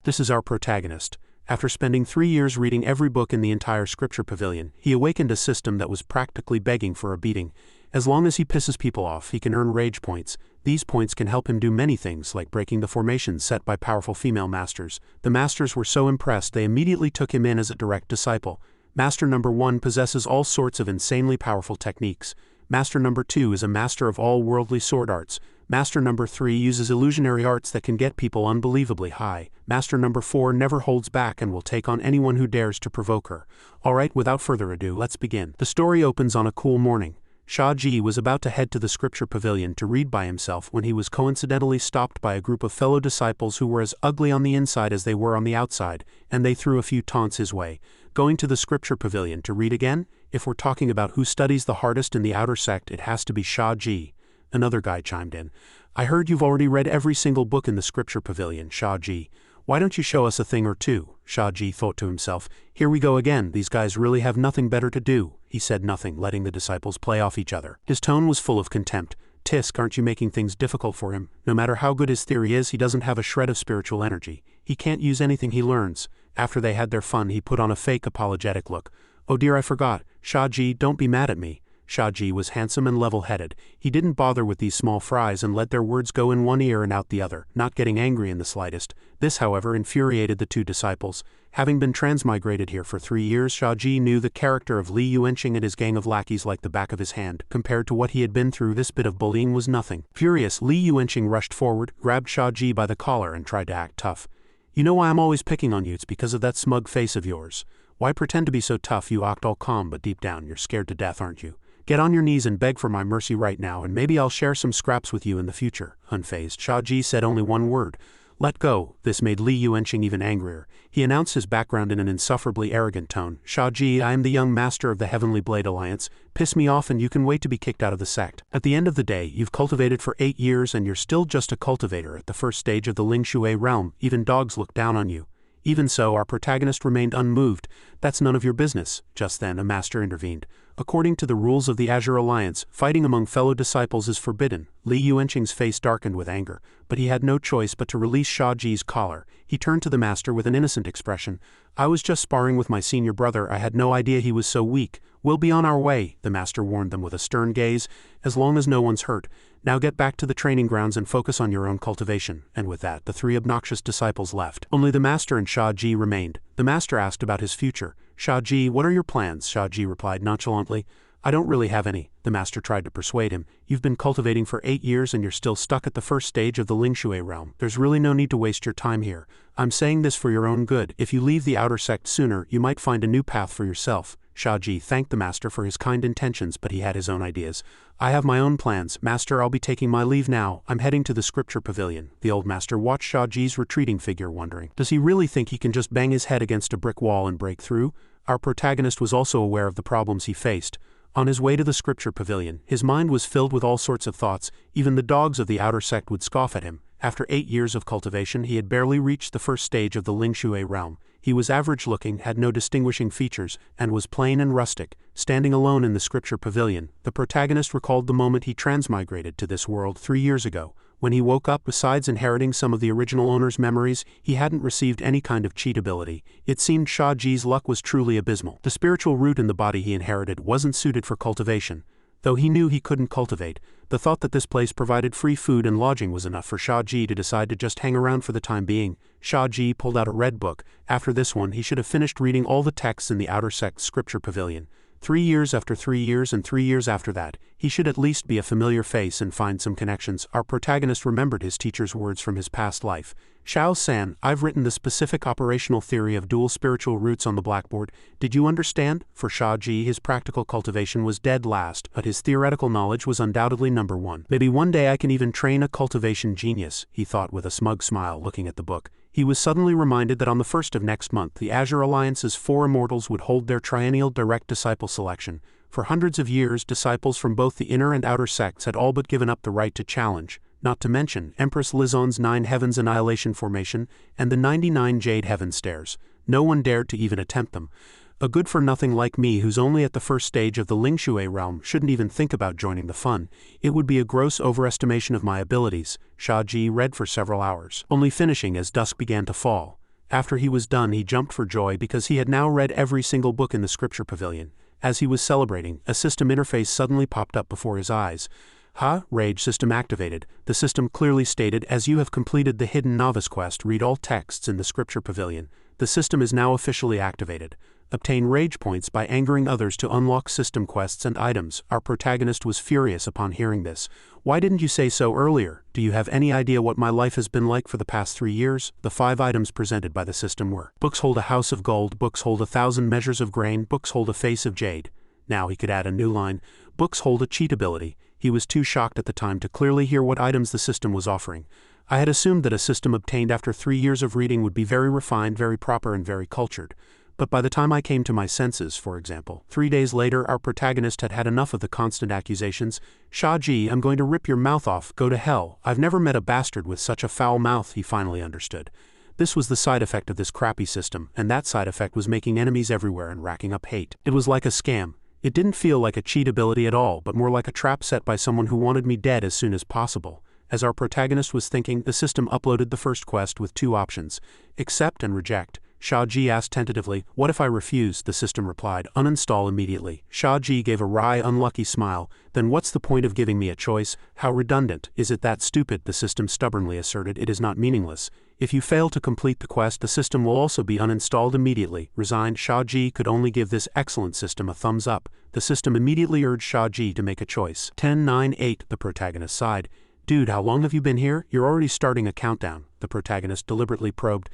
This is our protagonist. After spending 3 years reading every book in the entire scripture pavilion, he awakened a system that was practically begging for a beating. As long as he pisses people off, he can earn rage points. These points can help him do many things, like breaking the formations set by powerful female masters. The masters were so impressed they immediately took him in as a direct disciple. Master number 1 possesses all sorts of insanely powerful techniques. Master number 2 is a master of all worldly sword arts. Master number 3 uses illusionary arts that can get people unbelievably high. Master number 4 never holds back and will take on anyone who dares to provoke her. Alright, without further ado, let's begin. The story opens on a cool morning. Shia Ji was about to head to the scripture pavilion to read by himself when he was coincidentally stopped by a group of fellow disciples who were as ugly on the inside as they were on the outside, and they threw a few taunts his way. Going to the scripture pavilion to read again? If we're talking about who studies the hardest in the outer sect, it has to be Shia Ji. Another guy chimed in. I heard you've already read every single book in the scripture pavilion, Shia Ji. Why don't you show us a thing or two? Shia Ji thought to himself. Here we go again, these guys really have nothing better to do. He said nothing, letting the disciples play off each other. His tone was full of contempt. Tisk, aren't you making things difficult for him? No matter how good his theory is, he doesn't have a shred of spiritual energy. He can't use anything he learns. After they had their fun, he put on a fake apologetic look. Oh dear, I forgot. Shia Ji, don't be mad at me. Shia Ji was handsome and level-headed. He didn't bother with these small fries and let their words go in one ear and out the other, not getting angry in the slightest. This, however, infuriated the two disciples. Having been transmigrated here for 3 years, Shia Ji knew the character of Li Yuanqing and his gang of lackeys like the back of his hand. Compared to what he had been through, this bit of bullying was nothing. Furious, Li Yuanqing rushed forward, grabbed Shia Ji by the collar and tried to act tough. You know why I'm always picking on you? It's because of that smug face of yours. Why pretend to be so tough? You act all calm, but deep down you're scared to death, aren't you? Get on your knees and beg for my mercy right now, and maybe I'll share some scraps with you in the future. Unfazed, Shia Ji said only one word. Let go. This made Li Yuanqing even angrier. He announced his background in an insufferably arrogant tone. Shia Ji, I am the young master of the Heavenly Blade Alliance. Piss me off and you can wait to be kicked out of the sect. At the end of the day, you've cultivated for 8 years and you're still just a cultivator at the first stage of the Ling Shui realm. Even dogs look down on you. Even so, our protagonist remained unmoved. That's none of your business. Just then, a master intervened. According to the rules of the Azure Alliance, fighting among fellow disciples is forbidden. Li Yuanqing's face darkened with anger, but he had no choice but to release Shia Ji's collar. He turned to the master with an innocent expression. I was just sparring with my senior brother. I had no idea he was so weak. We'll be on our way, the master warned them with a stern gaze, as long as no one's hurt. Now get back to the training grounds and focus on your own cultivation. And with that, the 3 obnoxious disciples left. Only the master and Shia Ji remained. The master asked about his future. Shia Ji, what are your plans? Shia Ji replied nonchalantly. I don't really have any. The master tried to persuade him. You've been cultivating for 8 years and you're still stuck at the first stage of the Ling Shui realm. There's really no need to waste your time here. I'm saying this for your own good. If you leave the outer sect sooner, you might find a new path for yourself. Shia Ji thanked the master for his kind intentions, but he had his own ideas. I have my own plans. Master, I'll be taking my leave now. I'm heading to the scripture pavilion. The old master watched Shia Ji's retreating figure, wondering, does he really think he can just bang his head against a brick wall and break through? Our protagonist was also aware of the problems he faced. On his way to the scripture pavilion, his mind was filled with all sorts of thoughts. Even the dogs of the outer sect would scoff at him. After 8 years of cultivation, he had barely reached the first stage of the Ling Shui realm. He was average-looking, had no distinguishing features, and was plain and rustic. Standing alone in the scripture pavilion, the protagonist recalled the moment he transmigrated to this world 3 years ago. When he woke up, besides inheriting some of the original owner's memories, he hadn't received any kind of cheat ability. It seemed Shia Ji's luck was truly abysmal. The spiritual root in the body he inherited wasn't suited for cultivation. Though he knew he couldn't cultivate, the thought that this place provided free food and lodging was enough for Shia Ji to decide to just hang around for the time being. Shia Ji pulled out a red book. After this one, he should have finished reading all the texts in the outer sect scripture pavilion. 3 years after 3 years and 3 years after that, he should at least be a familiar face and find some connections. Our protagonist remembered his teacher's words from his past life. Xiao-san, I've written the specific operational theory of dual spiritual roots on the blackboard. Did you understand? For Shia Ji, his practical cultivation was dead last, but his theoretical knowledge was undoubtedly number 1. Maybe one day I can even train a cultivation genius, he thought with a smug smile looking at the book. He was suddenly reminded that on the 1st of next month, the Azure Alliance's 4 immortals would hold their triennial direct disciple selection. For hundreds of years, disciples from both the inner and outer sects had all but given up the right to challenge. Not to mention Empress Lizon's 9 Heavens Annihilation Formation and the 99 Jade Heaven Stairs. No one dared to even attempt them. A good-for-nothing like me who's only at the first stage of the Ling Shui realm shouldn't even think about joining the fun. It would be a gross overestimation of my abilities. Shia Ji read for several hours, only finishing as dusk began to fall. After he was done, he jumped for joy because he had now read every single book in the scripture pavilion. As he was celebrating, a system interface suddenly popped up before his eyes. Rage system activated. The system clearly stated, as you have completed the hidden novice quest, read all texts in the scripture pavilion. The system is now officially activated. Obtain rage points by angering others to unlock system quests and items. Our protagonist was furious upon hearing this. Why didn't you say so earlier? Do you have any idea what my life has been like for the past 3 years? The 5 items presented by the system were: books hold a house of gold, books hold 1,000 measures of grain, books hold a face of jade. Now he could add a new line: books hold a cheat ability. He was too shocked at the time to clearly hear what items the system was offering. I had assumed that a system obtained after 3 years of reading would be very refined, very proper, and very cultured. But by the time I came to my senses, for example, 3 days later, our protagonist had had enough of the constant accusations. Shia Ji, I'm going to rip your mouth off, go to hell. I've never met a bastard with such a foul mouth, he finally understood. This was the side effect of this crappy system, and that side effect was making enemies everywhere and racking up hate. It was like a scam. It didn't feel like a cheat ability at all, but more like a trap set by someone who wanted me dead as soon as possible. As our protagonist was thinking, the system uploaded the first quest with 2 options: accept and reject. Shia Ji asked tentatively, what if I refuse? The system replied, uninstall immediately. Shia Ji gave a wry, unlucky smile. Then what's the point of giving me a choice? How redundant. Is it that stupid? The system stubbornly asserted. It is not meaningless. If you fail to complete the quest, the system will also be uninstalled immediately. Resigned, Shia Ji could only give this excellent system a thumbs up. The system immediately urged Shia Ji to make a choice. 10, 9, 8, the protagonist sighed. Dude, how long have you been here? You're already starting a countdown, the protagonist deliberately probed.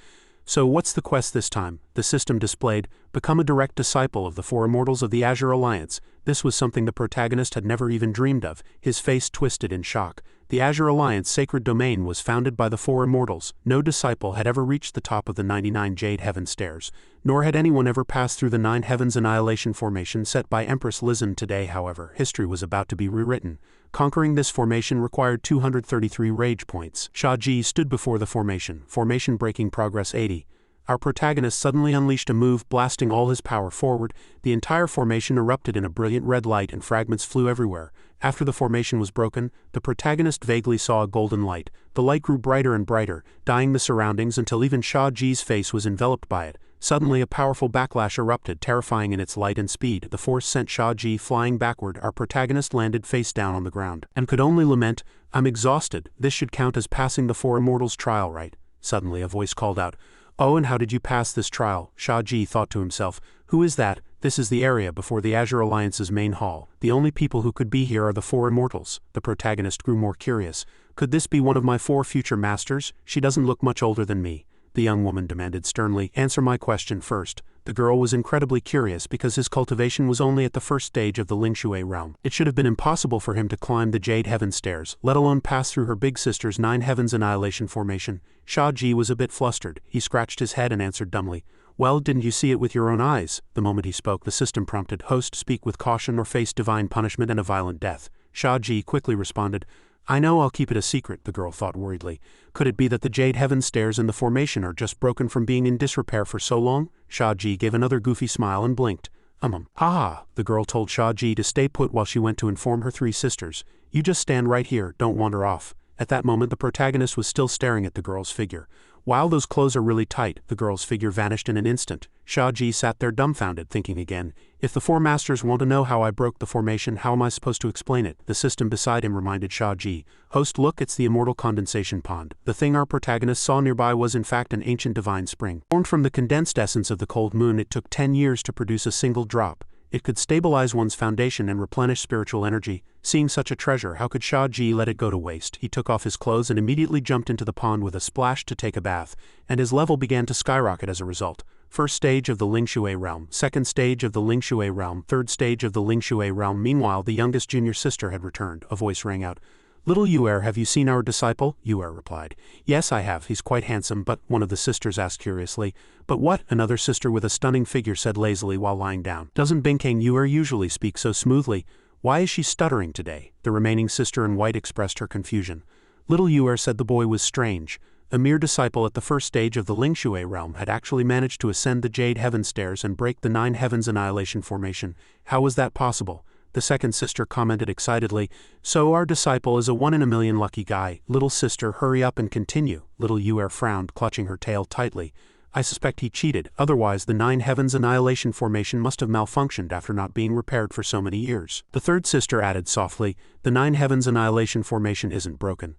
So what's the quest this time? The system displayed, become a direct disciple of the Four Immortals of the Azure Alliance. This was something the protagonist had never even dreamed of. His face twisted in shock. The Azure Alliance sacred domain was founded by the Four Immortals. No disciple had ever reached the top of the 99 Jade Heaven stairs, nor had anyone ever passed through the Nine Heavens Annihilation Formation set by Empress Lizan. Today, however, history was about to be rewritten. Conquering this formation required 233 rage points. Shia Ji stood before the formation. Formation breaking progress 80. Our protagonist suddenly unleashed a move, blasting all his power forward. The entire formation erupted in a brilliant red light and fragments flew everywhere. After the formation was broken, the protagonist vaguely saw a golden light. The light grew brighter and brighter, dyeing the surroundings until even Shia Ji's face was enveloped by it. Suddenly a powerful backlash erupted, terrifying in its light and speed. The force sent Shia Ji flying backward. Our protagonist landed face down on the ground, and could only lament, I'm exhausted. This should count as passing the Four Immortals trial, right? Suddenly a voice called out, Oh, and how did you pass this trial? Shia Ji thought to himself, who is that? This is the area before the Azure Alliance's main hall. The only people who could be here are the Four Immortals. The protagonist grew more curious. Could this be one of my 4 future masters? She doesn't look much older than me. The young woman demanded sternly, answer my question first. The girl was incredibly curious because his cultivation was only at the first stage of the Lingshui realm. It should have been impossible for him to climb the Jade Heaven stairs, let alone pass through her big sister's Nine Heavens Annihilation Formation. Shia Ji was a bit flustered. He scratched his head and answered dumbly, Well, didn't you see it with your own eyes? The moment he spoke, the system prompted, Host, speak with caution or face divine punishment and a violent death. Shia Ji quickly responded, I know, I'll keep it a secret, the girl thought worriedly. Could it be that the Jade Heaven stairs in the formation are just broken from being in disrepair for so long? Shia Ji gave another goofy smile and blinked. Ha. The girl told Shia Ji to stay put while she went to inform her 3 sisters. You just stand right here, don't wander off. At that moment the protagonist was still staring at the girl's figure. Wow, those clothes are really tight. The girl's figure vanished in an instant. Shia Ji sat there dumbfounded, thinking again, if the 4 masters want to know how I broke the formation, how am I supposed to explain it? The system beside him reminded Shia Ji. Host, look, it's the immortal condensation pond. The thing our protagonist saw nearby was in fact an ancient divine spring. Formed from the condensed essence of the cold moon, it took 10 years to produce a single drop. It could stabilize one's foundation and replenish spiritual energy. Seeing such a treasure, how could Shia Ji let it go to waste? He took off his clothes and immediately jumped into the pond with a splash to take a bath, and his level began to skyrocket as a result. First stage of the Lingshui realm, second stage of the Lingshui realm, third stage of the Lingshui realm. Meanwhile, the youngest junior sister had returned. A voice rang out. Little Yuer, have you seen our disciple? Yuer replied. Yes, I have. He's quite handsome, but one of the sisters asked curiously. But what? Another sister with a stunning figure said lazily while lying down. Doesn't Benkang Yuer usually speak so smoothly? Why is she stuttering today? The remaining sister in white expressed her confusion. Little Yuer said the boy was strange. A mere disciple at the first stage of the Lingshui realm had actually managed to ascend the Jade Heaven stairs and break the Nine Heavens Annihilation Formation. How was that possible? The second sister commented excitedly, So our disciple is a 1 in a million lucky guy. Little sister, hurry up and continue. Little Yuer frowned, clutching her tail tightly. I suspect he cheated, otherwise the Nine Heavens Annihilation Formation must have malfunctioned after not being repaired for so many years. The third sister added softly, the Nine Heavens Annihilation Formation isn't broken.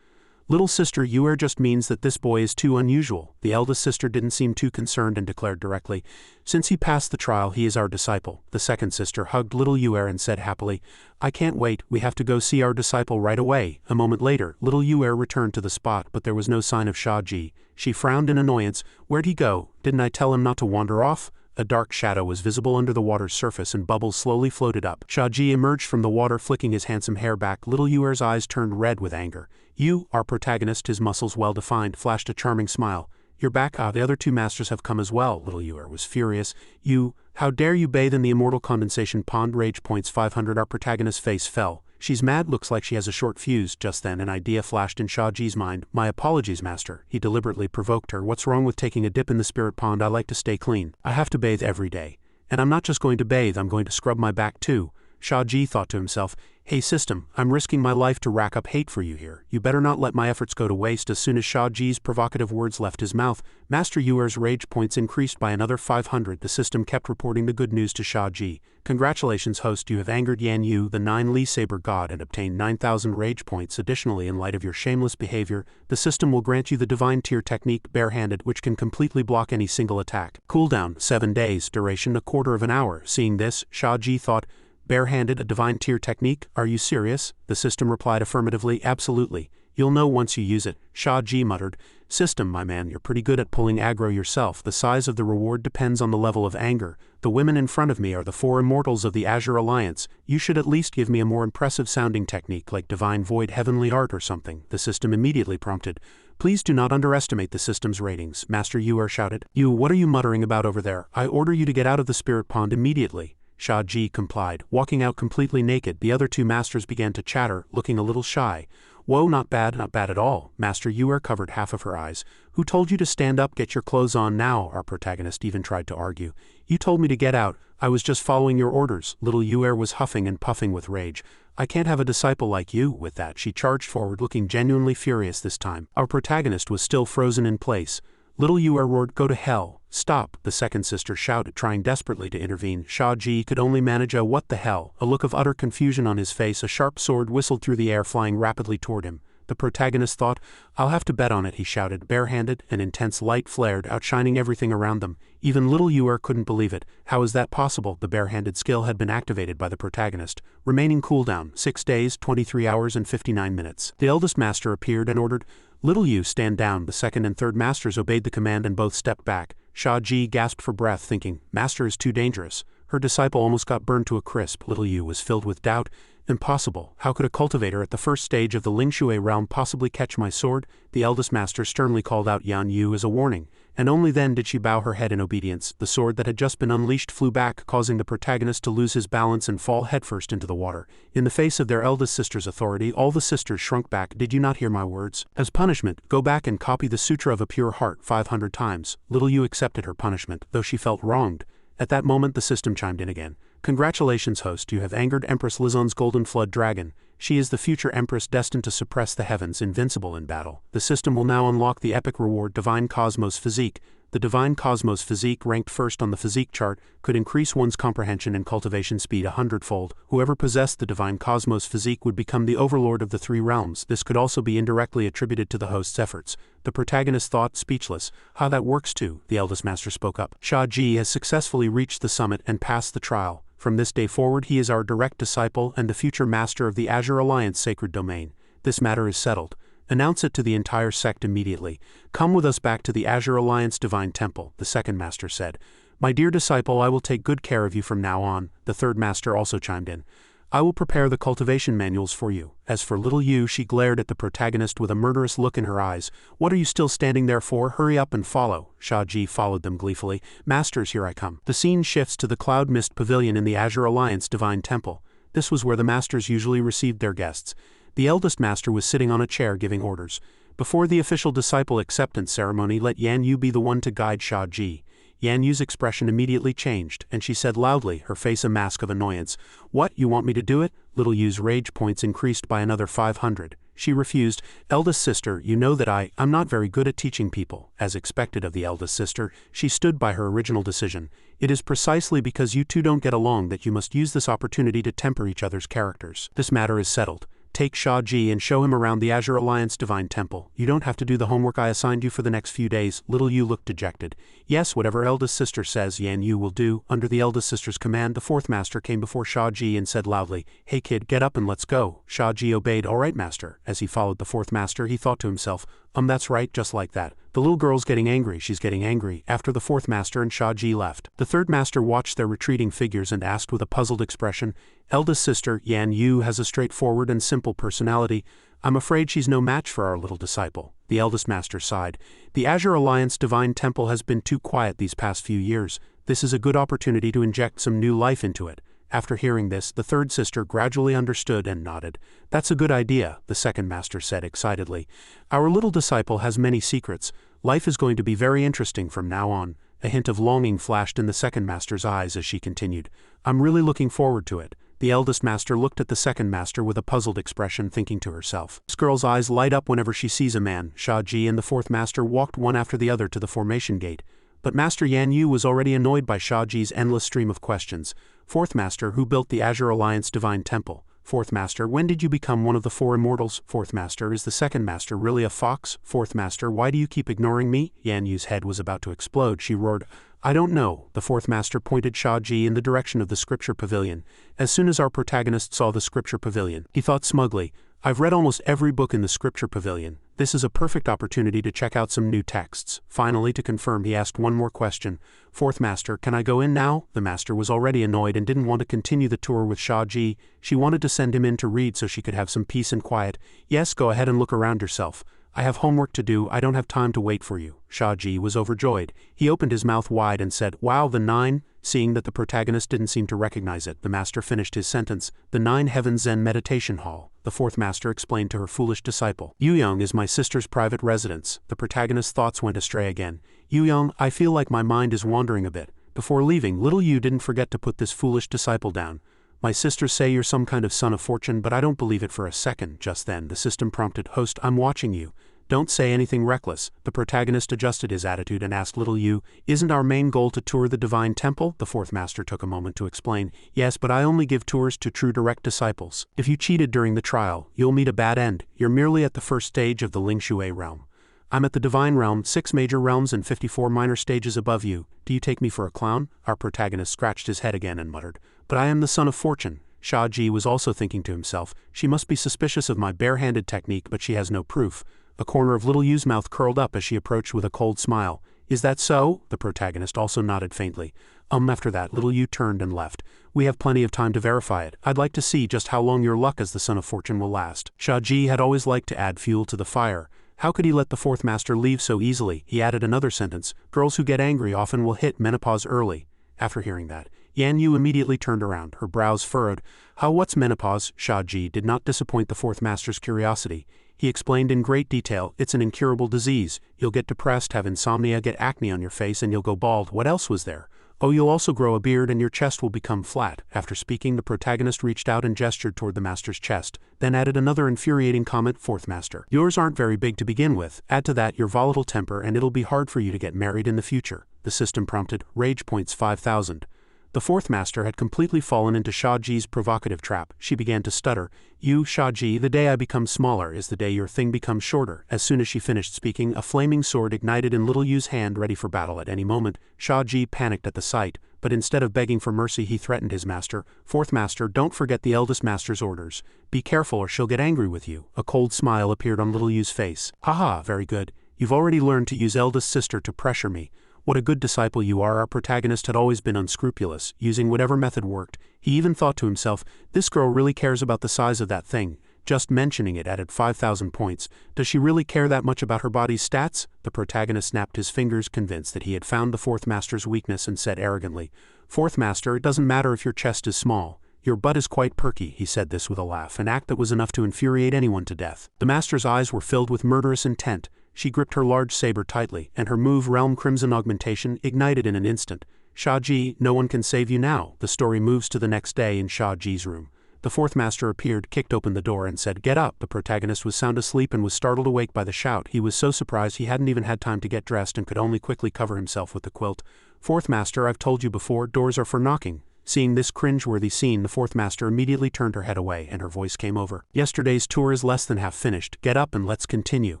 Little sister, you just means that this boy is too unusual. The eldest sister didn't seem too concerned and declared directly, since he passed the trial, he is our disciple. The second sister hugged little Yuer and said happily, I can't wait, we have to go see our disciple right away. A moment later, little Yuer returned to the spot, but there was no sign of Shia Ji. She frowned in annoyance. Where'd he go? Didn't I tell him not to wander off? A dark shadow was visible under the water's surface and bubbles slowly floated up. Shia Ji emerged from the water, flicking his handsome hair back. Little Yuer's eyes turned red with anger. You, our protagonist, his muscles well defined, flashed a charming smile. You're back. The other two masters have come as well. Little Yuer was furious. You, how dare you bathe in the immortal condensation pond? Rage points 500. Our protagonist's face fell. She's mad, looks like she has a short fuse. Just then an idea flashed in Shia Ji's mind. My apologies, master. He deliberately provoked her. What's wrong with taking a dip in the spirit pond? I like to stay clean. I have to bathe every day. And I'm not just going to bathe, I'm going to scrub my back too. Shia Ji thought to himself, hey system, I'm risking my life to rack up hate for you here. You better not let my efforts go to waste. As soon as Shia Ji's provocative words left his mouth, Master Yuer's rage points increased by another 500. The system kept reporting the good news to Shia Ji. Congratulations host, you have angered Yan Yu, the 9 Saber God, and obtained 9,000 rage points. Additionally, in light of your shameless behavior, the system will grant you the divine tier technique barehanded, which can completely block any single attack. Cooldown 7 days, duration a quarter of an hour. Seeing this, Shia Ji thought, barehanded, a divine tier technique? Are you serious? The system replied affirmatively, absolutely. You'll know once you use it. Shia Ji muttered, system, my man, you're pretty good at pulling aggro yourself. The size of the reward depends on the level of anger. The women in front of me are the four immortals of the Azure Alliance. You should at least give me a more impressive sounding technique like Divine Void Heavenly Art or something. The system immediately prompted. Please do not underestimate the system's ratings. Master Yuer shouted. You, what are you muttering about over there? I order you to get out of the spirit pond immediately. Shia Ji complied. Walking out completely naked, the other two masters began to chatter, looking a little shy. Whoa, not bad at all. Master Yuer covered half of her eyes. Who told you to stand up? Get your clothes on now, our protagonist even tried to argue. You told me to get out. I was just following your orders. Little Yuer was huffing and puffing with rage. I can't have a disciple like you. With that, she charged forward, looking genuinely furious this time. Our protagonist was still frozen in place. Little Yuer roared, go to hell. Stop, the second sister shouted, trying desperately to intervene. Shia Ji could only manage a what the hell, a look of utter confusion on his face. A sharp sword whistled through the air, flying rapidly toward him. The protagonist thought, I'll have to bet on it, he shouted. Barehanded, an intense light flared, outshining everything around them. Even little Yuer couldn't believe it. How is that possible? The barehanded skill had been activated by the protagonist. Remaining cooldown, 6 days, 23 hours and 59 minutes. The eldest master appeared and ordered, Little Yu, stand down. The second and third masters obeyed the command and both stepped back. Shia Ji gasped for breath, thinking, Master is too dangerous. Her disciple almost got burned to a crisp. Little Yu was filled with doubt. Impossible. How could a cultivator at the first stage of the Lingshui realm possibly catch my sword? The eldest master sternly called out Yan Yu as a warning, and only then did she bow her head in obedience. The sword that had just been unleashed flew back, causing the protagonist to lose his balance and fall headfirst into the water. In the face of their eldest sister's authority, all the sisters shrunk back. Did you not hear my words? As punishment, go back and copy the Sutra of a Pure Heart 500 times. Little Yu accepted her punishment, though she felt wronged. At that moment the system chimed in again. Congratulations host, you have angered Empress Lizon's Golden Flood Dragon. She is the future Empress destined to suppress the heavens, invincible in battle. The system will now unlock the epic reward Divine Cosmos Physique. The Divine Cosmos Physique, ranked first on the physique chart, could increase one's comprehension and cultivation speed 100-fold. Whoever possessed the Divine Cosmos Physique would become the overlord of the three realms. This could also be indirectly attributed to the host's efforts. The protagonist thought, speechless. How that works too, the eldest master spoke up. Shia Ji has successfully reached the summit and passed the trial. From this day forward he is our direct disciple and the future master of the Azure Alliance sacred domain. This matter is settled. Announce it to the entire sect immediately. Come with us back to the Azure Alliance Divine Temple, the second master said. My dear disciple, I will take good care of you from now on. The third master also chimed in. I will prepare the cultivation manuals for you. As for little Yu, she glared at the protagonist with a murderous look in her eyes. What are you still standing there for? Hurry up and follow. Shia Ji followed them gleefully. Masters, here I come. The scene shifts to the Cloud Mist Pavilion in the Azure Alliance Divine Temple. This was where the masters usually received their guests. The eldest master was sitting on a chair giving orders. Before the official disciple acceptance ceremony, let Yan Yu be the one to guide Shia Ji. Yan Yu's expression immediately changed, and she said loudly, her face a mask of annoyance, What, you want me to do it? Little Yu's rage points increased by another 500. She refused. Eldest sister, you know that I'm not very good at teaching people. As expected of the eldest sister, she stood by her original decision. It is precisely because you two don't get along that you must use this opportunity to temper each other's characters. This matter is settled. Take Shia Ji and show him around the Azure Alliance Divine Temple. You don't have to do the homework I assigned you for the next few days. Little Yu looked dejected. Yes, whatever eldest sister says, Yan Yu will do. Under the eldest sister's command, the fourth master came before Shia Ji and said loudly, "Hey kid, get up and let's go." Shia Ji obeyed. "All right, master." As he followed the fourth master, he thought to himself, that's right, just like that. The little girl's getting angry, she's getting angry." After the fourth master and Shia Ji left, the third master watched their retreating figures and asked with a puzzled expression, "Eldest sister, Yan Yu has a straightforward and simple personality. I'm afraid she's no match for our little disciple." The eldest master sighed. "The Azure Alliance Divine Temple has been too quiet these past few years. This is a good opportunity to inject some new life into it." After hearing this, the third sister gradually understood and nodded. "That's a good idea," the second master said excitedly. "Our little disciple has many secrets. Life is going to be very interesting from now on." A hint of longing flashed in the second master's eyes as she continued. "I'm really looking forward to it." The eldest master looked at the second master with a puzzled expression, thinking to herself. This girl's eyes light up whenever she sees a man. Shia Ji and the fourth master walked one after the other to the formation gate. But Master Yan Yu was already annoyed by Shia Ji's endless stream of questions. "Fourth master, who built the Azure Alliance Divine Temple?" "Fourth master, when did you become one of the four immortals?" "Fourth master, is the second master really a fox?" "Fourth master, why do you keep ignoring me?" Yan Yu's head was about to explode. She roared, "I don't know." The fourth master pointed Shia Ji in the direction of the scripture pavilion. As soon as our protagonist saw the scripture pavilion, he thought smugly, "I've read almost every book in the scripture pavilion. This is a perfect opportunity to check out some new texts." Finally, to confirm, he asked one more question. "Fourth master, can I go in now?" The master was already annoyed and didn't want to continue the tour with Shia Ji. She wanted to send him in to read so she could have some peace and quiet. "Yes, go ahead and look around yourself. I have homework to do, I don't have time to wait for you." Shia Ji was overjoyed. He opened his mouth wide and said, "Wow, the nine?" Seeing that the protagonist didn't seem to recognize it, the master finished his sentence. "The Nine Heavens Zen Meditation Hall," the fourth master explained to her foolish disciple. "Yuyang is my sister's private residence." The protagonist's thoughts went astray again. "Yuyang, I feel like my mind is wandering a bit." Before leaving, little Yu didn't forget to put this foolish disciple down. "My sisters say you're some kind of son of fortune, but I don't believe it for a second." Just then, the system prompted, "Host, I'm watching you. Don't say anything reckless." The protagonist adjusted his attitude and asked little Yu, "Isn't our main goal to tour the Divine Temple?" The fourth master took a moment to explain. "Yes, but I only give tours to true direct disciples. If you cheated during the trial, you'll meet a bad end. You're merely at the first stage of the Ling Shui realm. I'm at the Divine Realm, 6 major realms and 54 minor stages above you. Do you take me for a clown?" Our protagonist scratched his head again and muttered, "But I am the son of fortune." Shia Ji was also thinking to himself, "She must be suspicious of my bare-handed technique, but she has no proof." A corner of little Yu's mouth curled up as she approached with a cold smile. "Is that so?" The protagonist also nodded faintly. After that, little Yu turned and left. "We have plenty of time to verify it. I'd like to see just how long your luck as the son of fortune will last." Shia Ji had always liked to add fuel to the fire. How could he let the fourth master leave so easily? He added another sentence, "Girls who get angry often will hit menopause early." After hearing that, Yan Yu immediately turned around, her brows furrowed. What's menopause?" Shia Ji did not disappoint the fourth master's curiosity. He explained in great detail, "It's an incurable disease. You'll get depressed, have insomnia, get acne on your face, and you'll go bald." What else was there? "Oh, you'll also grow a beard and your chest will become flat." After speaking, the protagonist reached out and gestured toward the master's chest, then added another infuriating comment, "Fourth master, yours aren't very big to begin with. Add to that your volatile temper and it'll be hard for you to get married in the future." The system prompted, "Rage points 5,000. The fourth master had completely fallen into Shia Ji's provocative trap. She began to stutter. "You, Shia Ji, the day I become smaller is the day your thing becomes shorter." As soon as she finished speaking, a flaming sword ignited in little Yu's hand, ready for battle at any moment. Shia Ji panicked at the sight, but instead of begging for mercy, he threatened his master. "Fourth master, don't forget the eldest master's orders. Be careful or she'll get angry with you." A cold smile appeared on little Yu's face. "Haha, very good. You've already learned to use eldest sister to pressure me. What a good disciple you are." Our protagonist had always been unscrupulous, using whatever method worked. He even thought to himself, "This girl really cares about the size of that thing. Just mentioning it added 5,000 points. Does she really care that much about her body's stats?" The protagonist snapped his fingers, convinced that he had found the fourth master's weakness, and said arrogantly, "Fourth master, it doesn't matter if your chest is small. Your butt is quite perky." He said this with a laugh, an act that was enough to infuriate anyone to death. The master's eyes were filled with murderous intent. She gripped her large saber tightly, and her move, Realm Crimson Augmentation, ignited in an instant. "Shia Ji, no one can save you now." The story moves to the next day in Shia Ji's room. The fourth master appeared, kicked open the door, and said, "Get up." The protagonist was sound asleep and was startled awake by the shout. He was so surprised he hadn't even had time to get dressed and could only quickly cover himself with the quilt. "Fourth master, I've told you before, doors are for knocking." Seeing this cringe-worthy scene, the fourth master immediately turned her head away and her voice came over. "Yesterday's tour is less than half finished. Get up and let's continue."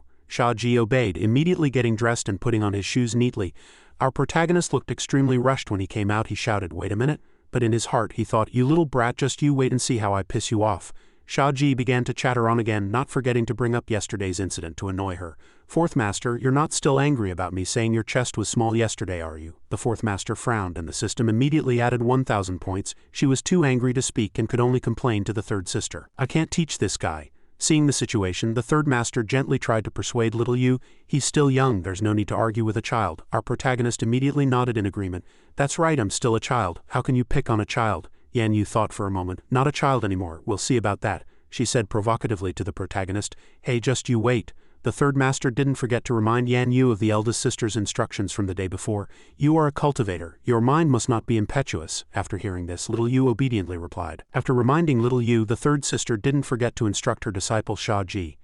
Shia Ji obeyed, immediately getting dressed and putting on his shoes neatly. Our protagonist looked extremely rushed when he came out. He shouted, "Wait a minute." But in his heart he thought, "You little brat, just you wait and see how I piss you off." Shia Ji began to chatter on again, not forgetting to bring up yesterday's incident to annoy her. "Fourth master, you're not still angry about me saying your chest was small yesterday, are you?" The fourth master frowned and the system immediately added 1,000 points. She was too angry to speak and could only complain to the third sister. "I can't teach this guy." Seeing the situation, the third master gently tried to persuade little Yu. "He's still young, there's no need to argue with a child." Our protagonist immediately nodded in agreement. "That's right, I'm still a child. How can you pick on a child?" Yan Yu thought for a moment. "Not a child anymore, we'll see about that," she said provocatively to the protagonist. "Hey, just you wait." The third master didn't forget to remind Yan Yu of the eldest sister's instructions from the day before. "You are a cultivator. Your mind must not be impetuous." After hearing this, little Yu obediently replied. After reminding little Yu, the third sister didn't forget to instruct her disciple Shia Ji.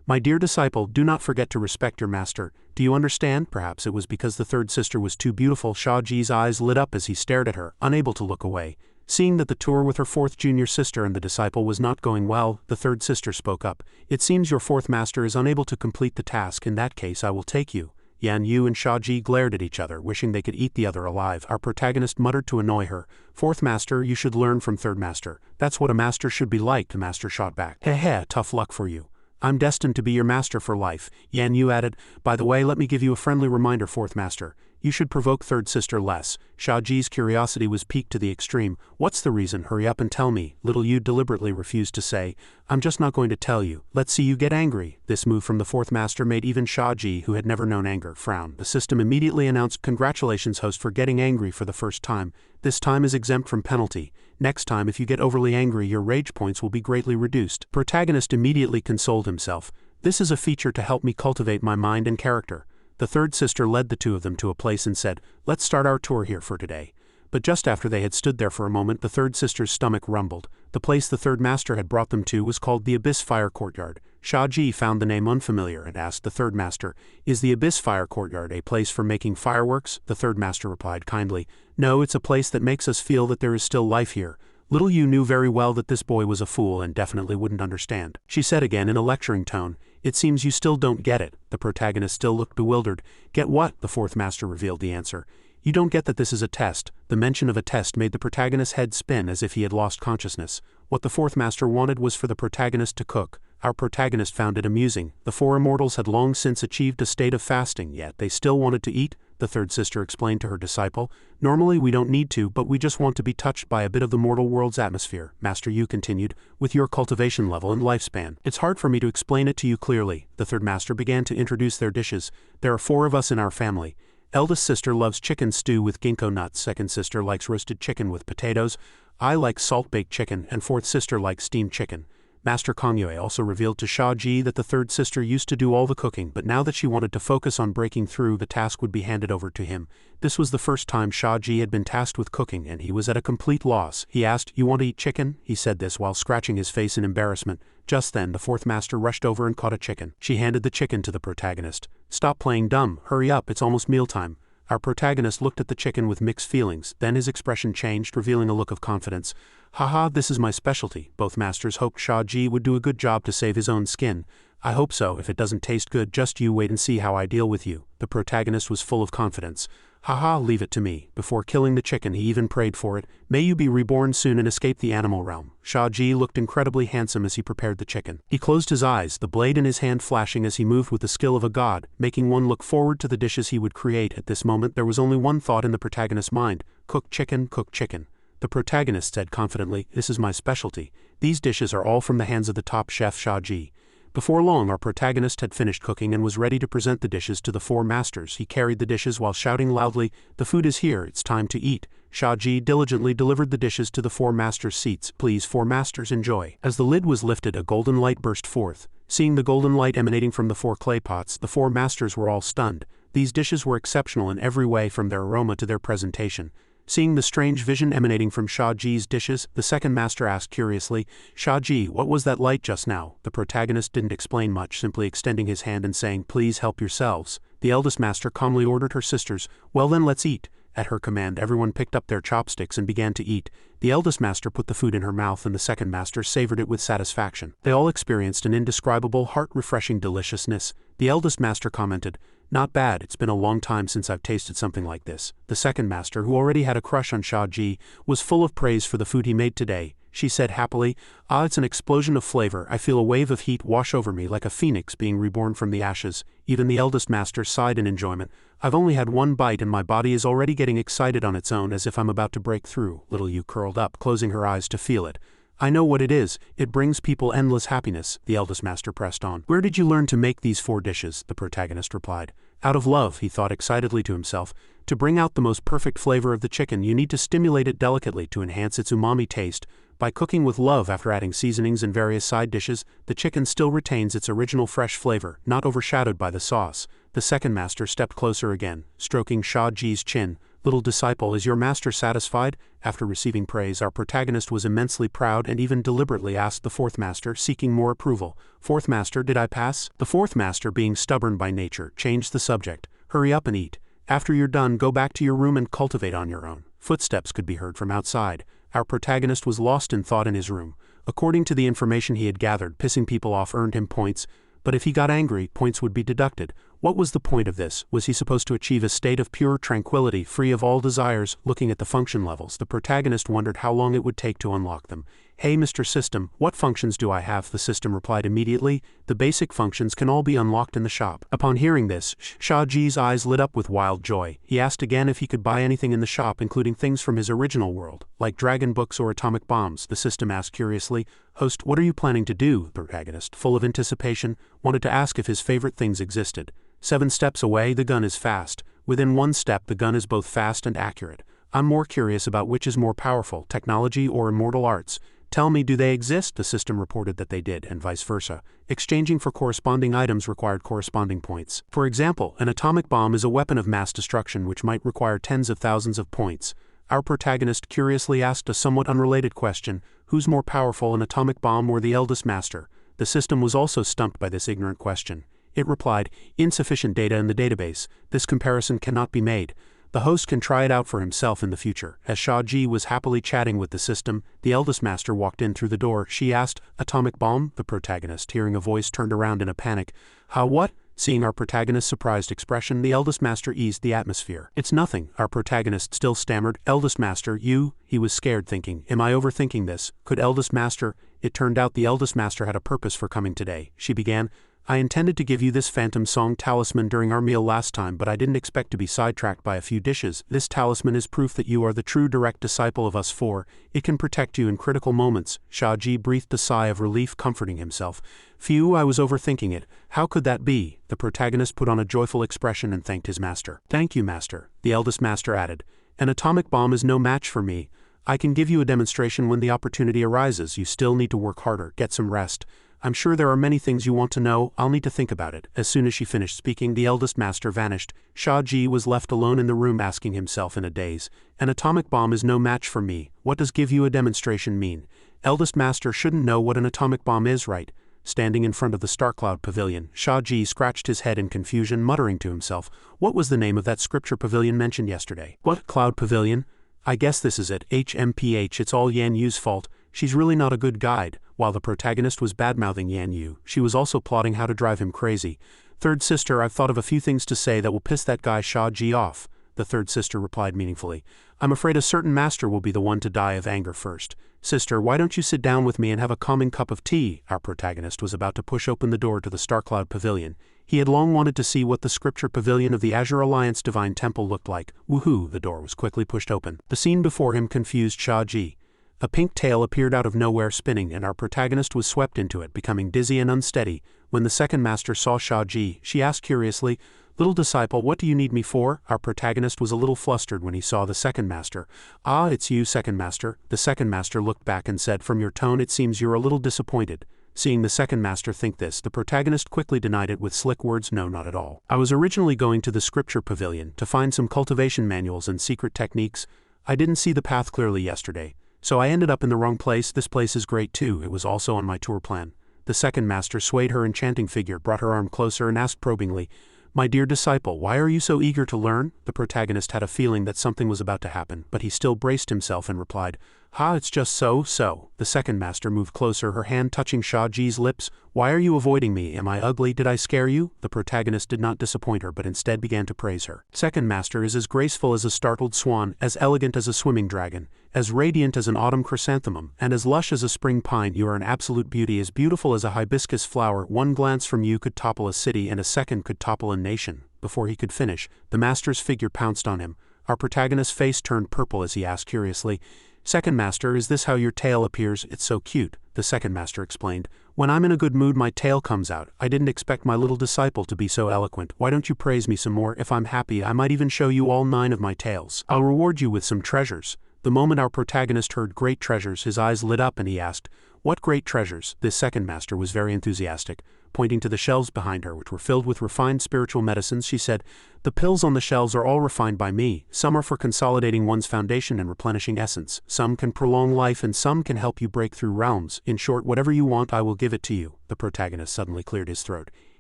"My dear disciple, do not forget to respect your master. Do you understand?" Perhaps it was because the third sister was too beautiful. Shia Ji's eyes lit up as he stared at her, unable to look away. Seeing that the tour with her fourth junior sister and the disciple was not going well, the third sister spoke up. "It seems your fourth master is unable to complete the task. In that case I will take you." Yan Yu and Shia Ji glared at each other, wishing they could eat the other alive. Our protagonist muttered to annoy her, "Fourth master, you should learn from third master. That's what a master should be like." The master shot back, "Heh heh, tough luck for you. I'm destined to be your master for life." Yan Yu added, "By the way, let me give you a friendly reminder, fourth master. You should provoke third sister less." Shia Ji's curiosity was piqued to the extreme. "What's the reason? Hurry up and tell me." Little Yu deliberately refused to say. "I'm just not going to tell you. Let's see you get angry." This move from the fourth master made even Shia Ji, who had never known anger, frown. The system immediately announced, "Congratulations, host, for getting angry for the first time. This time is exempt from penalty. Next time, if you get overly angry, your rage points will be greatly reduced." Protagonist immediately consoled himself. "This is a feature to help me cultivate my mind and character." The third sister led the two of them to a place and said, "Let's start our tour here for today." But just after they had stood there for a moment, the third sister's stomach rumbled. The place the third master had brought them to was called the Abyss Fire Courtyard. Shia Ji found the name unfamiliar and asked the third master, "Is the Abyss Fire Courtyard a place for making fireworks?" The third master replied kindly, "No, it's a place that makes us feel that there is still life here." Little Yu knew very well that this boy was a fool and definitely wouldn't understand. She said again in a lecturing tone, "It seems you still don't get it." The protagonist still looked bewildered. "Get what?" The fourth master revealed the answer. "You don't get that this is a test." The mention of a test made the protagonist's head spin as if he had lost consciousness. What the fourth master wanted was for the protagonist to cook. Our protagonist found it amusing. The four immortals had long since achieved a state of fasting, yet they still wanted to eat. The third sister explained to her disciple, "Normally we don't need to, but we just want to be touched by a bit of the mortal world's atmosphere." Master Yu continued, "With your cultivation level and lifespan, it's hard for me to explain it to you clearly." The third master began to introduce their dishes. "There are 4 of us in our family. Eldest sister loves chicken stew with ginkgo nuts, second sister likes roasted chicken with potatoes, I like salt-baked chicken, and fourth sister likes steamed chicken." Master Kongyue also revealed to Shia Ji that the third sister used to do all the cooking, but now that she wanted to focus on breaking through, the task would be handed over to him. This was the first time Shia Ji had been tasked with cooking, and he was at a complete loss. He asked, "You want to eat chicken?" He said this while scratching his face in embarrassment. Just then, the fourth master rushed over and caught a chicken. She handed the chicken to the protagonist. "Stop playing dumb, hurry up, it's almost mealtime." Our protagonist looked at the chicken with mixed feelings, then his expression changed, revealing a look of confidence. "Haha, this is my specialty." Both masters hoped Shia Ji would do a good job to save his own skin. "I hope so. If it doesn't taste good, just you wait and see how I deal with you." The protagonist was full of confidence. "Haha, leave it to me." Before killing the chicken, he even prayed for it. "May you be reborn soon and escape the animal realm." Shia Ji looked incredibly handsome as he prepared the chicken. He closed his eyes, the blade in his hand flashing as he moved with the skill of a god, making one look forward to the dishes he would create. At this moment, there was only one thought in the protagonist's mind: cook chicken, cook chicken. The protagonist said confidently, "This is my specialty. These dishes are all from the hands of the top chef Shia Ji." Before long, our protagonist had finished cooking and was ready to present the dishes to the 4 masters. He carried the dishes while shouting loudly, "The food is here, it's time to eat." Shia Ji diligently delivered the dishes to the 4 masters' seats. "Please, 4 masters, enjoy." As the lid was lifted, a golden light burst forth. Seeing the golden light emanating from the 4 clay pots, the 4 masters were all stunned. These dishes were exceptional in every way, from their aroma to their presentation. Seeing the strange vision emanating from Shia Ji's dishes, the second master asked curiously, "Shia Ji, what was that light just now?" The protagonist didn't explain much, simply extending his hand and saying, "Please help yourselves." The eldest master calmly ordered her sisters, "Well then, let's eat." At her command, everyone picked up their chopsticks and began to eat. The eldest master put the food in her mouth and the second master savored it with satisfaction. They all experienced an indescribable, heart-refreshing deliciousness. The eldest master commented, "Not bad, it's been a long time since I've tasted something like this." The second master, who already had a crush on Shia Ji, was full of praise for the food he made today. She said happily, "Ah, it's an explosion of flavor. I feel a wave of heat wash over me like a phoenix being reborn from the ashes." Even the eldest master sighed in enjoyment. "I've only had one bite and my body is already getting excited on its own as if I'm about to break through." Little Yu curled up, closing her eyes to feel it. "I know what it is. It brings people endless happiness," the eldest master pressed on. "Where did you learn to make these 4 dishes?" the protagonist replied. "Out of love," he thought excitedly to himself. "To bring out the most perfect flavor of the chicken, you need to stimulate it delicately to enhance its umami taste. By cooking with love after adding seasonings and various side dishes, the chicken still retains its original fresh flavor, not overshadowed by the sauce." The second master stepped closer again, stroking Shia Ji's chin. "Little disciple, is your master satisfied?" After receiving praise, our protagonist was immensely proud and even deliberately asked the fourth master, seeking more approval, "Fourth master, did I pass?" The fourth master, being stubborn by nature, changed the subject. "Hurry up and eat. After you're done, go back to your room and cultivate on your own." Footsteps could be heard from outside. Our protagonist was lost in thought in his room. According to the information he had gathered, pissing people off earned him points, but if he got angry, points would be deducted. What was the point of this? Was he supposed to achieve a state of pure tranquility, free of all desires? Looking at the function levels, the protagonist wondered how long it would take to unlock them. "Hey Mr. System, what functions do I have?" The system replied immediately. "The basic functions can all be unlocked in the shop." Upon hearing this, Shia Ji's eyes lit up with wild joy. He asked again if he could buy anything in the shop, including things from his original world, like dragon books or atomic bombs. The system asked curiously, "Host, what are you planning to do?" The protagonist, full of anticipation, wanted to ask if his favorite things existed. 7 steps away, the gun is fast. Within 1 step, the gun is both fast and accurate. I'm more curious about which is more powerful, technology or immortal arts. Tell me, do they exist? The system reported that they did, and vice versa. Exchanging for corresponding items required corresponding points. For example, an atomic bomb is a weapon of mass destruction which might require tens of thousands of points. Our protagonist curiously asked a somewhat unrelated question, who's more powerful, an atomic bomb or the eldest master? The system was also stumped by this ignorant question. It replied, "Insufficient data in the database. This comparison cannot be made. The host can try it out for himself in the future." As Shia Ji was happily chatting with the system, the eldest master walked in through the door. She asked, "Atomic bomb?" The protagonist, hearing a voice, turned around in a panic. "How, what?" Seeing our protagonist's surprised expression, the eldest master eased the atmosphere. "It's nothing," our protagonist still stammered. "Eldest master, you..." He was scared, thinking, "Am I overthinking this? Could eldest master..." It turned out the eldest master had a purpose for coming today. She began, "I intended to give you this phantom song talisman during our meal last time, but I didn't expect to be sidetracked by a few dishes. This talisman is proof that you are the true direct disciple of us 4. It can protect you in critical moments." Shia Ji breathed a sigh of relief, comforting himself. "Phew, I was overthinking it. How could that be?" The protagonist put on a joyful expression and thanked his master. "Thank you, master," the eldest master added. "An atomic bomb is no match for me. I can give you a demonstration when the opportunity arises. You still need to work harder, get some rest. I'm sure there are many things you want to know. I'll need to think about it." As soon as she finished speaking, the eldest master vanished. Shia Ji was left alone in the room, asking himself in a daze, "An atomic bomb is no match for me. What does give you a demonstration mean? Eldest master shouldn't know what an atomic bomb is, right?" Standing in front of the Starcloud Pavilion, Shia Ji scratched his head in confusion, muttering to himself, "What was the name of that scripture pavilion mentioned yesterday?" "What, Cloud Pavilion? I guess this is it. HMPH, it's all Yan Yu's fault. She's really not a good guide." While the protagonist was badmouthing Yan Yu, she was also plotting how to drive him crazy. "Third sister, I've thought of a few things to say that will piss that guy Shia Ji off." The third sister replied meaningfully, "I'm afraid a certain master will be the one to die of anger first. Sister, why don't you sit down with me and have a calming cup of tea?" Our protagonist was about to push open the door to the Starcloud Pavilion. He had long wanted to see what the scripture pavilion of the Azure Alliance Divine Temple looked like. Woohoo! The door was quickly pushed open. The scene before him confused Shia Ji. A pink tail appeared out of nowhere spinning, and our protagonist was swept into it, becoming dizzy and unsteady. When the second master saw Shia Ji, she asked curiously, "Little disciple, what do you need me for?" Our protagonist was a little flustered when he saw the second master. "Ah, it's you, second master." The second master looked back and said, "From your tone it seems you're a little disappointed." Seeing the second master think this, the protagonist quickly denied it with slick words, "No, not at all. I was originally going to the scripture pavilion to find some cultivation manuals and secret techniques. I didn't see the path clearly yesterday, so I ended up in the wrong place. This place is great too, it was also on my tour plan. The second master swayed her enchanting figure, brought her arm closer and asked probingly, "My dear disciple, why are you so eager to learn?" The protagonist had a feeling that something was about to happen, but he still braced himself and replied, "Ha, it's just so." The second master moved closer, her hand touching Shia Ji's lips. "Why are you avoiding me? Am I ugly? Did I scare you?" The protagonist did not disappoint her, but instead began to praise her. Second master is as graceful as a startled swan, as elegant as a swimming dragon, as radiant as an autumn chrysanthemum, and as lush as a spring pine. You are an absolute beauty, as beautiful as a hibiscus flower. One glance from you could topple a city, and a second could topple a nation. Before he could finish, the master's figure pounced on him. Our protagonist's face turned purple as he asked curiously, "Second master, is this how your tail appears? It's so cute." The second master explained, "When I'm in a good mood my tail comes out. I didn't expect my little disciple to be so eloquent. Why don't you praise me some more? If I'm happy I might even show you all 9 of my tails. I'll reward you with some treasures." The moment our protagonist heard great treasures, his eyes lit up and he asked, "What great treasures?" This second master was very enthusiastic. Pointing to the shelves behind her, which were filled with refined spiritual medicines, she said, "The pills on the shelves are all refined by me. Some are for consolidating one's foundation and replenishing essence. Some can prolong life and some can help you break through realms. In short, whatever you want I will give it to you." The protagonist suddenly cleared his throat.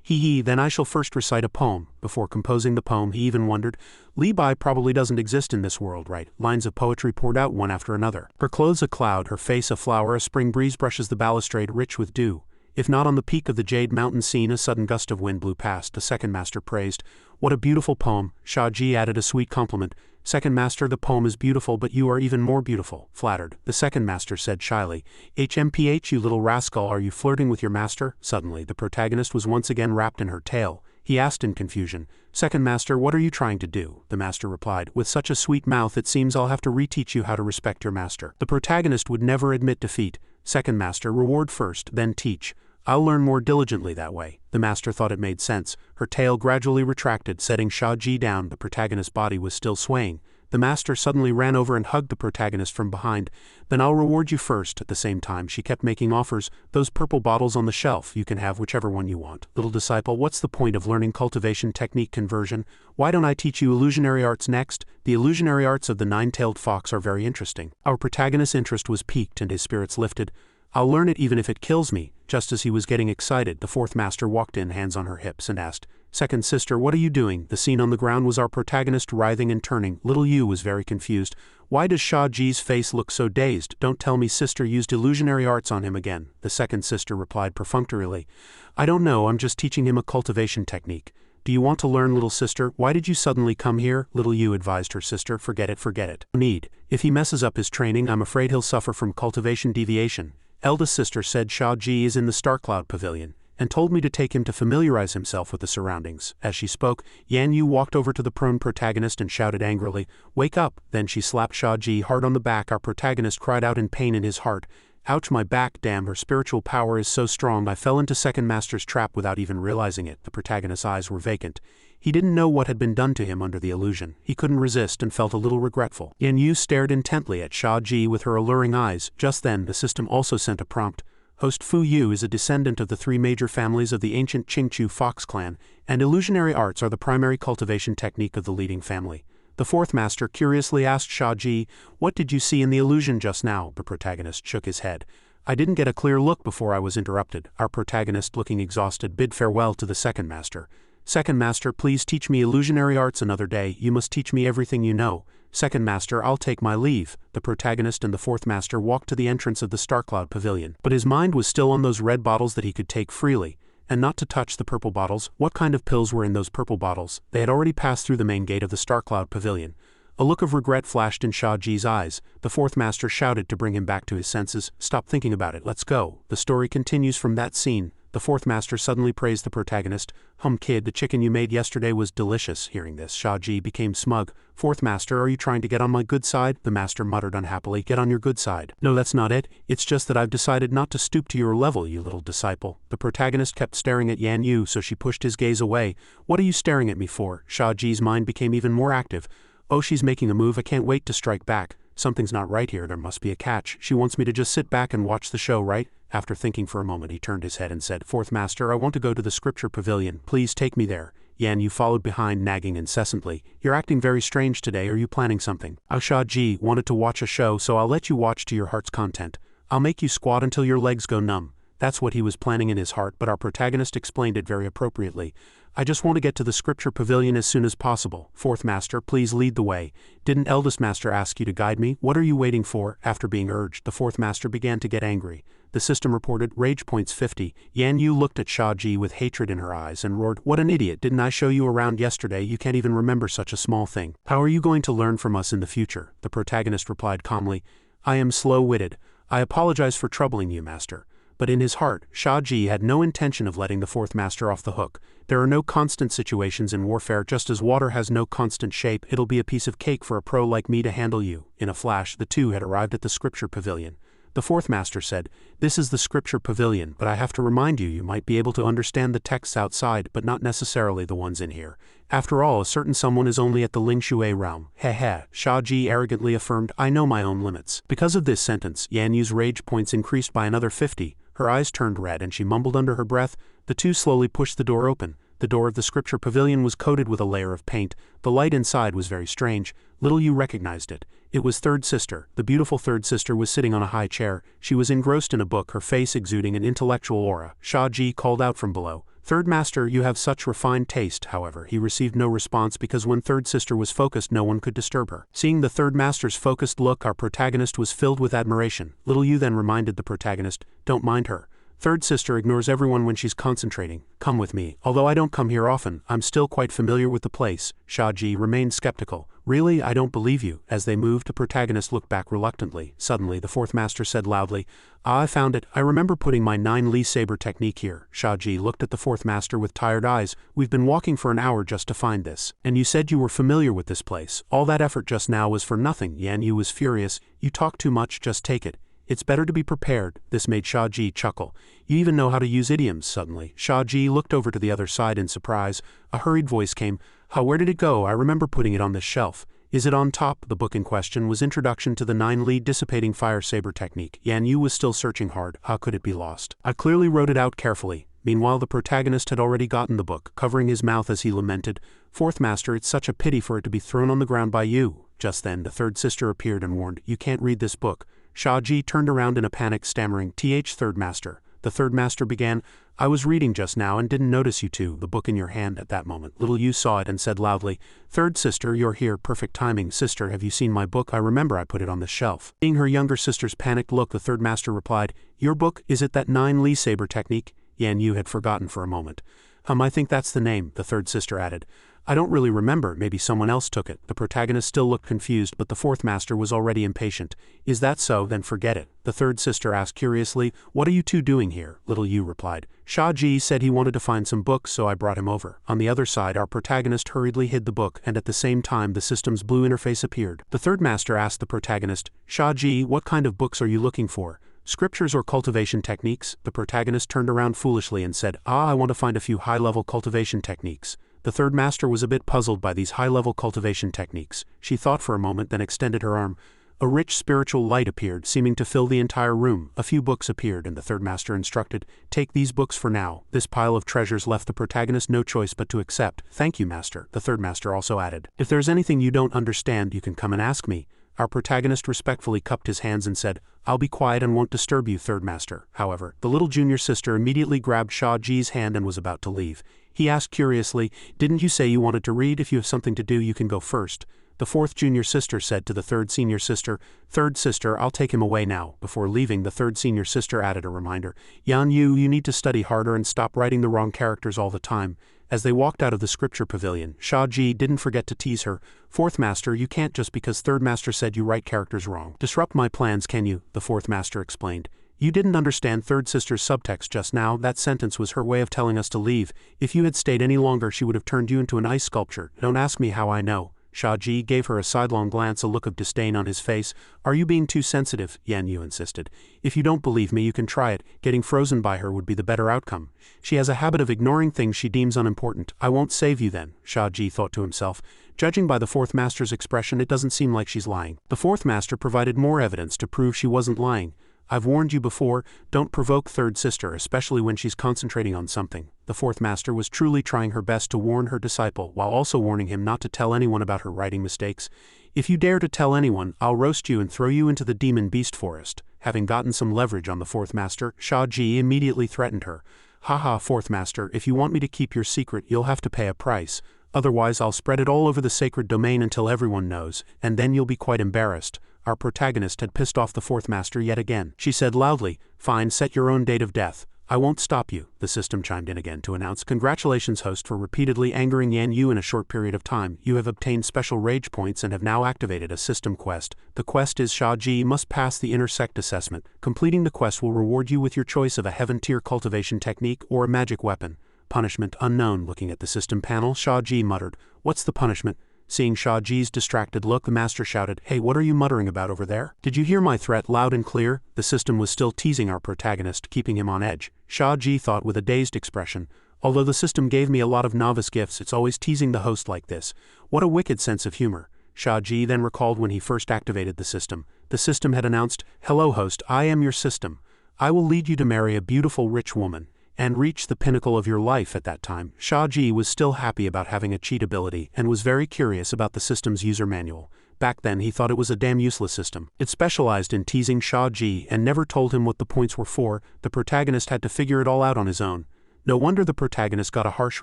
Then I shall first recite a poem." Before composing the poem he even wondered, "Li Bai probably doesn't exist in this world, right?" Lines of poetry poured out one after another. Her clothes a cloud, her face a flower, a spring breeze brushes the balustrade rich with dew. If not on the peak of the jade mountain scene a sudden gust of wind blew past. The second master praised, "What a beautiful poem." Shia Ji added a sweet compliment. "Second master, the poem is beautiful, but you are even more beautiful." Flattered, the second master said shyly, "HMPH, you little rascal, are you flirting with your master?" Suddenly the protagonist was once again wrapped in her tale. He asked in confusion, "Second master, what are you trying to do?" The master replied, "With such a sweet mouth it seems I'll have to reteach you how to respect your master." The protagonist would never admit defeat. Second master, reward first, then teach. I'll learn more diligently that way. The master thought it made sense. Her tail gradually retracted, setting Shia Ji down. The protagonist's body was still swaying. The master suddenly ran over and hugged the protagonist from behind. "Then I'll reward you first." At the same time, she kept making offers. "Those purple bottles on the shelf, you can have whichever one you want." "Little disciple, what's the point of learning cultivation technique conversion? Why don't I teach you illusionary arts next? The illusionary arts of the nine-tailed fox are very interesting." Our protagonist's interest was piqued and his spirits lifted. "I'll learn it even if it kills me." Just as he was getting excited, the fourth master walked in, hands on her hips, and asked, "Second sister, what are you doing?" The scene on the ground was our protagonist writhing and turning. Little Yu was very confused. "Why does Shia Ji's face look so dazed? Don't tell me sister used illusionary arts on him again." The second sister replied perfunctorily, "I don't know, I'm just teaching him a cultivation technique." "Do you want to learn, little sister? Why did you suddenly come here?" Little Yu advised her sister, forget it. "No need. If he messes up his training, I'm afraid he'll suffer from cultivation deviation." Eldest sister said Shia Ji is in the Starcloud Pavilion, and told me to take him to familiarize himself with the surroundings. As she spoke, Yan Yu walked over to the prone protagonist and shouted angrily, "Wake up!" Then she slapped Shia Ji hard on the back. Our protagonist cried out in pain in his heart, "Ouch, my back, damn, her spiritual power is so strong I fell into second master's trap without even realizing it." The protagonist's eyes were vacant. He didn't know what had been done to him under the illusion. He couldn't resist and felt a little regretful. Yan Yu stared intently at Shia Ji with her alluring eyes. Just then, the system also sent a prompt. Host Fuyu is a descendant of the 3 major families of the ancient Chingchu fox clan, and illusionary arts are the primary cultivation technique of the leading family. The fourth master curiously asked Shia Ji, "What did you see in the illusion just now?" The protagonist shook his head. "I didn't get a clear look before I was interrupted." Our protagonist, looking exhausted, bid farewell to the second master. "Second master, please teach me illusionary arts another day. You must teach me everything you know." "Second master, I'll take my leave." The protagonist and the fourth master walked to the entrance of the Starcloud Pavilion. But his mind was still on those red bottles that he could take freely, and not to touch the purple bottles. What kind of pills were in those purple bottles? They had already passed through the main gate of the Starcloud Pavilion. A look of regret flashed in Shia Ji's eyes. The fourth master shouted to bring him back to his senses. "Stop thinking about it, let's go." The story continues from that scene. The fourth master suddenly praised the protagonist. Kid, the chicken you made yesterday was delicious." Hearing this, Shia Ji became smug. "Fourth master, are you trying to get on my good side?" The master muttered unhappily. "Get on your good side." "No, that's not it. It's just that I've decided not to stoop to your level, you little disciple." The protagonist kept staring at Yan Yu, so she pushed his gaze away. "What are you staring at me for?" Shia Ji's mind became even more active. "Oh, she's making a move. I can't wait to strike back. Something's not right here. There must be a catch. She wants me to just sit back and watch the show, right?" After thinking for a moment, he turned his head and said, "Fourth master, I want to go to the scripture pavilion. Please take me there." Yan Yu followed behind, nagging incessantly. You're acting very strange today. Are you planning something? Shia Ji wanted to watch a show, so I'll let you watch to your heart's content. I'll make you squat until your legs go numb. That's what he was planning in his heart, but our protagonist explained it very appropriately. I just want to get to the scripture pavilion as soon as possible. Fourth Master, please lead the way. Didn't Eldest Master ask you to guide me? What are you waiting for? After being urged, the Fourth Master began to get angry. The system reported, rage points 50. Yan Yu looked at Shia Ji with hatred in her eyes and roared, what an idiot, didn't I show you around yesterday? You can't even remember such a small thing. How are you going to learn from us in the future? The protagonist replied calmly, I am slow-witted. I apologize for troubling you, Master. But in his heart, Shia Ji had no intention of letting the Fourth Master off the hook. There are no constant situations in warfare, just as water has no constant shape. It'll be a piece of cake for a pro like me to handle you. In a flash, the two had arrived at the scripture pavilion. The Fourth Master said, this is the scripture pavilion, but I have to remind you, you might be able to understand the texts outside, but not necessarily the ones in here. After all, a certain someone is only at the Ling Shui realm. Heh, Shia Ji arrogantly affirmed, I know my own limits. Because of this sentence, Yan Yu's rage points increased by another 50. Her eyes turned red and she mumbled under her breath. The two slowly pushed the door open. The door of the scripture pavilion was coated with a layer of paint. The light inside was very strange. Little Yu recognized it. It was Third Sister. The beautiful Third Sister was sitting on a high chair. She was engrossed in a book, her face exuding an intellectual aura. Shia Ji called out from below, Third Master, you have such refined taste. However, he received no response because when Third Sister was focused, no one could disturb her. Seeing the Third Master's focused look, our protagonist was filled with admiration. Little Yu then reminded the protagonist, don't mind her. Third Sister ignores everyone when she's concentrating. Come with me. Although I don't come here often, I'm still quite familiar with the place. Shia Ji remained skeptical. Really, I don't believe you. As they moved, the protagonist looked back reluctantly. Suddenly, the Fourth Master said loudly, I found it. I remember putting my 9 Li Saber technique here. Shia Ji looked at the Fourth Master with tired eyes. We've been walking for an hour just to find this. And you said you were familiar with this place. All that effort just now was for nothing. Yan Yu was furious. You talk too much, just take it. It's better to be prepared. This made Shia Ji chuckle. You even know how to use idioms. Suddenly, Shia Ji looked over to the other side in surprise. A hurried voice came. Where did it go? I remember putting it on this shelf. Is it on top? The book in question was Introduction to the 9 Li Dissipating Fire Saber Technique. Yan Yu was still searching hard. How could it be lost? I clearly wrote it out carefully. Meanwhile, the protagonist had already gotten the book, covering his mouth as he lamented, Fourth Master, it's such a pity for it to be thrown on the ground by you. Just then, the Third Sister appeared and warned, You can't read this book. Shia Ji turned around in a panic, stammering, Third Master. The Third Master began, I was reading just now and didn't notice you two, the book in your hand at that moment. Little Yu saw it and said loudly, Third Sister, you're here, perfect timing. Sister, have you seen my book? I remember I put it on the shelf. Seeing her younger sister's panicked look, the Third Master replied, Your book, is it that 9 Li Saber technique? Yan Yu had forgotten for a moment. I think that's the name, the Third Sister added. I don't really remember, maybe someone else took it. The protagonist still looked confused, but the Fourth Master was already impatient. Is that so? Then forget it. The Third Sister asked curiously, What are you two doing here? Little Yu replied. Shia Ji said he wanted to find some books, so I brought him over. On the other side, our protagonist hurriedly hid the book, and at the same time the system's blue interface appeared. The Third Master asked the protagonist, Shia Ji, what kind of books are you looking for? Scriptures or cultivation techniques? The protagonist turned around foolishly and said, I want to find a few high-level cultivation techniques. The Third Master was a bit puzzled by these high-level cultivation techniques. She thought for a moment, then extended her arm. A rich spiritual light appeared, seeming to fill the entire room. A few books appeared, and the Third Master instructed, Take these books for now. This pile of treasures left the protagonist no choice but to accept. Thank you, Master. The Third Master also added, If there's anything you don't understand, you can come and ask me. Our protagonist respectfully cupped his hands and said, I'll be quiet and won't disturb you, Third Master. However, the little junior sister immediately grabbed Shia Ji's hand and was about to leave. He asked curiously, Didn't you say you wanted to read? If you have something to do, you can go first. The fourth junior sister said to the third senior sister, Third sister, I'll take him away now. Before leaving, the third senior sister added a reminder, Yan Yu, you need to study harder and stop writing the wrong characters all the time. As they walked out of the scripture pavilion, Shia Ji didn't forget to tease her. Fourth Master, you can't just because Third Master said you write characters wrong. Disrupt my plans, can you? The Fourth Master explained. You didn't understand Third Sister's subtext just now. That sentence was her way of telling us to leave. If you had stayed any longer, she would have turned you into an ice sculpture. Don't ask me how I know. Shia Ji gave her a sidelong glance, a look of disdain on his face. Are you being too sensitive? Yan Yu insisted. If you don't believe me, you can try it. Getting frozen by her would be the better outcome. She has a habit of ignoring things she deems unimportant. I won't save you then, Shia Ji thought to himself. Judging by the Fourth Master's expression, it doesn't seem like she's lying. The Fourth Master provided more evidence to prove she wasn't lying. I've warned you before, don't provoke third sister, especially when she's concentrating on something. The fourth master was truly trying her best to warn her disciple while also warning him not to tell anyone about her writing mistakes. If you dare to tell anyone, I'll roast you and throw you into the demon beast forest. Having gotten some leverage on the fourth master, Shia Ji immediately threatened her. Haha, fourth master, if you want me to keep your secret, you'll have to pay a price. Otherwise I'll spread it all over the sacred domain until everyone knows, and then you'll be quite embarrassed. Our protagonist had pissed off the fourth master yet again. She said loudly, "Fine, set your own date of death. I won't stop you." The system chimed in again to announce, "Congratulations, host, for repeatedly angering Yan Yu in a short period of time. You have obtained special rage points and have now activated a system quest. The quest is Shia Ji must pass the intersect assessment. Completing the quest will reward you with your choice of a heaven-tier cultivation technique or a magic weapon. Punishment unknown." Looking at the system panel, Shia Ji muttered, "What's the punishment?" Seeing Shia Ji's distracted look, the master shouted, "Hey, what are you muttering about over there? Did you hear my threat loud and clear?" The system was still teasing our protagonist, keeping him on edge. Shia Ji thought with a dazed expression, "Although the system gave me a lot of novice gifts, it's always teasing the host like this. What a wicked sense of humor." Shia Ji then recalled when he first activated the system. The system had announced, "Hello host, I am your system. I will lead you to marry a beautiful rich woman and reach the pinnacle of your life." At that time, Shia Ji was still happy about having a cheat ability and was very curious about the system's user manual. Back then he thought it was a damn useless system. It specialized in teasing Shia Ji and never told him what the points were for. The protagonist had to figure it all out on his own. No wonder the protagonist got a harsh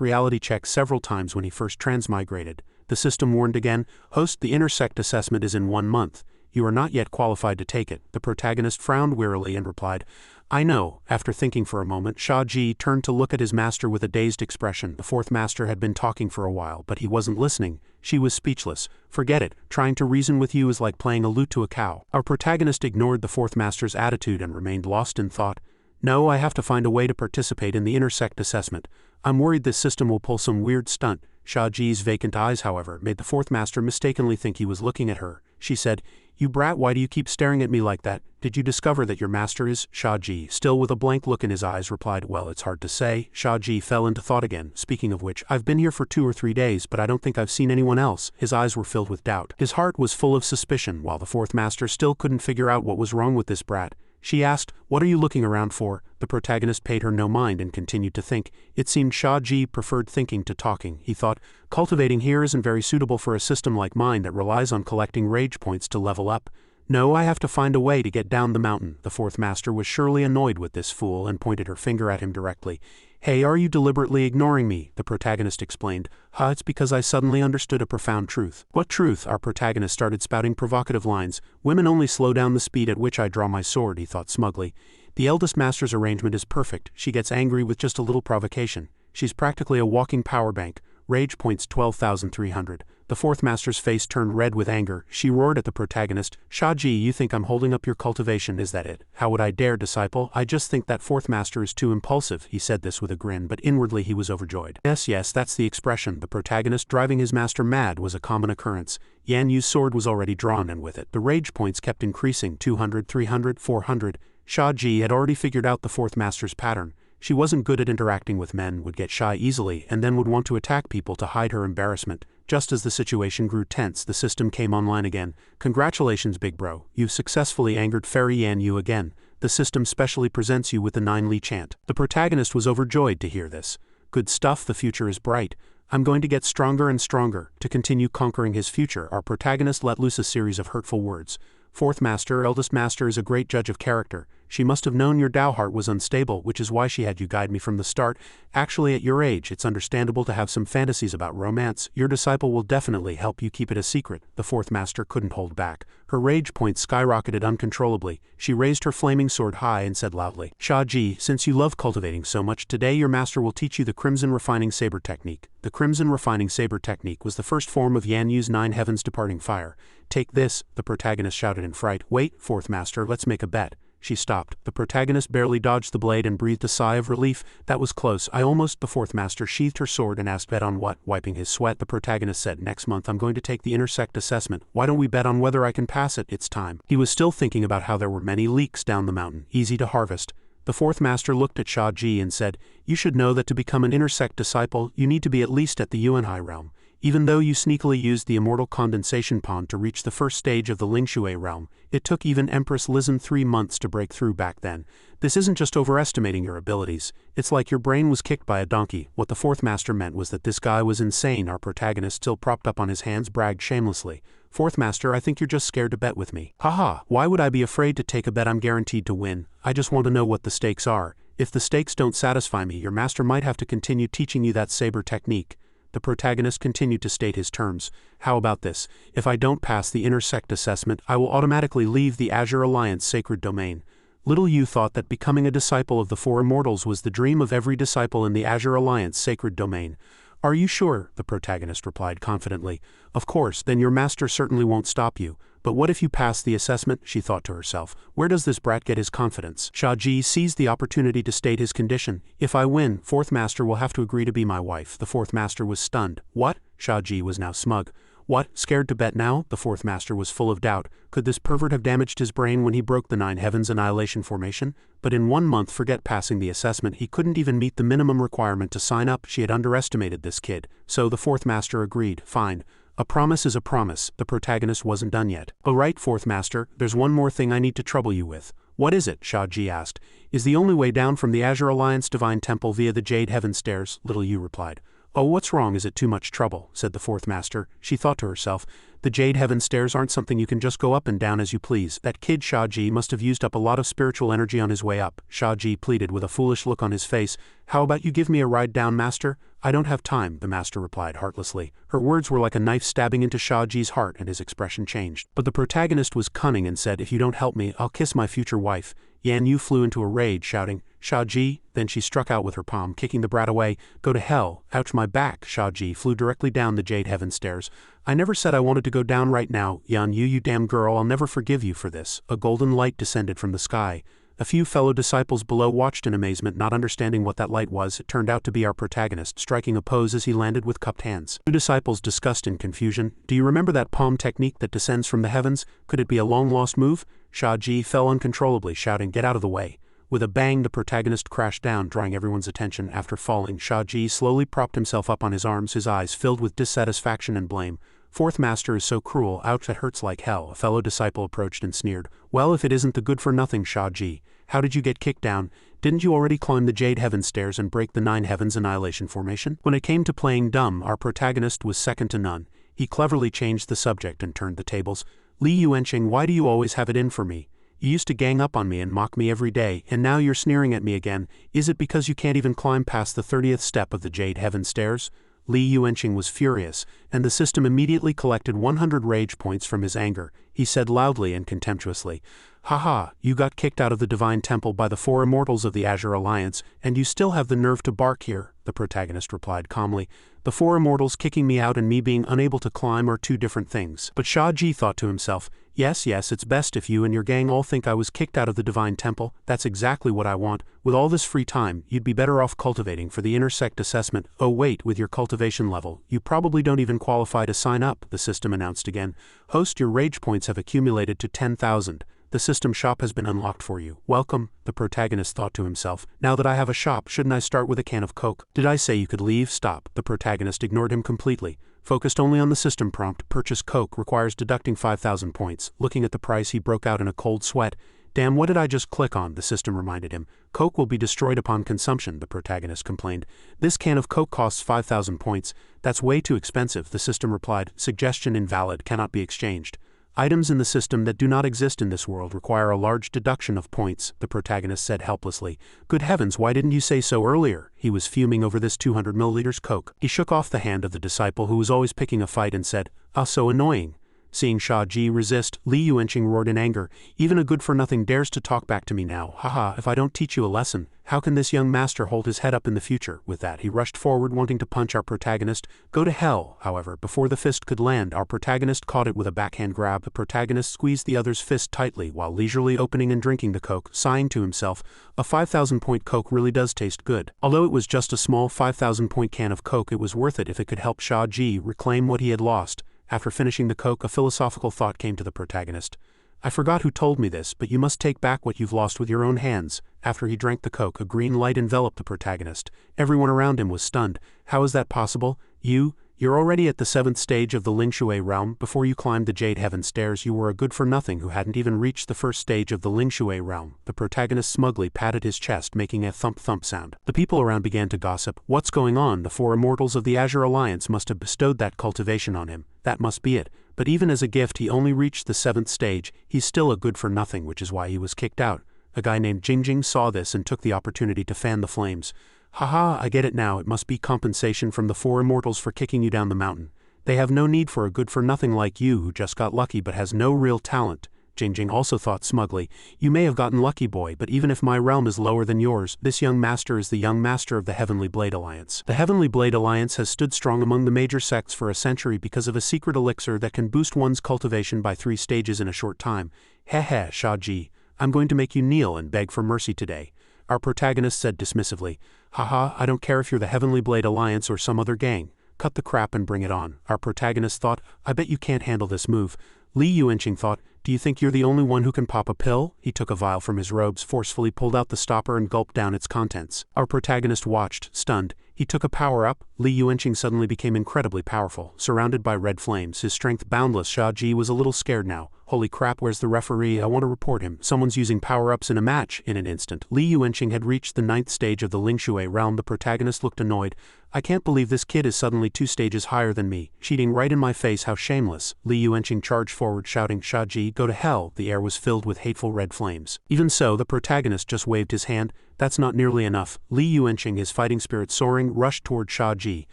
reality check several times when he first transmigrated. The system warned again, "Host, the intersect assessment is in 1 month. You are not yet qualified to take it." The protagonist frowned wearily and replied, "I know." After thinking for a moment, Shia Ji turned to look at his master with a dazed expression. The fourth master had been talking for a while, but he wasn't listening. She was speechless. "Forget it. Trying to reason with you is like playing a lute to a cow." Our protagonist ignored the fourth master's attitude and remained lost in thought. "No, I have to find a way to participate in the intersect assessment. I'm worried this system will pull some weird stunt." Shia Ji's vacant eyes, however, made the fourth master mistakenly think he was looking at her. She said, "You brat, why do you keep staring at me like that? Did you discover that your master is?" Shia Ji, still with a blank look in his eyes, replied, "Well, it's hard to say." Shia Ji fell into thought again. "Speaking of which, I've been here for 2 or 3 days, but I don't think I've seen anyone else." His eyes were filled with doubt. His heart was full of suspicion, while the fourth master still couldn't figure out what was wrong with this brat. She asked, "What are you looking around for?" The protagonist paid her no mind and continued to think. It seemed Shia Ji preferred thinking to talking. He thought, "Cultivating here isn't very suitable for a system like mine that relies on collecting rage points to level up. No, I have to find a way to get down the mountain." The fourth master was surely annoyed with this fool and pointed her finger at him directly. "Hey, are you deliberately ignoring me?" The protagonist explained. It's because I suddenly understood a profound truth." "What truth?" Our protagonist started spouting provocative lines. "Women only slow down the speed at which I draw my sword," he thought smugly. "The eldest master's arrangement is perfect. She gets angry with just a little provocation. She's practically a walking power bank. Rage points 12,300. The fourth master's face turned red with anger. She roared at the protagonist, "Shia Ji, you think I'm holding up your cultivation, is that it? How would I dare, disciple? I just think that fourth master is too impulsive." He said this with a grin, but inwardly he was overjoyed. Yes, that's the expression. The protagonist driving his master mad was a common occurrence. Yan Yu's sword was already drawn, and with it, the rage points kept increasing, 200, 300, 400. Shia Ji had already figured out the fourth master's pattern. She wasn't good at interacting with men, would get shy easily, and then would want to attack people to hide her embarrassment. Just as the situation grew tense, the system came online again. "Congratulations, big bro. You've successfully angered Fairy Yan Yu again. The system specially presents you with the 9 Li chant." The protagonist was overjoyed to hear this. "Good stuff, the future is bright. I'm going to get stronger and stronger." To continue conquering his future, our protagonist let loose a series of hurtful words. "Fourth master, eldest master is a great judge of character. She must have known your Dao heart was unstable, which is why she had you guide me from the start. Actually, at your age, it's understandable to have some fantasies about romance. Your disciple will definitely help you keep it a secret." The fourth master couldn't hold back. Her rage points skyrocketed uncontrollably. She raised her flaming sword high and said loudly, "Shia Ji, since you love cultivating so much, today your master will teach you the Crimson Refining Saber Technique." The Crimson Refining Saber Technique was the first form of Yan Yu's 9 Heavens Departing Fire. "Take this," the protagonist shouted in fright. "Wait, fourth master, let's make a bet." She stopped. The protagonist barely dodged the blade and breathed a sigh of relief. "That was close. I almost..." The fourth master sheathed her sword and asked, "Bet on what?" Wiping his sweat, the protagonist said, "Next month I'm going to take the intersect assessment. Why don't we bet on whether I can pass it? It's time." He was still thinking about how there were many leeks down the mountain, easy to harvest. The fourth master looked at Shia Ji and said, "You should know that to become an intersect disciple, you need to be at least at the Yuanhai realm. Even though you sneakily used the immortal condensation pond to reach the first stage of the Lingshui realm, it took even Empress Lizhen 3 months to break through back then. This isn't just overestimating your abilities, it's like your brain was kicked by a donkey. What the fourth master meant was that this guy was insane. Our protagonist, still propped up on his hands, bragged shamelessly. Fourth master, I think you're just scared to bet with me. Haha, why would I be afraid to take a bet? I'm guaranteed to win. I just want to know what the stakes are. If the stakes don't satisfy me, your master might have to continue teaching you that saber technique. The protagonist continued to state his terms. How about this? If I don't pass the intersect assessment, I will automatically leave the Azure Alliance sacred domain. Little Yu thought that becoming a disciple of the Four Immortals was the dream of every disciple in the Azure Alliance sacred domain. Are you sure? The protagonist replied confidently. Of course, then your master certainly won't stop you. But what if you pass the assessment? She thought to herself. Where does this brat get his confidence? Shia Ji seized the opportunity to state his condition. If I win, fourth master will have to agree to be my wife. The fourth master was stunned. What? Shia Ji was now smug. What? Scared to bet now? The fourth master was full of doubt. Could this pervert have damaged his brain when he broke the Nine Heavens Annihilation Formation? But in 1 month, forget passing the assessment, he couldn't even meet the minimum requirement to sign up. She had underestimated this kid. So the fourth master agreed. Fine. A promise is a promise. The protagonist wasn't done yet. Oh right, fourth master, there's one more thing I need to trouble you with. What is it? Shia Ji asked. Is the only way down from the Azure Alliance Divine Temple via the Jade Heaven Stairs? Little Yu replied. Oh, what's wrong? Is it too much trouble? Said the fourth master. She thought to herself, the Jade Heaven Stairs aren't something you can just go up and down as you please. That kid Shia Ji must have used up a lot of spiritual energy on his way up. Shia Ji pleaded with a foolish look on his face. How about you give me a ride down, master? I don't have time, the master replied heartlessly. Her words were like a knife stabbing into Shia Ji's heart, and his expression changed. But the protagonist was cunning and said, if you don't help me, I'll kiss my future wife. Yan Yu flew into a rage, shouting, Shia Ji, then she struck out with her palm, kicking the brat away. Go to hell. Ouch, my back. Shia Ji flew directly down the Jade Heaven Stairs. I never said I wanted to go down right now. Yan Yu, you damn girl, I'll never forgive you for this. A golden light descended from the sky. A few fellow disciples below watched in amazement, not understanding what that light was. It turned out to be our protagonist, striking a pose as he landed with cupped hands. Two disciples discussed in confusion. Do you remember that palm technique that descends from the heavens? Could it be a long-lost move? Shia Ji fell uncontrollably, shouting, get out of the way. With a bang, the protagonist crashed down, drawing everyone's attention. After falling, Shia Ji slowly propped himself up on his arms, his eyes filled with dissatisfaction and blame. Fourth master is so cruel, ouch, that hurts like hell. A fellow disciple approached and sneered. Well, if it isn't the good-for-nothing Shia Ji. How did you get kicked down? Didn't you already climb the Jade Heaven Stairs and break the Nine Heavens Annihilation Formation? When it came to playing dumb, our protagonist was second to none. He cleverly changed the subject and turned the tables. Li Yuanqing, why do you always have it in for me? You used to gang up on me and mock me every day, and now you're sneering at me again. Is it because you can't even climb past the 30th step of the Jade Heaven Stairs? Li Yuanqing was furious, and the system immediately collected 100 rage points from his anger. He said loudly and contemptuously, Haha, you got kicked out of the Divine Temple by the Four Immortals of the Azure Alliance, and you still have the nerve to bark here, the protagonist replied calmly. The Four Immortals kicking me out and me being unable to climb are two different things. But Shia Ji thought to himself, yes, it's best if you and your gang all think I was kicked out of the Divine Temple. That's exactly what I want. With all this free time, you'd be better off cultivating for the intersect assessment. Oh wait, with your cultivation level, you probably don't even qualify to sign up, the system announced again. Host, your rage points have accumulated to 10,000. The system shop has been unlocked for you. Welcome, the protagonist thought to himself. Now that I have a shop, shouldn't I start with a can of Coke? Did I say you could leave? Stop. The protagonist ignored him completely. Focused only on the system prompt, purchase Coke requires deducting 5,000 points. Looking at the price, he broke out in a cold sweat. Damn, what did I just click on? The system reminded him. Coke will be destroyed upon consumption, the protagonist complained. This can of Coke costs 5,000 points. That's way too expensive, the system replied. Suggestion invalid, cannot be exchanged. Items in the system that do not exist in this world require a large deduction of points, the protagonist said helplessly. Good heavens, why didn't you say so earlier? He was fuming over this 200 milliliters Coke. He shook off the hand of the disciple who was always picking a fight and said, Ah, so annoying. Seeing Shia Ji resist, Li Yuanqing roared in anger. Even a good-for-nothing dares to talk back to me now. Haha, if I don't teach you a lesson, how can this young master hold his head up in the future? With that, he rushed forward wanting to punch our protagonist. Go to hell, however, before the fist could land, our protagonist caught it with a backhand grab. The protagonist squeezed the other's fist tightly while leisurely opening and drinking the Coke, sighing to himself, a 5,000-point Coke really does taste good. Although it was just a small 5,000-point can of Coke, it was worth it if it could help Shia Ji reclaim what he had lost. After finishing the Coke, a philosophical thought came to the protagonist. I forgot who told me this, but you must take back what you've lost with your own hands. After he drank the Coke, a green light enveloped the protagonist. Everyone around him was stunned. How is that possible? You You're already at the 7th stage of the Lingshui realm. Before you climbed the Jade Heaven stairs you were a good-for-nothing who hadn't even reached the 1st stage of the Lingshui realm. The protagonist smugly patted his chest, making a thump-thump sound. The people around began to gossip. What's going on? The Four Immortals of the Azure Alliance must have bestowed that cultivation on him. That must be it. But even as a gift he only reached the 7th stage. He's still a good-for-nothing, which is why he was kicked out. A guy named Jingen saw this and took the opportunity to fan the flames. Haha, I get it now, it must be compensation from the Four Immortals for kicking you down the mountain. They have no need for a good-for-nothing like you who just got lucky but has no real talent. Jing also thought smugly, you may have gotten lucky, boy, but even if my realm is lower than yours, this young master is the young master of the Heavenly Blade Alliance. The Heavenly Blade Alliance has stood strong among the major sects for a century because of a secret elixir that can boost one's cultivation by 3 stages in a short time. Heh, Shia Ji, I'm going to make you kneel and beg for mercy today. Our protagonist said dismissively. Haha, I don't care if you're the Heavenly Blade Alliance or some other gang. Cut the crap and bring it on. Our protagonist thought, I bet you can't handle this move. Li Yuanqing thought, do you think you're the only one who can pop a pill? He took a vial from his robes, forcefully pulled out the stopper and gulped down its contents. Our protagonist watched, stunned. He took a power-up. Li Yuanqing suddenly became incredibly powerful, surrounded by red flames, his strength boundless. Shia Ji was a little scared now. Holy crap, where's the referee? I want to report him. Someone's using power-ups in a match. In an instant, Li Yuanqing had reached the 9th stage of the Lingshui realm. The protagonist looked annoyed. I can't believe this kid is suddenly 2 stages higher than me, cheating right in my face, how shameless. Li Yuanqing charged forward shouting, Shia Ji, go to hell. The air was filled with hateful red flames. Even so, the protagonist just waved his hand. That's not nearly enough. Li Yuanqing, his fighting spirit soaring, rushed toward Shia Ji.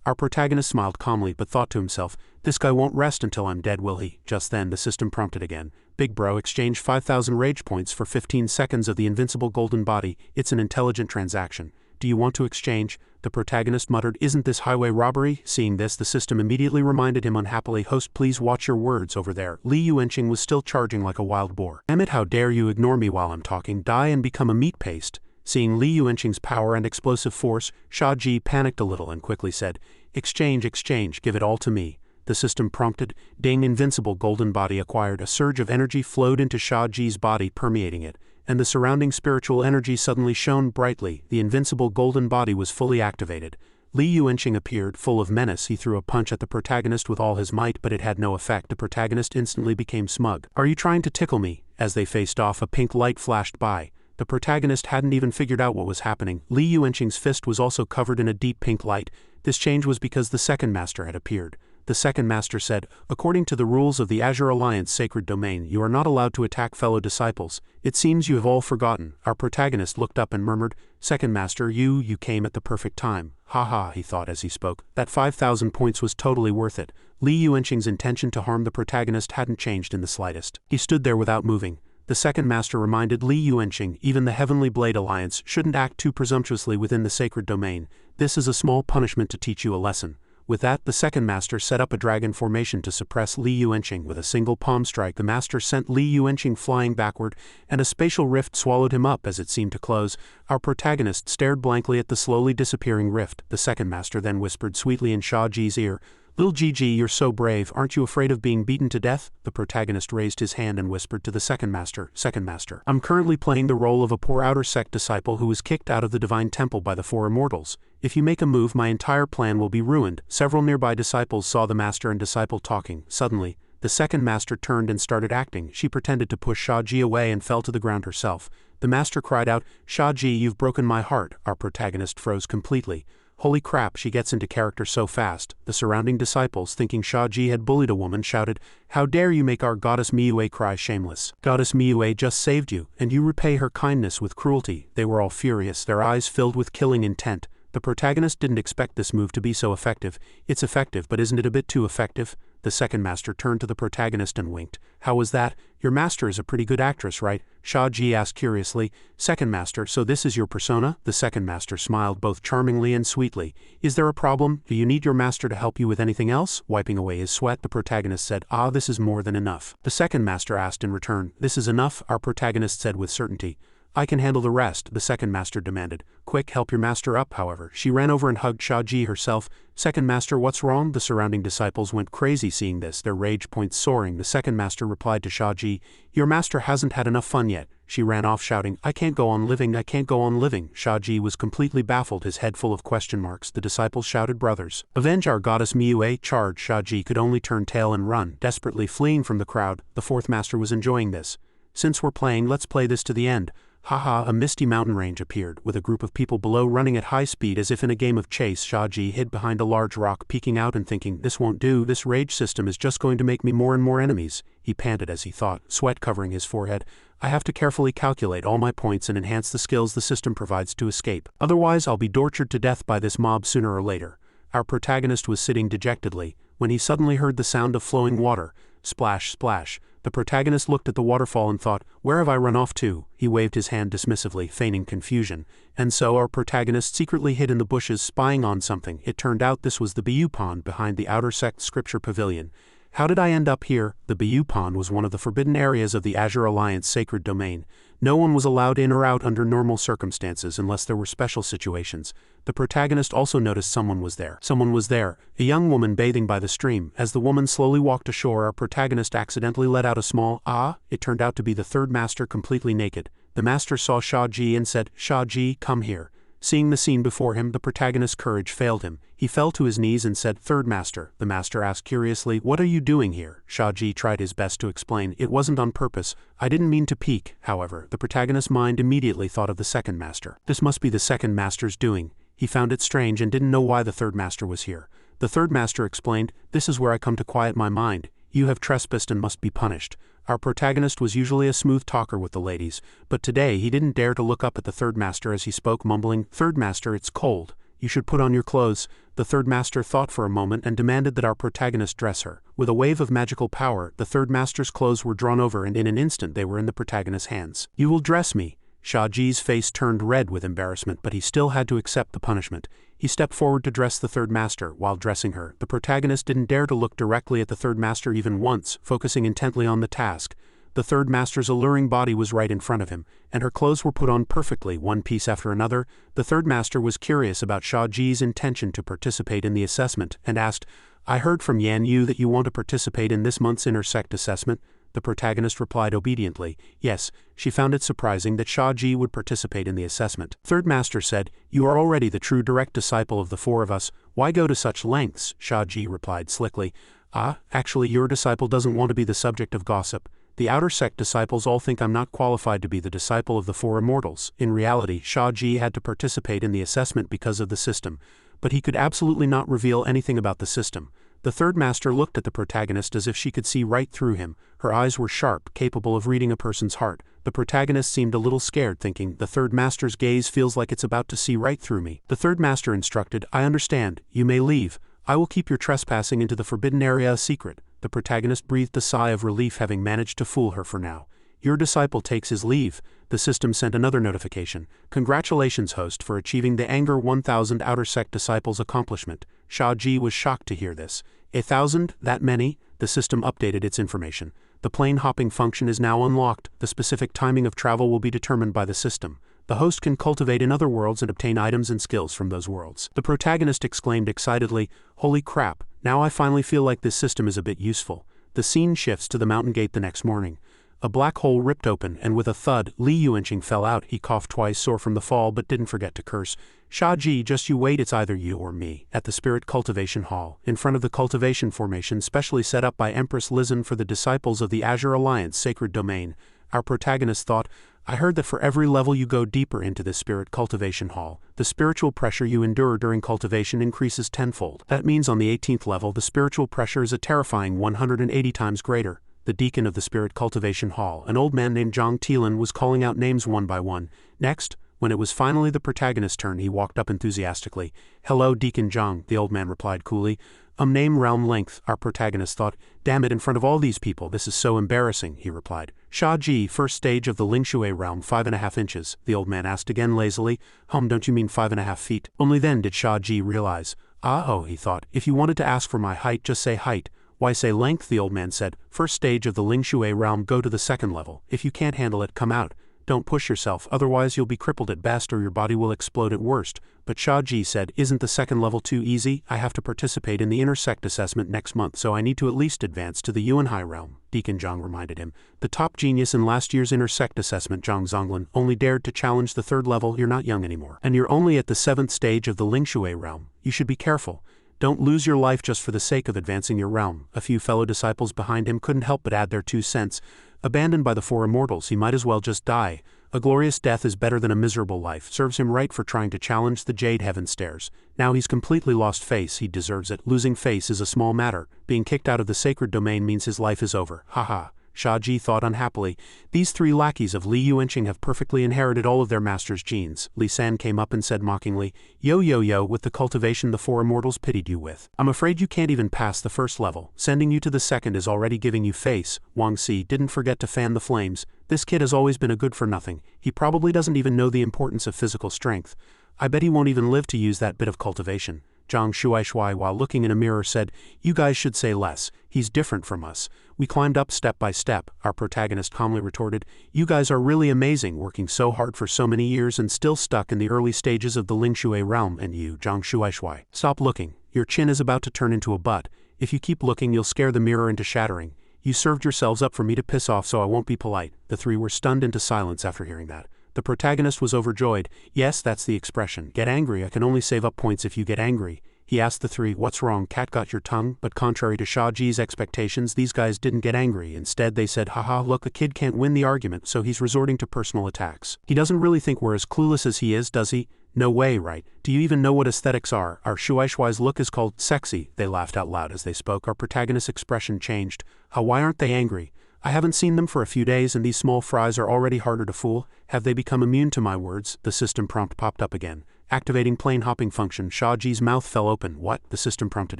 Our protagonist smiled calmly but thought to himself, this guy won't rest until I'm dead, will he? Just then the system prompted again. Big bro, exchange 5,000 rage points for 15 seconds of the Invincible golden body. It's an intelligent transaction. Do you want to exchange? The protagonist muttered, isn't this highway robbery? Seeing this, the system immediately reminded him unhappily, host, please watch your words over there. Li Yuanqing was still charging like a wild boar. Damn it, how dare you ignore me while I'm talking? Die and become a meat paste. Seeing Li Yuanqing's power and explosive force, Shia Ji panicked a little and quickly said, exchange, give it all to me. The system prompted. Ding, Invincible golden body acquired. A surge of energy flowed into Shia Ji's body, permeating it, and the surrounding spiritual energy suddenly shone brightly. The Invincible golden body was fully activated. Li Yuanqing appeared, full of menace. He threw a punch at the protagonist with all his might, but it had no effect. The protagonist instantly became smug. Are you trying to tickle me? As they faced off, a pink light flashed by. The protagonist hadn't even figured out what was happening. Li Yuanqing's fist was also covered in a deep pink light. This change was because the second master had appeared. The second master said, according to the rules of the Azure Alliance Sacred Domain, you are not allowed to attack fellow disciples. It seems you have all forgotten. Our protagonist looked up and murmured, Second master, you came at the perfect time. Haha, he thought as he spoke. That 5,000 points was totally worth it. Li Yuanqing's intention to harm the protagonist hadn't changed in the slightest. He stood there without moving. The second master reminded Li Yuanqing, even the Heavenly Blade Alliance shouldn't act too presumptuously within the sacred domain. This is a small punishment to teach you a lesson. With that, the second master set up a dragon formation to suppress Li Yuanqing. With a single palm strike, the master sent Li Yuanqing flying backward, and a spatial rift swallowed him up as it seemed to close. Our protagonist stared blankly at the slowly disappearing rift. The second master then whispered sweetly in Shia Ji's ear, Lil Gigi, you're so brave, aren't you afraid of being beaten to death? The protagonist raised his hand and whispered to the second master, I'm currently playing the role of a poor outer sect disciple who was kicked out of the divine temple by the Four Immortals. If you make a move, my entire plan will be ruined. Several nearby disciples saw the master and disciple talking. Suddenly, the second master turned and started acting. She pretended to push Shia Ji away and fell to the ground herself. The master cried out, Shia Ji, you've broken my heart. Our protagonist froze completely. Holy crap, she gets into character so fast. The surrounding disciples, thinking Shia Ji had bullied a woman, shouted, how dare you make our goddess Miue cry shameless. Goddess Miue just saved you, and you repay her kindness with cruelty. They were all furious, their eyes filled with killing intent. The protagonist didn't expect this move to be so effective. It's effective, but isn't it a bit too effective? The second master turned to the protagonist and winked. How was that? Your master is a pretty good actress, right? Shia Ji asked curiously. Second master, so this is your persona? The second master smiled both charmingly and sweetly. Is there a problem? Do you need your master to help you with anything else? Wiping away his sweat, the protagonist said, this is more than enough. The second master asked in return. This is enough? Our protagonist said with certainty. I can handle the rest, the second master demanded. Quick, help your master up, however. She ran over and hugged Shia Ji herself. Second master, what's wrong? The surrounding disciples went crazy seeing this, their rage points soaring. The second master replied to Shia Ji, your master hasn't had enough fun yet. She ran off shouting, I can't go on living, I can't go on living. Shia Ji was completely baffled, his head full of question marks. The disciples shouted, brothers, avenge our goddess Miyu. Charge. Shia Ji could only turn tail and run, desperately fleeing from the crowd. The fourth master was enjoying this. Since we're playing, let's play this to the end. Haha, a misty mountain range appeared, with a group of people below running at high speed as if in a game of chase. Shia Ji hid behind a large rock, peeking out and thinking, this won't do, this rage system is just going to make me more and more enemies. He panted as he thought, sweat covering his forehead. I have to carefully calculate all my points and enhance the skills the system provides to escape. Otherwise I'll be tortured to death by this mob sooner or later. Our protagonist was sitting dejectedly, when he suddenly heard the sound of flowing water. Splash, splash. The protagonist looked at the waterfall and thought, where have I run off to? He waved his hand dismissively, feigning confusion. And so our protagonist secretly hid in the bushes, spying on something. It turned out this was the Fuyu pond behind the outer sect scripture pavilion. How did I end up here? The Fuyu pond was one of the forbidden areas of the Azure Alliance sacred domain. No one was allowed in or out under normal circumstances unless there were special situations. The protagonist also noticed someone was there. Someone was there, a young woman bathing by the stream. As the woman slowly walked ashore, our protagonist accidentally let out a small ah. It turned out to be the third master, completely naked. The master saw Shia Ji and said, Shia Ji, come here. Seeing the scene before him, the protagonist's courage failed him. He fell to his knees and said, third master. The master asked curiously, what are you doing here? Shia Ji tried his best to explain, it wasn't on purpose. I didn't mean to peek. However, the protagonist's mind immediately thought of the second master. This must be the second master's doing. He found it strange and didn't know why the third master was here. The third master explained, this is where I come to quiet my mind. You have trespassed and must be punished. Our protagonist was usually a smooth talker with the ladies, but today he didn't dare to look up at the third master as he spoke, mumbling, third master, it's cold. You should put on your clothes. The third master thought for a moment and demanded that our protagonist dress her. With a wave of magical power, the third master's clothes were drawn over and in an instant they were in the protagonist's hands. You will dress me. Shia Ji's face turned red with embarrassment, but he still had to accept the punishment. He stepped forward to dress the third master. While dressing her, the protagonist didn't dare to look directly at the third master even once, focusing intently on the task. The third master's alluring body was right in front of him, and her clothes were put on perfectly, one piece after another. The third master was curious about Shia Ji's intention to participate in the assessment, and asked, I heard from Yan Yu that you want to participate in this month's intersect assessment. The protagonist replied obediently, yes. She found it surprising that Shia Ji would participate in the assessment. Third master said, you are already the true direct disciple of the four of us. Why go to such lengths? Shia Ji replied slickly, actually your disciple doesn't want to be the subject of gossip. The outer sect disciples all think I'm not qualified to be the disciple of the four immortals. In reality, Shia Ji had to participate in the assessment because of the system, but he could absolutely not reveal anything about the system. The third master looked at the protagonist as if she could see right through him. Her eyes were sharp, capable of reading a person's heart. The protagonist seemed a little scared, thinking, the third master's gaze feels like it's about to see right through me. The third master instructed, I understand, you may leave. I will keep your trespassing into the forbidden area a secret. The protagonist breathed a sigh of relief, having managed to fool her for now. Your disciple takes his leave. The system sent another notification. Congratulations, host, for achieving the Anger 1000 Outer Sect Disciples accomplishment. Shia Ji was shocked to hear this. 1,000? That many? The system updated its information. The plane hopping function is now unlocked. The specific timing of travel will be determined by the system. The host can cultivate in other worlds and obtain items and skills from those worlds. The protagonist exclaimed excitedly, holy crap, now I finally feel like this system is a bit useful. The scene shifts to the mountain gate the next morning. A black hole ripped open, and with a thud, Li Yuanqing fell out. He coughed twice, sore from the fall, but didn't forget to curse. Shia Ji, just you wait, it's either you or me. At the Spirit Cultivation Hall, in front of the Cultivation Formation specially set up by Empress Lizhen for the disciples of the Azure Alliance sacred domain, our protagonist thought, I heard that for every level you go deeper into the Spirit Cultivation Hall, the spiritual pressure you endure during cultivation increases tenfold. That means on the 18th level, the spiritual pressure is a terrifying 180 times greater. The deacon of the Spirit Cultivation Hall, an old man named Zhang Tilan, was calling out names one by one. Next, when it was finally the protagonist's turn, he walked up enthusiastically. Hello, Deacon Zhang, the old man replied coolly. Name realm length, our protagonist thought. Damn it, in front of all these people, this is so embarrassing, he replied. Shia Ji, first stage of the Lingshui realm, 5.5 inches, the old man asked again lazily. Don't you mean 5.5 feet? Only then did Shia Ji realize. Oh, he thought, if you wanted to ask for my height, just say height. Why say length, the old man said. First stage of the Lingshui realm, go to the second level. If you can't handle it, come out. Don't push yourself, otherwise you'll be crippled at best or your body will explode at worst. But Shia Ji said, isn't the second level too easy? I have to participate in the intersect assessment next month, so I need to at least advance to the Yuanhai realm, Deacon Zhang reminded him. The top genius in last year's intersect assessment, Zhang Zonglin, only dared to challenge the third level. You're not young anymore. And you're only at the 7th stage of the Lingshui realm. You should be careful. Don't lose your life just for the sake of advancing your realm. A few fellow disciples behind him couldn't help but add their 2 cents. Abandoned by the Four Immortals, he might as well just die. A glorious death is better than a miserable life. Serves him right for trying to challenge the Jade Heaven stairs. Now he's completely lost face. He deserves it. Losing face is a small matter. Being kicked out of the sacred domain means his life is over. Haha. Shia Ji thought unhappily. These 3 lackeys of Li Yuanqing have perfectly inherited all of their master's genes. Li San came up and said mockingly, Yo, with the cultivation the Four Immortals pitied you with. I'm afraid you can't even pass the first level. Sending you to the second is already giving you face. Wang Si didn't forget to fan the flames. This kid has always been a good for nothing. He probably doesn't even know the importance of physical strength. I bet he won't even live to use that bit of cultivation. Zhang Shuai, while looking in a mirror, said, You guys should say less. He's different from us. We climbed up step by step, our protagonist calmly retorted. You guys are really amazing, working so hard for so many years and still stuck in the early stages of the Lingshui realm. And you, Zhang Shuai. Stop looking. Your chin is about to turn into a butt. If you keep looking, you'll scare the mirror into shattering. You served yourselves up for me to piss off, so I won't be polite. The 3 were stunned into silence after hearing that. The protagonist was overjoyed. Yes, that's the expression. Get angry. I can only save up points if you get angry. He asked the 3, what's wrong, cat got your tongue? But contrary to Shia Ji's expectations, these guys didn't get angry. Instead they said, haha, look, the kid can't win the argument, so he's resorting to personal attacks. He doesn't really think we're as clueless as he is, does he? No way, right? Do you even know what aesthetics are? Our Shuai's look is called sexy. They laughed out loud as they spoke. Our protagonist's expression changed. Why aren't they angry? I haven't seen them for a few days and these small fries are already harder to fool. Have they become immune to my words? The system prompt popped up again. Activating plane hopping function. Shia Ji's mouth fell open. What? The system prompted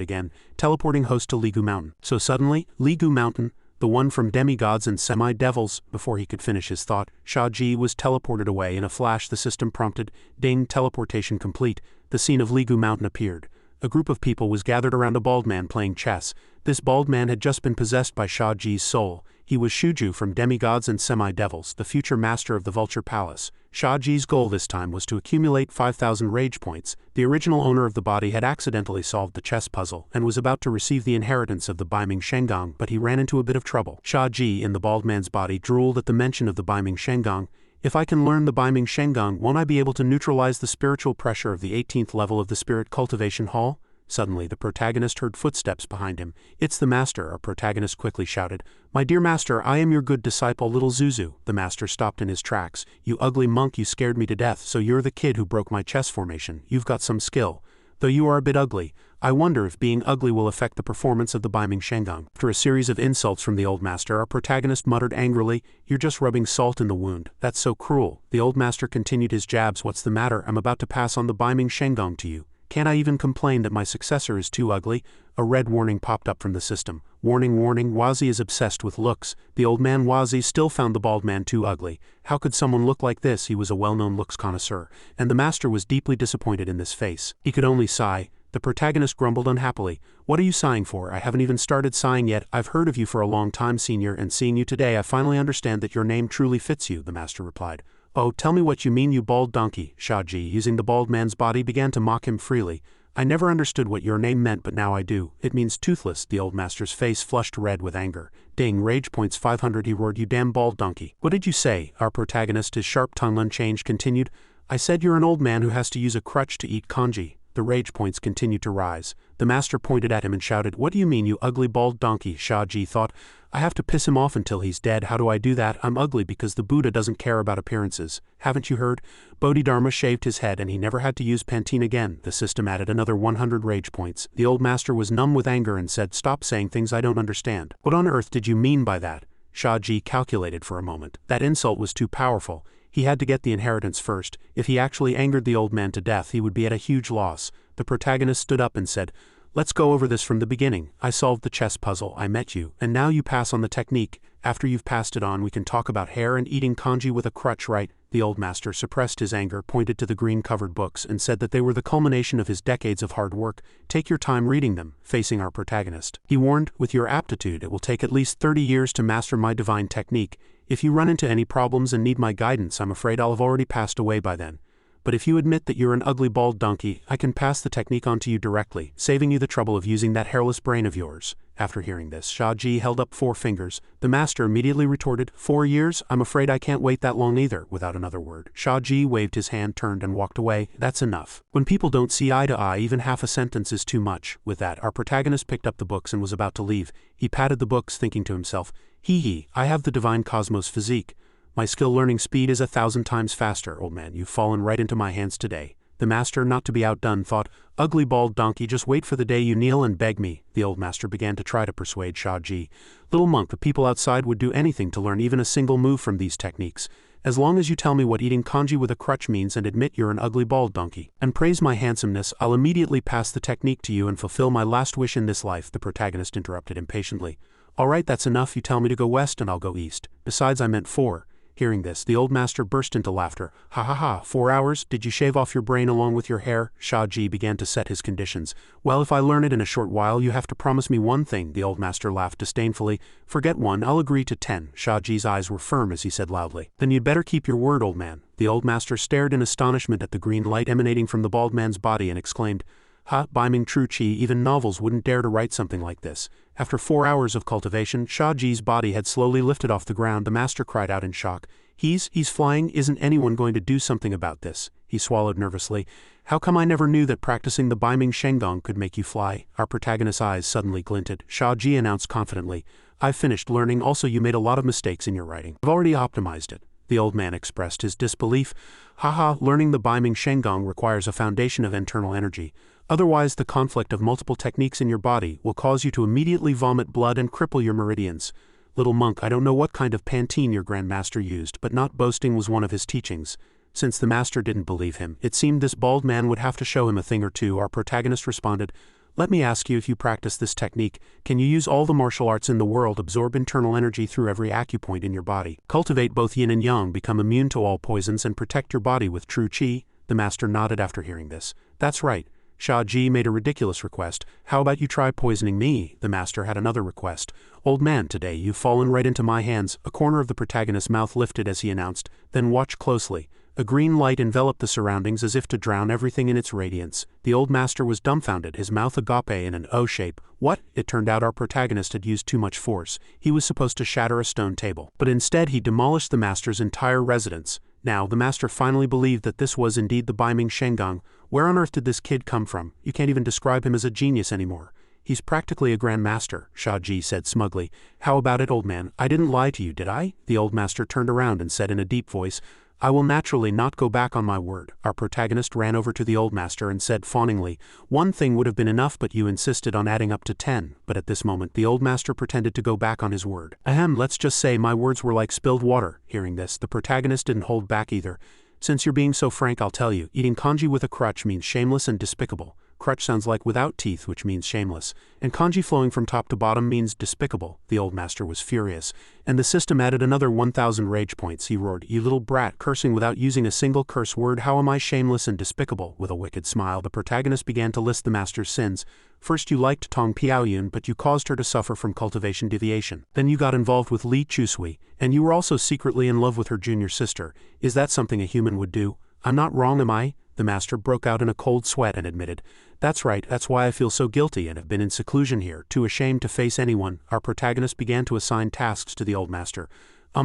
again. Teleporting host to Ligu Mountain. So suddenly, Ligu Mountain, the one from demigods and semi-devils. Before he could finish his thought, Shia Ji was teleported away. In a flash, the system prompted, ding, teleportation complete. The scene of Ligu Mountain appeared. A group of people was gathered around a bald man playing chess. This bald man had just been possessed by Shia Ji's soul. He was Shuju from demigods and semi-devils, the future master of the Vulture Palace. Shia Ji's goal this time was to accumulate 5,000 rage points. The original owner of the body had accidentally solved the chess puzzle and was about to receive the inheritance of the Baiming Shengong, but he ran into a bit of trouble. Shia Ji, in the bald man's body, drooled at the mention of the Baiming Shengong. If I can learn the Baiming Shengong, won't I be able to neutralize the spiritual pressure of the 18th level of the Spirit Cultivation Hall? Suddenly, the protagonist heard footsteps behind him. It's the master, our protagonist quickly shouted. My dear master, I am your good disciple, little Zuzu. The master stopped in his tracks. You ugly monk, you scared me to death, so you're the kid who broke my chess formation. You've got some skill. Though you are a bit ugly. I wonder if being ugly will affect the performance of the Baiming Shengong. After a series of insults from the old master, our protagonist muttered angrily, You're just rubbing salt in the wound. That's so cruel. The old master continued his jabs. What's the matter? I'm about to pass on the Baiming Shengong to you. Can't I even complain that my successor is too ugly? A red warning popped up from the system. Warning, Wazi is obsessed with looks. The old man Wazi still found the bald man too ugly. How could someone look like this? He was a well-known looks connoisseur, and the master was deeply disappointed in this face. He could only sigh. The protagonist grumbled unhappily. What are you sighing for? I haven't even started sighing yet. I've heard of you for a long time, senior, and seeing you today I finally understand that your name truly fits you, the master replied. Oh, tell me what you mean, you bald donkey. Shia Ji, using the bald man's body, began to mock him freely. I never understood what your name meant, but now I do. It means toothless. The old master's face flushed red with anger. Ding, rage points 500, he roared. You damn bald donkey. What did you say? Our protagonist, his sharp tongue unchanged, continued. I said you're an old man who has to use a crutch to eat kanji. The rage points continued to rise. The master pointed at him and shouted, What do you mean, you ugly bald donkey? Shia Ji thought, I have to piss him off until he's dead. How do I do that? I'm ugly because the Buddha doesn't care about appearances. Haven't you heard? Bodhidharma shaved his head and he never had to use Pantene again. The system added another 100 rage points. The old master was numb with anger and said, Stop saying things I don't understand. What on earth did you mean by that? Shia Ji calculated for a moment. That insult was too powerful. He had to get the inheritance first. If he actually angered the old man to death, he would be at a huge loss. The protagonist stood up and said, Let's go over this from the beginning. I solved the chess puzzle, I met you, and now you pass on the technique. After you've passed it on, we can talk about hair and eating kanji with a crutch, right? The old master suppressed his anger, pointed to the green-covered books, and said that they were the culmination of his decades of hard work. Take your time reading them, facing our protagonist. He warned, with your aptitude, it will take at least 30 years to master my divine technique. If you run into any problems and need my guidance, I'm afraid I'll have already passed away by then. But if you admit that you're an ugly bald donkey, I can pass the technique on to you directly, saving you the trouble of using that hairless brain of yours." After hearing this, Shia Ji held up 4 fingers. The master immediately retorted, 4 years? I'm afraid I can't wait that long either." Without another word, Shia Ji waved his hand, turned and walked away. "That's enough. When people don't see eye to eye, even half a sentence is too much." With that, our protagonist picked up the books and was about to leave. He patted the books, thinking to himself, "Hee, I have the divine cosmos physique. My skill learning speed is 1,000 times faster. Old man, you've fallen right into my hands today." The master, not to be outdone, thought, "Ugly bald donkey, just wait for the day you kneel and beg me." The old master began to try to persuade Shia Ji. "Little monk, the people outside would do anything to learn even a single move from these techniques. As long as you tell me what eating kanji with a crutch means and admit you're an ugly bald donkey, and praise my handsomeness, I'll immediately pass the technique to you and fulfill my last wish in this life," the protagonist interrupted impatiently. "All right, that's enough. You tell me to go west and I'll go east. Besides, I meant 4. Hearing this, the old master burst into laughter. "Ha ha ha, 4 hours? Did you shave off your brain along with your hair?" Shia Ji began to set his conditions. "Well, if I learn it in a short while, you have to promise me one thing." The old master laughed disdainfully. "Forget 1, I'll agree to 10. Shia Ji's eyes were firm as he said loudly, "Then you'd better keep your word, old man." The old master stared in astonishment at the green light emanating from the bald man's body and exclaimed, "Ha, Baiming True Chi, even novels wouldn't dare to write something like this." After 4 hours of cultivation, Shia Ji's body had slowly lifted off the ground. The master cried out in shock, He's flying. Isn't anyone going to do something about this?" He swallowed nervously. "How come I never knew that practicing the Baiming Shenggong could make you fly?" Our protagonist's eyes suddenly glinted. Shia Ji announced confidently, "I've finished learning. Also, you made a lot of mistakes in your writing. I've already optimized it." The old man expressed his disbelief. "Haha, learning the Baiming Shenggong requires a foundation of internal energy. Otherwise, the conflict of multiple techniques in your body will cause you to immediately vomit blood and cripple your meridians. Little monk, I don't know what kind of Pantene your grandmaster used, but not boasting was one of his teachings." Since the master didn't believe him, it seemed this bald man would have to show him a thing or two. Our protagonist responded, "Let me ask you, if you practice this technique, can you use all the martial arts in the world, absorb internal energy through every acupoint in your body, cultivate both yin and yang, become immune to all poisons, and protect your body with true chi?" The master nodded after hearing this. "That's right." Shia Ji made a ridiculous request. "How about you try poisoning me?" The master had another request. "Old man, today you've fallen right into my hands." A corner of the protagonist's mouth lifted as he announced, "Then watch closely." A green light enveloped the surroundings as if to drown everything in its radiance. The old master was dumbfounded, his mouth agape in an O shape. What? It turned out our protagonist had used too much force. He was supposed to shatter a stone table, but instead he demolished the master's entire residence. Now, the master finally believed that this was indeed the Baiming Shenggong. Where on earth did this kid come from? You can't even describe him as a genius anymore. "He's practically a grandmaster," Shia Ji said smugly. "How about it, old man? I didn't lie to you, did I?" The old master turned around and said in a deep voice, "I will naturally not go back on my word." Our protagonist ran over to the old master and said fawningly, "1 thing would have been enough, but you insisted on adding up to 10. But at this moment, the old master pretended to go back on his word. "Ahem, let's just say my words were like spilled water." Hearing this, the protagonist didn't hold back either. "Since you're being so frank, I'll tell you, eating kanji with a crutch means shameless and despicable. Crutch sounds like without teeth, which means shameless. And kanji flowing from top to bottom means despicable." The old master was furious. And the system added another 1,000 rage points. He roared, "You little brat, cursing without using a single curse word. How am I shameless and despicable?" With a wicked smile, the protagonist began to list the master's sins. "First, you liked Tong Piaoyun, but you caused her to suffer from cultivation deviation. Then you got involved with Li Chusui, and you were also secretly in love with her junior sister. Is that something a human would do? I'm not wrong, am I?" The master broke out in a cold sweat and admitted, "That's right, that's why I feel so guilty and have been in seclusion here, too ashamed to face anyone." Our protagonist began to assign tasks to the old master.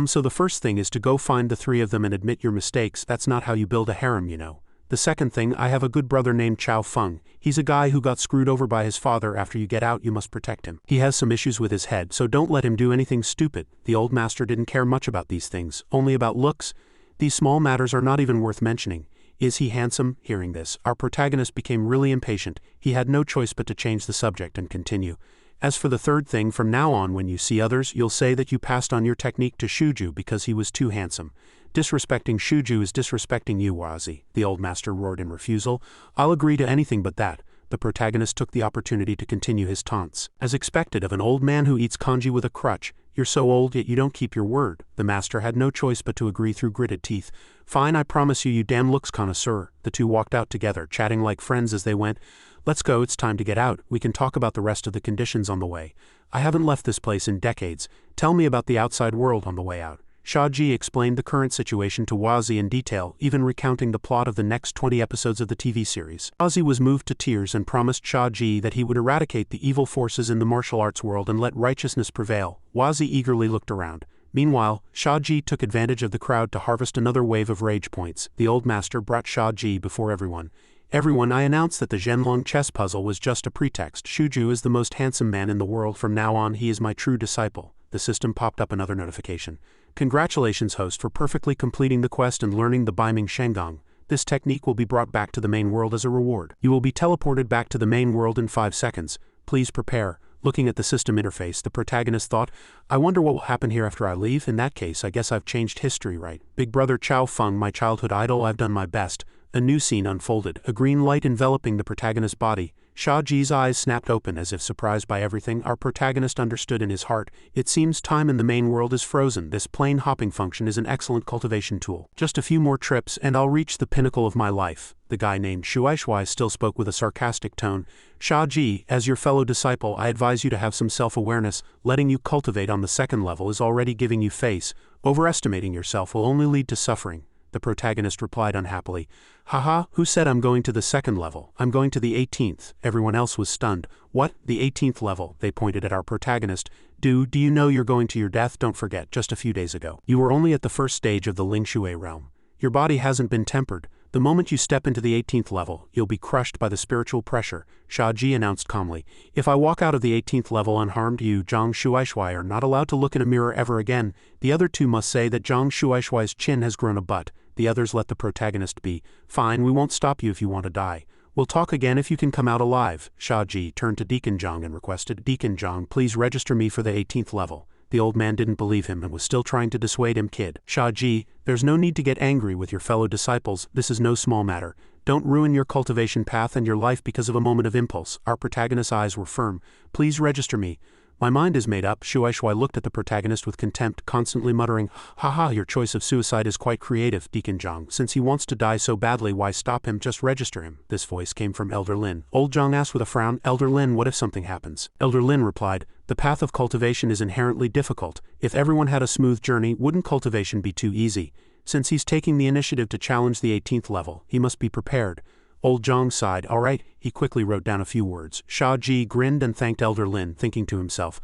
So the first thing is to go find the 3 of them and admit your mistakes. That's not how you build a harem, you know. The second thing, I have a good brother named Chao Feng. He's a guy who got screwed over by his father. After you get out, you must protect him. He has some issues with his head, so don't let him do anything stupid." The old master didn't care much about these things, only about looks. "These small matters are not even worth mentioning. Is he handsome?" Hearing this, our protagonist became really impatient. He had no choice but to change the subject and continue. "As for the third thing, from now on when you see others, you'll say that you passed on your technique to Shuju because he was too handsome. Disrespecting Shuju is disrespecting you, Wazi." The old master roared in refusal. "I'll agree to anything but that." The protagonist took the opportunity to continue his taunts. "As expected of an old man who eats kanji with a crutch, you're so old yet you don't keep your word." The master had no choice but to agree through gritted teeth. "Fine, I promise you, you damn looks connoisseur." The two walked out together, chatting like friends as they went. "Let's go, it's time to get out. We can talk about the rest of the conditions on the way. I haven't left this place in decades. Tell me about the outside world on the way out." Shia Ji explained the current situation to Wazi in detail, even recounting the plot of the next 20 episodes of the TV series. Wazi was moved to tears and promised Shia Ji that he would eradicate the evil forces in the martial arts world and let righteousness prevail. Wazi eagerly looked around. Meanwhile, Shia Ji took advantage of the crowd to harvest another wave of rage points. The old master brought Shia Ji before everyone. Everyone, I announced that the Zhenlong chess puzzle was just a pretext. Shuju is the most handsome man in the world. From now on, he is my true disciple. The system popped up another notification. Congratulations, host, for perfectly completing the quest and learning the Baiming Shenggong. This technique will be brought back to the main world as a reward. You will be teleported back to the main world in 5 seconds. Please prepare. Looking at the system interface, the protagonist thought, I wonder what will happen here after I leave. In that case, I guess I've changed history, right? Big brother Chao Feng, my childhood idol, I've done my best. A new scene unfolded, a green light enveloping the protagonist's body. Shia Ji's eyes snapped open as if surprised by everything. Our protagonist understood in his heart. It seems time in the main world is frozen. This plane hopping function is an excellent cultivation tool. Just a few more trips and I'll reach the pinnacle of my life. The guy named Shuaishuai still spoke with a sarcastic tone. Shia Ji, as your fellow disciple, I advise you to have some self-awareness. Letting you cultivate on the second level is already giving you face. Overestimating yourself will only lead to suffering. The protagonist replied unhappily. Haha, who said I'm going to the second level? I'm going to the 18th. Everyone else was stunned. What? The 18th level? They pointed at our protagonist. Do you know you're going to your death? Don't forget, just a few days ago, you were only at the first stage of the Lingshui realm. Your body hasn't been tempered. The moment you step into the 18th level, you'll be crushed by the spiritual pressure, Shia Ji announced calmly. If I walk out of the 18th level unharmed, you, Zhang Shuaishuai, are not allowed to look in a mirror ever again. The other two must say that Zhang Shuaishuai's chin has grown a butt. The others let the protagonist be. Fine, we won't stop you if you want to die. We'll talk again if you can come out alive. Shia Ji turned to Deacon Zhang and requested, Deacon Zhang, please register me for the 18th level. The old man didn't believe him and was still trying to dissuade him. Kid, Shia Ji, there's no need to get angry with your fellow disciples. This is no small matter. Don't ruin your cultivation path and your life because of a moment of impulse. Our protagonist's eyes were firm. Please register me. My mind is made up. Shuaishuai looked at the protagonist with contempt, constantly muttering, Haha, your choice of suicide is quite creative, Deacon Zhang. Since he wants to die so badly, why stop him? Just register him. This voice came from Elder Lin. Old Zhang asked with a frown, Elder Lin, what if something happens? Elder Lin replied, the path of cultivation is inherently difficult. If everyone had a smooth journey, wouldn't cultivation be too easy? Since he's taking the initiative to challenge the 18th level, he must be prepared. Old Zhang sighed. All right, he quickly wrote down a few words. Shia Ji grinned and thanked Elder Lin, thinking to himself,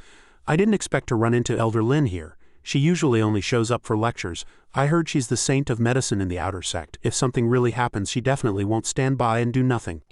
I didn't expect to run into Elder Lin here. She usually only shows up for lectures. I heard she's the saint of medicine in the outer sect. If something really happens, she definitely won't stand by and do nothing.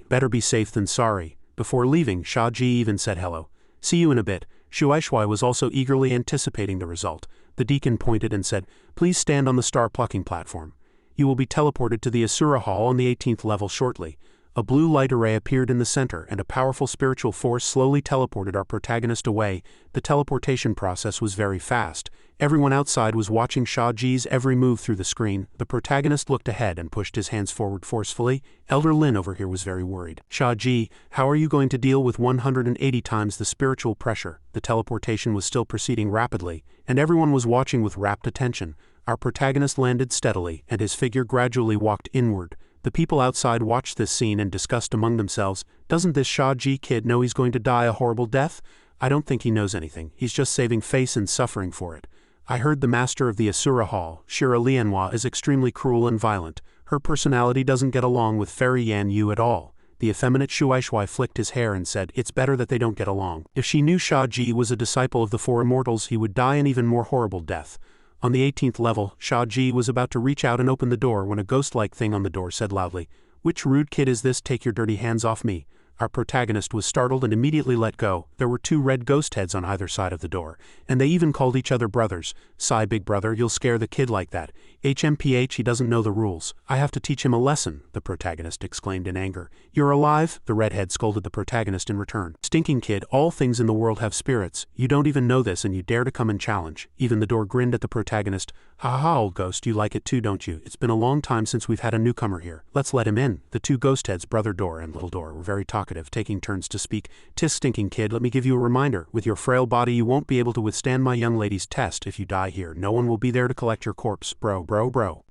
Better be safe than sorry. Before leaving, Shia Ji even said hello. See you in a bit. Shuaishuai was also eagerly anticipating the result. The deacon pointed and said, please stand on the star-plucking platform. You will be teleported to the Shira Hall on the 18th level shortly. A blue light array appeared in the center, and a powerful spiritual force slowly teleported our protagonist away. The teleportation process was very fast. Everyone outside was watching Shia Ji's every move through the screen. The protagonist looked ahead and pushed his hands forward forcefully. Elder Lin over here was very worried. Shia Ji, how are you going to deal with 180 times the spiritual pressure? The teleportation was still proceeding rapidly, and everyone was watching with rapt attention. Our protagonist landed steadily, and his figure gradually walked inward. The people outside watched this scene and discussed among themselves, doesn't this Shia Ji kid know he's going to die a horrible death? I don't think he knows anything, he's just saving face and suffering for it. I heard the master of the Shira Hall, Shira Lianhua, is extremely cruel and violent. Her personality doesn't get along with Fairy Yan Yu at all. The effeminate Shuaishuai flicked his hair and said, it's better that they don't get along. If she knew Shia Ji was a disciple of the Four Immortals, he would die an even more horrible death. On the 18th level, Shia Ji was about to reach out and open the door when a ghost-like thing on the door said loudly, which rude kid is this? Take your dirty hands off me. Our protagonist was startled and immediately let go. There were 2 red ghost heads on either side of the door, and they even called each other brothers. Sigh, big brother, you'll scare the kid like that. HMPH, he doesn't know the rules. I have to teach him a lesson, the protagonist exclaimed in anger. You're alive? The redhead scolded the protagonist in return. Stinking kid, all things in the world have spirits. You don't even know this and you dare to come and challenge. Even the door grinned at the protagonist. Ha ha, old ghost, you like it too, don't you? It's been a long time since we've had a newcomer here. Let's let him in. The 2 ghost heads, brother door and little door, were very talkative, taking turns to speak. Tis stinking kid, let me give you a reminder. With your frail body you won't be able to withstand my young lady's test. If you die here, no one will be there to collect your corpse. Bro.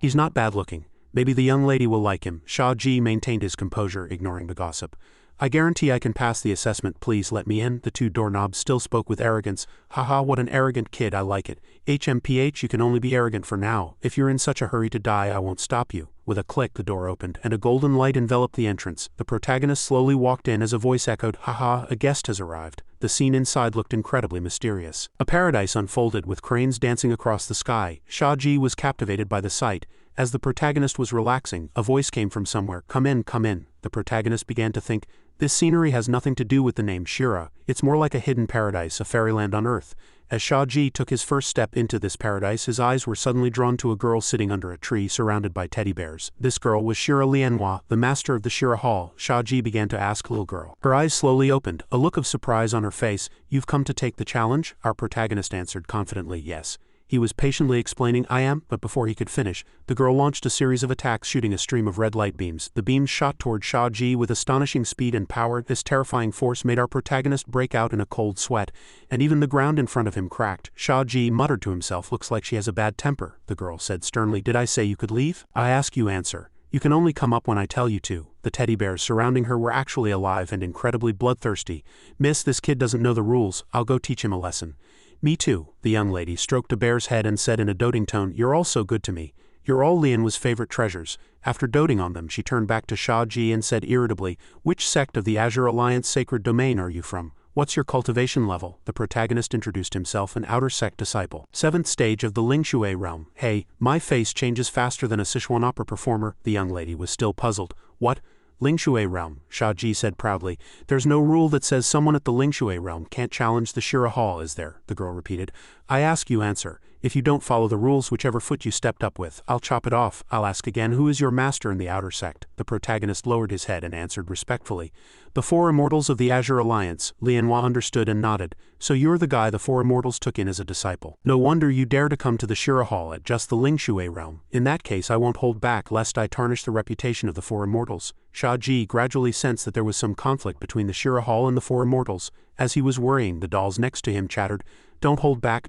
He's not bad looking. Maybe the young lady will like him. Shia Ji maintained his composure, ignoring the gossip. I guarantee I can pass the assessment, please let me in. The two doorknobs still spoke with arrogance. Haha, what an arrogant kid, I like it. HMPH, you can only be arrogant for now. If you're in such a hurry to die, I won't stop you. With a click, the door opened, and a golden light enveloped the entrance. The protagonist slowly walked in as a voice echoed, haha, a guest has arrived. The scene inside looked incredibly mysterious. A paradise unfolded with cranes dancing across the sky. Shia Ji was captivated by the sight. As the protagonist was relaxing, a voice came from somewhere. Come in, come in. The protagonist began to think, this scenery has nothing to do with the name Shira. It's more like a hidden paradise, a fairyland on earth. As Shia Ji took his first step into this paradise, his eyes were suddenly drawn to a girl sitting under a tree surrounded by teddy bears. This girl was Shira Lianhua, the master of the Shira Hall. Shia Ji began to ask, little girl. Her eyes slowly opened, a look of surprise on her face. You've come to take the challenge? Our protagonist answered confidently, yes. He was patiently explaining, I am, but before he could finish, the girl launched a series of attacks shooting a stream of red light beams. The beams shot toward Shia Ji with astonishing speed and power. This terrifying force made our protagonist break out in a cold sweat, and even the ground in front of him cracked. Shia Ji muttered to himself, looks like she has a bad temper. The girl said sternly, did I say you could leave? I ask you answer. You can only come up when I tell you to. The teddy bears surrounding her were actually alive and incredibly bloodthirsty. Miss, this kid doesn't know the rules. I'll go teach him a lesson. Me too. The young lady stroked a bear's head and said in a doting tone, you're all so good to me. You're all Lianhua's favorite treasures. After doting on them, she turned back to Shia Ji and said irritably, which sect of the Azure Alliance sacred domain are you from? What's your cultivation level? The protagonist introduced himself, an outer sect disciple. 7th stage of the Lingshui realm. Hey, my face changes faster than a Sichuan opera performer. The young lady was still puzzled. What? Lingshui realm, Shia Ji said proudly. There's no rule that says someone at the Lingshui realm can't challenge the Shira Hall, is there? The girl repeated. I ask you answer. If you don't follow the rules, whichever foot you stepped up with, I'll chop it off. I'll ask again, who is your master in the outer sect? The protagonist lowered his head and answered respectfully. The Four Immortals of the Azure Alliance. Lianhua understood and nodded. So you're the guy the Four Immortals took in as a disciple. No wonder you dare to come to the Shira Hall at just the Lingshui realm. In that case, I won't hold back lest I tarnish the reputation of the Four Immortals. Shia Ji gradually sensed that there was some conflict between the Shira Hall and the Four Immortals. As he was worrying, the dolls next to him chattered, don't hold back,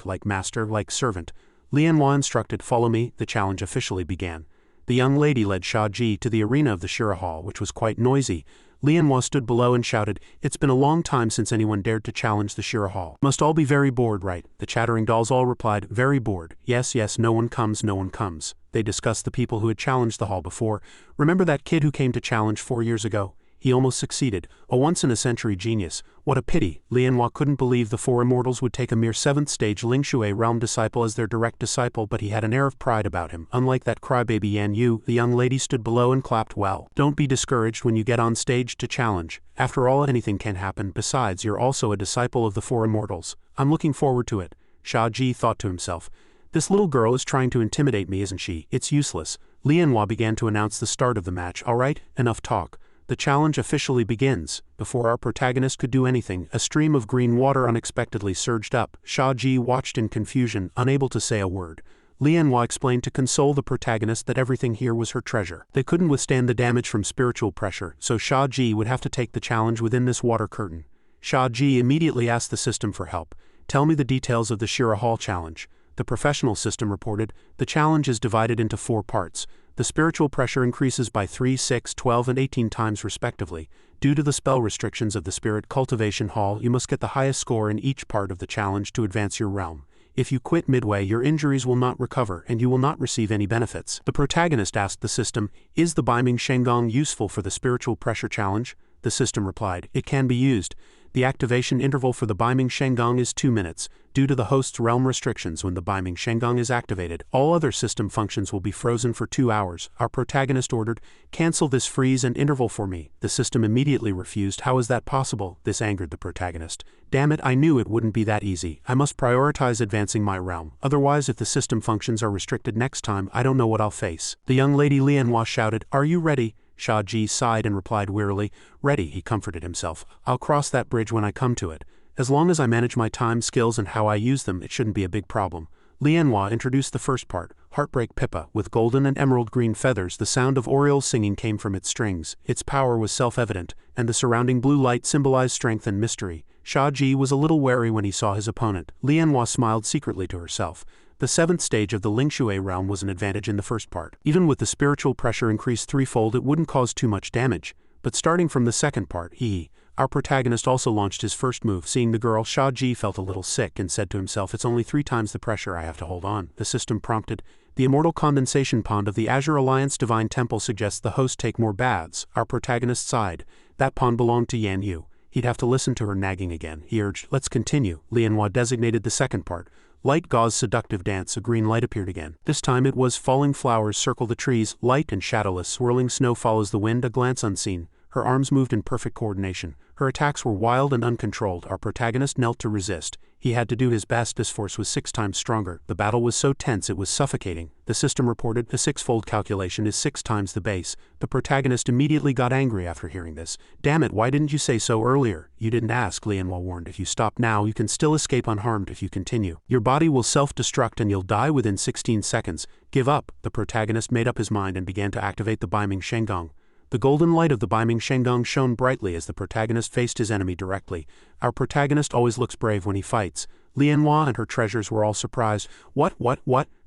like master, like servant. Lianhua instructed, follow me. The challenge officially began. The young lady led Shia Ji to the arena of the Shira Hall, which was quite noisy. Lianhua stood below and shouted, it's been a long time since anyone dared to challenge the Shira Hall. Must all be very bored, right? The chattering dolls all replied, very bored. Yes, yes, no one comes, no one comes. They discussed the people who had challenged the hall before. Remember that kid who came to challenge 4 years ago? He almost succeeded. A once-in-a-century genius. What a pity. Lianhua couldn't believe the Four Immortals would take a mere 7th stage Lingshui realm disciple as their direct disciple, but he had an air of pride about him. Unlike that crybaby Yan Yu, the young lady stood below and clapped well. Don't be discouraged when you get on stage to challenge. After all, anything can happen. Besides, you're also a disciple of the Four Immortals. I'm looking forward to it. Shia Ji thought to himself. This little girl is trying to intimidate me, isn't she? It's useless. Lianhua began to announce the start of the match. All right, enough talk. The challenge officially begins. Before our protagonist could do anything, a stream of green water unexpectedly surged up. Shia Ji watched in confusion, unable to say a word. Lianhua explained to console the protagonist that everything here was her treasure. They couldn't withstand the damage from spiritual pressure, so Shia Ji would have to take the challenge within this water curtain. Shia Ji immediately asked the system for help. Tell me the details of the Shira Hall challenge. The professional system reported, the challenge is divided into 4 parts. The spiritual pressure increases by 3, 6, 12, and 18 times respectively. Due to the spell restrictions of the Spirit Cultivation Hall, you must get the highest score in each part of the challenge to advance your realm. If you quit midway, your injuries will not recover, and you will not receive any benefits. The protagonist asked the system, is the Baiming Shengong useful for the spiritual pressure challenge? The system replied, it can be used. The activation interval for the Baiming Shengong is 2 minutes. Due to the host's realm restrictions, when the Baiming Shengong is activated, all other system functions will be frozen for 2 hours. Our protagonist ordered, cancel this freeze and interval for me. The system immediately refused. How is that possible? This angered the protagonist. Damn it, I knew it wouldn't be that easy. I must prioritize advancing my realm. Otherwise, if the system functions are restricted next time, I don't know what I'll face. The young lady Lianhua shouted, are you ready? Shia Ji sighed and replied wearily, ready, he comforted himself. I'll cross that bridge when I come to it. As long as I manage my time, skills, and how I use them, it shouldn't be a big problem. Lianhua introduced the first part, Heartbreak Pippa, with golden and emerald green feathers. The sound of Oriole's singing came from its strings. Its power was self-evident, and the surrounding blue light symbolized strength and mystery. Shia Ji was a little wary when he saw his opponent. Lianhua smiled secretly to herself. The 7th stage of the Lingshui realm was an advantage in the first part. Even with the spiritual pressure increased threefold, it wouldn't cause too much damage. But starting from the second part, our protagonist also launched his first move. Seeing the girl, Shia Ji felt a little sick and said to himself, it's only 3 times the pressure I have to hold on. The system prompted. The immortal condensation pond of the Azure Alliance Divine Temple suggests the host take more baths. Our protagonist sighed. That pond belonged to Yan Yu. He'd have to listen to her nagging again. He urged, let's continue. Lianhua designated the second part. Light gauze seductive dance. A green light appeared again. This time it was falling flowers circle the trees, light and shadowless. Swirling snow follows the wind, a glance unseen. Her arms moved in perfect coordination. Her attacks were wild and uncontrolled. Our protagonist knelt to resist. He had to do his best. His force was 6 times stronger. The battle was so tense it was suffocating. The system reported a 6-fold calculation is 6 times the base. The protagonist immediately got angry after hearing this. Damn it, why didn't you say so earlier? You didn't ask, Lianhua warned. If you stop now, you can still escape unharmed if you continue. Your body will self-destruct and you'll die within 16 seconds. Give up. The protagonist made up his mind and began to activate the Baiming Shenggong. The golden light of the Baiming Shenggong shone brightly as the protagonist faced his enemy directly. Our protagonist always looks brave when he fights. Lianhua and her treasures were all surprised. What?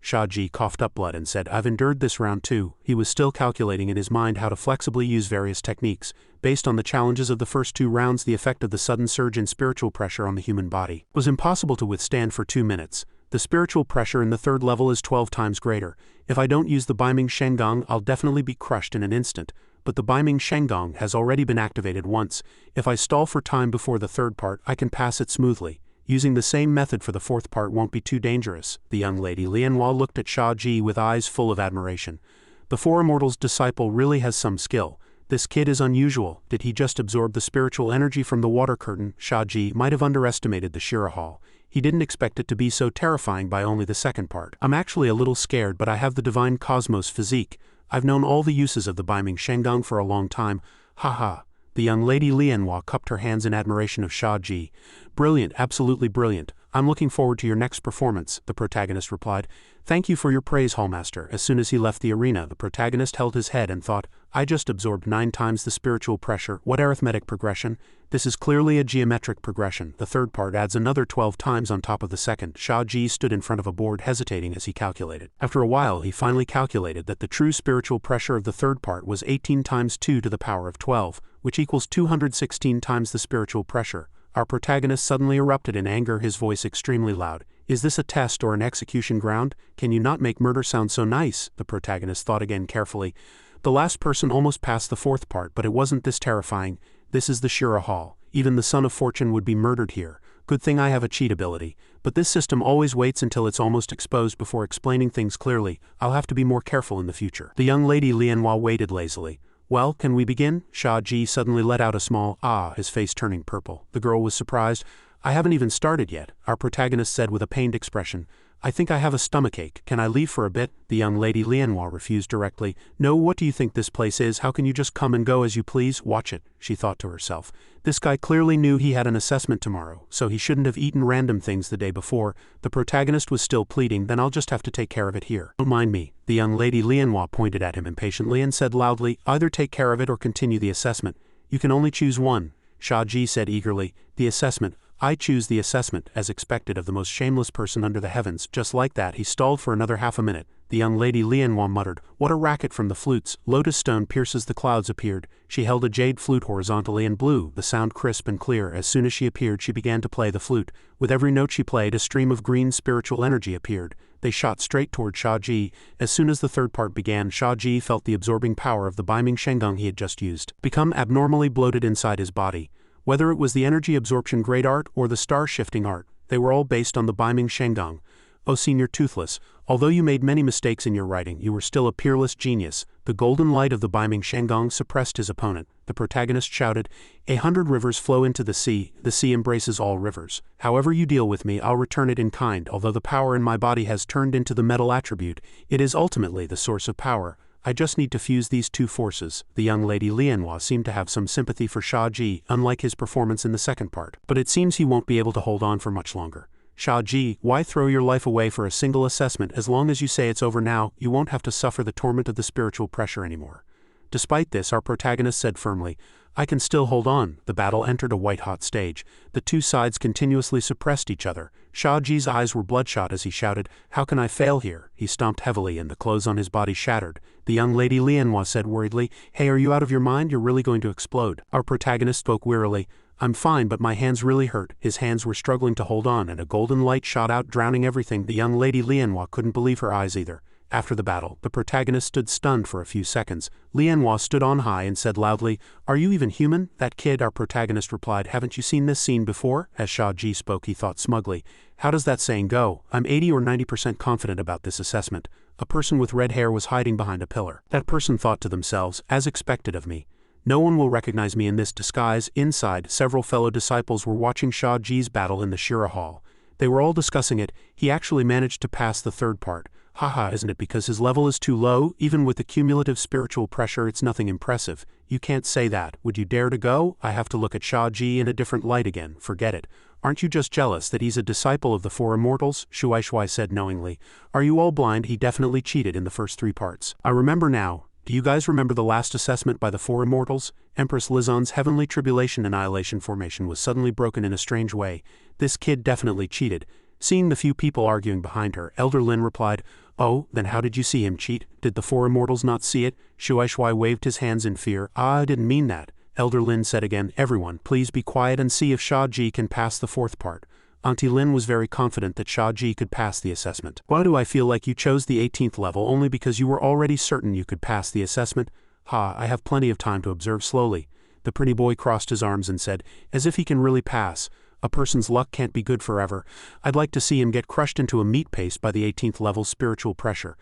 Shia Ji coughed up blood and said, I've endured this round too. He was still calculating in his mind how to flexibly use various techniques. Based on the challenges of the first 2 rounds, the effect of the sudden surge in spiritual pressure on the human body was impossible to withstand for 2 minutes. The spiritual pressure in the 3rd level is 12 times greater. If I don't use the Baiming Shenggong, I'll definitely be crushed in an instant. But the Baiming Shenggong has already been activated once. If I stall for time before the 3rd part, I can pass it smoothly. Using the same method for the 4th part won't be too dangerous. The young lady Lianhua looked at Shia Ji with eyes full of admiration. The Four Immortals disciple really has some skill. This kid is unusual. Did he just absorb the spiritual energy from the water curtain? Shia Ji might have underestimated the Shira Hall. He didn't expect it to be so terrifying by only the 2nd part. I'm actually a little scared, but I have the divine cosmos physique. I've known all the uses of the Baiming Shenggong for a long time. Haha. The young lady Lianhua cupped her hands in admiration of Shia Ji. Brilliant, absolutely brilliant. I'm looking forward to your next performance, the protagonist replied. Thank you for your praise, Hallmaster. As soon as he left the arena, the protagonist held his head and thought, I just absorbed 9 times the spiritual pressure. What arithmetic progression? This is clearly a geometric progression. The 3rd part adds another 12 times on top of the 2nd. Shia Ji stood in front of a board hesitating as he calculated. After a while, he finally calculated that the true spiritual pressure of the 3rd part was 18 times 2 to the power of 12, which equals 216 times the spiritual pressure. Our protagonist suddenly erupted in anger, his voice extremely loud. Is this a test or an execution ground? Can you not make murder sound so nice? The protagonist thought again carefully. The last person almost passed the 4th part, but it wasn't this terrifying. This is the Shira Hall. Even the Son of Fortune would be murdered here. Good thing I have a cheat ability. But this system always waits until it's almost exposed before explaining things clearly. I'll have to be more careful in the future. The young lady Lianhua waited lazily. Well, can we begin? Shia Ji suddenly let out a small ah, his face turning purple. The girl was surprised. I haven't even started yet, our protagonist said with a pained expression. I think I have a stomachache. Can I leave for a bit? The young lady Lianhua refused directly. No, what do you think this place is? How can you just come and go as you please? Watch it, she thought to herself. This guy clearly knew he had an assessment tomorrow, so he shouldn't have eaten random things the day before. The protagonist was still pleading, then I'll just have to take care of it here. Don't mind me. The young lady Lianhua pointed at him impatiently and said loudly, either take care of it or continue the assessment. You can only choose one. Shia Ji said eagerly, the assessment. I choose the assessment, as expected of the most shameless person under the heavens. Just like that, he stalled for another half a minute. The young lady Lianhua muttered, what a racket from the flutes. Lotus stone pierces the clouds appeared. She held a jade flute horizontally and blew, the sound crisp and clear. As soon as she appeared, she began to play the flute. With every note she played, a stream of green spiritual energy appeared. They shot straight toward Shia Ji. As soon as the 3rd part began, Shia Ji felt the absorbing power of the Baiming Shenggong he had just used become abnormally bloated inside his body. Whether it was the energy absorption great art or the star-shifting art, they were all based on the Baiming Shenggong. Oh, Senior Toothless, although you made many mistakes in your writing, you were still a peerless genius. The golden light of the Baiming Shenggong suppressed his opponent. The protagonist shouted, 100 rivers flow into the sea embraces all rivers. However you deal with me, I'll return it in kind. Although the power in my body has turned into the metal attribute, it is ultimately the source of power. I just need to fuse these two forces. The young lady Lianhua seemed to have some sympathy for Shia Ji, unlike his performance in the 2nd part. But it seems he won't be able to hold on for much longer. Shia Ji, why throw your life away for a single assessment? As long as you say it's over now, you won't have to suffer the torment of the spiritual pressure anymore. Despite this, our protagonist said firmly, I can still hold on. The battle entered a white-hot stage. The two sides continuously suppressed each other. Shia Ji's eyes were bloodshot as he shouted, "How can I fail here?" He stomped heavily and the clothes on his body shattered. The young lady Lianhua said worriedly, "Hey, are you out of your mind? You're really going to explode." Our protagonist spoke wearily, "I'm fine, but my hands really hurt." His hands were struggling to hold on and a golden light shot out, drowning everything. The young lady Lianhua couldn't believe her eyes either. After the battle, the protagonist stood stunned for a few seconds. Lianhua stood on high and said loudly, "Are you even human?" "That kid," our protagonist replied. "Haven't you seen this scene before?" As Shia Ji spoke, he thought smugly, "How does that saying go? I'm 80 or 90% confident about this assessment." A person with red hair was hiding behind a pillar. That person thought to themselves, "As expected of me. No one will recognize me in this disguise." Inside, several fellow disciples were watching Shia Ji's battle in the Shira Hall. They were all discussing it. He actually managed to pass the third part. Haha, isn't it because his level is too low? Even with the cumulative spiritual pressure, it's nothing impressive. You can't say that. Would you dare to go? I have to look at Shia Ji in a different light again. Forget it. Aren't you just jealous that he's a disciple of the Four Immortals? Shuai said knowingly. Are you all blind? He definitely cheated in the first 3 parts. I remember now. Do you guys remember the last assessment by the Four Immortals? Empress Lizan's Heavenly Tribulation Annihilation Formation was suddenly broken in a strange way. This kid definitely cheated. Seeing the few people arguing behind her, Elder Lin replied, "Oh, then how did you see him cheat? Did the Four Immortals not see it?" Shuai waved his hands in fear. "I didn't mean that." Elder Lin said again, "Everyone, please be quiet and see if Shia Ji can pass the 4th part." Auntie Lin was very confident that Shia Ji could pass the assessment. "Why do I feel like you chose the 18th level only because you were already certain you could pass the assessment?" "Ha, I have plenty of time to observe slowly." The pretty boy crossed his arms and said, "As if he can really pass. A person's luck can't be good forever. I'd like to see him get crushed into a meat paste by the 18th level spiritual pressure."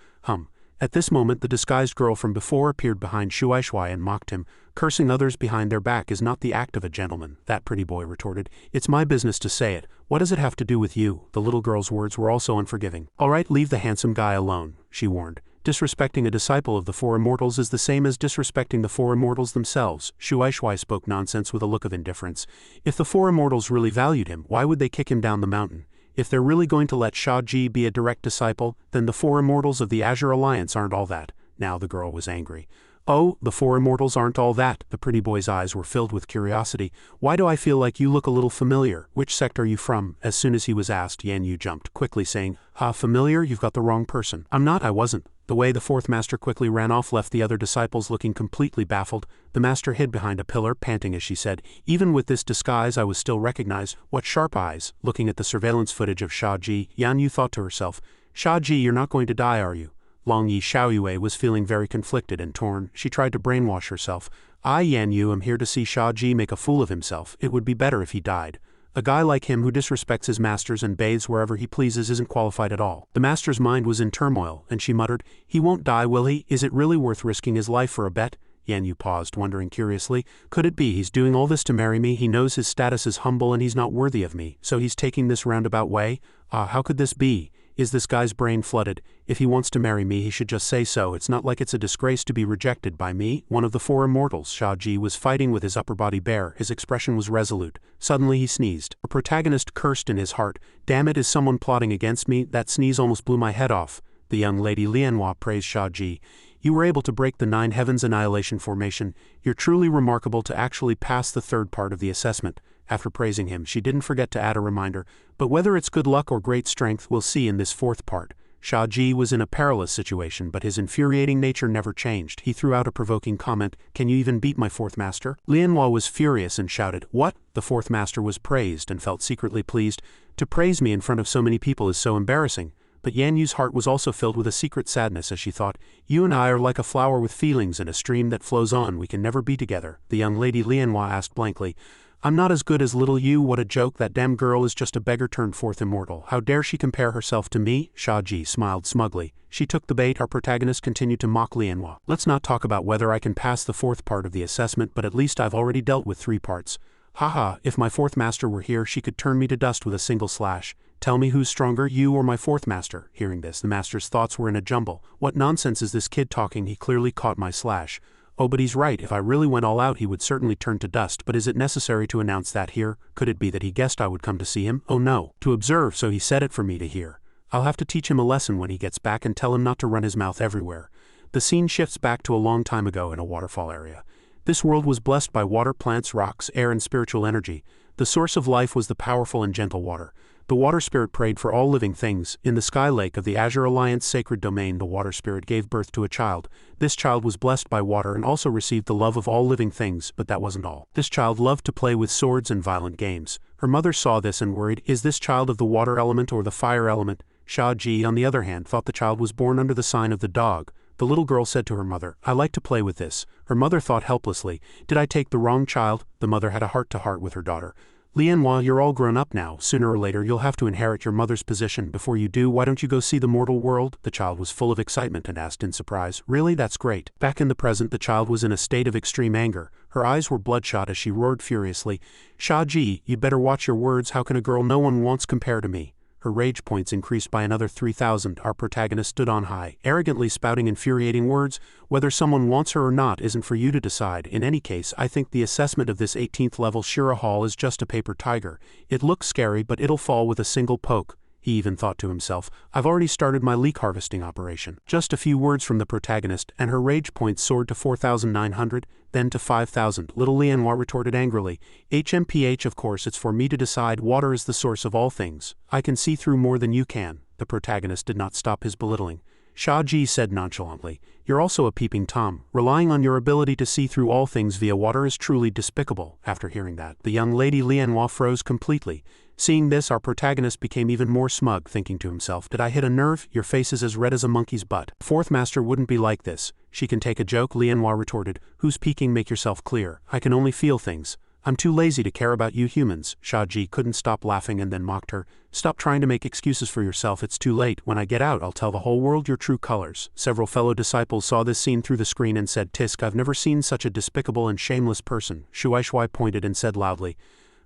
At this moment the disguised girl from before appeared behind Shuai and mocked him. "Cursing others behind their back is not the act of a gentleman," that pretty boy retorted. "It's my business to say it. What does it have to do with you?" The little girl's words were also unforgiving. "All right, leave the handsome guy alone," she warned. "Disrespecting a disciple of the Four Immortals is the same as disrespecting the Four Immortals themselves." Shuai spoke nonsense with a look of indifference. If the Four Immortals really valued him, why would they kick him down the mountain? If they're really going to let Shia Ji be a direct disciple, then the Four Immortals of the Azure Alliance aren't all that. Now the girl was angry. "Oh, the Four Immortals aren't all that." The pretty boy's eyes were filled with curiosity. "Why do I feel like you look a little familiar? Which sect are you from?" As soon as he was asked, Yan Yu jumped, quickly saying, "Ha, familiar? You've got the wrong person." I wasn't." The way the 4th master quickly ran off left the other disciples looking completely baffled. The master hid behind a pillar, panting as she said, "Even with this disguise I was still recognized. What sharp eyes." Looking at the surveillance footage of Shia Ji, Yan Yu thought to herself, "Shia Ji, you're not going to die, are you?" Long Yi Xiaoyue was feeling very conflicted and torn. She tried to brainwash herself. "I, Yan Yu, am here to see Shia Ji make a fool of himself. It would be better if he died. A guy like him who disrespects his masters and bathes wherever he pleases isn't qualified at all." The master's mind was in turmoil, and she muttered, "He won't die, will he? Is it really worth risking his life for a bet?" Yan Yu paused, wondering curiously. "Could it be he's doing all this to marry me? He knows his status is humble and he's not worthy of me, so he's taking this roundabout way? How could this be? Is this guy's brain flooded? If he wants to marry me, he should just say so. It's not like it's a disgrace to be rejected by me." One of the Four Immortals, Shia Ji, was fighting with his upper body bare. His expression was resolute. Suddenly he sneezed. Our protagonist cursed in his heart. "Damn it, is someone plotting against me? That sneeze almost blew my head off." The young lady Lianhua praised Shia Ji. "You were able to break the Nine Heavens Annihilation Formation. You're truly remarkable to actually pass the 3rd part of the assessment." After praising him, she didn't forget to add a reminder, "But whether it's good luck or great strength, we'll see in this 4th part." Shia Ji was in a perilous situation, but his infuriating nature never changed. He threw out a provoking comment, "Can you even beat my 4th master?" Lianhua was furious and shouted, "What?" The 4th master was praised and felt secretly pleased. To praise me in front of so many people is so embarrassing. But Yan Yu's heart was also filled with a secret sadness as she thought, "You and I are like a flower with feelings and a stream that flows on. We can never be together." The young lady Lianhua asked blankly, "I'm not as good as little you. What a joke. That damn girl is just a beggar turned 4th immortal. How dare she compare herself to me?" Shia Ji smiled smugly. She took the bait. Our protagonist continued to mock Lianhua. "Let's not talk about whether I can pass the 4th part of the assessment, but at least I've already dealt with 3 parts. Haha, if my 4th master were here, she could turn me to dust with a single slash. Tell me who's stronger, you or my 4th master?" Hearing this, the master's thoughts were in a jumble. What nonsense is this kid talking? He clearly caught my slash. "Oh, but he's right. If I really went all out, he would certainly turn to dust. But is it necessary to announce that here? Could it be that he guessed I would come to see him? Oh no. To observe, so he said it for me to hear. I'll have to teach him a lesson when he gets back and tell him not to run his mouth everywhere." The scene shifts back to a long time ago in a waterfall area. This world was blessed by water, plants, rocks, air, and spiritual energy. The source of life was the powerful and gentle water. The water spirit prayed for all living things. In the sky lake of the Azure Alliance sacred domain, the water spirit gave birth to a child. This child was blessed by water and also received the love of all living things, but that wasn't all. This child loved to play with swords and violent games. Her mother saw this and worried, is this child of the water element or the fire element? Shia Ji, on the other hand, thought the child was born under the sign of the dog. The little girl said to her mother, I like to play with this. Her mother thought helplessly, did I take the wrong child? The mother had a heart-to-heart with her daughter. Lianhua, you're all grown up now. Sooner or later you'll have to inherit your mother's position. Before you do, why don't you go see the mortal world? The child was full of excitement and asked in surprise, really? That's great. Back in the present, the child was in a state of extreme anger. Her eyes were bloodshot as she roared furiously, Shia Ji, you'd better watch your words. How can a girl no one wants compare to me? Her rage points increased by another 3,000. Our protagonist stood on high, arrogantly spouting infuriating words. Whether someone wants her or not isn't for you to decide. In any case, I think the assessment of this 18th level Shira Hall is just a paper tiger. It looks scary, but it'll fall with a single poke. He even thought to himself, I've already started my leak harvesting operation. Just a few words from the protagonist, and her rage points soared to 4,900, then to 5,000. Little Lianhua retorted angrily, HMPH, of course it's for me to decide. Water is the source of all things. I can see through more than you can. The protagonist did not stop his belittling. Shia Ji said nonchalantly, you're also a peeping Tom. Relying on your ability to see through all things via water is truly despicable. After hearing that, the young lady Lianhua froze completely. Seeing this, our protagonist became even more smug, thinking to himself, did I hit a nerve? Your face is as red as a monkey's butt. Fourth master wouldn't be like this. She can take a joke, Lianhua retorted. Who's peeking? Make yourself clear. I can only feel things. I'm too lazy to care about you humans. Shia Ji couldn't stop laughing and then mocked her. Stop trying to make excuses for yourself, it's too late. When I get out, I'll tell the whole world your true colors. Several fellow disciples saw this scene through the screen and said, Tisk, I've never seen such a despicable and shameless person. Shuai pointed and said loudly,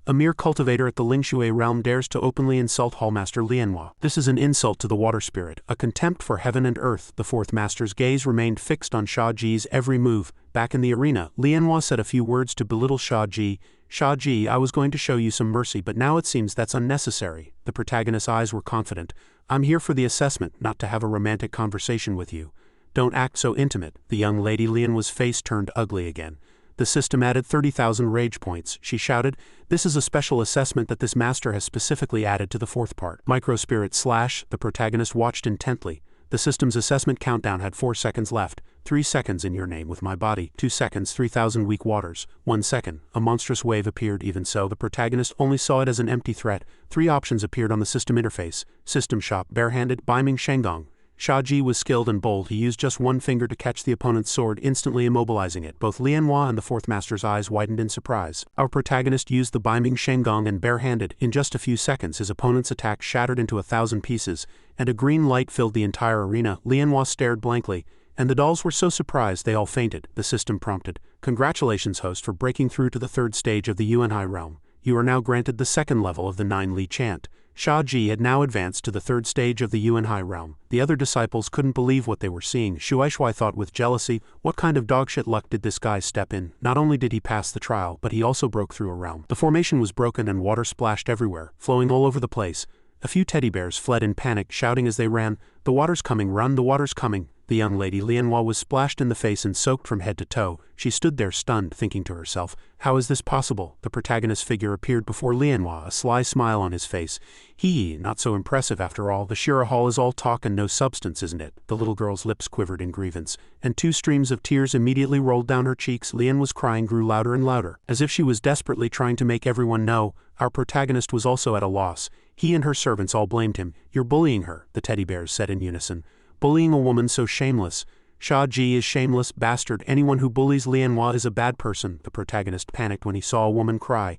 a mere cultivator at the Lingshui realm dares to openly insult Hallmaster Lianhua. This is an insult to the water spirit, a contempt for heaven and earth. The fourth master's gaze remained fixed on Shia Ji's every move. Back in the arena, Lianhua said a few words to belittle Shia Ji. Shia Ji, I was going to show you some mercy, but now it seems that's unnecessary. The protagonist's eyes were confident. I'm here for the assessment, not to have a romantic conversation with you. Don't act so intimate. The young lady Lianhua's face turned ugly again. The system added 30,000 rage points. She shouted, this is a special assessment that this master has specifically added to the fourth part. Microspirit / the protagonist watched intently. The system's assessment countdown had 4 seconds left. 3 seconds in your name with my body. 2 seconds 3,000 weak waters. 1 second. A monstrous wave appeared. Even so, the protagonist only saw it as an empty threat. 3 options appeared on the system interface. System shop, barehanded, Baiming Shenggong. Shia Ji was skilled and bold. He used just one finger to catch the opponent's sword, instantly immobilizing it. Both Lianhua and the fourth master's eyes widened in surprise. Our protagonist used the Baiming Shenggong and barehanded. In just a few seconds, his opponent's attack shattered into 1,000 pieces, and a green light filled the entire arena. Lianhua stared blankly, and the dolls were so surprised they all fainted. The system prompted, congratulations, host, for breaking through to the 3rd stage of the Yuanhai realm. You are now granted the 2nd level of the 9 Li chant. Shia Ji had now advanced to the 3rd stage of the Yuanhai realm. The other disciples couldn't believe what they were seeing. Shuai thought with jealousy, what kind of dogshit luck did this guy step in? Not only did he pass the trial, but he also broke through a realm. The formation was broken and water splashed everywhere, flowing all over the place. A few teddy bears fled in panic, shouting as they ran, the water's coming, run, the water's coming. The young lady Lianhua was splashed in the face and soaked from head to toe. She stood there stunned, thinking to herself, how is this possible? The protagonist's figure appeared before Lianhua, a sly smile on his face. Not so impressive after all. The Shira Hall is all talk and no substance, isn't it? The little girl's lips quivered in grievance, and 2 streams of tears immediately rolled down her cheeks. Lianhua's crying grew louder and louder, as if she was desperately trying to make everyone know. Our protagonist was also at a loss. He and her servants all blamed him. You're bullying her, the teddy bears said in unison. Bullying a woman so shameless. Shia Ji is shameless, bastard. Anyone who bullies Lianhua is a bad person. The protagonist panicked when he saw a woman cry.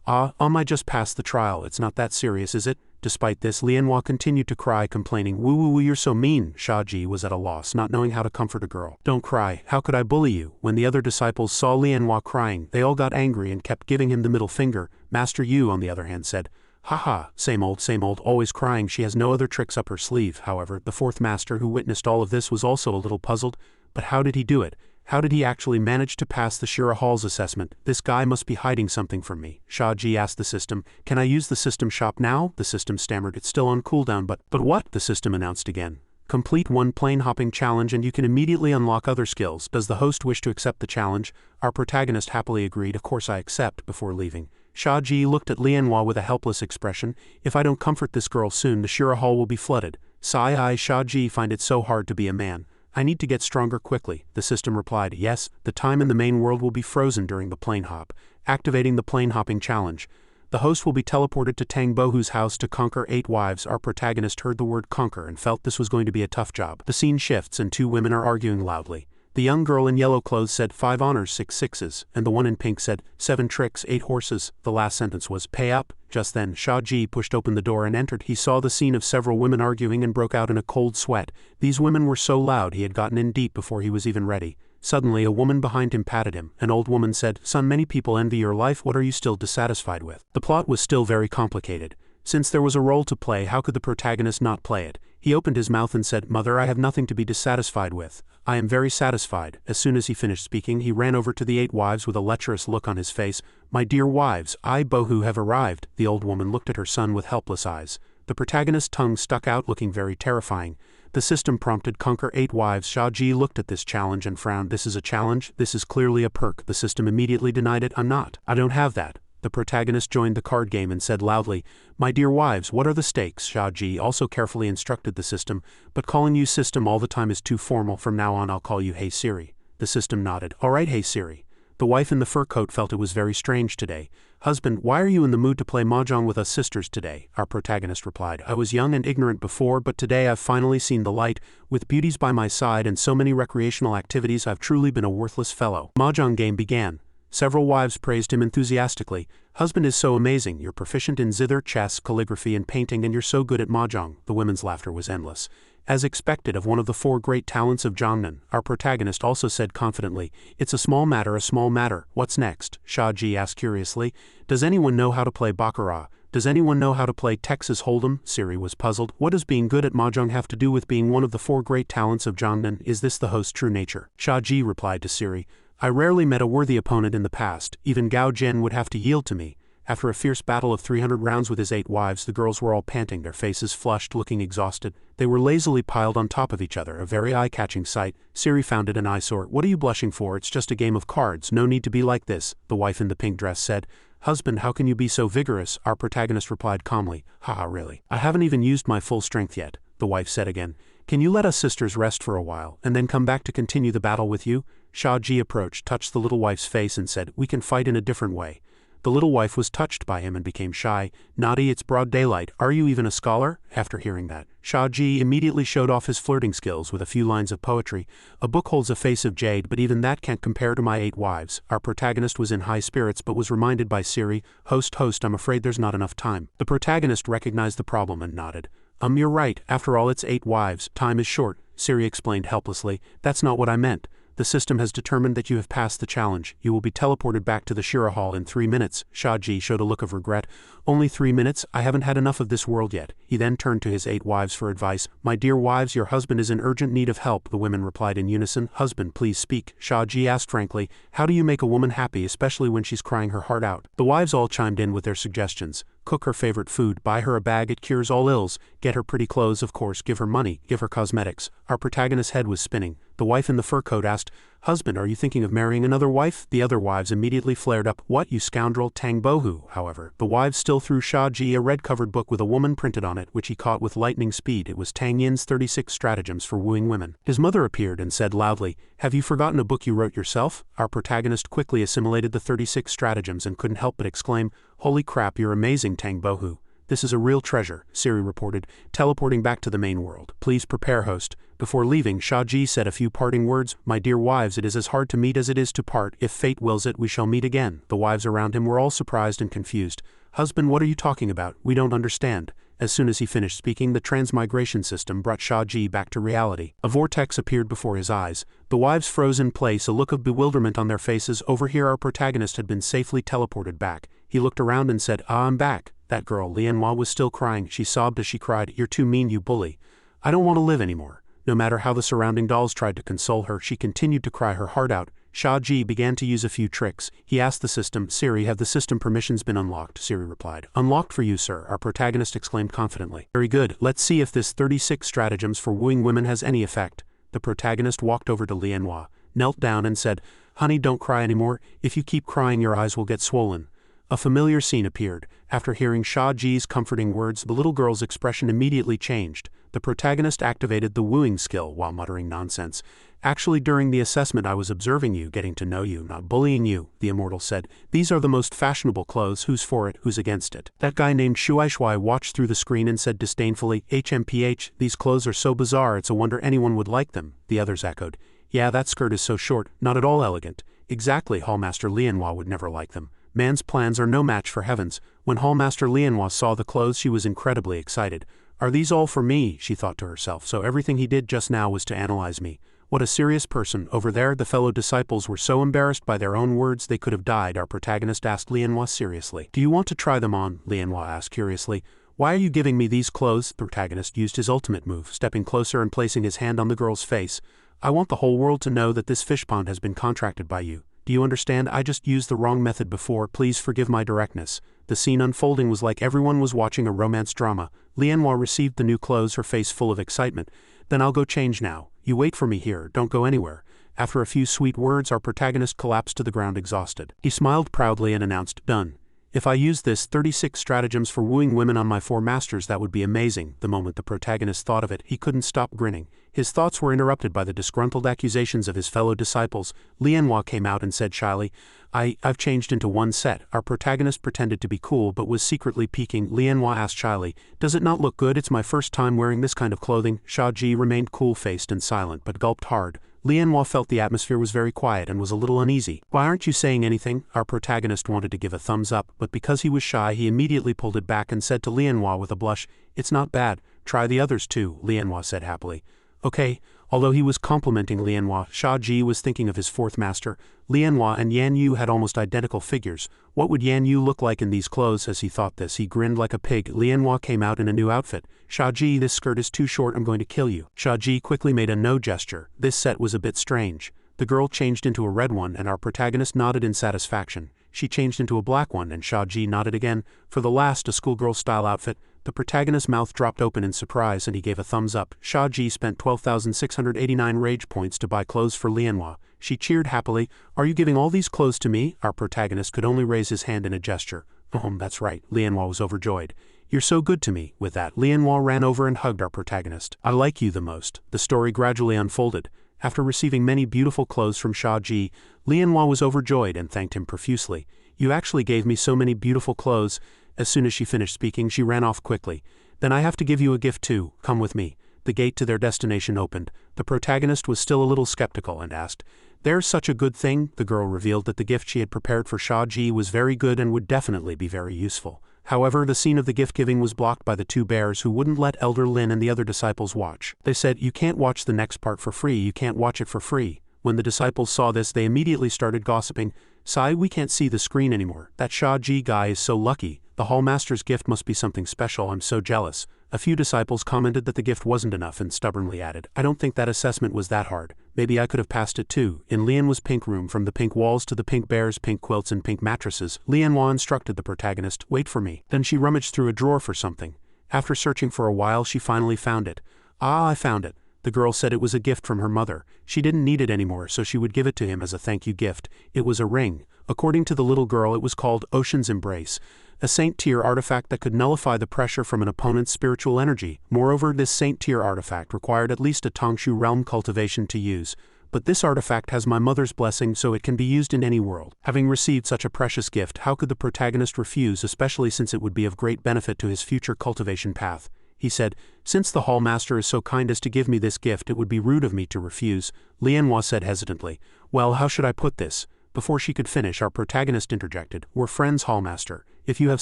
I just passed the trial. It's not that serious, is it? Despite this, Lianhua continued to cry, complaining, woo, you're so mean. Shia Ji was at a loss, not knowing how to comfort a girl. Don't cry. How could I bully you? When the other disciples saw Lianhua crying, they all got angry and kept giving him the middle finger. Master Yu, on the other hand, said, haha, same old, always crying. She has no other tricks up her sleeve. However, the fourth master, who witnessed all of this, was also a little puzzled. But how did he do it? How did he actually manage to pass the Shira Hall's assessment? This guy must be hiding something from me. Shia Ji asked the system, can I use the system shop now? The system stammered, it's still on cooldown, but what? The system announced again. Complete one plane hopping challenge and you can immediately unlock other skills. Does the host wish to accept the challenge? Our protagonist happily agreed. Of course I accept. Before leaving, Shia Ji looked at Lianhua with a helpless expression. If I don't comfort this girl soon, the Shira Hall will be flooded. Sigh. I, Shia Ji, find it so hard to be a man. I need to get stronger quickly. The system replied. Yes, the time in the main world will be frozen during the plane hop. Activating the plane hopping challenge. The host will be teleported to Tang Bohu's house to conquer 8 wives. Our protagonist heard the word conquer and felt this was going to be a tough job. The scene shifts and 2 women are arguing loudly. The young girl in yellow clothes said 5 honors, 6 sixes, and the one in pink said 7 tricks, 8 horses. The last sentence was pay up. Just then, Shia Ji pushed open the door and entered. He saw the scene of several women arguing and broke out in a cold sweat. These women were so loud he had gotten in deep before he was even ready. Suddenly a woman behind him patted him. An old woman said, Son, many people envy your life. What are you still dissatisfied with? The plot was still very complicated. Since there was a role to play, how could the protagonist not play it? He opened his mouth and said, Mother, I have nothing to be dissatisfied with. I am very satisfied. As soon as he finished speaking, he ran over to the 8 wives with a lecherous look on his face. My dear wives, I, Bohu, have arrived. The old woman looked at her son with helpless eyes. The protagonist's tongue stuck out, looking very terrifying. The system prompted conquer 8 wives. Shia Ji looked at this challenge and frowned. This is a challenge? This is clearly a perk. The system immediately denied it. I'm not. I don't have that. The protagonist joined the card game and said loudly, My dear wives, what are the stakes? Shia Ji also carefully instructed the system, but calling you system all the time is too formal. From now on I'll call you Hey Siri. The system nodded. All right, Hey Siri. The wife in the fur coat felt it was very strange today. Husband, why are you in the mood to play mahjong with us sisters today? Our protagonist replied. I was young and ignorant before, but today I've finally seen the light. With beauties by my side and so many recreational activities, I've truly been a worthless fellow. Mahjong game began. Several wives praised him enthusiastically. Husband is so amazing. You're proficient in zither, chess, calligraphy, and painting, and you're so good at mahjong. The women's laughter was endless. As expected of one of the 4 great talents of Jingen, our protagonist also said confidently, It's a small matter, a small matter. What's next? Shia Ji asked curiously. Does anyone know how to play baccarat? Does anyone know how to play Texas Hold'em? Siri was puzzled. What does being good at mahjong have to do with being one of the 4 great talents of Jingen? Is this the host's true nature? Shia Ji replied to Siri, I rarely met a worthy opponent in the past. Even Gao Zhen would have to yield to me. After a fierce battle of 300 rounds with his 8 wives, the girls were all panting, their faces flushed, looking exhausted. They were lazily piled on top of each other, a very eye-catching sight. Siri found it an eyesore. What are you blushing for? It's just a game of cards. No need to be like this, the wife in the pink dress said. Husband, how can you be so vigorous? Our protagonist replied calmly. Haha, really? I haven't even used my full strength yet, the wife said again. Can you let us sisters rest for a while, and then come back to continue the battle with you? Shia Ji approached, touched the little wife's face and said, We can fight in a different way. The little wife was touched by him and became shy. Naughty, it's broad daylight. Are you even a scholar? After hearing that, Shia Ji immediately showed off his flirting skills with a few lines of poetry. A book holds a face of jade, but even that can't compare to my 8 wives. Our protagonist was in high spirits but was reminded by Siri, Host, I'm afraid there's not enough time. The protagonist recognized the problem and nodded. You're right. After all, it's 8 wives. Time is short. Siri explained helplessly. That's not what I meant. The system has determined that you have passed the challenge. You will be teleported back to the Shira Hall in 3 minutes. Shia Ji showed a look of regret. Only 3 minutes? I haven't had enough of this world yet. He then turned to his 8 wives for advice. My dear wives, your husband is in urgent need of help. The women replied in unison. Husband, please speak. Shia Ji asked frankly, how do you make a woman happy, especially when she's crying her heart out? The wives all chimed in with their suggestions. Cook her favorite food, buy her a bag, it cures all ills, get her pretty clothes, of course, give her money, give her cosmetics. Our protagonist's head was spinning. The wife in the fur coat asked, Husband, are you thinking of marrying another wife? The other wives immediately flared up. What, you scoundrel? Tang Bohu, however. The wives still threw Shia Ji a red-covered book with a woman printed on it, which he caught with lightning speed. It was Tang Yin's 36 Stratagems for Wooing Women. His mother appeared and said loudly, Have you forgotten a book you wrote yourself? Our protagonist quickly assimilated the 36 stratagems and couldn't help but exclaim, Holy crap, you're amazing, Tang Bohu. This is a real treasure, Siri reported, teleporting back to the main world. Please prepare, host. Before leaving, Shia Ji said a few parting words. My dear wives, it is as hard to meet as it is to part. If fate wills it, we shall meet again. The wives around him were all surprised and confused. Husband, what are you talking about? We don't understand. As soon as he finished speaking, the transmigration system brought Shia Ji back to reality. A vortex appeared before his eyes. The wives froze in place, a look of bewilderment on their faces. Over here our protagonist had been safely teleported back. He looked around and said, I'm back. That girl, Lianhua, was still crying. She sobbed as she cried, You're too mean, you bully. I don't want to live anymore. No matter how the surrounding dolls tried to console her, she continued to cry her heart out. Shia Ji began to use a few tricks. He asked the system, Siri, have the system permissions been unlocked? Siri replied, unlocked for you, sir, our protagonist exclaimed confidently. Very good, let's see if this 36 stratagems for wooing women has any effect. The protagonist walked over to Lianhua, knelt down and said, honey, don't cry anymore. If you keep crying, your eyes will get swollen. A familiar scene appeared. After hearing Shia Ji's comforting words, the little girl's expression immediately changed. The protagonist activated the wooing skill while muttering nonsense. Actually, during the assessment I was observing you, getting to know you, not bullying you, the immortal said. These are the most fashionable clothes, who's for it, who's against it? That guy named Shuai watched through the screen and said disdainfully, HMPH, these clothes are so bizarre it's a wonder anyone would like them. The others echoed. Yeah, that skirt is so short, not at all elegant. Exactly, Hallmaster Lianhua would never like them. Man's plans are no match for heaven's. When Hallmaster Lianhua saw the clothes, she was incredibly excited. Are these all for me? She thought to herself, so everything he did just now was to analyze me. What a serious person. Over there, the fellow disciples were so embarrassed by their own words they could have died. Our protagonist asked Lianhua seriously. Do you want to try them on? Lianhua asked curiously. Why are you giving me these clothes? The protagonist used his ultimate move, stepping closer and placing his hand on the girl's face. I want the whole world to know that this fish pond has been contracted by you. Do you understand? I just used the wrong method before. Please forgive my directness. The scene unfolding was like everyone was watching a romance drama. Lianhua received the new clothes, her face full of excitement. Then I'll go change now. You wait for me here, don't go anywhere. After a few sweet words, our protagonist collapsed to the ground exhausted. He smiled proudly and announced, done. If I use this 36 stratagems for wooing women on my 4 masters, that would be amazing. The moment the protagonist thought of it, he couldn't stop grinning. His thoughts were interrupted by the disgruntled accusations of his fellow disciples. Lianhua came out and said shyly, I've changed into one set. Our protagonist pretended to be cool but was secretly peeking. Lianhua asked shyly, does it not look good? It's my first time wearing this kind of clothing. Shia Ji remained cool-faced and silent but gulped hard. Lianhua felt the atmosphere was very quiet and was a little uneasy. Why aren't you saying anything? Our protagonist wanted to give a thumbs up, but because he was shy, he immediately pulled it back and said to Lianhua with a blush, it's not bad. Try the others too, Lianhua said happily. Okay. Although he was complimenting Lianhua, Shia Ji was thinking of his 4th master. Lianhua and Yan Yu had almost identical figures. What would Yan Yu look like in these clothes? As he thought this, he grinned like a pig. Lianhua came out in a new outfit. Shia Ji, this skirt is too short, I'm going to kill you. Shia Ji quickly made a no gesture. This set was a bit strange. The girl changed into a red one and our protagonist nodded in satisfaction. She changed into a black one and Shia Ji nodded again. For the last, a schoolgirl style outfit. The protagonist's mouth dropped open in surprise and he gave a thumbs up. Shia Ji spent 12,689 rage points to buy clothes for Lianhua. She cheered happily. Are you giving all these clothes to me? Our protagonist could only raise his hand in a gesture. That's right. Lianhua was overjoyed. You're so good to me. With that, Lianhua ran over and hugged our protagonist. I like you the most. The story gradually unfolded. After receiving many beautiful clothes from Shia Ji, Lianhua was overjoyed and thanked him profusely. You actually gave me so many beautiful clothes. As soon as she finished speaking, she ran off quickly. Then I have to give you a gift too. Come with me. The gate to their destination opened. The protagonist was still a little skeptical and asked, there's such a good thing? The girl revealed that the gift she had prepared for Shia Ji was very good and would definitely be very useful. However, the scene of the gift-giving was blocked by the 2 bears who wouldn't let Elder Lin and the other disciples watch. They said, you can't watch the next part for free, you can't watch it for free. When the disciples saw this, they immediately started gossiping. Sai, we can't see the screen anymore. That Shia Ji guy is so lucky. The Hallmaster's gift must be something special, I'm so jealous. A few disciples commented that the gift wasn't enough and stubbornly added, I don't think that assessment was that hard. Maybe I could have passed it too. In Lianhua's pink room, from the pink walls to the pink bears, pink quilts and pink mattresses, Lianhua instructed the protagonist, wait for me. Then she rummaged through a drawer for something. After searching for a while, she finally found it. Ah, I found it. The girl said it was a gift from her mother. She didn't need it anymore, so she would give it to him as a thank you gift. It was a ring. According to the little girl, it was called Ocean's Embrace, a Saint-tier artifact that could nullify the pressure from an opponent's spiritual energy. Moreover, this Saint-tier artifact required at least a Tongshu realm cultivation to use. But this artifact has my mother's blessing, so it can be used in any world. Having received such a precious gift, how could the protagonist refuse, especially since it would be of great benefit to his future cultivation path? He said, since the Hall Master is so kind as to give me this gift, it would be rude of me to refuse. Lianhua said hesitantly, well, how should I put this? Before she could finish, our protagonist interjected, we're friends, Hall Master. If you have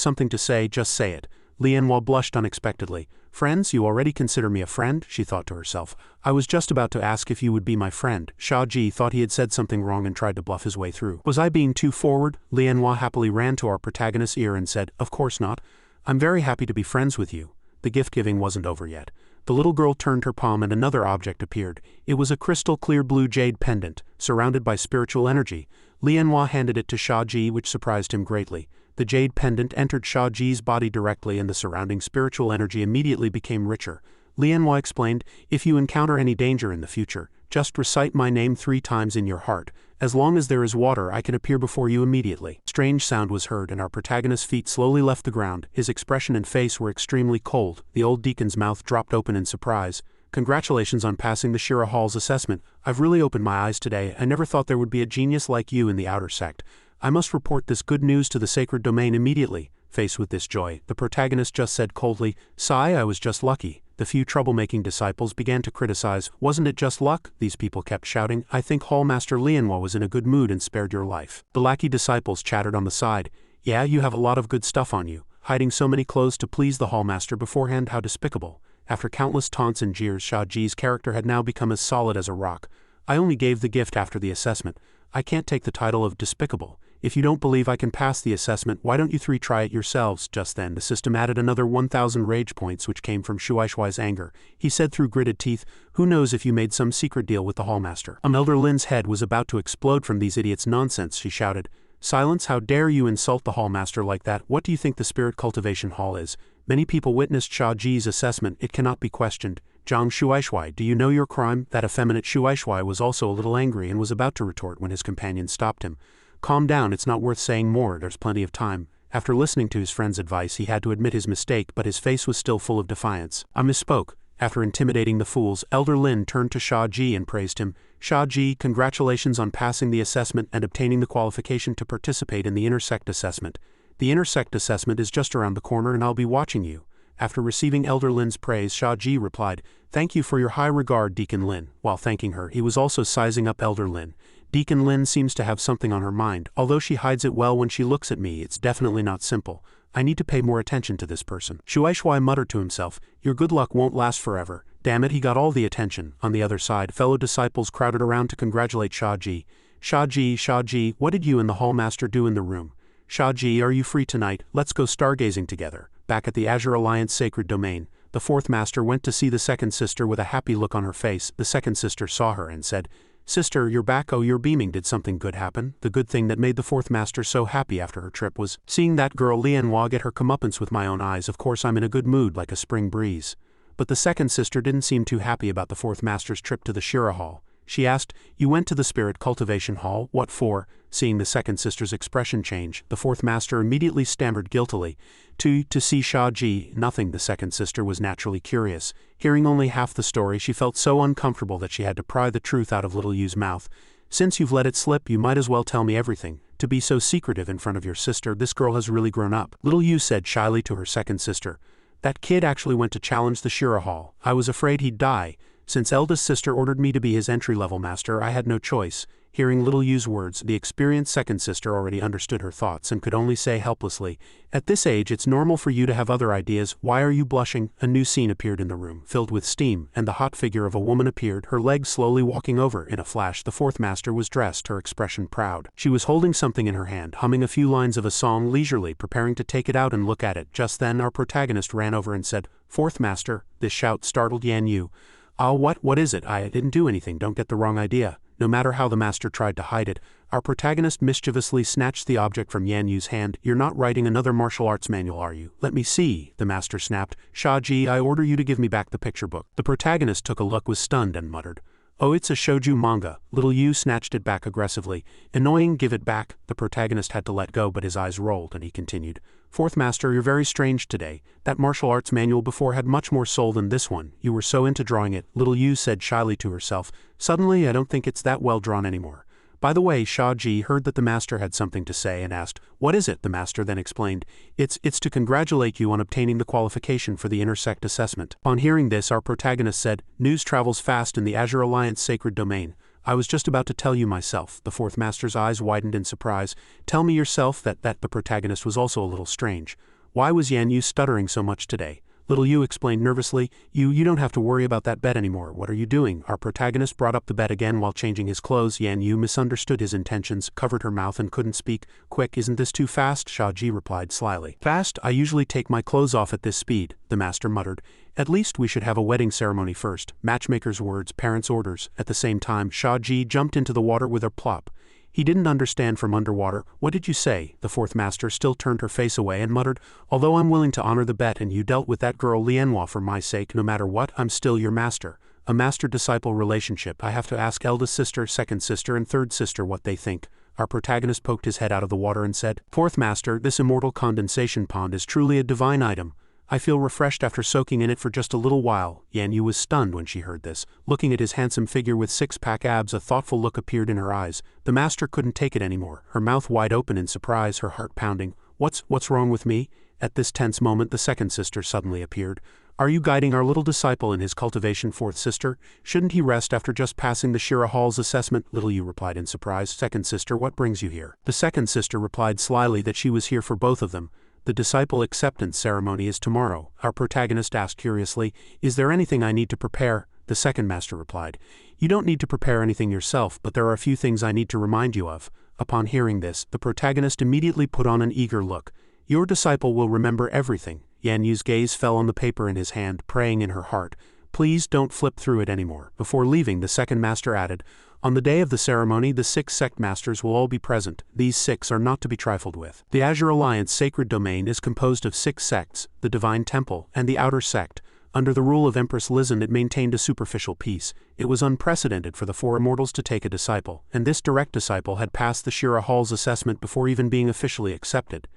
something to say, just say it. Lianhua blushed unexpectedly. Friends, you already consider me a friend? She thought to herself. I was just about to ask if you would be my friend. Shia Ji thought he had said something wrong and tried to bluff his way through. Was I being too forward? Lianhua happily ran to our protagonist's ear and said, of course not. I'm very happy to be friends with you. The gift-giving wasn't over yet. The little girl turned her palm and another object appeared. It was a crystal clear blue jade pendant. surrounded by spiritual energy. Lianhua handed it to Shia Ji, which surprised him greatly. The jade pendant entered Shia Ji's body directly and the surrounding spiritual energy immediately became richer. Lianhua explained, if you encounter any danger in the future, just recite my name 3 times in your heart. As long as there is water, I can appear before you immediately. Strange sound was heard and our protagonist's feet slowly left the ground. His expression and face were extremely cold. The old deacon's mouth dropped open in surprise. Congratulations on passing the Shira Hall's assessment. I've really opened my eyes today. I never thought there would be a genius like you in the outer sect. I must report this good news to the sacred domain immediately. Faced with this joy, the protagonist just said coldly, "Sai, I was just lucky." The few troublemaking disciples began to criticize. Wasn't it just luck? These people kept shouting. I think Hallmaster Lianhua was in a good mood and spared your life. The lackey disciples chattered on the side. Yeah, you have a lot of good stuff on you. Hiding so many clothes to please the Hallmaster beforehand, how despicable. After countless taunts and jeers, Shia Ji's character had now become as solid as a rock. I only gave the gift after the assessment. I can't take the title of despicable. If you don't believe I can pass the assessment, why don't you 3 try it yourselves? Just then, the system added another 1,000 rage points which came from Shuaishuai's anger. He said through gritted teeth, who knows if you made some secret deal with the Hallmaster. Elder Lin's head was about to explode from these idiots' nonsense. She shouted, silence, how dare you insult the Hallmaster like that? What do you think the Spirit Cultivation Hall is? Many people witnessed Shia Ji's assessment, it cannot be questioned. Zhang Shuaishuai, do you know your crime? That effeminate Shuaishuai was also a little angry and was about to retort when his companion stopped him. Calm down, it's not worth saying more, there's plenty of time. After listening to his friend's advice, he had to admit his mistake, but his face was still full of defiance. I misspoke. After intimidating the fools, Elder Lin turned to Shia Ji and praised him. Shia Ji, congratulations on passing the assessment and obtaining the qualification to participate in the intersect assessment. The intersect assessment is just around the corner and I'll be watching you. After receiving Elder Lin's praise, Shia Ji replied, thank you for your high regard, Deacon Lin. While thanking her, he was also sizing up Elder Lin. Deacon Lin seems to have something on her mind. Although she hides it well when she looks at me, it's definitely not simple. I need to pay more attention to this person. Shuaishuai muttered to himself, your good luck won't last forever. Damn it, he got all the attention. On the other side, fellow disciples crowded around to congratulate Shia Ji. Shia Ji, what did you and the Hallmaster do in the room? Shia Ji, are you free tonight? Let's go stargazing together. Back at the Azure Alliance sacred domain, the 4th master went to see the 2nd sister with a happy look on her face. The 2nd sister saw her and said, sister, you're back. Oh, you're beaming. Did something good happen? The good thing that made the 4th master so happy after her trip was seeing that girl Lianhua get her comeuppance with my own eyes. Of course I'm in a good mood like a spring breeze. But the 2nd sister didn't seem too happy about the 4th master's trip to the Shira Hall. She asked, you went to the Spirit Cultivation Hall, what for? Seeing the 2nd sister's expression change, the 4th master immediately stammered guiltily. To see Shia Ji, nothing. The 2nd sister was naturally curious. Hearing only half the story, she felt so uncomfortable that she had to pry the truth out of little Yu's mouth. Since you've let it slip, you might as well tell me everything. To be so secretive in front of your sister, this girl has really grown up. Little Yu said shyly to her 2nd sister. That kid actually went to challenge the Shira Hall. I was afraid he'd die. Since eldest sister ordered me to be his entry-level master, I had no choice. Hearing little Yu's words, the experienced 2nd sister already understood her thoughts and could only say helplessly, at this age it's normal for you to have other ideas. Why are you blushing? A new scene appeared in the room, filled with steam, and the hot figure of a woman appeared, her legs slowly walking over. In a flash, the 4th master was dressed, her expression proud. She was holding something in her hand, humming a few lines of a song leisurely, preparing to take it out and look at it. Just then our protagonist ran over and said, 4th master. This shout startled Yan Yu. Ah, what is it? I didn't do anything, don't get the wrong idea. No matter how the master tried to hide it, our protagonist mischievously snatched the object from Yan Yu's hand. You're not writing another martial arts manual, are you? Let me see, the master snapped. Shia Ji, I order you to give me back the picture book. The protagonist took a look, was stunned, and muttered, oh, it's a shoujo manga. Little Yu snatched it back aggressively. Annoying, give it back. The protagonist had to let go, but his eyes rolled, and he continued, 4th master, you're very strange today. That martial arts manual before had much more soul than this one. You were so into drawing it. Little Yu said shyly to herself, suddenly I don't think it's that well drawn anymore. By the way, Shia Ji heard that the master had something to say and asked, what is it? The master then explained, it's to congratulate you on obtaining the qualification for the intersect assessment. Upon hearing this, our protagonist said, news travels fast in the Azure Alliance sacred domain. I was just about to tell you myself. The 4th master's eyes widened in surprise. Tell me yourself. That the protagonist was also a little strange. Why was Yan Yu stuttering so much today? Little Yu explained nervously. You don't have to worry about that bet anymore. What are you doing? Our protagonist brought up the bet again while changing his clothes. Yan Yu misunderstood his intentions, covered her mouth and couldn't speak. Quick, isn't this too fast? Shia Ji replied slyly. Fast? I usually take my clothes off at this speed, the master muttered. At least we should have a wedding ceremony first. Matchmaker's words, parents' orders. At the same time, Shia Ji jumped into the water with a plop. He didn't understand from underwater. What did you say? The fourth master still turned her face away and muttered, although I'm willing to honor the bet and you dealt with that girl Lianhua for my sake, no matter what, I'm still your master. A master-disciple relationship. I have to ask eldest sister, second sister, and third sister what they think. Our protagonist poked his head out of the water and said, Fourth master, this immortal condensation pond is truly a divine item. I feel refreshed after soaking in it for just a little while. Yan Yu was stunned when she heard this. Looking at his handsome figure with six-pack abs, a thoughtful look appeared in her eyes. The master couldn't take it anymore, her mouth wide open in surprise, her heart pounding. What's wrong with me? At this tense moment, the second sister suddenly appeared. Are you guiding our little disciple in his cultivation, fourth sister? Shouldn't he rest after just passing the Shira Hall's assessment? Little Yu replied in surprise. Second sister, what brings you here? The second sister replied slyly that she was here for both of them. The disciple acceptance ceremony is tomorrow. Our protagonist asked curiously, Is there anything I need to prepare? The second master replied, You don't need to prepare anything yourself, but there are a few things I need to remind you of. Upon hearing this, the protagonist immediately put on an eager look. Your disciple will remember everything. Yan Yu's gaze fell on the paper in his hand, praying in her heart, Please don't flip through it anymore. Before leaving, the second master added, On the day of the ceremony, the 6 sect masters will all be present. These 6 are not to be trifled with. The Azure Alliance sacred domain is composed of 6 sects, the Divine Temple, and the Outer Sect. Under the rule of Empress Lizan, it maintained a superficial peace. It was unprecedented for the Four Immortals to take a disciple, and this direct disciple had passed the Shira Hall's assessment before even being officially accepted.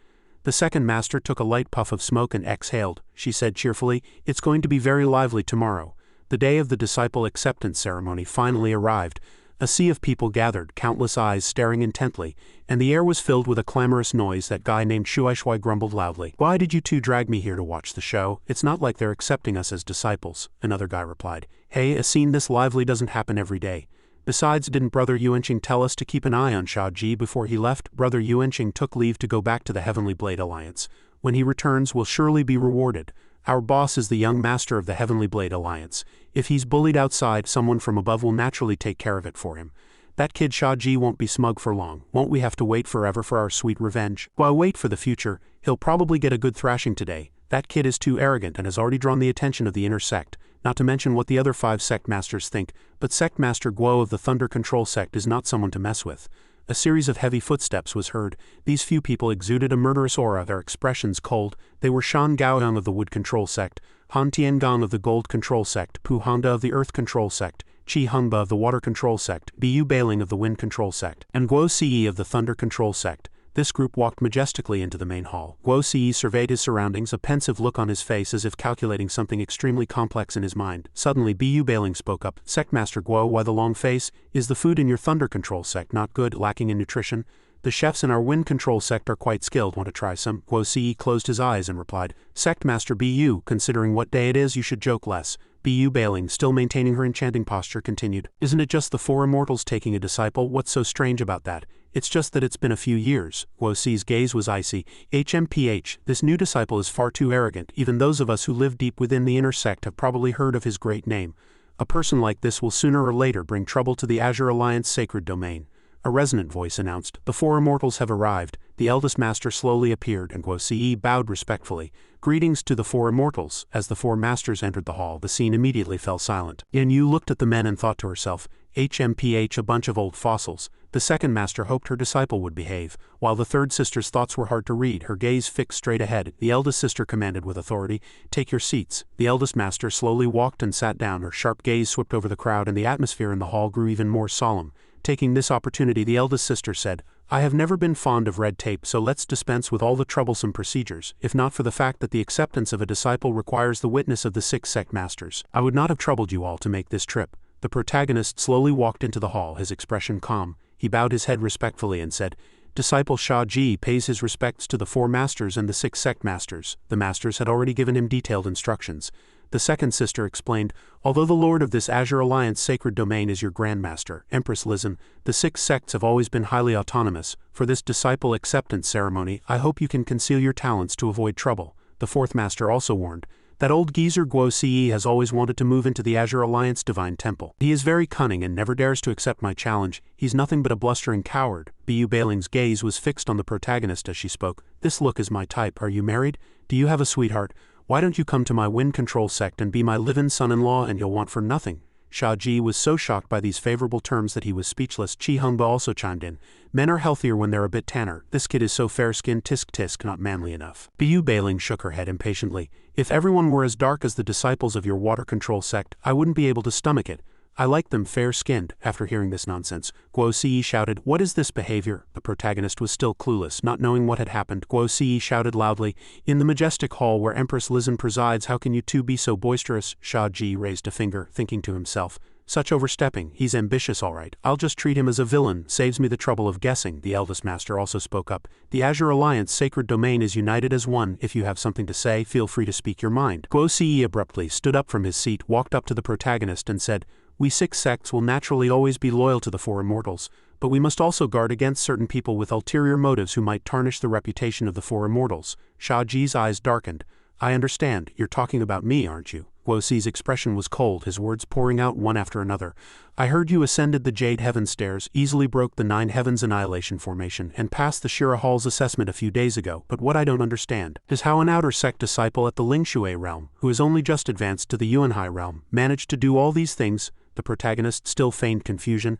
The second master took a light puff of smoke and exhaled. She said cheerfully, It's going to be very lively tomorrow. The day of the disciple acceptance ceremony finally arrived. A sea of people gathered, countless eyes staring intently, and the air was filled with a clamorous noise. That guy named Shuai grumbled loudly. Why did you two drag me here to watch the show? It's not like they're accepting us as disciples, another guy replied. Hey, a scene this lively doesn't happen every day. Besides, didn't Brother Yuanqing tell us to keep an eye on Shia Ji before he left? Brother Yuanqing took leave to go back to the Heavenly Blade Alliance. When he returns, we'll surely be rewarded. Our boss is the young master of the Heavenly Blade Alliance. If he's bullied outside, someone from above will naturally take care of it for him. That kid Shia Ji won't be smug for long. Won't we have to wait forever for our sweet revenge? While wait for the future, he'll probably get a good thrashing today. That kid is too arrogant and has already drawn the attention of the intersect, not to mention what the other 5 sect masters think, but Sect Master Guo of the Thunder Control Sect is not someone to mess with. A series of heavy footsteps was heard. These few people exuded a murderous aura, their expressions cold. They were Shan Gaoyang of the Wood Control Sect, Han Tiangong of the Gold Control Sect, Pu Honda of the Earth Control Sect, Qi Hengba of the Water Control Sect, Bu Bailing of the Wind Control Sect, and Guo Ce of the Thunder Control Sect. This group walked majestically into the main hall. Guo Ce surveyed his surroundings, a pensive look on his face as if calculating something extremely complex in his mind. Suddenly, Bu Bailing spoke up. Sect Master Guo, why the long face? Is the food in your Thunder Control Sect not good, lacking in nutrition? The chefs in our Wind Control Sect are quite skilled. Want to try some? Guo Ce closed his eyes and replied, Sect Master Bu, considering what day it is, you should joke less. Bu Bailing, still maintaining her enchanting posture, continued, Isn't it just the Four Immortals taking a disciple? What's so strange about that? It's just that it's been a few years. Guo Ce's gaze was icy. HMPH, this new disciple is far too arrogant. Even those of us who live deep within the intersect have probably heard of his great name. A person like this will sooner or later bring trouble to the Azure Alliance sacred domain. A resonant voice announced, The Four Immortals have arrived. The eldest master slowly appeared, and Guo Ce bowed respectfully. Greetings to the Four Immortals. As the 4 masters entered the hall, the scene immediately fell silent. Yan Yu looked at the men and thought to herself, HMPH, a bunch of old fossils. The second master hoped her disciple would behave, while the third sister's thoughts were hard to read, her gaze fixed straight ahead. The eldest sister commanded with authority, Take your seats. The eldest master slowly walked and sat down, her sharp gaze swept over the crowd, and the atmosphere in the hall grew even more solemn. Taking this opportunity, the eldest sister said, I have never been fond of red tape, so let's dispense with all the troublesome procedures, if not for the fact that the acceptance of a disciple requires the witness of the 6 sect masters. I would not have troubled you all to make this trip. The protagonist slowly walked into the hall, his expression calm. He bowed his head respectfully and said, Disciple Shia Ji pays his respects to the 4 masters and the 6 sect masters. The masters had already given him detailed instructions. The second sister explained, Although the lord of this Azure Alliance sacred domain is your grandmaster, Empress Lizan, the 6 sects have always been highly autonomous. For this disciple acceptance ceremony, I hope you can conceal your talents to avoid trouble. The 4th master also warned, That old geezer Guo Ce has always wanted to move into the Azure Alliance Divine Temple. He is very cunning and never dares to accept my challenge. He's nothing but a blustering coward. Bu Bailing's gaze was fixed on the protagonist as she spoke. This look is my type. Are you married? Do you have a sweetheart? Why don't you come to my wind control sect and be my live-in son-in-law, and you'll want for nothing? Shia Ji was so shocked by these favorable terms that he was speechless. Chi Hongba also chimed in. Men are healthier when they're a bit tanner. This kid is so fair-skinned, tisk, not manly enough. Bu Bailing shook her head impatiently. If everyone were as dark as the disciples of your water control sect, I wouldn't be able to stomach it. I like them fair-skinned. After hearing this nonsense, Guo Ce shouted, "What is this behavior?" The protagonist was still clueless, not knowing what had happened. Guo Ce shouted loudly, "In the majestic hall where Empress Lizhen presides, how can you two be so boisterous?" Shia Ji raised a finger, thinking to himself, "Such overstepping. He's ambitious all right. I'll just treat him as a villain, saves me the trouble of guessing." The eldest master also spoke up. "The Azure Alliance sacred domain is united as one. If you have something to say, feel free to speak your mind." Guo Ce abruptly stood up from his seat, walked up to the protagonist and said, "We 6 sects will naturally always be loyal to the Four Immortals, but we must also guard against certain people with ulterior motives who might tarnish the reputation of the Four Immortals." Shia Ji's eyes darkened. "I understand. You're talking about me, aren't you?" Guo Ce's expression was cold, his words pouring out one after another. "I heard you ascended the Jade Heaven stairs, easily broke the Nine Heavens Annihilation Formation, and passed the Shira Hall's assessment a few days ago, but what I don't understand is how an outer sect disciple at the Lingshui realm, who has only just advanced to the Yuanhai realm, managed to do all these things." The protagonist still feigned confusion.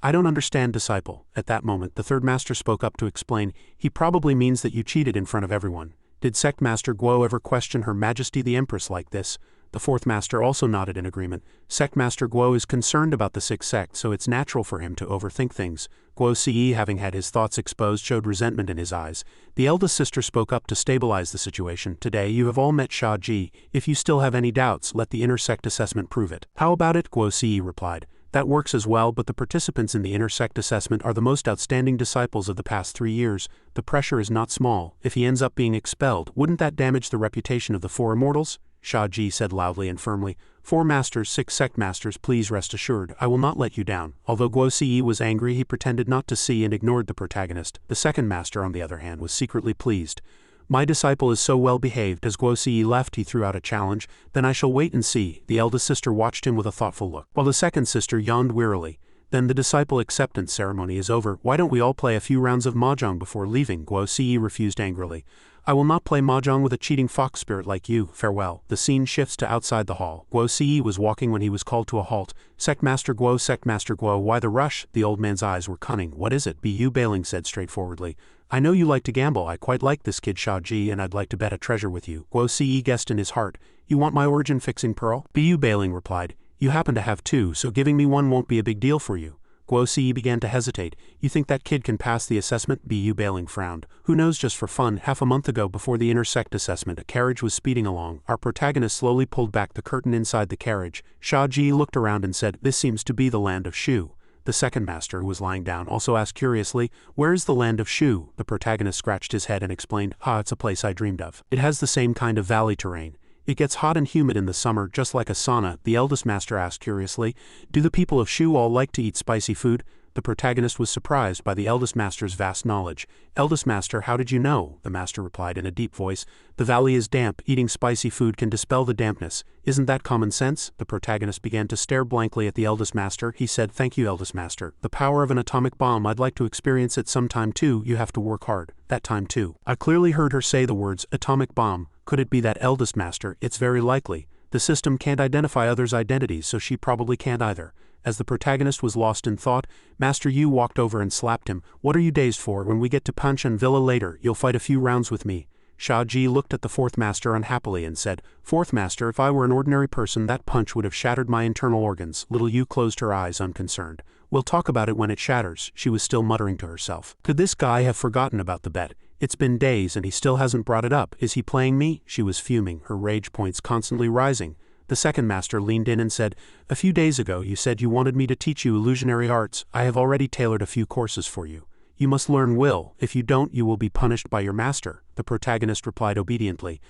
"I don't understand, disciple." At that moment, the third master spoke up to explain. "He probably means that you cheated in front of everyone. Did Sect Master Guo ever question Her Majesty the Empress like this?" The fourth master also nodded in agreement. "Sect Master Guo is concerned about the 6 sects, so it's natural for him to overthink things." Guo Ce, having had his thoughts exposed, showed resentment in his eyes. The eldest sister spoke up to stabilize the situation. "Today you have all met Shia Ji. If you still have any doubts, let the intersect assessment prove it." "How about it?" Guo Ce replied. "That works as well, but the participants in the intersect assessment are the most outstanding disciples of the past 3 years. The pressure is not small. If he ends up being expelled, wouldn't that damage the reputation of the Four Immortals?" Shia Ji said loudly and firmly. "4 masters, 6 sect masters, please rest assured, I will not let you down." Although Guo Ce was angry, he pretended not to see and ignored the protagonist. The second master, on the other hand, was secretly pleased. "My disciple is so well behaved." As Guo Ce left, he threw out a challenge. "Then I shall wait and see." The eldest sister watched him with a thoughtful look, while the second sister yawned wearily. "Then the disciple acceptance ceremony is over. Why don't we all play a few rounds of mahjong before leaving?" Guo Ce refused angrily. "I will not play mahjong with a cheating fox spirit like you. Farewell." The scene shifts to outside the hall. Guo Ce was walking when he was called to a halt. Sect Master Guo, why the rush?" The old man's eyes were cunning. "What is it?" Bu Bailing said straightforwardly. "I know you like to gamble. I quite like this kid Shia Ji, and I'd like to bet a treasure with you." Guo Ce guessed in his heart. "You want my origin-fixing pearl?" Bu Bailing replied. "You happen to have 2, so giving me one won't be a big deal for you." Guo Ce began to hesitate. "You think that kid can pass the assessment?" Bu Bailing frowned. "Who knows, just for fun." Half a month ago, before the intersect assessment, a carriage was speeding along. Our protagonist slowly pulled back the curtain inside the carriage. Shia Ji looked around and said, "This seems to be the land of Shu." The second master, who was lying down, also asked curiously, "Where is the land of Shu?" The protagonist scratched his head and explained, "It's a place I dreamed of. It has the same kind of valley terrain. It gets hot and humid in the summer, just like a sauna." The eldest master asked curiously, "Do the people of Shu all like to eat spicy food?" The protagonist was surprised by the eldest master's vast knowledge. "Eldest master, how did you know?" The master replied in a deep voice. "The valley is damp. Eating spicy food can dispel the dampness. Isn't that common sense?" The protagonist began to stare blankly at the eldest master. He said, "Thank you, eldest master. The power of an atomic bomb, I'd like to experience it sometime too. You have to work hard. That time too." I clearly heard her say the words, atomic bomb. Could it be that eldest master? It's very likely. The system can't identify others' identities, so she probably can't either. As the protagonist was lost in thought, Master Yu walked over and slapped him. "What are you dazed for? When we get to Panshan Villa later, you'll fight a few rounds with me." Shia Ji looked at the fourth master unhappily and said, "Fourth master, if I were an ordinary person, that punch would have shattered my internal organs." Little Yu closed her eyes, unconcerned. "We'll talk about it when it shatters," she was still muttering to herself. Could this guy have forgotten about the bet? It's been days and he still hasn't brought it up. Is he playing me? She was fuming, her rage points constantly rising. The second master leaned in and said, "A few days ago you said you wanted me to teach you illusionary arts. I have already tailored a few courses for you. You must learn will. If you don't, you will be punished by your master." The protagonist replied obediently,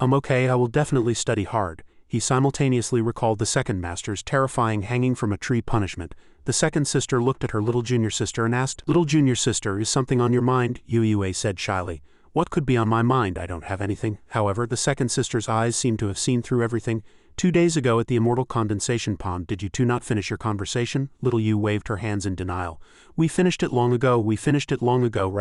Okay, I will definitely study hard." He simultaneously recalled the second master's terrifying hanging from a tree punishment. The second sister looked at her little junior sister and asked, "Little junior sister, is something on your mind?" Yue said shyly, What could be on my mind? I don't have anything. However, the second sister's eyes seemed to have seen through everything. 2 days ago at the Immortal Condensation Pond, did you two not finish your conversation? Little Yu waved her hands in denial. We finished it long ago, right,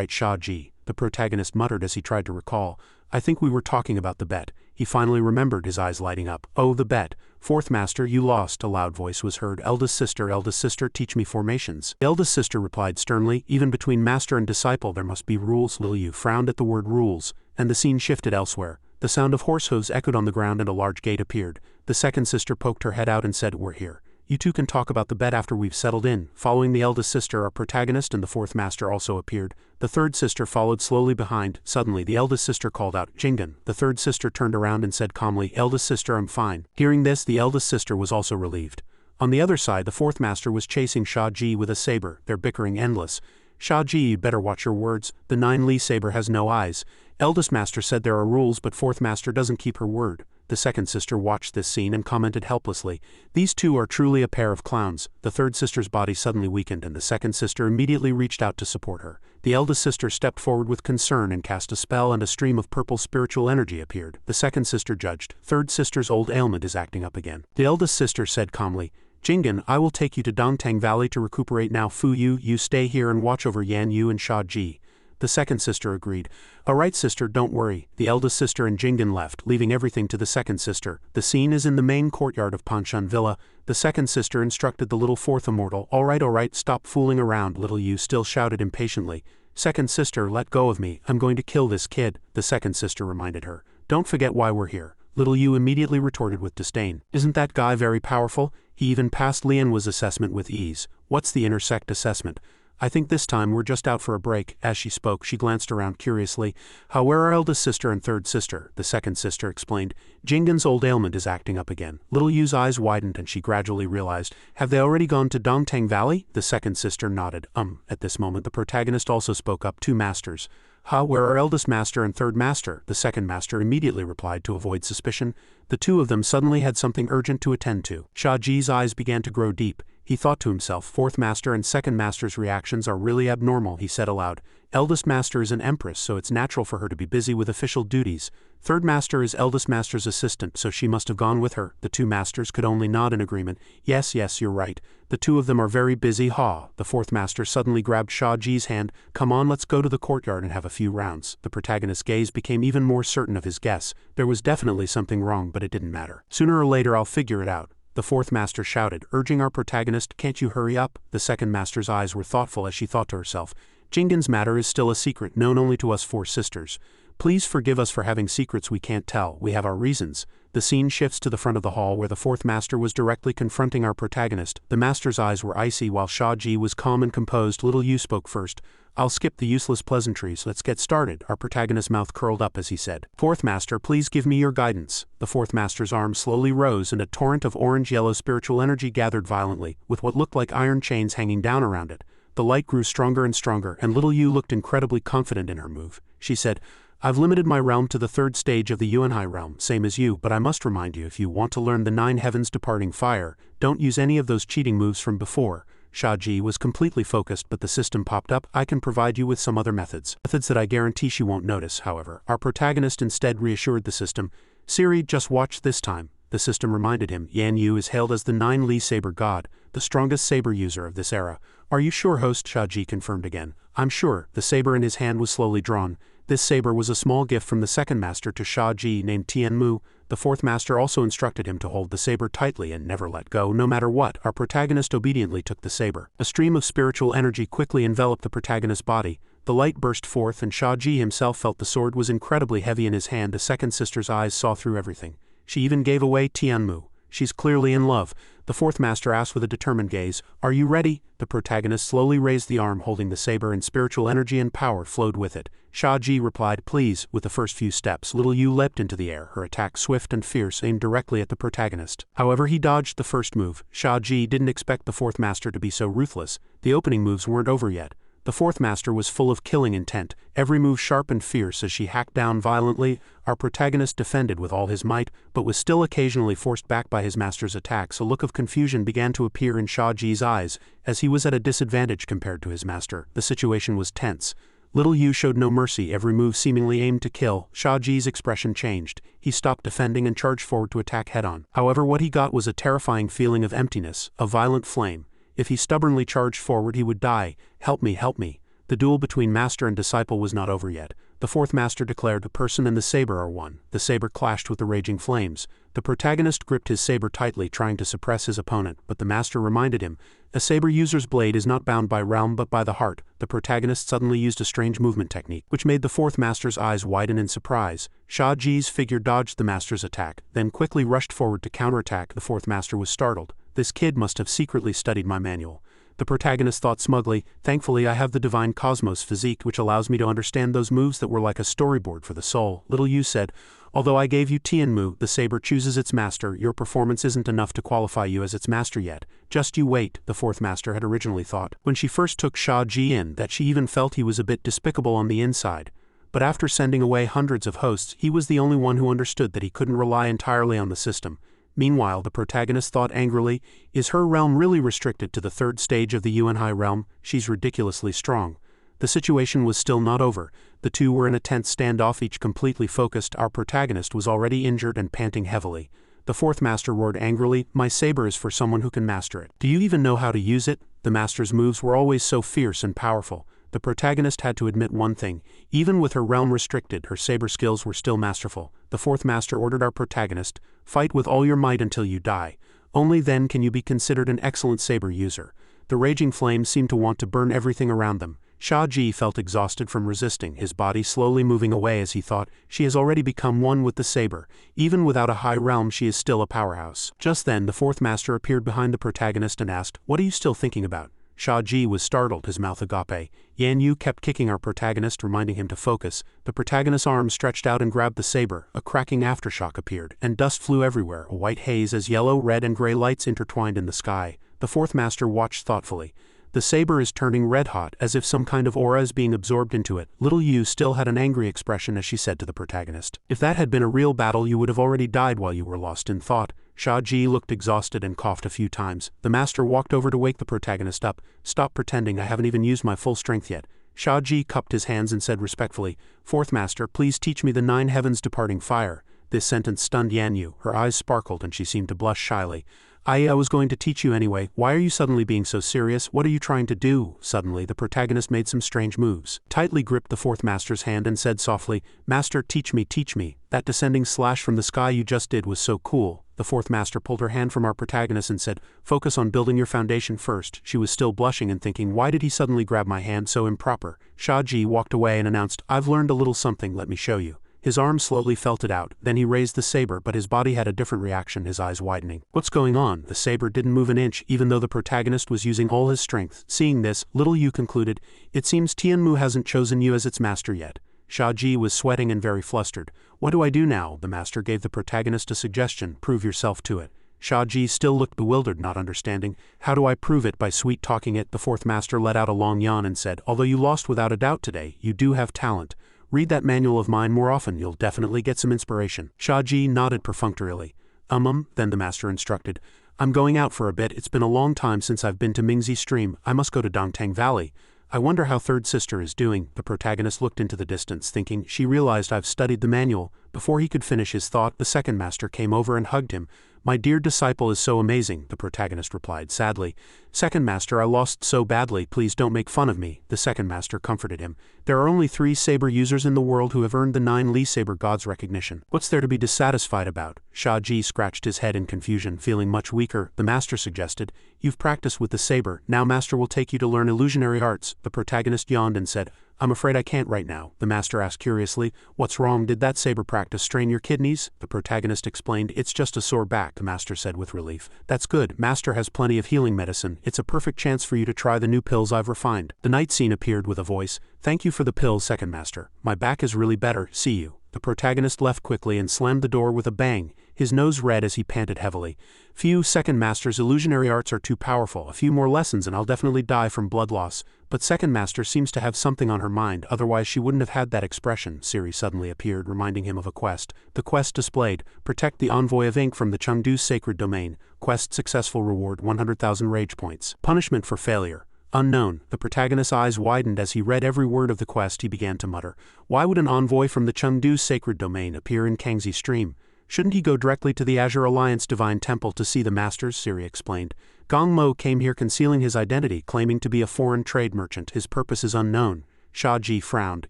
Shia Ji? The protagonist muttered as he tried to recall. I think we were talking about the bet. He finally remembered, his eyes lighting up. Oh, the bet. Fourth master, you lost, a loud voice was heard. Eldest sister, teach me formations. The eldest sister replied sternly, even between master and disciple there must be rules. Little Yu frowned at the word rules, and the scene shifted elsewhere. The sound of horse hooves echoed on the ground and a large gate appeared. The second sister poked her head out and said, we're here. You two can talk about the bet after we've settled in. Following the eldest sister, our protagonist and the fourth master also appeared. The third sister followed slowly behind. Suddenly, the eldest sister called out, Jingen. The third sister turned around and said calmly, eldest sister, I'm fine. Hearing this, the eldest sister was also relieved. On the other side, the fourth master was chasing Shia Ji with a saber, their bickering endless. Shia Ji, you'd better watch your words. The 9 Li saber has no eyes. Eldest master said there are rules, but fourth master doesn't keep her word. The second sister watched this scene and commented helplessly, these two are truly a pair of clowns. The third sister's body suddenly weakened and the second sister immediately reached out to support her. The eldest sister stepped forward with concern and cast a spell, and a stream of purple spiritual energy appeared. The second sister judged, third sister's old ailment is acting up again. The eldest sister said calmly, Jingen, I will take you to Dongtang Valley to recuperate now. Fuyu, you stay here and watch over Yan Yu and Shia Ji. The second sister agreed. Alright sister, don't worry. The eldest sister and Jingen left, leaving everything to the second sister. The scene is in the main courtyard of Panshan Villa. The second sister instructed the little fourth immortal, alright, stop fooling around. Little Yu still shouted impatiently. Second sister, let go of me, I'm going to kill this kid. The second sister reminded her. Don't forget why we're here. Little Yu immediately retorted with disdain. Isn't that guy very powerful? He even passed Lianhua's assessment with ease. What's the intersect assessment? I think this time we're just out for a break. As she spoke, she glanced around curiously. How were our eldest sister and third sister? The second sister explained. Jingen's old ailment is acting up again. Little Yu's eyes widened and she gradually realized. Have they already gone to Dongtang Valley? The second sister nodded. At this moment the protagonist also spoke up. 2 masters. Where are eldest master and third master? The second master immediately replied to avoid suspicion. The two of them suddenly had something urgent to attend to. Shia Ji's eyes began to grow deep. He thought to himself, fourth master and second master's reactions are really abnormal, he said aloud. Eldest master is an empress, so it's natural for her to be busy with official duties. Third master is eldest master's assistant, so she must have gone with her. The 2 masters could only nod in agreement. Yes, you're right. The 2 of them are very busy. The fourth master suddenly grabbed Shia Ji's hand. Come on, let's go to the courtyard and have a few rounds. The protagonist's gaze became even more certain of his guess. There was definitely something wrong, but it didn't matter. Sooner or later I'll figure it out. The fourth master shouted, urging our protagonist, can't you hurry up? The second master's eyes were thoughtful as she thought to herself, Jingen's matter is still a secret known only to us 4 sisters. Please forgive us for having secrets we can't tell, we have our reasons. The scene shifts to the front of the hall where the fourth master was directly confronting our protagonist. The master's eyes were icy while Shia Ji was calm and composed. Little Yu spoke first. I'll skip the useless pleasantries, let's get started. Our protagonist's mouth curled up as he said, Fourth master, please give me your guidance. The fourth master's arm slowly rose and a torrent of orange-yellow spiritual energy gathered violently, with what looked like iron chains hanging down around it. The light grew stronger and stronger, and Little Yu looked incredibly confident in her move. She said, I've limited my realm to the 3rd stage of the Yuanhai realm, same as you, but I must remind you, if you want to learn the 9 heavens departing fire, don't use any of those cheating moves from before. Shia Ji was completely focused, but the system popped up. I can provide you with some other methods. Methods that I guarantee she won't notice, however. Our protagonist instead reassured the system. Siri, just watch this time. The system reminded him, Yan Yu is hailed as the 9 Li saber god, the strongest saber user of this era. Are you sure, host? Shia Ji confirmed again. I'm sure. The saber in his hand was slowly drawn. This saber was a small gift from the second master to Shia Ji named Tianmu. The fourth master also instructed him to hold the saber tightly and never let go, no matter what. Our protagonist obediently took the saber. A stream of spiritual energy quickly enveloped the protagonist's body. The light burst forth and Shia Ji himself felt the sword was incredibly heavy in his hand. The second sister's eyes saw through everything. She even gave away Tianmu. She's clearly in love. The fourth master asked with a determined gaze, Are you ready? The protagonist slowly raised the arm holding the saber and spiritual energy and power flowed with it. Shia Ji replied, Please. With the first few steps, Little Yu leapt into the air, her attack swift and fierce, aimed directly at the protagonist. However, he dodged the first move. Shia Ji didn't expect the fourth master to be so ruthless. The opening moves weren't over yet. The fourth master was full of killing intent, every move sharp and fierce as she hacked down violently. Our protagonist defended with all his might, but was still occasionally forced back by his master's attacks. A look of confusion began to appear in Shia Ji's eyes, as he was at a disadvantage compared to his master. The situation was tense. Little Yu showed no mercy, every move seemingly aimed to kill. Shia Ji's expression changed. He stopped defending and charged forward to attack head-on. However, what he got was a terrifying feeling of emptiness, a violent flame. If he stubbornly charged forward, he would die. Help me, help me. The duel between master and disciple was not over yet. The fourth master declared, the person and the saber are one. The saber clashed with the raging flames. The protagonist gripped his saber tightly, trying to suppress his opponent, but the master reminded him, a saber user's blade is not bound by realm but by the heart. The protagonist suddenly used a strange movement technique, which made the fourth master's eyes widen in surprise. Shia Ji's figure dodged the master's attack, then quickly rushed forward to counterattack. The fourth master was startled. This kid must have secretly studied my manual. The protagonist thought smugly, thankfully I have the divine cosmos physique which allows me to understand those moves that were like a storyboard for the soul. Little Yu said, although I gave you Tianmu, the saber chooses its master, your performance isn't enough to qualify you as its master yet. Just you wait, the fourth master had originally thought. When she first took Shia Ji in, that she even felt he was a bit despicable on the inside. But after sending away hundreds of hosts, he was the only one who understood that he couldn't rely entirely on the system. Meanwhile, the protagonist thought angrily, is her realm really restricted to the third stage of the Yuanhai realm? She's ridiculously strong. The situation was still not over. The two were in a tense standoff, each completely focused. Our protagonist was already injured and panting heavily. The fourth master roared angrily, my saber is for someone who can master it. Do you even know how to use it? The master's moves were always so fierce and powerful. The protagonist had to admit one thing, even with her realm restricted, her saber skills were still masterful. The fourth master ordered our protagonist, fight with all your might until you die. Only then can you be considered an excellent saber user. The raging flames seemed to want to burn everything around them. Shia Ji felt exhausted from resisting, his body slowly moving away as he thought, she has already become one with the saber. Even without a high realm she is still a powerhouse. Just then the fourth master appeared behind the protagonist and asked, what are you still thinking about? Shia Ji was startled, his mouth agape. Yan Yu kept kicking our protagonist, reminding him to focus. The protagonist's arm stretched out and grabbed the saber. A cracking aftershock appeared, and dust flew everywhere, a white haze as yellow, red and gray lights intertwined in the sky. The fourth master watched thoughtfully. The saber is turning red-hot, as if some kind of aura is being absorbed into it. Little Yu still had an angry expression as she said to the protagonist, if that had been a real battle you would have already died while you were lost in thought. Shia Ji looked exhausted and coughed a few times. The master walked over to wake the protagonist up. Stop pretending, I haven't even used my full strength yet. Shia Ji cupped his hands and said respectfully, fourth master, please teach me the nine heavens departing fire. This sentence stunned Yan Yu. Her eyes sparkled and she seemed to blush shyly. I was going to teach you anyway. Why are you suddenly being so serious? What are you trying to do? Suddenly, the protagonist made some strange moves. Tightly gripped the fourth master's hand and said softly, Master, teach me, teach me. That descending slash from the sky you just did was so cool. The fourth master pulled her hand from our protagonist and said, focus on building your foundation first. She was still blushing and thinking, why did he suddenly grab my hand so improper? Shia Ji walked away and announced, I've learned a little something, let me show you. His arm slowly felt it out, then he raised the saber, but his body had a different reaction, his eyes widening. What's going on? The saber didn't move an inch, even though the protagonist was using all his strength. Seeing this, Little Yu concluded, it seems Tianmu hasn't chosen you as its master yet. Shia Ji was sweating and very flustered. What do I do now? The master gave the protagonist a suggestion, prove yourself to it. Shia Ji still looked bewildered, not understanding. How do I prove it? By sweet-talking it. The fourth master let out a long yawn and said, although you lost without a doubt today, you do have talent. Read that manual of mine more often, you'll definitely get some inspiration. Shia Ji nodded perfunctorily. Then the master instructed. I'm going out for a bit, it's been a long time since I've been to Mingzi Stream, I must go to Dongtang Valley. I wonder how third sister is doing. The protagonist looked into the distance, thinking, she realized I've studied the manual. Before he could finish his thought, the second master came over and hugged him. My dear disciple is so amazing, the protagonist replied sadly. Second master, I lost so badly, please don't make fun of me. The second master comforted him. There are only 3 saber users in the world who have earned the 9 Li saber gods recognition. What's there to be dissatisfied about? Shia Ji scratched his head in confusion, feeling much weaker. The master suggested, you've practiced with the saber, now master will take you to learn illusionary arts. The protagonist yawned and said, I'm afraid I can't right now. The master asked curiously, what's wrong? Did that saber practice strain your kidneys? The protagonist explained, it's just a sore back, the master said with relief. That's good, master has plenty of healing medicine, it's a perfect chance for you to try the new pills I've refined. The night scene appeared with a voice, thank you for the pills, second master. My back is really better, see you. The protagonist left quickly and slammed the door with a bang, his nose red as he panted heavily. Few second master's illusionary arts are too powerful, a few more lessons and I'll definitely die from blood loss. But second master seems to have something on her mind, otherwise she wouldn't have had that expression. Siri suddenly appeared, reminding him of a quest. The quest displayed, protect the envoy of ink from the Chengdu's sacred domain. Quest successful, reward 100,000 rage points. Punishment for failure. Unknown, the protagonist's eyes widened as he read every word of the quest. He began to mutter. Why would an envoy from the Chengdu's sacred domain appear in Kangxi Stream? Shouldn't he go directly to the Azure Alliance Divine Temple to see the masters? Siri explained. Gong Mo came here concealing his identity, claiming to be a foreign trade merchant. His purpose is unknown. Shia Ji frowned.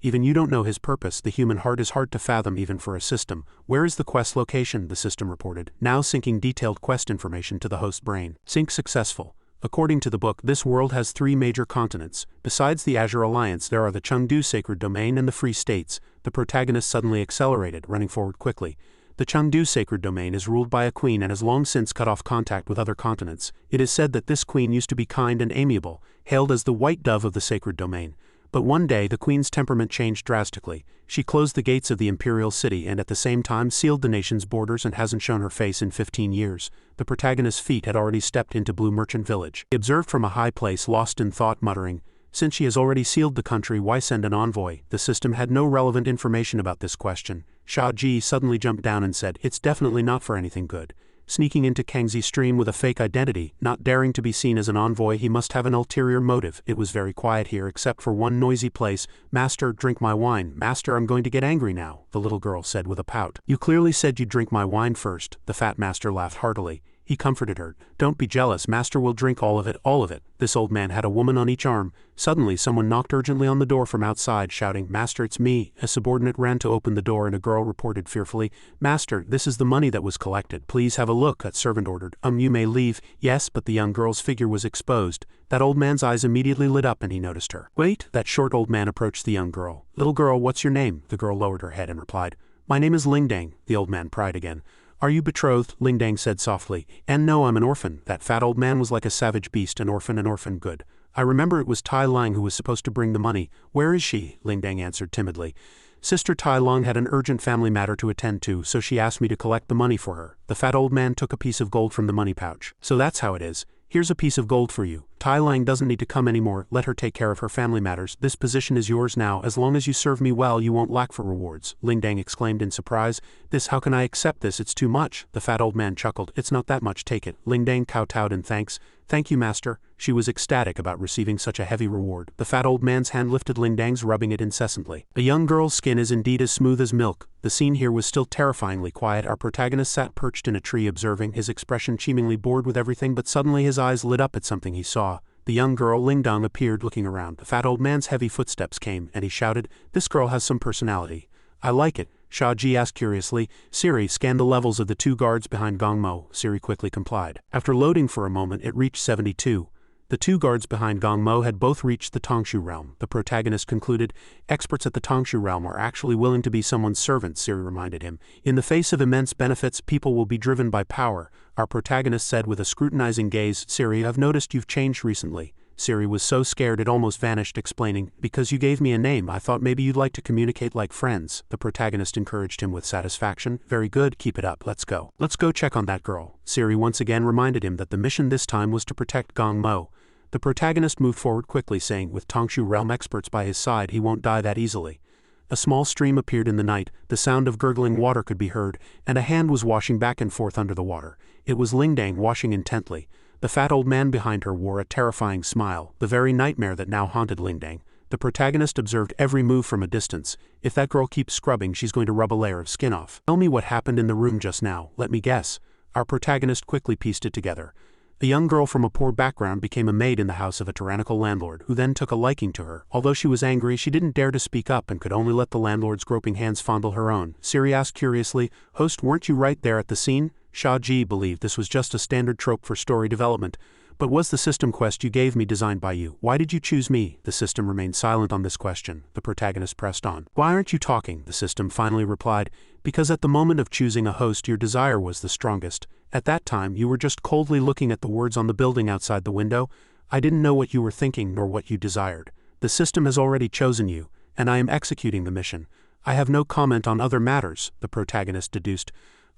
Even you don't know his purpose. The human heart is hard to fathom even for a system. Where is the quest location? The system reported, now syncing detailed quest information to the host brain. Sync successful. According to the book, this world has 3 major continents. Besides the Azure Alliance, there are the Chengdu Sacred Domain and the Free States. The protagonist suddenly accelerated, running forward quickly. The Chengdu Sacred Domain is ruled by a queen and has long since cut off contact with other continents. It is said that this queen used to be kind and amiable, hailed as the white dove of the Sacred Domain. But one day the queen's temperament changed drastically. She closed the gates of the imperial city and at the same time sealed the nation's borders and hasn't shown her face in 15 years. The protagonist's feet had already stepped into Blue Merchant Village. He observed from a high place, lost in thought, muttering, since she has already sealed the country, why send an envoy? The system had no relevant information about this question. Shia Ji suddenly jumped down and said, it's definitely not for anything good. Sneaking into Kangxi Stream with a fake identity, not daring to be seen as an envoy, he must have an ulterior motive. It was very quiet here except for one noisy place. Master, drink my wine. Master, I'm going to get angry now, the little girl said with a pout. You clearly said you'd drink my wine first. The fat master laughed heartily. He comforted her. Don't be jealous, master will drink all of it, all of it. This old man had a woman on each arm. Suddenly someone knocked urgently on the door from outside, shouting, Master, it's me. A subordinate ran to open the door and a girl reported fearfully, Master, this is the money that was collected. Please have a look, that servant ordered. You may leave. Yes, but the young girl's figure was exposed. That old man's eyes immediately lit up and he noticed her. Wait, that short old man approached the young girl. Little girl, what's your name? The girl lowered her head and replied, My name is Lingdang. The old man pried again. Are you betrothed? Lingdang said softly. And no, I'm an orphan. That fat old man was like a savage beast, an orphan, good. I remember it was Tai Lang who was supposed to bring the money. Where is she? Lingdang answered timidly. Sister Tai Lang had an urgent family matter to attend to, so she asked me to collect the money for her. The fat old man took a piece of gold from the money pouch. So that's how it is. Here's a piece of gold for you. Tai Lang doesn't need to come anymore, let her take care of her family matters. This position is yours now. As long as you serve me well, you won't lack for rewards. Lingdang exclaimed in surprise. How can I accept this? It's too much. The fat old man chuckled. It's not that much, take it. Lingdang kowtowed in thanks. Thank you, master. She was ecstatic about receiving such a heavy reward. The fat old man's hand lifted Lingdang's, rubbing it incessantly. A young girl's skin is indeed as smooth as milk. The scene here was still terrifyingly quiet. Our protagonist sat perched in a tree observing, his expression seemingly bored with everything, but suddenly his eyes lit up at something he saw. The young girl, Lingdang, appeared looking around. The fat old man's heavy footsteps came, and he shouted, This girl has some personality. I like it. Shia Ji asked curiously. Siri, scan the levels of the 2 guards behind Gong Mo. Siri quickly complied. After loading for a moment, it reached 72. The 2 guards behind Gong Mo had both reached the Tongshu realm. The protagonist concluded, experts at the Tongshu realm are actually willing to be someone's servants, Siri reminded him. In the face of immense benefits, people will be driven by power, our protagonist said with a scrutinizing gaze. Siri, I've noticed you've changed recently. Siri was so scared it almost vanished, explaining, because you gave me a name, I thought maybe you'd like to communicate like friends. The protagonist encouraged him with satisfaction. Very good, keep it up, let's go. Let's go check on that girl. Siri once again reminded him that the mission this time was to protect Gong Mo. The protagonist moved forward quickly, saying, with Tongshu realm experts by his side, he won't die that easily. A small stream appeared in the night, the sound of gurgling water could be heard, and a hand was washing back and forth under the water. It was Lingdang washing intently. The fat old man behind her wore a terrifying smile, the very nightmare that now haunted Lingdang. The protagonist observed every move from a distance. If that girl keeps scrubbing, she's going to rub a layer of skin off. Tell me what happened in the room just now, let me guess. Our protagonist quickly pieced it together. A young girl from a poor background became a maid in the house of a tyrannical landlord, who then took a liking to her. Although she was angry, she didn't dare to speak up and could only let the landlord's groping hands fondle her own. Siri asked curiously, Host, weren't you right there at the scene? Shia Ji believed this was just a standard trope for story development. But was the system quest you gave me designed by you? Why did you choose me? The system remained silent on this question. The protagonist pressed on. Why aren't you talking? The system finally replied. Because at the moment of choosing a host, your desire was the strongest. At that time, you were just coldly looking at the words on the building outside the window. I didn't know what you were thinking nor what you desired. The system has already chosen you, and I am executing the mission. I have no comment on other matters, the protagonist deduced.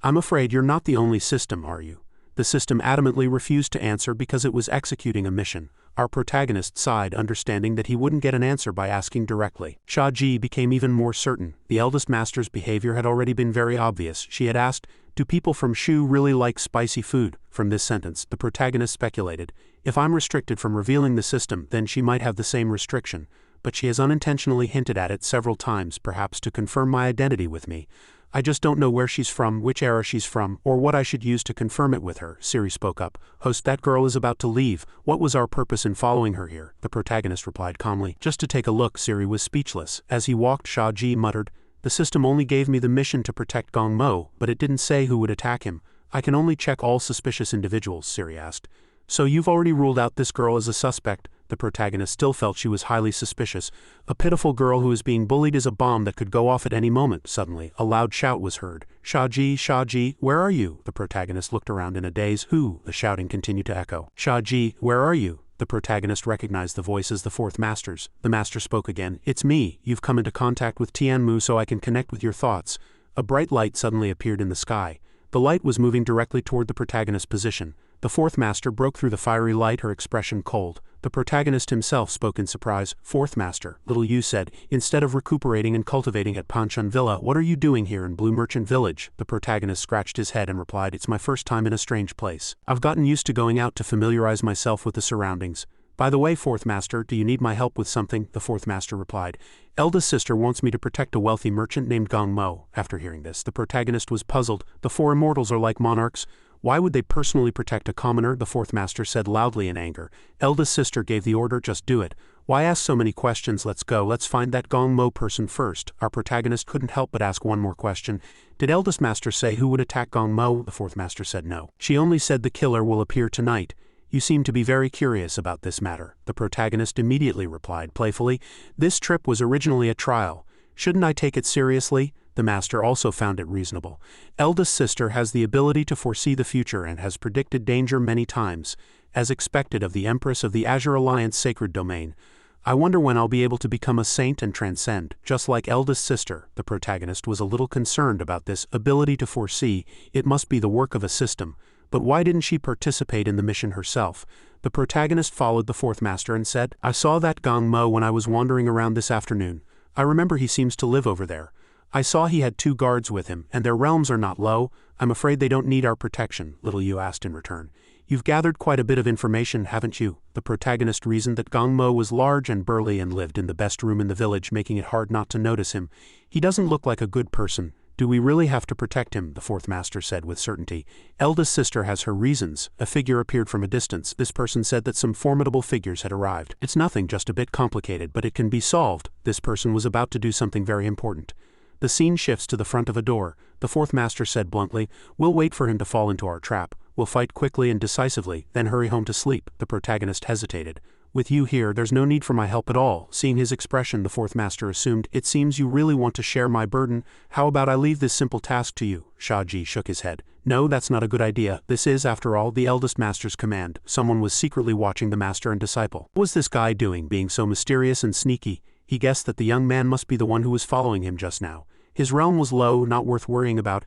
I'm afraid you're not the only system, are you? The system adamantly refused to answer because it was executing a mission. Our protagonist sighed, understanding that he wouldn't get an answer by asking directly. Shia Ji became even more certain. The eldest master's behavior had already been very obvious. She had asked, do people from Shu really like spicy food? From this sentence, the protagonist speculated. If I'm restricted from revealing the system, then she might have the same restriction, but she has unintentionally hinted at it several times, perhaps to confirm my identity with me. I just don't know where she's from, which era she's from, or what I should use to confirm it with her. Siri spoke up. Host, that girl is about to leave. What was our purpose in following her here? The protagonist replied calmly. Just to take a look. Siri was speechless. As he walked, Shia Ji muttered, the system only gave me the mission to protect Gong Mo, but it didn't say who would attack him. I can only check all suspicious individuals, Siri asked. So you've already ruled out this girl as a suspect? The protagonist still felt she was highly suspicious. A pitiful girl who is being bullied is a bomb that could go off at any moment. Suddenly, a loud shout was heard. Shia Ji, where are you? The protagonist looked around in a daze. Who? The shouting continued to echo. Shia Ji, where are you? The protagonist recognized the voice as the Fourth Masters. The master spoke again. It's me. You've come into contact with Tianmu so I can connect with your thoughts. A bright light suddenly appeared in the sky. The light was moving directly toward the protagonist's position. The Fourth Master broke through the fiery light, her expression cold. The protagonist himself spoke in surprise. Fourth Master, Little Yu said, instead of recuperating and cultivating at Panchun Villa, what are you doing here in Blue Merchant Village? The protagonist scratched his head and replied, it's my first time in a strange place. I've gotten used to going out to familiarize myself with the surroundings. By the way, Fourth Master, do you need my help with something? The Fourth Master replied. Eldest sister wants me to protect a wealthy merchant named Gong Mo. After hearing this, the protagonist was puzzled. The Four Immortals are like monarchs. Why would they personally protect a commoner? The Fourth Master said loudly in anger. Eldest sister gave the order, just do it. Why ask so many questions? Let's go, let's find that Gong Mo person first. Our protagonist couldn't help but ask one more question. Did Eldest Master say who would attack Gong Mo? The Fourth Master said no. She only said the killer will appear tonight. You seem to be very curious about this matter. The protagonist immediately replied playfully. This trip was originally a trial. Shouldn't I take it seriously? The master also found it reasonable. Eldest sister has the ability to foresee the future and has predicted danger many times, as expected of the Empress of the Azure Alliance sacred domain. I wonder when I'll be able to become a saint and transcend, just like eldest sister. The protagonist was a little concerned about this ability to foresee. It must be the work of a system. But why didn't she participate in the mission herself? The protagonist followed the Fourth Master and said, I saw that Gong Mo when I was wandering around this afternoon. I remember he seems to live over there. I saw he had 2 guards with him, and their realms are not low. I'm afraid they don't need our protection, Little Yu asked in return. You've gathered quite a bit of information, haven't you? The protagonist reasoned that Gong Mo was large and burly and lived in the best room in the village, making it hard not to notice him. He doesn't look like a good person. Do we really have to protect him? The Fourth Master said with certainty. Eldest sister has her reasons. A figure appeared from a distance. This person said that some formidable figures had arrived. It's nothing, just a bit complicated, but it can be solved. This person was about to do something very important. The scene shifts to the front of a door. The Fourth Master said bluntly, we'll wait for him to fall into our trap. We'll fight quickly and decisively, then hurry home to sleep. The protagonist hesitated. With you here, there's no need for my help at all. Seeing his expression, the Fourth Master assumed, it seems you really want to share my burden. How about I leave this simple task to you? Shia Ji shook his head. No, that's not a good idea. This is, after all, the eldest master's command. Someone was secretly watching the master and disciple. What was this guy doing, being so mysterious and sneaky? He guessed that the young man must be the one who was following him just now. His realm was low, not worth worrying about.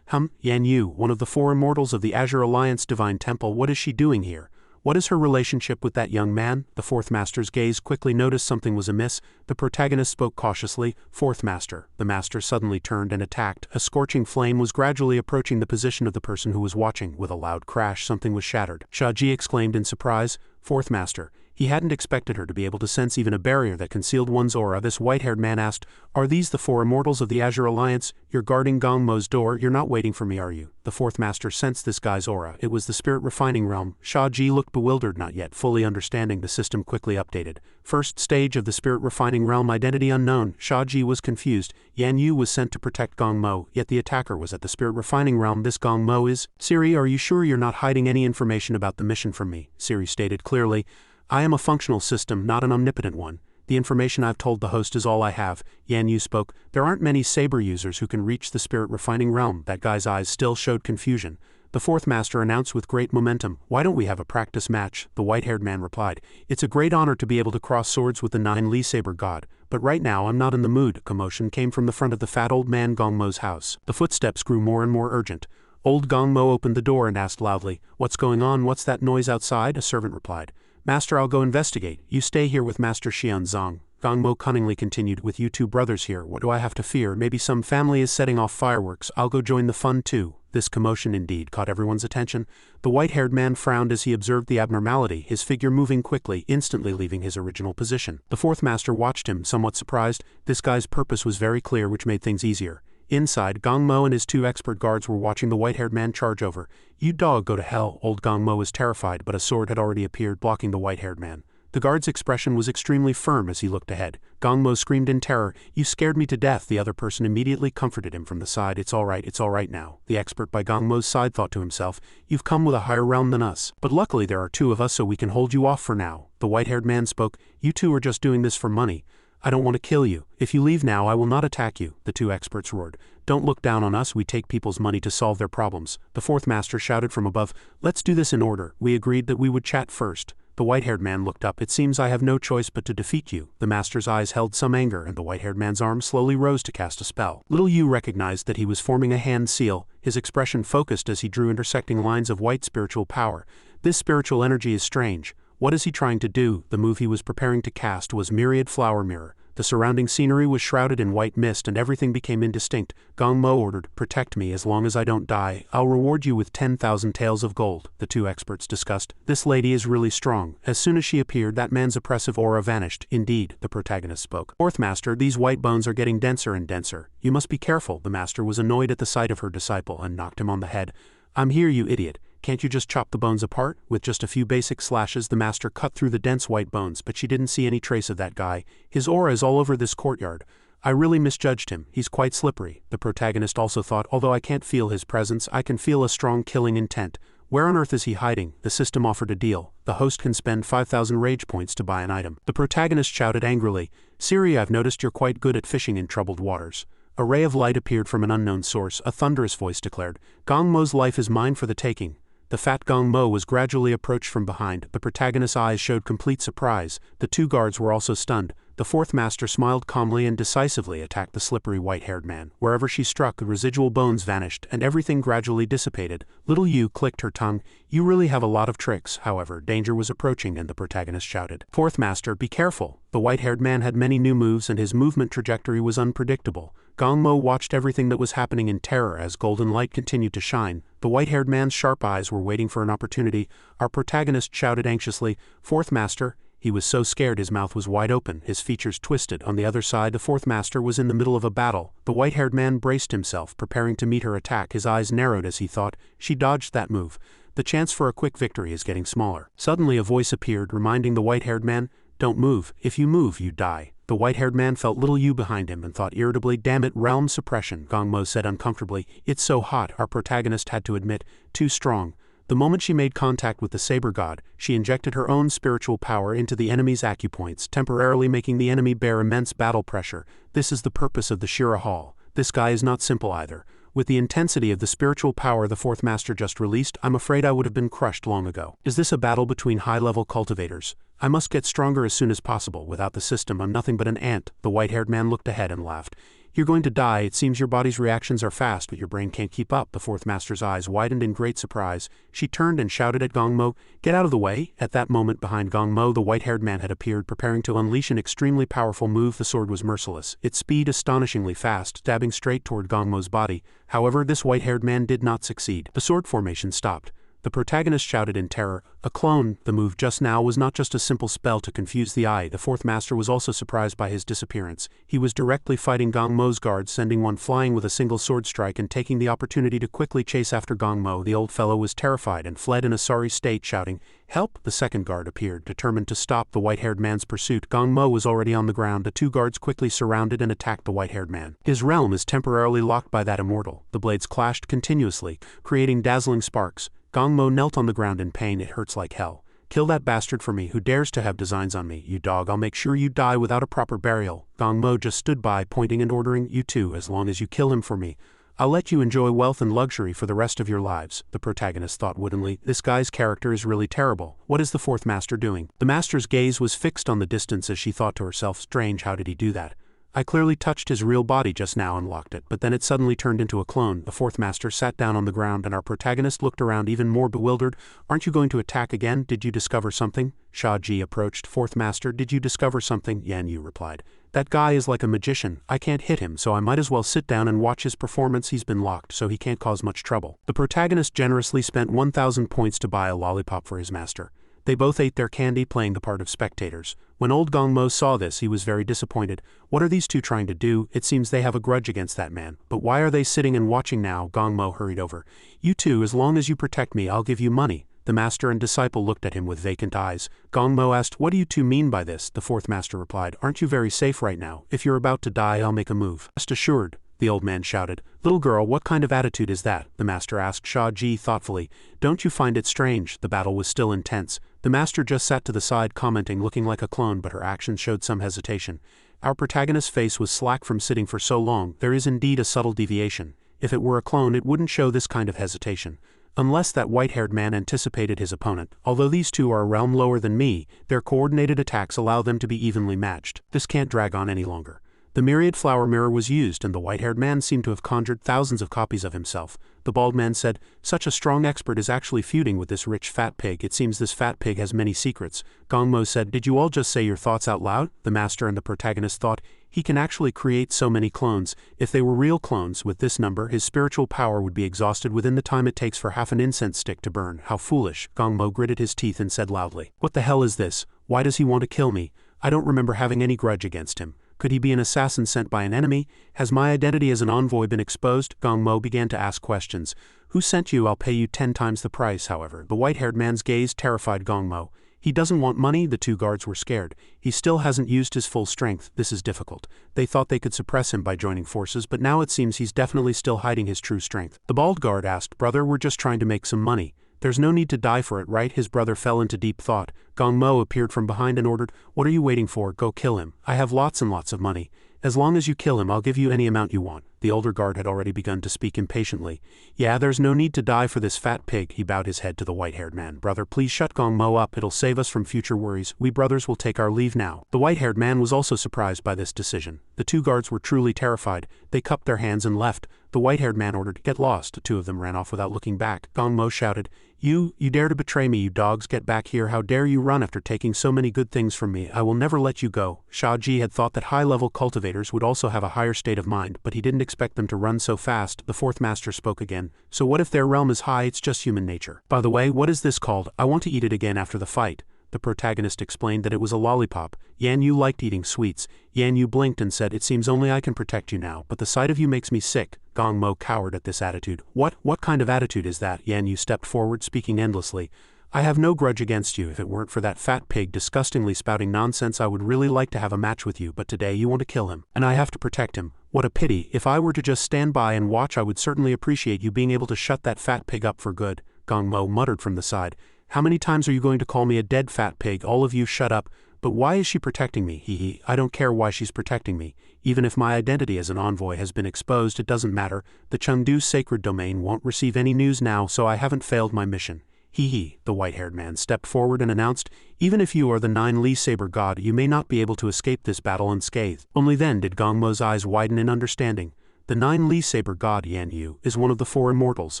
Yan Yu, one of the Four Immortals of the Azure Alliance Divine Temple, what is she doing here? What is her relationship with that young man? The Fourth Master's gaze quickly noticed something was amiss. The protagonist spoke cautiously. Fourth Master. The master suddenly turned and attacked. A scorching flame was gradually approaching the position of the person who was watching. With a loud crash, something was shattered. Shia Ji exclaimed in surprise. Fourth Master. He hadn't expected her to be able to sense even a barrier that concealed one's aura. This white-haired man asked, are these the Four Immortals of the Azure Alliance? You're guarding Gong Mo's door. You're not waiting for me, are you? The Fourth Master sensed this guy's aura. It was the spirit refining realm. Shia Ji looked bewildered, not yet fully understanding. The system quickly updated. First stage of the spirit refining realm, identity unknown. Shia Ji was confused. Yan Yu was sent to protect Gong Mo, yet the attacker was at the spirit refining realm. This Gong Mo is... Siri, are you sure you're not hiding any information about the mission from me? Siri stated clearly. I am a functional system, not an omnipotent one. The information I've told the host is all I have. Yan Yu spoke. There aren't many saber users who can reach the spirit refining realm. That guy's eyes still showed confusion. The Fourth Master announced with great momentum, why don't we have a practice match? The white-haired man replied, it's a great honor to be able to cross swords with the 9 Li Saber God, but right now I'm not in the mood. A commotion came from the front of the fat old man Gong Mo's house. The footsteps grew more and more urgent. Old Gong Mo opened the door and asked loudly, what's going on? What's that noise outside? A servant replied. Master, I'll go investigate. You stay here with Master Xian Zong. Gong Mo cunningly continued, with you two brothers here, what do I have to fear? Maybe some family is setting off fireworks, I'll go join the fun too. This commotion indeed caught everyone's attention. The white-haired man frowned as he observed the abnormality, his figure moving quickly, instantly leaving his original position. The fourth master watched him, somewhat surprised. This guy's purpose was very clear, which made things easier. Inside, Gong Mo and his two expert guards were watching the white-haired man charge over. You dog, go to hell. Old Gong Mo was terrified, but a sword had already appeared, blocking the white-haired man. The guard's expression was extremely firm as he looked ahead. Gong Mo screamed in terror, you scared me to death. The other person immediately comforted him from the side. It's all right now. The expert by Gong Mo's side thought to himself, you've come with a higher realm than us. But luckily there are two of us, so we can hold you off for now. The white-haired man spoke, you two are just doing this for money. I don't want to kill you. If you leave now, I will not attack you. The two experts roared. Don't look down on us, we take people's money to solve their problems. The fourth master shouted from above, let's do this in order. We agreed that we would chat first. The white-haired man looked up. It seems I have no choice but to defeat you. The master's eyes held some anger, and the white-haired man's arm slowly rose to cast a spell. Little Yu recognized that he was forming a hand seal, his expression focused as he drew intersecting lines of white spiritual power. This spiritual energy is strange. What is he trying to do? The move he was preparing to cast was Myriad Flower Mirror. The surrounding scenery was shrouded in white mist and everything became indistinct. Gong Mo ordered, protect me as long as I don't die. I'll reward you with 10,000 taels of gold. The two experts discussed. This lady is really strong. As soon as she appeared, that man's oppressive aura vanished. Indeed, the protagonist spoke. Fourth master, these white bones are getting denser and denser. You must be careful. The master was annoyed at the sight of her disciple and knocked him on the head. I'm here, you idiot. Can't you just chop the bones apart? With just a few basic slashes, the master cut through the dense white bones, but she didn't see any trace of that guy. His aura is all over this courtyard. I really misjudged him. He's quite slippery. The protagonist also thought, although I can't feel his presence, I can feel a strong killing intent. Where on earth is he hiding? The system offered a deal. The host can spend 5,000 rage points to buy an item. The protagonist shouted angrily, Siri, I've noticed you're quite good at fishing in troubled waters. A ray of light appeared from an unknown source. A thunderous voice declared, Gong Mo's life is mine for the taking. The fat Gong Mo was gradually approached from behind. The protagonist's eyes showed complete surprise. The two guards were also stunned. The fourth master smiled calmly and decisively attacked the slippery white-haired man. Wherever she struck, the residual bones vanished, and everything gradually dissipated. Little Yu clicked her tongue. You really have a lot of tricks. However, danger was approaching and the protagonist shouted, Fourth master, be careful. The white-haired man had many new moves and his movement trajectory was unpredictable. Gong Mo watched everything that was happening in terror as golden light continued to shine. The white-haired man's sharp eyes were waiting for an opportunity. Our protagonist shouted anxiously, Fourth master. He was so scared his mouth was wide open, his features twisted. On the other side, the fourth master was in the middle of a battle. The white-haired man braced himself, preparing to meet her attack. His eyes narrowed as he thought, she dodged that move. The chance for a quick victory is getting smaller. Suddenly a voice appeared, reminding the white-haired man, don't move. If you move, you die. The white-haired man felt Little Yu behind him and thought irritably, damn it, realm suppression. Gong Mo said uncomfortably, it's so hot. Our protagonist had to admit, too strong. The moment she made contact with the saber god, she injected her own spiritual power into the enemy's acupoints, temporarily making the enemy bear immense battle pressure. This is the purpose of the Shira Hall. This guy is not simple either. With the intensity of the spiritual power the fourth master just released, I'm afraid I would have been crushed long ago. Is this a battle between high-level cultivators? I must get stronger as soon as possible. Without the system, I'm nothing but an ant. The white-haired man looked ahead and laughed. You're going to die. It seems your body's reactions are fast, but your brain can't keep up. The fourth master's eyes widened in great surprise. She turned and shouted at Gong Mo, get out of the way. At that moment, behind Gong Mo, the white-haired man had appeared, preparing to unleash an extremely powerful move. The sword was merciless, its speed astonishingly fast, stabbing straight toward Gong Mo's body. However, this white-haired man did not succeed. The sword formation stopped. The protagonist shouted in terror, a clone. The move just now was not just a simple spell to confuse the eye. The fourth master was also surprised by his disappearance. He was directly fighting Gong Mo's guards, sending one flying with a single sword strike and taking the opportunity to quickly chase after Gong Mo. The old fellow was terrified and fled in a sorry state, shouting, help! The second guard appeared, determined to stop the white-haired man's pursuit. Gong Mo was already on the ground. The two guards quickly surrounded and attacked the white-haired man. His realm is temporarily locked by that immortal. The blades clashed continuously, creating dazzling sparks. Gong Mo knelt on the ground in pain. It hurts like hell. Kill that bastard for me who dares to have designs on me, you dog. I'll make sure you die without a proper burial. Gong Mo just stood by, pointing and ordering, you too, as long as you kill him for me. I'll let you enjoy wealth and luxury for the rest of your lives. The protagonist thought woodenly, this guy's character is really terrible. What is the fourth master doing? The master's gaze was fixed on the distance as she thought to herself, strange, how did he do that? I clearly touched his real body just now and locked it, but then it suddenly turned into a clone. The fourth master sat down on the ground and our protagonist looked around even more bewildered. Aren't you going to attack again? Did you discover something? Shia Ji approached. Fourth master, did you discover something? Yan Yu replied. That guy is like a magician. I can't hit him, so I might as well sit down and watch his performance. He's been locked, so he can't cause much trouble. The protagonist generously spent 1,000 points to buy a lollipop for his master. They both ate their candy playing the part of spectators. When old Gong Mo saw this, he was very disappointed. What are these two trying to do? It seems they have a grudge against that man. But why are they sitting and watching now? Gong Mo hurried over. You two, as long as you protect me, I'll give you money. The master and disciple looked at him with vacant eyes. Gong Mo asked, what do you two mean by this? The fourth master replied, aren't you very safe right now? If you're about to die, I'll make a move. Rest assured, the old man shouted. Little girl, what kind of attitude is that? The master asked Shia Ji thoughtfully. Don't you find it strange? The battle was still intense. The master just sat to the side commenting, looking like a clone, but her actions showed some hesitation. Our protagonist's face was slack from sitting for so long. There is indeed a subtle deviation. If it were a clone, it wouldn't show this kind of hesitation. Unless that white-haired man anticipated his opponent. Although these two are a realm lower than me, their coordinated attacks allow them to be evenly matched. This can't drag on any longer. The myriad flower mirror was used, and the white-haired man seemed to have conjured thousands of copies of himself. The bald man said, such a strong expert is actually feuding with this rich fat pig. It seems this fat pig has many secrets. Gong Mo said, did you all just say your thoughts out loud? The master and the protagonist thought, he can actually create so many clones. If they were real clones, with this number, his spiritual power would be exhausted within the time it takes for half an incense stick to burn. How foolish. Gong Mo gritted his teeth and said loudly, what the hell is this? Why does he want to kill me? I don't remember having any grudge against him. Could he be an assassin sent by an enemy? Has my identity as an envoy been exposed? Gong Mo began to ask questions. Who sent you? I'll pay you 10 times the price, however. The white-haired man's gaze terrified Gong Mo. He doesn't want money. The two guards were scared. He still hasn't used his full strength. This is difficult. They thought they could suppress him by joining forces, but now it seems he's definitely still hiding his true strength. The bald guard asked, brother, we're just trying to make some money. There's no need to die for it, right? His brother fell into deep thought. Gong Mo appeared from behind and ordered, what are you waiting for? Go kill him. I have lots and lots of money. As long as you kill him, I'll give you any amount you want. The older guard had already begun to speak impatiently. Yeah, there's no need to die for this fat pig. He bowed his head to the white-haired man. Brother, please shut Gong Mo up. It'll save us from future worries. We brothers will take our leave now. The white-haired man was also surprised by this decision. The two guards were truly terrified. They cupped their hands and left. The white-haired man ordered, get lost. Two of them ran off without looking back. Gong Mo shouted, you dare to betray me, you dogs. Get back here. How dare you run after taking so many good things from me? I will never let you go. Shia Ji had thought that high-level cultivators would also have a higher state of mind, but he didn't expect them to run so fast. The fourth master spoke again. So what if their realm is high? It's just human nature. By the way, what is this called? I want to eat it again after the fight. The protagonist explained that it was a lollipop. Yan Yu liked eating sweets. Yan Yu blinked and said, it seems only I can protect you now, but the sight of you makes me sick. Gong Mo cowered at this attitude. What kind of attitude is that? Yan Yu stepped forward, speaking endlessly. I have no grudge against you. If it weren't for that fat pig disgustingly spouting nonsense, I would really like to have a match with you, but today you want to kill him, and I have to protect him. What a pity. If I were to just stand by and watch, I would certainly appreciate you being able to shut that fat pig up for good. Gong Mo muttered from the side. How many times are you going to call me a dead fat pig? All of you shut up. But why is she protecting me? Hee. I don't care why she's protecting me. Even if my identity as an envoy has been exposed, it doesn't matter. The Chengdu's sacred domain won't receive any news now, so I haven't failed my mission. Hee. The white-haired man stepped forward and announced, even if you are the Nine Saber God, you may not be able to escape this battle unscathed. Only then did Gong Mo's eyes widen in understanding. The Nine Saber God, Yan Yu, is one of the four immortals.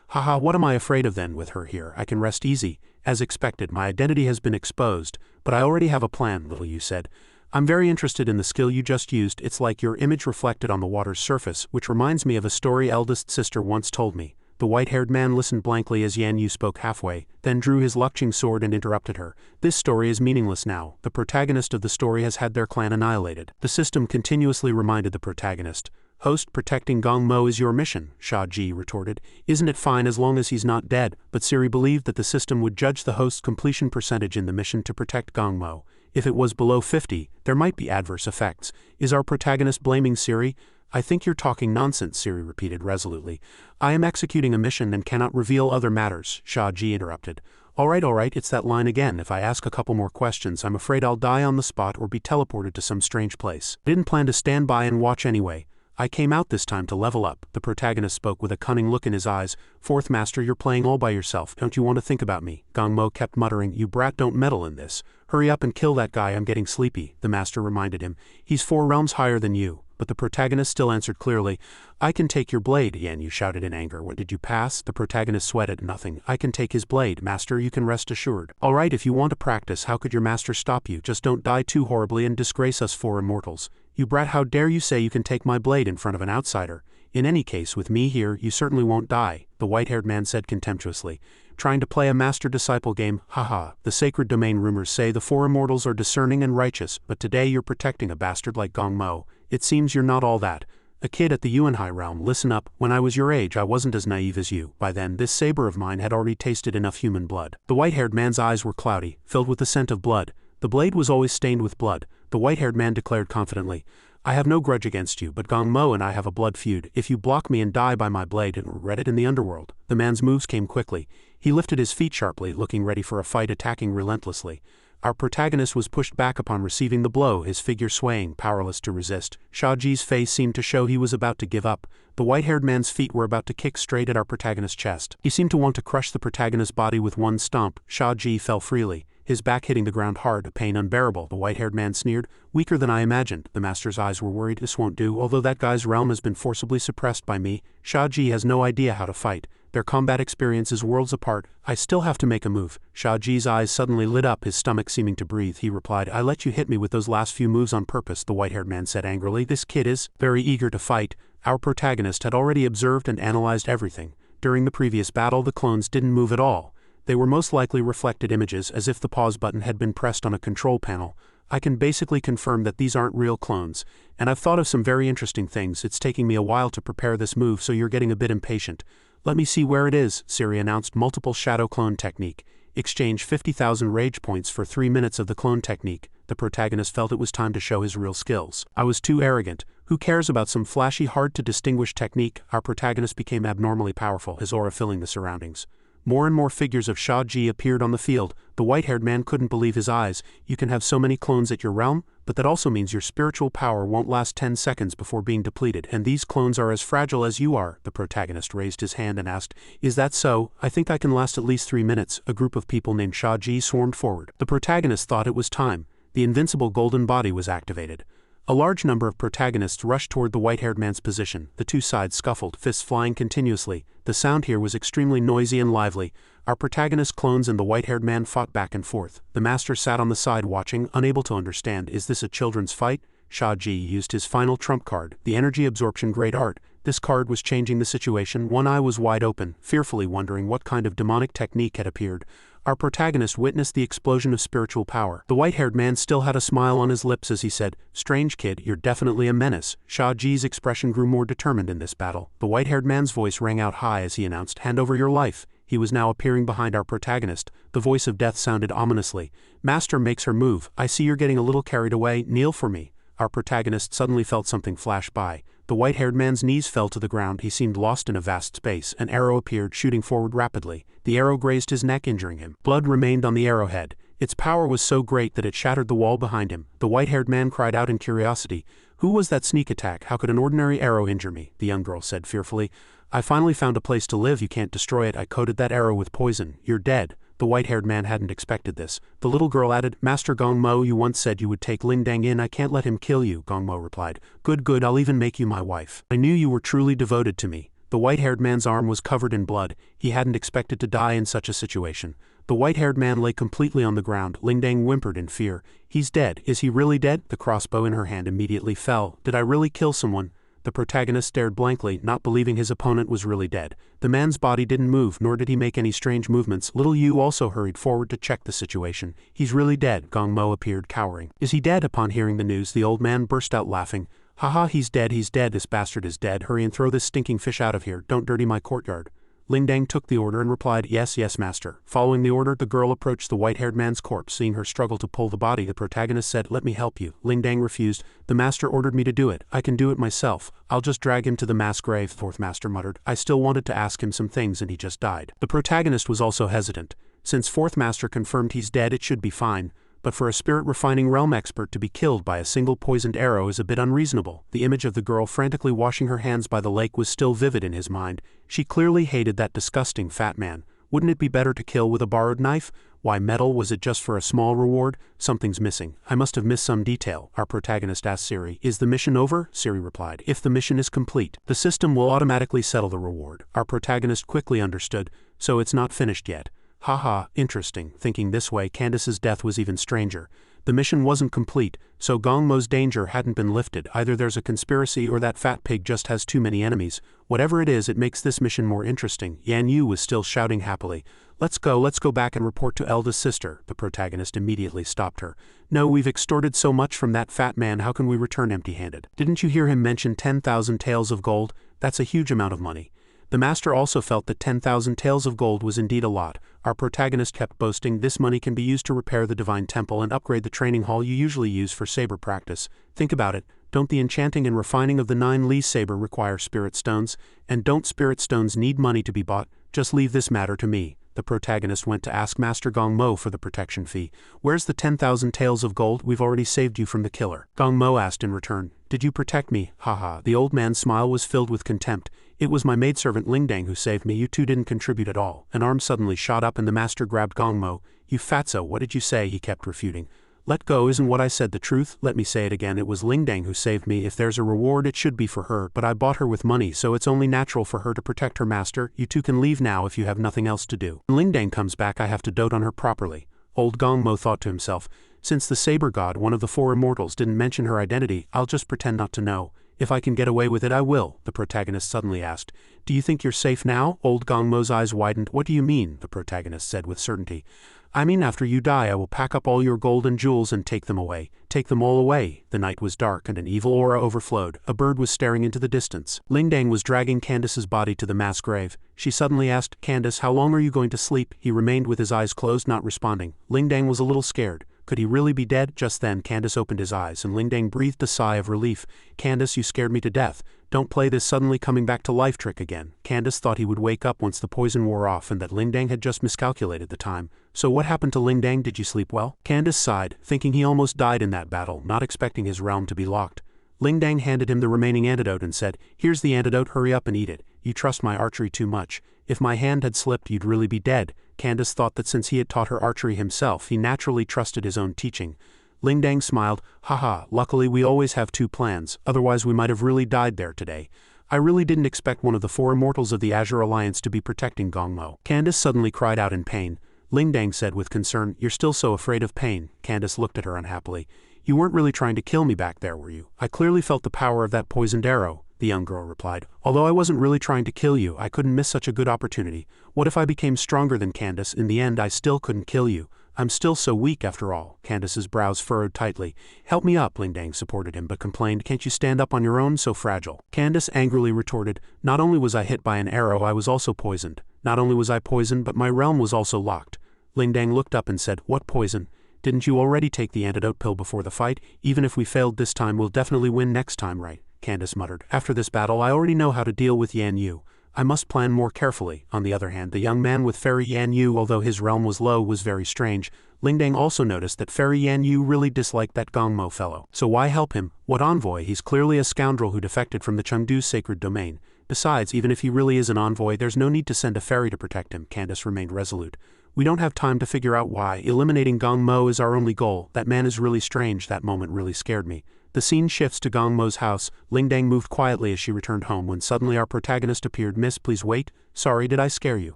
Haha, what am I afraid of then? With her here, I can rest easy. As expected, my identity has been exposed, but I already have a plan, Little Yu said. I'm very interested in the skill you just used. It's like your image reflected on the water's surface, which reminds me of a story eldest sister once told me. The white-haired man listened blankly as Yan Yu spoke halfway, then drew his Luqing sword and interrupted her. This story is meaningless now. The protagonist of the story has had their clan annihilated. The system continuously reminded the protagonist. Host, protecting Gong Mo is your mission, Shia Ji retorted. Isn't it fine as long as he's not dead? But Siri believed that the system would judge the host's completion percentage in the mission to protect Gong Mo. If it was below 50, there might be adverse effects. Is our protagonist blaming Siri? I think you're talking nonsense, Siri repeated resolutely. I am executing a mission and cannot reveal other matters, Shia Ji interrupted. All right, it's that line again. If I ask a couple more questions, I'm afraid I'll die on the spot or be teleported to some strange place. I didn't plan to stand by and watch anyway. I came out this time to level up, the protagonist spoke with a cunning look in his eyes. Fourth Master, you're playing all by yourself, don't you want to think about me? Gong Mo kept muttering, you brat, don't meddle in this. Hurry up and kill that guy, I'm getting sleepy, the master reminded him. He's 4 realms higher than you. But the protagonist still answered clearly. I can take your blade, Yan Yu shouted in anger. What did you pass? The protagonist sweated. Nothing. I can take his blade, master, you can rest assured. All right, if you want to practice, how could your master stop you? Just don't die too horribly and disgrace us 4 immortals. You brat, how dare you say you can take my blade in front of an outsider? In any case, with me here, you certainly won't die, the white-haired man said contemptuously. Trying to play a master-disciple game, haha. The sacred domain rumors say the 4 immortals are discerning and righteous, but today you're protecting a bastard like Gong Mo. It seems you're not all that. A kid at the Yuanhai realm, listen up, when I was your age I wasn't as naive as you. By then, this saber of mine had already tasted enough human blood. The white-haired man's eyes were cloudy, filled with the scent of blood. The blade was always stained with blood, the white-haired man declared confidently. I have no grudge against you, but Gong Mo and I have a blood feud. If you block me and die by my blade and regret it in the underworld. The man's moves came quickly. He lifted his feet sharply, looking ready for a fight, attacking relentlessly. Our protagonist was pushed back upon receiving the blow, his figure swaying, powerless to resist. Shia Ji's face seemed to show he was about to give up. The white-haired man's feet were about to kick straight at our protagonist's chest. He seemed to want to crush the protagonist's body with one stomp. Shia Ji fell freely, his back hitting the ground hard, a pain unbearable. The white-haired man sneered. Weaker than I imagined. The master's eyes were worried. This won't do. Although that guy's realm has been forcibly suppressed by me, Shia Ji has no idea how to fight. Their combat experience is worlds apart. I still have to make a move. Shia Ji's eyes suddenly lit up, his stomach seeming to breathe. He replied, I let you hit me with those last few moves on purpose, the white-haired man said angrily. This kid is very eager to fight. Our protagonist had already observed and analyzed everything. During the previous battle, the clones didn't move at all. They were most likely reflected images, as if the pause button had been pressed on a control panel. I can basically confirm that these aren't real clones, and I've thought of some very interesting things. It's taking me a while to prepare this move, so you're getting a bit impatient. Let me see where it is, Siri announced. Multiple shadow clone technique. Exchange 50,000 rage points for 3 minutes of the clone technique. The protagonist felt it was time to show his real skills. I was too arrogant. Who cares about some flashy, hard-to-distinguish technique? Our protagonist became abnormally powerful, his aura filling the surroundings. More and more figures of Shia Ji appeared on the field. The white-haired man couldn't believe his eyes. You can have so many clones at your realm, but that also means your spiritual power won't last 10 seconds before being depleted, and these clones are as fragile as you are. The protagonist raised his hand and asked, Is that so? I think I can last at least 3 minutes. A group of people named Shia Ji swarmed forward. The protagonist thought it was time. The invincible golden body was activated. A large number of protagonists rushed toward the white-haired man's position. The two sides scuffled, fists flying continuously. The sound here was extremely noisy and lively. Our protagonist clones and the white-haired man fought back and forth. The master sat on the side watching, unable to understand. Is this a children's fight? Shia Ji used his final trump card, the energy absorption great art. This card was changing the situation. One eye was wide open, fearfully wondering what kind of demonic technique had appeared. Our protagonist witnessed the explosion of spiritual power. The white-haired man still had a smile on his lips as he said, Strange kid, you're definitely a menace. Shia Ji's expression grew more determined in this battle. The white-haired man's voice rang out high as he announced, Hand over your life. He was now appearing behind our protagonist. The voice of death sounded ominously. Master makes her move. I see you're getting a little carried away. Kneel for me. Our protagonist suddenly felt something flash by. The white-haired man's knees fell to the ground. He seemed lost in a vast space. An arrow appeared, shooting forward rapidly. The arrow grazed his neck, injuring him. Blood remained on the arrowhead. Its power was so great that it shattered the wall behind him. The white-haired man cried out in curiosity. Who was that sneak attack? How could an ordinary arrow injure me? The young girl said fearfully. I finally found a place to live. You can't destroy it. I coated that arrow with poison. You're dead. The white-haired man hadn't expected this. The little girl added, Master Gong Mo, you once said you would take Ling Dang in. I can't let him kill you, Gong Mo replied. Good, good, I'll even make you my wife. I knew you were truly devoted to me. The white-haired man's arm was covered in blood. He hadn't expected to die in such a situation. The white-haired man lay completely on the ground. Ling Dang whimpered in fear. He's dead. Is he really dead? The crossbow in her hand immediately fell. Did I really kill someone? The protagonist stared blankly, not believing his opponent was really dead. The man's body didn't move, nor did he make any strange movements. Little Yu also hurried forward to check the situation. He's really dead. Gong Mo appeared cowering. Is he dead? Upon hearing the news, the old man burst out laughing. Haha, he's dead, this bastard is dead. Hurry and throw this stinking fish out of here. Don't dirty my courtyard. Ling Dang took the order and replied, Yes, yes, master. Following the order, the girl approached the white-haired man's corpse. Seeing her struggle to pull the body, the protagonist said, Let me help you. Ling Dang refused. The master ordered me to do it. I can do it myself. I'll just drag him to the mass grave, fourth master muttered. I still wanted to ask him some things and he just died. The protagonist was also hesitant. Since fourth master confirmed he's dead, it should be fine. but for a spirit-refining realm expert to be killed by a single poisoned arrow is a bit unreasonable. The image of the girl frantically washing her hands by the lake was still vivid in his mind. She clearly hated that disgusting fat man. Wouldn't it be better to kill with a borrowed knife? Why metal? Was it just for a small reward? Something's missing. I must have missed some detail, our protagonist asked Siri. Is the mission over? Siri replied. If the mission is complete, the system will automatically settle the reward. Our protagonist quickly understood, so it's not finished yet. Haha, interesting. Thinking this way, Candace's death was even stranger. The mission wasn't complete, so Gong Mo's danger hadn't been lifted. Either there's a conspiracy or that fat pig just has too many enemies. Whatever it is, it makes this mission more interesting. Yan Yu was still shouting happily. Let's go back and report to eldest sister. The protagonist immediately stopped her. No, we've extorted so much from that fat man, how can we return empty-handed? Didn't you hear him mention 10,000 taels of gold? That's a huge amount of money. The master also felt that 10,000 taels of gold was indeed a lot. Our protagonist kept boasting, this money can be used to repair the divine temple and upgrade the training hall you usually use for saber practice. Think about it, don't the enchanting and refining of the 9 Li saber require spirit stones? And don't spirit stones need money to be bought? Just leave this matter to me. The protagonist went to ask Master Gong Mo for the protection fee. Where's the 10,000 taels of gold? We've already saved you from the killer. Gong Mo asked in return. Did you protect me? Haha. The old man's smile was filled with contempt. It was my maidservant Lingdang who saved me. You two didn't contribute at all. An arm suddenly shot up and the master grabbed Gong Mo. You fatso, what did you say? He kept refuting. Let go, isn't what I said the truth? Let me say it again, it was Lingdang who saved me. If there's a reward it should be for her, but I bought her with money, so it's only natural for her to protect her master. You two can leave now if you have nothing else to do. When Lingdang comes back I have to dote on her properly. Old Gong Mo thought to himself, since the saber god, one of the 4 immortals, didn't mention her identity, I'll just pretend not to know. If I can get away with it I will, the protagonist suddenly asked. Do you think you're safe now? Old Gong Mo's eyes widened. What do you mean? The protagonist said with certainty. I mean after you die I will pack up all your gold and jewels and take them away. Take them all away. The night was dark and an evil aura overflowed. A bird was staring into the distance. Lingdang was dragging Candace's body to the mass grave. She suddenly asked, Candace, how long are you going to sleep? He remained with his eyes closed, not responding. Lingdang was a little scared. Could he really be dead? Just then Candace opened his eyes and Lingdang breathed a sigh of relief. Candace, you scared me to death. Don't play this suddenly coming back to life trick again. Candace thought he would wake up once the poison wore off and that Lingdang had just miscalculated the time. So what happened to Lingdang? Did you sleep well? Candace sighed, thinking he almost died in that battle, not expecting his realm to be locked. Lingdang handed him the remaining antidote and said, here's the antidote, hurry up and eat it. You trust my archery too much. If my hand had slipped you'd really be dead. Candace thought that since he had taught her archery himself, he naturally trusted his own teaching. Lingdang smiled, haha, luckily we always have 2 plans, otherwise we might have really died there today. I really didn't expect one of the 4 immortals of the Azure Alliance to be protecting Gong Mo. Candace suddenly cried out in pain. Lingdang said with concern, you're still so afraid of pain. Candace looked at her unhappily. You weren't really trying to kill me back there, were you? I clearly felt the power of that poisoned arrow, the young girl replied. Although I wasn't really trying to kill you, I couldn't miss such a good opportunity. What if I became stronger than Candace? In the end I still couldn't kill you. I'm still so weak after all. Candace's brows furrowed tightly. Help me up, Lingdang supported him but complained, can't you stand up on your own, so fragile? Candace angrily retorted, not only was I hit by an arrow I was also poisoned. Not only was I poisoned but my realm was also locked. Lingdang looked up and said, what poison? Didn't you already take the antidote pill before the fight? Even if we failed this time we'll definitely win next time, right? Candace muttered. After this battle I already know how to deal with Yan Yu. I must plan more carefully. On the other hand, the young man with Fairy Yan Yu, although his realm was low, was very strange. Lingdang also noticed that Fairy Yan Yu really disliked that Gong Mo fellow. So why help him? What envoy? He's clearly a scoundrel who defected from the Chengdu's sacred domain. Besides, even if he really is an envoy, there's no need to send a fairy to protect him. Candace remained resolute. We don't have time to figure out why. Eliminating Gong Mo is our only goal. That man is really strange. That moment really scared me. The scene shifts to Gong Mo's house. Lingdang moved quietly as she returned home when suddenly our protagonist appeared. Miss, please wait. Sorry, did I scare you?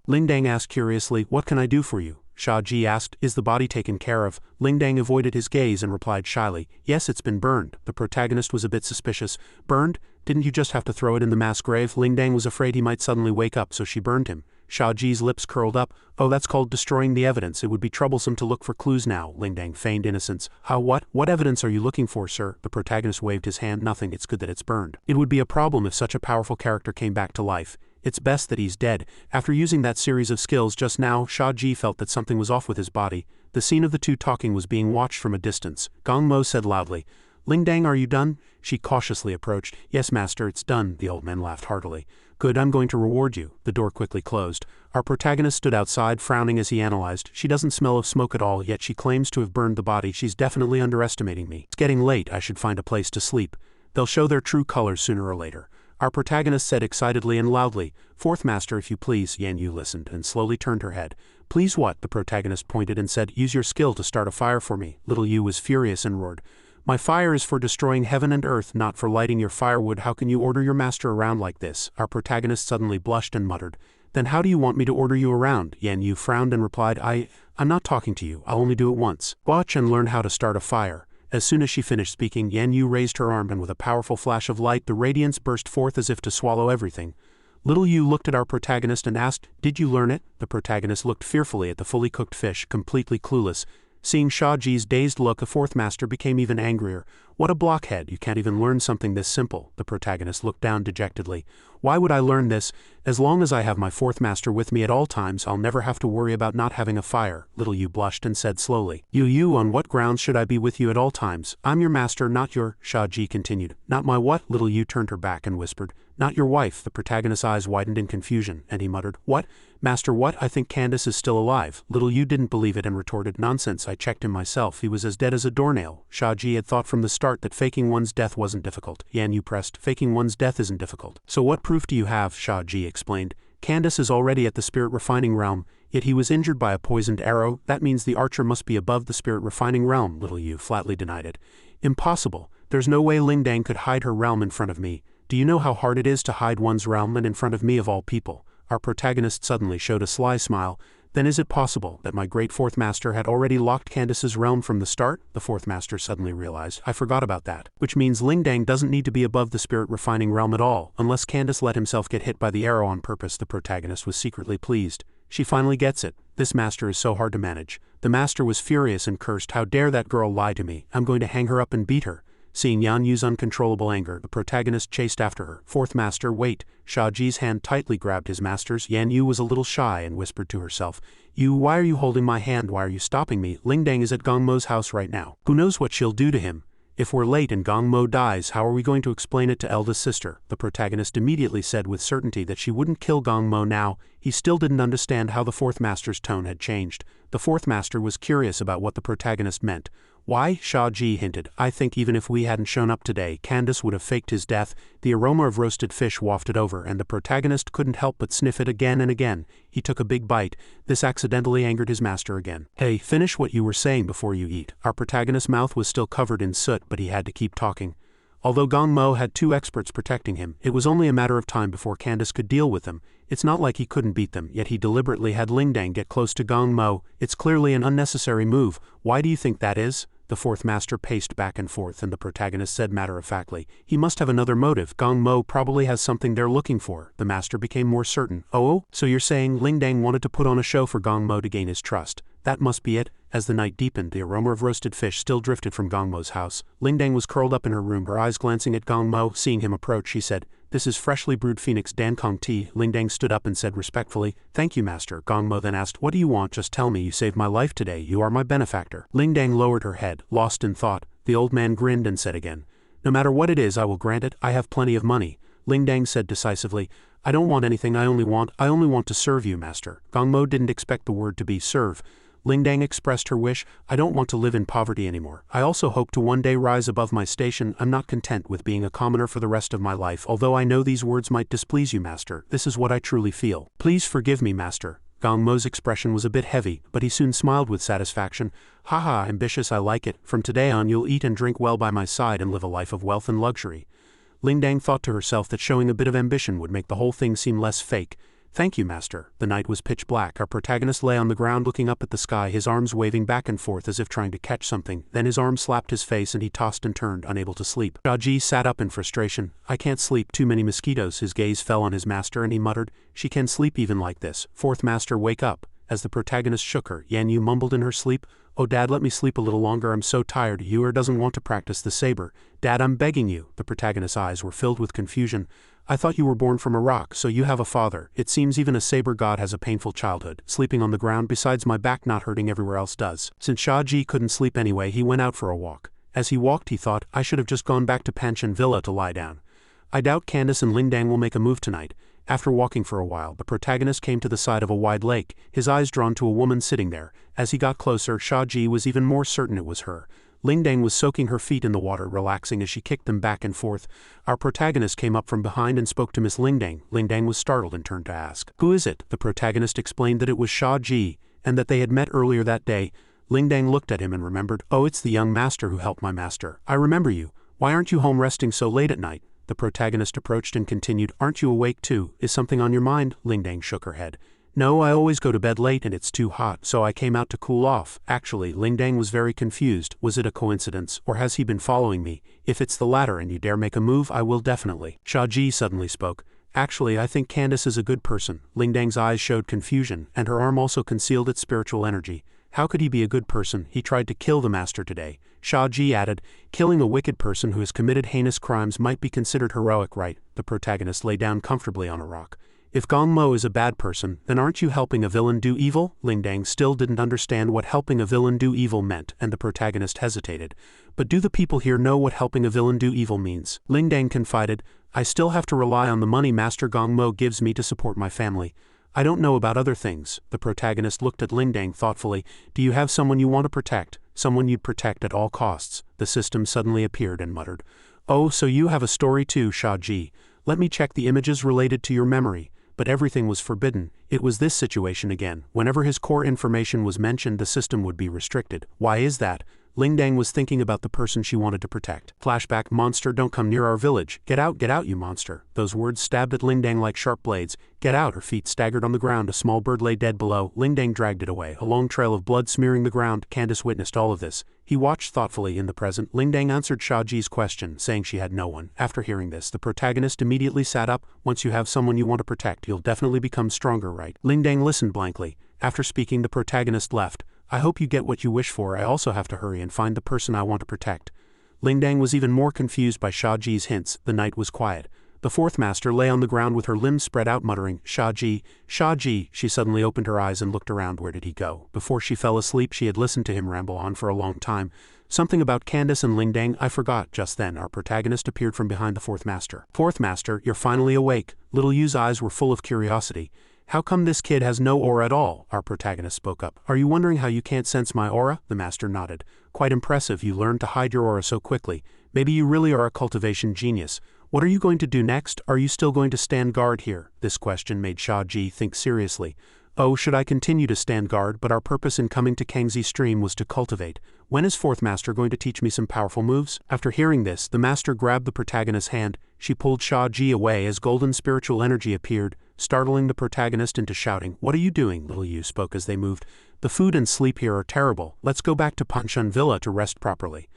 Lingdang asked curiously, what can I do for you? Shia Ji asked, is the body taken care of? Lingdang avoided his gaze and replied shyly, yes, it's been burned. The protagonist was a bit suspicious. Burned? Didn't you just have to throw it in the mass grave? Lingdang was afraid he might suddenly wake up, so she burned him. Shia Ji's lips curled up. Oh, that's called destroying the evidence. It would be troublesome to look for clues now. Lingdang feigned innocence. How, what? What evidence are you looking for, sir? The protagonist waved his hand. Nothing, it's good that it's burned. It would be a problem if such a powerful character came back to life. It's best that he's dead. After using that series of skills just now, Shia Ji felt that something was off with his body. The scene of the two talking was being watched from a distance. Gong Mo said loudly, Lingdang, are you done? She cautiously approached. Yes, master, it's done, the old man laughed heartily. Good, I'm going to reward you. The door quickly closed. Our protagonist stood outside, frowning as he analyzed. She doesn't smell of smoke at all, yet she claims to have burned the body. She's definitely underestimating me. It's getting late, I should find a place to sleep. They'll show their true colors sooner or later. Our protagonist said excitedly and loudly. Fourth master, if you please. Yan Yu listened and slowly turned her head. Please what? The protagonist pointed and said. Use your skill to start a fire for me. Little Yu was furious and roared. My fire is for destroying heaven and earth, not for lighting your firewood. How can you order your master around like this? Our protagonist suddenly blushed and muttered. Then how do you want me to order you around? Yan Yu frowned and replied. I'm not talking to you. I'll only do it once. Watch and learn how to start a fire. As soon as she finished speaking, Yan Yu raised her arm and with a powerful flash of light the radiance burst forth as if to swallow everything. Little Yu looked at our protagonist and asked, Did you learn it? The protagonist looked fearfully at the fully cooked fish, completely clueless. Seeing Shia Ji's dazed look, the fourth master became even angrier. What a blockhead, you can't even learn something this simple. The protagonist looked down dejectedly. Why would I learn this? As long as I have my fourth master with me at all times, I'll never have to worry about not having a fire. Little Yu blushed and said slowly. You, on what grounds should I be with you at all times? I'm your master, not your, Shia Ji continued. Not my what? Little Yu turned her back and whispered. Not your wife. The protagonist's eyes widened in confusion, and he muttered, What? Master what? I think Candace is still alive. Little Yu didn't believe it and retorted, Nonsense, I checked him myself. He was as dead as a doornail. Shia Ji had thought from the start that faking one's death wasn't difficult. Yan Yu pressed, Faking one's death isn't difficult. So what proof do you have? Shia Ji explained. Candace is already at the spirit refining realm, yet he was injured by a poisoned arrow. That means the archer must be above the spirit refining realm. Little Yu flatly denied it. Impossible. There's no way Lingdang could hide her realm in front of me. Do you know how hard it is to hide one's realm and in front of me of all people? Our protagonist suddenly showed a sly smile. Then is it possible that my great fourth master had already locked Candace's realm from the start? The fourth master suddenly realized. I forgot about that. Which means Lingdang doesn't need to be above the spirit refining realm at all, unless Candace let himself get hit by the arrow on purpose. The protagonist was secretly pleased. She finally gets it. This master is so hard to manage. The master was furious and cursed. How dare that girl lie to me? I'm going to hang her up and beat her. Seeing Yan Yu's uncontrollable anger, the protagonist chased after her. Fourth master, wait. Shia Ji's hand tightly grabbed his master's. Yan Yu was a little shy and whispered to herself, Why are you holding my hand? Why are you stopping me? Lingdang is at Gong Mo's house right now. Who knows what she'll do to him? If we're late and Gong Mo dies, how are we going to explain it to eldest sister? The protagonist immediately said with certainty that she wouldn't kill Gong Mo now. He still didn't understand how the fourth master's tone had changed. The fourth master was curious about what the protagonist meant. Why? Shia Ji hinted. I think even if we hadn't shown up today, Candace would have faked his death. The aroma of roasted fish wafted over, and the protagonist couldn't help but sniff it again and again. He took a big bite. This accidentally angered his master again. Hey, finish what you were saying before you eat. Our protagonist's mouth was still covered in soot, but he had to keep talking. Although Gong Mo had 2 experts protecting him, it was only a matter of time before Candace could deal with them. It's not like he couldn't beat them, yet he deliberately had Lingdang get close to Gong Mo. It's clearly an unnecessary move. Why do you think that is? The fourth master paced back and forth, and the protagonist said matter-of-factly, He must have another motive. Gong Mo probably has something they're looking for. The master became more certain. Oh, so you're saying Lingdang wanted to put on a show for Gong Mo to gain his trust. That must be it. As the night deepened, the aroma of roasted fish still drifted from Gong Mo's house. Lingdang was curled up in her room, her eyes glancing at Gong Mo. Seeing him approach, she said, This is freshly brewed Phoenix Dankong tea. Lingdang stood up and said respectfully, Thank you, master. Gong Mo then asked, What do you want? Just tell me. You saved my life today. You are my benefactor. Lingdang lowered her head, lost in thought. The old man grinned and said again, No matter what it is, I will grant it. I have plenty of money. Lingdang said decisively, I don't want anything. I only want to serve you, master. Gong Mo didn't expect the word to be serve. Lingdang expressed her wish, I don't want to live in poverty anymore. I also hope to one day rise above my station. I'm not content with being a commoner for the rest of my life. Although I know these words might displease you, master, this is what I truly feel. Please forgive me, master. Gong Mo's expression was a bit heavy, but he soon smiled with satisfaction. Haha, ambitious, I like it. From today on you'll eat and drink well by my side and live a life of wealth and luxury. Lingdang thought to herself that showing a bit of ambition would make the whole thing seem less fake. Thank you, master. The night was pitch black. Our protagonist lay on the ground looking up at the sky, his arms waving back and forth as if trying to catch something. Then his arm slapped his face and he tossed and turned, unable to sleep. Shia Ji sat up in frustration. I can't sleep, too many mosquitoes. His gaze fell on his master and he muttered, She can sleep even like this. Fourth master, wake up. As the protagonist shook her, Yan Yu mumbled in her sleep, Oh dad, let me sleep a little longer, I'm so tired. Yu doesn't want to practice the saber. Dad, I'm begging you. The protagonist's eyes were filled with confusion. I thought you were born from a rock, so you have a father. It seems even a saber god has a painful childhood. Sleeping on the ground besides my back not hurting everywhere else does. Since Shia Ji couldn't sleep anyway, he went out for a walk. As he walked he thought, I should have just gone back to Panchen Villa to lie down. I doubt Candace and Lingdang will make a move tonight. After walking for a while, the protagonist came to the side of a wide lake, his eyes drawn to a woman sitting there. As he got closer, Shia Ji was even more certain it was her. Lingdang was soaking her feet in the water, relaxing as she kicked them back and forth. Our protagonist came up from behind and spoke to Miss Lingdang. Lingdang was startled and turned to ask, "Who is it?" The protagonist explained that it was Shia Ji, and that they had met earlier that day. Lingdang looked at him and remembered, "Oh, it's the young master who helped my master. I remember you. Why aren't you home resting so late at night?" The protagonist approached and continued, "Aren't you awake too? Is something on your mind?" Lingdang shook her head. "No, I always go to bed late and it's too hot, so I came out to cool off." Actually, Lingdang was very confused. Was it a coincidence, or has he been following me? If it's the latter and you dare make a move, I will definitely. Shia Ji suddenly spoke. "Actually, I think Candace is a good person." Lingdang's eyes showed confusion, and her arm also concealed its spiritual energy. How could he be a good person? He tried to kill the master today. Shia Ji added, "Killing a wicked person who has committed heinous crimes might be considered heroic, right?" The protagonist lay down comfortably on a rock. "If Gong Mo is a bad person, then aren't you helping a villain do evil?" Lingdang still didn't understand what helping a villain do evil meant, and the protagonist hesitated. "But do the people here know what helping a villain do evil means?" Lingdang confided, "I still have to rely on the money Master Gong Mo gives me to support my family. I don't know about other things." The protagonist looked at Lingdang thoughtfully. "Do you have someone you want to protect? Someone you'd protect at all costs?" The system suddenly appeared and muttered, "Oh, so you have a story too, Shia Ji. Let me check the images related to your memory." But everything was forbidden. It was this situation again. Whenever his core information was mentioned, the system would be restricted. Why is that? Lingdang was thinking about the person she wanted to protect. Flashback, "Monster, don't come near our village. Get out, you monster." Those words stabbed at Lingdang like sharp blades. "Get out." Her feet staggered on the ground. A small bird lay dead below. Lingdang dragged it away, a long trail of blood smearing the ground. Candace witnessed all of this. He watched thoughtfully. In the present, Lingdang answered Shia Ji's question, saying she had no one. After hearing this, the protagonist immediately sat up. "Once you have someone you want to protect, you'll definitely become stronger, right?" Lingdang listened blankly. After speaking, the protagonist left. "I hope you get what you wish for. I also have to hurry and find the person I want to protect." Lingdang was even more confused by Shia Ji's hints. The night was quiet. The fourth master lay on the ground with her limbs spread out, muttering, "Shia Ji, Shia Ji." She suddenly opened her eyes and looked around. Where did he go? Before she fell asleep, she had listened to him ramble on for a long time. Something about Candace and Lingdang, I forgot. Just then, our protagonist appeared from behind the fourth master. "Fourth master, you're finally awake." Little Yu's eyes were full of curiosity. "How come this kid has no aura at all?" Our protagonist spoke up. "Are you wondering how you can't sense my aura?" The master nodded. "Quite impressive, you learned to hide your aura so quickly. Maybe you really are a cultivation genius. What are you going to do next? Are you still going to stand guard here?" This question made Shia Ji think seriously. "Oh, should I continue to stand guard? But our purpose in coming to Kangxi Stream was to cultivate. When is fourth master going to teach me some powerful moves?" After hearing this, the master grabbed the protagonist's hand. She pulled Shia Ji away as golden spiritual energy appeared, startling the protagonist into shouting, "What are you doing?" Little Yu spoke as they moved. "The food and sleep here are terrible. Let's go back to Panchen Villa to rest properly.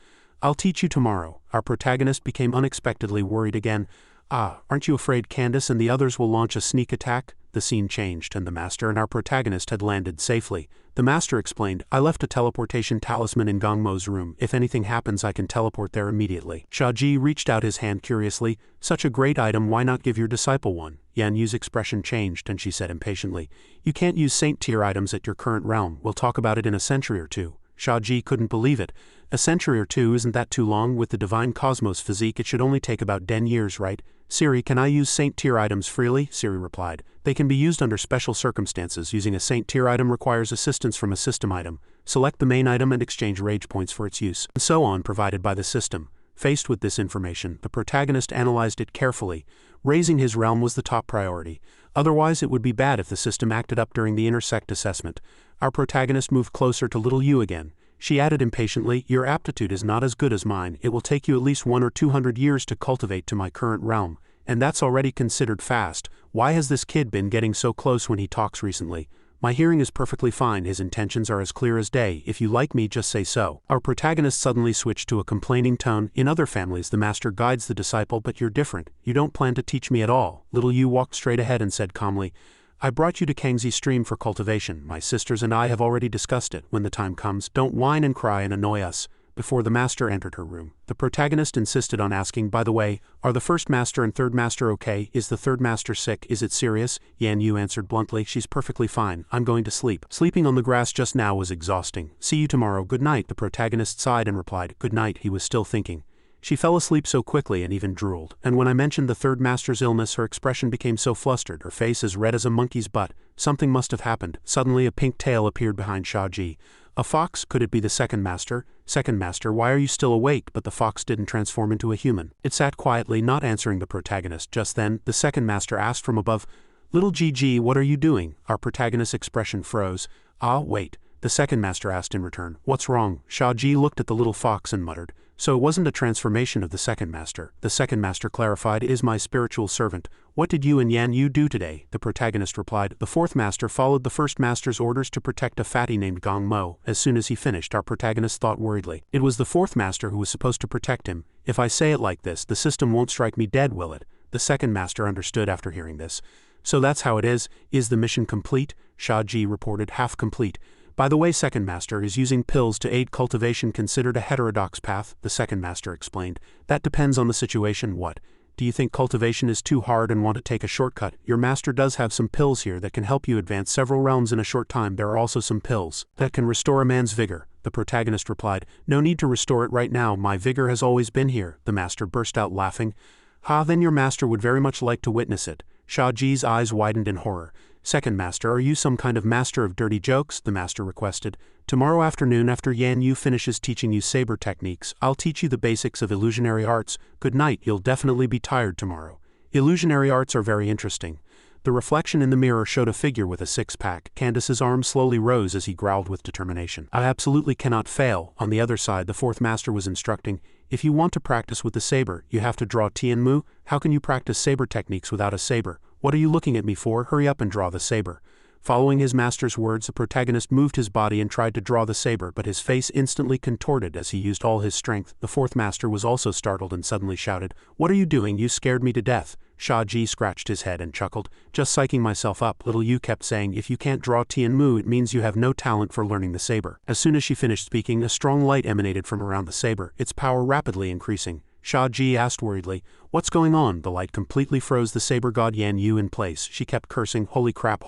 I'll teach you tomorrow." Our protagonist became unexpectedly worried again. "Ah, aren't you afraid Candace and the others will launch a sneak attack?" The scene changed, and the master and our protagonist had landed safely. The master explained, "I left a teleportation talisman in Gong Mo's room. If anything happens, I can teleport there immediately." Shia Ji reached out his hand curiously. "Such a great item, why not give your disciple one?" Yan Yu's expression changed, and she said impatiently, "You can't use saint-tier items at your current realm. We'll talk about it in a century or two." Shia Ji couldn't believe it. "A century or two, isn't that too long? With the divine cosmos physique, it should only take about 10 years, right?" "Siri, can I use saint-tier items freely?" Siri replied. "They can be used under special circumstances. Using a saint-tier item requires assistance from a system item. Select the main item and exchange rage points for its use." And so on, provided by the system. Faced with this information, the protagonist analyzed it carefully. Raising his realm was the top priority. Otherwise, it would be bad if the system acted up during the intersect assessment. Our protagonist moved closer to Little Yu again. She added impatiently, "Your aptitude is not as good as mine. It will take you at least 100 or 200 years to cultivate to my current realm, and that's already considered fast. Why has this kid been getting so close when he talks recently? My hearing is perfectly fine. His intentions are as clear as day. If you like me, just say so." Our protagonist suddenly switched to a complaining tone. "In other families, the master guides the disciple, but you're different. You don't plan to teach me at all." Little Yu walked straight ahead and said calmly, "I brought you to Kangxi Stream for cultivation. My sisters and I have already discussed it. When the time comes, don't whine and cry and annoy us. before the master entered her room. The protagonist insisted on asking, by the way, are the first master and third master okay? Is the third master sick? Is it serious? Yan Yu answered bluntly, she's perfectly fine. I'm going to sleep. Sleeping on the grass just now was exhausting. See you tomorrow. Good night. The protagonist sighed and replied, good night. He was still thinking. She fell asleep so quickly and even drooled, and when I mentioned the third master's illness her expression became so flustered, her face as red as a monkey's butt. Something must have happened. Suddenly a pink tail appeared behind Shia Ji. A fox? Could it be the second master? Second master, why are you still awake? But the fox didn't transform into a human. It sat quietly, not answering the protagonist. Just then, the second master asked from above, little Gigi, what are you doing? Our protagonist's expression froze. Ah, wait. The second master asked in return, what's wrong? Shia Ji looked at the little fox and muttered, so it wasn't a transformation of the second master. The second master clarified, it is my spiritual servant. What did you and Yan Yu do today? The protagonist replied, the fourth master followed the first master's orders to protect a fatty named Gong Mo. As soon as he finished, our protagonist thought worriedly. It was the fourth master who was supposed to protect him. If I say it like this, the system won't strike me dead, will it? The second master understood after hearing this. So that's how it is. Is the mission complete? Shia Ji reported, half complete. By the way, second master, is using pills to aid cultivation considered a heterodox path? The second master explained. That depends on the situation. What? Do you think cultivation is too hard and want to take a shortcut? Your master does have some pills here that can help you advance several realms in a short time. There are also some pills that can restore a man's vigor. The protagonist replied, no need to restore it right now. My vigor has always been here. The master burst out laughing. Ha, then your master would very much like to witness it. Shia Ji's eyes widened in horror. Second master, are you some kind of master of dirty jokes? The master requested. Tomorrow afternoon after Yan Yu finishes teaching you saber techniques, I'll teach you the basics of illusionary arts. Good night, you'll definitely be tired tomorrow. Illusionary arts are very interesting. The reflection in the mirror showed a figure with a six-pack. Candace's arm slowly rose as he growled with determination. I absolutely cannot fail. On the other side, the fourth master was instructing, if you want to practice with the saber, you have to draw Tianmu. How can you practice saber techniques without a saber? What are you looking at me for? Hurry up and draw the saber. Following his master's words, the protagonist moved his body and tried to draw the saber, but his face instantly contorted as he used all his strength. The fourth master was also startled and suddenly shouted, what are you doing? You scared me to death. Shia Ji scratched his head and chuckled, just psyching myself up. Little Yu kept saying, if you can't draw Tianmu, it means you have no talent for learning the saber. As soon as she finished speaking, a strong light emanated from around the saber, its power rapidly increasing. Shia Ji asked worriedly, what's going on? The light completely froze the saber god Yan Yu in place. She kept cursing, holy crap,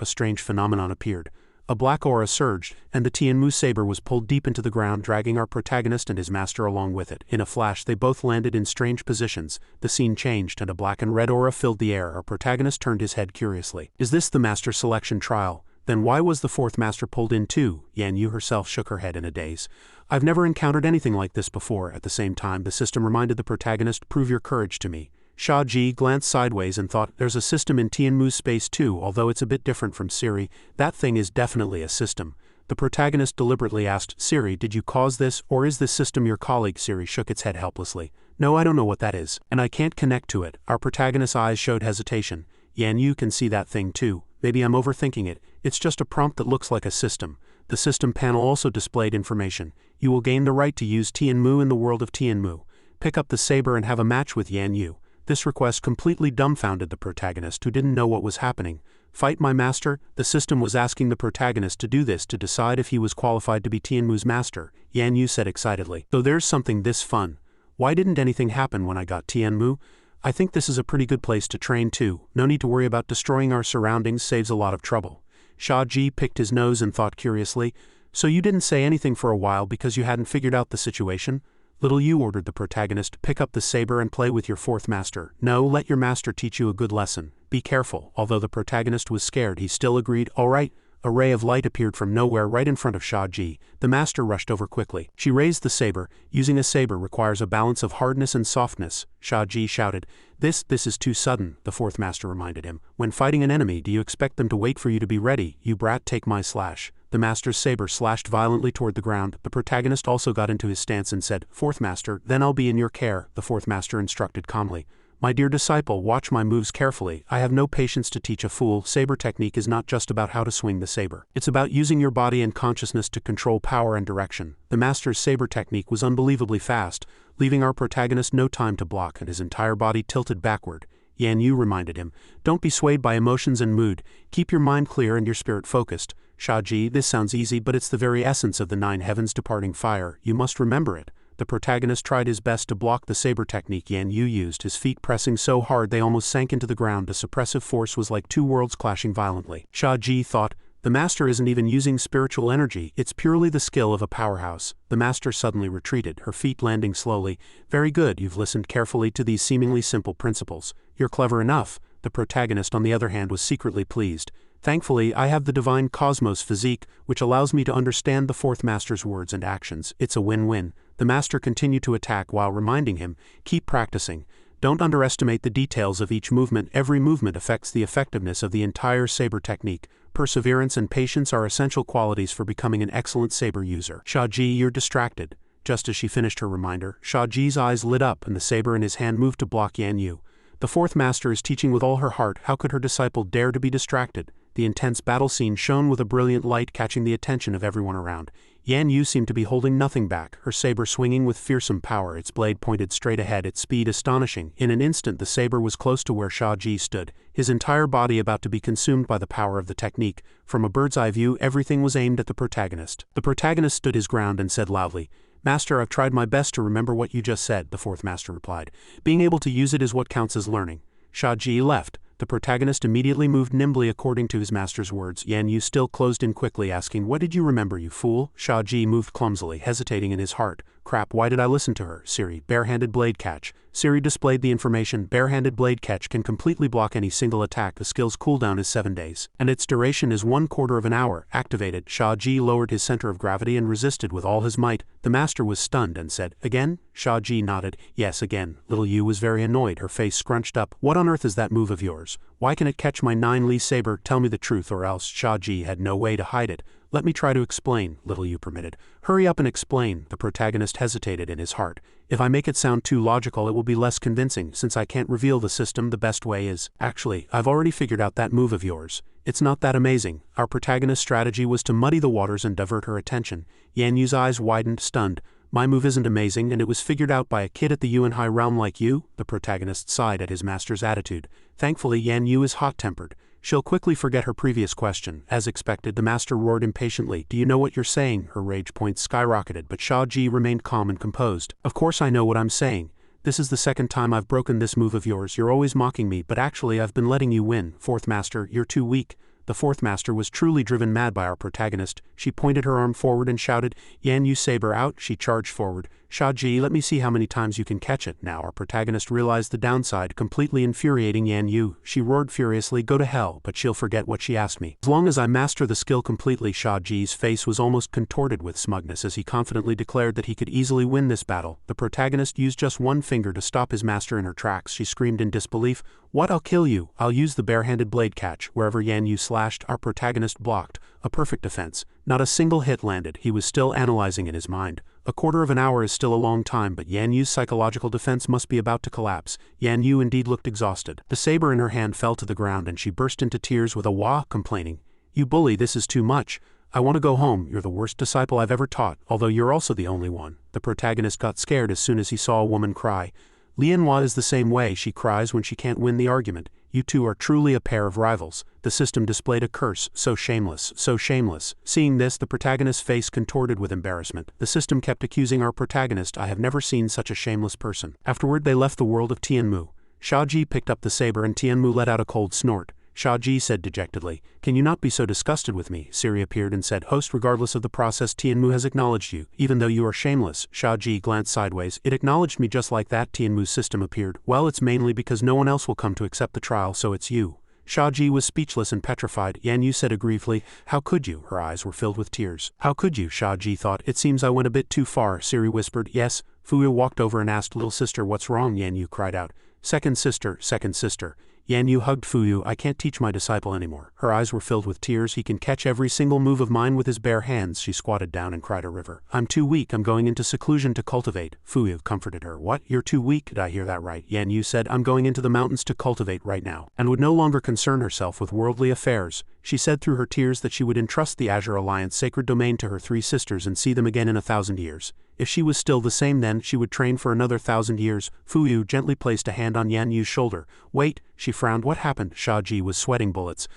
a strange phenomenon appeared. A black aura surged, and the Tianmu saber was pulled deep into the ground, dragging our protagonist and his master along with it. In a flash, they both landed in strange positions. The scene changed, and a black and red aura filled the air. Our protagonist turned his head curiously. Is this the master selection trial? Then why was the fourth master pulled in too? Yan Yu herself shook her head in a daze. I've never encountered anything like this before. At the same time, the system reminded the protagonist, prove your courage to me. Shia Ji glanced sideways and thought, there's a system in Tianmu's space too, although it's a bit different from Siri. That thing is definitely a system. The protagonist deliberately asked, Siri, did you cause this, or is this system your colleague? Siri shook its head helplessly. No, I don't know what that is, and I can't connect to it. Our protagonist's eyes showed hesitation. Yan Yu can see that thing too. Maybe I'm overthinking it. It's just a prompt that looks like a system. The system panel also displayed information. You will gain the right to use Tianmu in the world of Tianmu. Pick up the saber and have a match with Yan Yu. This request completely dumbfounded the protagonist, who didn't know what was happening. Fight my master? The system was asking the protagonist to do this to decide if he was qualified to be Tianmu's master. Yan Yu said excitedly. So there's something this fun. Why didn't anything happen when I got Tianmu? I think this is a pretty good place to train too. No need to worry about destroying our surroundings, saves a lot of trouble. Shia Ji picked his nose and thought curiously. So you didn't say anything for a while because you hadn't figured out the situation? Little Yu ordered the protagonist, pick up the saber and play with your fourth master. No, let your master teach you a good lesson. Be careful. Although the protagonist was scared, he still agreed. All right. A ray of light appeared from nowhere right in front of Shia Ji. The master rushed over quickly. She raised the saber. Using a saber requires a balance of hardness and softness. Shia Ji shouted. This is too sudden, the fourth master reminded him. When fighting an enemy, do you expect them to wait for you to be ready? You brat, take my slash. The master's saber slashed violently toward the ground. The protagonist also got into his stance and said, Fourth master, then I'll be in your care. The fourth master instructed calmly. My dear disciple, watch my moves carefully. I have no patience to teach a fool. Saber technique is not just about how to swing the saber. It's about using your body and consciousness to control power and direction. The master's saber technique was unbelievably fast, leaving our protagonist no time to block, and his entire body tilted backward. Yan Yu reminded him, don't be swayed by emotions and mood. Keep your mind clear and your spirit focused. Shia Ji, this sounds easy, but it's the very essence of the Nine Heavens departing fire. You must remember it. The protagonist tried his best to block the saber technique Yan Yu used, his feet pressing so hard they almost sank into the ground. The suppressive force was like two worlds clashing violently. Shia Ji thought, the master isn't even using spiritual energy, it's purely the skill of a powerhouse. The master suddenly retreated, her feet landing slowly. Very good, you've listened carefully to these seemingly simple principles. You're clever enough. The protagonist, on the other hand, was secretly pleased. Thankfully, I have the divine cosmos physique, which allows me to understand the fourth master's words and actions. It's a win-win. The master continued to attack while reminding him, keep practicing. Don't underestimate the details of each movement. Every movement affects the effectiveness of the entire saber technique. Perseverance and patience are essential qualities for becoming an excellent saber user. Shia Ji, you're distracted. Just as she finished her reminder, Shia Ji's eyes lit up and the saber in his hand moved to block Yan Yu. The fourth master is teaching with all her heart. How could her disciple dare to be distracted? The intense battle scene shone with a brilliant light, catching the attention of everyone around. Yan Yu seemed to be holding nothing back, her saber swinging with fearsome power, its blade pointed straight ahead, its speed astonishing. In an instant the saber was close to where Shia Ji stood, his entire body about to be consumed by the power of the technique. From a bird's-eye view, everything was aimed at the protagonist. The protagonist stood his ground and said loudly, Master, I've tried my best to remember what you just said, the fourth master replied. Being able to use it is what counts as learning. Shia Ji left. The protagonist immediately moved nimbly according to his master's words. Yan Yu still closed in quickly, asking, what did you remember, you fool? Shia Ji moved clumsily, hesitating in his heart. Crap, why did I listen to her? Siri, barehanded blade catch. Siri displayed the information. Barehanded blade catch can completely block any single attack. The skill's cooldown is 7 days, and its duration is 1/4 of an hour. Activated. Shia Ji lowered his center of gravity and resisted with all his might. The master was stunned and said, again? Shia Ji nodded. Yes, again. Little Yu was very annoyed, her face scrunched up. What on earth is that move of yours? Why can it catch my 9-li saber? Tell me the truth or else. Shia Ji had no way to hide it. Let me try to explain, Little Yu permitted. Hurry up and explain. The protagonist hesitated in his heart. If I make it sound too logical, it will be less convincing. Since I can't reveal the system, the best way is, actually, I've already figured out that move of yours. It's not that amazing. Our protagonist's strategy was to muddy the waters and divert her attention. Yan Yu's eyes widened, stunned. My move isn't amazing, and it was figured out by a kid at the Yuan High realm like you? The protagonist sighed at his master's attitude. Thankfully, Yan Yu is hot-tempered. She'll quickly forget her previous question. As expected, the master roared impatiently. Do you know what you're saying? Her rage points skyrocketed, but Shia Ji remained calm and composed. Of course I know what I'm saying. This is the second time I've broken this move of yours. You're always mocking me, but actually I've been letting you win. Fourth master, you're too weak. The fourth master was truly driven mad by our protagonist. She pointed her arm forward and shouted, Yan Yu, saber out. She charged forward. Shia Ji, let me see how many times you can catch it. Now our protagonist realized the downside, completely infuriating Yan Yu. She roared furiously, go to hell, but she'll forget what she asked me. As long as I master the skill completely. Shia Ji's face was almost contorted with smugness as he confidently declared that he could easily win this battle. The protagonist used just one finger to stop his master in her tracks. She screamed in disbelief, what? I'll kill you. I'll use the barehanded blade catch. Wherever Yan Yu slashed, our protagonist blocked. A perfect defense. Not a single hit landed. He was still analyzing in his mind. 1/4 of an hour is still a long time, but Yan Yu's psychological defense must be about to collapse. Yan Yu indeed looked exhausted. The saber in her hand fell to the ground and she burst into tears with a wah, complaining, you bully, this is too much. I want to go home. You're the worst disciple I've ever taught, although you're also the only one. The protagonist got scared as soon as he saw a woman cry. Lianhua is the same way. She cries when she can't win the argument. You two are truly a pair of rivals. The system displayed a curse. So shameless, so shameless. Seeing this, the protagonist's face contorted with embarrassment. The system kept accusing our protagonist. I have never seen such a shameless person. Afterward, they left the world of Tianmu. Shia Ji picked up the saber and Tianmu let out a cold snort. Shia Ji said dejectedly, can you not be so disgusted with me? Siri appeared and said, host, regardless of the process, Tianmu has acknowledged you, even though you are shameless. Shia Ji glanced sideways. It acknowledged me just like that. Tianmu's system appeared. Well, it's mainly because no one else will come to accept the trial, so it's you. Shia Ji was speechless and petrified. Yan Yu said aggrievedly, how could you? Her eyes were filled with tears. How could you? Shia Ji thought. It seems I went a bit too far. Siri whispered, yes. Fuyu walked over and asked, little sister, what's wrong? Yan Yu cried out. Second sister, second sister. Yan Yu hugged Fuyu. I can't teach my disciple anymore. Her eyes were filled with tears. He can catch every single move of mine with his bare hands. She squatted down and cried a river. I'm too weak. I'm going into seclusion to cultivate. Fuyu comforted her. What? You're too weak? Did I hear that right? Yan Yu said, I'm going into the mountains to cultivate right now, and would no longer concern herself with worldly affairs. She said through her tears that she would entrust the Azure Alliance sacred domain to her 3 sisters and see them again in 1,000 years. If she was still the same then, she would train for another 1,000 years. Fuyu gently placed a hand on Yan Yu's shoulder. Wait, She frowned. What happened? Shia Ji was sweating bullets.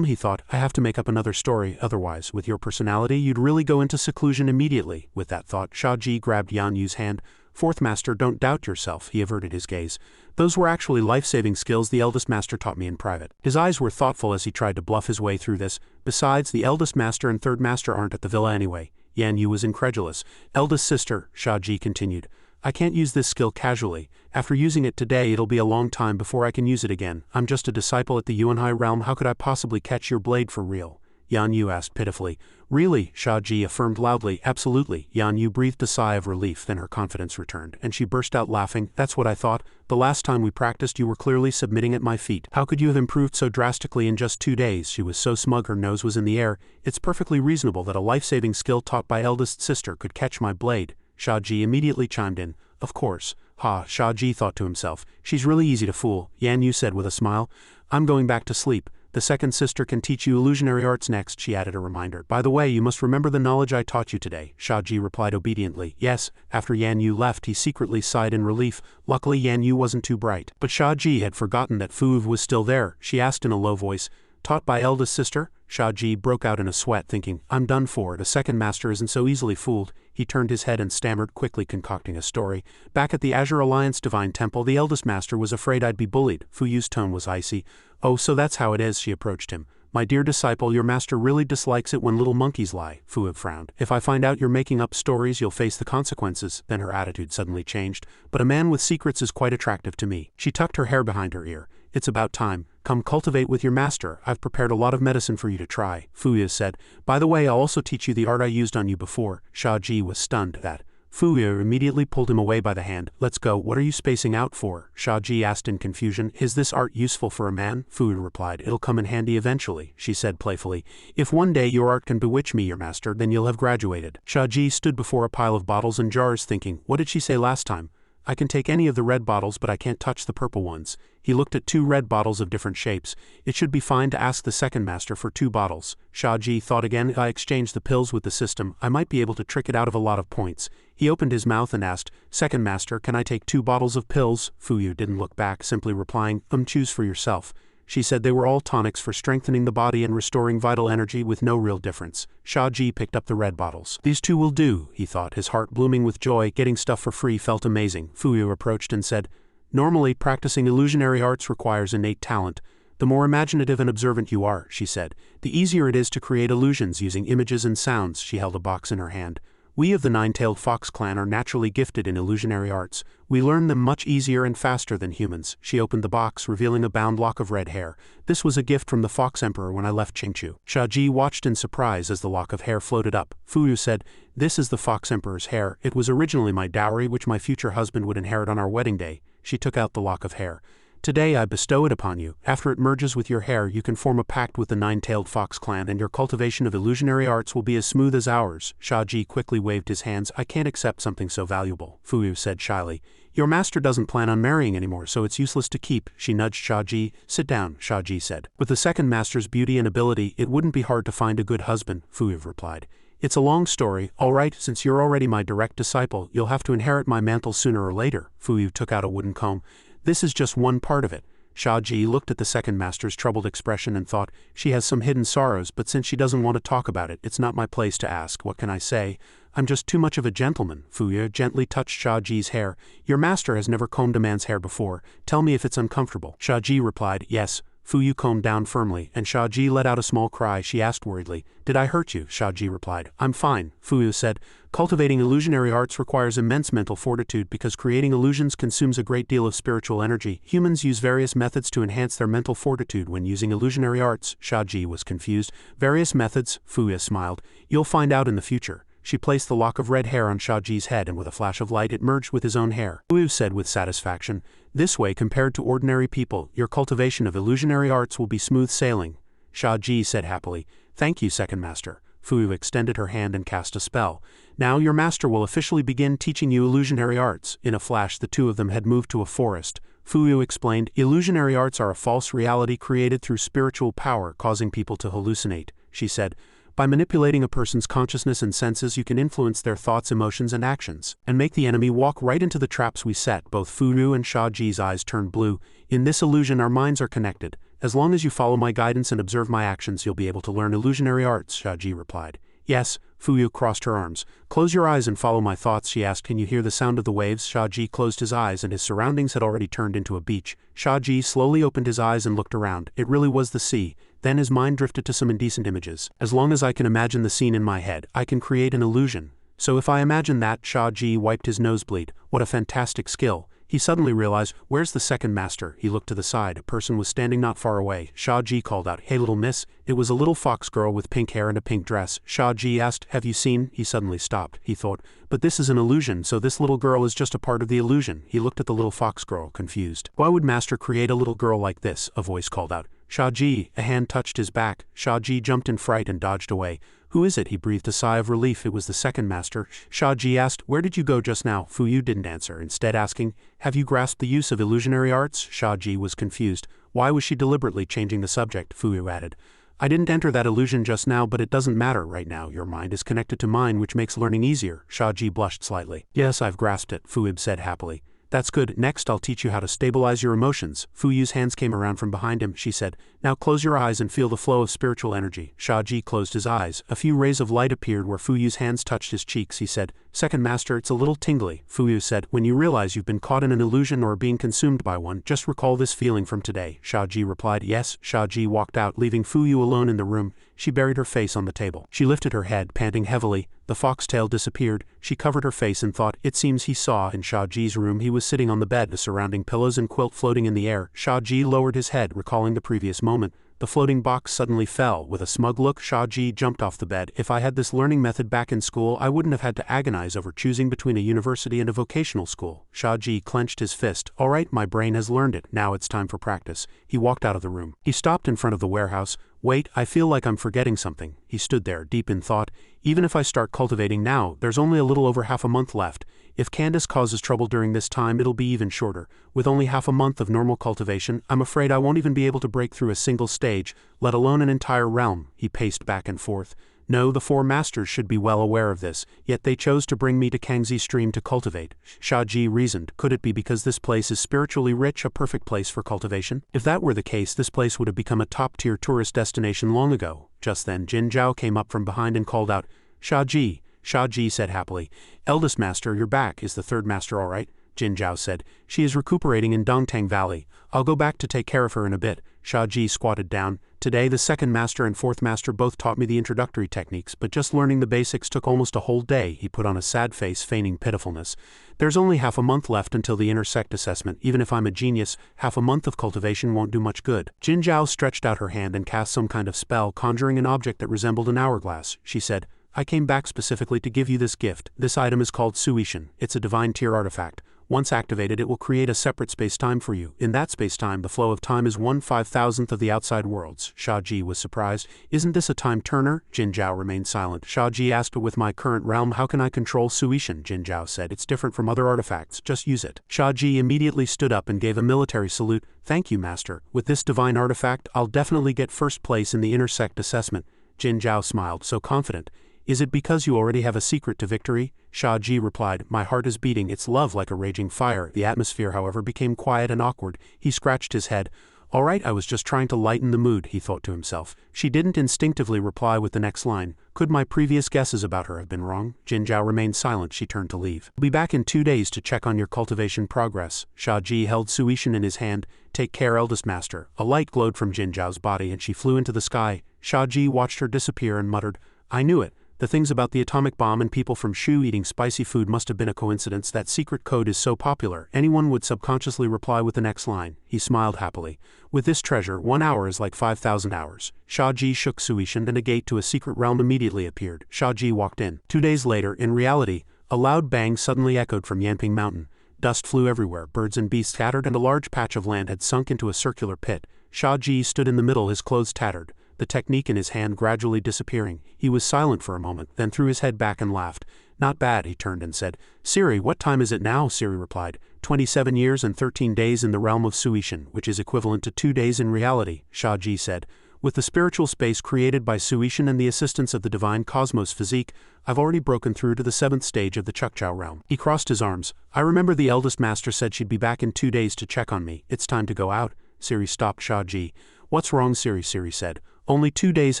He thought, I have to make up another story, otherwise, with your personality, you'd really go into seclusion immediately. With that thought, Shia Ji grabbed Yan Yu's hand. Fourth master, don't doubt yourself. He averted his gaze. Those were actually life-saving skills the eldest master taught me in private. His eyes were thoughtful as he tried to bluff his way through this. Besides, the eldest master and third master aren't at the villa anyway. Yan Yu was incredulous. Eldest sister, Shia Ji continued. I can't use this skill casually. After using it today, it'll be a long time before I can use it again. I'm just a disciple at the Yuanhai realm. How could I possibly catch your blade for real? Yan Yu asked pitifully. Really? Shia Ji affirmed loudly. Absolutely. Yan Yu breathed a sigh of relief, then her confidence returned, and she burst out laughing. That's what I thought. The last time we practiced you were clearly submitting at my feet. How could you have improved so drastically in just 2 days? She was so smug her nose was in the air. It's perfectly reasonable that a life-saving skill taught by eldest sister could catch my blade. Shia Ji immediately chimed in. Of course. Ha, Shia Ji thought to himself. She's really easy to fool, Yan Yu said with a smile. I'm going back to sleep. The second sister can teach you illusionary arts next, she added a reminder. By the way, you must remember the knowledge I taught you today. Shia Ji replied obediently. Yes. After Yan Yu left, he secretly sighed in relief. Luckily Yan Yu wasn't too bright. But Shia Ji had forgotten that Fuyu was still there. She asked in a low voice, taught by eldest sister? Shia Ji broke out in a sweat, thinking, I'm done for. The second master isn't so easily fooled. He turned his head and stammered, quickly concocting a story. Back at the Azure Alliance Divine Temple, the eldest master was afraid I'd be bullied. Fuyu's tone was icy. Oh, so that's how it is, she approached him. My dear disciple, your master really dislikes it when little monkeys lie. Fuyu frowned. If I find out you're making up stories, you'll face the consequences. Then her attitude suddenly changed. But a man with secrets is quite attractive to me. She tucked her hair behind her ear. It's about time. Come cultivate with your master. I've prepared a lot of medicine for you to try, Fuyu said. By the way, I'll also teach you the art I used on you before. Shia Ji was stunned at that. Fuyu immediately pulled him away by the hand. Let's go. What are you spacing out for? Shia Ji asked in confusion. Is this art useful for a man? Fuyu replied. It'll come in handy eventually, she said playfully. If one day your art can bewitch me, your master, then you'll have graduated. Shia Ji stood before a pile of bottles and jars thinking, what did she say last time? I can take any of the red bottles, but I can't touch the purple ones. He looked at 2 red bottles of different shapes. It should be fine to ask the second master for 2 bottles. Shia Ji thought again. If I exchange the pills with the system, I might be able to trick it out of a lot of points. He opened his mouth and asked, Second master, can I take 2 bottles of pills? Fuyu didn't look back, simply replying, choose for yourself. She said they were all tonics for strengthening the body and restoring vital energy with no real difference. Shia Ji picked up the red bottles. These 2 will do, he thought, his heart blooming with joy. Getting stuff for free felt amazing. Fuyu approached and said, Normally, practicing illusionary arts requires innate talent. The more imaginative and observant you are, she said, the easier it is to create illusions using images and sounds. She held a box in her hand. We of the Nine-Tailed Fox clan are naturally gifted in illusionary arts. We learn them much easier and faster than humans. She opened the box, revealing a bound lock of red hair. This was a gift from the Fox Emperor when I left Chingchu. Shia Ji watched in surprise as the lock of hair floated up. Fuyu said, This is the Fox Emperor's hair. It was originally my dowry, which my future husband would inherit on our wedding day. She took out the lock of hair. Today I bestow it upon you. After it merges with your hair, you can form a pact with the Nine-Tailed Fox clan, and your cultivation of illusionary arts will be as smooth as ours. Shia Ji quickly waved his hands. I can't accept something so valuable, Fuyu said shyly. Your master doesn't plan on marrying anymore, so it's useless to keep. She nudged Shia Ji. Sit down, Shia Ji said. With the second master's beauty and ability, it wouldn't be hard to find a good husband, Fuyu replied. It's a long story. All right, since you're already my direct disciple, you'll have to inherit my mantle sooner or later. Fuyu took out a wooden comb. This is just one part of it. Shia Ji looked at the second master's troubled expression and thought, she has some hidden sorrows, but since she doesn't want to talk about it, it's not my place to ask. What can I say? I'm just too much of a gentleman. Fuyu gently touched Shia Ji's hair. Your master has never combed a man's hair before. Tell me if it's uncomfortable. Shia Ji replied, yes. Fuyu combed down firmly, and Shia Ji let out a small cry. She asked worriedly, Did I hurt you? Shia Ji replied, I'm fine. Fuyu said, Cultivating illusionary arts requires immense mental fortitude because creating illusions consumes a great deal of spiritual energy. Humans use various methods to enhance their mental fortitude when using illusionary arts. Shia Ji was confused. Various methods? Fuyu smiled. You'll find out in the future. She placed the lock of red hair on Shia Ji's head, and with a flash of light it merged with his own hair. Fuyu said with satisfaction, This way, compared to ordinary people, your cultivation of illusionary arts will be smooth sailing. Shia Ji said happily, Thank you, second master. Fuyu extended her hand and cast a spell. Now your master will officially begin teaching you illusionary arts. In a flash the 2 of them had moved to a forest. Fuyu explained, Illusionary arts are a false reality created through spiritual power, causing people to hallucinate. She said, By manipulating a person's consciousness and senses, you can influence their thoughts, emotions, and actions, and make the enemy walk right into the traps we set. Both Fuyu and Shia Ji's eyes turned blue. In this illusion, our minds are connected. As long as you follow my guidance and observe my actions, you'll be able to learn illusionary arts, Shia Ji replied. Yes, Fuyu crossed her arms. Close your eyes and follow my thoughts, she asked. Can you hear the sound of the waves? Shia Ji closed his eyes, and his surroundings had already turned into a beach. Shia Ji slowly opened his eyes and looked around. It really was the sea. Then his mind drifted to some indecent images. As long as I can imagine the scene in my head, I can create an illusion. So if I imagine that, Shia Ji wiped his nosebleed. What a fantastic skill. He suddenly realized, where's the second master? He looked to the side. A person was standing not far away. Shia Ji called out, hey little miss. It was a little fox girl with pink hair and a pink dress. Shia Ji asked, have you seen? He suddenly stopped. He thought, but this is an illusion, so this little girl is just a part of the illusion. He looked at the little fox girl, confused. Why would master create a little girl like this? A voice called out. Shia Ji. A hand touched his back. Shia Ji jumped in fright and dodged away. Who is it? He breathed a sigh of relief. It was the second master. Shia Ji asked, where did you go just now? Fuyu didn't answer, instead asking, have you grasped the use of illusionary arts? Shia Ji was confused. Why was she deliberately changing the subject? Fuyu added. I didn't enter that illusion just now, but it doesn't matter right now. Your mind is connected to mine, which makes learning easier. Shia Ji blushed slightly. Yes, I've grasped it, Fuyu said happily. That's good. Next, I'll teach you how to stabilize your emotions. Fuyu's hands came around from behind him. She said, now close your eyes and feel the flow of spiritual energy. Shia Ji closed his eyes. A few rays of light appeared where Fuyu's hands touched his cheeks. He said, second master, it's a little tingly. Fuyu said, when you realize you've been caught in an illusion or being consumed by one, just recall this feeling from today. Shia Ji replied, yes. Shia Ji walked out, leaving Fuyu alone in the room. She buried her face on the table. She lifted her head, panting heavily. The foxtail disappeared. She covered her face and thought, it seems he saw. In Shia Ji's room, he was sitting on the bed, the surrounding pillows and quilt floating in the air. Shia Ji lowered his head, recalling the previous moment. The floating box suddenly fell. With a smug look, Shia Ji jumped off the bed. If I had this learning method back in school, I wouldn't have had to agonize over choosing between a university and a vocational school. Shia Ji clenched his fist. All right, my brain has learned it. Now it's time for practice. He walked out of the room. He stopped in front of the warehouse. Wait, I feel like I'm forgetting something. He stood there, deep in thought. Even if I start cultivating now, there's only a little over half a month left. If Candace causes trouble during this time, it'll be even shorter. With only half a month of normal cultivation, I'm afraid I won't even be able to break through a single stage, let alone an entire realm. He paced back and forth. No, the Four Masters should be well aware of this, yet they chose to bring me to Kangxi Stream to cultivate. Shia Ji reasoned, could it be because this place is spiritually rich, a perfect place for cultivation? If that were the case, this place would have become a top-tier tourist destination long ago. Just then, Jin Zhao came up from behind and called out, Shia Ji. Shia Ji said happily, eldest master, you're back. Is the third master all right? Jin Zhao said, she is recuperating in Dongtang Valley. I'll go back to take care of her in a bit. Shia Ji squatted down. Today the second master and fourth master both taught me the introductory techniques, but just learning the basics took almost a whole day. He put on a sad face, feigning pitifulness. There's only half a month left until the intersect assessment. Even if I'm a genius, half a month of cultivation won't do much good. Jin Zhao stretched out her hand and cast some kind of spell, conjuring an object that resembled an hourglass. She said, I came back specifically to give you this gift. This item is called Suishan. It's a divine tier artifact. Once activated, it will create a separate space-time for you. In that space-time, the flow of time is 1/5000th of the outside worlds. Shia Ji was surprised. Isn't this a time turner? Jin Zhao remained silent. Shia Ji asked, with my current realm, how can I control Suishan? Jin Zhao said, it's different from other artifacts. Just use it. Shia Ji immediately stood up and gave a military salute. Thank you, master. With this divine artifact, I'll definitely get first place in the intersect assessment. Jin Zhao smiled, so confident. Is it because you already have a secret to victory? Shia Ji replied, my heart is beating its love like a raging fire. The atmosphere, however, became quiet and awkward. He scratched his head. All right, I was just trying to lighten the mood, he thought to himself. She didn't instinctively reply with the next line. Could my previous guesses about her have been wrong? Jin Zhao remained silent. She turned to leave. I'll be back in 2 days to check on your cultivation progress. Shia Ji held Suishan in his hand. Take care, eldest master. A light glowed from Jin Zhao's body and she flew into the sky. Shia Ji watched her disappear and muttered, I knew it. The things about the atomic bomb and people from Shu eating spicy food must have been a coincidence. That secret code is so popular, anyone would subconsciously reply with the next line. He smiled happily. With this treasure, 1 hour is like 5,000 hours. Shia Ji shook Suishan and a gate to a secret realm immediately appeared. Shia Ji walked in. 2 days later, in reality, a loud bang suddenly echoed from Yanping Mountain. Dust flew everywhere, birds and beasts scattered, and a large patch of land had sunk into a circular pit. Shia Ji stood in the middle, his clothes tattered, the technique in his hand gradually disappearing. He was silent for a moment, then threw his head back and laughed. Not bad, he turned and said. Siri, what time is it now? Siri replied. 27 years and 13 days in the realm of Suishan, which is equivalent to 2 days in reality, Shia Ji said. With the spiritual space created by Suishan and the assistance of the divine cosmos physique, I've already broken through to the 7th stage of the Chukchao realm. He crossed his arms. I remember the eldest master said she'd be back in 2 days to check on me. It's time to go out. Siri stopped Shia Ji. What's wrong, Siri? Siri said. Only 2 days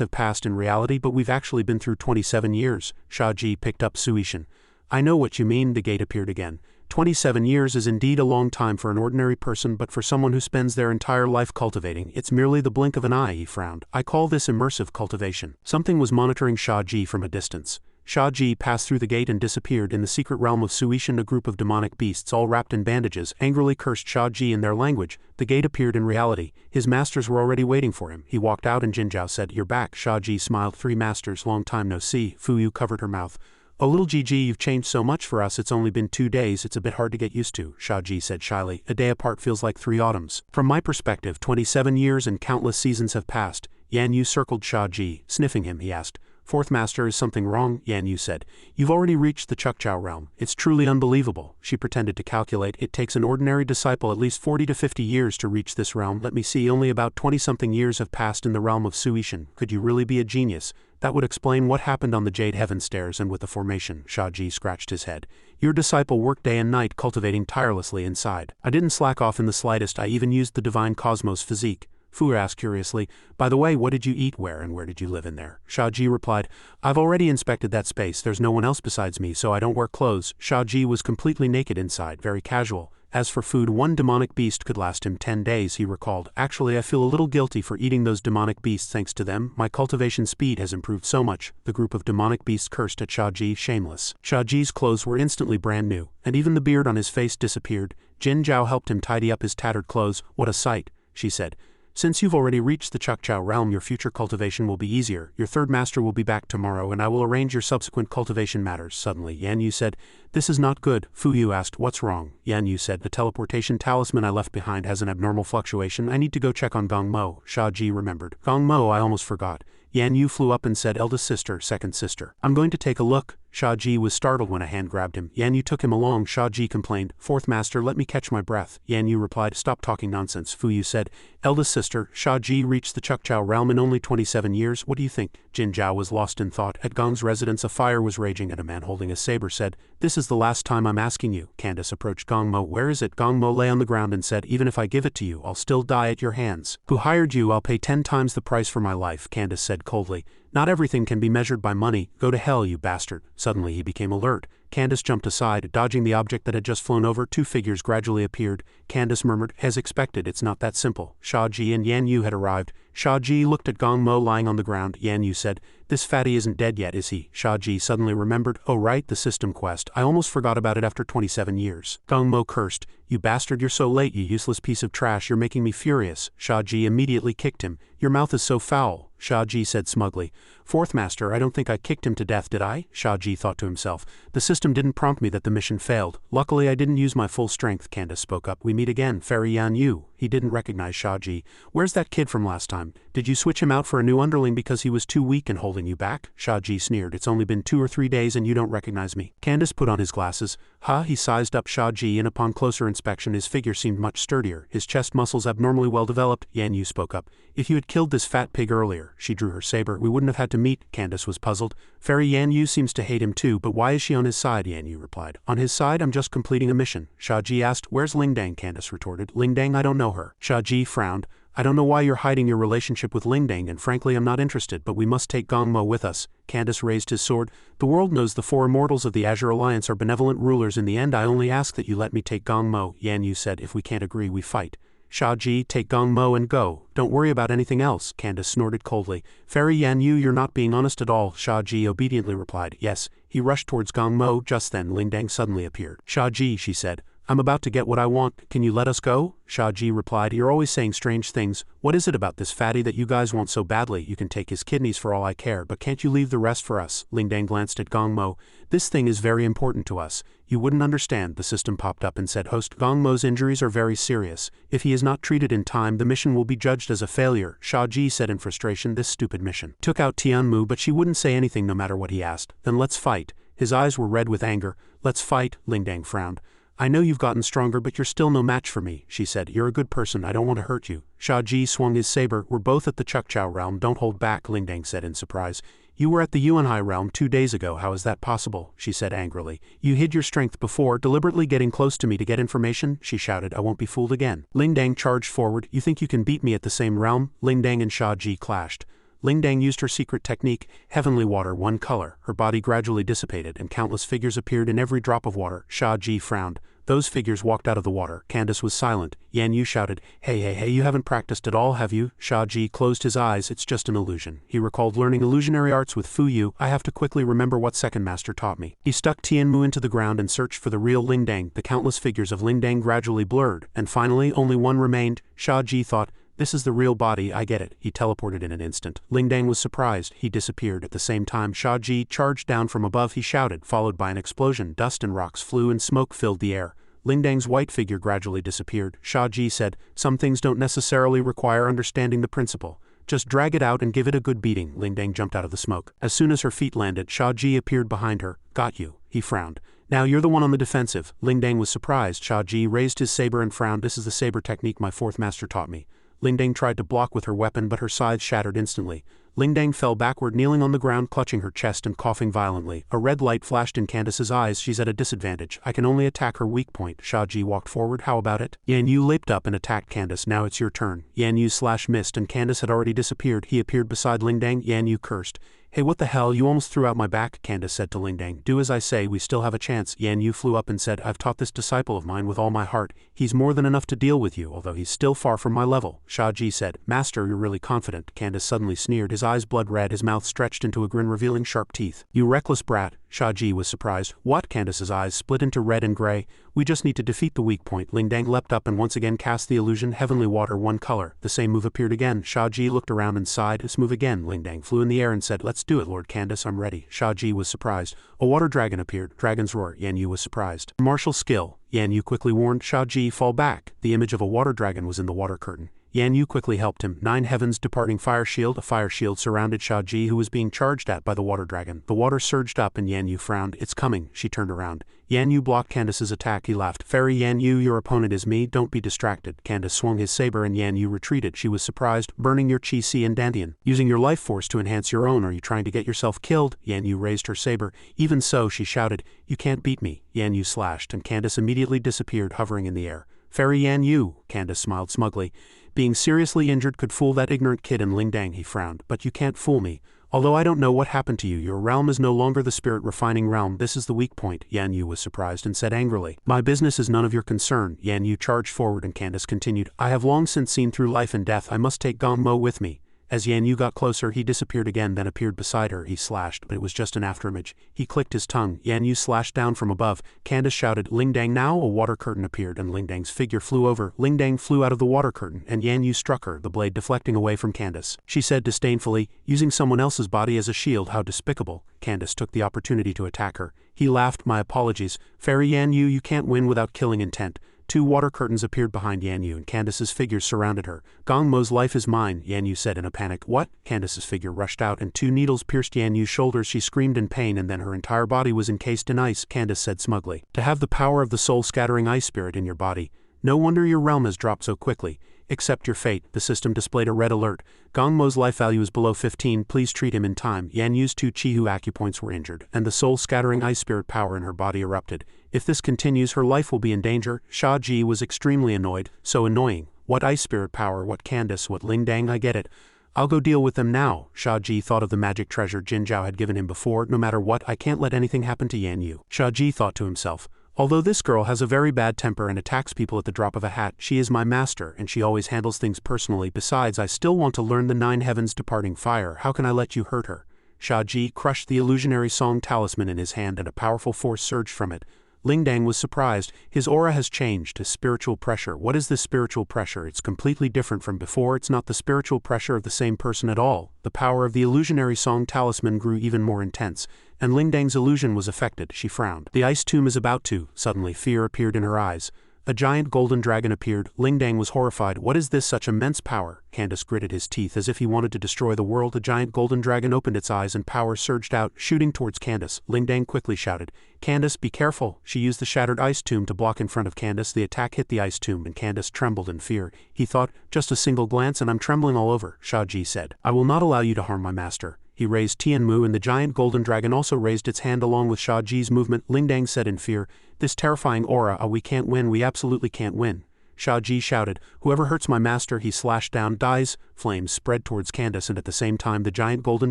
have passed in reality, but we've actually been through 27 years. Shia Ji picked up Suishan. I know what you mean. The gate appeared again. 27 years is indeed a long time for an ordinary person, but for someone who spends their entire life cultivating, it's merely the blink of an eye. He frowned. I call this immersive cultivation. Something was monitoring Shia Ji from a distance. Shia Ji passed through the gate and disappeared. In the secret realm of Suishan, a group of demonic beasts all wrapped in bandages angrily cursed Shia Ji in their language. The gate appeared in reality. His masters were already waiting for him. He walked out and Jinzhao said, "You're back." Shia Ji smiled. "3 masters, long time no see." Fuyu covered her mouth. "Oh, little Gigi, you've changed so much for us. It's only been 2 days. It's a bit hard to get used to," Shia Ji said shyly. "A day apart feels like 3 autumns. From my perspective, 27 years and countless seasons have passed." Yan Yu circled Shia Ji. Sniffing him, he asked, "4th master, is something wrong?" Yan Yu said, "You've already reached the Chukchao realm. It's truly unbelievable." She pretended to calculate. "It takes an ordinary disciple at least 40 to 50 years to reach this realm. Let me see, only about 20-something years have passed in the realm of Suishan. Could you really be a genius? That would explain what happened on the Jade Heaven stairs and with the formation." Shia Ji scratched his head. "Your disciple worked day and night cultivating tirelessly inside. I didn't slack off in the slightest. I even used the divine cosmos physique." Fu asked curiously, "By the way, what did you eat where and where did you live in there?" Shia Ji replied, "I've already inspected that space. There's no one else besides me, so I don't wear clothes." Shia Ji was completely naked inside, very casual. As for food, one demonic beast could last him 10 days, he recalled. "Actually, I feel a little guilty for eating those demonic beasts. Thanks to them, my cultivation speed has improved so much." The group of demonic beasts cursed at Shia Ji, shameless. Shia Ji's clothes were instantly brand new, and even the beard on his face disappeared. Jin Zhao helped him tidy up his tattered clothes. "What a sight," she said. "Since you've already reached the Chukchao realm, your future cultivation will be easier. Your 3rd master will be back tomorrow, and I will arrange your subsequent cultivation matters." Suddenly, Yan Yu said, "This is not good." Fuyu asked, "What's wrong?" Yan Yu said, "The teleportation talisman I left behind has an abnormal fluctuation. I need to go check on Gong Mo." Shia Ji remembered. "Gong Mo, I almost forgot." Yan Yu flew up and said, "Eldest sister, 2nd sister. I'm going to take a look." Shia Ji was startled when a hand grabbed him. Yan Yu took him along. Shia Ji complained, "4th master, let me catch my breath." Yan Yu replied, "Stop talking nonsense." Fuyu said, "Eldest sister, Shia Ji reached the Chukchao realm in only 27 years. What do you think?" Jin Zhao was lost in thought. At Gong's residence a fire was raging and a man holding a saber said, "This is the last time I'm asking you." Candace approached Gong Mo. "Where is it?" Gong Mo lay on the ground and said, "Even if I give it to you, I'll still die at your hands." "Who hired you? I'll pay 10 times the price for my life," Candace said coldly. "Not everything can be measured by money. Go to hell, you bastard." Suddenly he became alert. Candace jumped aside, dodging the object that had just flown over. 2 figures gradually appeared. Candace murmured, "As expected, it's not that simple." Shia Ji and Yan Yu had arrived. Shia Ji looked at Gong Mo lying on the ground. Yan Yu said, "This fatty isn't dead yet, is he?" Shia Ji suddenly remembered, "Oh right, the system quest. I almost forgot about it after 27 years. Gong Mo cursed, "You bastard, you're so late, you useless piece of trash. You're making me furious." Shia Ji immediately kicked him. "Your mouth is so foul." Shia Ji said smugly. "4th master, I don't think I kicked him to death, did I?" Shia Ji thought to himself. "The system didn't prompt me that the mission failed. Luckily I didn't use my full strength." Candace spoke up. "We meet again, Fairy Yan Yu." He didn't recognize Shia Ji. "Where's that kid from last time? Did you switch him out for a new underling because he was too weak and holding you back?" Shia Ji sneered. "It's only been 2 or 3 days and you don't recognize me." Candace put on his glasses. He sized up Shia Ji, and upon closer inspection his figure seemed much sturdier, his chest muscles abnormally well developed. Yan Yu spoke up. "If you had killed this fat pig earlier," she drew her saber, "we wouldn't have had to meet." Candace was puzzled. "Fairy Yan Yu seems to hate him too, but why is she on his side?" Yan Yu replied. "On his side? I'm just completing a mission." Shia Ji asked, "Where's Lingdang?" Candace retorted. "Lingdang? I don't know her." Shia Ji frowned. "I don't know why you're hiding your relationship with Lingdang, and frankly I'm not interested, but we must take Gong Mo with us." Candace raised his sword. "The world knows the 4 immortals of the Azure Alliance are benevolent rulers. In the end I only ask that you let me take Gong Mo." Yan Yu said, "If we can't agree, we fight." Shia Ji, "Take Gong Mo and go. Don't worry about anything else." Candace snorted coldly. "Fairy Yan Yu, you're not being honest at all." Shia Ji obediently replied, "Yes." He rushed towards Gong Mo. Just then Lingdang suddenly appeared. "Shia Ji," she said, "I'm about to get what I want. Can you let us go?" Shia Ji replied, "You're always saying strange things. What is it about this fatty that you guys want so badly? You can take his kidneys for all I care, but can't you leave the rest for us?" Lingdang glanced at Gong Mo. "This thing is very important to us. You wouldn't understand." The system popped up and said, "Host, Gong Mo's injuries are very serious. If he is not treated in time, the mission will be judged as a failure." Shia Ji said in frustration, "This stupid mission took out Tianmu, but she wouldn't say anything no matter what he asked." "Then let's fight." His eyes were red with anger. "Let's fight." Lingdang frowned. I know you've gotten stronger, but you're still no match for me, she said. You're a good person, I don't want to hurt you. Shia Ji swung his saber. We're both at the Chukchao realm, don't hold back, Lingdang said in surprise. You were at the Yuanhai realm 2 days ago, how is that possible, she said angrily. You hid your strength before, deliberately getting close to me to get information, she shouted. I won't be fooled again. Lingdang charged forward. You think you can beat me at the same realm? Lingdang and Shia Ji clashed. Lingdang used her secret technique, heavenly water, one color. Her body gradually dissipated, and countless figures appeared in every drop of water. Shia Ji frowned. Those figures walked out of the water. Candace was silent. Yan Yu shouted, Hey, you haven't practiced at all, have you? Shia Ji closed his eyes. It's just an illusion. He recalled learning illusionary arts with Fuyu. I have to quickly remember what second master taught me. He stuck Tianmu into the ground and searched for the real Lingdang. The countless figures of Lingdang gradually blurred, and finally only one remained. Shia Ji thought, this is the real body, I get it. He teleported in an instant. Lingdang was surprised. He disappeared. At the same time, Shia Ji charged down from above. He shouted, followed by an explosion. Dust and rocks flew and smoke filled the air. Lingdang's white figure gradually disappeared. Shia Ji said, some things don't necessarily require understanding the principle. Just drag it out and give it a good beating. Lingdang jumped out of the smoke. As soon as her feet landed, Shia Ji appeared behind her. Got you. He frowned. Now you're the one on the defensive. Lingdang was surprised. Shia Ji raised his saber and frowned. This is the saber technique my fourth master taught me. Lingdang tried to block with her weapon, but her scythe shattered instantly. Lingdang fell backward, kneeling on the ground, clutching her chest and coughing violently. A red light flashed in Candace's eyes. She's at a disadvantage. I can only attack her weak point. Shia Ji walked forward. How about it? Yan Yu leaped up and attacked Candace. Now it's your turn. Yan Yu missed, and Candace had already disappeared. He appeared beside Lingdang. Yan Yu cursed. Hey, what the hell, you almost threw out my back, Candace said to Lingdang. Do as I say, we still have a chance. Yan Yu flew up and said, I've taught this disciple of mine with all my heart. He's more than enough to deal with you, although he's still far from my level. Shia Ji said, Master, you're really confident. Candace suddenly sneered, his eyes blood red, his mouth stretched into a grin revealing sharp teeth. You reckless brat. Shia Ji was surprised. What? Candace's eyes split into red and gray. We just need to defeat the weak point. Lingdang leapt up and once again cast the illusion, heavenly water, one color. The same move appeared again. Shia Ji looked around and sighed. This move again. Lingdang flew in the air and said, Let's do it, Lord Candace, I'm ready. Shia Ji was surprised. A water dragon appeared. Dragon's roar. Yan Yu was surprised. Martial skill. Yan Yu quickly warned Shia Ji, fall back. The image of a water dragon was in the water curtain. Yan Yu quickly helped him. Nine Heavens departing fire shield. A fire shield surrounded Shia Ji, who was being charged at by the water dragon. The water surged up and Yan Yu frowned. It's coming. She turned around. Yan Yu blocked Candace's attack. He laughed. Fairy Yan Yu, your opponent is me. Don't be distracted. Candace swung his saber and Yan Yu retreated. She was surprised. Burning your chi si and dantian. Using your life force to enhance your own. Are you trying to get yourself killed? Yan Yu raised her saber. Even so, she shouted, You can't beat me. Yan Yu slashed and Candace immediately disappeared, hovering in the air. Fairy Yan Yu, Candace smiled smugly. Being seriously injured could fool that ignorant kid in Lingdang, he frowned. But you can't fool me. Although I don't know what happened to you, your realm is no longer the spirit refining realm. This is the weak point. Yan Yu was surprised and said angrily, My business is none of your concern. Yan Yu charged forward and Candace continued, I have long since seen through life and death. I must take Gong Mo with me. As Yan Yu got closer, he disappeared again, then appeared beside her. He slashed, but it was just an afterimage. He clicked his tongue. Yan Yu slashed down from above. Candace shouted, Lingdang now? A water curtain appeared, and Lingdang's figure flew over. Lingdang flew out of the water curtain, and Yan Yu struck her, the blade deflecting away from Candace. She said disdainfully, using someone else's body as a shield, how despicable. Candace took the opportunity to attack her. He laughed, my apologies. Fairy Yan Yu, you can't win without killing intent. 2 water curtains appeared behind Yan Yu and Candace's figures surrounded her. Gong Mo's life is mine, Yan Yu said in a panic. What? Candace's figure rushed out and 2 needles pierced Yan Yu's shoulders. She screamed in pain and then her entire body was encased in ice. Candace said smugly, To have the power of the soul-scattering ice spirit in your body. No wonder your realm has dropped so quickly. Accept your fate. The system displayed a red alert. Gong Mo's life value is below 15. Please treat him in time. Yan Yu's 2 Chihu acupoints were injured, and the soul-scattering ice spirit power in her body erupted. If this continues, her life will be in danger. Shia Ji was extremely annoyed. So annoying. What ice spirit power, what Candace, what Lingdang, I get it. I'll go deal with them now. Shia Ji thought of the magic treasure Jin Zhao had given him before. No matter what, I can't let anything happen to Yan Yu. Shia Ji thought to himself. Although this girl has a very bad temper and attacks people at the drop of a hat, she is my master and she always handles things personally. Besides, I still want to learn the 9 Heavens departing fire. How can I let you hurt her? Shia Ji crushed the illusionary song talisman in his hand and a powerful force surged from it. Lingdang was surprised. His aura has changed to spiritual pressure. What is this spiritual pressure? It's completely different from before. It's not the spiritual pressure of the same person at all. The power of the illusionary song talisman grew even more intense, and Lingdang's illusion was affected. She frowned. The ice tomb is about to. Suddenly fear appeared in her eyes. A giant golden dragon appeared. Lingdang was horrified. What is this, such immense power? Candace gritted his teeth as if he wanted to destroy the world. The giant golden dragon opened its eyes and power surged out, shooting towards Candace. Lingdang quickly shouted, "Candace, be careful." She used the shattered ice tomb to block in front of Candace. The attack hit the ice tomb and Candace trembled in fear. He thought, just a single glance and I'm trembling all over. Shia Ji said, "I will not allow you to harm my master." He raised Tianmu and the giant golden dragon also raised its hand along with Shia Ji's movement. Lingdang said in fear, "This terrifying aura, we can't win, we absolutely can't win." Shia Ji shouted, "Whoever hurts my master," he slashed down, dies. Flames spread towards Candace and at the same time the giant golden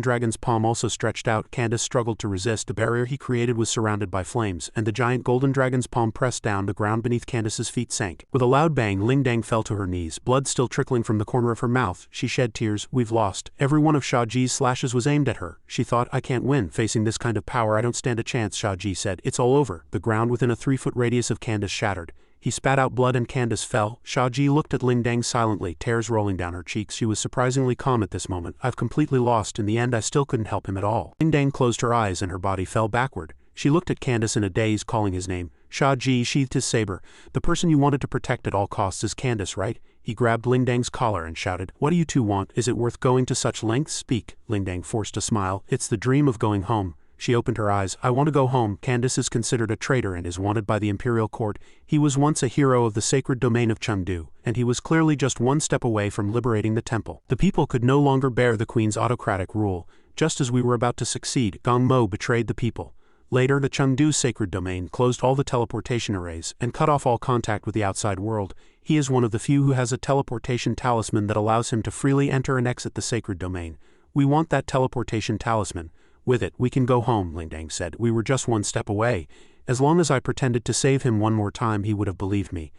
dragon's palm also stretched out. Candace struggled to resist. The barrier he created was surrounded by flames, and the giant golden dragon's palm pressed down. The ground beneath Candace's feet sank. With a loud bang, Lingdang fell to her knees, blood still trickling from the corner of her mouth. She shed tears. "We've lost." Every one of Shia Ji's slashes was aimed at her. She thought, "I can't win. Facing this kind of power I don't stand a chance." Shia Ji said, "It's all over." The ground within a 3-foot radius of Candace shattered. He spat out blood and Candace fell. Shia Ji looked at Lingdang silently, tears rolling down her cheeks. She was surprisingly calm at this moment. "I've completely lost. In the end I still couldn't help him at all." Lingdang closed her eyes and her body fell backward. She looked at Candace in a daze, calling his name. Shia Ji sheathed his saber. "The person you wanted to protect at all costs is Candace, right?" He grabbed Lingdang's collar and shouted, "What do you two want? Is it worth going to such lengths? Speak." Lingdang forced a smile. "It's the dream of going home." She opened her eyes. "I want to go home." Candace is considered a traitor and is wanted by the imperial court. He was once a hero of the sacred domain of Chengdu, and he was clearly just one step away from liberating the temple. The people could no longer bear the queen's autocratic rule. Just as we were about to succeed, Gong Mo betrayed the people. Later, the Chengdu sacred domain closed all the teleportation arrays and cut off all contact with the outside world. He is one of the few who has a teleportation talisman that allows him to freely enter and exit the sacred domain. We want that teleportation talisman. With it, we can go home, Lingdang said. We were just one step away. As long as I pretended to save him one more time, he would have believed me.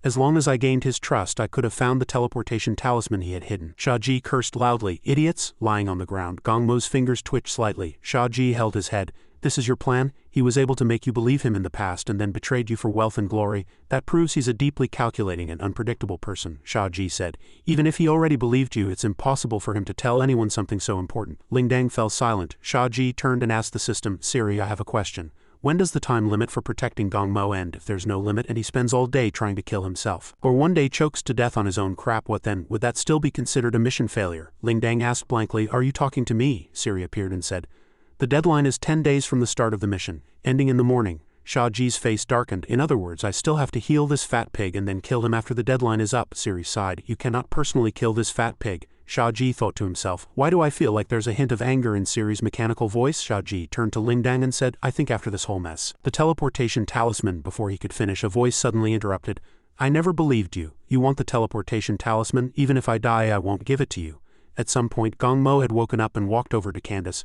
As long as I gained his trust, I could have found the teleportation talisman he had hidden. Shia Ji cursed loudly. "Idiots!" Lying on the ground, Gong Mo's fingers twitched slightly. Shia Ji held his head. "This is your plan? He was able to make you believe him in the past and then betrayed you for wealth and glory. That proves he's a deeply calculating and unpredictable person," Shia Ji said. "Even if he already believed you, it's impossible for him to tell anyone something so important." Lingdang fell silent. Shia Ji turned and asked the system, "Siri, I have a question. When does the time limit for protecting Gong Mo end? If there's no limit and he spends all day trying to kill himself, or one day chokes to death on his own crap, what then? Would that still be considered a mission failure?" Lingdang asked blankly. "Are you talking to me?" Siri appeared and said, "The deadline is 10 days from the start of the mission, ending in the morning." Shia Ji's face darkened. "In other words, I still have to heal this fat pig and then kill him after the deadline is up." Siri sighed. "You cannot personally kill this fat pig." Shia Ji thought to himself, "Why do I feel like there's a hint of anger in Siri's mechanical voice?" Shia Ji turned to Lingdang and said, "I think after this whole mess." The teleportation talisman. Before he could finish, a voice suddenly interrupted. "I never believed you. You want the teleportation talisman? Even if I die, I won't give it to you." At some point, Gong Mo had woken up and walked over to Candace.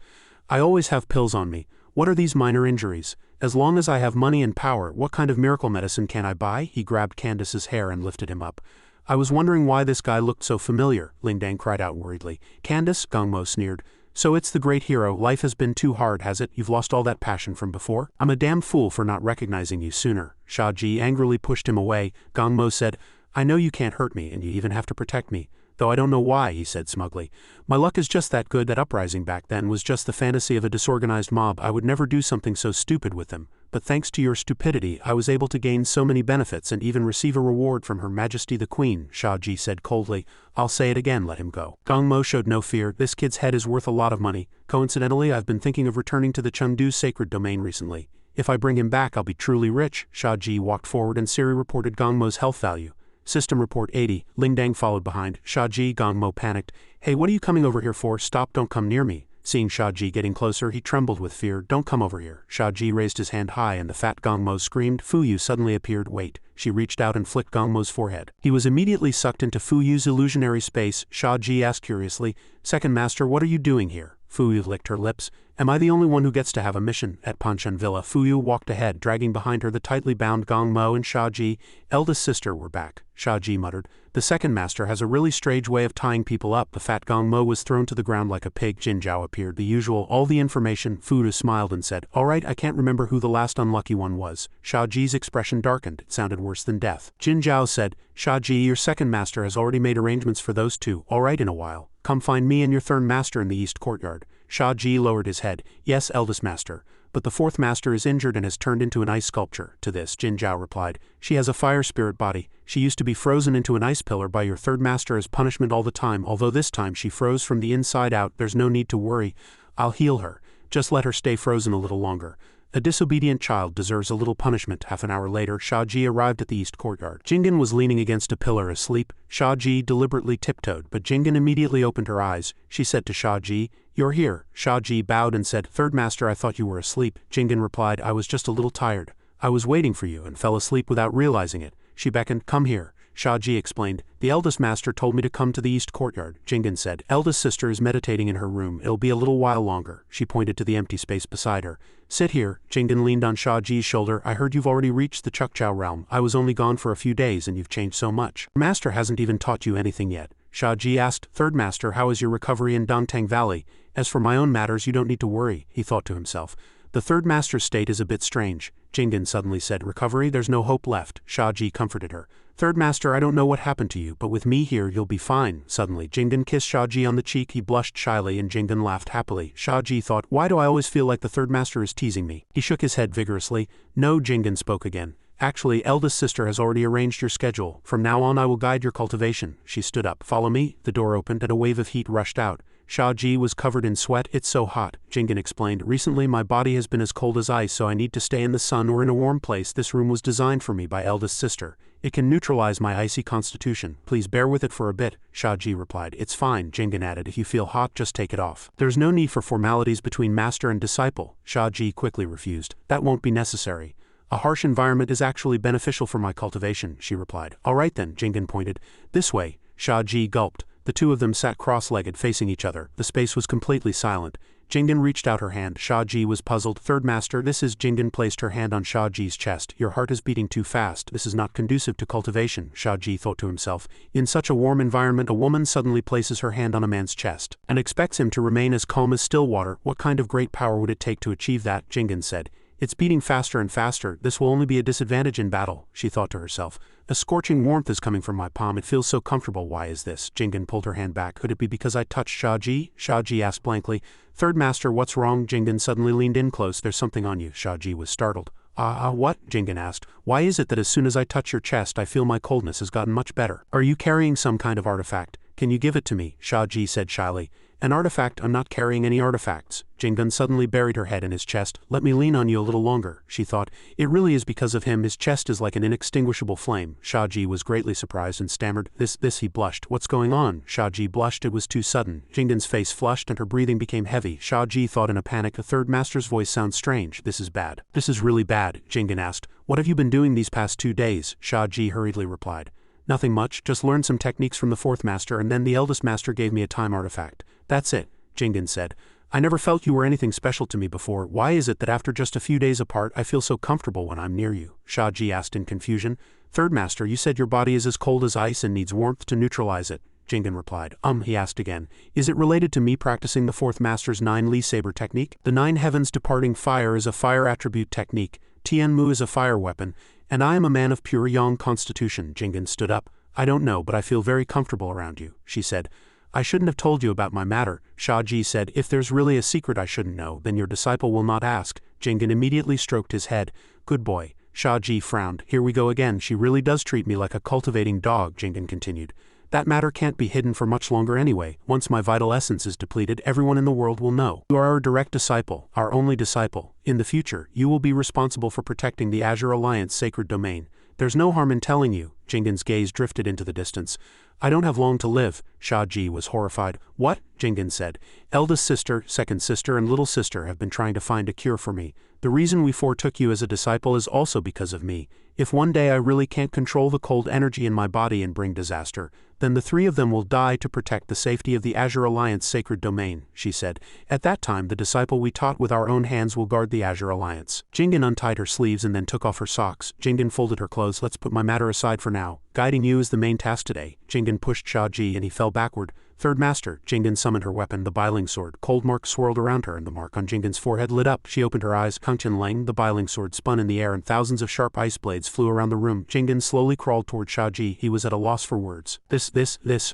"I always have pills on me. What are these minor injuries? As long as I have money and power, what kind of miracle medicine can I buy?" He grabbed Candace's hair and lifted him up. "I was wondering why this guy looked so familiar," Lingdang cried out worriedly. "Candace," Gong Mo sneered. "So it's the great hero. Life has been too hard, has it? You've lost all that passion from before? I'm a damn fool for not recognizing you sooner." Shia Ji angrily pushed him away. Gong Mo said, "I know you can't hurt me, and you even have to protect me. Though I don't know why," he said smugly. "My luck is just that good. That uprising back then was just the fantasy of a disorganized mob. I would never do something so stupid with them. But thanks to your stupidity, I was able to gain so many benefits and even receive a reward from Her Majesty the Queen," Shia Ji said coldly. "I'll say it again, let him go." Gong Mo showed no fear. "This kid's head is worth a lot of money. Coincidentally, I've been thinking of returning to the Chengdu sacred domain recently. If I bring him back, I'll be truly rich." Shia Ji walked forward and Siri reported Gong Mo's health value. System report 80. Lingdang followed behind. Shia Ji. Gong Mo panicked. "Hey, what are you coming over here for? Stop, don't come near me." Seeing Shia Ji getting closer, he trembled with fear. "Don't come over here." Shia Ji raised his hand high and the fat Gong Mo screamed. Fuyu suddenly appeared. "Wait." She reached out and flicked Gong Mo's forehead. He was immediately sucked into Fuyu's illusionary space. Shia Ji asked curiously, "Second Master, what are you doing here?" Fuyu licked her lips. "Am I the only one who gets to have a mission?" At Panshan Villa, Fuyu walked ahead, dragging behind her the tightly bound Gong Mo and Shia Ji. "Eldest sister, we're back," Shia Ji muttered. "The second master has a really strange way of tying people up." The fat Gong Mo was thrown to the ground like a pig. Jin Zhao appeared. "The usual, all the information." Fuyu smiled and said, "All right, I can't remember who the last unlucky one was." Shia Ji's expression darkened. It sounded worse than death. Jin Zhao said, "Shia Ji, your second master has already made arrangements for those two. All right, in a while. Come find me and your third master in the east courtyard." Shia Ji lowered his head. "Yes, eldest master. but the fourth master is injured and has turned into an ice sculpture. To this, Jin Zhao replied, she has a fire spirit body. She used to be frozen into an ice pillar by your third master as punishment all the time, although this time she froze from the inside out. There's no need to worry. I'll heal her. Just let her stay frozen a little longer. A disobedient child deserves a little punishment. Half an hour later, Shia Ji arrived at the east courtyard. Jingen was leaning against a pillar asleep. Shia Ji deliberately tiptoed, but Jingen immediately opened her eyes. She said to Shia Ji, "You're here." Shia Ji bowed and said, "Third master, I thought you were asleep." Jingen replied, "I was just a little tired. I was waiting for you and fell asleep without realizing it." She beckoned, "Come here." Shia Ji explained, "The eldest master told me to come to the east courtyard." Jingen said, "Eldest sister is meditating in her room. It'll be a little while longer." She pointed to the empty space beside her. "Sit here." Jingen leaned on Shia Ji's shoulder. "I heard you've already reached the Chukchao realm. I was only gone for a few days and you've changed so much. Master hasn't even taught you anything yet." Shia Ji asked, "Third master, how is your recovery in Dantang Valley? As for my own matters, you don't need to worry," he thought to himself. "The third master's state is a bit strange." Jingen suddenly said, "Recovery? There's no hope left." Shia Ji comforted her. "Third master, I don't know what happened to you, but with me here you'll be fine." Suddenly, Jingen kissed Shia Ji on the cheek. He blushed shyly and Jingen laughed happily. Shia Ji thought, "Why do I always feel like the third master is teasing me?" He shook his head vigorously. "No," Jingen spoke again. "Actually, eldest sister has already arranged your schedule. From now on I will guide your cultivation." She stood up. "Follow me." The door opened and a wave of heat rushed out. Shia Ji was covered in sweat. "It's so hot," Jingen explained. "Recently my body has been as cold as ice, so I need to stay in the sun or in a warm place. This room was designed for me by eldest sister. It can neutralize my icy constitution. Please bear with it for a bit." Shia Ji replied. "It's fine," Jingen added. "If you feel hot, just take it off. There's no need for formalities between master and disciple." Shia Ji quickly refused. "That won't be necessary. A harsh environment is actually beneficial for my cultivation," she replied. "All right then," Jingen pointed. "This way." Shia Ji gulped. The two of them sat cross-legged facing each other. The space was completely silent. Jingen reached out her hand. Shia Ji was puzzled. "Third master, this is..." Jingen placed her hand on Shia Ji's chest. "Your heart is beating too fast. This is not conducive to cultivation," Shia Ji thought to himself. In such a warm environment, a woman suddenly places her hand on a man's chest and expects him to remain as calm as still water. What kind of great power would it take to achieve that? Jingen said. "It's beating faster and faster. This will only be a disadvantage in battle," she thought to herself. "A scorching warmth is coming from my palm. It feels so comfortable. Why is this?" Jingen pulled her hand back. "Could it be because I touched Shia Ji?" Shia Ji asked blankly. "Third master, what's wrong?" Jingen suddenly leaned in close. "There's something on you." Shia Ji was startled. What?" Jingen asked. "Why is it that as soon as I touch your chest I feel my coldness has gotten much better? Are you carrying some kind of artifact? Can you give it to me?" Shia Ji said shyly. "An artifact? I'm not carrying any artifacts." Jingen suddenly buried her head in his chest. "Let me lean on you a little longer," she thought. "It really is because of him. His chest is like an inextinguishable flame." Shia Ji was greatly surprised and stammered, This, he blushed. "What's going on?" Shia Ji blushed. It was too sudden. Jingen's face flushed and her breathing became heavy. Shia Ji thought in a panic, "The third master's voice sounds strange. This is bad." "This is really bad," Jingen asked. "What have you been doing these past 2 days?" Shia Ji hurriedly replied. "Nothing much, just learned some techniques from the fourth master and then the eldest master gave me a time artifact. That's it," Jingen said. "I never felt you were anything special to me before. Why is it that after just a few days apart I feel so comfortable when I'm near you?" Shia Ji asked in confusion. "Third master, you said your body is as cold as ice and needs warmth to neutralize it." Jingen replied. He asked again. "Is it related to me practicing the fourth master's 9 Li Saber technique? The 9 Heavens Departing Fire is a fire attribute technique, Tianmu is a fire weapon, and I am a man of pure yang constitution." Jingen stood up. "I don't know, but I feel very comfortable around you," she said. "I shouldn't have told you about my matter," Shia Ji said. "If there's really a secret I shouldn't know, then your disciple will not ask." Jingen immediately stroked his head. "Good boy." Shia Ji frowned. "Here we go again. She really does treat me like a cultivating dog," Jingen continued. "That matter can't be hidden for much longer anyway. Once my vital essence is depleted, everyone in the world will know. You are our direct disciple, our only disciple. In the future, you will be responsible for protecting the Azure Alliance sacred domain. There's no harm in telling you." Jingen's gaze drifted into the distance. "I don't have long to live." Shia Ji was horrified. "What?" Jingen said. "Eldest sister, second sister and little sister have been trying to find a cure for me. The reason we foretook you as a disciple is also because of me. If one day I really can't control the cold energy in my body and bring disaster, then the 3 of them will die to protect the safety of the Azure Alliance sacred domain," she said. "At that time the disciple we taught with our own hands will guard the Azure Alliance." Jingen untied her sleeves and then took off her socks. Jingen folded her clothes. "Let's put my matter aside for now. Guiding you is the main task today." Jingen pushed Shia Ji and he fell backward. "Third master." Jingen summoned her weapon, the Biling sword. Cold marks swirled around her and the mark on Jingen's forehead lit up. She opened her eyes. Kangchen Leng, the Biling sword, spun in the air and thousands of sharp ice blades flew around the room. Jingen slowly crawled toward Shia Ji. He was at a loss for words. This.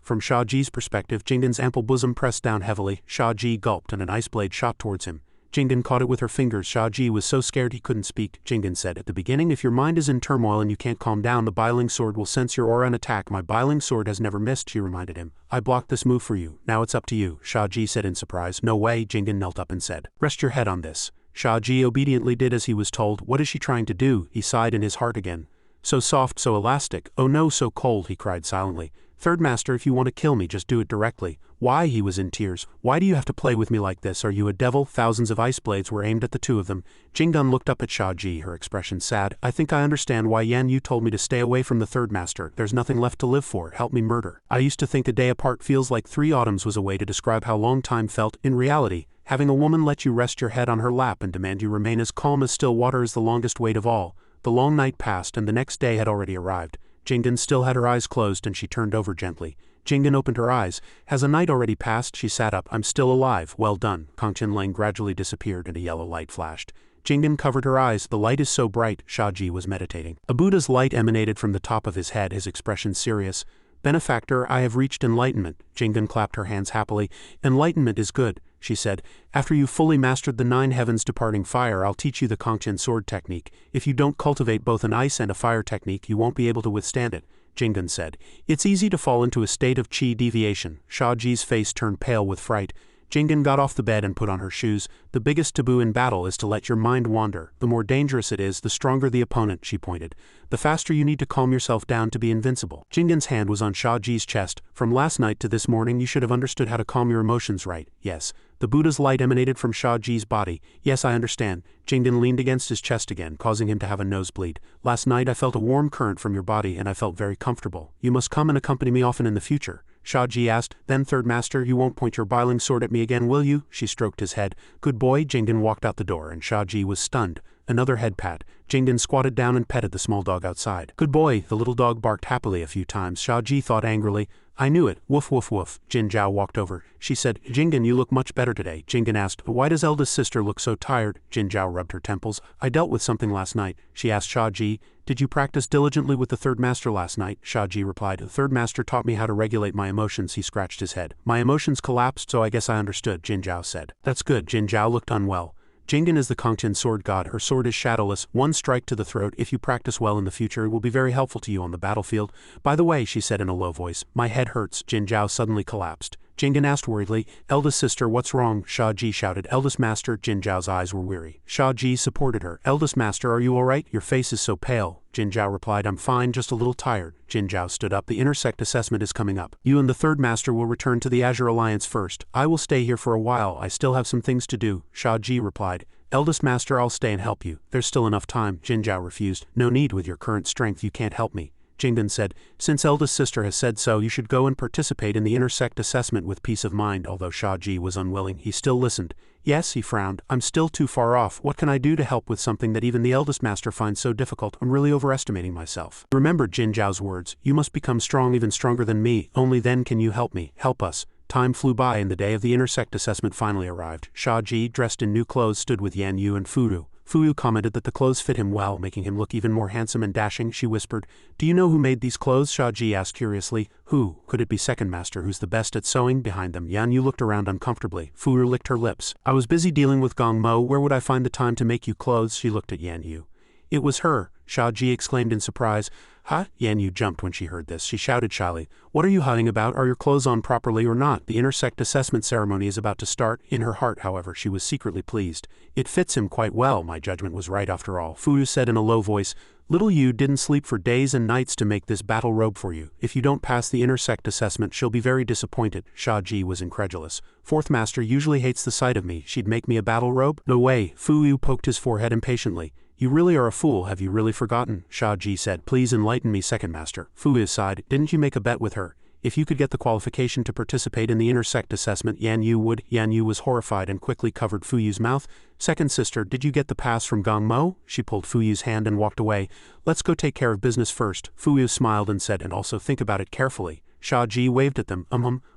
From Shia Ji's perspective, Jingen's ample bosom pressed down heavily. Shia Ji gulped and an ice blade shot towards him. Jingen caught it with her fingers. Shia Ji was so scared he couldn't speak. Jingen said, "At the beginning, if your mind is in turmoil and you can't calm down, the Biling Sword will sense your aura and attack." "My Biling Sword has never missed," she reminded him. "I blocked this move for you. Now it's up to you," Shia Ji said in surprise. "No way," Jingen knelt up and said. "Rest your head on this." Shia Ji obediently did as he was told. "What is she trying to do?" He sighed in his heart again. "So soft, so elastic. Oh no, so cold," he cried silently. "Third Master, if you want to kill me, just do it directly." "Why?" He was in tears. "Why do you have to play with me like this? Are you a devil?" Thousands of ice blades were aimed at the two of them. Jingen looked up at Shia Ji, her expression sad. "I think I understand why Yan Yu told me to stay away from the Third Master. There's nothing left to live for. Help me murder. I used to think a day apart feels like 3 autumns was a way to describe how long time felt. In reality, having a woman let you rest your head on her lap and demand you remain as calm as still water is the longest wait of all." The long night passed and the next day had already arrived. Jingen still had her eyes closed and she turned over gently. Jingen opened her eyes. "Has a night already passed?" She sat up. "I'm still alive. Well done." Kangchen Lang gradually disappeared and a yellow light flashed. Jingen covered her eyes. "The light is so bright." Shia Ji was meditating. A Buddha's light emanated from the top of his head, his expression serious. "Benefactor, I have reached enlightenment." Jingen clapped her hands happily. "Enlightenment is good," she said. "After you've fully mastered the 9 heavens departing fire, I'll teach you the Kangchen sword technique. If you don't cultivate both an ice and a fire technique, you won't be able to withstand it," Jingen said. "It's easy to fall into a state of qi deviation." Shia Ji's face turned pale with fright. Jingen got off the bed and put on her shoes. "The biggest taboo in battle is to let your mind wander. The more dangerous it is, the stronger the opponent," she pointed. "The faster you need to calm yourself down to be invincible." Jingen's hand was on Shia Ji's chest. "From last night to this morning you should have understood how to calm your emotions, right?" "Yes." The Buddha's light emanated from Shia Ji's body. "Yes, I understand." Jingen leaned against his chest again, causing him to have a nosebleed. "Last night I felt a warm current from your body and I felt very comfortable. You must come and accompany me often in the future." Shia Ji asked. "Then, Third Master, you won't point your Biling Sword at me again, will you?" She stroked his head. "Good boy." Jingen walked out the door and Shia Ji was stunned. Another head pat. Jingen squatted down and petted the small dog outside. "Good boy." The little dog barked happily a few times. Shia Ji thought angrily. "I knew it. Woof woof woof." Jin Zhao walked over. She said, "Jingen, you look much better today." Jingen asked, "Why does eldest sister look so tired?" Jin Zhao rubbed her temples. "I dealt with something last night." She asked Shia Ji, "Did you practice diligently with the Third Master last night?" Shia Ji replied, "The Third Master taught me how to regulate my emotions." He scratched his head. "My emotions collapsed, so I guess I understood," Jin Zhao said. "That's good." Jin Zhao looked unwell. Jingen is the Kangchen sword god. Her sword is shadowless, one strike to the throat. If you practice well in the future, it will be very helpful to you on the battlefield. "By the way," she said in a low voice, "my head hurts." Jin Zhao suddenly collapsed. Jingen asked worriedly, "Eldest sister, what's wrong?" Shia Ji shouted, "Eldest Master." Jin Zhao's eyes were weary. Shia Ji supported her. "Eldest Master, are you all right? Your face is so pale." Jin Zhao replied, "I'm fine, just a little tired." Jin Zhao stood up. "The intersect assessment is coming up. You and the Third Master will return to the Azure Alliance first. I will stay here for a while. I still have some things to do." Shia Ji replied, "Eldest Master, I'll stay and help you. There's still enough time." Jin Zhao refused. "No need. With your current strength you can't help me." Jingen said, "Since eldest sister has said so, you should go and participate in the intersect assessment with peace of mind." Although Shia Ji was unwilling, he still listened. "Yes," he frowned, "I'm still too far off. What can I do to help with something that even the eldest master finds so difficult? I'm really overestimating myself." He remembered Jin Zhao's words. "You must become strong, even stronger than me. Only then can you help me. Help us." Time flew by and the day of the intersect assessment finally arrived. Shia Ji, dressed in new clothes, stood with Yan Yu and Fuyu. Fuyu commented that the clothes fit him well, making him look even more handsome and dashing. She whispered, "Do you know who made these clothes?" Shia Ji asked curiously. "Who? Could it be Second Master, who's the best at sewing?" Behind them, Yan Yu looked around uncomfortably. Fuyu licked her lips. "I was busy dealing with Gong Mo. Where would I find the time to make you clothes?" She looked at Yan Yu. "It was her," Shia Ji exclaimed in surprise. "Huh?" Yan Yu jumped when she heard this. She shouted shyly, "What are you hiding about? Are your clothes on properly or not? The intersect assessment ceremony is about to start." In her heart, however, she was secretly pleased. "It fits him quite well. My judgment was right after all." Fuyu said in a low voice, "Little Yu didn't sleep for days and nights to make this battle robe for you. If you don't pass the intersect assessment, she'll be very disappointed." Shia Ji was incredulous. "Fourth Master usually hates the sight of me. She'd make me a battle robe?" "No way." Fuyu poked his forehead impatiently. "You really are a fool. Have you really forgotten?" Shia Ji said, "Please enlighten me, Second Master." Fuyu sighed. "Didn't you make a bet with her? If you could get the qualification to participate in the intersect assessment, Yan Yu would." Yan Yu was horrified and quickly covered Fuyu's mouth. "Second sister, did you get the pass from Gong Mo?" She pulled Fuyu's hand and walked away. "Let's go take care of business first." Fuyu smiled and said, "And also think about it carefully." Shia Ji waved at them.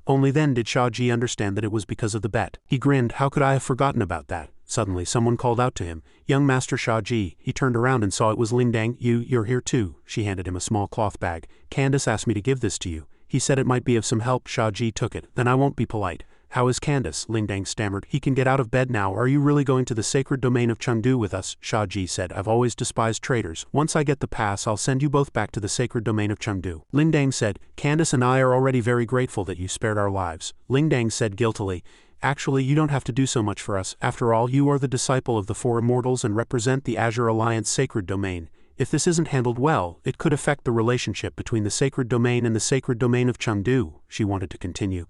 Only then did Shia Ji understand that it was because of the bet. He grinned. "How could I have forgotten about that?" Suddenly someone called out to him, "Young Master Shia Ji." He turned around and saw it was Lingdang. You're here too." She handed him a small cloth bag. "Candace asked me to give this to you." He said it might be of some help. Shia Ji took it. "Then I won't be polite." How is Candace? Lingdang stammered. He can get out of bed now. Are you really going to the sacred domain of Chengdu with us? Shia Ji said. I've always despised traitors. Once I get the pass, I'll send you both back to the sacred domain of Chengdu. Lingdang said. Candace and I are already very grateful that you spared our lives. Lingdang said guiltily. Actually, you don't have to do so much for us. After all, you are the disciple of the Four Immortals and represent the Azure Alliance sacred domain. If this isn't handled well, it could affect the relationship between the sacred domain and the sacred domain of Chengdu, she wanted to continue.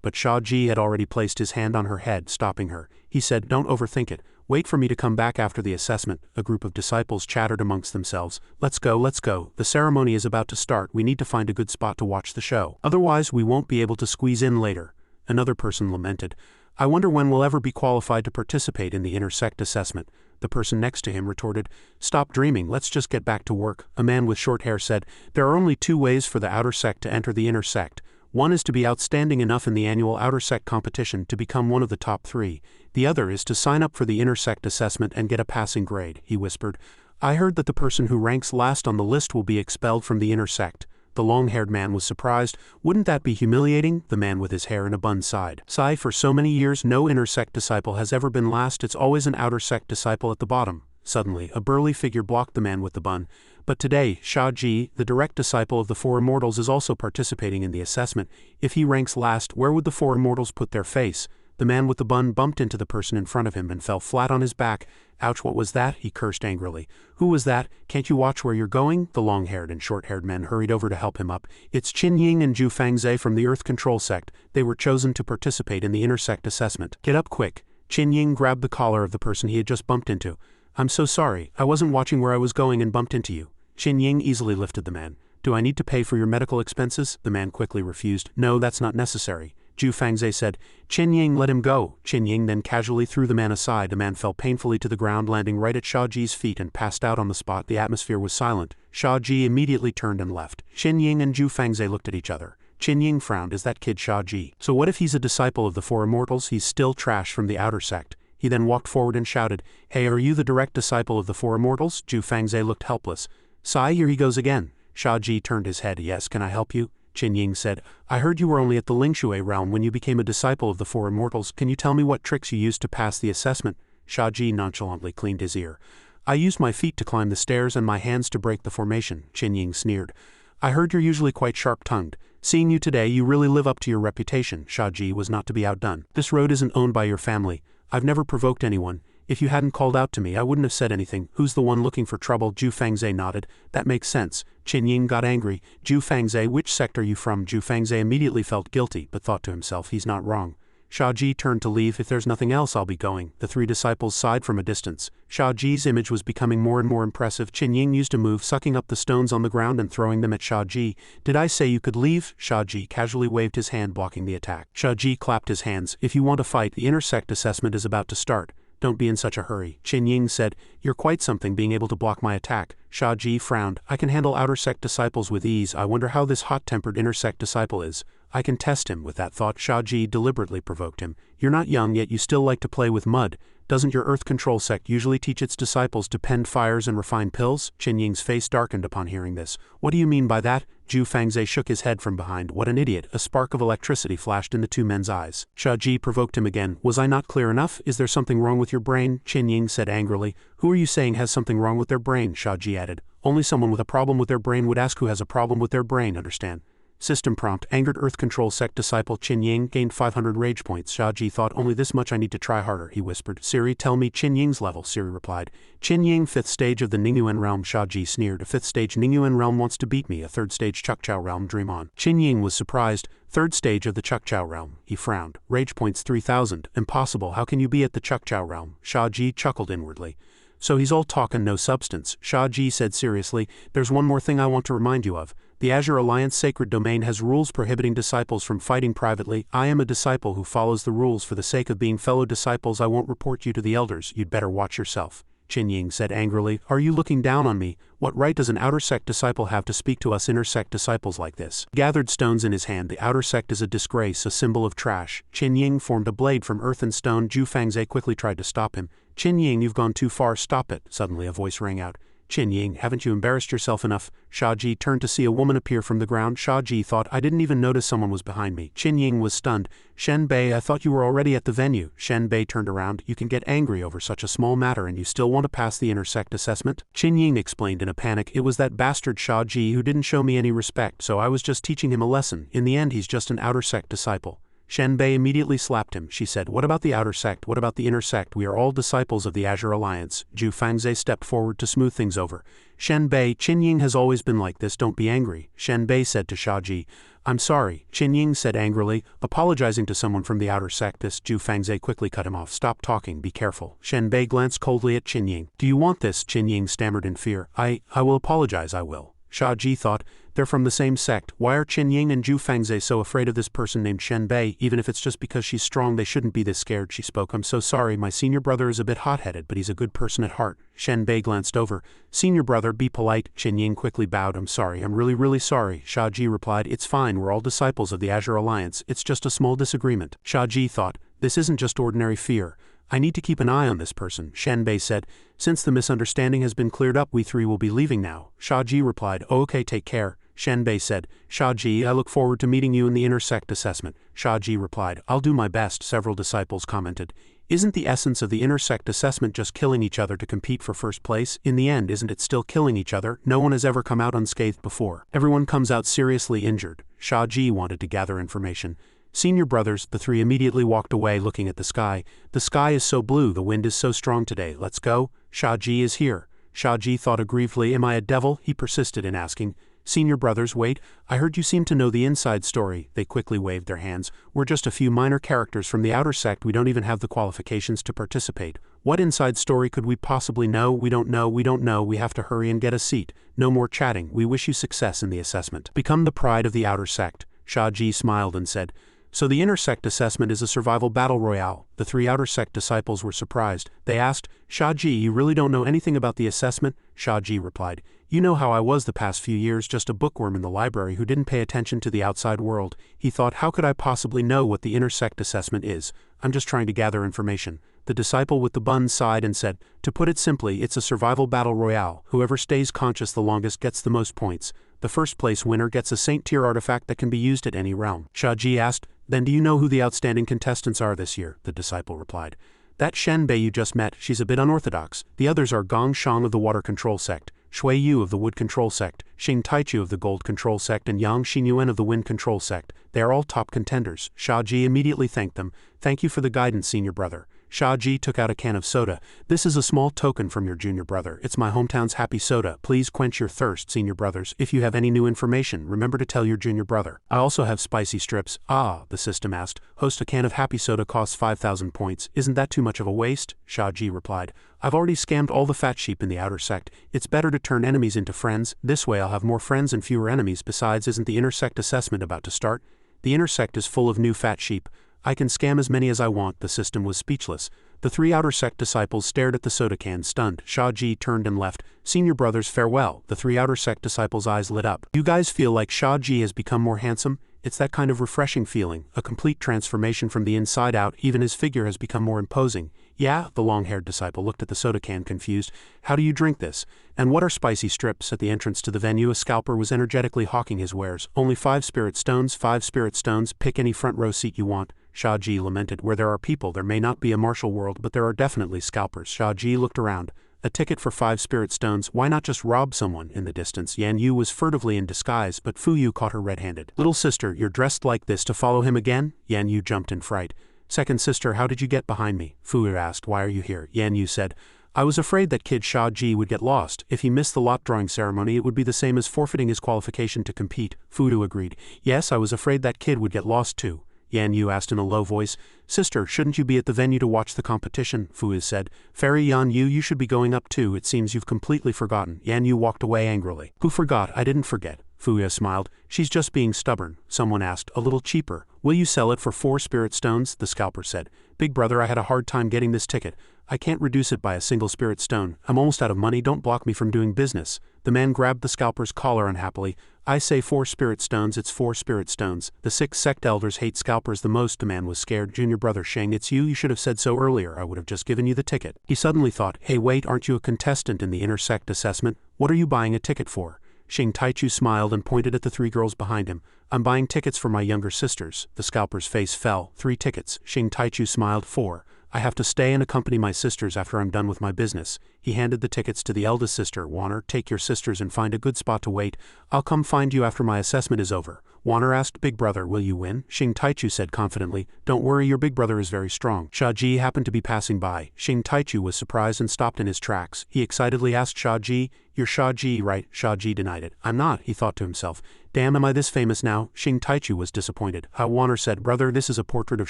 But Shia Ji had already placed his hand on her head, stopping her. He said, don't overthink it. Wait for me to come back after the assessment. A group of disciples chattered amongst themselves. Let's go, let's go. The ceremony is about to start. We need to find a good spot to watch the show. Otherwise, we won't be able to squeeze in later. Another person lamented. I wonder when we'll ever be qualified to participate in the intersect assessment. The person next to him retorted, Stop dreaming, let's just get back to work. A man with short hair said, There are only two ways for the outer sect to enter the intersect. One is to be outstanding enough in the annual outer sect competition to become one of the top 3. The other is to sign up for the intersect assessment and get a passing grade, he whispered. I heard that the person who ranks last on the list will be expelled from the intersect. The long-haired man was surprised. Wouldn't that be humiliating? The man with his hair in a bun sighed. For so many years no intersect disciple has ever been last. It's always an outer sect disciple at the bottom. Suddenly, a burly figure blocked the man with the bun. But today, Shia Ji, the direct disciple of the Four Immortals, is also participating in the assessment. If he ranks last, where would the Four Immortals put their face? The man with the bun bumped into the person in front of him and fell flat on his back. Ouch, what was that? He cursed angrily. Who was that? Can't you watch where you're going? The long-haired and short-haired men hurried over to help him up. It's Qin Ying and Zhu Fangzhe from the Earth Control Sect. They were chosen to participate in the intersect assessment. Get up quick. Qin Ying grabbed the collar of the person he had just bumped into. I'm so sorry. I wasn't watching where I was going and bumped into you. Qin Ying easily lifted the man. Do I need to pay for your medical expenses? The man quickly refused. No, that's not necessary. Zhu Fangzhe said. Qin Ying, let him go. Qin Ying then casually threw the man aside. The man fell painfully to the ground, landing right at Shia Ji's feet and passed out on the spot. The atmosphere was silent. Shia Ji immediately turned and left. Qin Ying and Zhu Fangzhe looked at each other. Qin Ying frowned. Is that kid Shia Ji? So what if he's a disciple of the Four Immortals? He's still trash from the outer sect. He then walked forward and shouted, Hey, are you the direct disciple of the Four Immortals? Zhu Fangzhe looked helpless. Here he goes again. Shia Ji turned his head. Yes, can I help you? Qin Ying said, I heard you were only at the Lingshui realm when you became a disciple of the Four Immortals. Can you tell me what tricks you used to pass the assessment? Shia Ji nonchalantly cleaned his ear. I used my feet to climb the stairs and my hands to break the formation, Qin Ying sneered. I heard you're usually quite sharp-tongued. Seeing you today, you really live up to your reputation. Shia Ji was not to be outdone. This road isn't owned by your family. I've never provoked anyone. If you hadn't called out to me, I wouldn't have said anything. Who's the one looking for trouble? Zhu Fangzhe nodded. That makes sense. Qin Ying got angry. Zhu Fangzhe, which sect are you from? Zhu Fangzhe immediately felt guilty, but thought to himself, he's not wrong. Shia Ji turned to leave. If there's nothing else, I'll be going. The 3 disciples sighed from a distance. Shia Ji's image was becoming more and more impressive. Qin Ying used a move, sucking up the stones on the ground and throwing them at Shia Ji. Did I say you could leave? Shia Ji casually waved his hand, blocking the attack. Shia Ji clapped his hands. If you want to fight, the intersect assessment is about to start. Don't be in such a hurry. Qin Ying said, You're quite something being able to block my attack. Shia Ji frowned. I can handle outer sect disciples with ease. I wonder how this hot-tempered intersect disciple is. I can test him. With that thought, Shia Ji deliberately provoked him. You're not young, yet you still like to play with mud. Doesn't your Earth Control Sect usually teach its disciples to pend fires and refine pills? Qin Ying's face darkened upon hearing this. What do you mean by that? Zhu Fangzhe shook his head from behind. What an idiot. A spark of electricity flashed in the 2 men's eyes. Shia Ji provoked him again. Was I not clear enough? Is there something wrong with your brain? Qin Ying said angrily. Who are you saying has something wrong with their brain? Shia Ji added. Only someone with a problem with their brain would ask who has a problem with their brain, understand? System prompt. Angered Earth Control Sect disciple Qin Ying gained 500 rage points. Shia Ji thought, only this much I need to try harder, he whispered. Siri, tell me Qin Ying's level, Siri replied. Qin Ying, 5th stage of the Ningyuan realm. Shia Ji sneered. A 5th stage Ningyuan realm wants to beat me. A 3rd stage Chukchao realm. Dream on. Qin Ying was surprised. 3rd stage of the Chukchao realm. He frowned. Rage points 3,000. Impossible. How can you be at the Chukchao realm? Shia Ji chuckled inwardly. So he's all talk and no substance. Shia Ji said seriously, there's one more thing I want to remind you of. The Azure Alliance Sacred Domain has rules prohibiting disciples from fighting privately. I am a disciple who follows the rules for the sake of being fellow disciples. I won't report you to the elders. You'd better watch yourself. Qin Ying said angrily. Are you looking down on me? What right does an outer sect disciple have to speak to us intersect disciples like this? Gathered stones in his hand. The outer sect is a disgrace, a symbol of trash. Qin Ying formed a blade from earth and stone. Zhu Fangzhe quickly tried to stop him. Qin Ying, you've gone too far. Stop it. Suddenly a voice rang out. Qin Ying, haven't you embarrassed yourself enough? Shia Ji turned to see a woman appear from the ground. Shia Ji thought, I didn't even notice someone was behind me. Qin Ying was stunned. Shen Bei, I thought you were already at the venue. Shen Bei turned around. You can get angry over such a small matter and you still want to pass the intersect assessment? Qin Ying explained in a panic. It was that bastard Shia Ji who didn't show me any respect, so I was just teaching him a lesson. In the end, he's just an outer sect disciple. Shen Bei immediately slapped him. She said, what about the outer sect? What about the intersect? We are all disciples of the Azure Alliance. Zhu Fangzhe stepped forward to smooth things over. Shen Bei, Qin Ying has always been like this, don't be angry. Shen Bei said to Shia Ji. I'm sorry, Qin Ying said angrily, apologizing to someone from the outer sect. This Zhu Fangzhe quickly cut him off. Stop talking, be careful. Shen Bei glanced coldly at Qin Ying. Do you want this? Qin Ying stammered in fear. I will apologize, I will. Shia Ji thought, they're from the same sect. Why are Qin Ying and Zhu Fangzhe so afraid of this person named Shen Bei? Even if it's just because she's strong, they shouldn't be this scared. She spoke. I'm so sorry, my senior brother is a bit hot-headed, but he's a good person at heart. Shen Bei glanced over. Senior brother, be polite. Qin Ying quickly bowed. I'm sorry, I'm really sorry. Shia Ji replied, it's fine, we're all disciples of the Azure Alliance. It's just a small disagreement. Shia Ji thought, this isn't just ordinary fear. I need to keep an eye on this person. Shen Bei said, since the misunderstanding has been cleared up, we three will be leaving now. Shia Ji replied, oh, okay, take care. Shen Bei said, Shia Ji, I look forward to meeting you in the intersect assessment. Shia Ji replied, I'll do my best. Several disciples commented, isn't the essence of the intersect assessment just killing each other to compete for first place? In the end, isn't it still killing each other? No one has ever come out unscathed before. Everyone comes out seriously injured. Shia Ji wanted to gather information. Senior brothers, the three immediately walked away looking at the sky. The sky is so blue, the wind is so strong today. Let's go. Shia Ji is here. Shia Ji thought aggrievedly, am I a devil? He persisted in asking. Senior brothers, wait, I heard you seem to know the inside story. They quickly waved their hands. We're just a few minor characters from the outer sect. We don't even have the qualifications to participate. What inside story could we possibly know? We don't know. We have to hurry and get a seat. No more chatting. We wish you success in the assessment. Become the pride of the outer sect. Shia Ji smiled and said, so the intersect assessment is a survival battle royale. The three outer sect disciples were surprised. They asked, Shia Ji, you really don't know anything about the assessment? Shia Ji replied, you know how I was the past few years, just a bookworm in the library who didn't pay attention to the outside world. He thought, how could I possibly know what the intersect assessment is? I'm just trying to gather information. The disciple with the bun sighed and said, to put it simply, it's a survival battle royale. Whoever stays conscious the longest gets the most points. The first place winner gets a Saint tier artifact that can be used at any realm. Shia Ji asked, then do you know who the outstanding contestants are this year? The disciple replied, that Shen Bei you just met, she's a bit unorthodox. The others are Gong Shang of the Water Control Sect, Shui Yu of the Wood Control Sect, Xing Taichu of the Gold Control Sect, and Yang Xinyuan of the Wind Control Sect. They are all top contenders. Shia Ji immediately thanked them. Thank you for the guidance, senior brother. Shia Ji took out a can of soda. This is a small token from your junior brother. It's my hometown's happy soda. Please quench your thirst, senior brothers. If you have any new information, remember to tell your junior brother. I also have spicy strips. Ah, the system asked. Host, a can of happy soda costs 5,000 points. Isn't that too much of a waste? Shia Ji replied. I've already scammed all the fat sheep in the outer sect. It's better to turn enemies into friends. This way I'll have more friends and fewer enemies. Besides, isn't the intersect assessment about to start? The intersect is full of new fat sheep. I can scam as many as I want. The system was speechless. The three outer sect disciples stared at the soda can, stunned. Shia Ji turned and left. Senior brothers, farewell. The three outer sect disciples' eyes lit up. You guys feel like Shia Ji has become more handsome? It's that kind of refreshing feeling, a complete transformation from the inside out. Even his figure has become more imposing. Yeah, the long-haired disciple looked at the soda can confused. How do you drink this? And what are spicy strips? At the entrance to the venue, a scalper was energetically hawking his wares. Only 5 spirit stones, 5 spirit stones. Pick any front row seat you want. Shia Ji lamented, where there are people, there may not be a martial world, but there are definitely scalpers. Shia Ji looked around. A ticket for 5 spirit stones, why not just rob someone? In the distance, Yan Yu was furtively in disguise, but Fuyu caught her red-handed. Little sister, you're dressed like this to follow him again? Yan Yu jumped in fright. Second sister, how did you get behind me? Fuyu asked, why are you here? Yan Yu said, I was afraid that kid Shia Ji would get lost. If he missed the lot drawing ceremony, it would be the same as forfeiting his qualification to compete. Fuyu agreed. Yes, I was afraid that kid would get lost too. Yan Yu asked in a low voice. Sister, shouldn't you be at the venue to watch the competition? Fuyu said. Fairy Yan Yu, you should be going up too. It seems you've completely forgotten. Yan Yu walked away angrily. Who forgot? I didn't forget. Fuyu smiled. She's just being stubborn. Someone asked, a little cheaper. Will you sell it for 4 spirit stones? The scalper said. Big brother, I had a hard time getting this ticket. I can't reduce it by a single spirit stone. I'm almost out of money. Don't block me from doing business. The man grabbed the scalper's collar unhappily. I say 4 spirit stones, it's 4 spirit stones. The 6 sect elders hate scalpers the most. The man was scared. Junior brother Sheng, it's you should have said so earlier, I would have just given you the ticket. He suddenly thought, hey wait, aren't you a contestant in the intersect assessment? What are you buying a ticket for? Shing Taichu smiled and pointed at the 3 girls behind him. I'm buying tickets for my younger sisters. The scalper's face fell. 3 tickets. Shing Taichu smiled. 4. I have to stay and accompany my sisters after I'm done with my business. He handed the tickets to the eldest sister. Warner, take your sisters and find a good spot to wait. I'll come find you after my assessment is over. Warner asked, big brother, will you win? Shing Taichu said confidently, don't worry, your big brother is very strong. Shia Ji happened to be passing by. Shing Taichu was surprised and stopped in his tracks. He excitedly asked Shia Ji, you're Shia Ji, right? Shia Ji denied it. I'm not, he thought to himself. Damn, am I this famous now? Shing Taichu was disappointed. Warner said, brother, this is a portrait of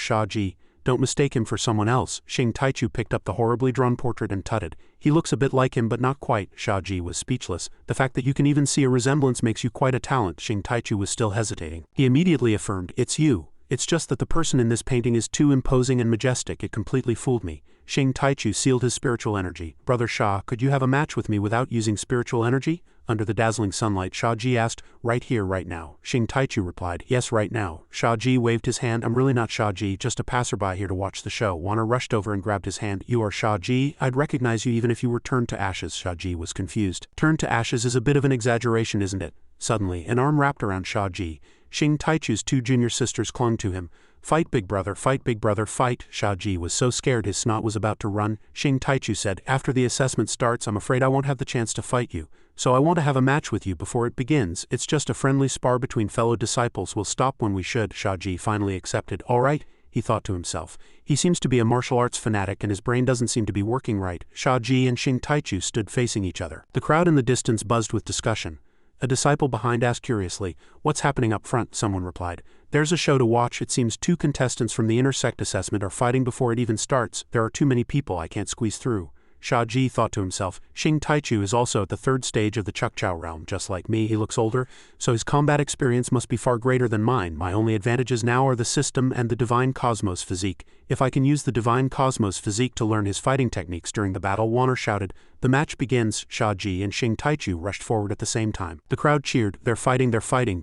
Shia Ji. Don't mistake him for someone else. Shing Taichu picked up the horribly drawn portrait and tutted. He looks a bit like him but not quite. Shia Ji was speechless. The fact that you can even see a resemblance makes you quite a talent. Shing Taichu was still hesitating. He immediately affirmed, it's you. It's just that the person in this painting is too imposing and majestic, it completely fooled me. Shing Taichu sealed his spiritual energy. Brother Shia, could you have a match with me without using spiritual energy? Under the dazzling sunlight, Shia Ji asked, right here, right now. Shing Taichu replied, yes, right now. Shia Ji waved his hand. I'm really not Shia Ji, just a passerby here to watch the show. Warner rushed over and grabbed his hand. You are Shia Ji? I'd recognize you even if you were turned to ashes. Shia Ji was confused. Turned to ashes is a bit of an exaggeration, isn't it? Suddenly, an arm wrapped around Shia Ji. Shing Taichu's 2 junior sisters clung to him. Fight, big brother, fight, big brother, fight. Shia Ji was so scared his snot was about to run. Shing Taichu said, after the assessment starts, I'm afraid I won't have the chance to fight you. So I want to have a match with you before it begins. It's just a friendly spar between fellow disciples. We'll stop when we should. Shia Ji finally accepted. All right, he thought to himself. He seems to be a martial arts fanatic and his brain doesn't seem to be working right. Shia Ji and Shing Taichu stood facing each other. The crowd in the distance buzzed with discussion. A disciple behind asked curiously, what's happening up front? Someone replied, there's a show to watch. It seems 2 contestants from the intersect assessment are fighting before it even starts. There are too many people, I can't squeeze through. Shia Ji thought to himself, Shing Taichu is also at the 3rd stage of the Chukchao realm, just like me. He looks older, so his combat experience must be far greater than mine. My only advantages now are the system and the divine cosmos physique. If I can use the divine cosmos physique to learn his fighting techniques during the battle, Warner shouted. The match begins. Shia Ji and Shing Taichu rushed forward at the same time. The crowd cheered. They're fighting,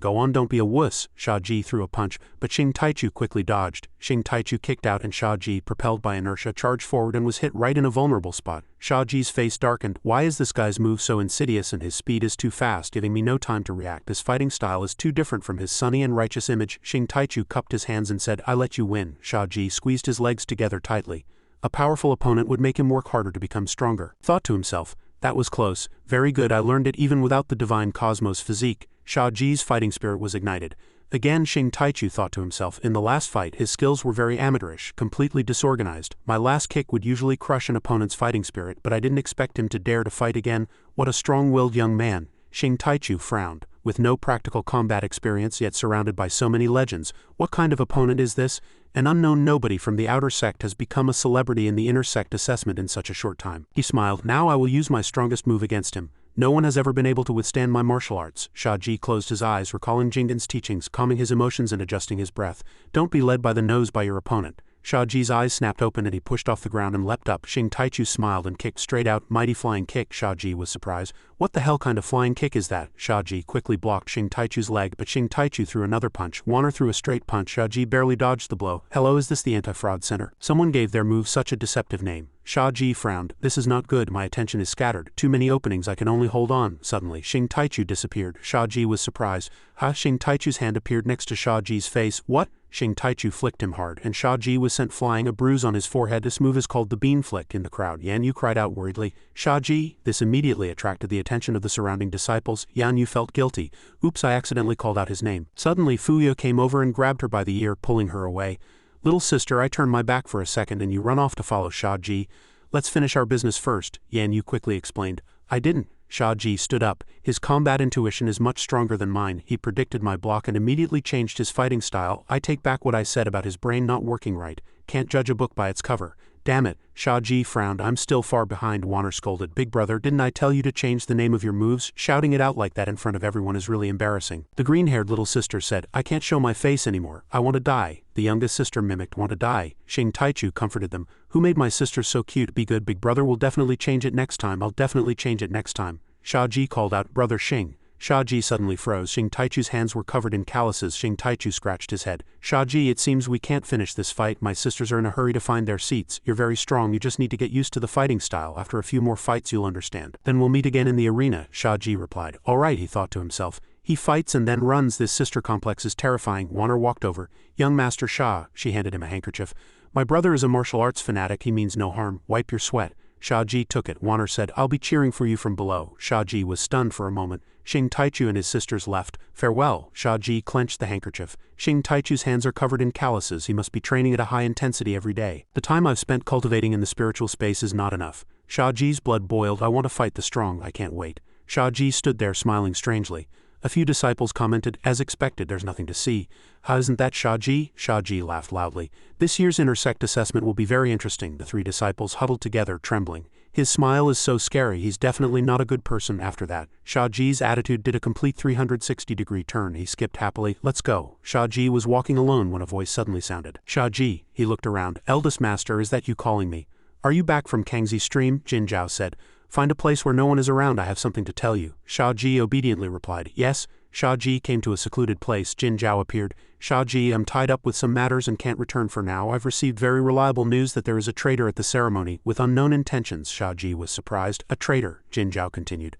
go on, don't be a wuss. Shia Ji threw a punch, but Shing Taichu quickly dodged. Shing Taichu kicked out and Shia Ji, propelled by inertia, charged forward and was hit right in a vulnerable spot. Shia Ji's face darkened. Why is this guy's move so insidious and his speed is too fast, giving me no time to react? This fighting style is too different from his sunny and righteous image. Shing Taichu cupped his hands and said, I let you win. Shia Ji squeezed his legs together tightly. A powerful opponent would make him work harder to become stronger. Thought to himself, that was close. Very good, I learned it even without the divine cosmos physique. Shia Ji's fighting spirit was ignited. Again, Shing Taichu thought to himself, in the last fight his skills were very amateurish, completely disorganized. My last kick would usually crush an opponent's fighting spirit, but I didn't expect him to dare to fight again. What a strong-willed young man. Shing Taichu frowned. With no practical combat experience yet surrounded by so many legends, what kind of opponent is this? An unknown nobody from the outer sect has become a celebrity in the intersect assessment in such a short time. He smiled. Now I will use my strongest move against him. No one has ever been able to withstand my martial arts. Shia Ji closed his eyes, recalling Jingen's teachings, calming his emotions and adjusting his breath. Don't be led by the nose by your opponent. Shia Ji's eyes snapped open and he pushed off the ground and leapt up. Shing Taichu smiled and kicked straight out. Mighty flying kick. Shia Ji was surprised. What the hell kind of flying kick is that? Shia Ji quickly blocked Shing Taichu's leg, but Shing Taichu threw another punch. Warner threw a straight punch. Shia Ji barely dodged the blow. Hello, is this the anti-fraud center? Someone gave their move such a deceptive name. Shia Ji frowned. This is not good. My attention is scattered. Too many openings. I can only hold on. Suddenly, Shing Taichu disappeared. Shia Ji was surprised. Shing Taichu's hand appeared next to Shia Ji's face. What? Shing Taichu flicked him hard, and Shia Ji was sent flying, a bruise on his forehead. This move is called the bean flick. In the crowd, Yan Yu cried out worriedly, Shia Ji. This immediately attracted the attention of the surrounding disciples. Yan Yu felt guilty. Oops, I accidentally called out his name. Suddenly, Fuyu came over and grabbed her by the ear, pulling her away. Little sister, I turned my back for a second and you run off to follow Shia Ji. Let's finish our business first, Yan Yu quickly explained. I didn't. Shia Ji stood up. His combat intuition is much stronger than mine. He predicted my block and immediately changed his fighting style. I take back what I said about his brain not working right. Can't judge a book by its cover. Damn it. Shia Ji frowned. I'm still far behind, Warner scolded. Big brother, didn't I tell you to change the name of your moves? Shouting it out like that in front of everyone is really embarrassing. The green-haired little sister said, I can't show my face anymore. I want to die. The youngest sister mimicked, want to die. Shing Taichu comforted them. Who made my sister so cute? Be good, big brother will definitely change it next time. I'll definitely change it next time. Shia Ji called out, "Brother Xing." Shia Ji suddenly froze. Xing Taichu's hands were covered in calluses. Xing Taichu scratched his head. "Shia Ji, it seems we can't finish this fight. My sisters are in a hurry to find their seats. You're very strong, you just need to get used to the fighting style. After a few more fights you'll understand. Then we'll meet again in the arena," Shia Ji replied. "Alright," he thought to himself. He fights and then runs. This sister complex is terrifying. Wanner walked over. "Young Master Xia," she handed him a handkerchief. "My brother is a martial arts fanatic, he means no harm. Wipe your sweat." Shia Ji took it. Wanner said, "I'll be cheering for you from below." Shia Ji was stunned for a moment. Xing Taichu and his sisters left. "Farewell." Shia Ji clenched the handkerchief. "Xing Taichu's hands are covered in calluses. He must be training at a high intensity every day. The time I've spent cultivating in the spiritual space is not enough." Shia Ji's blood boiled. "I want to fight the strong. I can't wait." Shia Ji stood there smiling strangely. A few disciples commented, "As expected, there's nothing to see." "How isn't that, Shia Ji?" Shia Ji laughed loudly. "This year's intersect assessment will be very interesting." The three disciples huddled together, trembling. "His smile is so scary. He's definitely not a good person." After that, Shia Ji's attitude did a complete 360-degree turn. He skipped happily. "Let's go." Shia Ji was walking alone when a voice suddenly sounded. "Shia Ji." He looked around. "Eldest master, is that you calling me?" "Are you back from Kangxi's stream?" Jin Zhao said. "Find a place where no one is around. I have something to tell you." Shia Ji obediently replied, "Yes." Shia Ji came to a secluded place. Jin Zhao appeared. "Shia Ji, I'm tied up with some matters and can't return for now. I've received very reliable news that there is a traitor at the ceremony, with unknown intentions." Shia Ji was surprised. "A traitor?" Jin Zhao continued.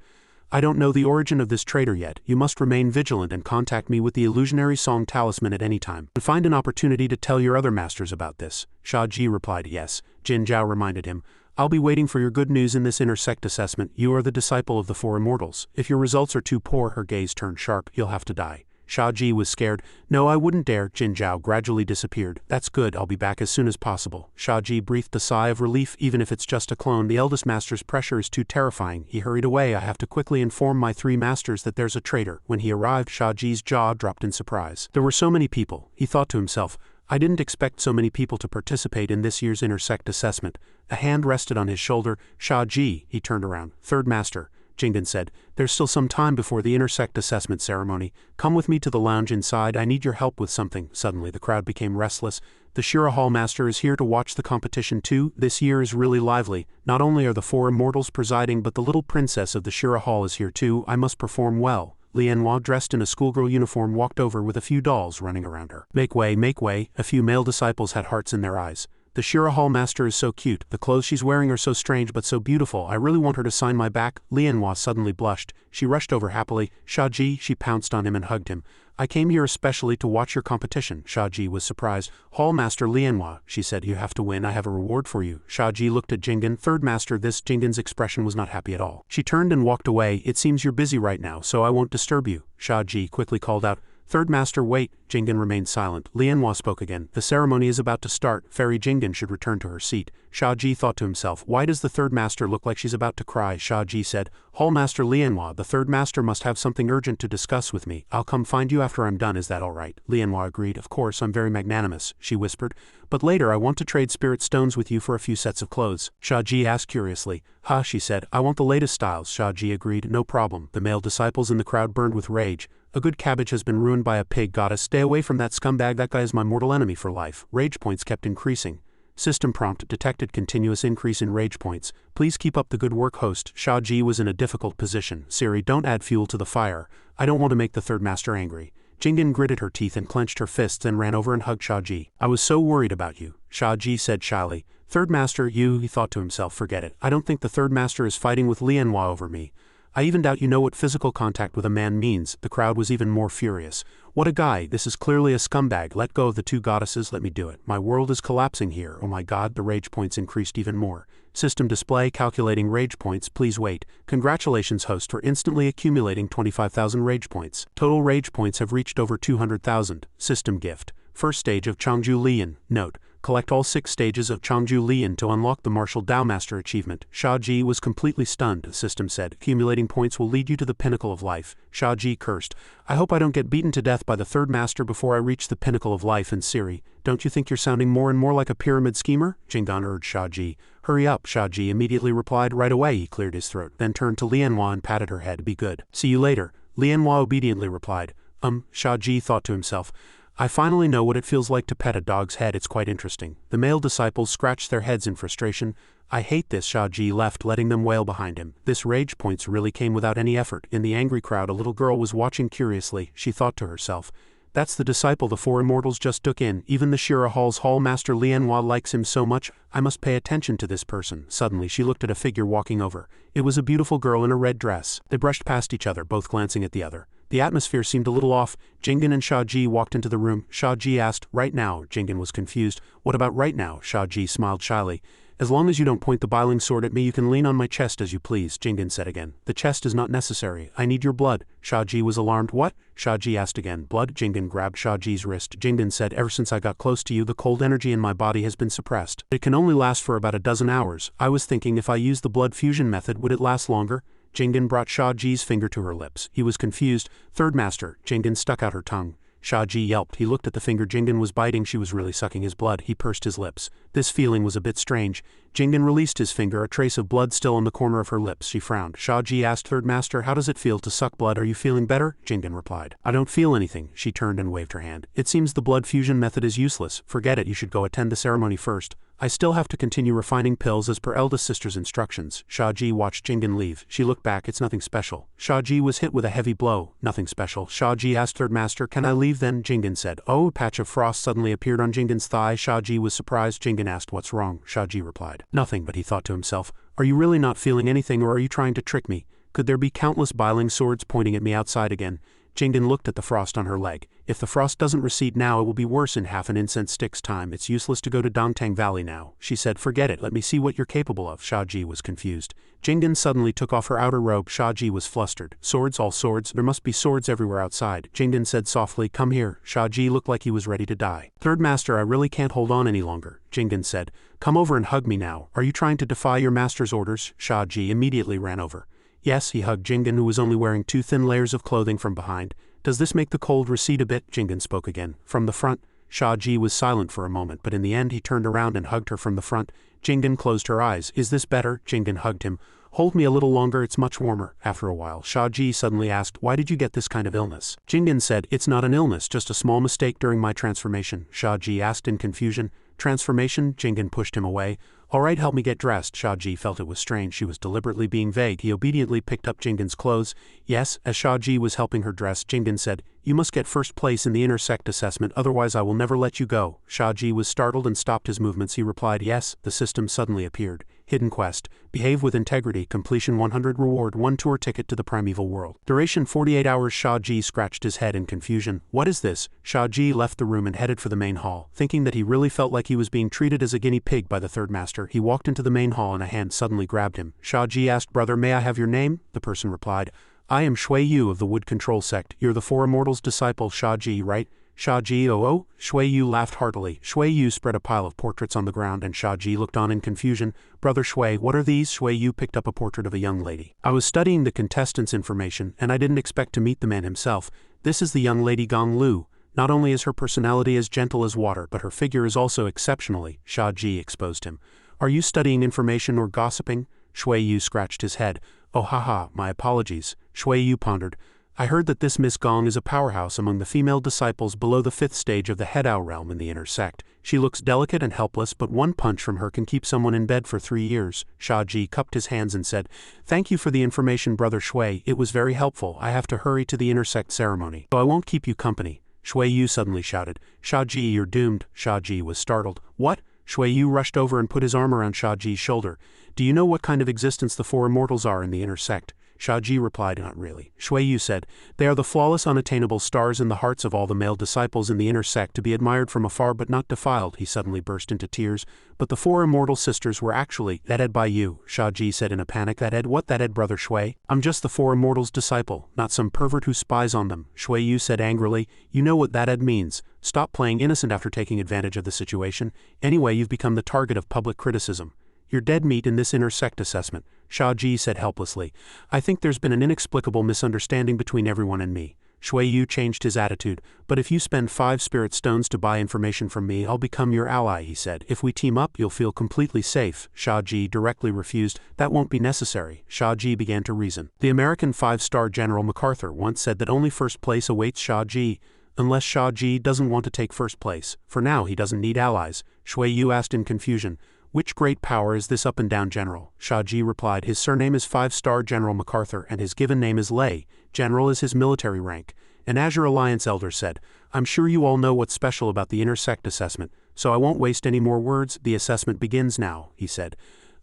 "I don't know the origin of this traitor yet. You must remain vigilant and contact me with the illusionary song talisman at any time. And find an opportunity to tell your other masters about this." Shia Ji replied, "Yes." Jin Zhao reminded him, "I'll be waiting for your good news in this intersect assessment. You are the disciple of the Four Immortals. If your results are too poor," her gaze turned sharp, "you'll have to die." Shia Ji was scared. "No, I wouldn't dare." Jin Zhao gradually disappeared. "That's good, I'll be back as soon as possible." Shia Ji breathed a sigh of relief. Even if it's just a clone, the eldest master's pressure is too terrifying. He hurried away. "I have to quickly inform my three masters that there's a traitor." When he arrived, Shia Ji's jaw dropped in surprise. There were so many people. He thought to himself, "I didn't expect so many people to participate in this year's intersect assessment." A hand rested on his shoulder. "Shia Ji," he turned around. "Third master," Jingen said. "There's still some time before the intersect assessment ceremony. Come with me to the lounge inside. I need your help with something." Suddenly the crowd became restless. "The Shira Hall master is here to watch the competition too. This year is really lively. Not only are the Four Immortals presiding, but the little princess of the Shira Hall is here too. I must perform well." Lianhua, dressed in a schoolgirl uniform, walked over with a few dolls running around her. Make way, make way." A few male disciples had hearts in their eyes. "The Shira Hall master is so cute. The clothes she's wearing are so strange but so beautiful. I really want her to sign my back." Lianhua suddenly blushed. She rushed over happily. "Shia Ji," she pounced on him and hugged him. "I came here especially to watch your competition." Shia Ji was surprised. "Hall Master Lianhua," she said, "you have to win. I have a reward for you." Shia Ji looked at Jingen. "Third master." This Jingen's expression was not happy at all. She turned and walked away. "It seems you're busy right now, so I won't disturb you." Shia Ji quickly called out, "Third master, wait." Jingen remained silent. Lianhua spoke again. "The ceremony is about to start. Fairy Jingen should return to her seat." Shia Ji thought to himself, "Why does the third master look like she's about to cry?" Shia Ji said, "Hall Master Lianhua, the third master must have something urgent to discuss with me. I'll come find you after I'm done. Is that all right?" Lianhua agreed. "Of course, I'm very magnanimous," she whispered. "But later I want to trade spirit stones with you for a few sets of clothes." Shia Ji asked curiously. "Huh," she said, "I want the latest styles." Shia Ji agreed. "No problem." The male disciples in the crowd burned with rage. "A good cabbage has been ruined by a pig goddess. Stay away from that scumbag. That guy is my mortal enemy for life." Rage points kept increasing. System prompt detected continuous increase in rage points. "Please keep up the good work, host." Shia Ji was in a difficult position. "Siri, don't add fuel to the fire. I don't want to make the third master angry." Jingen gritted her teeth and clenched her fists, then ran over and hugged Shia Ji. "I was so worried about you," Shia Ji said shyly. "Third master, you," he thought to himself, "forget it. I don't think the third master is fighting with Lianhua over me. I even doubt you know what physical contact with a man means." The crowd was even more furious. "What a guy. This is clearly a scumbag. Let go of the two goddesses. Let me do it. My world is collapsing here. Oh my god." The rage points increased even more. System display calculating rage points. "Please wait." Congratulations, host, for instantly accumulating 25,000 rage points. Total rage points have reached over 200,000. System gift. First stage of Changju Lian. Note: collect all 6 stages of Changju Lian to unlock the Martial Dao Master achievement. Shia Ji was completely stunned. The system said, "Accumulating points will lead you to the pinnacle of life." Shia Ji cursed. "I hope I don't get beaten to death by the third master before I reach the pinnacle of life." And Siri, "Don't you think you're sounding more and more like a pyramid schemer?" Jingen urged Shia Ji. "Hurry up," Shia Ji immediately replied. Right away he cleared his throat, then turned to Lianhua and patted her head. "Be good. See you later." Lianhua obediently replied. Shia Ji thought to himself, I finally know what it feels like to pet a dog's head. It's quite interesting. The male disciples scratched their heads in frustration. I hate this. Shia Ji left, letting them wail behind him. This rage points really came without any effort. In the angry crowd, a little girl was watching curiously. She thought to herself, that's the disciple the four immortals just took in. Even the Shira Hall's Hall Master Lianhua likes him so much. I must pay attention to this person. Suddenly she looked at a figure walking over. It was a beautiful girl in a red dress. They brushed past each other, both glancing at the other. The atmosphere seemed a little off. Jingen and Shia Ji walked into the room. Shia Ji asked, right now? Jingen was confused. What about right now? Shia Ji smiled shyly. As long as you don't point the biling sword at me, you can lean on my chest as you please, Jingen said again. The chest is not necessary. I need your blood. Shia Ji was alarmed. What? Shia Ji asked again. Blood? Jingen grabbed Shia Ji's wrist. Jingen said, ever since I got close to you, the cold energy in my body has been suppressed. It can only last for about a dozen hours. I was thinking if I used the blood fusion method, would it last longer? Jingen brought Shia Ji's finger to her lips. He was confused. Third master. Jingen stuck out her tongue. Shia Ji yelped. He looked at the finger Jingen was biting. She was really sucking his blood. He pursed his lips. This feeling was a bit strange. Jingen released his finger, a trace of blood still on the corner of her lips. She frowned. Shia Ji asked Third Master, how does it feel to suck blood? Are you feeling better? Jingen replied. I don't feel anything. She turned and waved her hand. It seems the blood fusion method is useless. Forget it. You should go attend the ceremony first. I still have to continue refining pills as per eldest sister's instructions. Shia Ji watched Jingen leave. She looked back. It's nothing special. Shia Ji was hit with a heavy blow. Nothing special. Shia Ji asked Third Master, can I leave then? Jingen said. Oh, a patch of frost suddenly appeared on Jingen's thigh. Shia Ji was surprised. Jingen asked, what's wrong? Shia Ji replied, nothing, but he thought to himself, are you really not feeling anything, or are you trying to trick me? Could there be countless biling swords pointing at me outside again? Jingen looked at the frost on her leg. If the frost doesn't recede now, it will be worse in half an incense stick's time. It's useless to go to Dongtang Valley now. She said, forget it, let me see what you're capable of. Shia Ji was confused. Jingen suddenly took off her outer robe. Shia Ji was flustered. Swords, all swords, there must be swords everywhere outside. Jingen said softly, come here. Shia Ji looked like he was ready to die. Third Master, I really can't hold on any longer. Jingen said, come over and hug me now. Are you trying to defy your master's orders? Shia Ji immediately ran over. Yes, he hugged Jingen, who was only wearing 2 thin layers of clothing from behind. Does this make the cold recede a bit? Jingen spoke again. From the front. Shia Ji was silent for a moment, but in the end he turned around and hugged her from the front. Jingen closed her eyes. Is this better? Jingen hugged him. Hold me a little longer, it's much warmer. After a while, Shia Ji suddenly asked, why did you get this kind of illness? Jingen said, it's not an illness, just a small mistake during my transformation. Shia Ji asked in confusion. Transformation? Jingen pushed him away. All right, help me get dressed. Shia Ji felt it was strange. She was deliberately being vague. He obediently picked up Jingen's clothes. Yes, as Shia Ji was helping her dress, Jingen said, you must get first place in the intersect assessment, otherwise I will never let you go. Shia Ji was startled and stopped his movements. He replied, yes. The system suddenly appeared. Hidden quest. Behave with integrity. Completion 100. Reward 1 tour ticket to the primeval world. Duration 48 hours. Shia Ji scratched his head in confusion. What is this? Shia Ji left the room and headed for the main hall. Thinking that he really felt like he was being treated as a guinea pig by the Third Master, he walked into the main hall and a hand suddenly grabbed him. Shia Ji asked, brother, may I have your name? The person replied, I am Fuyu of the Wood Control Sect. You're the Four Immortals' disciple, Shia Ji, right? Shia Ji, oh. Fuyu laughed heartily. Fuyu spread a pile of portraits on the ground and Shia Ji looked on in confusion. Brother Shui, what are these? Fuyu picked up a portrait of a young lady. I was studying the contestants' information and I didn't expect to meet the man himself. This is the young lady Gong Lu. Not only is her personality as gentle as water, but her figure is also exceptionally. Shia Ji exposed him. Are you studying information or gossiping? Fuyu scratched his head. Oh haha, my apologies. Fuyu pondered. I heard that this Miss Gong is a powerhouse among the female disciples below the 5th stage of the Headao realm in the intersect. She looks delicate and helpless, but one punch from her can keep someone in bed for 3 years. Shia Ji cupped his hands and said, thank you for the information, Brother Shui. It was very helpful. I have to hurry to the intersect ceremony, so I won't keep you company. Fuyu suddenly shouted, Shia Ji, you're doomed. Shia Ji was startled. What? Fuyu rushed over and put his arm around Shia Ji's shoulder. Do you know what kind of existence the Four Immortals are in the intersect? Shia Ji replied, not really. Fuyu said, they are the flawless unattainable stars in the hearts of all the male disciples in the intersect, to be admired from afar but not defiled. He suddenly burst into tears. But the Four Immortal Sisters were actually that by you, Shia Ji said in a panic. That what that Brother Shui? I'm just the Four Immortals' disciple, not some pervert who spies on them. Fuyu said angrily, you know what that means. Stop playing innocent after taking advantage of the situation. Anyway, you've become the target of public criticism. You're dead meat in this intersect assessment, Shia Ji said helplessly. I think there's been an inexplicable misunderstanding between everyone and me. Fuyu changed his attitude. But if you spend 5 spirit stones to buy information from me, I'll become your ally, he said. If we team up, you'll feel completely safe. Shia Ji directly refused. That won't be necessary. Shia Ji began to reason. The American 5-star General MacArthur once said that only first place awaits Shia Ji. unless Shia Ji doesn't want to take first place. For now he doesn't need allies, Fuyu asked in confusion. Which great power is this up and down general? Shia Ji replied. His surname is 5-star General MacArthur and his given name is Lei. General is his military rank. An Azure Alliance elder said, I'm sure you all know what's special about the intersect assessment, so I won't waste any more words. The assessment begins now, he said.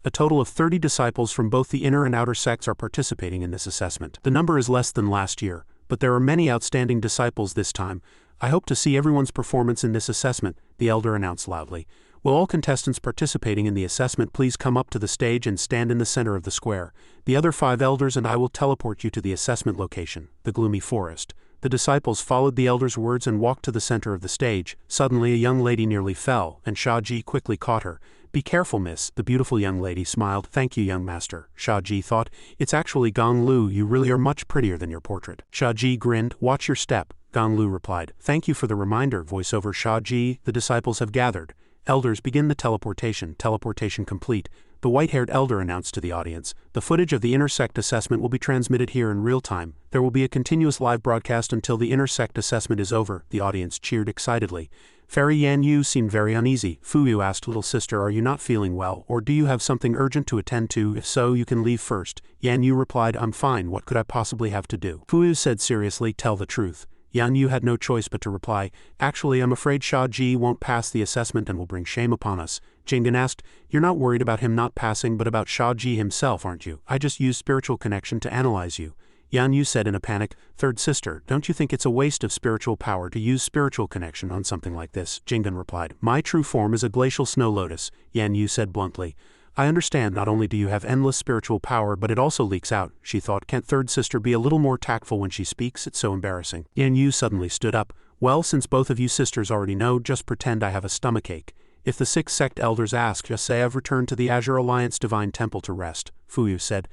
A total of 30 disciples from both the inner and outer sects are participating in this assessment. The number is less than last year, but there are many outstanding disciples this time. I hope to see everyone's performance in this assessment, the elder announced loudly. Will all contestants participating in the assessment please come up to the stage and stand in the center of the square? The other 5 elders and I will teleport you to the assessment location, the gloomy forest. The disciples followed the elder's words and walked to the center of the stage. Suddenly a young lady nearly fell, and Shia Ji quickly caught her. Be careful, miss, the beautiful young lady smiled. Thank you, young master, Shia Ji thought. It's actually Gong Lu, you really are much prettier than your portrait. Shia Ji grinned. Watch your step, Gong Lu replied. Thank you for the reminder, voiceover Shia Ji. The disciples have gathered. Elders, begin the teleportation. Teleportation complete. The white-haired elder announced to the audience. The footage of the intersect assessment will be transmitted here in real time. There will be a continuous live broadcast until the intersect assessment is over. The audience cheered excitedly. Fairy Yan Yu seemed very uneasy. Fuyu asked, little sister, are you not feeling well, or do you have something urgent to attend to? If so, you can leave first. Yan Yu replied, I'm fine, what could I possibly have to do? Fuyu said seriously, tell the truth. Yan Yu had no choice but to reply, actually I'm afraid Shia Ji won't pass the assessment and will bring shame upon us. Jingen asked, you're not worried about him not passing but about Shia Ji himself, aren't you? I just used spiritual connection to analyze you. Yan Yu said in a panic, third sister, don't you think it's a waste of spiritual power to use spiritual connection on something like this? Jingen replied, my true form is a glacial snow lotus, Yan Yu said bluntly. I understand not only do you have endless spiritual power but it also leaks out, she thought. Can't third sister be a little more tactful when she speaks? It's so embarrassing. Yan Yu suddenly stood up. Well, since both of you sisters already know, just pretend I have a stomachache. If the 6 sect elders ask, just say I've returned to the Azure Alliance Divine Temple to rest, Fuyu said.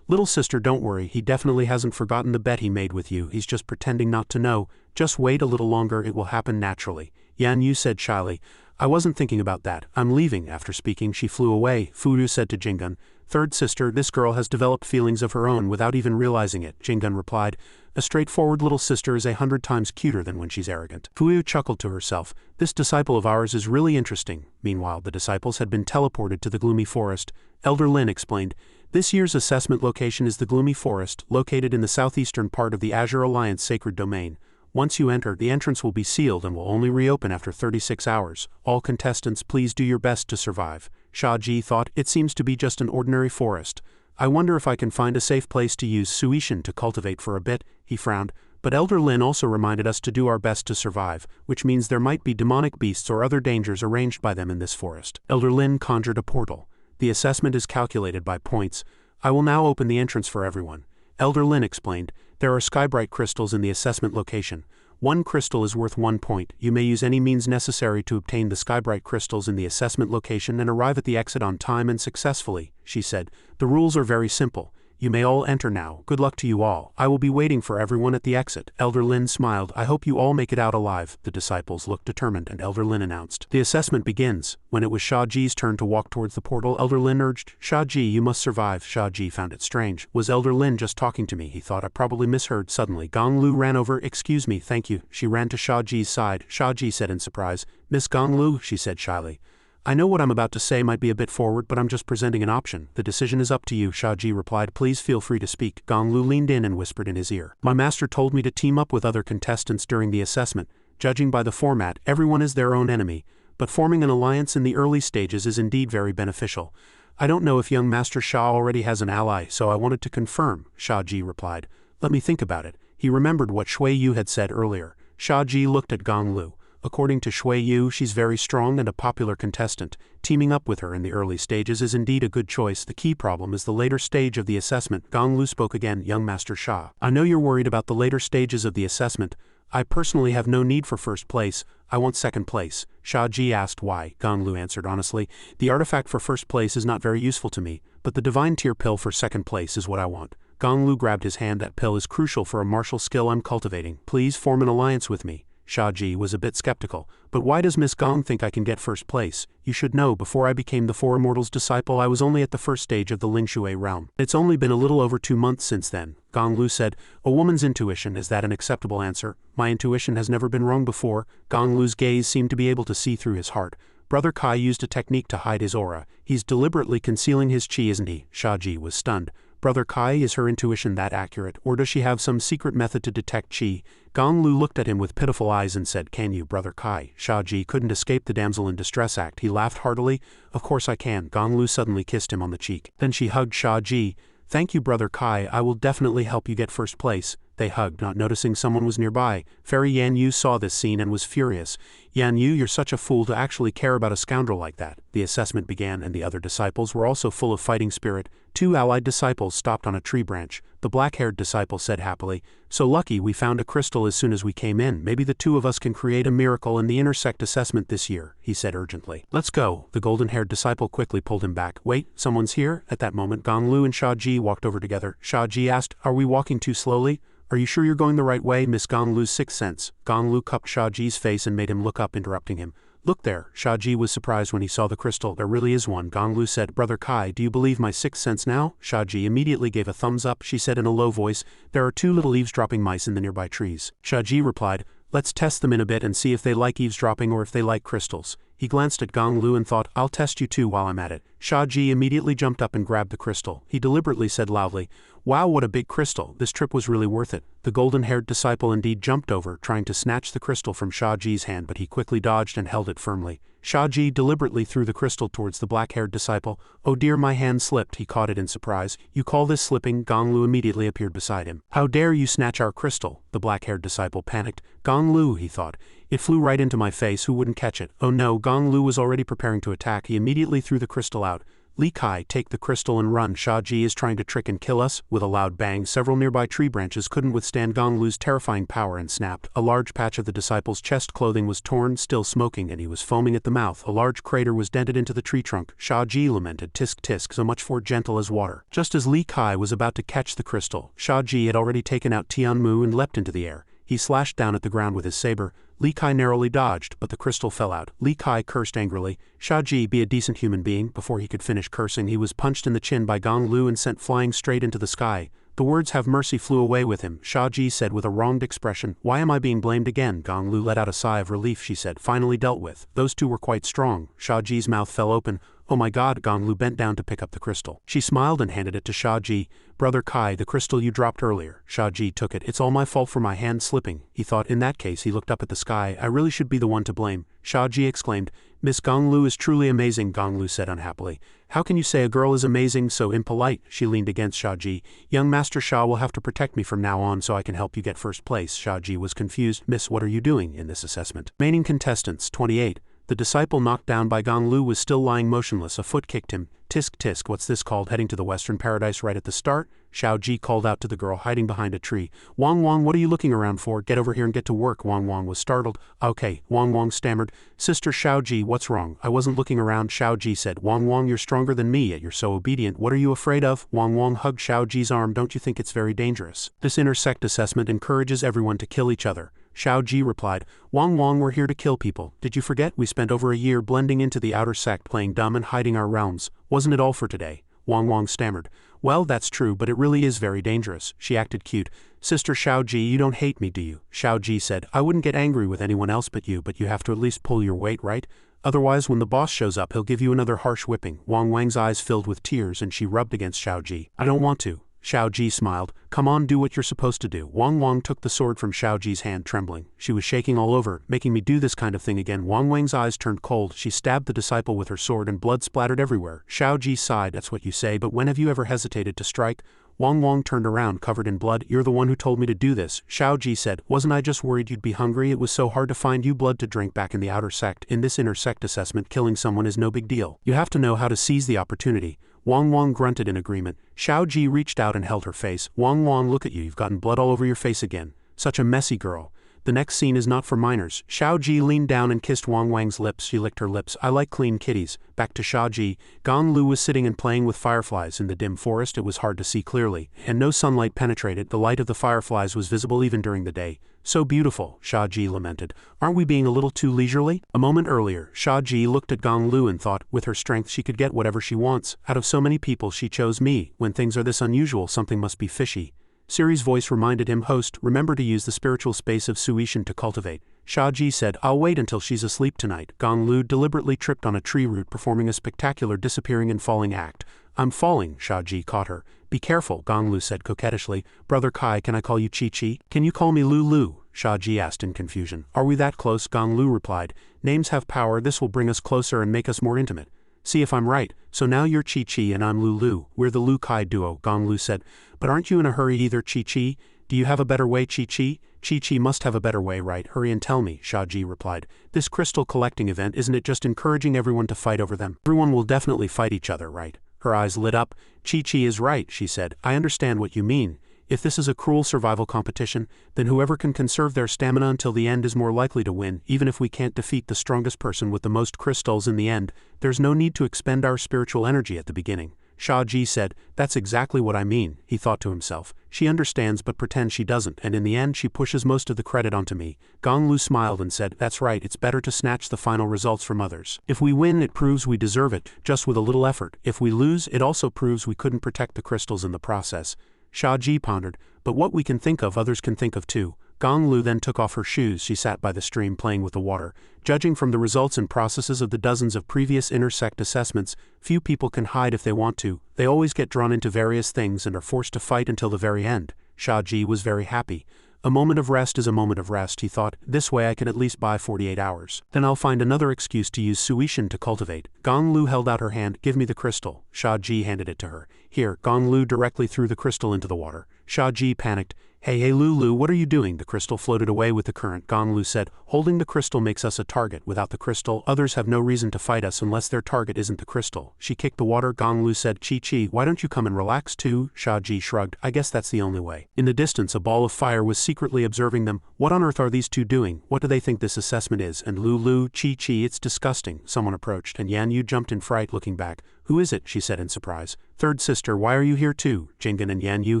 Little sister, don't worry, he definitely hasn't forgotten the bet he made with you, he's just pretending not to know. Just wait a little longer, it will happen naturally. Yan Yu said shyly. I wasn't thinking about that. I'm leaving. After speaking, she flew away. Fuyu said to Jingen, third sister, this girl has developed feelings of her own without even realizing it. Jingen replied, a straightforward little sister is 100 times cuter than when she's arrogant. Fuyu chuckled to herself. This disciple of ours is really interesting. Meanwhile, the disciples had been teleported to the gloomy forest. Elder Lin explained, this year's assessment location is the gloomy forest, located in the southeastern part of the Azure Alliance sacred domain. Once you enter, the entrance will be sealed and will only reopen after 36 hours. All contestants, please do your best to survive. Shia Ji thought, it seems to be just an ordinary forest. I wonder if I can find a safe place to use Suishin to cultivate for a bit, he frowned. But Elder Lin also reminded us to do our best to survive, which means there might be demonic beasts or other dangers arranged by them in this forest. Elder Lin conjured a portal. The assessment is calculated by points. I will now open the entrance for everyone. Elder Lin explained, there are skybright crystals in the assessment location. 1 crystal is worth 1 point. You may use any means necessary to obtain the skybright crystals in the assessment location and arrive at the exit on time and successfully, she said. The rules are very simple. You may all enter now. Good luck to you all. I will be waiting for everyone at the exit. Elder Lin smiled. I hope you all make it out alive. The disciples looked determined and Elder Lin announced. The assessment begins. When it was Shia Ji's turn to walk towards the portal, Elder Lin urged, Shia Ji, you must survive. Shia Ji found it strange. Was Elder Lin just talking to me? He thought. I probably misheard. Suddenly, Gong Lu ran over. Excuse me, thank you. She ran to Shia Ji's side. Shia Ji said in surprise. Miss Gong Lu, she said shyly. I know what I'm about to say might be a bit forward, but I'm just presenting an option. The decision is up to you, Shia Ji replied. Please feel free to speak. Gong Lu leaned in and whispered in his ear. My master told me to team up with other contestants during the assessment. Judging by the format, everyone is their own enemy, but forming an alliance in the early stages is indeed very beneficial. I don't know if young Master Shia already has an ally, so I wanted to confirm, Shia Ji replied. Let me think about it. He remembered what Fuyu had said earlier. Shia Ji looked at Gong Lu. According to Fuyu, she's very strong and a popular contestant. Teaming up with her in the early stages is indeed a good choice. The key problem is the later stage of the assessment. Gong Lu spoke again. Young Master Shia, I know you're worried about the later stages of the assessment. I personally have no need for first place. I want second place. Shia Ji asked why. Gong Lu answered honestly. The artifact for first place is not very useful to me, but the divine tier pill for second place is what I want. Gong Lu grabbed his hand. That pill is crucial for a martial skill I'm cultivating. Please form an alliance with me. Shia Ji was a bit skeptical. But why does Miss Gong think I can get first place? You should know, before I became the Four Immortals disciple I was only at the first stage of the Lingshui realm. It's only been a little over 2 months since then. Gong Lu said, a woman's intuition, is that an acceptable answer? My intuition has never been wrong before. Gong Lu's gaze seemed to be able to see through his heart. Brother Kai used a technique to hide his aura. He's deliberately concealing his chi, isn't he? Shia Ji was stunned. Brother Kai, is her intuition that accurate, or does she have some secret method to detect chi? Gong Lu looked at him with pitiful eyes and said, can you, Brother Kai? Shia Ji couldn't escape the damsel in distress act. He laughed heartily. Of course I can. Gong Lu suddenly kissed him on the cheek. Then she hugged Shia Ji. Thank you, Brother Kai, I will definitely help you get first place. They hugged, not noticing someone was nearby. Fairy Yan Yu saw this scene and was furious. Yan Yu, you're such a fool to actually care about a scoundrel like that. The assessment began and the other disciples were also full of fighting spirit. 2 allied disciples stopped on a tree branch. The black-haired disciple said happily, so lucky we found a crystal as soon as we came in. Maybe the 2 of us can create a miracle in the intersect assessment this year, he said urgently. Let's go. The golden-haired disciple quickly pulled him back. Wait, someone's here? At that moment Gong Lu and Shia Ji walked over together. Shia Ji asked, are we walking too slowly? Are you sure you're going the right way? Miss Gong Lu's sixth sense. Gong Lu cupped Shia Ji's face and made him look up, interrupting him. Look there. Shia Ji was surprised when he saw the crystal. There really is one. Gong Lu said, Brother Kai, do you believe my sixth sense now? Shia Ji immediately gave a thumbs up. She said in a low voice, there are 2 little eavesdropping mice in the nearby trees. Shia Ji replied, let's test them in a bit and see if they like eavesdropping or if they like crystals. He glanced at Gong Lu and thought, I'll test you too while I'm at it. Shia Ji immediately jumped up and grabbed the crystal. He deliberately said loudly, wow, what a big crystal. This trip was really worth it. The golden-haired disciple indeed jumped over, trying to snatch the crystal from Shia Ji's hand, but he quickly dodged and held it firmly. Shia Ji deliberately threw the crystal towards the black-haired disciple. Oh dear, my hand slipped. He caught it in surprise. You call this slipping? Gong Lu immediately appeared beside him. How dare you snatch our crystal? The black-haired disciple panicked. Gong Lu, he thought. It flew right into my face. Who wouldn't catch it? Oh no, Gong Lu was already preparing to attack. He immediately threw the crystal out. Li Kai, take the crystal and run. Shia Ji is trying to trick and kill us. With a loud bang, several nearby tree branches couldn't withstand Gong Lu's terrifying power and snapped. A large patch of the disciple's chest clothing was torn, still smoking, and he was foaming at the mouth. A large crater was dented into the tree trunk. Shia Ji lamented, tisk tisk, so much for gentle as water. Just as Li Kai was about to catch the crystal, Shia Ji had already taken out Tian Mu and leapt into the air. He slashed down at the ground with his saber. Li Kai narrowly dodged, but the crystal fell out. Li Kai cursed angrily. Shia Ji, be a decent human being. Before he could finish cursing, he was punched in the chin by Gong Lu and sent flying straight into the sky. The words have mercy flew away with him. Shia Ji said with a wronged expression, why am I being blamed again? Gong Lu let out a sigh of relief. She said, finally dealt with. Those 2 were quite strong. Shia Ji's mouth fell open. Oh my god, Gong Lu bent down to pick up the crystal. She smiled and handed it to Shia Ji. Brother Kai, the crystal you dropped earlier. Shia Ji took it. It's all my fault for my hand slipping. He thought. In that case, he looked up at the sky. I really should be the one to blame. Shia Ji exclaimed, Miss Gong Lu is truly amazing, Gong Lu said unhappily. How can you say a girl is amazing, so impolite? She leaned against Shia Ji. Young Master Shia will have to protect me from now on so I can help you get first place. Shia Ji was confused. Miss, what are you doing in this assessment? Remaining contestants, 28. The disciple knocked down by Gong Lu was still lying motionless. A foot kicked him. Tisk tisk, what's this called? Heading to the western paradise right at the start? Shia Ji called out to the girl hiding behind a tree. Wang Wang, what are you looking around for? Get over here and get to work. Wang Wang was startled. Okay, Wang Wang stammered. Sister Shia Ji, what's wrong? I wasn't looking around. Shia Ji said. Wang Wang, you're stronger than me, yet you're so obedient. What are you afraid of? Wang Wang hugged Shia Ji's arm. Don't you think it's very dangerous? This intersect assessment encourages everyone to kill each other. Shia Ji replied, Wang Wang, we're here to kill people. Did you forget? We spent over a year blending into the outer sect, playing dumb and hiding our realms. Wasn't it all for today? Wang Wang stammered. Well, that's true, but it really is very dangerous. She acted cute. Sister Shia Ji, you don't hate me, do you? Shia Ji said, I wouldn't get angry with anyone else but you have to at least pull your weight, right? Otherwise, when the boss shows up, he'll give you another harsh whipping. Wang Wang's eyes filled with tears and she rubbed against Shia Ji. I don't want to. Shia Ji smiled. Come on, do what you're supposed to do. Wang Wang took the sword from Shia Ji's hand, trembling. She was shaking all over, making me do this kind of thing again. Wang Wang's eyes turned cold. She stabbed the disciple with her sword and blood splattered everywhere. Shia Ji sighed. That's what you say, but when have you ever hesitated to strike? Wang Wang turned around, covered in blood. You're the one who told me to do this. Shia Ji said, wasn't I just worried you'd be hungry? It was so hard to find you blood to drink back in the outer sect. In this intersect assessment, killing someone is no big deal. You have to know how to seize the opportunity. Wang Wang grunted in agreement. Shia Ji reached out and held her face. Wang Wang, look at you, you've gotten blood all over your face again. Such a messy girl. The next scene is not for minors. Shia Ji leaned down and kissed Wang Wang's lips. She licked her lips. I like clean kitties. Back to Shia Ji. Gong Lu was sitting and playing with fireflies in the dim forest. It was hard to see clearly, and no sunlight penetrated. The light of the fireflies was visible even during the day. So beautiful, Shia Ji lamented. Aren't we being a little too leisurely? A moment earlier, Shia Ji looked at Gong Lu and thought, with her strength she could get whatever she wants. Out of so many people she chose me. When things are this unusual, something must be fishy. Siri's voice reminded him, host, remember to use the spiritual space of Suishan to cultivate. Shia Ji said, I'll wait until she's asleep tonight. Gong Lu deliberately tripped on a tree root, performing a spectacular disappearing and falling act. I'm falling, Shia Ji caught her. Be careful, Gong Lu said coquettishly. Brother Kai, can I call you Chi? Can you call me Lu? Shia Ji asked in confusion. Are we that close? Gong Lu replied. Names have power, this will bring us closer and make us more intimate. See if I'm right. So now you're Chi and I'm Lu. We're the Lu Kai duo, Gong Lu said. But aren't you in a hurry either, Chi? Do you have a better way, Chi? Chi must have a better way, right? Hurry and tell me, Shia Ji replied. This crystal collecting event, isn't it just encouraging everyone to fight over them? Everyone will definitely fight each other, right? Her eyes lit up. Chi is right, she said. I understand what you mean. If this is a cruel survival competition, then whoever can conserve their stamina until the end is more likely to win. Even if we can't defeat the strongest person with the most crystals in the end, there's no need to expend our spiritual energy at the beginning. Shia Ji said, that's exactly what I mean, he thought to himself. She understands but pretends she doesn't, and in the end she pushes most of the credit onto me. Gong Lu smiled and said, that's right, it's better to snatch the final results from others. If we win, it proves we deserve it, just with a little effort. If we lose, it also proves we couldn't protect the crystals in the process. Shia Ji pondered, but what we can think of, others can think of too. Gong Lu then took off her shoes. She sat by the stream playing with the water. Judging from the results and processes of the dozens of previous intersect assessments, few people can hide if they want to. They always get drawn into various things and are forced to fight until the very end. Shia Ji was very happy. A moment of rest is a moment of rest, he thought. This way I can at least buy 48 hours. Then I'll find another excuse to use Suishan to cultivate. Gong Lu held out her hand. Give me the crystal. Shia Ji handed it to her. Here, Gong Lu directly threw the crystal into the water. Shia Ji panicked. Hey Lu, what are you doing? The crystal floated away with the current. Gong Lu said, holding the crystal makes us a target. Without the crystal, others have no reason to fight us unless their target isn't the crystal. She kicked the water. Gong Lu said, Chi, why don't you come and relax too? Shia Ji shrugged. I guess that's the only way. In the distance, a ball of fire was secretly observing them. What on earth are these two doing? What do they think this assessment is? And Lu, Chi, it's disgusting. Someone approached, and Yan Yu jumped in fright, looking back. Who is it? She said in surprise. Third sister, why are you here too? Jingen and Yan Yu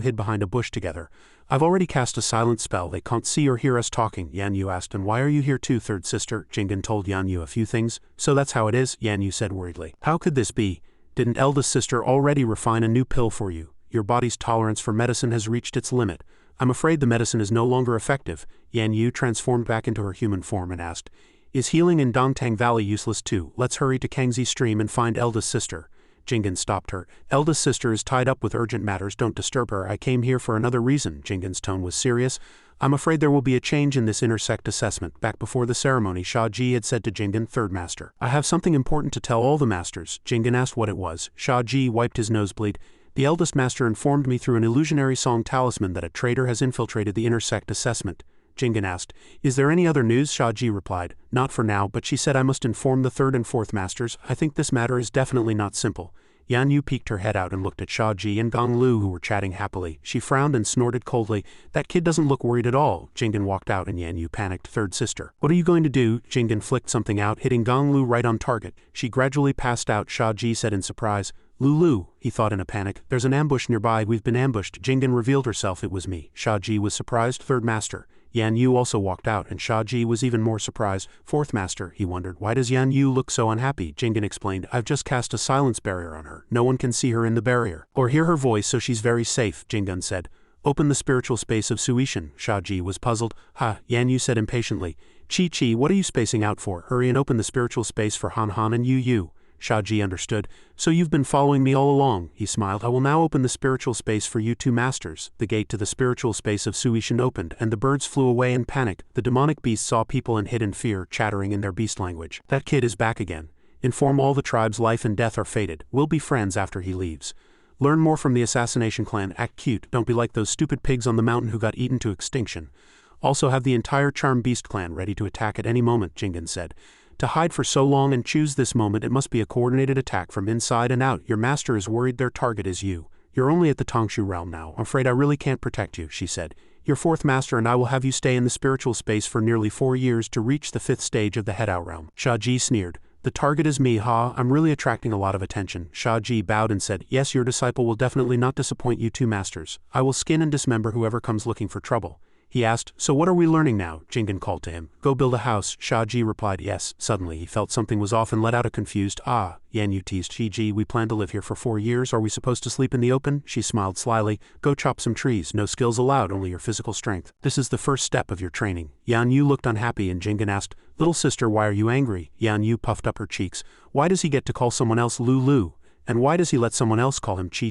hid behind a bush together. I've already cast a silent spell. They can't see or hear us talking, Yan Yu asked. And why are you here too, third sister? Jingen told Yan Yu a few things. So that's how it is, Yan Yu said worriedly. How could this be? Didn't eldest sister already refine a new pill for you? Your body's tolerance for medicine has reached its limit. I'm afraid the medicine is no longer effective. Yan Yu transformed back into her human form and asked, is healing in Dongtang Valley useless too? Let's hurry to Kangxi Stream and find eldest sister. Jingen stopped her. Eldest sister is tied up with urgent matters, don't disturb her. I came here for another reason. Jingen's tone was serious. I'm afraid there will be a change in this intersect assessment. Back before the ceremony, Shia Ji had said to Jingen, third master, I have something important to tell all the masters. Jingen asked what it was. Shia Ji wiped his nosebleed. The eldest master informed me through an illusionary song talisman that a traitor has infiltrated the intersect assessment. Jingen asked, is there any other news? Shia Ji replied, not for now, but she said I must inform the third and fourth masters. I think this matter is definitely not simple. Yan Yu peeked her head out and looked at Shia Ji and Gong Lu, who were chatting happily. She frowned and snorted coldly. That kid doesn't look worried at all. Jingen walked out and Yan Yu panicked. Third sister, what are you going to do? Jingen flicked something out, hitting Gong Lu right on target. She gradually passed out. Shia Ji said in surprise, Lu, he thought in a panic. There's an ambush nearby. We've been ambushed. Jingen revealed herself. It was me. Shia Ji was surprised. Third master. Yan Yu also walked out, and Shia Ji was even more surprised. Fourth master, he wondered, why does Yan Yu look so unhappy? Jingen explained, I've just cast a silence barrier on her. No one can see her in the barrier, or hear her voice, so she's very safe, Jingen said. Open the spiritual space of Suishan. Shia Ji was puzzled. Ha, Yan Yu said impatiently. Chi, what are you spacing out for? Hurry and open the spiritual space for Han and Yu. Shia Ji understood. So you've been following me all along, he smiled. I will now open the spiritual space for you two masters. The gate to the spiritual space of Suishan opened, and the birds flew away in panic. The demonic beasts saw people and hid in fear, chattering in their beast language. That kid is back again. Inform all the tribes life and death are fated. We'll be friends after he leaves. Learn more from the assassination clan. Act cute. Don't be like those stupid pigs on the mountain who got eaten to extinction. Also have the entire Charm Beast clan ready to attack at any moment, Jingen said. To hide for so long and choose this moment, it must be a coordinated attack from inside and out. Your master is worried their target is you. You're only at the Tongshu realm now. I'm afraid I really can't protect you, she said. Your fourth master and I will have you stay in the spiritual space for nearly 4 years to reach the 5th stage of the Headao realm. Shia Ji sneered. The target is me, ha, I'm really attracting a lot of attention. Shia Ji bowed and said, yes, your disciple will definitely not disappoint you two masters. I will skin and dismember whoever comes looking for trouble. He asked, so what are we learning now? Jingen called to him. Go build a house. Shia Ji replied yes. Suddenly he felt something was off and let out a confused ah. Yan Yu teased Shia Ji, we plan to live here for 4 years. Are we supposed to sleep in the open? She smiled slyly. Go chop some trees. No skills allowed, only your physical strength. This is the first step of your training. Yan Yu looked unhappy and Jingen asked, little sister, why are you angry? Yan Yu puffed up her cheeks. Why does he get to call someone else Lulu? And why does he let someone else call him Chi?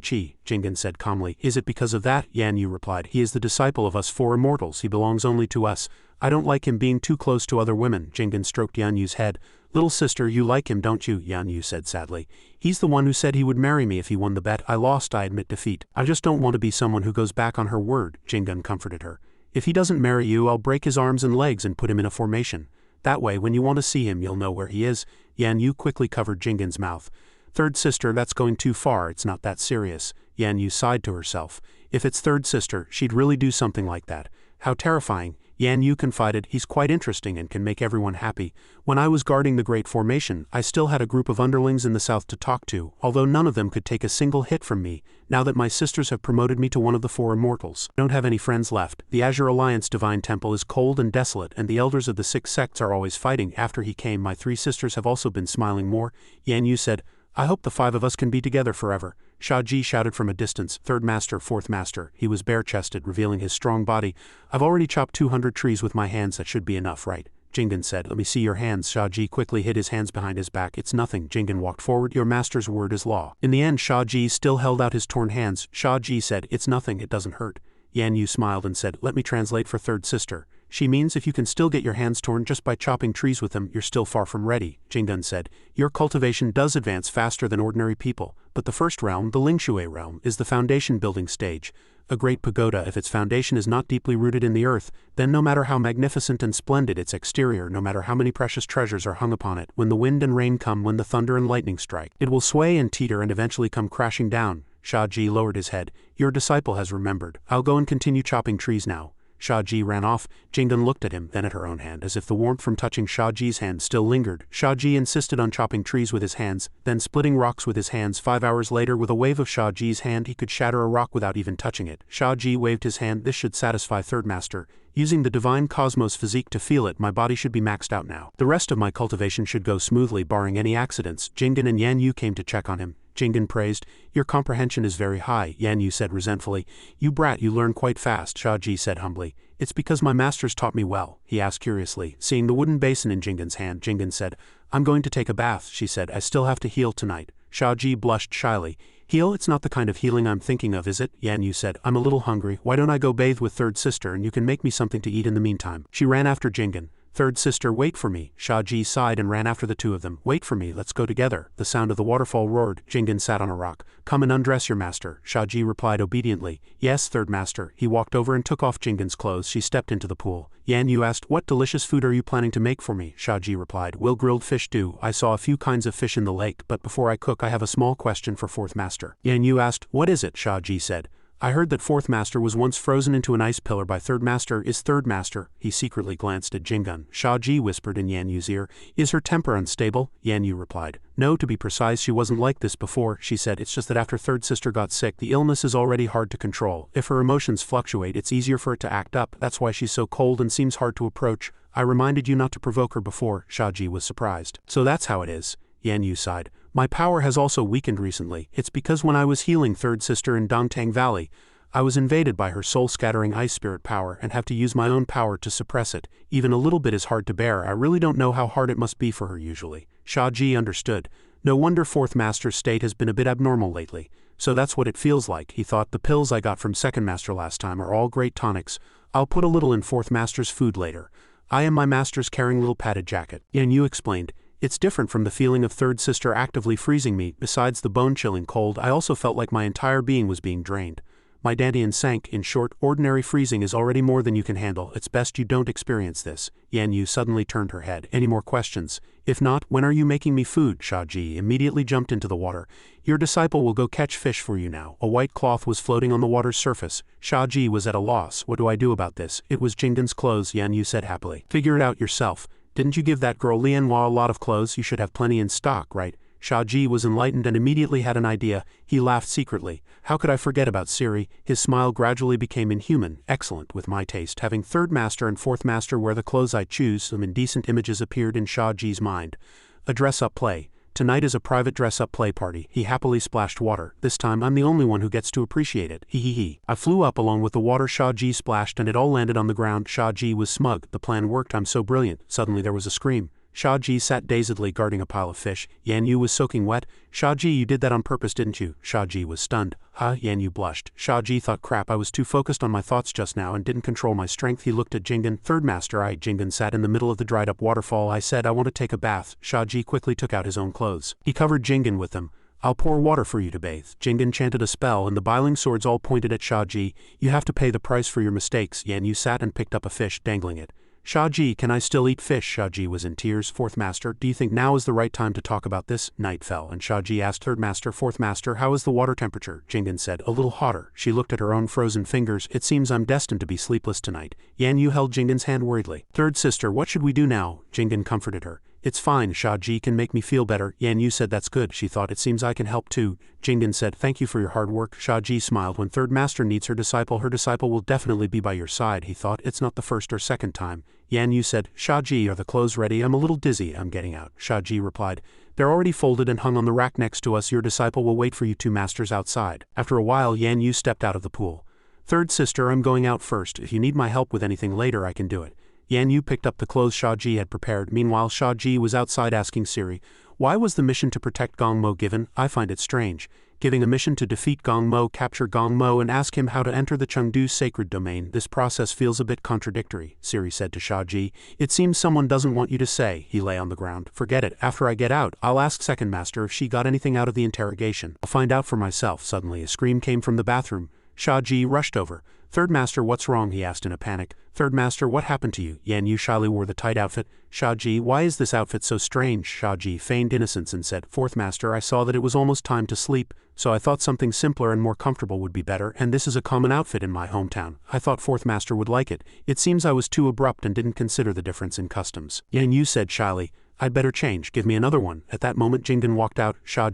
Jingen said calmly. Is it because of that? Yan Yu replied. He is the disciple of us four immortals. He belongs only to us. I don't like him being too close to other women. Jingen stroked Yan Yu's head. Little sister, you like him, don't you? Yan Yu said sadly. He's the one who said he would marry me if he won the bet. I lost, I admit defeat. I just don't want to be someone who goes back on her word. Jingen comforted her. If he doesn't marry you, I'll break his arms and legs and put him in a formation. That way, when you want to see him, you'll know where he is. Yan Yu quickly covered Jingen's mouth. Third sister, that's going too far, it's not that serious. Yan Yu sighed to herself. If it's third sister, she'd really do something like that. How terrifying. Yan Yu confided, he's quite interesting and can make everyone happy. When I was guarding the Great Formation, I still had a group of underlings in the south to talk to, although none of them could take a single hit from me. Now that my sisters have promoted me to one of the four immortals, I don't have any friends left. The Azure Alliance Divine Temple is cold and desolate, and the elders of the 6 sects are always fighting. After he came, my 3 sisters have also been smiling more. Yan Yu said, I hope the 5 of us can be together forever. Shia Ji shouted from a distance, third master, fourth master. He was bare-chested, revealing his strong body. I've already chopped 200 trees with my hands, that should be enough, right? Jingen said, let me see your hands. Shia Ji quickly hid his hands behind his back. It's nothing. Jingen walked forward. Your master's word is law. In the end, Shia Ji still held out his torn hands. Shia Ji said, it's nothing, it doesn't hurt. Yan Yu smiled and said, let me translate for third sister. She means if you can still get your hands torn just by chopping trees with them, you're still far from ready. Jingen said, your cultivation does advance faster than ordinary people, but the first realm, the Lingshui realm, is the foundation building stage. A great pagoda, if its foundation is not deeply rooted in the earth, then no matter how magnificent and splendid its exterior, no matter how many precious treasures are hung upon it, when the wind and rain come, when the thunder and lightning strike, it will sway and teeter and eventually come crashing down. Shia Ji lowered his head. Your disciple has remembered. I'll go and continue chopping trees now. Shia Ji ran off. Jingen looked at him, then at her own hand, as if the warmth from touching Shia Ji's hand still lingered. Shia Ji insisted on chopping trees with his hands, then splitting rocks with his hands. 5 hours later, with a wave of Shia Ji's hand, he could shatter a rock without even touching it. Shia Ji waved his hand. This should satisfy third master. Using the divine cosmos physique to feel it, my body should be maxed out now. The rest of my cultivation should go smoothly, barring any accidents. Jingen and Yan Yu came to check on him. Jingen praised, your comprehension is very high. Yan Yu said resentfully, you brat, you learn quite fast. Shia Ji said humbly, it's because my masters taught me well. He asked curiously, seeing the wooden basin in Jingen's hand. Jingen said, I'm going to take a bath. She said, I still have to heal tonight. Shia Ji blushed shyly. Heal? It's not the kind of healing I'm thinking of, is it? Yan Yu said, I'm a little hungry. Why don't I go bathe with third sister and you can make me something to eat in the meantime? She ran after Jingen. Third sister, wait for me. Shia Ji sighed and ran after the two of them. Wait for me, let's go together. The sound of the waterfall roared. Jingen sat on a rock. Come and undress your master. Shia Ji replied obediently. Yes, third master. He walked over and took off Jingen's clothes. She stepped into the pool. Yan Yu asked, what delicious food are you planning to make for me? Shia Ji replied, will grilled fish do? I saw a few kinds of fish in the lake, but before I cook I have a small question for fourth master. Yan Yu asked, what is it? Shia Ji said, I heard that fourth master was once frozen into an ice pillar by third master. Is third master? He secretly glanced at Jingen. Shia Ji whispered in Yan Yu's ear, is her temper unstable? Yan Yu replied, no, to be precise, she wasn't like this before. She said, it's just that after third sister got sick, the illness is already hard to control. If her emotions fluctuate, it's easier for it to act up. That's why she's so cold and seems hard to approach. I reminded you not to provoke her before. Shia Ji was surprised. So that's how it is. Yan Yu sighed. My power has also weakened recently. It's because when I was healing third sister in Dongtang Valley, I was invaded by her soul-scattering ice spirit power and have to use my own power to suppress it. Even a little bit is hard to bear. I really don't know how hard it must be for her usually. Shia Ji understood. No wonder fourth master's state has been a bit abnormal lately. So that's what it feels like, he thought. The pills I got from second master last time are all great tonics. I'll put a little in fourth master's food later. I am my master's carrying little padded jacket. Yan Yu explained. It's different from the feeling of third sister actively freezing me. Besides the bone-chilling cold, I also felt like my entire being was being drained. My dantian sank. In short, ordinary freezing is already more than you can handle. It's best you don't experience this. Yan Yu suddenly turned her head. Any more questions? If not, when are you making me food? Shia Ji immediately jumped into the water. Your disciple will go catch fish for you now. A white cloth was floating on the water's surface. Shia Ji was at a loss. What do I do about this? It was Jingen's clothes, Yan Yu said happily. Figure it out yourself. Didn't you give that girl Lianhua a lot of clothes? You should have plenty in stock, right? Shia Ji was enlightened and immediately had an idea. He laughed secretly. How could I forget about Siri? His smile gradually became inhuman. Excellent, with my taste. Having third master and fourth master wear the clothes I choose, some indecent images appeared in Shia Ji's mind. A dress-up play. Tonight is a private dress-up play party. He happily splashed water. This time I'm the only one who gets to appreciate it. He. I flew up along with the water. Shia Ji splashed and it all landed on the ground. Shia Ji was smug. The plan worked. I'm so brilliant. Suddenly there was a scream. Shia Ji sat dazedly guarding a pile of fish. Yan Yu was soaking wet. Shia Ji, you did that on purpose, didn't you? Shia Ji was stunned. Huh? Yan Yu blushed. Shia Ji thought, crap, I was too focused on my thoughts just now and didn't control my strength. He looked at Jingen. Third master, Jingen sat in the middle of the dried up waterfall. I said I want to take a bath. Shia Ji quickly took out his own clothes. He covered Jingen with them. I'll pour water for you to bathe. Jingen chanted a spell and the biling swords all pointed at Shia Ji. You have to pay the price for your mistakes. Yan Yu sat and picked up a fish, dangling it. Shia Ji, can I still eat fish? Shia Ji was in tears. Fourth master, do you think now is the right time to talk about this? Night fell, and Shia Ji asked third master, fourth master, how is the water temperature? Jingen said, a little hotter. She looked at her own frozen fingers. It seems I'm destined to be sleepless tonight. Yan Yu held Jingen's hand worriedly. Third sister, what should we do now? Jingen comforted her. It's fine, Shia Ji can make me feel better. Yan Yu said that's good. She thought, it seems I can help too. Jingen said, thank you for your hard work. Shia Ji smiled. When third master needs her disciple will definitely be by your side. He thought, it's not the first or second time. Yan Yu said, Shia Ji, are the clothes ready? I'm a little dizzy. I'm getting out. Shia Ji replied, they're already folded and hung on the rack next to us. Your disciple will wait for you two masters outside. After a while, Yan Yu stepped out of the pool. Third sister, I'm going out first. If you need my help with anything later, I can do it. Yan Yu picked up the clothes Shia Ji had prepared. Meanwhile, Shia Ji was outside asking Siri, why was the mission to protect Gong Mo given? I find it strange. Giving a mission to defeat Gong Mo, capture Gong Mo and ask him how to enter the Chengdu's sacred domain. This process feels a bit contradictory, Siri said to Shia Ji. It seems someone doesn't want you to say. He lay on the ground. Forget it. After I get out, I'll ask second master if she got anything out of the interrogation. I'll find out for myself. Suddenly a scream came from the bathroom. Shia Ji rushed over. Third master, what's wrong? He asked in a panic. Third master, what happened to you? Yan Yu shyly wore the tight outfit. Shia Ji, why is this outfit so strange? Shia Ji feigned innocence and said, fourth master, I saw that it was almost time to sleep, so I thought something simpler and more comfortable would be better, and this is a common outfit in my hometown. I thought fourth master would like it. It seems I was too abrupt and didn't consider the difference in customs. Yan Yu said shyly, I'd better change. Give me another one. At that moment Jingen walked out. Shia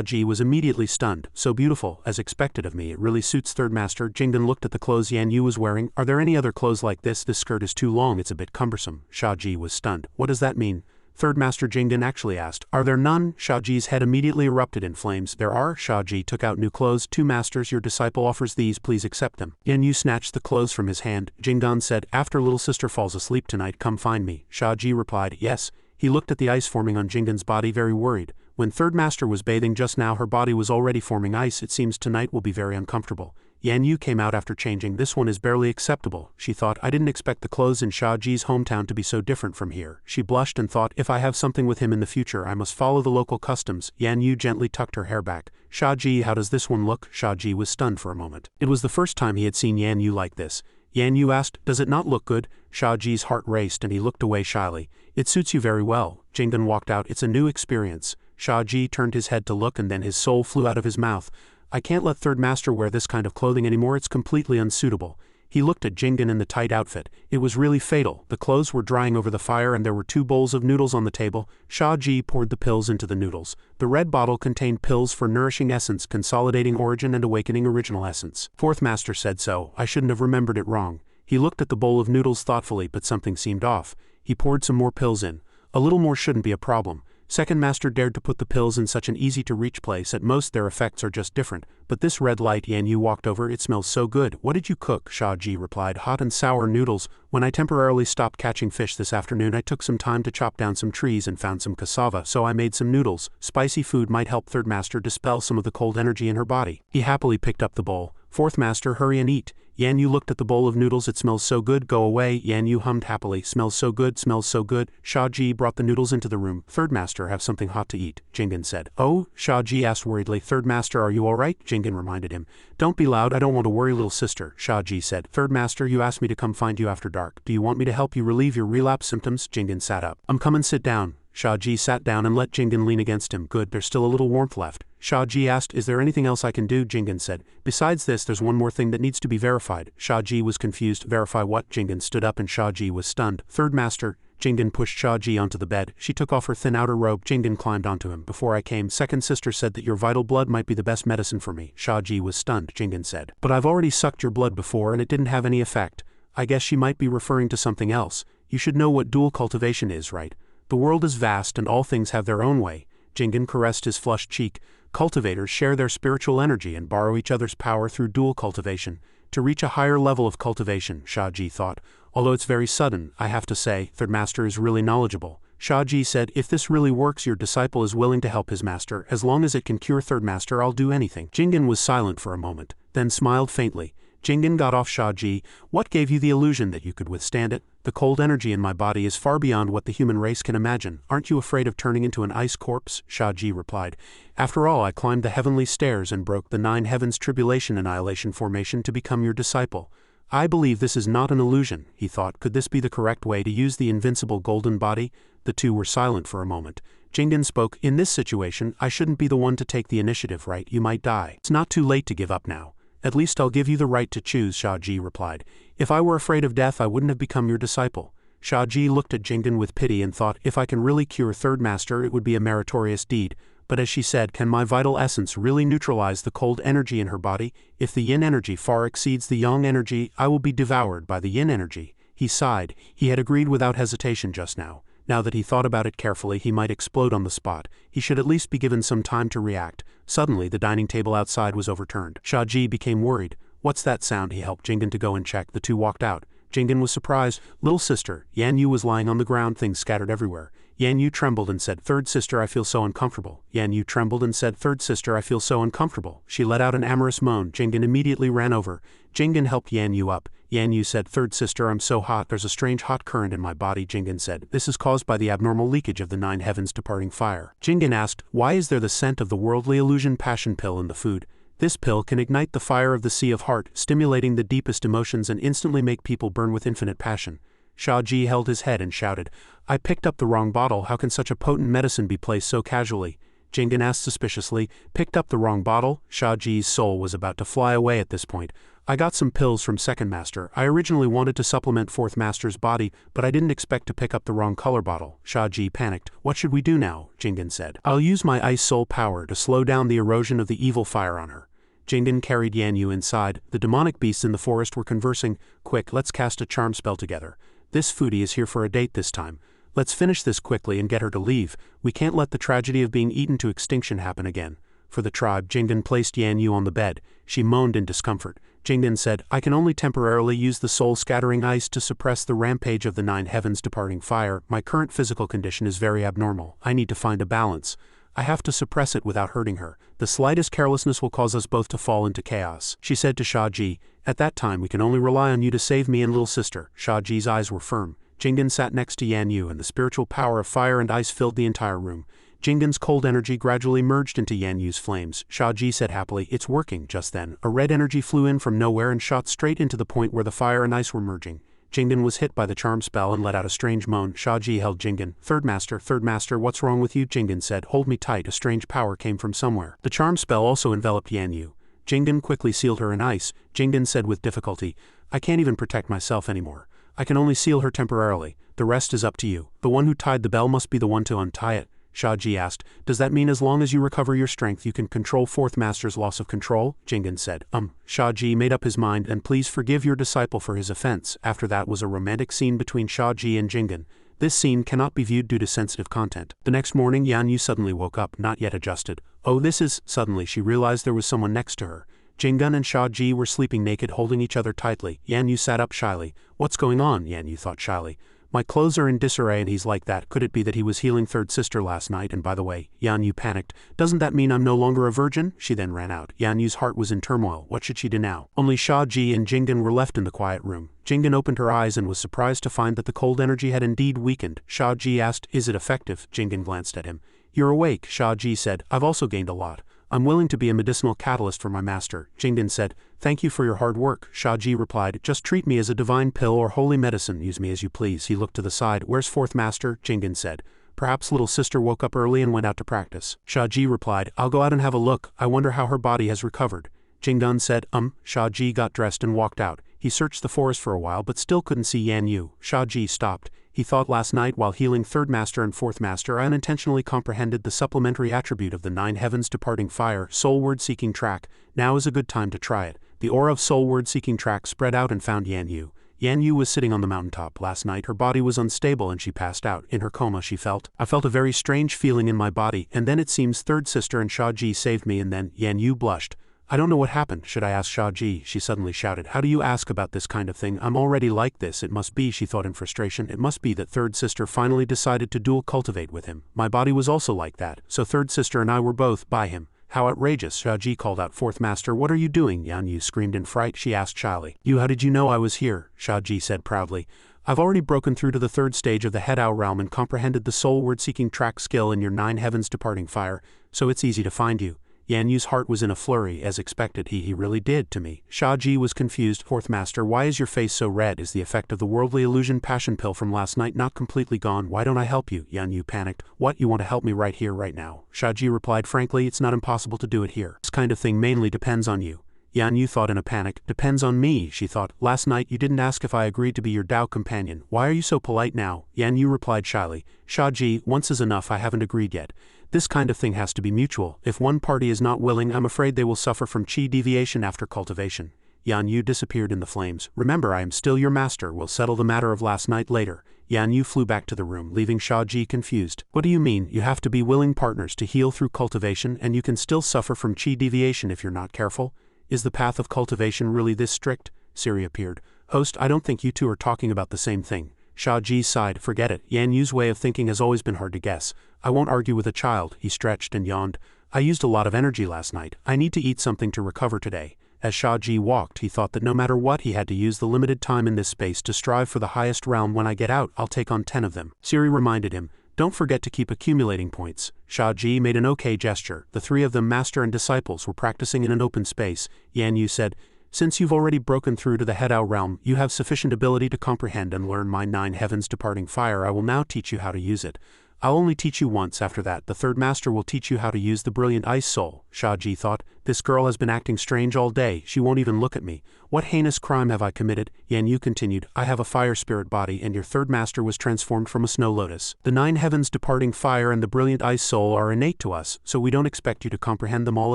Ji was immediately stunned. So beautiful, as expected of me. It really suits third master. Jingen looked at the clothes Yan Yu was wearing. Are there any other clothes like this? This skirt is too long. It's a bit cumbersome. Shia Ji was stunned. What does that mean? Third master Jingen actually asked. Are there none? Shia Ji's head immediately erupted in flames. There are. Shia Ji took out new clothes. Two masters, your disciple offers these. Please accept them. Yan Yu snatched the clothes from his hand. Jingen said, after little sister falls asleep tonight, come find me. Shia Ji replied, yes. He looked at the ice forming on Jingen's body, very worried. When third master was bathing just now, her body was already forming ice. It seems tonight will be very uncomfortable. Yan Yu came out after changing. This one is barely acceptable. She thought, I didn't expect the clothes in Shia Ji's hometown to be so different from here. She blushed and thought, if I have something with him in the future, I must follow the local customs. Yan Yu gently tucked her hair back. Shia Ji, how does this one look? Shia Ji was stunned for a moment. It was the first time he had seen Yan Yu like this. Yan Yu asked, does it not look good? Shia Ji's heart raced and he looked away shyly. It suits you very well. Jingen walked out. It's a new experience. Shia Ji turned his head to look and then his soul flew out of his mouth. I can't let third master wear this kind of clothing anymore. It's completely unsuitable. He looked at Jingen in the tight outfit. It was really fatal. The clothes were drying over the fire and there were 2 bowls of noodles on the table. Shia Ji poured the pills into the noodles. The red bottle contained pills for nourishing essence, consolidating origin and awakening original essence. Fourth master said so. I shouldn't have remembered it wrong. He looked at the bowl of noodles thoughtfully, but something seemed off. He poured some more pills in. A little more shouldn't be a problem. Second master dared to put the pills in such an easy-to-reach place. At most their effects are just different. But this red light, Yan Yu walked over. It smells so good. What did you cook? Shia Ji replied. Hot and sour noodles. When I temporarily stopped catching fish this afternoon, I took some time to chop down some trees and found some cassava, so I made some noodles. Spicy food might help third master dispel some of the cold energy in her body. He happily picked up the bowl. Fourth master, hurry and eat. Yan Yu looked at the bowl of noodles. It smells so good. Go away. Yan Yu hummed happily. Smells so good, smells so good. Shia Ji brought the noodles into the room. Third master, have something hot to eat. Jingen said. Oh? Shia Ji asked worriedly. Third master, are you all right? Jingen reminded him. Don't be loud. I don't want to worry little sister. Shia Ji said. Third master, you asked me to come find you after dark. Do you want me to help you relieve your relapse symptoms? Jingen sat up. Come and sit down. Shia Ji sat down and let Jingen lean against him. Good, there's still a little warmth left. Shia Ji asked, is there anything else I can do? Jingen said, besides this, there's one more thing that needs to be verified. Shia Ji was confused. Verify what? Jingen stood up and Shia Ji was stunned. Third master, Jingen pushed Shia Ji onto the bed. She took off her thin outer robe. Jingen climbed onto him. Before I came, second sister said that your vital blood might be the best medicine for me. Shia Ji was stunned. Jingen said, but I've already sucked your blood before and it didn't have any effect. I guess she might be referring to something else. You should know what dual cultivation is, right? The world is vast and all things have their own way. Jingen caressed his flushed cheek. Cultivators share their spiritual energy and borrow each other's power through dual cultivation. To reach a higher level of cultivation, Shia Ji thought. Although it's very sudden, I have to say, third master is really knowledgeable. Shia Ji said, if this really works, your disciple is willing to help his master. As long as it can cure third master, I'll do anything. Jingen was silent for a moment, then smiled faintly. Jingen got off Shia Ji. What gave you the illusion that you could withstand it? The cold energy in my body is far beyond what the human race can imagine. Aren't you afraid of turning into an ice corpse? Shia Ji replied. After all, I climbed the heavenly stairs and broke the Nine Heavens Annihilation Formation to become your disciple. I believe this is not an illusion, he thought. Could this be the correct way to use the invincible golden body? The two were silent for a moment. Jingen spoke. In this situation, I shouldn't be the one to take the initiative, right? You might die. It's not too late to give up now. At least I'll give you the right to choose, Shia Ji replied. If I were afraid of death, I wouldn't have become your disciple. Shia Ji looked at Jingen with pity and thought, if I can really cure third master, it would be a meritorious deed. But as she said, can my vital essence really neutralize the cold energy in her body? If the yin energy far exceeds the yang energy, I will be devoured by the yin energy. He sighed. He had agreed without hesitation just now. Now that he thought about it carefully, he might explode on the spot. He should at least be given some time to react. Suddenly, the dining table outside was overturned. Shia Ji became worried. What's that sound? He helped Jingen to go and check. The two walked out. Jingen was surprised. Little sister, Yan Yu was lying on the ground, things scattered everywhere. Yan Yu trembled and said, third sister, I feel so uncomfortable. Yan Yu trembled and said, third sister, I feel so uncomfortable. She let out an amorous moan. Jingen immediately ran over. Jingen helped Yan Yu up. Yan Yu said, third sister, I'm so hot, there's a strange hot current in my body. Jingen said, this is caused by the abnormal leakage of the Nine Heavens departing fire. Jingen asked, why is there the scent of the worldly illusion passion pill in the food? This pill can ignite the fire of the sea of heart, stimulating the deepest emotions and instantly make people burn with infinite passion. Shia Ji held his head and shouted, I picked up the wrong bottle. How can such a potent medicine be placed so casually? Jingen asked suspiciously, picked up the wrong bottle? Shia Ji's soul was about to fly away at this point. I got some pills from second master. I originally wanted to supplement fourth master's body, but I didn't expect to pick up the wrong color bottle. Shia Ji panicked. What should we do now? Jingen said. I'll use my ice soul power to slow down the erosion of the evil fire on her. Jingen carried Yan Yu inside. The demonic beasts in the forest were conversing. Quick, let's cast a charm spell together. This foodie is here for a date this time. Let's finish this quickly and get her to leave. We can't let the tragedy of being eaten to extinction happen again. For the tribe, Jingen placed Yan Yu on the bed. She moaned in discomfort. Jingen said, I can only temporarily use the soul-scattering ice to suppress the rampage of the Nine Heavens departing fire. My current physical condition is very abnormal. I need to find a balance. I have to suppress it without hurting her. The slightest carelessness will cause us both to fall into chaos, she said to Shia Ji. At that time we can only rely on you to save me and little sister. Shia Ji's eyes were firm. Jingen sat next to Yan Yu and the spiritual power of fire and ice filled the entire room. Jingen's cold energy gradually merged into Yan Yu's flames. Shia Ji said happily, it's working. Just then, a red energy flew in from nowhere and shot straight into the point where the fire and ice were merging. Jingen was hit by the charm spell and let out a strange moan. Shia Ji held Jingen. Third master, what's wrong with you? Jingen said, hold me tight. A strange power came from somewhere. The charm spell also enveloped Yan Yu. Jingen quickly sealed her in ice. Jingen said with difficulty, I can't even protect myself anymore. I can only seal her temporarily. The rest is up to you. The one who tied the bell must be the one to untie it. Shia Ji asked, does that mean as long as you recover your strength you can control fourth master's loss of control? Jingen said, Shia Ji made up his mind, and please forgive your disciple for his offense. After that was a romantic scene between Shia Ji and Jingen. This scene cannot be viewed due to sensitive content. The next morning Yan Yu suddenly woke up, not yet adjusted. Oh, this is… Suddenly she realized there was someone next to her. Jingen and Shia Ji were sleeping naked, holding each other tightly. Yan Yu sat up shyly. What's going on? Yan Yu thought shyly. My clothes are in disarray and he's like that. Could it be that he was healing third sister last night? And by the way, Yan Yu panicked. Doesn't that mean I'm no longer a virgin? She then ran out. Yan Yu's heart was in turmoil. What should she do now? Only Shia Ji and Jingen were left in the quiet room. Jingen opened her eyes and was surprised to find that the cold energy had indeed weakened. Shia Ji asked, is it effective? Jingen glanced at him. You're awake, Shia Ji said. I've also gained a lot. I'm willing to be a medicinal catalyst for my master. Jingen said, thank you for your hard work. Shia Ji replied, just treat me as a divine pill or holy medicine. Use me as you please. He looked to the side. Where's fourth master? Jingen said. Perhaps little sister woke up early and went out to practice. Shia Ji replied, I'll go out and have a look. I wonder how her body has recovered. Jingen said, Shia Ji got dressed and walked out. He searched the forest for a while but still couldn't see Yan Yu. Shia Ji stopped. he thought last night while healing Third Master and Fourth Master. I unintentionally comprehended the supplementary attribute of the Nine Heavens Departing Fire, Soulward Seeking Track. Now is a good time to try it. The aura of Soulward Seeking Track spread out and found Yan Yu. Yan Yu was sitting on the mountaintop last night. Her body was unstable and she passed out. In her coma she felt. I felt a very strange feeling in my body, and then it seems Third Sister and Shia Ji saved me, and then Yan Yu blushed. I don't know what happened. Should I ask Shia Ji? She suddenly shouted. How do you ask about this kind of thing? I'm already like this. It must be, she thought in frustration. It must be that Third Sister finally decided to duel cultivate with him. My body was also like that, so Third Sister and I were both by him. How outrageous, Shia Ji called out. Fourth Master, what are you doing? Yan Yu screamed in fright. She asked shyly. How did you know I was here? Shia Ji said proudly. I've already broken through to the third stage of the Headao realm and comprehended the soul-word seeking track skill in your Nine Heavens Departing Fire, so it's easy to find you. Yan Yu's heart was in a flurry, as expected. He really did to me. Shia Ji was confused. Fourth Master, why is your face so red? Is the effect of the worldly illusion passion pill from last night not completely gone? Why don't I help you? Yan Yu panicked. What, you want to help me right here, right now? Shia Ji replied, frankly, it's not impossible to do it here. This kind of thing mainly depends on you. Yan Yu thought in a panic. Depends on me, she thought. Last night you didn't ask if I agreed to be your Dao companion. Why are you so polite now? Yan Yu replied shyly. Shia Ji, once is enough. I haven't agreed yet. This kind of thing has to be mutual. If one party is not willing, I'm afraid they will suffer from chi deviation after cultivation. Yan Yu disappeared in the flames. Remember, I am still your master. We'll settle the matter of last night later. Yan Yu flew back to the room, leaving Shia Ji confused. What do you mean? You have to be willing partners to heal through cultivation, and you can still suffer from chi deviation if you're not careful? Is the path of cultivation really this strict? Siri appeared. Host, I don't think you two are talking about the same thing. Shia Ji sighed. Forget it. Yan Yu's way of thinking has always been hard to guess. I won't argue with a child. He stretched and yawned. I used a lot of energy last night. I need to eat something to recover today. As Shia Ji walked, he thought that no matter what, he had to use the limited time in this space to strive for the highest realm. When I get out, I'll take on 10 of them. Siri reminded him. Don't forget to keep accumulating points. Shia Ji made an okay gesture. The three of them, master and disciples, were practicing in an open space. Yan Yu said, since you've already broken through to the Headao realm, you have sufficient ability to comprehend and learn my Nine Heavens Departing Fire. I will now teach you how to use it. I'll only teach you once. After that, the third master will teach you how to use the brilliant ice soul. Shia Ji thought, this girl has been acting strange all day. She won't even look at me. What heinous crime have I committed? Yan Yu continued, I have a fire spirit body, and your third master was transformed from a snow lotus. The Nine Heavens Departing Fire and the brilliant ice soul are innate to us, so we don't expect you to comprehend them all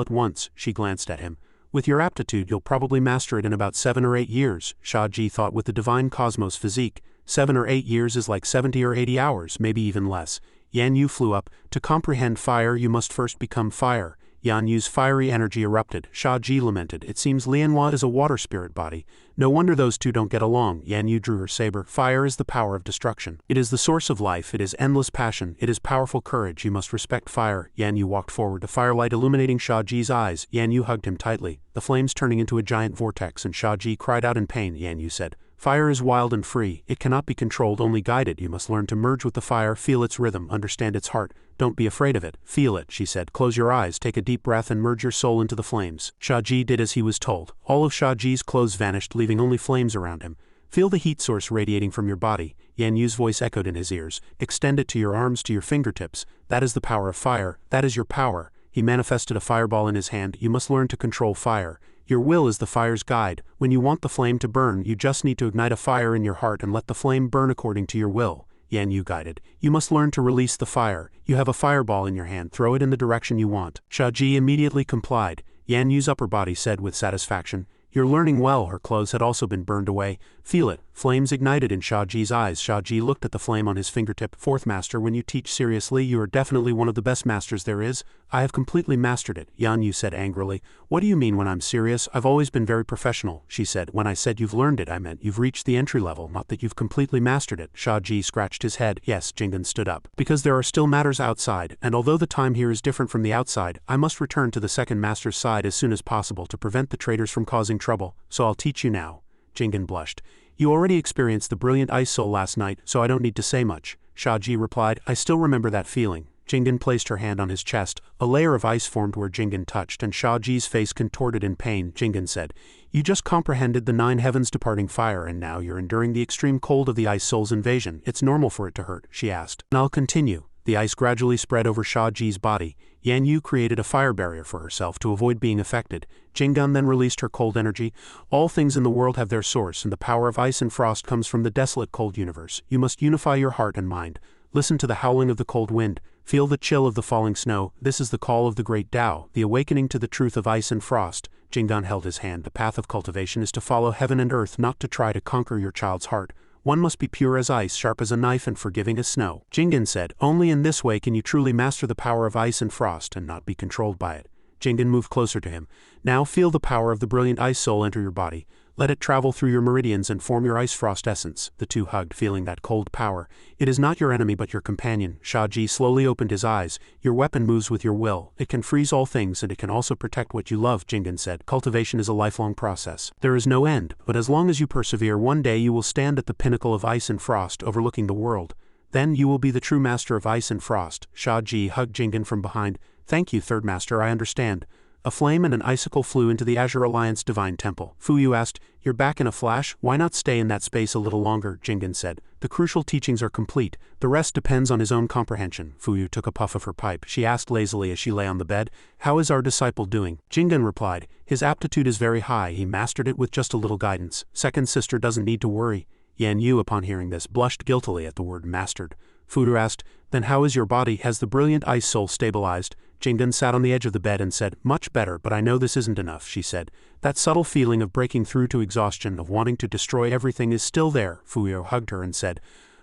at once. She glanced at him. With your aptitude, you'll probably master it in about 7 or 8 years, Shia Ji thought with the divine cosmos physique. 7 or 8 years is like 70 or 80 hours, maybe even less. Yan Yu flew up. To comprehend fire, you must first become fire. Yan Yu's fiery energy erupted. Shia Ji lamented. It seems Lianhua is a water spirit body. No wonder those two don't get along. Yan Yu drew her saber. Fire is the power of destruction. It is the source of life. It is endless passion. It is powerful courage. You must respect fire. Yan Yu walked forward, the firelight illuminating Shia Ji's eyes. Yan Yu hugged him tightly, the flames turning into a giant vortex, and Shia Ji cried out in pain. Yan Yu said, fire is wild and free. It cannot be controlled, only guided. You must learn to merge with the fire, feel its rhythm, understand its heart. Don't be afraid of it. Feel it, she said. Close your eyes, take a deep breath, and merge your soul into the flames. Shia Ji did as he was told. All of Shia Ji's clothes vanished, leaving only flames around him. Feel the heat source radiating from your body. Yan Yu's voice echoed in his ears. Extend it to your arms, to your fingertips. That is the power of fire. That is your power. He manifested a fireball in his hand. You must learn to control fire. Your will is the fire's guide. When you want the flame to burn, you just need to ignite a fire in your heart and let the flame burn according to your will. Yan Yu guided. You must learn to release the fire. You have a fireball in your hand. Throw it in the direction you want. Shia Ji immediately complied. Yan Yu's upper body said with satisfaction, you're learning well. Her clothes had also been burned away. Feel it. Flames ignited in Shia Ji's eyes. Shia Ji looked at the flame on his fingertip. Fourth master, when you teach seriously, you are definitely one of the best masters there is. I have completely mastered it, Yan Yu said angrily. What do you mean when I'm serious? I've always been very professional, she said. When I said you've learned it, I meant you've reached the entry level, not that you've completely mastered it. Shia Ji scratched his head. Yes, Jingen stood up. Because there are still matters outside, and although the time here is different from the outside, I must return to the second master's side as soon as possible to prevent the traitors from causing trouble, so I'll teach you now. Jingen blushed. You already experienced the brilliant ice soul last night, so I don't need to say much. Shia Ji replied, I still remember that feeling. Jingen placed her hand on his chest. A layer of ice formed where Jingen touched, and Shia Ji's face contorted in pain. Jingen said, you just comprehended the Nine Heavens Departing Fire, and now you're enduring the extreme cold of the ice soul's invasion. It's normal for it to hurt, she asked. And I'll continue. The ice gradually spread over Shia Ji's body. Yan Yu created a fire barrier for herself to avoid being affected. Jingen then released her cold energy. All things in the world have their source, and the power of ice and frost comes from the desolate cold universe. You must unify your heart and mind. Listen to the howling of the cold wind. Feel the chill of the falling snow. This is the call of the great Tao, the awakening to the truth of ice and frost. Jingen held his hand. The path of cultivation is to follow heaven and earth, not to try to conquer your child's heart. One must be pure as ice, sharp as a knife, and forgiving as snow. Jingen said, only in this way can you truly master the power of ice and frost and not be controlled by it. Jingen moved closer to him. Now feel the power of the brilliant ice soul enter your body. Let it travel through your meridians and form your ice-frost essence. The two hugged, feeling that cold power. It is not your enemy but your companion. Shia Ji slowly opened his eyes. Your weapon moves with your will. It can freeze all things and it can also protect what you love, Jingen said. Cultivation is a lifelong process. There is no end, but as long as you persevere, one day you will stand at the pinnacle of ice and frost, overlooking the world. Then you will be the true master of ice and frost. Shia Ji hugged Jingen from behind. Thank you, Third Master, I understand. A flame and an icicle flew into the Azure Alliance Divine Temple. Fuyu asked, you're back in a flash? Why not stay in that space a little longer? Jingen said. The crucial teachings are complete. The rest depends on his own comprehension. Fuyu took a puff of her pipe. She asked lazily as she lay on the bed, how is our disciple doing? Jingen replied, his aptitude is very high. He mastered it with just a little guidance. Second sister doesn't need to worry. Yan Yu, upon hearing this, blushed guiltily at the word mastered. Fuyu asked, then how is your body? Has the brilliant ice soul stabilized? Jingen sat on the edge of the bed and said, much better, but I know this isn't enough, she said. That subtle feeling of breaking through to exhaustion, of wanting to destroy everything is still there. Fuyu hugged her and said,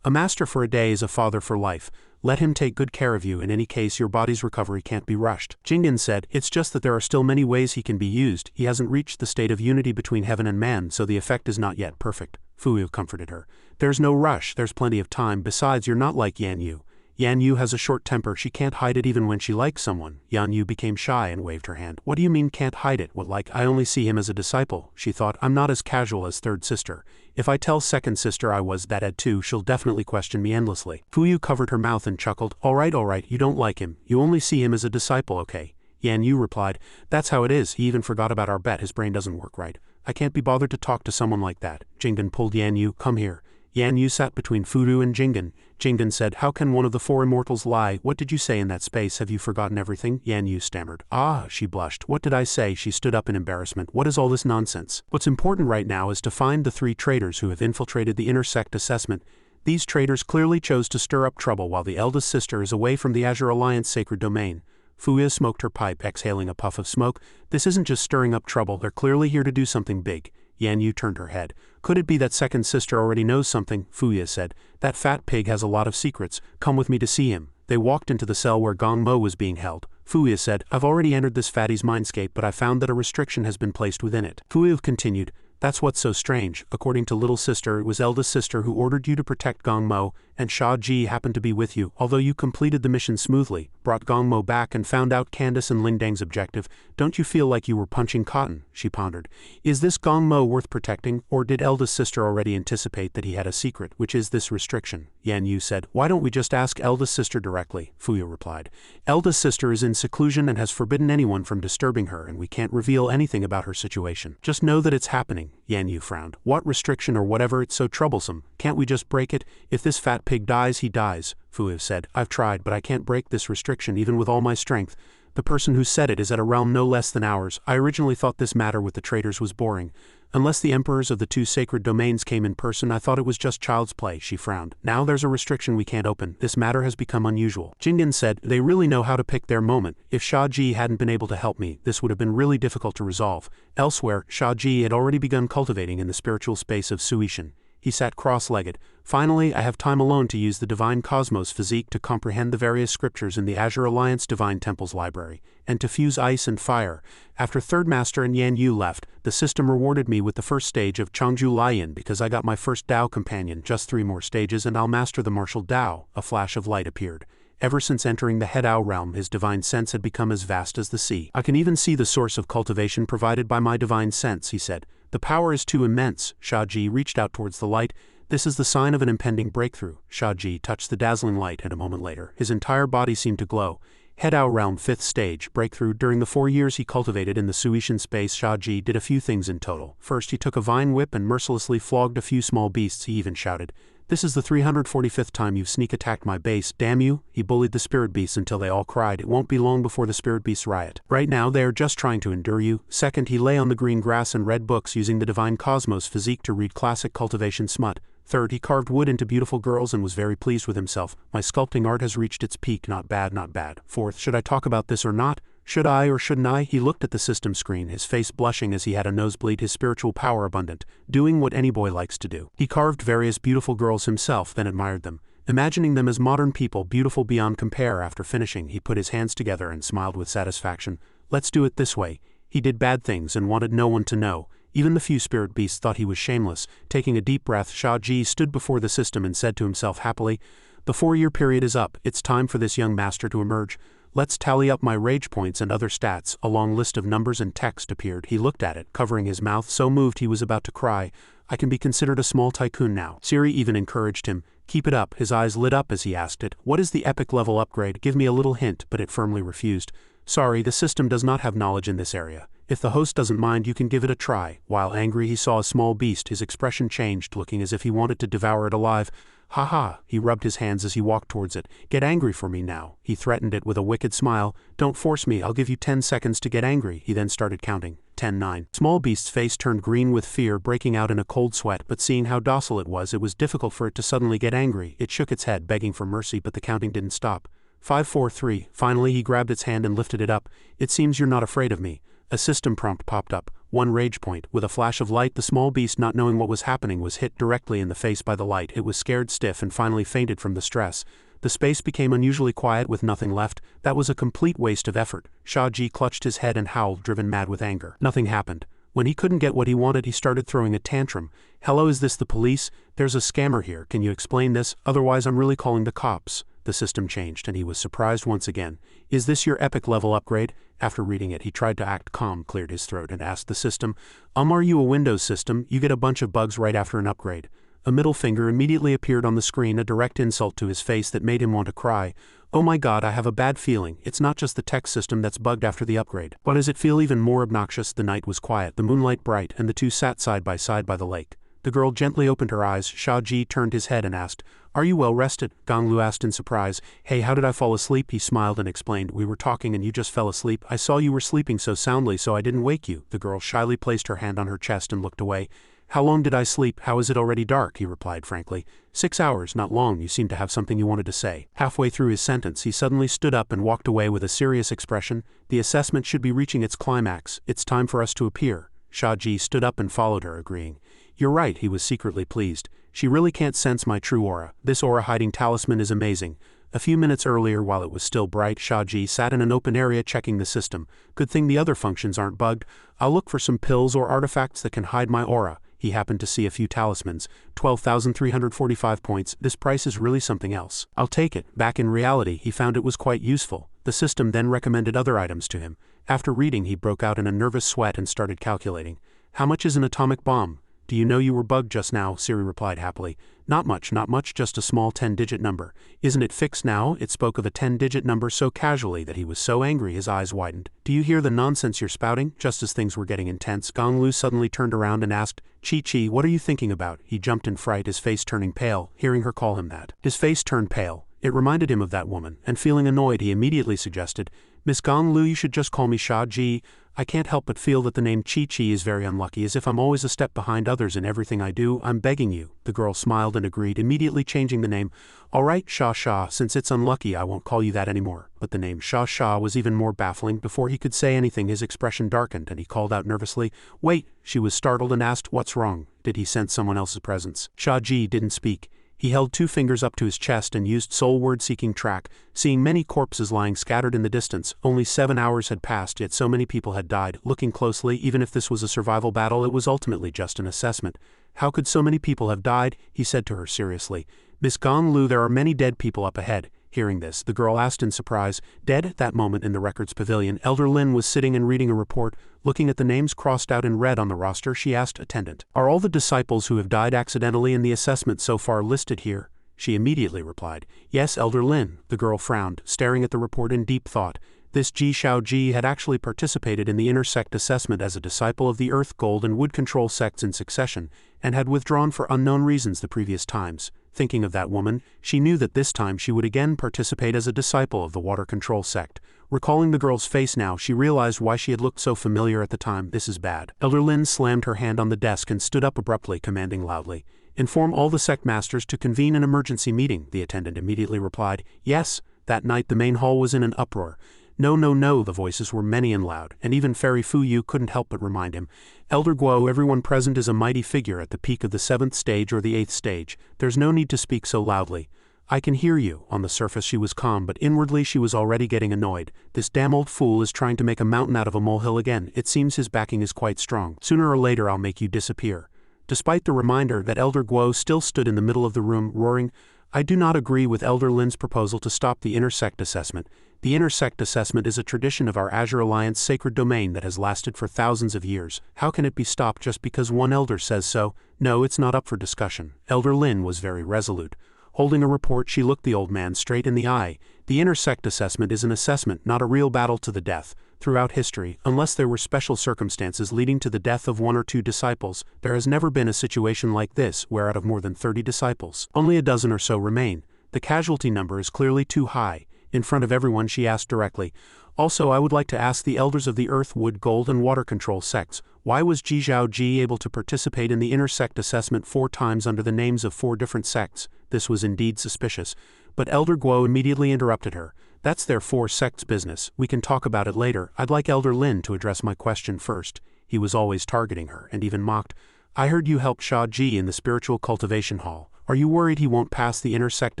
a master for a day is a father for life. Let him take good care of you. In any case, your body's recovery can't be rushed. Jingen said, it's just that there are still many ways he can be used. He hasn't reached the state of unity between heaven and man, so the effect is not yet perfect. Fuyu comforted her. There's no rush, there's plenty of time. Besides, you're not like Yan Yu. Yan Yu has a short temper, she can't hide it even when she likes someone. Yan Yu became shy and waved her hand. What do you mean can't hide it? What, like I only see him as a disciple? She thought, I'm not as casual as third sister. If I tell second sister I was that at too, she'll definitely question me endlessly. Fuyu covered her mouth and chuckled. Alright, you don't like him. You only see him as a disciple, okay? Yan Yu replied, that's how it is. He even forgot about our bet. His brain doesn't work right. I can't be bothered to talk to someone like that. Jingen pulled Yan Yu. Come here. Yan Yu sat between Fuyu and Jingen. Jingen said, how can one of the four immortals lie? What did you say in that space? Have you forgotten everything? Yan Yu stammered. Ah, she blushed. What did I say? She stood up in embarrassment. What is all this nonsense? What's important right now is to find the 3 traitors who have infiltrated the intersect assessment. These traitors clearly chose to stir up trouble while the eldest sister is away from the Azure Alliance sacred domain. Fuyu smoked her pipe, exhaling a puff of smoke. This isn't just stirring up trouble, they're clearly here to do something big. Yan Yu turned her head. Could it be that second sister already knows something? Fuyu said. That fat pig has a lot of secrets. Come with me to see him. They walked into the cell where Gong Mo was being held. Fuyu said, I've already entered this fatty's mindscape, but I found that a restriction has been placed within it. Fuyu continued, that's what's so strange. According to little sister, it was eldest sister who ordered you to protect Gong Mo, and Shia Ji happened to be with you. Although you completed the mission smoothly, brought Gong Mo back and found out Candace and Lingdang's objective, don't you feel like you were punching cotton? She pondered. Is this Gong Mo worth protecting, or did eldest sister already anticipate that he had a secret, which is this restriction? Yan Yu said, why don't we just ask eldest sister directly? Fuyu replied. Eldest sister is in seclusion and has forbidden anyone from disturbing her, and we can't reveal anything about her situation. Just know that it's happening. Yan Yu frowned. What restriction or whatever? It's so troublesome. Can't we just break it? If this fat pig dies, he dies. Fuyu said, I've tried, but I can't break this restriction even with all my strength. The person who said it is at a realm no less than ours. I originally thought this matter with the traitors was boring. Unless the emperors of the 2 sacred domains came in person, I thought it was just child's play. She frowned. Now there's a restriction we can't open. This matter has become unusual. Jingen said, they really know how to pick their moment. If Shia Ji hadn't been able to help me, this would have been really difficult to resolve. Elsewhere, Shia Ji had already begun cultivating in the spiritual space of Suishan. He sat cross-legged. Finally, I have time alone to use the divine cosmos physique to comprehend the various scriptures in the Azure Alliance Divine Temple's library, and to fuse ice and fire. After Third Master and Yan Yu left, the system rewarded me with the first stage of Changchu Lian because I got my first Dao companion. Just 3 more stages and I'll master the martial Dao. A flash of light appeared. Ever since entering the Hedao realm, his divine sense had become as vast as the sea. I can even see the source of cultivation provided by my divine sense, he said. The power is too immense. Shia Ji reached out towards the light. This is the sign of an impending breakthrough. Shia Ji touched the dazzling light, and a moment later, his entire body seemed to glow. Head Out Realm 5th Stage, Breakthrough. During the 4 years he cultivated in the Suishan space, Shia Ji did a few things in total. First, he took a vine whip and mercilessly flogged a few small beasts. He even shouted, "This is the 345th time you've sneak attacked my base, damn you!" He bullied the spirit beasts until they all cried. It won't be long before the spirit beasts riot. Right now they are just trying to endure you. Second, he lay on the green grass and read books using the divine cosmos physique to read classic cultivation smut. Third, he carved wood into beautiful girls and was very pleased with himself. "My sculpting art has reached its peak, not bad, not bad." Fourth, should I talk about this or not? Should I or shouldn't I? He looked at the system screen, his face blushing as he had a nosebleed, his spiritual power abundant, doing what any boy likes to do. He carved various beautiful girls himself, then admired them, imagining them as modern people, beautiful beyond compare. After finishing, he put his hands together and smiled with satisfaction. Let's do it this way. He did bad things and wanted no one to know. Even the few spirit beasts thought he was shameless. Taking a deep breath, Shia Ji stood before the system and said to himself happily, "The 4-year period is up. It's time for this young master to emerge. Let's tally up my rage points and other stats." A long list of numbers and text appeared. He looked at it, covering his mouth, so moved he was about to cry. "I can be considered a small tycoon now." Siri even encouraged him. "Keep it up." His eyes lit up as he asked it, "What is the epic level upgrade? Give me a little hint," but it firmly refused. "Sorry, the system does not have knowledge in this area. If the host doesn't mind, you can give it a try." While angry, he saw a small beast. His expression changed, looking as if he wanted to devour it alive. "Ha ha," he rubbed his hands as he walked towards it. "Get angry for me now." He threatened it with a wicked smile. "Don't force me, I'll give you 10 seconds to get angry." He then started counting. 10, 9. Small beast's face turned green with fear, breaking out in a cold sweat, but seeing how docile it was difficult for it to suddenly get angry. It shook its head, begging for mercy, but the counting didn't stop. 5, 4, 3. Finally he grabbed its hand and lifted it up. "It seems you're not afraid of me." A system prompt popped up. 1 rage point. With a flash of light, the small beast, not knowing what was happening, was hit directly in the face by the light. It was scared stiff and finally fainted from the stress. The space became unusually quiet with nothing left. That was a complete waste of effort. Shia Ji clutched his head and howled, driven mad with anger. Nothing happened. When he couldn't get what he wanted, he started throwing a tantrum. "Hello, is this the police? There's a scammer here. Can you explain this? Otherwise I'm really calling the cops." The system changed, and he was surprised once again. "Is this your epic level upgrade?" After reading it, he tried to act calm, cleared his throat, and asked the system, Are you a Windows system? You get a bunch of bugs right after an upgrade." A middle finger immediately appeared on the screen, a direct insult to his face that made him want to cry. "Oh my god, I have a bad feeling. It's not just the tech system that's bugged after the upgrade." Why does it feel even more obnoxious? The night was quiet, the moonlight bright, and the two sat side by the lake. The girl gently opened her eyes. Shia Ji turned his head and asked, "Are you well rested?" Gong Lu asked in surprise. "Hey, how did I fall asleep?" He smiled and explained, "We were talking and you just fell asleep. I saw you were sleeping so soundly, so I didn't wake you." The girl shyly placed her hand on her chest and looked away. "How long did I sleep? How is it already dark?" he replied frankly. 6 hours, not long. You seem to have something you wanted to say." Halfway through his sentence, he suddenly stood up and walked away with a serious expression. "The assessment should be reaching its climax. It's time for us to appear." Shia Ji stood up and followed her, agreeing. "You're right," he was secretly pleased. "She really can't sense my true aura. This aura-hiding talisman is amazing." A few minutes earlier, while it was still bright, Shia Ji sat in an open area checking the system. "Good thing the other functions aren't bugged. I'll look for some pills or artifacts that can hide my aura." He happened to see a few talismans. 12,345 points. This price is really something else. "I'll take it." Back in reality, he found it was quite useful. The system then recommended other items to him. After reading, he broke out in a nervous sweat and started calculating. "How much is an atomic bomb?" "Do you know you were bugged just now?" Siri replied happily. Not much, just a small 10-digit number." "Isn't it fixed now?" It spoke of a 10-digit number so casually that he was so angry his eyes widened. "Do you hear the nonsense you're spouting?" Just as things were getting intense, Gong Lu suddenly turned around and asked, Chi, what are you thinking about?" He jumped in fright, his face turning pale, hearing her call him that. His face turned pale. It reminded him of that woman, and feeling annoyed, he immediately suggested, "Miss Gong Lu, you should just call me Shia Ji. I can't help but feel that the name Chi is very unlucky, as if I'm always a step behind others in everything I do. I'm begging you." The girl smiled and agreed, immediately changing the name. "All right, Sha, since it's unlucky, I won't call you that anymore." But the name Sha was even more baffling. Before he could say anything, his expression darkened, and he called out nervously, "Wait!" She was startled and asked, "What's wrong?" Did he sense someone else's presence? Shia Ji didn't speak. He held 2 fingers up to his chest and used soul word-seeking track, seeing many corpses lying scattered in the distance. Only 7 hours had passed, yet so many people had died. Looking closely, even if this was a survival battle, it was ultimately just an assessment. "How could so many people have died?" he said to her seriously. "Miss Gong Lu, there are many dead people up ahead." Hearing this, the girl asked in surprise. Dead? At that moment in the records pavilion, Elder Lin was sitting and reading a report. Looking at the names crossed out in red on the roster, she asked attendant, "Are all the disciples who have died accidentally in the assessment so far listed here?" she immediately replied. Yes, Elder Lin, the girl frowned, staring at the report in deep thought. This Shia Ji had actually participated in the intersect assessment as a disciple of the Earth, Gold, and Wood control sects in succession, and had withdrawn for unknown reasons the previous times. Thinking of that woman, she knew that this time she would again participate as a disciple of the water control sect. Recalling the girl's face now, she realized why she had looked so familiar at the time. This is bad. Elder Lin slammed her hand on the desk and stood up abruptly, commanding loudly. Inform all the sect masters to convene an emergency meeting, the attendant immediately replied. Yes. That night the main hall was in an uproar. No, no, no, the voices were many and loud, and even Fairy Fuyu couldn't help but remind him. Elder Guo, everyone present is a mighty figure at the peak of the 7th stage or the 8th stage. There's no need to speak so loudly. I can hear you. On the surface she was calm, but inwardly she was already getting annoyed. This damn old fool is trying to make a mountain out of a molehill again. It seems his backing is quite strong. Sooner or later I'll make you disappear. Despite the reminder that Elder Guo still stood in the middle of the room, roaring, I do not agree with Elder Lin's proposal to stop the intersect assessment. The intersect assessment is a tradition of our Azure Alliance sacred domain that has lasted for thousands of years. How can it be stopped just because one elder says so? No, it's not up for discussion. Elder Lin was very resolute. Holding a report, she looked the old man straight in the eye. The intersect assessment is an assessment, not a real battle to the death. Throughout history, unless there were special circumstances leading to the death of 1 or 2 disciples, there has never been a situation like this where out of more than 30 disciples, only a dozen or so remain. The casualty number is clearly too high. In front of everyone she asked directly, Also, I would like to ask the elders of the Earth, Wood, Gold, and Water control sects, why was Shia Ji able to participate in the intersect assessment 4 times under the names of 4 different sects? This was indeed suspicious. But Elder Guo immediately interrupted her. That's their 4 sects' business. We can talk about it later. I'd like Elder Lin to address my question first. He was always targeting her, and even mocked. I heard you helped Shia Ji in the spiritual cultivation hall. Are you worried he won't pass the intersect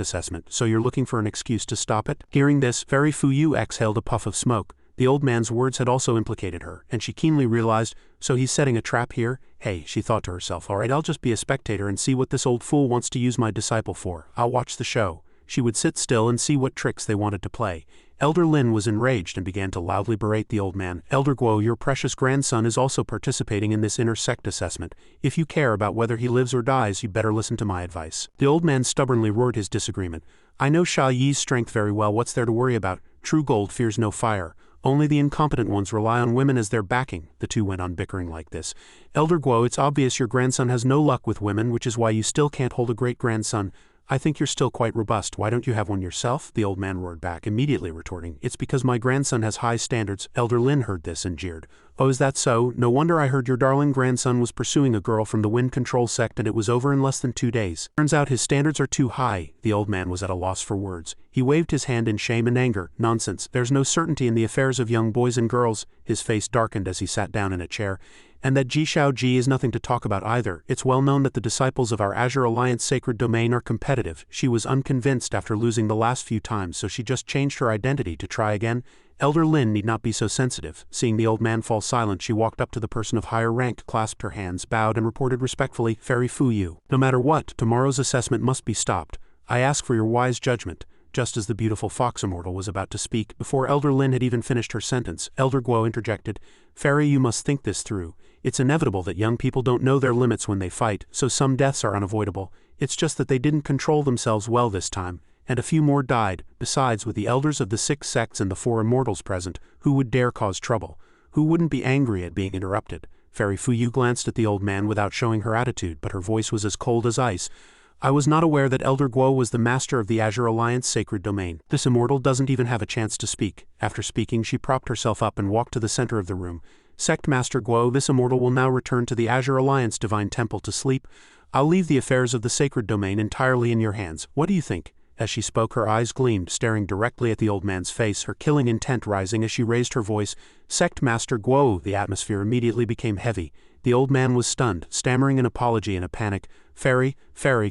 assessment, so you're looking for an excuse to stop it? Hearing this, Fairy Fuyu exhaled a puff of smoke. The old man's words had also implicated her, and she keenly realized, so he's setting a trap here? Hey, she thought to herself, alright, I'll just be a spectator and see what this old fool wants to use my disciple for. I'll watch the show. She would sit still and see what tricks they wanted to play. Elder Lin was enraged and began to loudly berate the old man. Elder Guo, your precious grandson is also participating in this intersect assessment. If you care about whether he lives or dies, you better listen to my advice. The old man stubbornly roared his disagreement. I know Shia Yi's strength very well. What's there to worry about? True gold fears no fire. Only the incompetent ones rely on women as their backing. The two went on bickering like this. Elder Guo, it's obvious your grandson has no luck with women, which is why you still can't hold a great-grandson. I think you're still quite robust. Why don't you have one yourself? The old man roared back, immediately retorting. It's because my grandson has high standards. Elder Lin heard this and jeered. Oh, is that so? No wonder I heard your darling grandson was pursuing a girl from the wind control sect and it was over in less than 2 days. Turns out his standards are too high. The old man was at a loss for words. He waved his hand in shame and anger. Nonsense. There's no certainty in the affairs of young boys and girls. His face darkened as he sat down in a chair. And that Shia Ji is nothing to talk about either. It's well known that the disciples of our Azure Alliance sacred domain are competitive. She was unconvinced after losing the last few times, so she just changed her identity to try again. Elder Lin need not be so sensitive. Seeing the old man fall silent, she walked up to the person of higher rank, clasped her hands, bowed, and reported respectfully, Fairy Fuyu. No matter what, tomorrow's assessment must be stopped. I ask for your wise judgment. Just as the beautiful fox immortal was about to speak, before Elder Lin had even finished her sentence, Elder Guo interjected, Fairy, you must think this through. It's inevitable that young people don't know their limits when they fight, so some deaths are unavoidable. It's just that they didn't control themselves well this time, and a few more died. Besides, with the elders of the 6 sects and the 4 immortals present, who would dare cause trouble? Who wouldn't be angry at being interrupted? Fairy Fuyu glanced at the old man without showing her attitude, but her voice was as cold as ice. I was not aware that Elder Guo was the master of the Azure Alliance sacred domain. This immortal doesn't even have a chance to speak. After speaking, she propped herself up and walked to the center of the room. Sect Master Guo, this immortal will now return to the Azure Alliance Divine Temple to sleep. I'll leave the affairs of the sacred domain entirely in your hands. What do you think? As she spoke, her eyes gleamed, staring directly at the old man's face, her killing intent rising as she raised her voice. Sect Master Guo, the atmosphere immediately became heavy. The old man was stunned, stammering an apology in a panic. Fairy,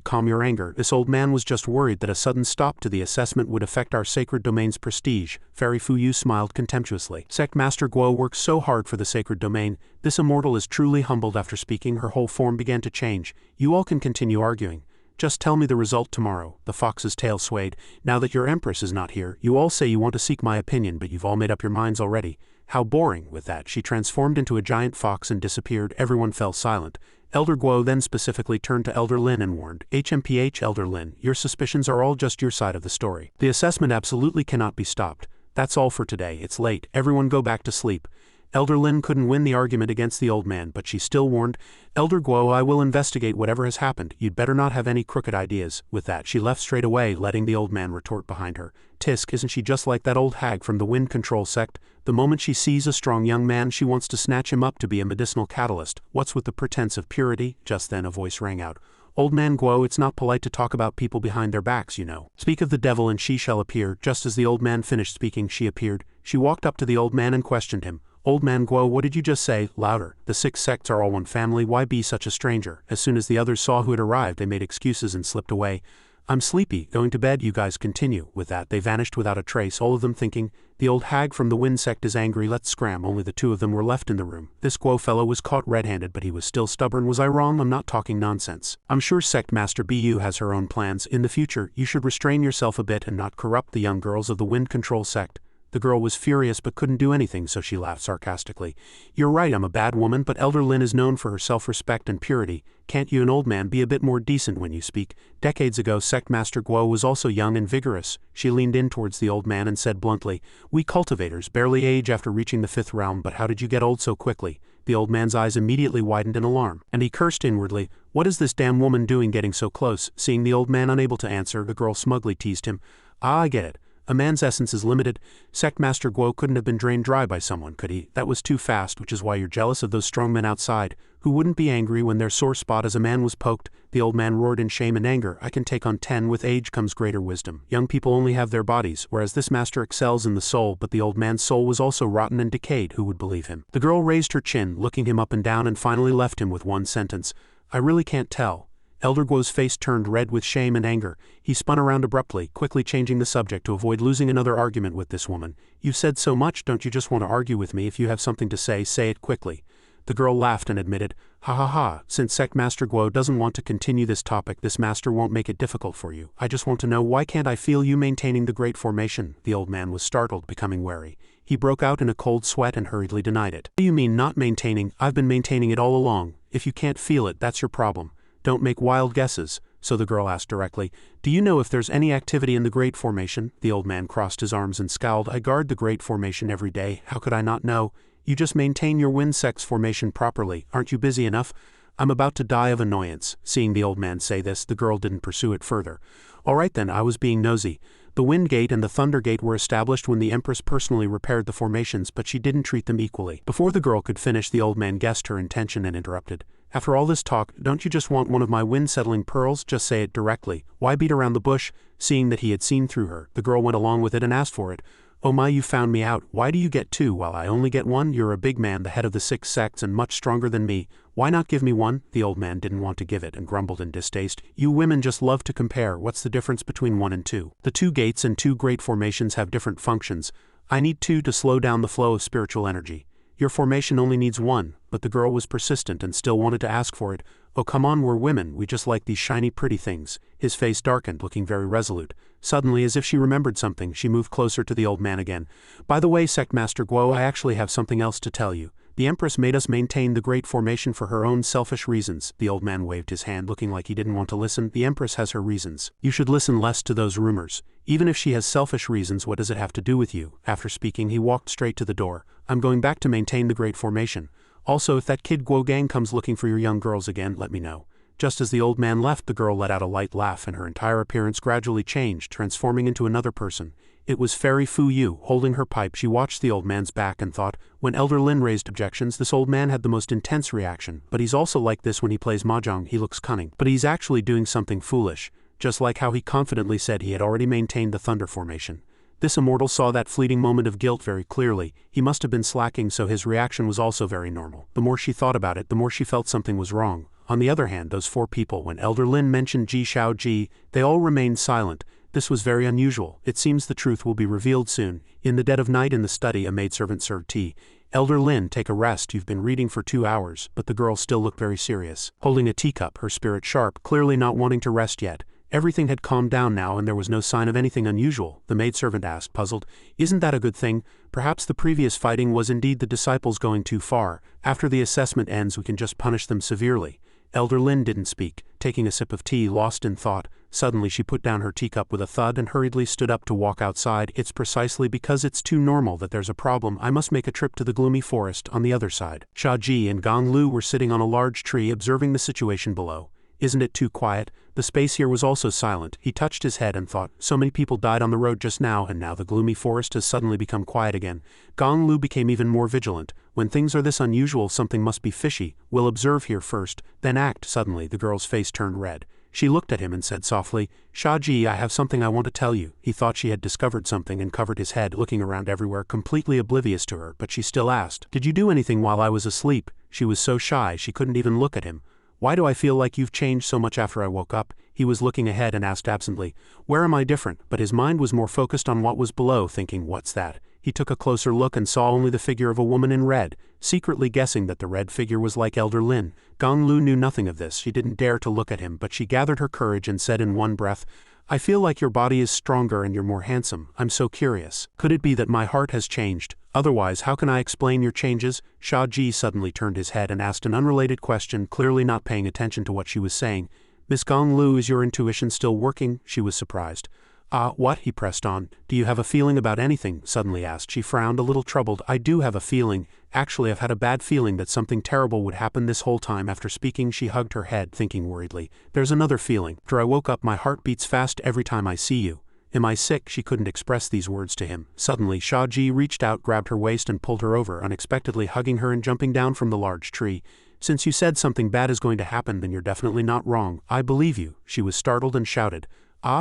calm your anger. This old man was just worried that a sudden stop to the assessment would affect our sacred domain's prestige. Fairy Fuyu smiled contemptuously. Sect Master Guo works so hard for the sacred domain. This immortal is truly humbled. After speaking, her whole form began to change. You all can continue arguing. Just tell me the result tomorrow. The fox's tail swayed. Now that your empress is not here, you all say you want to seek my opinion, but you've all made up your minds already. How boring. With that, she transformed into a giant fox and disappeared. Everyone fell silent. Elder Guo then specifically turned to Elder Lin and warned, HMPH Elder Lin, your suspicions are all just your side of the story. The assessment absolutely cannot be stopped. That's all for today, it's late, everyone go back to sleep. Elder Lin couldn't win the argument against the old man, but she still warned, Elder Guo, I will investigate whatever has happened, you'd better not have any crooked ideas. With that she left straight away, letting the old man retort behind her, Tisk, isn't she just like that old hag from the wind control sect? The moment she sees a strong young man she wants to snatch him up to be a medicinal catalyst. What's with the pretense of purity? Just then a voice rang out. Old man Guo, it's not polite to talk about people behind their backs, you know. Speak of the devil and she shall appear. Just as the old man finished speaking she appeared. She walked up to the old man and questioned him. Old man Guo, what did you just say? Louder. The 6 sects are all one family, why be such a stranger? As soon as the others saw who had arrived they made excuses and slipped away. I'm sleepy, going to bed, you guys continue. With that they vanished without a trace, all of them thinking, the old hag from the wind sect is angry, let's scram. Only the 2 of them were left in the room. This Guo fellow was caught red-handed, but he was still stubborn. Was I wrong? I'm not talking nonsense. I'm sure Sect Master Bu has her own plans. In the future, you should restrain yourself a bit and not corrupt the young girls of the wind control sect. The girl was furious but couldn't do anything, so she laughed sarcastically. You're right, I'm a bad woman, but Elder Lin is known for her self-respect and purity. Can't you, an old man, be a bit more decent when you speak? Decades ago Sect Master Guo was also young and vigorous. She leaned in towards the old man and said bluntly, we cultivators barely age after reaching the 5th realm, but how did you get old so quickly? The old man's eyes immediately widened in alarm, and he cursed inwardly, what is this damn woman doing getting so close? Seeing the old man unable to answer, the girl smugly teased him, ah, I get it. A man's essence is limited. Sect Master Guo couldn't have been drained dry by someone, could he? That was too fast, which is why you're jealous of those strong men outside, who wouldn't be angry when their sore spot as a man was poked. The old man roared in shame and anger, I can take on 10, with age comes greater wisdom. Young people only have their bodies, whereas this master excels in the soul, but the old man's soul was also rotten and decayed, who would believe him? The girl raised her chin, looking him up and down, and finally left him with one sentence, I really can't tell. Elder Guo's face turned red with shame and anger. He spun around abruptly, quickly changing the subject to avoid losing another argument with this woman. You've said so much, don't you just want to argue with me? If you have something to say it quickly. The girl laughed and admitted, ha ha ha, since Sect Master Guo doesn't want to continue this topic, this master won't make it difficult for you. I just want to know, why can't I feel you maintaining the great formation? The old man was startled, becoming wary. He broke out in a cold sweat and hurriedly denied it. What do you mean not maintaining? I've been maintaining it all along. If you can't feel it, that's your problem. Don't make wild guesses. So the girl asked directly, do you know if there's any activity in the Great Formation? The old man crossed his arms and scowled, I guard the Great Formation every day, how could I not know? You just maintain your wind sect's formation properly, aren't you busy enough? I'm about to die of annoyance. Seeing the old man say this, the girl didn't pursue it further. All right then, I was being nosy. The Wind Gate and the Thunder Gate were established when the Empress personally repaired the formations, but she didn't treat them equally. Before the girl could finish, the old man guessed her intention and interrupted. After all this talk, don't you just want one of my wind-settling pearls? Just say it directly. Why beat around the bush? Seeing that he had seen through her, the girl went along with it and asked for it. Oh my, you found me out. Why do you get 2 while I only get 1? You're a big man, the head of the 6 sects, and much stronger than me. Why not give me 1? The old man didn't want to give it and grumbled in distaste. You women just love to compare. What's the difference between 1 and 2? The 2 gates and 2 great formations have different functions. I need 2 to slow down the flow of spiritual energy. Your formation only needs 1, but the girl was persistent and still wanted to ask for it. Oh come on, we're women, we just like these shiny pretty things. His face darkened, looking very resolute. Suddenly, as if she remembered something, she moved closer to the old man again. By the way, Sect Master Guo, I actually have something else to tell you. The Empress made us maintain the Great Formation for her own selfish reasons. The old man waved his hand, looking like he didn't want to listen. The Empress has her reasons. You should listen less to those rumors. Even if she has selfish reasons, what does it have to do with you? After speaking, he walked straight to the door. I'm going back to maintain the Great Formation. Also, if that kid Guo Gang comes looking for your young girls again, let me know. Just as the old man left, the girl let out a light laugh and her entire appearance gradually changed, transforming into another person. It was Fairy Fuyu. Holding her pipe, she watched the old man's back and thought, when Elder Lin raised objections, this old man had the most intense reaction. But he's also like this when he plays mahjong, he looks cunning. But he's actually doing something foolish, just like how he confidently said he had already maintained the Thunder Formation. This immortal saw that fleeting moment of guilt very clearly. He must have been slacking, so his reaction was also very normal. The more she thought about it, the more she felt something was wrong. On the other hand, those 4 people, when Elder Lin mentioned Shia Ji, they all remained silent. This was very unusual. It seems the truth will be revealed soon. In the dead of night in the study, a maidservant served tea. Elder Lin, take a rest, you've been reading for 2 hours, but the girl still looked very serious. Holding a teacup, her spirit sharp, clearly not wanting to rest yet. Everything had calmed down now and there was no sign of anything unusual. The maidservant asked, puzzled, isn't that a good thing? Perhaps the previous fighting was indeed the disciples going too far. After the assessment ends we can just punish them severely. Elder Lin didn't speak, taking a sip of tea, lost in thought. Suddenly she put down her teacup with a thud and hurriedly stood up to walk outside. It's precisely because it's too normal that there's a problem. I must make a trip to the gloomy forest on the other side. Shia Ji and Gong Lu were sitting on a large tree observing the situation below. Isn't it too quiet? The space here was also silent. He touched his head and thought, so many people died on the road just now, and now the gloomy forest has suddenly become quiet again. Gong Lu became even more vigilant. When things are this unusual, something must be fishy. We'll observe here first, then act. Suddenly the girl's face turned red. She looked at him and said softly, Shia Ji, I have something I want to tell you. He thought she had discovered something and covered his head, looking around everywhere, completely oblivious to her, but she still asked, did you do anything while I was asleep? She was so shy she couldn't even look at him. Why do I feel like you've changed so much after I woke up? He was looking ahead and asked absently, where am I different? But his mind was more focused on what was below, thinking, what's that? He took a closer look and saw only the figure of a woman in red, secretly guessing that the red figure was like Elder Lin. Gong Lu knew nothing of this. She didn't dare to look at him, but she gathered her courage and said in one breath, I feel like your body is stronger and you're more handsome. I'm so curious. Could it be that my heart has changed? Otherwise, how can I explain your changes? Shia Ji suddenly turned his head and asked an unrelated question, clearly not paying attention to what she was saying. Miss Gong Lu, is your intuition still working? She was surprised. What? He pressed on. Do you have a feeling about anything? Suddenly asked. She frowned, a little troubled. I do have a feeling. Actually, I've had a bad feeling that something terrible would happen this whole time. After speaking, she hugged her head, thinking worriedly. There's another feeling. After I woke up, my heart beats fast every time I see you. Am I sick? She couldn't express these words to him. Suddenly, Shia Ji reached out, grabbed her waist and pulled her over, unexpectedly hugging her and jumping down from the large tree. Since you said something bad is going to happen, then you're definitely not wrong. I believe you. She was startled and shouted.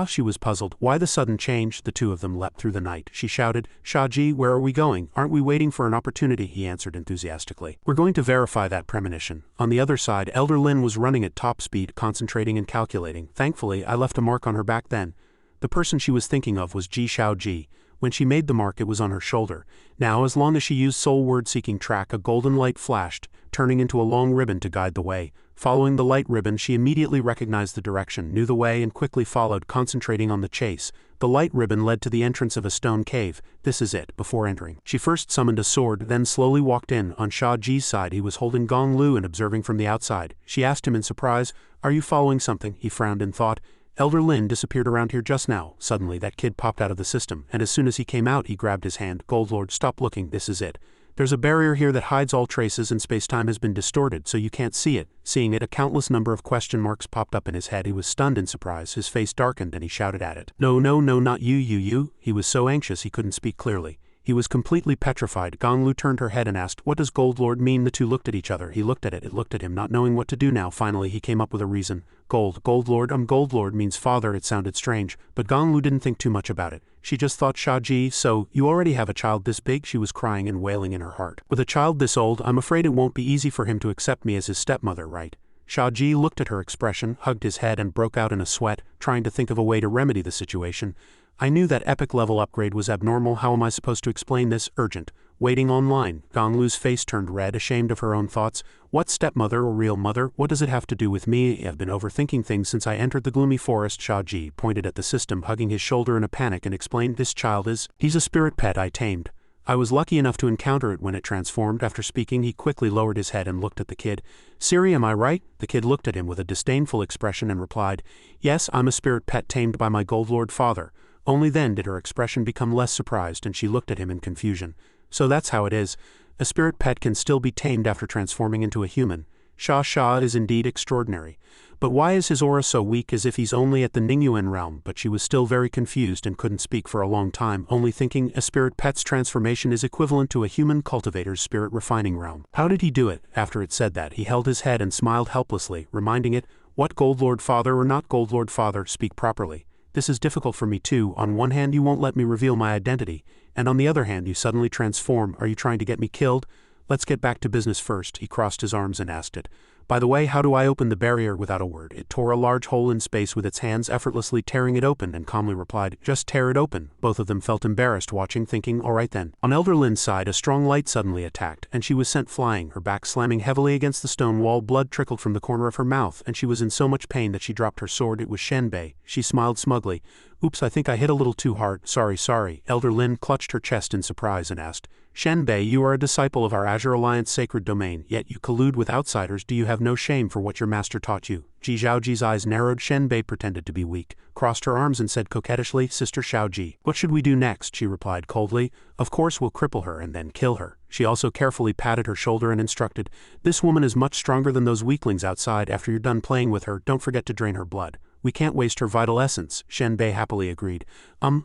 She was puzzled. Why the sudden change? The two of them leapt through the night. She shouted, Shia Ji, where are we going? Aren't we waiting for an opportunity? He answered enthusiastically. We're going to verify that premonition. On the other side, Elder Lin was running at top speed, concentrating and calculating. Thankfully, I left a mark on her back then. The person she was thinking of was Shia Ji. When she made the mark, it was on her shoulder. Now, as long as she used soul word-seeking track, a golden light flashed, turning into a long ribbon to guide the way. Following the light ribbon, she immediately recognized the direction, knew the way, and quickly followed, concentrating on the chase. The light ribbon led to the entrance of a stone cave. This is it. Before entering, she first summoned a sword, then slowly walked in. On Shia Ji's side, he was holding Gong Lu and observing from the outside. She asked him in surprise, Are you following something? He frowned in thought. Elder Lin disappeared around here just now. Suddenly, that kid popped out of the system, and as soon as he came out, he grabbed his hand. Gold Lord, stop looking. This is it. There's a barrier here that hides all traces, and space-time has been distorted, so you can't see it. Seeing it, a countless number of question marks popped up in his head. He was stunned in surprise. His face darkened, and he shouted at it. No, not you. He was so anxious he couldn't speak clearly. He was completely petrified. Gong Lu turned her head and asked, What does Gold Lord mean? The two looked at each other. He looked at it looked at him, not knowing what to do now. Finally, he came up with a reason. Gold Lord. Gold Lord means father. It sounded strange, but Gong Lu didn't think too much about it. She just thought, Shia Ji, so, you already have a child this big? She was crying and wailing in her heart. With a child this old, I'm afraid it won't be easy for him to accept me as his stepmother, right? Shia Ji looked at her expression, hugged his head and broke out in a sweat, trying to think of a way to remedy the situation. I knew that epic level upgrade was abnormal. How am I supposed to explain this? Urgent. Waiting online. Gong Lu's face turned red, ashamed of her own thoughts. What stepmother or real mother? What does it have to do with me? I've been overthinking things since I entered the gloomy forest. Shia Ji pointed at the system, hugging his shoulder in a panic, and explained, This child is... He's a spirit pet I tamed. I was lucky enough to encounter it when it transformed. After speaking, he quickly lowered his head and looked at the kid. Siri, am I right? The kid looked at him with a disdainful expression and replied, Yes, I'm a spirit pet tamed by my Gold Lord father. Only then did her expression become less surprised, and she looked at him in confusion. So that's how it is. A spirit pet can still be tamed after transforming into a human. Shia is indeed extraordinary. But why is his aura so weak, as if he's only at the Ningyuan realm? But she was still very confused and couldn't speak for a long time, only thinking a spirit pet's transformation is equivalent to a human cultivator's spirit refining realm. How did he do it? After it said that, he held his head and smiled helplessly, reminding it, What Gold Lord father or not Gold Lord father, speak properly. This is difficult for me too. On one hand, you won't let me reveal my identity, and on the other hand, you suddenly transform. Are you trying to get me killed? Let's get back to business first. He crossed his arms and asked it. By the way, how do I open the barrier? Without a word, it tore a large hole in space with its hands, effortlessly tearing it open, and calmly replied, Just tear it open. Both of them felt embarrassed, watching, thinking, All right then. On Elder Lin's side, a strong light suddenly attacked, and she was sent flying, her back slamming heavily against the stone wall. Blood trickled from the corner of her mouth, and she was in so much pain that she dropped her sword. It was Shenbei. She smiled smugly. Oops, I think I hit a little too hard. Sorry. Elder Lin clutched her chest in surprise and asked, Shenbei, you are a disciple of our Azure Alliance sacred domain, yet you collude with outsiders. Do you have no shame for what your master taught you? Shia Ji's eyes narrowed. Shenbei pretended to be weak, crossed her arms and said coquettishly, Sister Shia Ji. What should we do next? She replied coldly. Of course we'll cripple her and then kill her. She also carefully patted her shoulder and instructed, this woman is much stronger than those weaklings outside. After you're done playing with her, don't forget to drain her blood. We can't waste her vital essence. Shenbei happily agreed.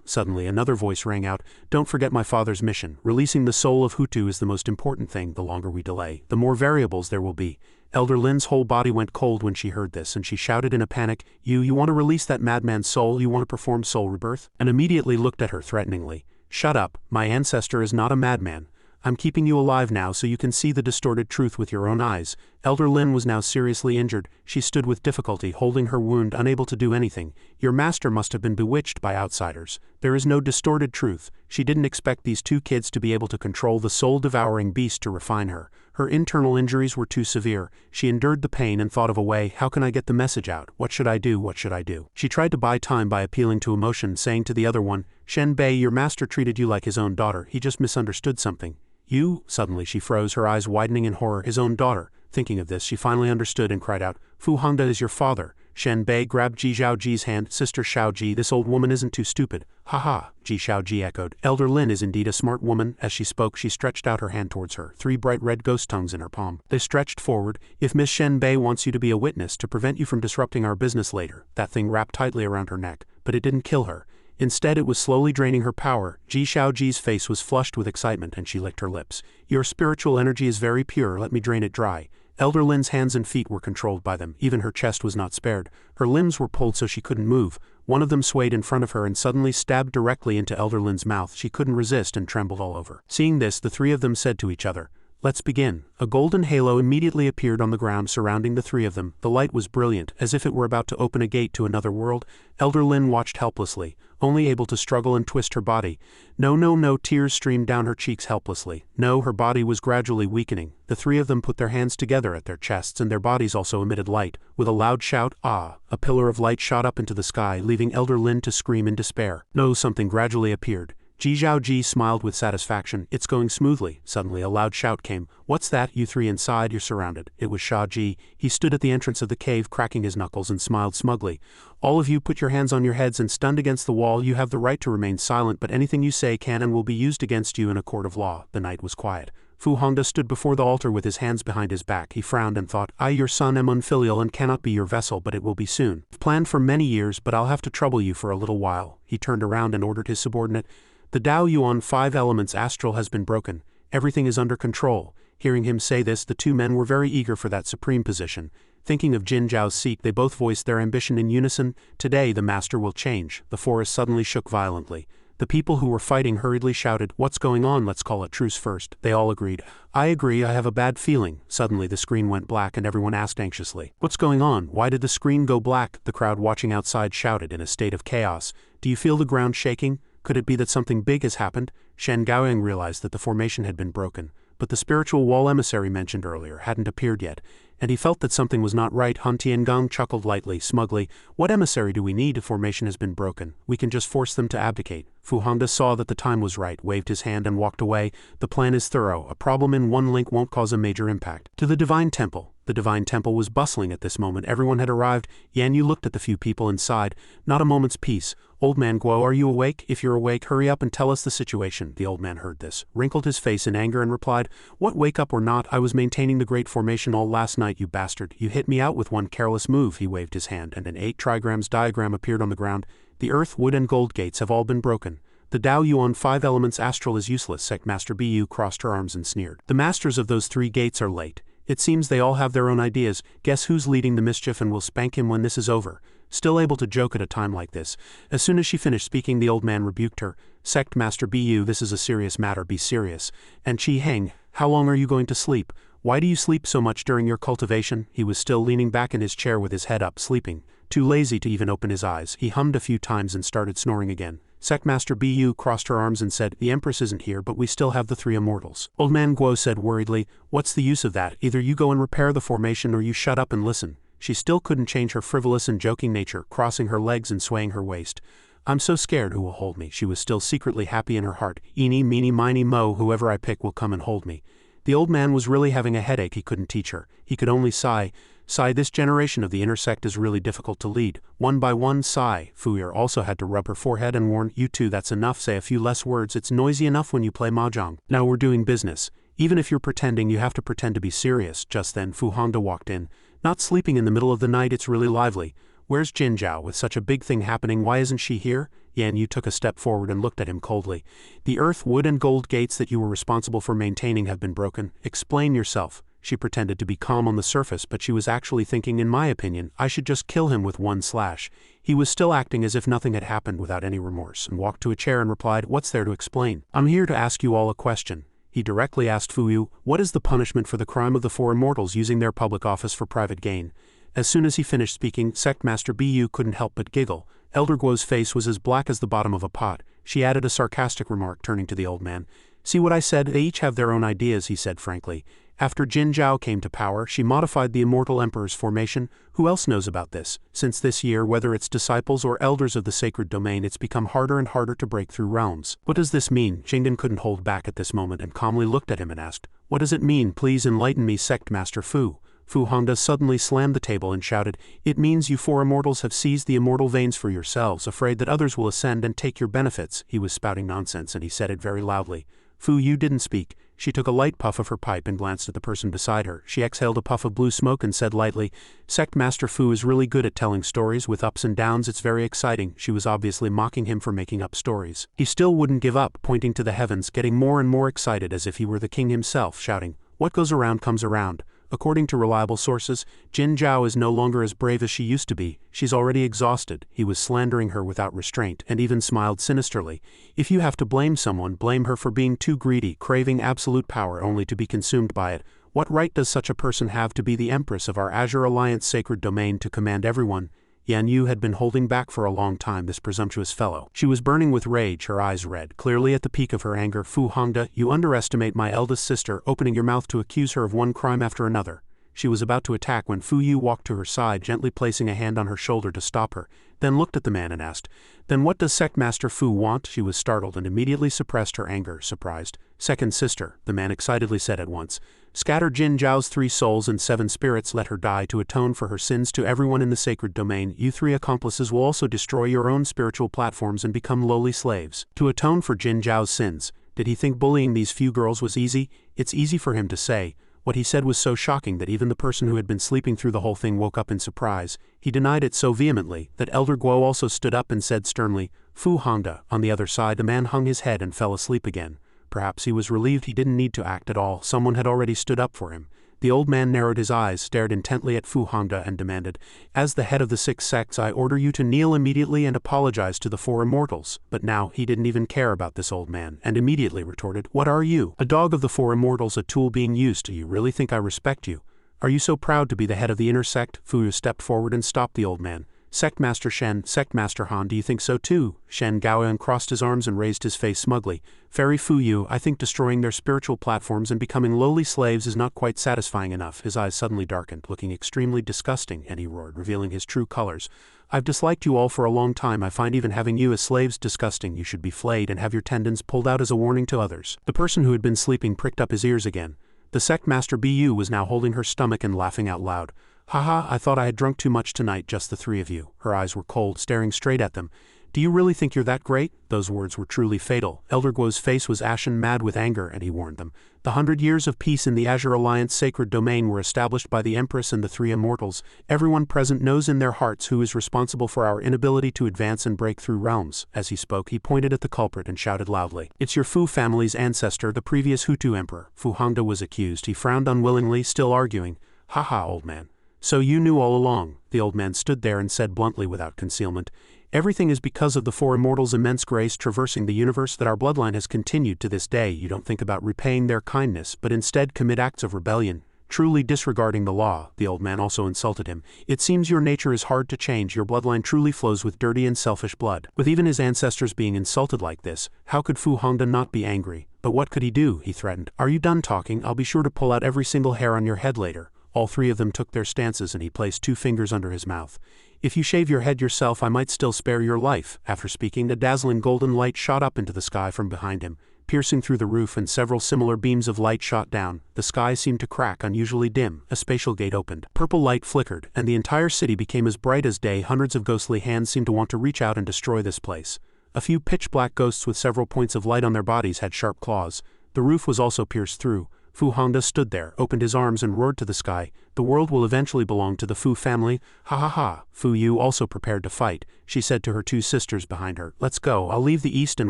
Suddenly another voice rang out. Don't forget my father's mission. Releasing the soul of Hutu is the most important thing. The longer we delay, the more variables there will be. Elder Lin's whole body went cold when she heard this, and she shouted in a panic, You want to release that madman's soul? You want to perform soul rebirth? And immediately looked at her threateningly. Shut up, my ancestor is not a madman. I'm keeping you alive now so you can see the distorted truth with your own eyes. Elder Lin was now seriously injured. She stood with difficulty holding her wound, unable to do anything. Your master must have been bewitched by outsiders. There is no distorted truth. She didn't expect these two kids to be able to control the soul-devouring beast to refine her. Her internal injuries were too severe. She endured the pain and thought of a way. How can I get the message out? What should I do? What should I do? She tried to buy time by appealing to emotion, saying to the other one, Shenbei, your master treated you like his own daughter. He just misunderstood something. You? Suddenly she froze, her eyes widening in horror. His own daughter. Thinking of this, she finally understood and cried out, Fu Hongda is your father. Shenbei grabbed Ji Xiaoji's hand. Sister Shia Ji, this old woman isn't too stupid. Ha ha, Ji Xiaoji echoed. Elder Lin is indeed a smart woman. As she spoke, she stretched out her hand towards her, 3 bright red ghost tongues in her palm. They stretched forward. If Miss Shenbei wants you to be a witness to prevent you from disrupting our business later. That thing wrapped tightly around her neck, but it didn't kill her. Instead, it was slowly draining her power. Ji Xiaoji's face was flushed with excitement and she licked her lips. Your spiritual energy is very pure, let me drain it dry. Elder Lin's hands and feet were controlled by them. Even her chest was not spared. Her limbs were pulled so she couldn't move. One of them swayed in front of her and suddenly stabbed directly into Elder Lin's mouth. She couldn't resist and trembled all over. Seeing this, the 3 of them said to each other, Let's begin. A golden halo immediately appeared on the ground surrounding the 3 of them. The light was brilliant, as if it were about to open a gate to another world. Elder Lin watched helplessly, only able to struggle and twist her body. No, tears streamed down her cheeks helplessly. No, her body was gradually weakening. The 3 of them put their hands together at their chests and their bodies also emitted light. With a loud shout, a pillar of light shot up into the sky, leaving Elder Lin to scream in despair. No, something gradually appeared. Ji Xiaoji smiled with satisfaction. It's going smoothly. Suddenly a loud shout came. What's that? You 3 inside, you're surrounded. It was Shia Ji. He stood at the entrance of the cave, cracking his knuckles and smiled smugly. All of you put your hands on your heads and stunned against the wall. You have the right to remain silent, but anything you say can and will be used against you in a court of law. The night was quiet. Fu Hongda stood before the altar with his hands behind his back. He frowned and thought, I, your son, am unfilial and cannot be your vessel, but it will be soon. I've planned for many years, but I'll have to trouble you for a little while. He turned around and ordered his subordinate, The Tao Yuan 5 elements astral has been broken. Everything is under control. Hearing him say this, the 2 men were very eager for that supreme position. Thinking of Jin Zhao's seat, they both voiced their ambition in unison. Today the master will change. The forest suddenly shook violently. The people who were fighting hurriedly shouted, What's going on? Let's call a truce first. They all agreed. I agree, I have a bad feeling. Suddenly the screen went black and everyone asked anxiously, What's going on? Why did the screen go black? The crowd watching outside shouted in a state of chaos. Do you feel the ground shaking? Could it be that something big has happened? Shen Gaoyang realized that the formation had been broken, but the spiritual wall emissary mentioned earlier hadn't appeared yet, and he felt that something was not right. Han Tiangong chuckled lightly, smugly. What emissary do we need if formation has been broken? We can just force them to abdicate. Fu Hongda saw that the time was right, waved his hand and walked away. The plan is thorough. A problem in one link won't cause a major impact. To the Divine Temple. The Divine Temple was bustling at this moment. Everyone had arrived. Yan Yu looked at the few people inside. Not a moment's peace. Old man Guo, are you awake? If you're awake, hurry up and tell us the situation. The old man heard this, wrinkled his face in anger and replied, What, wake up or not? I was maintaining the great formation all last night, you bastard. You hit me out with one careless move. He waved his hand and an 8 trigrams diagram appeared on the ground. The earth, wood and gold gates have all been broken. The Tao Yuan 5 elements astral is useless. Sect Master Bu crossed her arms and sneered. The masters of those 3 gates are late. It seems they all have their own ideas. Guess who's leading the mischief and will spank him when this is over. Still able to joke at a time like this. As soon as she finished speaking, the old man rebuked her. Sect Master Bu, this is a serious matter, be serious. And Qi Heng, how long are you going to sleep? Why do you sleep so much during your cultivation? He was still leaning back in his chair with his head up, sleeping. Too lazy to even open his eyes. He hummed a few times and started snoring again. Sect Master Bu crossed her arms and said, The Empress isn't here, but we still have the 3 immortals. Old man Guo said worriedly, What's the use of that? Either you go and repair the formation or you shut up and listen. She still couldn't change her frivolous and joking nature, crossing her legs and swaying her waist. I'm so scared who will hold me. She was still secretly happy in her heart. Eeny, meeny, miny, mo, whoever I pick will come and hold me. The old man was really having a headache. He couldn't teach her. He could only sigh. Sigh, this generation of the intersect is really difficult to lead. One by one, sigh. Fuyu also had to rub her forehead and warn, you two, that's enough, say a few less words, it's noisy enough when you play mahjong. Now we're doing business. Even if you're pretending, you have to pretend to be serious. Just then Fu Hongda walked in. Not sleeping in the middle of the night, it's really lively. Where's Jin Zhao? With such a big thing happening, why isn't she here? Yan Yu took a step forward and looked at him coldly. The earth, wood and gold gates that you were responsible for maintaining have been broken. Explain yourself. She pretended to be calm on the surface, but she was actually thinking, in my opinion, I should just kill him with one slash. He was still acting as if nothing had happened without any remorse, and walked to a chair and replied, what's there to explain? I'm here to ask you all a question. He directly asked Fuyu, what is the punishment for the crime of the Four Immortals using their public office for private gain? As soon as he finished speaking, Sect Master Bu couldn't help but giggle. Elder Guo's face was as black as the bottom of a pot. She added a sarcastic remark, turning to the old man. See what I said? They each have their own ideas, he said frankly. After Jin Zhao came to power, she modified the Immortal Emperor's formation. Who else knows about this? Since this year, whether it's disciples or elders of the sacred domain, it's become harder and harder to break through realms. What does this mean? Jingen couldn't hold back at this moment and calmly looked at him and asked, what does it mean? Please enlighten me, Sect Master Fu. Fu Hongda suddenly slammed the table and shouted, it means you four immortals have seized the immortal veins for yourselves, afraid that others will ascend and take your benefits. He was spouting nonsense, and he said it very loudly. Fuyu didn't speak. She took a light puff of her pipe and glanced at the person beside her. She exhaled a puff of blue smoke and said lightly, Sect Master Fu is really good at telling stories with ups and downs. It's very exciting. She was obviously mocking him for making up stories. He still wouldn't give up, pointing to the heavens, getting more and more excited as if he were the king himself, shouting, what goes around comes around. According to reliable sources, Jin Zhao is no longer as brave as she used to be. She's already exhausted. He was slandering her without restraint, and even smiled sinisterly. If you have to blame someone, blame her for being too greedy, craving absolute power only to be consumed by it. What right does such a person have to be the empress of our Azure Alliance sacred domain, to command everyone? Yan Yu had been holding back for a long time, this presumptuous fellow. She was burning with rage, her eyes red, clearly at the peak of her anger. Fu Hongda, you underestimate my eldest sister, opening your mouth to accuse her of one crime after another. She was about to attack when Fuyu walked to her side, gently placing a hand on her shoulder to stop her, then looked at the man and asked, then what does Sect Master Fu want? She was startled and immediately suppressed her anger, surprised. Second sister, the man excitedly said at once. Scatter Jin Zhao's 3 souls and 7 spirits, let her die to atone for her sins to everyone in the sacred domain. You 3 accomplices will also destroy your own spiritual platforms and become lowly slaves. To atone for Jin Zhao's sins. Did he think bullying these few girls was easy? It's easy for him to say. What he said was so shocking that even the person who had been sleeping through the whole thing woke up in surprise. He denied it so vehemently that Elder Guo also stood up and said sternly, Fu Hongda. On the other side, the man hung his head and fell asleep again. Perhaps he was relieved he didn't need to act at all. Someone had already stood up for him. The old man narrowed his eyes, stared intently at Fu Hongda and demanded, as the head of the 6 sects, I order you to kneel immediately and apologize to the 4 immortals. But now he didn't even care about this old man, and immediately retorted, what are you? A dog of the 4 immortals, a tool being used. Do you really think I respect you? Are you so proud to be the head of the intersect? Fuyu stepped forward and stopped the old man. Sect Master Shen, Sect Master Han, do you think so too? Shen Gao uncrossed his arms and raised his face smugly. Fairy Fuyu, I think destroying their spiritual platforms and becoming lowly slaves is not quite satisfying enough. His eyes suddenly darkened, looking extremely disgusting, and he roared, revealing his true colors. I've disliked you all for a long time. I find even having you as slaves disgusting. You should be flayed and have your tendons pulled out as a warning to others. The person who had been sleeping pricked up his ears again. The Sect Master Bu was now holding her stomach and laughing out loud. Haha, I thought I had drunk too much tonight, just the 3 of you. Her eyes were cold, staring straight at them. Do you really think you're that great? Those words were truly fatal. Elder Guo's face was ashen mad with anger, and he warned them. The 100 years of peace in the Azure Alliance sacred domain were established by the Empress and the 3 immortals. Everyone present knows in their hearts who is responsible for our inability to advance and break through realms. As he spoke, he pointed at the culprit and shouted loudly, it's your Fu family's ancestor, the previous Hutu emperor. Fu Hongda was accused. He frowned unwillingly, still arguing. Haha, old man. So you knew all along. The old man stood there and said bluntly without concealment, everything is because of the 4 immortals' immense grace traversing the universe that our bloodline has continued to this day. You don't think about repaying their kindness, but instead commit acts of rebellion, truly disregarding the law. The old man also insulted him. It seems your nature is hard to change. Your bloodline truly flows with dirty and selfish blood. With even his ancestors being insulted like this, how could Fu Hongda not be angry? But what could he do? He threatened. Are you done talking? I'll be sure to pull out every single hair on your head later. All 3 of them took their stances and he placed 2 fingers under his mouth. If you shave your head yourself I might still spare your life." After speaking, a dazzling golden light shot up into the sky from behind him, piercing through the roof, and several similar beams of light shot down. The sky seemed to crack unusually dim. A spatial gate opened. Purple light flickered, and the entire city became as bright as day. Hundreds of ghostly hands seemed to want to reach out and destroy this place. A few pitch-black ghosts with several points of light on their bodies had sharp claws. The roof was also pierced through. Fu Hongda stood there, opened his arms and roared to the sky, "The world will eventually belong to the Fu family, ha ha ha." Fuyu also prepared to fight. She said to her two sisters behind her, "Let's go, I'll leave the east and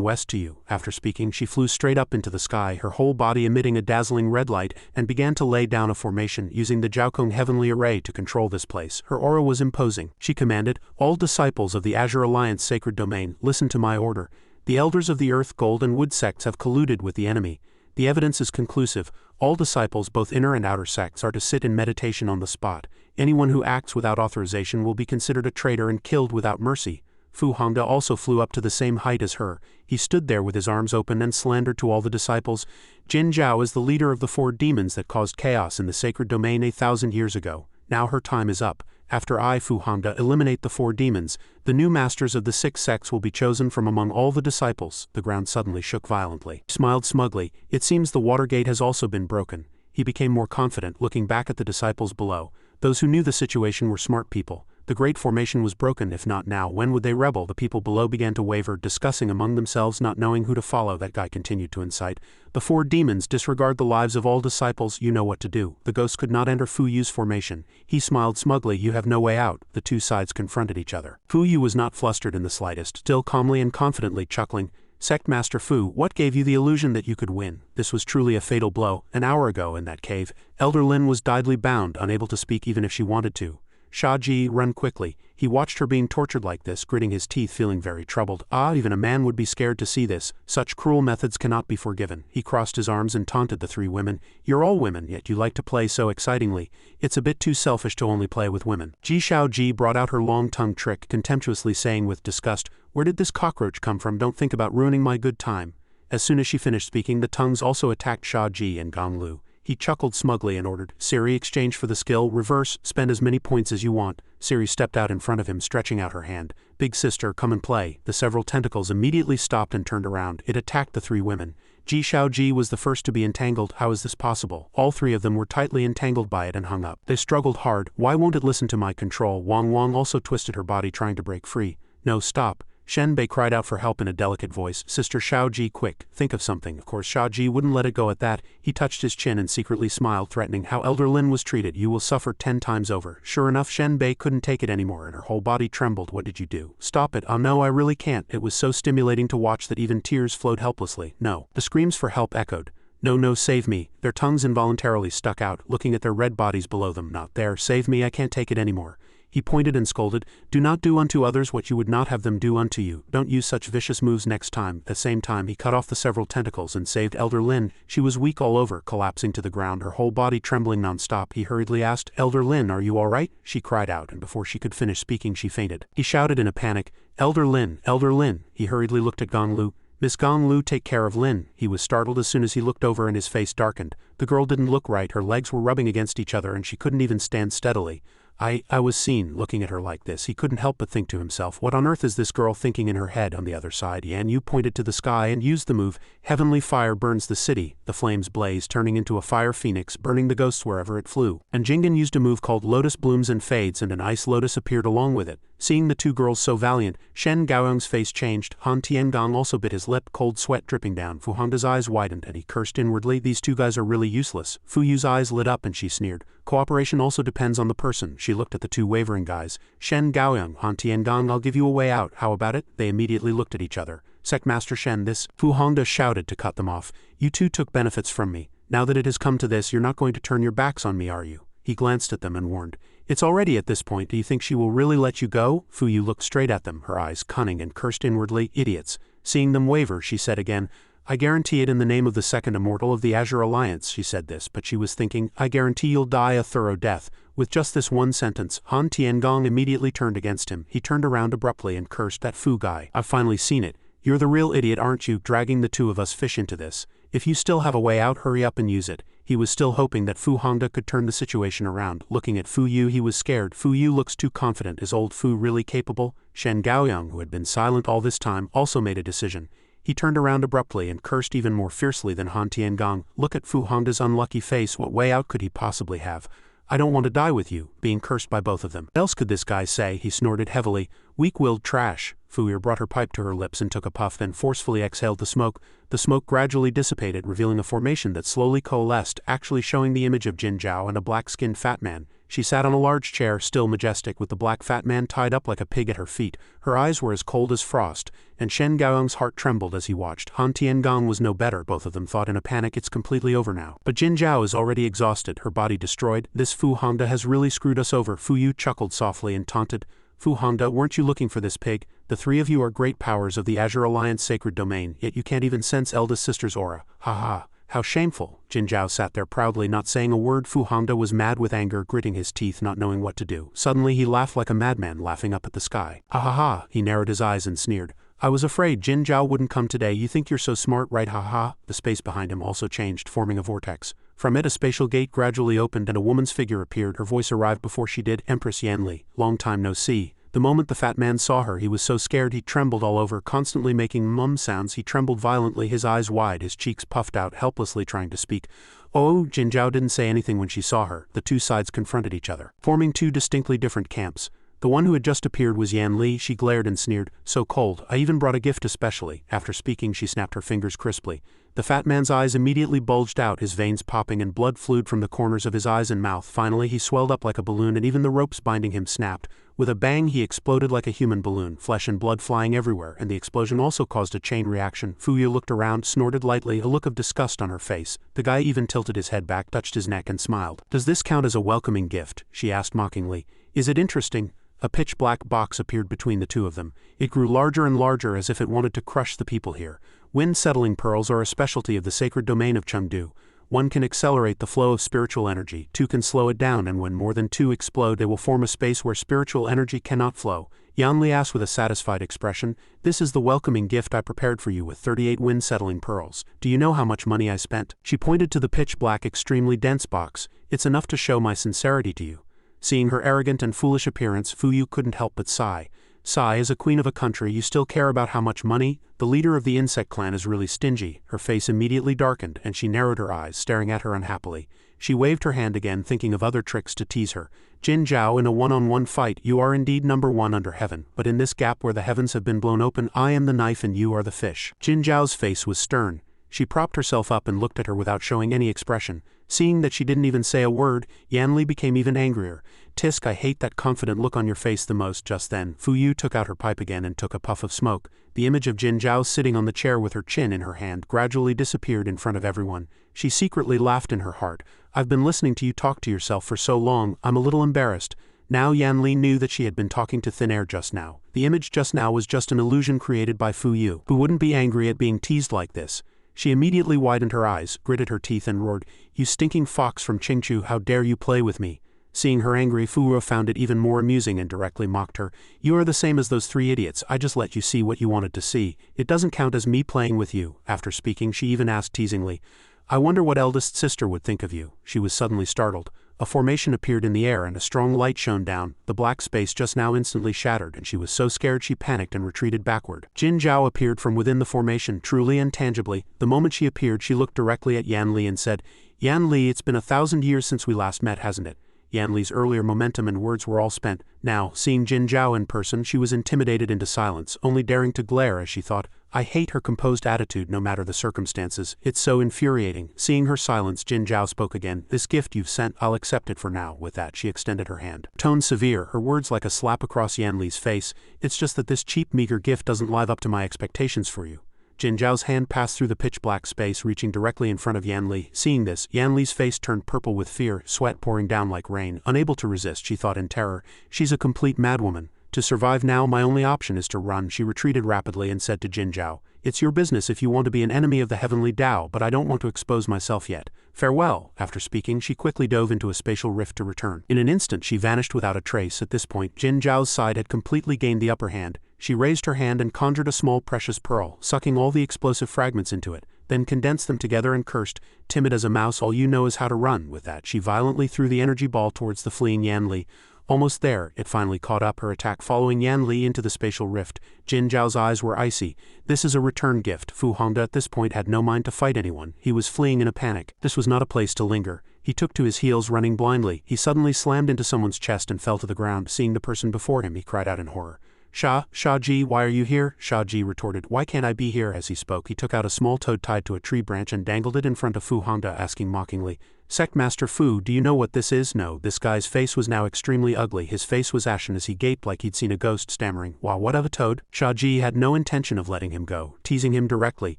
west to you." After speaking, she flew straight up into the sky, her whole body emitting a dazzling red light, and began to lay down a formation, using the Jiaokong heavenly array to control this place. Her aura was imposing. She commanded, "All disciples of the Azure Alliance sacred domain, listen to my order. The elders of the Earth, Gold, and Wood sects have colluded with the enemy. The evidence is conclusive. All disciples, both inner and outer sects, are to sit in meditation on the spot. Anyone who acts without authorization will be considered a traitor and killed without mercy." Fu Hongda also flew up to the same height as her. He stood there with his arms open and slandered to all the disciples, "Jin Zhao is the leader of the 4 demons that caused chaos in the sacred domain 1,000 years ago. Now her time is up. After I, Fu Hongda, eliminate the 4 demons, the new masters of the 6 sects will be chosen from among all the disciples." The ground suddenly shook violently. He smiled smugly. "It seems the water gate has also been broken." He became more confident, looking back at the disciples below. Those who knew the situation were smart people. The great formation was broken. If not now, when would they rebel? The people below began to waver, discussing among themselves, not knowing who to follow. That guy continued to incite. "The 4 demons disregard the lives of all disciples. You know what to do." The ghost could not enter Fuyu's formation. He smiled smugly. "You have no way out." The two sides confronted each other. Fuyu was not flustered in the slightest, still calmly and confidently chuckling. "Sect Master Fu, what gave you the illusion that you could win? This was truly a fatal blow. An hour ago in that cave, Elder Lin was deadly bound, unable to speak even if she wanted to. Shia Ji, run quickly." He watched her being tortured like this, gritting his teeth, feeling very troubled. Even a man would be scared to see this. Such cruel methods cannot be forgiven. He crossed his arms and taunted the 3 women. "You're all women, yet you like to play so excitingly. It's a bit too selfish to only play with women." Shia Ji brought out her long-tongued trick, contemptuously saying with disgust, "Where did this cockroach come from? Don't think about ruining my good time." As soon as she finished speaking, the tongues also attacked Shia Ji and Gong Lu. He chuckled smugly and ordered, "Siri, exchange for the skill, reverse, spend as many points as you want." Siri stepped out in front of him, stretching out her hand. "Big sister, come and play." The several tentacles immediately stopped and turned around. It attacked the 3 women. Shia Ji was the first to be entangled. How is this possible? All 3 of them were tightly entangled by it and hung up. They struggled hard. "Why won't it listen to my control?" Wang Wang also twisted her body, trying to break free. "No, stop." Shen Bei cried out for help in a delicate voice. "Sister Shia Ji, quick, think of something." Of course Shia Ji wouldn't let it go at that. He touched his chin and secretly smiled, threatening, "How Elder Lin was treated, you will suffer 10 times over." Sure enough, Shen Bei couldn't take it anymore and her whole body trembled. "What did you do?" "Stop it." "Oh no, I really can't." It was so stimulating to watch that even tears flowed helplessly. "No." The screams for help echoed. "No, no, save me." Their tongues involuntarily stuck out, looking at their red bodies below them. "Not there, save me, I can't take it anymore." He pointed and scolded, "Do not do unto others what you would not have them do unto you. Don't use such vicious moves next time." At the same time, he cut off the several tentacles and saved Elder Lin. She was weak all over, collapsing to the ground, her whole body trembling non-stop. He hurriedly asked, "Elder Lin, are you all right?" She cried out, and before she could finish speaking, she fainted. He shouted in a panic, "Elder Lin, Elder Lin." He hurriedly looked at Gong Lu. "Miss Gong Lu, take care of Lin." He was startled as soon as he looked over and his face darkened. The girl didn't look right, her legs were rubbing against each other and she couldn't even stand steadily. I was seen." Looking at her like this, he couldn't help but think to himself, what on earth is this girl thinking in her head? On the other side, Yan Yu pointed to the sky and used the move, "Heavenly fire burns the city." The flames blazed, turning into a fire phoenix, burning the ghosts wherever it flew. And Jingen used a move called lotus blooms and fades, and an ice lotus appeared along with it. Seeing the 2 girls so valiant, Shen Gaoyong's face changed. Han Tiangong also bit his lip, cold sweat dripping down. Fu Hongda's eyes widened and he cursed inwardly, "These 2 guys are really useless." Fuyu's eyes lit up and she sneered, "Cooperation also depends on the person." She looked at the 2 wavering guys. "Shen Gaoyong, Han Tiangong, I'll give you a way out. How about it?" They immediately looked at each other. "Sect Master Shen, this..." Fu Hongda shouted to cut them off. "You 2 took benefits from me. Now that it has come to this, you're not going to turn your backs on me, are you?" He glanced at them and warned, "It's already at this point. Do you think she will really let you go?" Fuyu looked straight at them, her eyes cunning, and cursed inwardly, "Idiots." Seeing them waver, she said again, "I guarantee it in the name of the 2nd Immortal of the Azure Alliance." She said this, but she was thinking, "I guarantee you'll die a thorough death." With just this one sentence, Han Tiangong immediately turned against him. He turned around abruptly and cursed, "That Fu guy. I've finally seen it. You're the real idiot, aren't you, dragging the 2 of us fish into this? If you still have a way out, hurry up and use it." He He was still hoping that Fu Hongda could turn the situation around. Looking at Fuyu, he was scared. Fuyu looks too confident. Is old Fu really capable? Shen Gaoyang, who had been silent all this time, also made a decision. He turned around abruptly and cursed even more fiercely than Han Tiangong. Look at Fu Hongda's unlucky face. What way out could he possibly have? I don't want to die with you, being cursed by both of them. What else could this guy say? He snorted heavily. Weak-willed trash. Fuyu brought her pipe to her lips and took a puff, then forcefully exhaled the smoke. The smoke gradually dissipated, revealing a formation that slowly coalesced, actually showing the image of Jin Zhao and a black-skinned fat man. She sat on a large chair, still majestic, with the black fat man tied up like a pig at her feet. Her eyes were as cold as frost, and Shen Gaoyang's heart trembled as he watched. Han Tiangong was no better, both of them thought in a panic. It's completely over now. But Jin Zhao is already exhausted, her body destroyed. This Fu Hongda has really screwed us over. Fuyu chuckled softly and taunted. Fu Hongda, weren't you looking for this pig? The three of you are great powers of the Azure Alliance sacred domain, yet you can't even sense eldest sister's aura. Ha ha. How shameful. Jin Zhao sat there proudly, not saying a word. Fu Hongda was mad with anger, gritting his teeth, not knowing what to do. Suddenly he laughed like a madman, laughing up at the sky. Ha ha ha. He narrowed his eyes and sneered. I was afraid Jin Zhao wouldn't come today. You think you're so smart, right? Ha ha. The space behind him also changed, forming a vortex. From it a spatial gate gradually opened and a woman's figure appeared. Her voice arrived before she did. Empress Yan Li. Long time no see. The moment the fat man saw her, he was so scared he trembled all over, constantly making mum sounds. He trembled violently, his eyes wide, his cheeks puffed out, helplessly trying to speak. Oh, Jin Zhao didn't say anything when she saw her. The two sides confronted each other, forming two distinctly different camps. The one who had just appeared was Yan Li. She glared and sneered. So cold. I even brought a gift especially. After speaking, she snapped her fingers crisply. The fat man's eyes immediately bulged out, his veins popping, and blood flowed from the corners of his eyes and mouth. Finally, he swelled up like a balloon, and even the ropes binding him snapped. With a bang, he exploded like a human balloon, flesh and blood flying everywhere, and the explosion also caused a chain reaction. Fuyu looked around, snorted lightly, a look of disgust on her face. The guy even tilted his head back, touched his neck, and smiled. Does this count as a welcoming gift? She asked mockingly. Is it interesting? A pitch-black box appeared between the two of them. It grew larger and larger as if it wanted to crush the people here. Wind-settling pearls are a specialty of the sacred domain of Chengdu. One can accelerate the flow of spiritual energy, two can slow it down, and when more than two explode they will form a space where spiritual energy cannot flow. Yan Li asked with a satisfied expression, This is the welcoming gift I prepared for you with 38 wind-settling pearls. Do you know how much money I spent? She pointed to the pitch-black, extremely dense box. It's enough to show my sincerity to you. Seeing her arrogant and foolish appearance, Fuyu couldn't help but sigh. Sigh, as a queen of a country, you still care about how much money? The leader of the insect clan is really stingy. Her face immediately darkened, and she narrowed her eyes, staring at her unhappily. She waved her hand again, thinking of other tricks to tease her. Jin Zhao, in a one-on-one fight, you are indeed number one under heaven, but in this gap where the heavens have been blown open, I am the knife and you are the fish. Jin Zhao's face was stern. She propped herself up and looked at her without showing any expression. Seeing that she didn't even say a word, Yan Li became even angrier. Tisk, I hate that confident look on your face the most. Just then, Fuyu took out her pipe again and took a puff of smoke. The image of Jin Zhao sitting on the chair with her chin in her hand gradually disappeared in front of everyone. She secretly laughed in her heart. I've been listening to you talk to yourself for so long, I'm a little embarrassed. Now Yan Li knew that she had been talking to thin air just now. The image just now was just an illusion created by Fuyu, who wouldn't be angry at being teased like this. She immediately widened her eyes, gritted her teeth and roared, You stinking fox from Chingchu, how dare you play with me? Seeing her angry, Fuyu found it even more amusing and directly mocked her. You are the same as those three idiots, I just let you see what you wanted to see. It doesn't count as me playing with you. After speaking, she even asked teasingly, I wonder what eldest sister would think of you. She was suddenly startled. A formation appeared in the air and a strong light shone down. The black space just now instantly shattered, and she was so scared she panicked and retreated backward. Jin Zhao appeared from within the formation, truly and tangibly. The moment she appeared, she looked directly at Yan Li and said, Yan Li, it's been 1,000 years since we last met, hasn't it? Yan Li's earlier momentum and words were all spent. Now, seeing Jin Zhao in person, she was intimidated into silence, only daring to glare as she thought, I hate her composed attitude no matter the circumstances. It's so infuriating. Seeing her silence, Jin Zhao spoke again. This gift you've sent, I'll accept it for now. With that, she extended her hand. Tone severe, her words like a slap across Yan Li's face. It's just that this cheap, meager gift doesn't live up to my expectations for you. Jin Zhao's hand passed through the pitch-black space, reaching directly in front of Yan Li. Seeing this, Yan Li's face turned purple with fear, sweat pouring down like rain. Unable to resist, she thought in terror, she's a complete madwoman. To survive now, my only option is to run. She retreated rapidly and said to Jin Zhao, It's your business if you want to be an enemy of the heavenly Tao, but I don't want to expose myself yet. Farewell. After speaking, she quickly dove into a spatial rift to return. In an instant, she vanished without a trace. At this point, Jin Zhao's side had completely gained the upper hand. She raised her hand and conjured a small precious pearl, sucking all the explosive fragments into it. then condensed them together and cursed, "Timid as a mouse, all you know is how to run." With that, she violently threw the energy ball towards the fleeing Yan Li. Almost there, it finally caught up, her attack following Yan Li into the spatial rift. Jin Zhao's eyes were icy. "This is a return gift." Fu Hongda at this point had no mind to fight anyone. He was fleeing in a panic. This was not a place to linger. He took to his heels, running blindly. He suddenly slammed into someone's chest and fell to the ground. Seeing the person before him, he cried out in horror. Shia Ji, why are you here?" Shia Ji retorted, "Why can't I be here?" As he spoke, he took out a small toad tied to a tree branch and dangled it in front of Fu Hongda, asking mockingly, "Sect Master Fu, do you know what this is?" No, this guy's face was now extremely ugly. His face was ashen as he gaped like he'd seen a ghost, stammering, "Wow, what of a toad?" Shia Ji had no intention of letting him go, teasing him directly.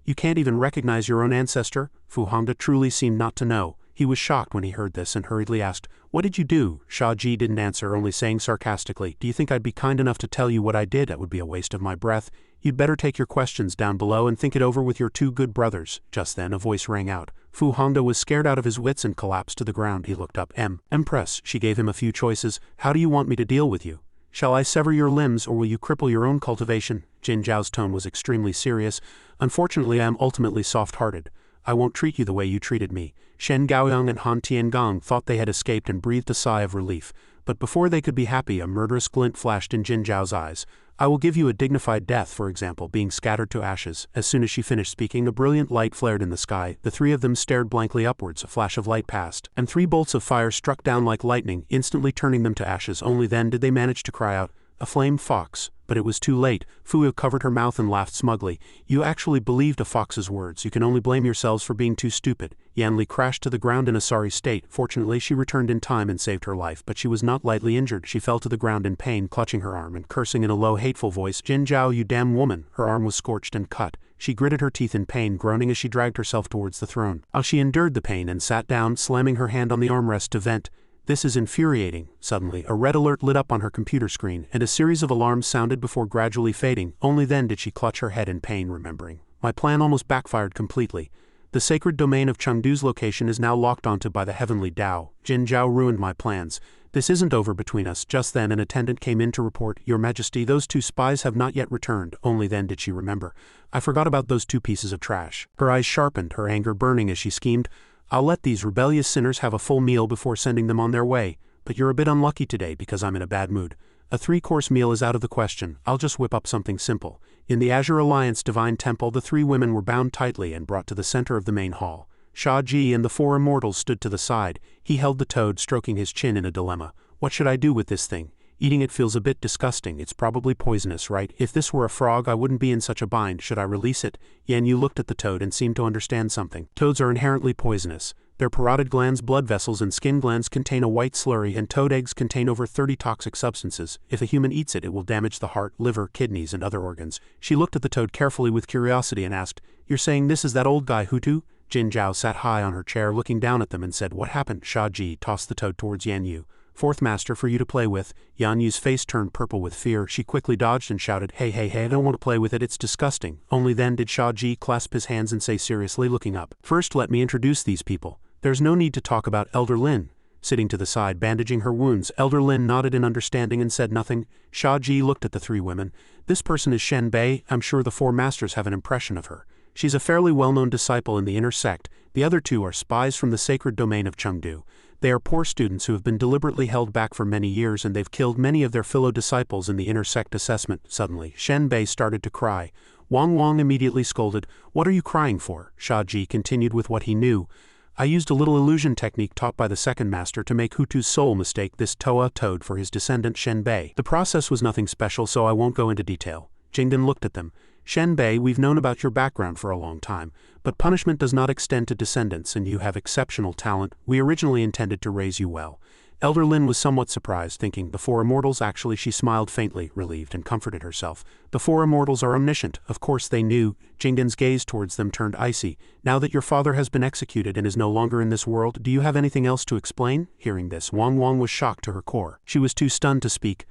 "You can't even recognize your own ancestor?" Fu Hongda truly seemed not to know. He was shocked when he heard this and hurriedly asked, "What did you do?" Shia Ji didn't answer, only saying sarcastically, "Do you think I'd be kind enough to tell you what I did? That would be a waste of my breath. You'd better take your questions down below and think it over with your two good brothers." Just then a voice rang out. Fu Hongda was scared out of his wits and collapsed to the ground. He looked up. Empress, she gave him a few choices. "How do you want me to deal with you? Shall I sever your limbs, or will you cripple your own cultivation?" Jin Zhao's tone was extremely serious. "Unfortunately, I am ultimately soft-hearted. I won't treat you the way you treated me." Shen Gaoyang and Han Tiangong thought they had escaped and breathed a sigh of relief. But before they could be happy, a murderous glint flashed in Jin Zhao's eyes. "I will give you a dignified death, for example, being scattered to ashes." As soon as she finished speaking, a brilliant light flared in the sky. The three of them stared blankly upwards. A flash of light passed, and 3 bolts of fire struck down like lightning, instantly turning them to ashes. Only then did they manage to cry out, "A flame fox." But it was too late. Fuyu covered her mouth and laughed smugly. "You actually believed a fox's words. You can only blame yourselves for being too stupid." Yan Li crashed to the ground in a sorry state. Fortunately, she returned in time and saved her life, but she was not lightly injured. She fell to the ground in pain, clutching her arm and cursing in a low, hateful voice, "Jin Zhao, you damn woman." Her arm was scorched and cut. She gritted her teeth in pain, groaning as she dragged herself towards the throne. She endured the pain and sat down, slamming her hand on the armrest to vent. "This is infuriating." Suddenly, a red alert lit up on her computer screen, and a series of alarms sounded before gradually fading. Only then did she clutch her head in pain, remembering. "My plan almost backfired completely. The sacred domain of Chengdu's location is now locked onto by the heavenly Tao. Jin Zhao ruined my plans. This isn't over between us." Just then an attendant came in to report, "Your Majesty, those 2 spies have not yet returned." Only then did she remember. "I forgot about those 2 pieces of trash." Her eyes sharpened, her anger burning as she schemed, "I'll let these rebellious sinners have a full meal before sending them on their way, but you're a bit unlucky today because I'm in a bad mood. A 3-course meal is out of the question. I'll just whip up something simple." In the Azure Alliance Divine Temple, the 3 women were bound tightly and brought to the center of the main hall. Shia Ji and the 4 immortals stood to the side. He held the toad, stroking his chin in a dilemma. "What should I do with this thing? Eating it feels a bit disgusting. It's probably poisonous, right? If this were a frog, I wouldn't be in such a bind. Should I release it?" Yan Yu looked at the toad and seemed to understand something. Toads are inherently poisonous. Their parotid glands, blood vessels, and skin glands contain a white slurry, and toad eggs contain over 30 toxic substances. If a human eats it, it will damage the heart, liver, kidneys, and other organs. She looked at the toad carefully with curiosity and asked, "You're saying this is that old guy Hutu?" Jin Zhao sat high on her chair looking down at them and said, "What happened?" Shia Ji tossed the toad towards Yan Yu. "4th master for you to play with." Yan Yu's face turned purple with fear. She quickly dodged and shouted, Hey, I don't want to play with it, it's disgusting." Only then did Shia Ji clasp his hands and say seriously, looking up, "First let me introduce these people. There's no need to talk about Elder Lin." Sitting to the side, bandaging her wounds, Elder Lin nodded in understanding and said nothing. Shia Ji looked at the 3 women. "This person is Shen Bei. I'm sure the 4 masters have an impression of her. She's a fairly well-known disciple in the intersect. The other 2 are spies from the sacred domain of Chengdu. They are poor students who have been deliberately held back for many years, and they've killed many of their fellow disciples in the intersect assessment." Suddenly, Shen Bei started to cry. Wang immediately scolded, "What are you crying for?" Shia Ji continued with what he knew. "I used a little illusion technique taught by the 2nd master to make Hutu's soul mistake this Toa toad for his descendant Shen Bei. The process was nothing special, so I won't go into detail." Jingen looked at them. "Shen Bei, we've known about your background for a long time, but punishment does not extend to descendants, and you have exceptional talent. We originally intended to raise you well." Elder Lin was somewhat surprised, thinking, the 4 immortals. Actually, she smiled faintly, relieved, and comforted herself. The 4 immortals are omniscient. Of course they knew. Jingen's gaze towards them turned icy. "Now that your father has been executed and is no longer in this world, do you have anything else to explain?" Hearing this, Wang was shocked to her core. She was too stunned to speak.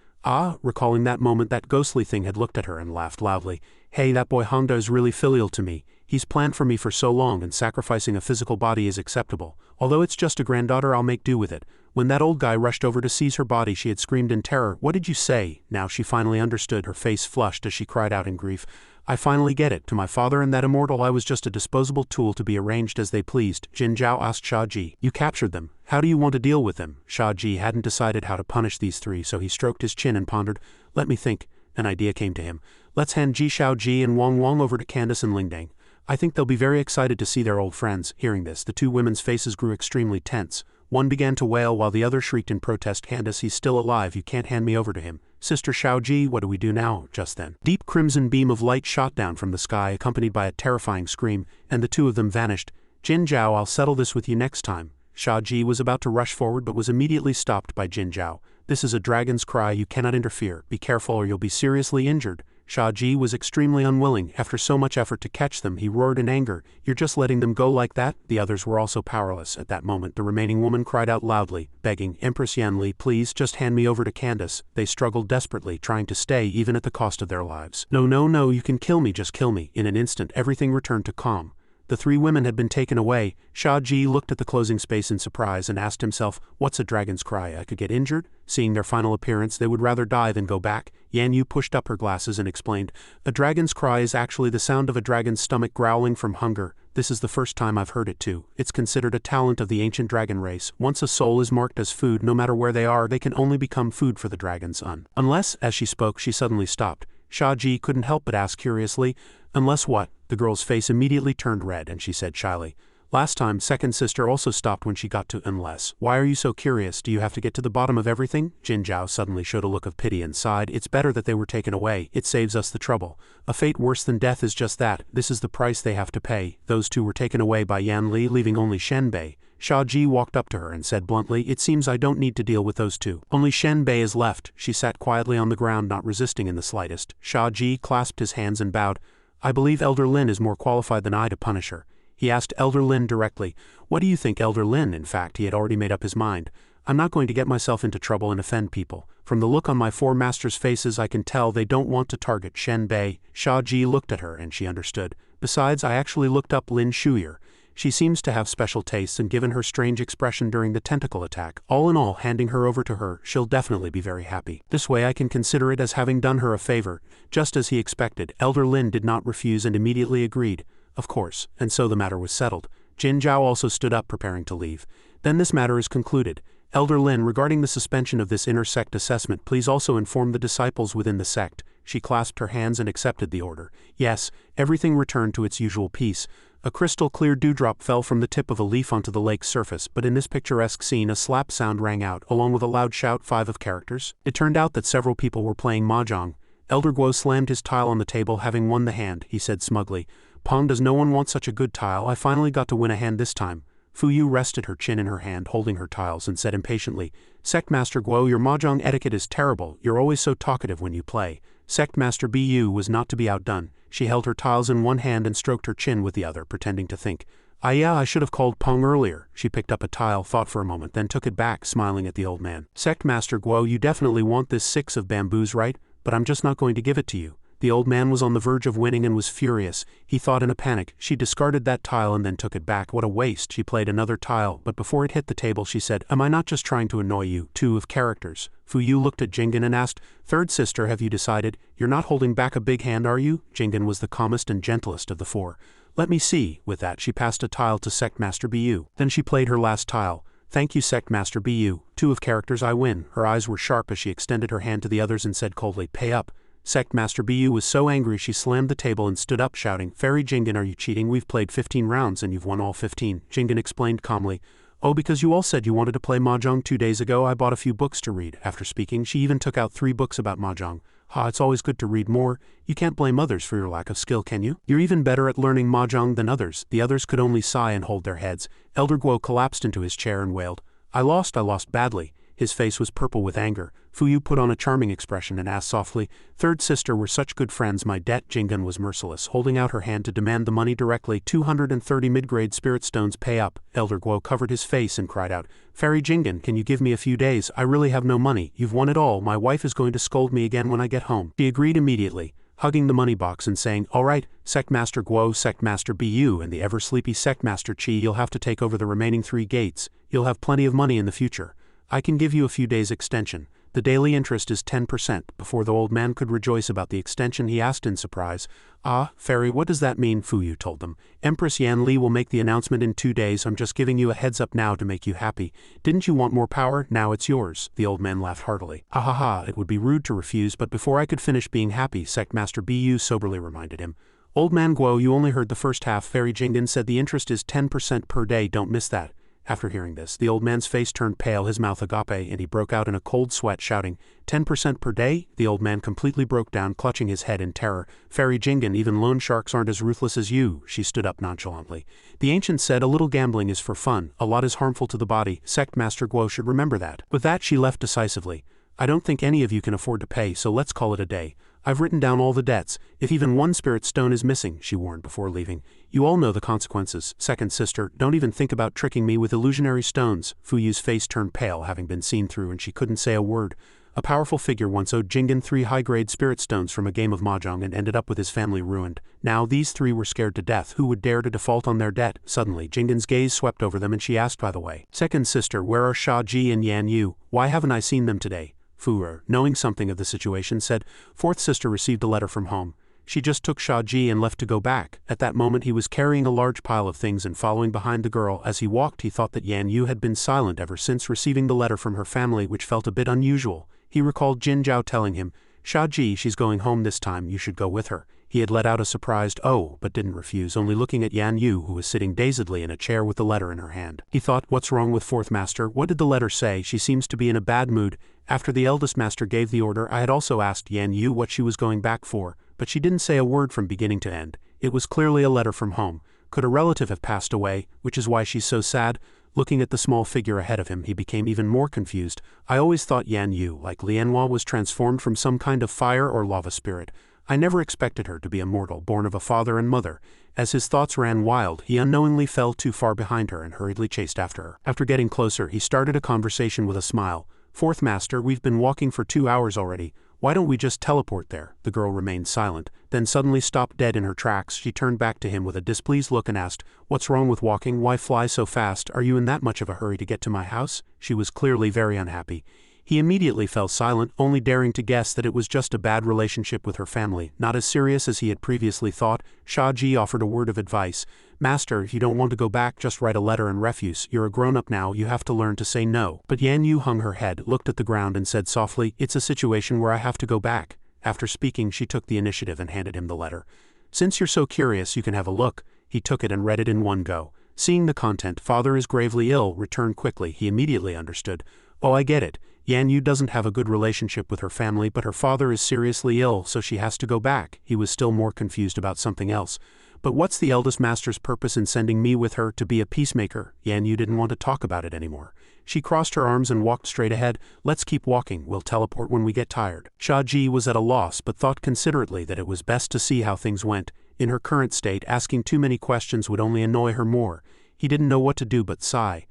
Recalling that moment, that ghostly thing had looked at her and laughed loudly. "Hey, that boy Hongda is really filial to me. He's planned for me for so long, and sacrificing a physical body is acceptable. Although it's just a granddaughter, I'll make do with it." When that old guy rushed over to seize her body, she had screamed in terror, "What did you say?" Now she finally understood. Her face flushed as she cried out in grief, I finally get it. To my father and that immortal I was just a disposable tool to be arranged as they pleased. Jin Zhao asked Shia Ji. You captured them. How do you want to deal with them? Shia Ji hadn't decided how to punish these three, so he stroked his chin and pondered. Let me think. An idea came to him. Let's hand Ji Xiao Ji and Wang Wang over to Candace and Lingdang. I think they'll be very excited to see their old friends. Hearing this, the two women's faces grew extremely tense. One began to wail while the other shrieked in protest. Candace, he's still alive. You can't hand me over to him. Sister Xiao Ji, what do we do now? Just then, deep crimson beam of light shot down from the sky, accompanied by a terrifying scream, and the two of them vanished. Jin Zhao, I'll settle this with you next time. Xia Ji was about to rush forward but was immediately stopped by Jin Zhao. This is a dragon's cry. You cannot interfere. Be careful or you'll be seriously injured. Xia Ji was extremely unwilling. After so much effort to catch them, he roared in anger. You're just letting them go like that? The others were also powerless. At that moment, the remaining woman cried out loudly, begging, Empress Yanli, please just hand me over to Candace. They struggled desperately, trying to stay even at the cost of their lives. No, no, no, you can kill me, just kill me. In an instant, everything returned to calm. The three women had been taken away. Xia Ji looked at the closing space in surprise and asked himself, what's a dragon's cry? I could get injured? Seeing their final appearance, they would rather die than go back. Yan Yu pushed up her glasses and explained, a dragon's cry is actually the sound of a dragon's stomach growling from hunger. This is the first time I've heard it too. It's considered a talent of the ancient dragon race. Once a soul is marked as food, no matter where they are, they can only become food for the dragons. Unless, as she spoke, she suddenly stopped. Xia Ji couldn't help but ask curiously, unless what? The girl's face immediately turned red and she said shyly, last time, second sister also stopped when she got to unless. Why are you so curious? Do you have to get to the bottom of everything? Jin Zhao suddenly showed a look of pity and sighed. It's better that they were taken away. It saves us the trouble. A fate worse than death is just that. This is the price they have to pay. Those two were taken away by Yan Li, leaving only Shen Bei. Xia Ji walked up to her and said bluntly, it seems I don't need to deal with those two. Only Shen Bei is left. She sat quietly on the ground, not resisting in the slightest. Xia Ji clasped his hands and bowed. I believe Elder Lin is more qualified than I to punish her. He asked Elder Lin directly, what do you think, Elder Lin? In fact, he had already made up his mind. I'm not going to get myself into trouble and offend people. From the look on my four masters' faces, I can tell they don't want to target Shen Bei. Xia Ji looked at her and she understood. Besides, I actually looked up Lin Shuyer. She seems to have special tastes, and given her strange expression during the tentacle attack, all in all, handing her over to her, she'll definitely be very happy. This way I can consider it as having done her a favor. Just as he expected, Elder Lin did not refuse and immediately agreed. Of course, and so the matter was settled. Jin Zhao also stood up, preparing to leave. Then this matter is concluded. Elder Lin, regarding the suspension of this intersect assessment, please also inform the disciples within the sect. She clasped her hands and accepted the order. Yes, everything returned to its usual peace. A crystal-clear dewdrop fell from the tip of a leaf onto the lake's surface, but in this picturesque scene a slap sound rang out, along with a loud shout, 5 of characters. It turned out that several people were playing mahjong. Elder Guo slammed his tile on the table, having won the hand. He said smugly, Pong, does no one want such a good tile? I finally got to win a hand this time. Fuyu rested her chin in her hand, holding her tiles, and said impatiently, Sect Master Guo, your mahjong etiquette is terrible. You're always so talkative when you play. Sect Master Bu was not to be outdone. She held her tiles in one hand and stroked her chin with the other, pretending to think. Yeah, I should have called Pong earlier. She picked up a tile, thought for a moment, then took it back, smiling at the old man. Sect Master Guo, you definitely want this 6 of bamboos, right? But I'm just not going to give it to you. The old man was on the verge of winning and was furious. He thought in a panic. She discarded that tile and then took it back. What a waste. She played another tile, but before it hit the table she said, am I not just trying to annoy you? 2 of characters. Fuyu looked at Jingen and asked, third sister, have you decided? You're not holding back a big hand, are you? Jingen was the calmest and gentlest of the 4. Let me see. With that she passed a tile to Sect Master Bu. Then she played her last tile. Thank you, Sect Master Bu. 2 of characters, I win. Her eyes were sharp as she extended her hand to the others and said coldly, pay up. Sect Master Bu was so angry she slammed the table and stood up shouting, Fairy Jingen, are you cheating? We've played 15 rounds and you've won all 15. Jingen explained calmly, oh, because you all said you wanted to play mahjong 2 days ago, I bought a few books to read. After speaking, she even took out 3 books about mahjong. It's always good to read more. You can't blame others for your lack of skill, can you? You're even better at learning mahjong than others. The others could only sigh and hold their heads. Elder Guo collapsed into his chair and wailed, I lost badly. His face was purple with anger. Fuyu put on a charming expression and asked softly, third sister, we're such good friends, my debt. Jingen was merciless, holding out her hand to demand the money directly. 230 mid-grade spirit stones, pay up. Elder Guo covered his face and cried out, Fairy Jingen, can you give me a few days? I really have no money. You've won it all. My wife is going to scold me again when I get home. She agreed immediately, hugging the money box and saying, all right, Sect Master Guo, Sect Master Bu, and the ever-sleepy Sect Master Qi, you'll have to take over the remaining 3 gates. You'll have plenty of money in the future. I can give you a few days extension. The daily interest is 10%. Before the old man could rejoice about the extension, he asked in surprise, "Ah, fairy, what does that mean?" Fuyu told them. "Empress Yan Li will make the announcement in 2 days. I'm just giving you a heads up now to make you happy. Didn't you want more power? Now it's yours." The old man laughed heartily. "Ha ha ha, it would be rude to refuse, but before I could finish being happy," Sect Master Bu soberly reminded him. "Old man Guo, you only heard the first half." Fairy Jingen said the interest is 10% per day, don't miss that. After hearing this, the old man's face turned pale, his mouth agape, and he broke out in a cold sweat, shouting, "10% per day?" The old man completely broke down, clutching his head in terror. "Fairy Jingen, even loan sharks aren't as ruthless as you." She stood up nonchalantly. "The ancient said a little gambling is for fun, a lot is harmful to the body. Sect Master Guo should remember that." With that, she left decisively. "I don't think any of you can afford to pay, so let's call it a day. I've written down all the debts. If even one spirit stone is missing," she warned before leaving, "you all know the consequences. Second sister, don't even think about tricking me with illusionary stones." Fuyu's face turned pale, having been seen through, and she couldn't say a word. A powerful figure once owed Jingen 3 high-grade spirit stones from a game of mahjong and ended up with his family ruined. Now these 3 were scared to death. Who would dare to default on their debt? Suddenly, Jingen's gaze swept over them and she asked, "By the way, second sister, where are Shia Ji and Yan Yu? Why haven't I seen them today?" Fuyu, knowing something of the situation, said, "Fourth sister received a letter from home. She just took Shia Ji and left to go back." At that moment he was carrying a large pile of things and following behind the girl. As he walked, he thought that Yan Yu had been silent ever since receiving the letter from her family, which felt a bit unusual. He recalled Jin Zhao telling him, "Shia Ji, she's going home this time, you should go with her." He had let out a surprised "oh," but didn't refuse, only looking at Yan Yu, who was sitting dazedly in a chair with the letter in her hand. He thought, what's wrong with fourth master? What did the letter say? She seems to be in a bad mood. After the eldest master gave the order, I had also asked Yan Yu what she was going back for, but she didn't say a word from beginning to end. It was clearly a letter from home. Could a relative have passed away, which is why she's so sad? Looking at the small figure ahead of him, he became even more confused. I always thought Yan Yu, like Lianhua, was transformed from some kind of fire or lava spirit. I never expected her to be a mortal, born of a father and mother. As his thoughts ran wild, he unknowingly fell too far behind her and hurriedly chased after her. After getting closer, he started a conversation with a smile. "Fourth master, we've been walking for 2 hours already. Why don't we just teleport there?" The girl remained silent, then suddenly stopped dead in her tracks. She turned back to him with a displeased look and asked, "What's wrong with walking? Why fly so fast? Are you in that much of a hurry to get to my house?" She was clearly very unhappy. He immediately fell silent, only daring to guess that it was just a bad relationship with her family, not as serious as he had previously thought. Shia Ji offered a word of advice. "Master, if you don't want to go back, just write a letter and refuse. You're a grown-up now, you have to learn to say no." But Yan Yu hung her head, looked at the ground and said softly, "It's a situation where I have to go back." After speaking, she took the initiative and handed him the letter. "Since you're so curious, you can have a look." He took it and read it in one go. Seeing the content, "Father is gravely ill, return quickly," he immediately understood. "Oh, I get it. Yan Yu doesn't have a good relationship with her family, but her father is seriously ill, so she has to go back." He was still more confused about something else. "But what's the eldest master's purpose in sending me with her, to be a peacemaker?" Yan Yu didn't want to talk about it anymore. She crossed her arms and walked straight ahead. "Let's keep walking, we'll teleport when we get tired." Shia Ji was at a loss but thought considerately that it was best to see how things went. In her current state, asking too many questions would only annoy her more. He didn't know what to do but sigh.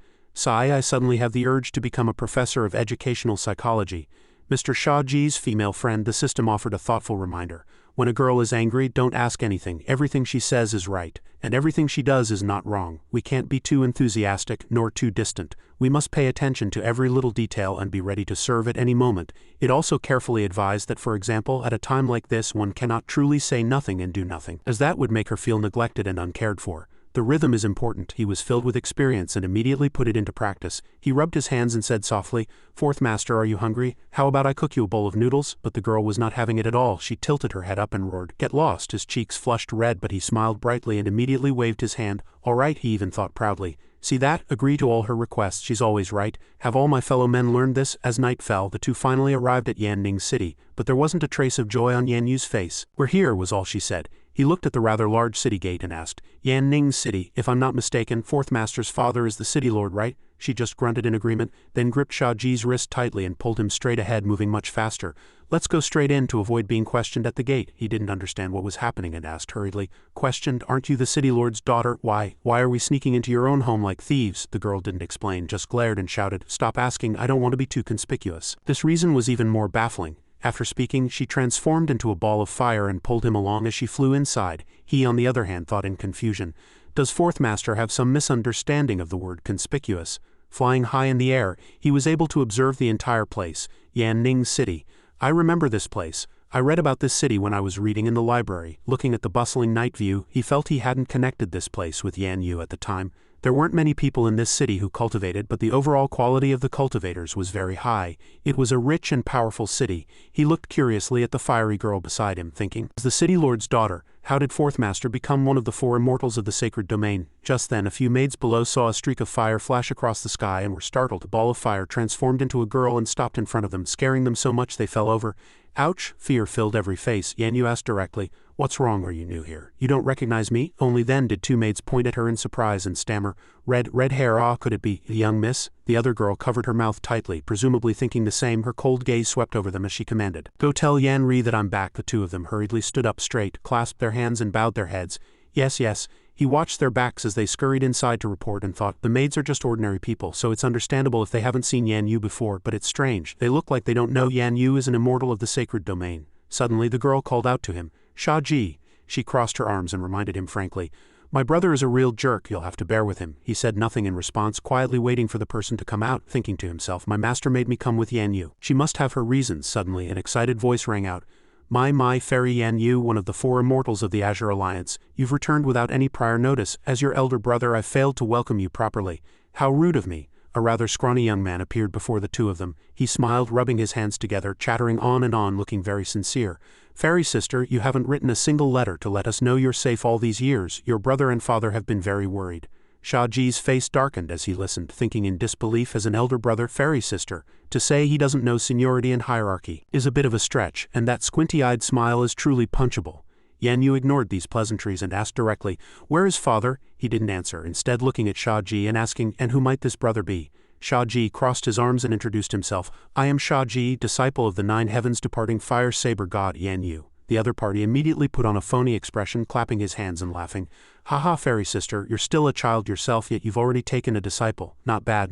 "I suddenly have the urge to become a professor of educational psychology." Mr. Shia Ji's female friend, the system, offered a thoughtful reminder. "When a girl is angry, don't ask anything. Everything she says is right, and everything she does is not wrong. We can't be too enthusiastic, nor too distant. We must pay attention to every little detail and be ready to serve at any moment." It also carefully advised that, for example, at a time like this, one cannot truly say nothing and do nothing, as that would make her feel neglected and uncared for. The rhythm is important. He was filled with experience and immediately put it into practice. He rubbed his hands and said softly, "Fourth master, are you hungry? How about I cook you a bowl of noodles?" But the girl was not having it at all. She tilted her head up and roared, "Get lost!" His cheeks flushed red, but he smiled brightly and immediately waved his hand. "All right," he even thought proudly. "See that? Agree to all her requests. She's always right. Have all my fellow men learned this?" As night fell, the two finally arrived at Yanning City, but there wasn't a trace of joy on Yan Yu's face. "We're here," was all she said. He looked at the rather large city gate and asked, "Yanning City, if I'm not mistaken, fourth master's father is the city lord, right?" She just grunted in agreement, then gripped Shia Ji's wrist tightly and pulled him straight ahead, moving much faster. "Let's go straight in to avoid being questioned at the gate." He didn't understand what was happening and asked hurriedly, "Questioned? Aren't you the city lord's daughter? Why are we sneaking into your own home like thieves?" The girl didn't explain, just glared and shouted, "Stop asking, I don't want to be too conspicuous." This reason was even more baffling. After speaking, she transformed into a ball of fire and pulled him along as she flew inside. He, on the other hand, thought in confusion, "Does fourth master have some misunderstanding of the word conspicuous?" Flying high in the air, he was able to observe the entire place, Yan Ning City. I remember this place. I read about this city when I was reading in the library. Looking at the bustling night view, he felt he hadn't connected this place with Yan Yu at the time. There weren't many people in this city who cultivated, but the overall quality of the cultivators was very high. It was a rich and powerful city. He looked curiously at the fiery girl beside him, thinking, as the city lord's daughter, how did Fourth Master become one of the four immortals of the sacred domain? Just then a few maids below saw a streak of fire flash across the sky and were startled. A ball of fire transformed into a girl and stopped in front of them, scaring them so much they fell over. Ouch! Fear filled every face. Yan Yu asked directly, "What's wrong? Are you new here? You don't recognize me?" Only then did two maids point at her in surprise and stammer, Red hair, ah, could it be the young miss?" The other girl covered her mouth tightly, presumably thinking the same. Her cold gaze swept over them as she commanded, "Go tell Yan Ri that I'm back." The two of them hurriedly stood up straight, clasped their hands and bowed their heads. Yes. He watched their backs as they scurried inside to report and thought, the maids are just ordinary people, so it's understandable if they haven't seen Yan Yu before, but it's strange. They look like they don't know Yan Yu is an immortal of the sacred domain. Suddenly the girl called out to him, "Shia Ji." She crossed her arms and reminded him frankly, "My brother is a real jerk, you'll have to bear with him." He said nothing in response, quietly waiting for the person to come out, thinking to himself, my master made me come with Yan Yu. She must have her reasons. Suddenly an excited voice rang out, My fairy Yan Yu, one of the four immortals of the Azure Alliance, you've returned without any prior notice. As your elder brother I failed to welcome you properly. How rude of me." A rather scrawny young man appeared before the two of them. He smiled, rubbing his hands together, chattering on and on, looking very sincere. "Fairy sister, you haven't written a single letter to let us know you're safe all these years. Your brother and father have been very worried." Shia Ji's face darkened as he listened, thinking in disbelief, as an elder brother, fairy sister, to say he doesn't know seniority and hierarchy is a bit of a stretch, and that squinty-eyed smile is truly punchable. Yan Yu ignored these pleasantries and asked directly, "Where is father?" He didn't answer, instead looking at Shia Ji and asking, "And who might this brother be?" Shia Ji crossed his arms and introduced himself. "I am Shia Ji, disciple of the Nine Heavens departing fire saber god Yan Yu." The other party immediately put on a phony expression, clapping his hands and laughing. "Haha, fairy sister, you're still a child yourself, yet you've already taken a disciple. Not bad.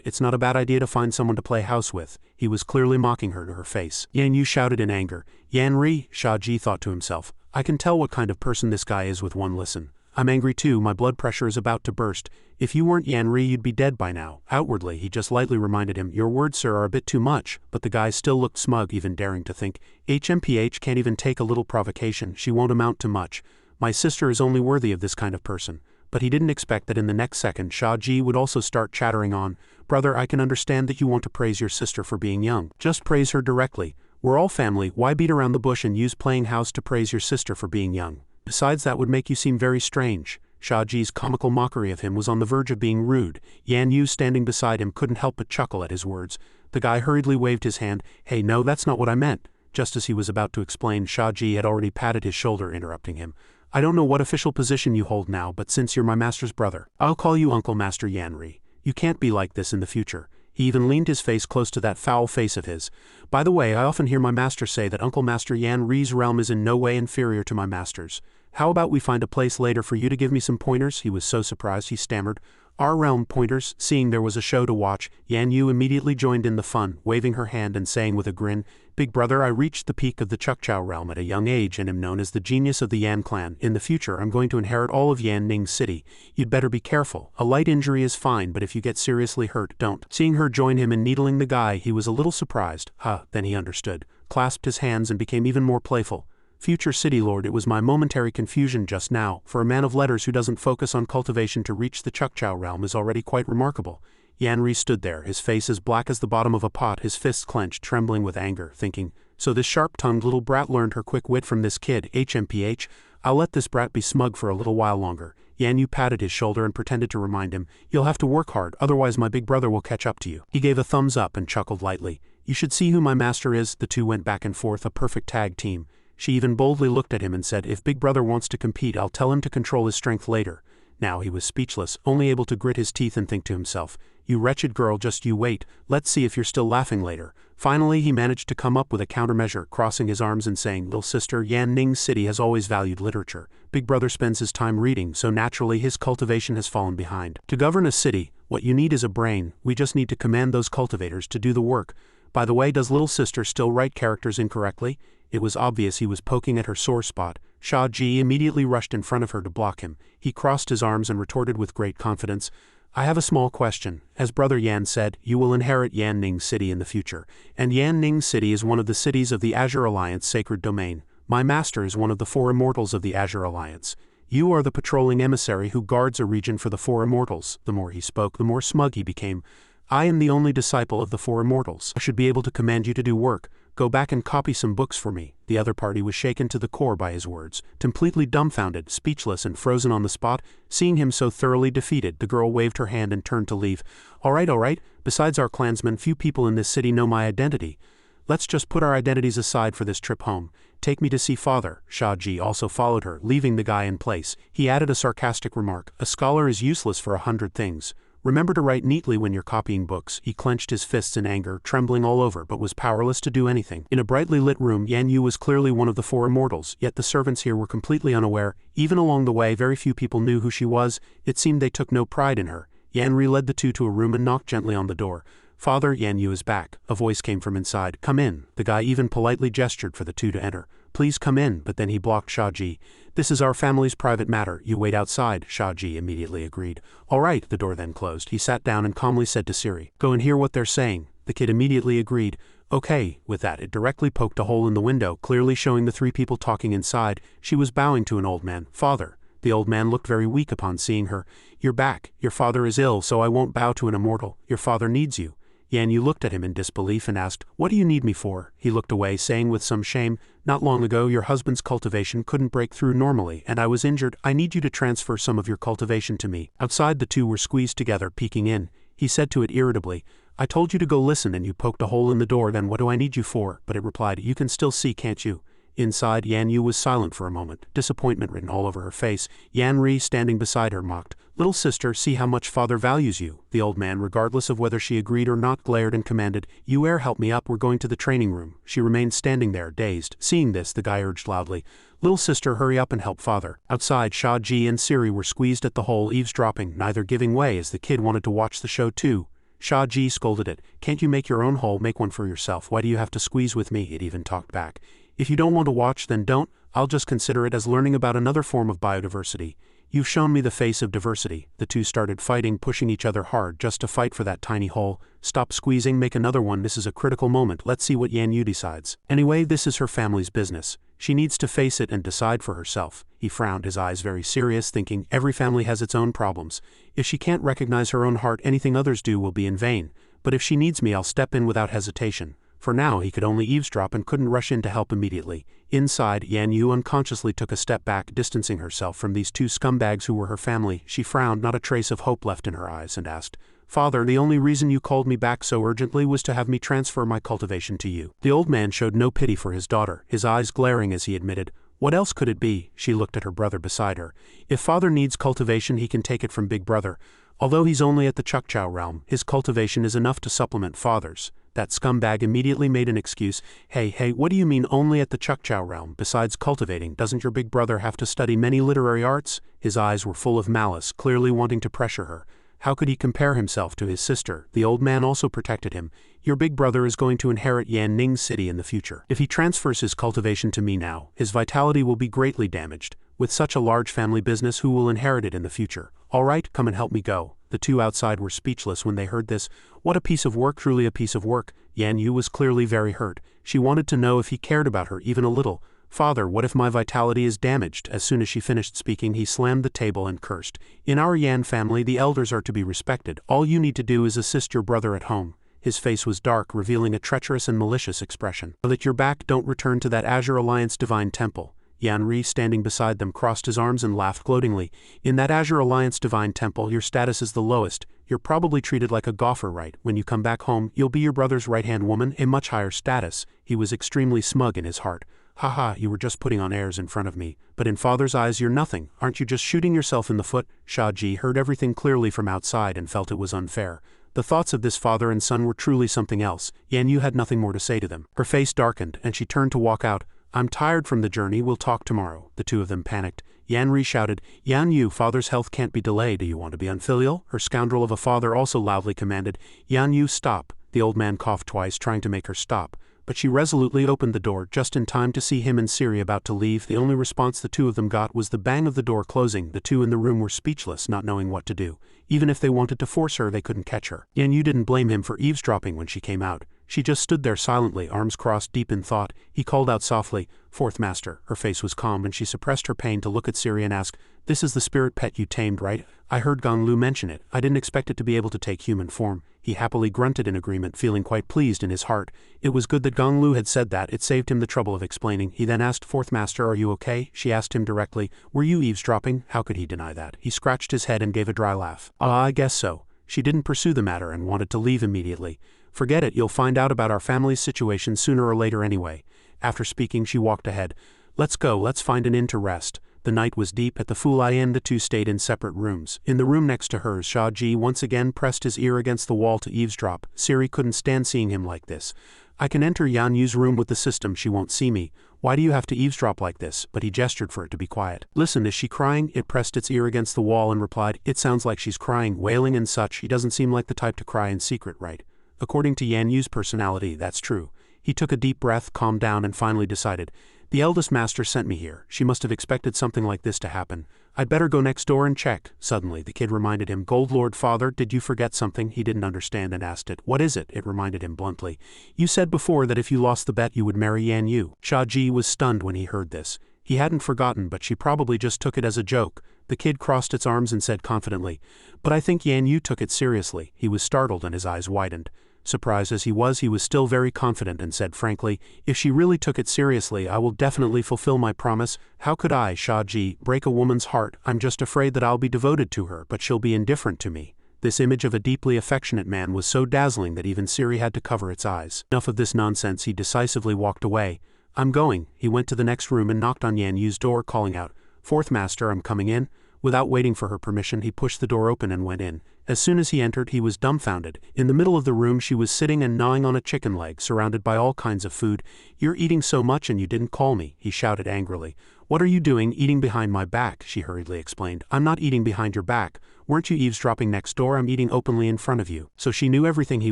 It's not a bad idea to find someone to play house with." He was clearly mocking her to her face. Yan Yu shouted in anger. "Yan Ri," Shia Ji thought to himself. "I can tell what kind of person this guy is with one listen. I'm angry too, my blood pressure is about to burst. If you weren't Yan Ri, you'd be dead by now." Outwardly, he just lightly reminded him, "Your words, sir, are a bit too much," but the guy still looked smug, even daring to think, HMPH can't even take a little provocation, she won't amount to much. My sister is only worthy of this kind of person. But he didn't expect that in the next second Shia Ji would also start chattering on. "Brother, I can understand that you want to praise your sister for being young. Just praise her directly. We're all family, why beat around the bush and use playing house to praise your sister for being young? Besides, that would make you seem very strange." Shia Ji's comical mockery of him was on the verge of being rude. Yan Yu, standing beside him, couldn't help but chuckle at his words. The guy hurriedly waved his hand. "Hey, no, that's not what I meant." Just as he was about to explain, Shia Ji had already patted his shoulder, interrupting him. "I don't know what official position you hold now, but since you're my master's brother, I'll call you Uncle Master Yan Ri. You can't be like this in the future." He even leaned his face close to that foul face of his. "By the way, I often hear my master say that Uncle Master Yan Ri's realm is in no way inferior to my master's. How about we find a place later for you to give me some pointers?" He was so surprised he stammered, "Our realm pointers?" Seeing there was a show to watch, Yan Yu immediately joined in the fun, waving her hand and saying with a grin, "Big brother, I reached the peak of the Chukchao realm at a young age and am known as the genius of the Yan clan. In the future, I'm going to inherit all of Yan Ning City. You'd better be careful. A light injury is fine, but if you get seriously hurt, don't." Seeing her join him in needling the guy, he was a little surprised. Then he understood, clasped his hands and became even more playful. "Future City Lord, it was my momentary confusion just now. For a man of letters who doesn't focus on cultivation to reach the Chukchao realm is already quite remarkable." Yan Ri stood there, his face as black as the bottom of a pot, his fists clenched, trembling with anger, thinking, "So this sharp-tongued little brat learned her quick wit from this kid, HMPH. I'll let this brat be smug for a little while longer." Yan Yu patted his shoulder and pretended to remind him, "You'll have to work hard, otherwise my big brother will catch up to you." He gave a thumbs up and chuckled lightly. "You should see who my master is." The two went back and forth, a perfect tag team. She even boldly looked at him and said, "If Big Brother wants to compete, I'll tell him to control his strength later." Now he was speechless, only able to grit his teeth and think to himself, "You wretched girl, just you wait, let's see if you're still laughing later." Finally he managed to come up with a countermeasure, crossing his arms and saying, "Little sister, Yan Ning City has always valued literature. Big brother spends his time reading, so naturally his cultivation has fallen behind. To govern a city, what you need is a brain. We just need to command those cultivators to do the work. By the way, does little sister still write characters incorrectly?" It was obvious he was poking at her sore spot. Shia Ji immediately rushed in front of her to block him. He crossed his arms and retorted with great confidence, I have a small question. As Brother Yan said, you will inherit Yanning City in the future, and Yanning City is one of the cities of the Azure Alliance Sacred Domain. My master is one of the Four Immortals of the Azure Alliance. You are the patrolling emissary who guards a region for the Four Immortals. The more he spoke, the more smug he became. I am the only disciple of the Four Immortals. I should be able to command you to do work. Go back and copy some books for me. The other party was shaken to the core by his words. Completely dumbfounded, speechless and frozen on the spot, seeing him so thoroughly defeated, the girl waved her hand and turned to leave. All right. Besides our clansmen, few people in this city know my identity. Let's just put our identities aside for this trip home. Take me to see father. Shia Ji also followed her, leaving the guy in place. He added a sarcastic remark. A scholar is useless for 100 things. Remember to write neatly when you're copying books. He clenched his fists in anger, trembling all over, but was powerless to do anything. In a brightly lit room, Yan Yu was clearly one of the Four Immortals, yet the servants here were completely unaware. Even along the way, very few people knew who she was. It seemed they took no pride in her. Yan Ri led the two to a room and knocked gently on the door. Father, Yan Yu is back. A voice came from inside. Come in. The guy even politely gestured for the two to enter. Please come in, but then he blocked Shia Ji. This is our family's private matter. You wait outside. Shia Ji immediately agreed. All right, the door then closed. He sat down and calmly said to Siri, go and hear what they're saying. The kid immediately agreed. Okay. With that, it directly poked a hole in the window, clearly showing the three people talking inside. She was bowing to an old man. Father. The old man looked very weak upon seeing her. You're back. Your father is ill, so I won't bow to an immortal. Your father needs you. Yan Yu looked at him in disbelief and asked, what do you need me for? He looked away, saying with some shame, not long ago your husband's cultivation couldn't break through normally, and I was injured. I need you to transfer some of your cultivation to me. Outside, the two were squeezed together, peeking in. He said to it irritably, I told you to go listen and you poked a hole in the door, then what do I need you for? But it replied, you can still see, can't you? Inside, Yan Yu was silent for a moment, disappointment written all over her face. Yan Ri, standing beside her, mocked, little sister, see how much father values you. The old man, regardless of whether she agreed or not, glared and commanded, you help me up, we're going to the training room. She remained standing there, dazed. Seeing this, the guy urged loudly, little sister, hurry up and help father. Outside, Shia Ji and Siri were squeezed at the hole, eavesdropping, neither giving way as the kid wanted to watch the show too. Shia Ji scolded it, can't you make your own hole, make one for yourself, why do you have to squeeze with me? It even talked back. If you don't want to watch, then don't. I'll just consider it as learning about another form of biodiversity. You've shown me the face of diversity. The two started fighting, pushing each other hard just to fight for that tiny hole. Stop squeezing, make another one. This is a critical moment. Let's see what Yan Yu decides. Anyway, this is her family's business. She needs to face it and decide for herself. He frowned, his eyes very serious, thinking every family has its own problems. If she can't recognize her own heart, anything others do will be in vain. But if she needs me, I'll step in without hesitation. For now, he could only eavesdrop and couldn't rush in to help immediately. Inside, Yan Yu unconsciously took a step back, distancing herself from these two scumbags who were her family. She frowned, not a trace of hope left in her eyes, and asked, Father, the only reason you called me back so urgently was to have me transfer my cultivation to you. The old man showed no pity for his daughter, his eyes glaring as he admitted, what else could it be? She looked at her brother beside her. If father needs cultivation, he can take it from big brother. Although he's only at the Chukchao realm, his cultivation is enough to supplement father's. That scumbag immediately made an excuse. Hey, what do you mean only at the Chukchao realm? Besides cultivating, doesn't your big brother have to study many literary arts? His eyes were full of malice, clearly wanting to pressure her. How could he compare himself to his sister? The old man also protected him. Your big brother is going to inherit Yanning City in the future. If he transfers his cultivation to me now, his vitality will be greatly damaged. With such a large family business, who will inherit it in the future? All right, come and help me go. The two outside were speechless when they heard this. What a piece of work, truly a piece of work. Yan Yu was clearly very hurt. She wanted to know if he cared about her even a little. Father, what if my vitality is damaged? As soon as she finished speaking, he slammed the table and cursed. In our Yan family, the elders are to be respected. All you need to do is assist your brother at home. His face was dark, revealing a treacherous and malicious expression. But at your back, don't return to that Azure Alliance Divine Temple. Yan Ri, standing beside them, crossed his arms and laughed gloatingly. In that Azure Alliance Divine Temple, your status is the lowest. You're probably treated like a golfer, right? When you come back home, you'll be your brother's right-hand woman, a much higher status. He was extremely smug in his heart. Haha, you were just putting on airs in front of me. But in father's eyes, you're nothing. Aren't you just shooting yourself in the foot? Shia Ji heard everything clearly from outside and felt it was unfair. The thoughts of this father and son were truly something else. Yan Yu had nothing more to say to them. Her face darkened, and she turned to walk out. I'm tired from the journey, we'll talk tomorrow. The two of them panicked. Yan Ri shouted, Yan Yu, father's health can't be delayed. Do you want to be unfilial? Her scoundrel of a father also loudly commanded, Yan Yu, stop. The old man coughed twice, trying to make her stop. but she resolutely opened the door just in time to see him and Siri about to leave. The only response the two of them got was the bang of the door closing. The two in the room were speechless, not knowing what to do. Even if they wanted to force her, they couldn't catch her. Yan Yu didn't blame him for eavesdropping when she came out. She just stood there silently, arms crossed, deep in thought. He called out softly, "Fourth Master." Her face was calm and she suppressed her pain to look at Siri and ask, "This is the spirit pet you tamed, right? I heard Gong Lu mention it. I didn't expect it to be able to take human form." He happily grunted in agreement, feeling quite pleased in his heart. It was good that Gong Lu had said that. It saved him the trouble of explaining. He then asked, "Fourth Master, are you okay?" She asked him directly. "Were you eavesdropping?" How could he deny that? He scratched his head and gave a dry laugh. I guess so." She didn't pursue the matter and wanted to leave immediately. "Forget it, you'll find out about our family's situation sooner or later anyway." After speaking, she walked ahead. "Let's go, let's find an inn to rest." The night was deep. At the Fulai Inn, the two stayed in separate rooms. In the room next to hers, Shia Ji once again pressed his ear against the wall to eavesdrop. Siri couldn't stand seeing him like this. "I can enter Yan Yu's room with the system, she won't see me. Why do you have to eavesdrop like this?" But he gestured for it to be quiet. "Listen, is she crying?" It pressed its ear against the wall and replied, "It sounds like she's crying, wailing and such. He doesn't seem like the type to cry in secret, right?" According to Yan Yu's personality, that's true. He took a deep breath, calmed down, and finally decided, "The eldest master sent me here. She must have expected something like this to happen. I'd better go next door and check." Suddenly, the kid reminded him, "Gold Lord Father, did you forget something?" He didn't understand and asked it. "What is it?" It reminded him bluntly. "You said before that if you lost the bet you would marry Yan Yu." Shia Ji was stunned when he heard this. He hadn't forgotten, but she probably just took it as a joke. The kid crossed its arms and said confidently, "But I think Yan Yu took it seriously." He was startled and his eyes widened. Surprised as he was still very confident and said frankly, "If she really took it seriously, I will definitely fulfill my promise." "How could I, Shia Ji, break a woman's heart? I'm just afraid that I'll be devoted to her, but she'll be indifferent to me." This image of a deeply affectionate man was so dazzling that even Siri had to cover its eyes. Enough of this nonsense, he decisively walked away. "I'm going." He went to the next room and knocked on Yan Yu's door, calling out, "Fourth Master, I'm coming in." Without waiting for her permission, he pushed the door open and went in. As soon as he entered, he was dumbfounded. In the middle of the room, she was sitting and gnawing on a chicken leg, surrounded by all kinds of food. "You're eating so much and you didn't call me," he shouted angrily. "What are you doing, eating behind my back?" she hurriedly explained. "I'm not eating behind your back. Weren't you eavesdropping next door? I'm eating openly in front of you." So she knew everything he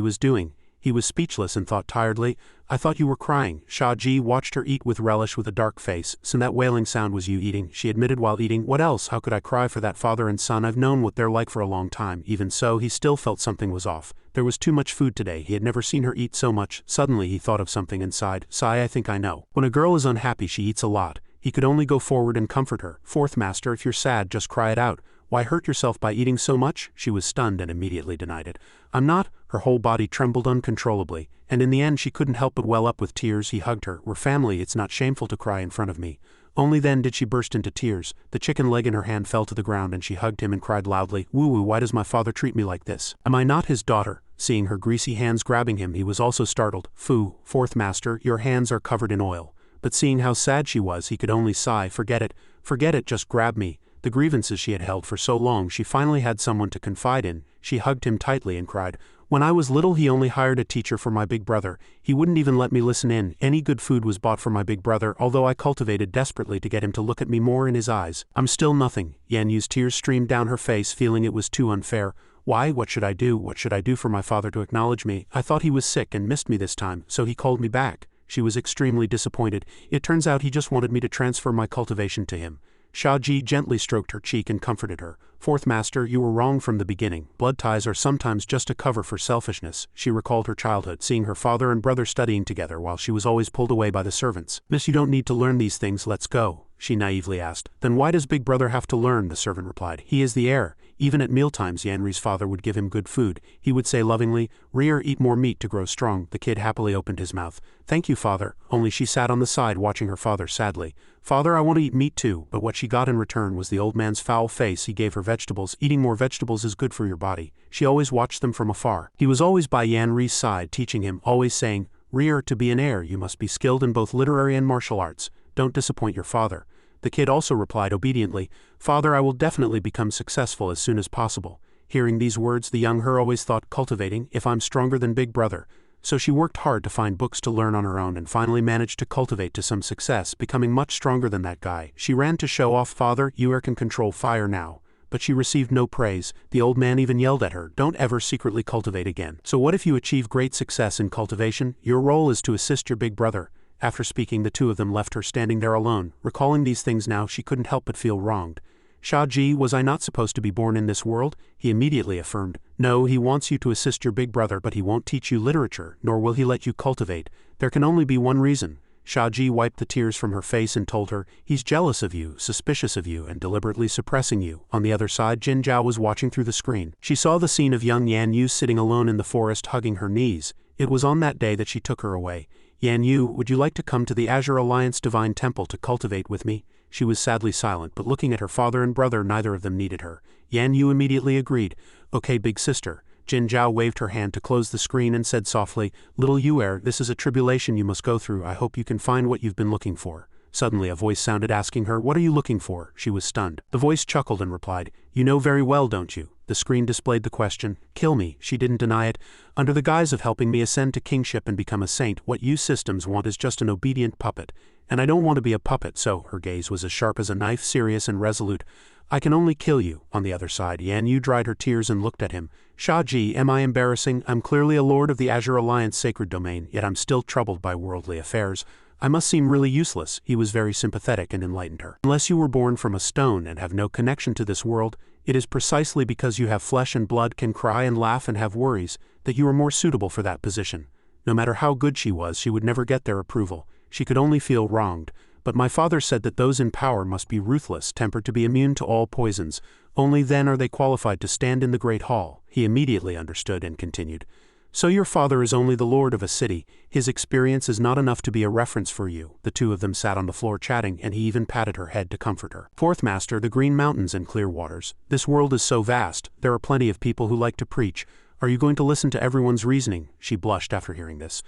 was doing. He was speechless and thought tiredly, "I thought you were crying." Shia Ji watched her eat with relish with a dark face. "So that wailing sound was you eating," she admitted while eating. "What else? How could I cry for that father and son? I've known what they're like for a long time." Even so, he still felt something was off. There was too much food today. He had never seen her eat so much. Suddenly he thought of something and sighed. "Sigh, I think I know. When a girl is unhappy, she eats a lot." He could only go forward and comfort her. "Fourth Master, if you're sad, just cry it out. Why hurt yourself by eating so much?" She was stunned and immediately denied it. "I'm not." Her whole body trembled uncontrollably, and in the end she couldn't help but well up with tears. He hugged her. "We're family, it's not shameful to cry in front of me." Only then did she burst into tears. The chicken leg in her hand fell to the ground and she hugged him and cried loudly, "Woo-woo, why does my father treat me like this? Am I not his daughter?" Seeing her greasy hands grabbing him, he was also startled. Fourth Master, your hands are covered in oil." But seeing how sad she was, he could only sigh, forget it, just grab me." The grievances she had held for so long, she finally had someone to confide in. She hugged him tightly and cried, "When I was little, he only hired a teacher for my big brother. He wouldn't even let me listen in. Any good food was bought for my big brother, although I cultivated desperately to get him to look at me more in his eyes. I'm still nothing." Yan Yu's tears streamed down her face, feeling it was too unfair. "Why? What should I do? What should I do for my father to acknowledge me? I thought he was sick and missed me this time, so he called me back." She was extremely disappointed. "It turns out he just wanted me to transfer my cultivation to him." Shia Ji gently stroked her cheek and comforted her. "Fourth Master, you were wrong from the beginning. Blood ties are sometimes just a cover for selfishness." She recalled her childhood, seeing her father and brother studying together while she was always pulled away by the servants. "Miss, you don't need to learn these things, let's go," she naively asked. "Then why does big brother have to learn?" the servant replied. "He is the heir." Even at mealtimes, Yanri's father would give him good food. He would say lovingly, "Rear, eat more meat to grow strong." The kid happily opened his mouth. "Thank you, father." Only she sat on the side watching her father sadly. "Father, I want to eat meat too." But what she got in return was the old man's foul face. He gave her vegetables. "Eating more vegetables is good for your body." She always watched them from afar. He was always by Yanri's side, teaching him, always saying, "Rear, to be an heir, you must be skilled in both literary and martial arts. Don't disappoint your father." The kid also replied obediently, "Father, I will definitely become successful as soon as possible." Hearing these words, the young her always thought, cultivating, if I'm stronger than big brother. So she worked hard to find books to learn on her own and finally managed to cultivate to some success, becoming much stronger than that guy. She ran to show off, "Father, you can control fire now." but she received no praise. The old man even yelled at her, "Don't ever secretly cultivate again." "So what if you achieve great success in cultivation? Your role is to assist your big brother." After speaking, the two of them left her standing there alone. Recalling these things now, she couldn't help but feel wronged. "Shia Ji, was I not supposed to be born in this world?" He immediately affirmed. "No, he wants you to assist your big brother, but he won't teach you literature, nor will he let you cultivate. There can only be one reason." Shia Ji wiped the tears from her face and told her, "He's jealous of you, suspicious of you, and deliberately suppressing you." On the other side, Jin Zhao was watching through the screen. She saw the scene of young Yan Yu sitting alone in the forest hugging her knees. It was on that day that she took her away. "Yan Yu, would you like to come to the Azure Alliance Divine Temple to cultivate with me?" She was sadly silent, but looking at her father and brother, neither of them needed her. Yan Yu immediately agreed. "Okay, big sister." Jin Zhao waved her hand to close the screen and said softly, "Little Yu'er, this is a tribulation you must go through. I hope you can find what you've been looking for." Suddenly a voice sounded asking her, "What are you looking for?" She was stunned. The voice chuckled and replied, "You know very well, don't you?" The screen displayed the question. "Kill me." She didn't deny it. "Under the guise of helping me ascend to kingship and become a saint, what you systems want is just an obedient puppet. And I don't want to be a puppet, so," her gaze was as sharp as a knife, serious and resolute, "I can only kill you." On the other side, Yan Yu dried her tears and looked at him. "Shia Ji, am I embarrassing? I'm clearly a lord of the Azure Alliance sacred domain, yet I'm still troubled by worldly affairs. I must seem really useless." He was very sympathetic and enlightened her. "Unless you were born from a stone and have no connection to this world, it is precisely because you have flesh and blood, can cry and laugh and have worries, that you are more suitable for that position." No matter how good she was, she would never get their approval. She could only feel wronged. "But my father said that those in power must be ruthless, tempered to be immune to all poisons. Only then are they qualified to stand in the Great Hall." He immediately understood and continued. "So your father is only the lord of a city. His experience is not enough to be a reference for you." The two of them sat on the floor chatting, and he even patted her head to comfort her. "Fourth Master, the green mountains and clear waters. This world is so vast, there are plenty of people who like to preach. Are you going to listen to everyone's reasoning?" She blushed after hearing this.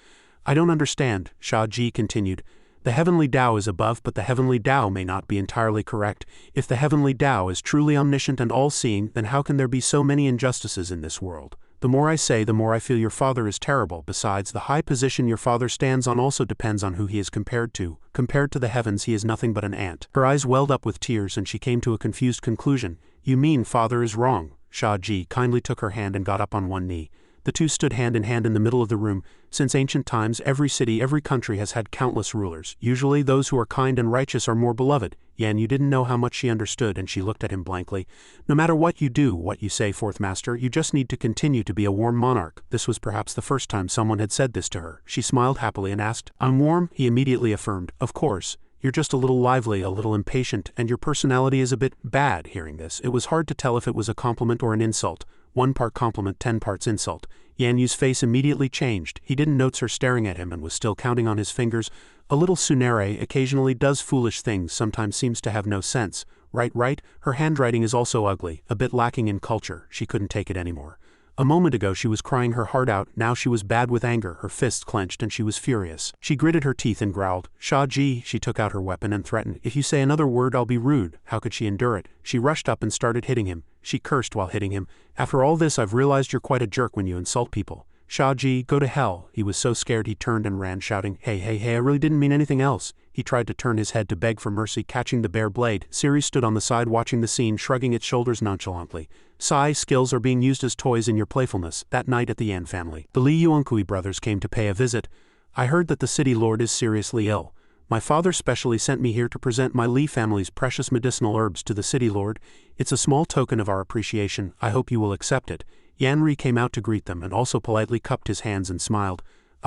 "I don't understand," Shia Ji continued. "The heavenly Tao is above, but the heavenly Tao may not be entirely correct. If the heavenly Tao is truly omniscient and all-seeing, then how can there be so many injustices in this world? The more I say, the more I feel your father is terrible. Besides, the high position your father stands on also depends on who he is compared to. Compared to the heavens, he is nothing but an ant." Her eyes welled up with tears and she came to a confused conclusion. "You mean father is wrong?" Shia Ji kindly took her hand and got up on one knee. The two stood hand in hand in the middle of the room. Since ancient times, every city, every country has had countless rulers. Usually those who are kind and righteous are more beloved. Yan Yu didn't know how much she understood, and she looked at him blankly. "No matter what you do, what you say, Fourth Master, you just need to continue to be a warm monarch." This was perhaps the first time someone had said this to her. She smiled happily and asked, "I'm warm?" He immediately affirmed, "Of course. You're just a little lively, a little impatient, and your personality is a bit bad." Hearing this, it was hard to tell if it was a compliment or an insult. 1 part compliment, 10 parts insult. Yan Yu's face immediately changed. He didn't notice her staring at him and was still counting on his fingers. "A little Tsunere occasionally does foolish things, sometimes seems to have no sense. Right. Her handwriting is also ugly, a bit lacking in culture." She couldn't take it anymore. A moment ago she was crying her heart out, now she was bad with anger, her fists clenched and she was furious. She gritted her teeth and growled. "Shia Ji," she took out her weapon and threatened, "If you say another word I'll be rude." How could she endure it? She rushed up and started hitting him. She cursed while hitting him. "After all this I've realized you're quite a jerk when you insult people. Shia Ji, go to hell." He was so scared he turned and ran shouting, Hey, I really didn't mean anything else." He tried to turn his head to beg for mercy, catching the bare blade. Siri stood on the side watching the scene, shrugging its shoulders nonchalantly. "Sai, skills are being used as toys in your playfulness." That night at the Yan family, the Li Yuankui brothers came to pay a visit. "I heard that the city lord is seriously ill. My father specially sent me here to present my Li family's precious medicinal herbs to the city lord. It's a small token of our appreciation. I hope you will accept it." Yan Ri came out to greet them and also politely cupped his hands and smiled.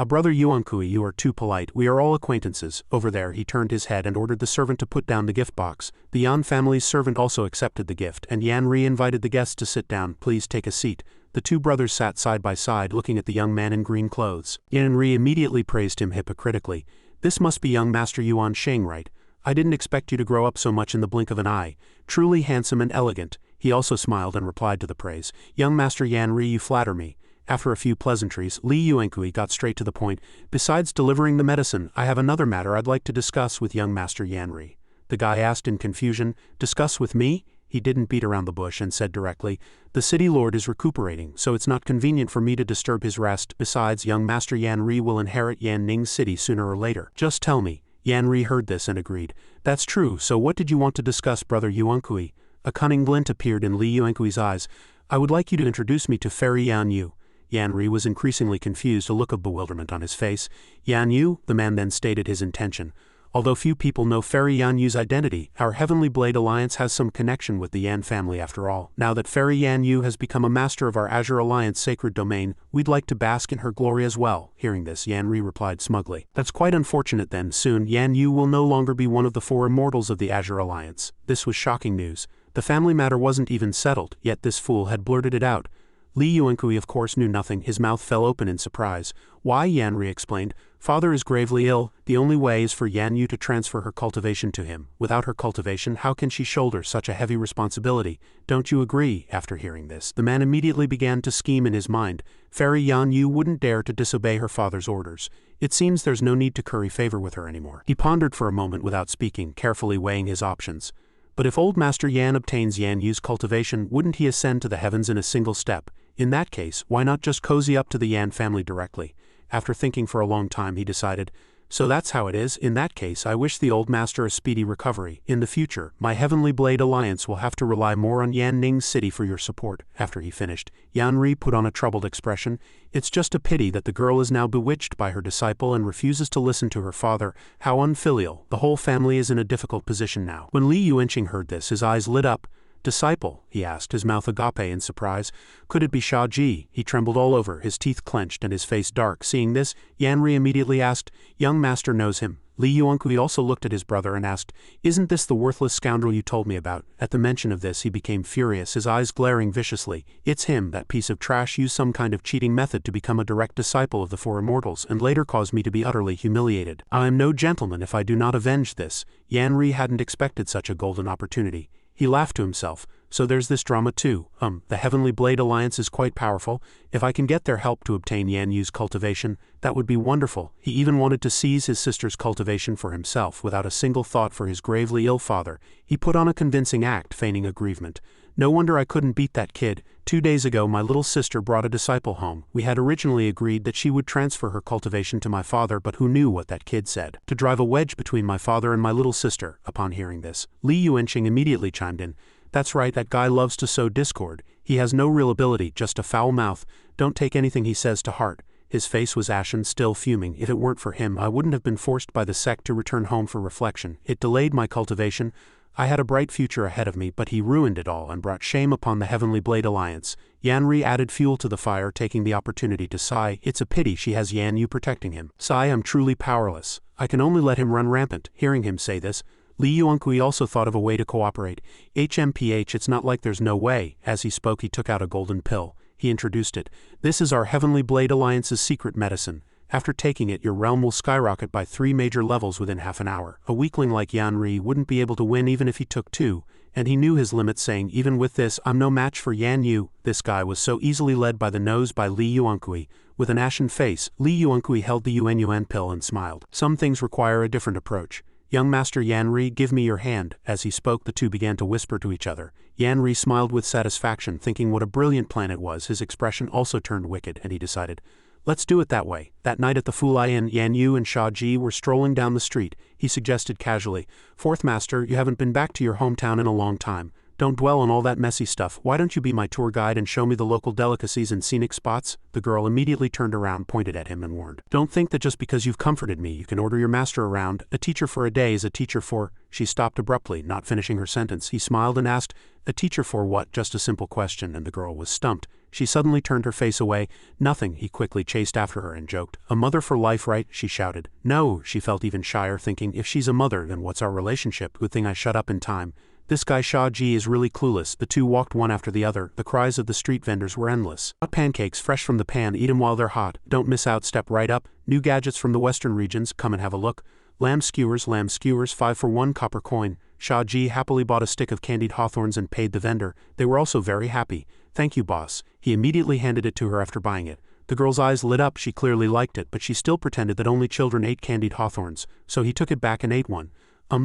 Brother Yuankui, you are too polite. We are all acquaintances." Over there he turned his head and ordered the servant to put down the gift box. The Yan family's servant also accepted the gift, and Yan Ri invited the guests to sit down. "Please take a seat." The two brothers sat side by side looking at the young man in green clothes. Yan Ri immediately praised him hypocritically. "This must be young Master Yuan Sheng, right? I didn't expect you to grow up so much in the blink of an eye. Truly handsome and elegant." He also smiled and replied to the praise. "Young Master Yan Ri, you flatter me." After a few pleasantries, Li Yuankui got straight to the point. "Besides delivering the medicine, I have another matter I'd like to discuss with young Master Yan Ri." The guy asked in confusion, "Discuss with me?" He didn't beat around the bush and said directly, "The city lord is recuperating, so it's not convenient for me to disturb his rest. Besides, young Master Yan Ri will inherit Yan Ning's city sooner or later. Just tell me." Yan Ri heard this and agreed. "That's true, so what did you want to discuss, Brother Yuankui?" A cunning glint appeared in Li Yuankui's eyes. "I would like you to introduce me to Fairy Yan Yu." Yan Ri was increasingly confused, a look of bewilderment on his face. "Yan Yu?" The man then stated his intention. "Although few people know Fairy Yan Yu's identity, our Heavenly Blade Alliance has some connection with the Yan family after all. Now that Fairy Yan Yu has become a master of our Azure Alliance sacred domain, we'd like to bask in her glory as well." Hearing this, Yan Ri replied smugly. "That's quite unfortunate then. Soon, Yan Yu will no longer be one of the four immortals of the Azure Alliance." This was shocking news. The family matter wasn't even settled, yet this fool had blurted it out. Li Yuankui of course knew nothing. His mouth fell open in surprise. "Why?" Yan Ri explained. "Father is gravely ill. The only way is for Yan Yu to transfer her cultivation to him. Without her cultivation, how can she shoulder such a heavy responsibility? Don't you agree?" After hearing this, the man immediately began to scheme in his mind. Fairy Yan Yu wouldn't dare to disobey her father's orders. It seems there's no need to curry favor with her anymore. He pondered for a moment without speaking, carefully weighing his options. But if old Master Yan obtains Yan Yu's cultivation, wouldn't he ascend to the heavens in a single step? In that case, why not just cozy up to the Yan family directly? After thinking for a long time, he decided, "So that's how it is. In that case, I wish the old master a speedy recovery. In the future, my Heavenly Blade Alliance will have to rely more on Yan Ning's city for your support." After he finished, Yan Ri put on a troubled expression. "It's just a pity that the girl is now bewitched by her disciple and refuses to listen to her father. How unfilial. The whole family is in a difficult position now." When Li Yuanqing heard this, his eyes lit up. "Disciple?" he asked, his mouth agape in surprise. "Could it be Shia Ji?" He trembled all over, his teeth clenched and his face dark. Seeing this, Yan Ri immediately asked, "Young master knows him." Li Yuankui also looked at his brother and asked, "Isn't this the worthless scoundrel you told me about?" At the mention of this, he became furious, his eyes glaring viciously. "It's him, that piece of trash used some kind of cheating method to become a direct disciple of the Four Immortals and later caused me to be utterly humiliated. I am no gentleman if I do not avenge this." Yan Ri hadn't expected such a golden opportunity. He laughed to himself. "So there's this drama too. The Heavenly Blade Alliance is quite powerful. If I can get their help to obtain Yan Yu's cultivation, that would be wonderful." He even wanted to seize his sister's cultivation for himself without a single thought for his gravely ill father. He put on a convincing act, feigning aggrievement. "No wonder I couldn't beat that kid. 2 days ago my little sister brought a disciple home. We had originally agreed that she would transfer her cultivation to my father, but who knew what that kid said? To drive a wedge between my father and my little sister." Upon hearing this, Li Yuanqing immediately chimed in. "That's right, that guy loves to sow discord. He has no real ability, just a foul mouth. Don't take anything he says to heart." His face was ashen, still fuming. "If it weren't for him, I wouldn't have been forced by the sect to return home for reflection. It delayed my cultivation. I had a bright future ahead of me, but he ruined it all and brought shame upon the Heavenly Blade Alliance." Yan Ri added fuel to the fire, taking the opportunity to sigh. "It's a pity she has Yan Yu protecting him. Sigh, I'm truly powerless. I can only let him run rampant." Hearing him say this, Li Yuankui also thought of a way to cooperate. "HMPH, it's not like there's no way." As he spoke, he took out a golden pill. He introduced it. "This is our Heavenly Blade Alliance's secret medicine. After taking it, your realm will skyrocket by 3 major levels within half an hour. A weakling like Yan Ri wouldn't be able to win even if he took 2, and he knew his limits, saying, "Even with this, I'm no match for Yan Yu." This guy was so easily led by the nose by Li Yuankui. With an ashen face, Li Yuankui held the Yuan pill and smiled. "Some things require a different approach. Young Master Yan Ri, give me your hand." As he spoke, the two began to whisper to each other. Yan Ri smiled with satisfaction, thinking what a brilliant plan it was. His expression also turned wicked, and he decided, "Let's do it that way." That night at the Fulai Inn, Yan Yu and Shia Ji were strolling down the street. He suggested casually, "Fourth Master, you haven't been back to your hometown in a long time. Don't dwell on all that messy stuff. Why don't you be my tour guide and show me the local delicacies and scenic spots?" The girl immediately turned around, pointed at him and warned, "Don't think that just because you've comforted me, you can order your master around. A teacher for a day is a teacher for—" She stopped abruptly, not finishing her sentence. He smiled and asked, "A teacher for what?" Just a simple question, and the girl was stumped. She suddenly turned her face away. "Nothing." He quickly chased after her and joked, "A mother for life, right?" She shouted. "No." She felt even shyer, thinking, "If she's a mother, then what's our relationship? Good thing I shut up in time. This guy Shia Ji is really clueless." The two walked one after the other. The cries of the street vendors were endless. "Hot pancakes, fresh from the pan, eat 'em while they're hot. Don't miss out, step right up. New gadgets from the western regions, come and have a look. Lamb skewers, 5 for 1 copper coin." Shia Ji happily bought a stick of candied hawthorns and paid the vendor. They were also very happy. "Thank you, boss." He immediately handed it to her after buying it. The girl's eyes lit up. She clearly liked it, but she still pretended that only children ate candied hawthorns, so he took it back and ate one.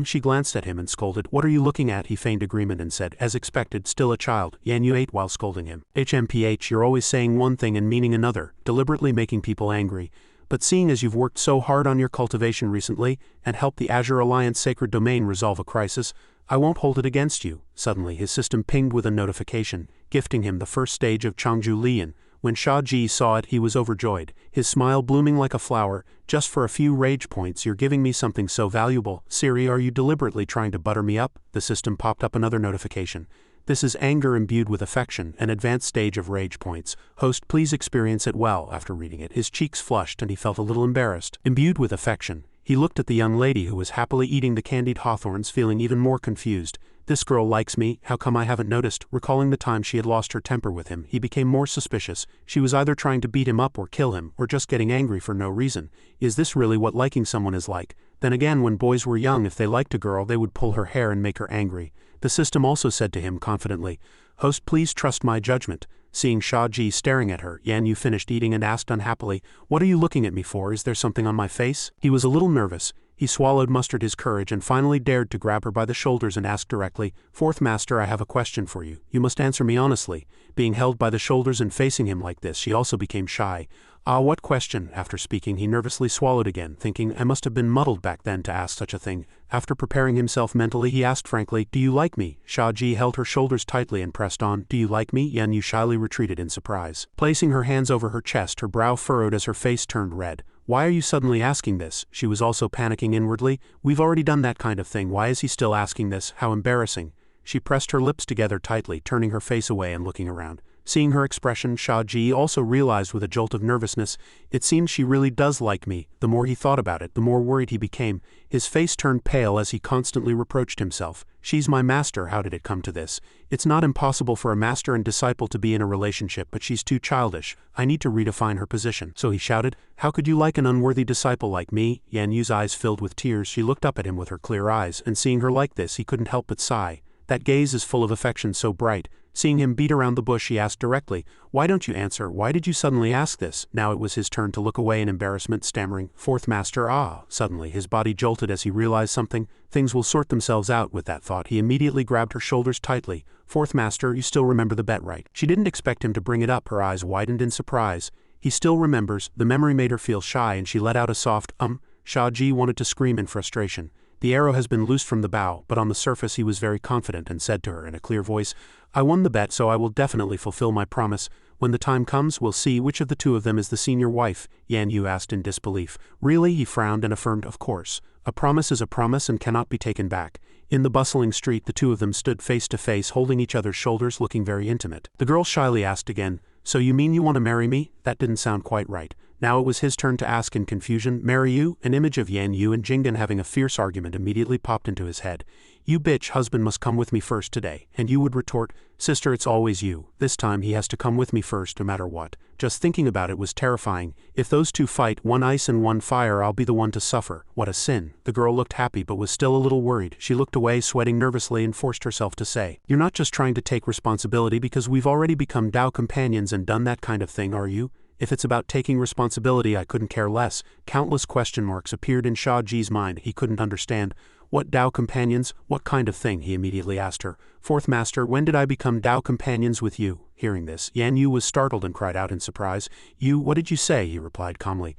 She glanced at him and scolded. "What are you looking at?" He feigned agreement and said, as expected, still a child. Yan Yu ate while scolding him. "HMPH, you're always saying one thing and meaning another, deliberately making people angry. but seeing as you've worked so hard on your cultivation recently, and helped the Azure Alliance Sacred Domain resolve a crisis, I won't hold it against you." Suddenly his system pinged with a notification, gifting him the first stage of Changju Lian. When Shia Ji saw it, he was overjoyed, his smile blooming like a flower. "Just for a few rage points you're giving me something so valuable. Siri, are you deliberately trying to butter me up?" The system popped up another notification. "This is anger imbued with affection, an advanced stage of rage points. Host, please experience it well." After reading it, his cheeks flushed and he felt a little embarrassed. Imbued with affection. He looked at the young lady who was happily eating the candied hawthorns, feeling even more confused. "This girl likes me, how come I haven't noticed?" Recalling the time she had lost her temper with him, he became more suspicious. She was either trying to beat him up or kill him, or just getting angry for no reason. Is this really what liking someone is like? Then again, when boys were young, if they liked a girl, they would pull her hair and make her angry. The system also said to him confidently, "Host, please trust my judgment." Seeing Shia Ji staring at her, Yan Yu finished eating and asked unhappily, "What are you looking at me for? Is there something on my face?" He was a little nervous. He swallowed, mustered his courage, and finally dared to grab her by the shoulders and ask directly, "Fourth Master, I have a question for you. You must answer me honestly." Being held by the shoulders and facing him like this, she also became shy. "Ah, what question?" After speaking, he nervously swallowed again, thinking, "I must have been muddled back then to ask such a thing." After preparing himself mentally, he asked frankly, "Do you like me?" Shia Ji held her shoulders tightly and pressed on, "Do you like me?" Yan Yu shyly retreated in surprise. Placing her hands over her chest, her brow furrowed as her face turned red. "Why are you suddenly asking this?" She was also panicking inwardly. "We've already done that kind of thing. Why is he still asking this? How embarrassing." She pressed her lips together tightly, turning her face away and looking around. Seeing her expression, Shia Ji also realized with a jolt of nervousness, it seems she really does like me. The more he thought about it, the more worried he became. His face turned pale as he constantly reproached himself. "She's my master, how did it come to this? It's not impossible for a master and disciple to be in a relationship, but she's too childish. I need to redefine her position." So he shouted, "How could you like an unworthy disciple like me?" Yan Yu's eyes filled with tears. She looked up at him with her clear eyes, and seeing her like this, he couldn't help but sigh. That gaze is full of affection so bright. Seeing him beat around the bush, he asked directly, "Why don't you answer? Why did you suddenly ask this?" Now it was his turn to look away in embarrassment, stammering, "Fourth Master, ah." Suddenly his body jolted as he realized something. Things will sort themselves out. With that thought, he immediately grabbed her shoulders tightly. "Fourth Master, you still remember the bet, right?" She didn't expect him to bring it up. Her eyes widened in surprise. He still remembers. The memory made her feel shy, and she let out a soft, Shia Ji wanted to scream in frustration. The arrow has been loosed from the bow, but on the surface he was very confident and said to her in a clear voice, "I won the bet, so I will definitely fulfill my promise. When the time comes, we'll see which of the two of them is the senior wife." Yan Yu asked in disbelief. "Really?" He frowned and affirmed, "Of course. A promise is a promise and cannot be taken back." In the bustling street, the two of them stood face to face, holding each other's shoulders, looking very intimate. The girl shyly asked again, "So you mean you want to marry me?" That didn't sound quite right. Now it was his turn to ask in confusion, "Marry you?" An image of Yan Yu and Jingen having a fierce argument immediately popped into his head. "You bitch, husband must come with me first today." And Yu would retort, "Sister, it's always you. This time he has to come with me first no matter what." Just thinking about it was terrifying. If those two fight, one ice and one fire, I'll be the one to suffer. What a sin. The girl looked happy but was still a little worried. She looked away, sweating nervously, and forced herself to say, "You're not just trying to take responsibility because we've already become Dao companions and done that kind of thing, are you?" If it's about taking responsibility, I couldn't care less. Countless question marks appeared in Shia Ji's mind. He couldn't understand. "What Dao companions? What kind of thing?" he immediately asked her. "Fourth Master, when did I become Dao companions with you?" Hearing this, Yan Yu was startled and cried out in surprise. "You, what did you say?" he replied calmly.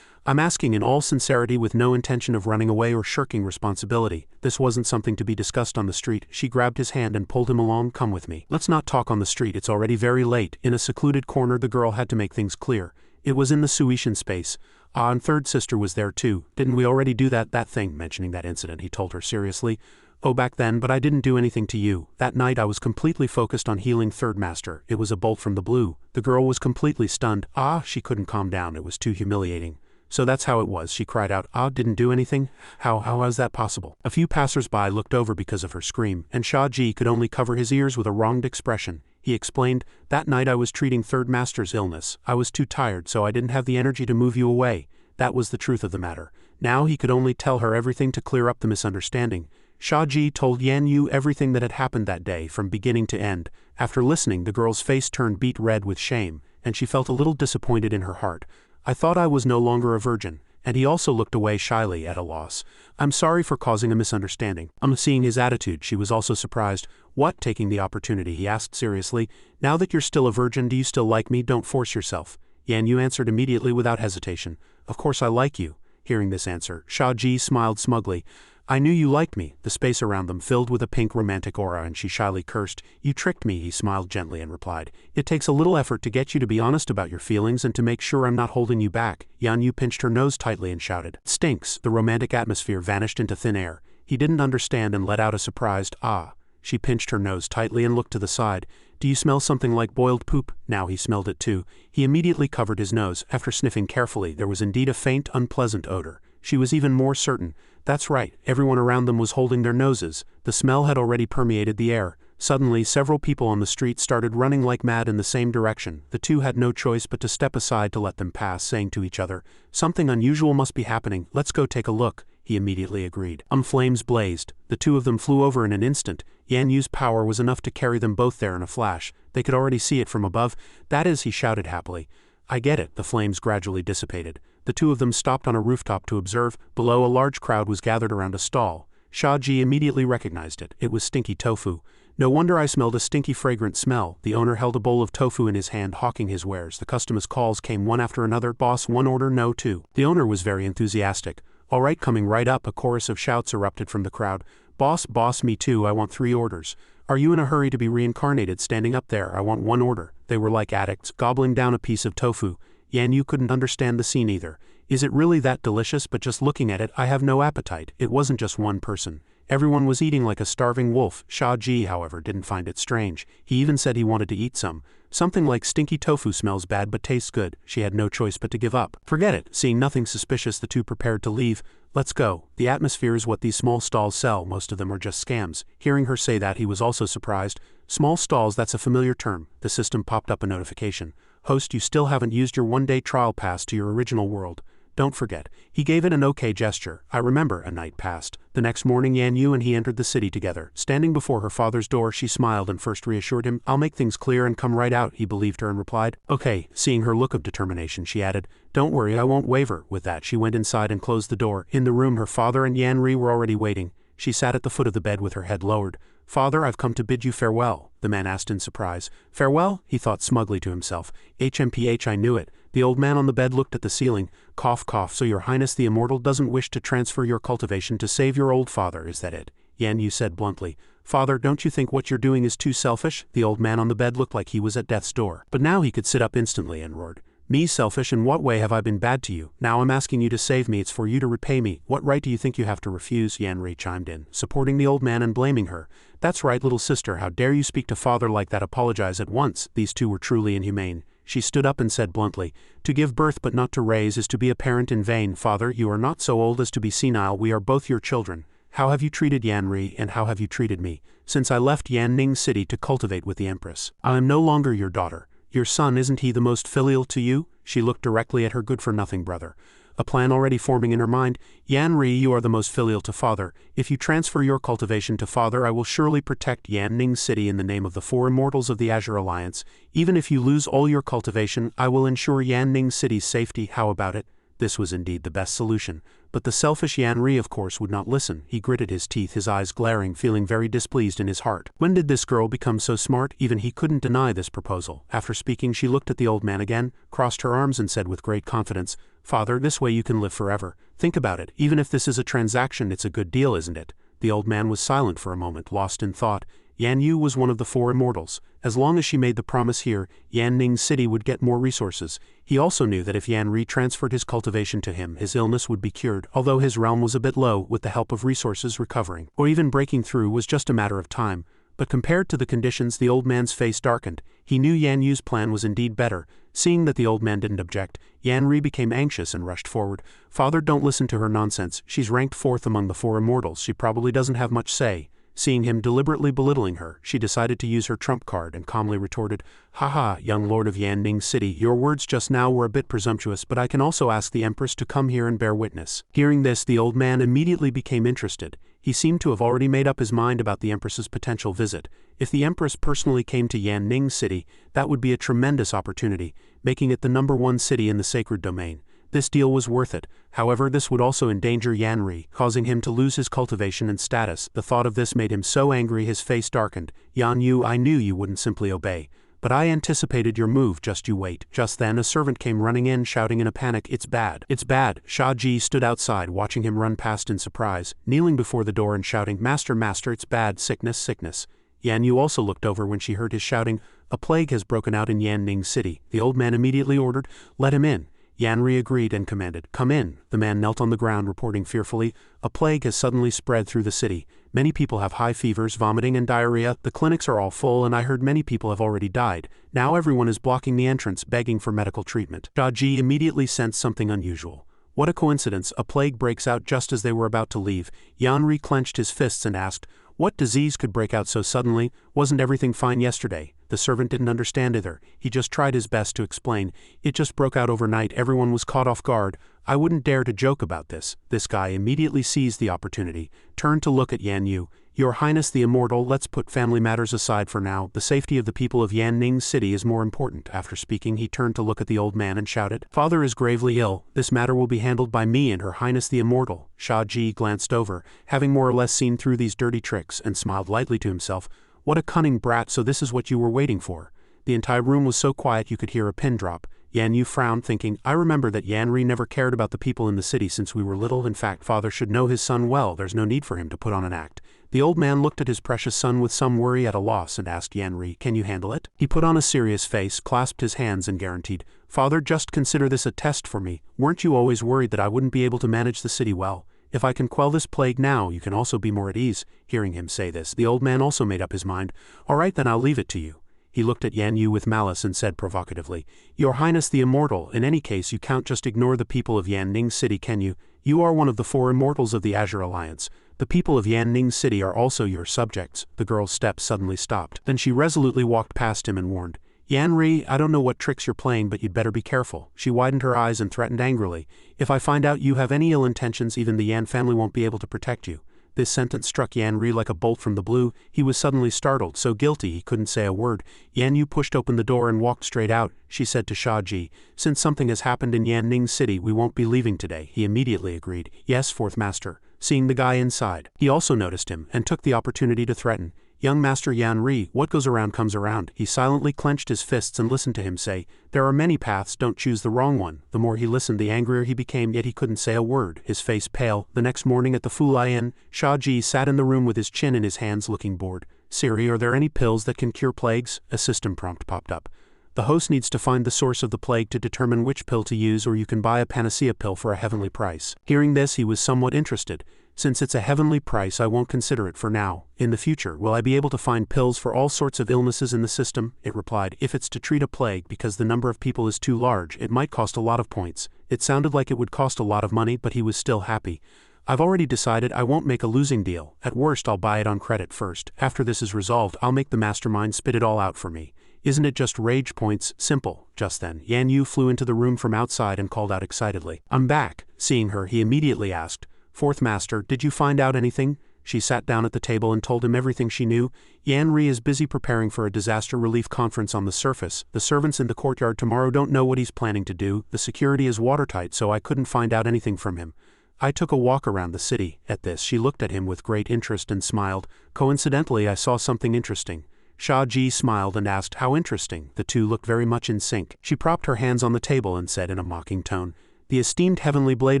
"I'm asking in all sincerity with no intention of running away or shirking responsibility. This wasn't something to be discussed on the street." She grabbed his hand and pulled him along. "Come with me. Let's not talk on the street, it's already very late." In a secluded corner, the girl had to make things clear. It was in the Suishan space. "Ah, and third sister was there too. Didn't we already do that thing?" Mentioning that incident, he told her seriously. "Oh, back then, but I didn't do anything to you. That night I was completely focused on healing Third Master. It was a bolt from the blue." The girl was completely stunned. She couldn't calm down. It was too humiliating. "So that's how it was," she cried out. "Didn't do anything? How is that possible?" A few passers-by looked over because of her scream, and Shia Ji could only cover his ears with a wronged expression. He explained, "That night I was treating Third Master's illness. I was too tired, so I didn't have the energy to move you away." That was the truth of the matter. Now he could only tell her everything to clear up the misunderstanding. Shia Ji told Yan Yu everything that had happened that day, from beginning to end. After listening, the girl's face turned beet red with shame, and she felt a little disappointed in her heart. "I thought I was no longer a virgin." And he also looked away shyly, at a loss. "I'm sorry for causing a misunderstanding." Seeing his attitude, she was also surprised. "What?" Taking the opportunity, he asked seriously, "Now that you're still a virgin, do you still like me? Don't force yourself." Yan Yu answered immediately without hesitation, Of course I like you. Hearing this answer, Shia Ji smiled smugly. I knew you liked me. The space around them filled with a pink romantic aura and she shyly cursed. You tricked me, he smiled gently and replied. It takes a little effort to get you to be honest about your feelings and to make sure I'm not holding you back. Yan Yu pinched her nose tightly and shouted. Stinks. The romantic atmosphere vanished into thin air. He didn't understand and let out a surprised, ah. She pinched her nose tightly and looked to the side. Do you smell something like boiled poop? Now he smelled it too. He immediately covered his nose. After sniffing carefully, there was indeed a faint, unpleasant odor. She was even more certain. That's right, everyone around them was holding their noses. The smell had already permeated the air. Suddenly, several people on the street started running like mad in the same direction. The two had no choice but to step aside to let them pass, saying to each other, Something unusual must be happening, let's go take a look. He immediately agreed. Flames blazed. The two of them flew over in an instant. Yan Yu's power was enough to carry them both there in a flash. They could already see it from above. That is, he shouted happily. I get it. The flames gradually dissipated. The two of them stopped on a rooftop to observe. Below, a large crowd was gathered around a stall. Shia Ji immediately recognized it. It was stinky tofu. No wonder I smelled a stinky fragrant smell. The owner held a bowl of tofu in his hand, hawking his wares. The customers' calls came one after another. Boss, one order, no two. The owner was very enthusiastic. All right, coming right up. A chorus of shouts erupted from the crowd. Boss, me too, I want 3 orders. Are you in a hurry to be reincarnated? Standing up there, I want 1 order. They were like addicts, gobbling down a piece of tofu. Yan Yu couldn't understand the scene either. Is it really that delicious? But just looking at it, I have no appetite. It wasn't just one person. Everyone was eating like a starving wolf. Shia Ji, however, didn't find it strange. He even said he wanted to eat some. Something like stinky tofu smells bad but tastes good. She had no choice but to give up. Forget it. Seeing nothing suspicious, the two prepared to leave. Let's go. The atmosphere is what these small stalls sell. Most of them are just scams. Hearing her say that, he was also surprised. Small stalls, that's a familiar term. The system popped up a notification. Host, you still haven't used your 1-day trial pass to your original world. Don't forget. He gave it an okay gesture. I remember. A night passed. The next morning, Yan Yu and he entered the city together. Standing before her father's door, she smiled and first reassured him. I'll make things clear and come right out. He believed her and replied, okay. Seeing her look of determination, she added, don't worry, I won't waver. With that, she went inside and closed the door. In the room, her father and Yan Ri were already waiting. She sat at the foot of the bed with her head lowered. Father, I've come to bid you farewell, the man asked in surprise. Farewell? He thought smugly to himself. HMPH, I knew it. The old man on the bed looked at the ceiling. Cough, cough. So your highness the immortal doesn't wish to transfer your cultivation to save your old father, is that it? Yan Yu said bluntly. Father, don't you think what you're doing is too selfish? The old man on the bed looked like he was at death's door. But now he could sit up instantly and roared. Me selfish? In what way have I been bad to you? Now I'm asking you to save me, it's for you to repay me. What right do you think you have to refuse? Yan Ri chimed in, supporting the old man and blaming her. That's right, little sister, how dare you speak to father like that? Apologize at once. These two were truly inhumane. She stood up and said bluntly, to give birth but not to raise is to be a parent in vain. Father, you are not so old as to be senile, we are both your children. How have you treated Yan Ri and how have you treated me? Since I left Yanning City to cultivate with the Empress, I am no longer your daughter. Your son, isn't he the most filial to you? She looked directly at her good-for-nothing brother. A plan already forming in her mind. Yan Ri, you are the most filial to father. If you transfer your cultivation to father, I will surely protect Yanning City in the name of the 4 Immortals of the Azure Alliance. Even if you lose all your cultivation, I will ensure Yanning City's safety. How about it? This was indeed the best solution. But the selfish Yan Ri, of course, would not listen. He gritted his teeth, his eyes glaring, feeling very displeased in his heart. When did this girl become so smart? Even he couldn't deny this proposal. After speaking, she looked at the old man again, crossed her arms and said with great confidence, Father, this way you can live forever. Think about it. Even if this is a transaction, it's a good deal, isn't it? The old man was silent for a moment, lost in thought. Yan Yu was one of the 4 Immortals. As long as she made the promise here, Yanning City would get more resources. He also knew that if Yan Ri transferred his cultivation to him, his illness would be cured, although his realm was a bit low. With the help of resources, recovering, or even breaking through was just a matter of time. But compared to the conditions, the old man's face darkened. He knew Yan Yu's plan was indeed better. Seeing that the old man didn't object, Yan Ri became anxious and rushed forward. Father, don't listen to her nonsense. She's ranked 4th among the 4 Immortals. She probably doesn't have much say. Seeing him deliberately belittling her, she decided to use her trump card and calmly retorted, Haha, young lord of Yanning City, your words just now were a bit presumptuous, but I can also ask the Empress to come here and bear witness. Hearing this, the old man immediately became interested. He seemed to have already made up his mind about the Empress's potential visit. If the Empress personally came to Yanning City, that would be a tremendous opportunity, making it the #1 city in the sacred domain. This deal was worth it. However, this would also endanger Yan Ri, causing him to lose his cultivation and status. The thought of this made him so angry his face darkened. Yan Yu, I knew you wouldn't simply obey. But I anticipated your move, just you wait. Just then a servant came running in shouting in a panic, it's bad. It's bad. Shia Ji stood outside watching him run past in surprise, kneeling before the door and shouting, Master, master, it's bad, sickness, sickness. Yan Yu also looked over when she heard his shouting, a plague has broken out in Yanning City. The old man immediately ordered, let him in. Yanri agreed and commanded, come in. The man knelt on the ground reporting fearfully, a plague has suddenly spread through the city. Many people have high fevers, vomiting and diarrhea, the clinics are all full and I heard many people have already died. Now everyone is blocking the entrance, begging for medical treatment. Shia Ji immediately sensed something unusual. What a coincidence, a plague breaks out just as they were about to leave. Yanri clenched his fists and asked, what disease could break out so suddenly? Wasn't everything fine yesterday? The servant didn't understand either. He just tried his best to explain. It just broke out overnight, everyone was caught off guard. I wouldn't dare to joke about this. This guy immediately seized the opportunity, turned to look at Yan Yu. Your Highness the Immortal, let's put family matters aside for now. The safety of the people of Yanning City is more important. After speaking, he turned to look at the old man and shouted, Father is gravely ill. This matter will be handled by me and Her Highness the Immortal. Shia Ji glanced over, having more or less seen through these dirty tricks, and smiled lightly to himself. What a cunning brat, so this is what you were waiting for. The entire room was so quiet you could hear a pin drop. Yan Yu frowned, thinking, I remember that Yanri never cared about the people in the city since we were little. In fact, father should know his son well. There's no need for him to put on an act. The old man looked at his precious son with some worry, at a loss, and asked Yanri, can you handle it? He put on a serious face, clasped his hands and guaranteed, Father, just consider this a test for me. Weren't you always worried that I wouldn't be able to manage the city well? If I can quell this plague now, you can also be more at ease. Hearing him say this, the old man also made up his mind. All right, then I'll leave it to you. He looked at Yan Yu with malice and said provocatively, Your Highness the Immortal, in any case you can't just ignore the people of Yanning City, can you? You are one of the four immortals of the Azure Alliance. The people of Yanning City are also your subjects. The girl's steps suddenly stopped. Then she resolutely walked past him and warned, Yanri, I don't know what tricks you're playing, but you'd better be careful. She widened her eyes and threatened angrily, if I find out you have any ill intentions, even the Yan family won't be able to protect you. This sentence struck Yanri like a bolt from the blue. He was suddenly startled, so guilty he couldn't say a word. Yan Yu pushed open the door and walked straight out. She said to Shia Ji, since something has happened in Yanning City, we won't be leaving today. He immediately agreed, yes, fourth master. Seeing the guy inside, he also noticed him, and took the opportunity to threaten, Young Master Yanri, what goes around comes around. He silently clenched his fists and listened to him say, there are many paths, don't choose the wrong one. The more he listened, the angrier he became, yet he couldn't say a word, his face pale. The next morning at the Fuyu, Shia Ji sat in the room with his chin in his hands looking bored. Siri, are there any pills that can cure plagues? A system prompt popped up. The host needs to find the source of the plague to determine which pill to use, or you can buy a panacea pill for a heavenly price. Hearing this, he was somewhat interested. Since it's a heavenly price, I won't consider it for now. In the future, will I be able to find pills for all sorts of illnesses in the system? It replied, if it's to treat a plague because the number of people is too large, it might cost a lot of points. It sounded like it would cost a lot of money, but he was still happy. I've already decided I won't make a losing deal. At worst, I'll buy it on credit first. After this is resolved, I'll make the mastermind spit it all out for me. Isn't it just rage points? Simple. Just then, Yan Yu flew into the room from outside and called out excitedly, I'm back. Seeing her, he immediately asked, Fourth Master, did you find out anything? She sat down at the table and told him everything she knew. Yanri is busy preparing for a disaster relief conference on the surface. The servants in the courtyard tomorrow don't know what he's planning to do. The security is watertight, so I couldn't find out anything from him. I took a walk around the city. At this, she looked at him with great interest and smiled. Coincidentally, I saw something interesting. Shia Ji smiled and asked, how interesting? The two looked very much in sync. She propped her hands on the table and said in a mocking tone, the esteemed Heavenly Blade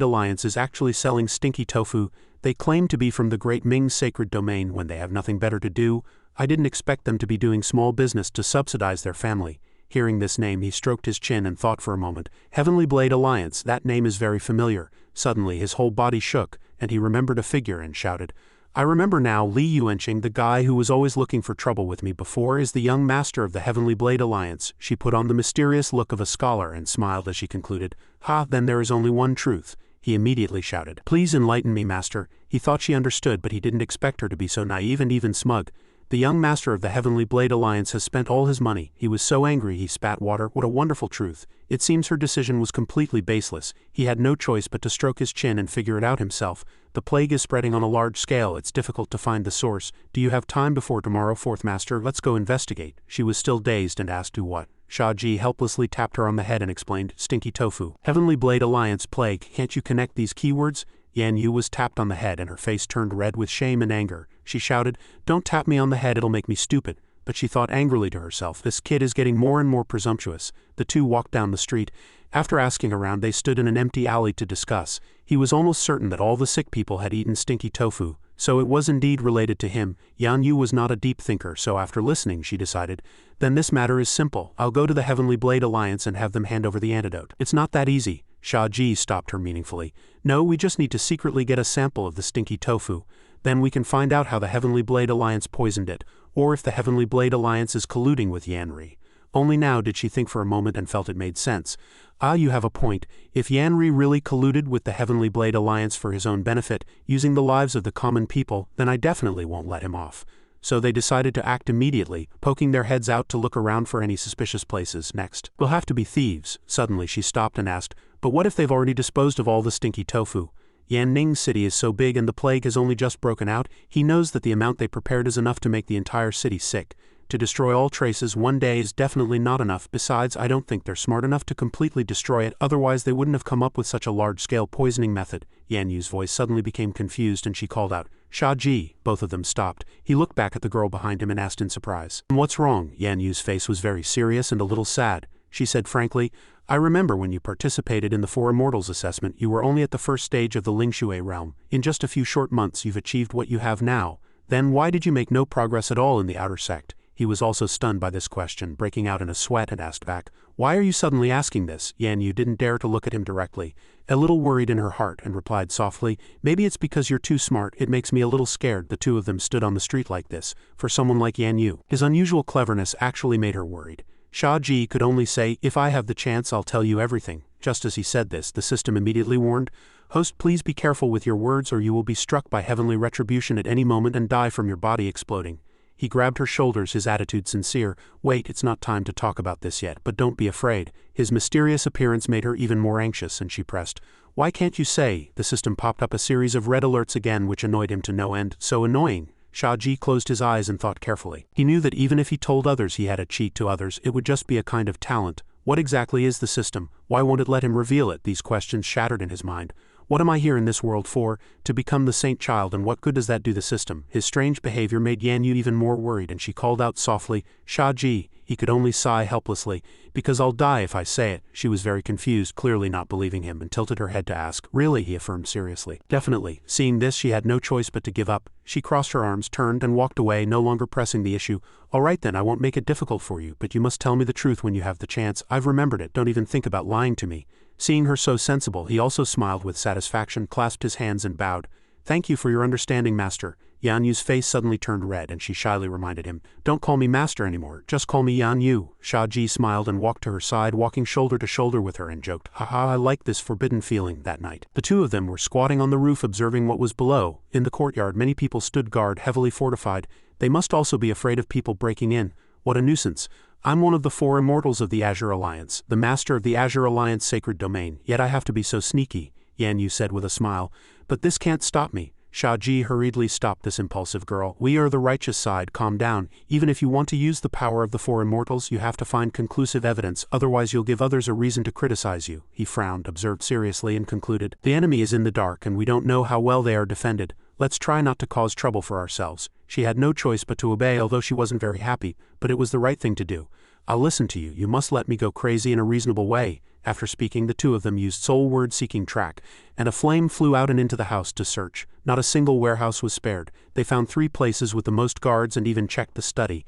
Alliance is actually selling stinky tofu. They claim to be from the great Ming sacred domain when they have nothing better to do. I didn't expect them to be doing small business to subsidize their family. Hearing this name, he stroked his chin and thought for a moment. Heavenly Blade Alliance, that name is very familiar. Suddenly his whole body shook, and he remembered a figure and shouted, I remember now, Li Yuanqing, the guy who was always looking for trouble with me before, is the young master of the Heavenly Blade Alliance. She put on the mysterious look of a scholar and smiled as she concluded, Ha, then there is only one truth. He immediately shouted, please enlighten me, master. He thought she understood, but he didn't expect her to be so naive and even smug. The young master of the Heavenly Blade Alliance has spent all his money. He was so angry he spat water. What a wonderful truth. It seems her decision was completely baseless. He had no choice but to stroke his chin and figure it out himself. The plague is spreading on a large scale. It's difficult to find the source. Do you have time before tomorrow, Fourth Master? Let's go investigate. She was still dazed and asked, do what? Shia Ji helplessly tapped her on the head and explained, stinky tofu. Heavenly Blade Alliance plague. Can't you connect these keywords? Yan Yu was tapped on the head and her face turned red with shame and anger. She shouted, don't tap me on the head, it'll make me stupid. but she thought angrily to herself, this kid is getting more and more presumptuous. The two walked down the street. After asking around, they stood in an empty alley to discuss. He was almost certain that all the sick people had eaten stinky tofu, so it was indeed related to him. Yan Yu was not a deep thinker, so after listening, she decided, then this matter is simple. I'll go to the Heavenly Blade Alliance and have them hand over the antidote. It's not that easy. Shia Ji stopped her meaningfully. No, we just need to secretly get a sample of the stinky tofu. Then we can find out how the Heavenly Blade Alliance poisoned it, or if the Heavenly Blade Alliance is colluding with Yanri. Only now did she think for a moment and felt it made sense. Ah, you have a point. If Yanri really colluded with the Heavenly Blade Alliance for his own benefit, using the lives of the common people, then I definitely won't let him off. So they decided to act immediately, poking their heads out to look around for any suspicious places. Next, we'll have to be thieves. Suddenly she stopped and asked, but what if they've already disposed of all the stinky tofu? Yanning City is so big and the plague has only just broken out, he knows that the amount they prepared is enough to make the entire city sick. To destroy all traces one day is definitely not enough. Besides, I don't think they're smart enough to completely destroy it, otherwise they wouldn't have come up with such a large-scale poisoning method. Yan Yu's voice suddenly became confused and she called out, Shia Ji. Both of them stopped. He looked back at the girl behind him and asked in surprise, what's wrong? Yan Yu's face was very serious and a little sad. She said frankly, I remember when you participated in the Four Immortals assessment, you were only at the first stage of the Lingshui realm. In just a few short months you've achieved what you have now. Then why did you make no progress at all in the outer sect? He was also stunned by this question, breaking out in a sweat, and asked back, why are you suddenly asking this? Yan Yu didn't dare to look at him directly, a little worried in her heart, and replied softly, maybe it's because you're too smart, it makes me a little scared. The two of them stood on the street like this. For someone like Yan Yu, his unusual cleverness actually made her worried. Shia Ji could only say, if I have the chance I'll tell you everything. Just as he said this, the system immediately warned, host, please be careful with your words or you will be struck by heavenly retribution at any moment and die from your body exploding. He grabbed her shoulders, his attitude sincere. Wait, it's not time to talk about this yet, but don't be afraid. His mysterious appearance made her even more anxious, and she pressed, why can't you say? The system popped up a series of red alerts again, which annoyed him to no end. So annoying. Shia Ji closed his eyes and thought carefully. He knew that even if he told others he had a cheat to others, it would just be a kind of talent. What exactly is the system? Why won't it let him reveal it? These questions shattered in his mind. What am I here in this world for? To become the saint child, and what good does that do the system? His strange behavior made Yan Yu even more worried, and she called out softly, Shia Ji. He could only sigh helplessly, because I'll die if I say it. She was very confused, clearly not believing him, and tilted her head to ask, really? He affirmed seriously. Definitely. Seeing this, she had no choice but to give up. She crossed her arms, turned, and walked away, no longer pressing the issue. All right then, I won't make it difficult for you, but you must tell me the truth when you have the chance. I've remembered it. Don't even think about lying to me. Seeing her so sensible, he also smiled with satisfaction, clasped his hands and bowed. Thank you for your understanding, master. Yan Yu's face suddenly turned red and she shyly reminded him, don't call me master anymore, just call me Yan Yu. Shia Ji smiled and walked to her side, walking shoulder to shoulder with her, and joked, haha, I like this forbidden feeling. That night, the two of them were squatting on the roof observing what was below. In the courtyard, many people stood guard, heavily fortified. They must also be afraid of people breaking in. What a nuisance. I'm one of the Four Immortals of the Azure Alliance, the master of the Azure Alliance sacred domain, yet I have to be so sneaky, Yan Yu said with a smile. But this can't stop me. Shia Ji hurriedly stopped this impulsive girl. We are the righteous side, calm down. Even if you want to use the power of the Four Immortals, you have to find conclusive evidence, otherwise you'll give others a reason to criticize you. He frowned, observed seriously, and concluded, the enemy is in the dark and we don't know how well they are defended. Let's try not to cause trouble for ourselves. She had no choice but to obey, although she wasn't very happy, but it was the right thing to do. I'll listen to you. You must let me go crazy in a reasonable way. After speaking, the two of them used soul word-seeking track, and a flame flew out and into the house to search. Not a single warehouse was spared. They found 3 places with the most guards and even checked the study.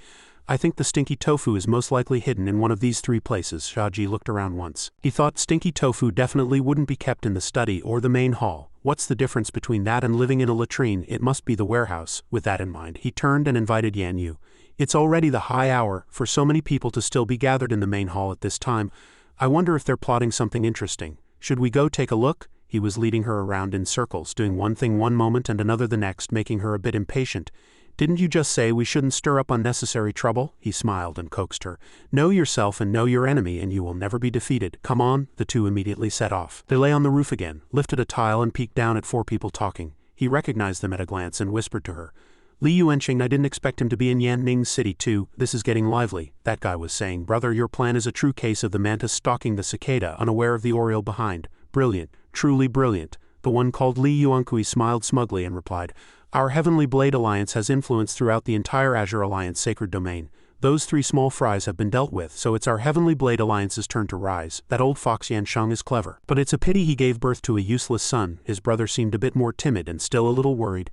I think the stinky tofu is most likely hidden in one of these 3 places. Shia Ji looked around once. He thought stinky tofu definitely wouldn't be kept in the study or the main hall. What's the difference between that and living in a latrine? It must be the warehouse. With that in mind, he turned and invited Yan Yu. It's already the high hour for so many people to still be gathered in the main hall at this time. I wonder if they're plotting something interesting. Should we go take a look? He was leading her around in circles, doing one thing one moment and another the next, making her a bit impatient. Didn't you just say we shouldn't stir up unnecessary trouble? He smiled and coaxed her. Know yourself and know your enemy and you will never be defeated. Come on. The two immediately set off. They lay on the roof again, lifted a tile and peeked down at 4 people talking. He recognized them at a glance and whispered to her. Li Yuanqing, I didn't expect him to be in Yanning City too. This is getting lively. That guy was saying, brother, your plan is a true case of the mantis stalking the cicada, unaware of the oriole behind. Brilliant, truly brilliant. The one called Li Yuanqui smiled smugly and replied, our Heavenly Blade Alliance has influence throughout the entire Azure Alliance sacred domain. those 3 small fries have been dealt with, so it's our Heavenly Blade Alliance's turn to rise. That old fox Yan Sheng is clever. But it's a pity he gave birth to a useless son." His brother seemed a bit more timid and still a little worried.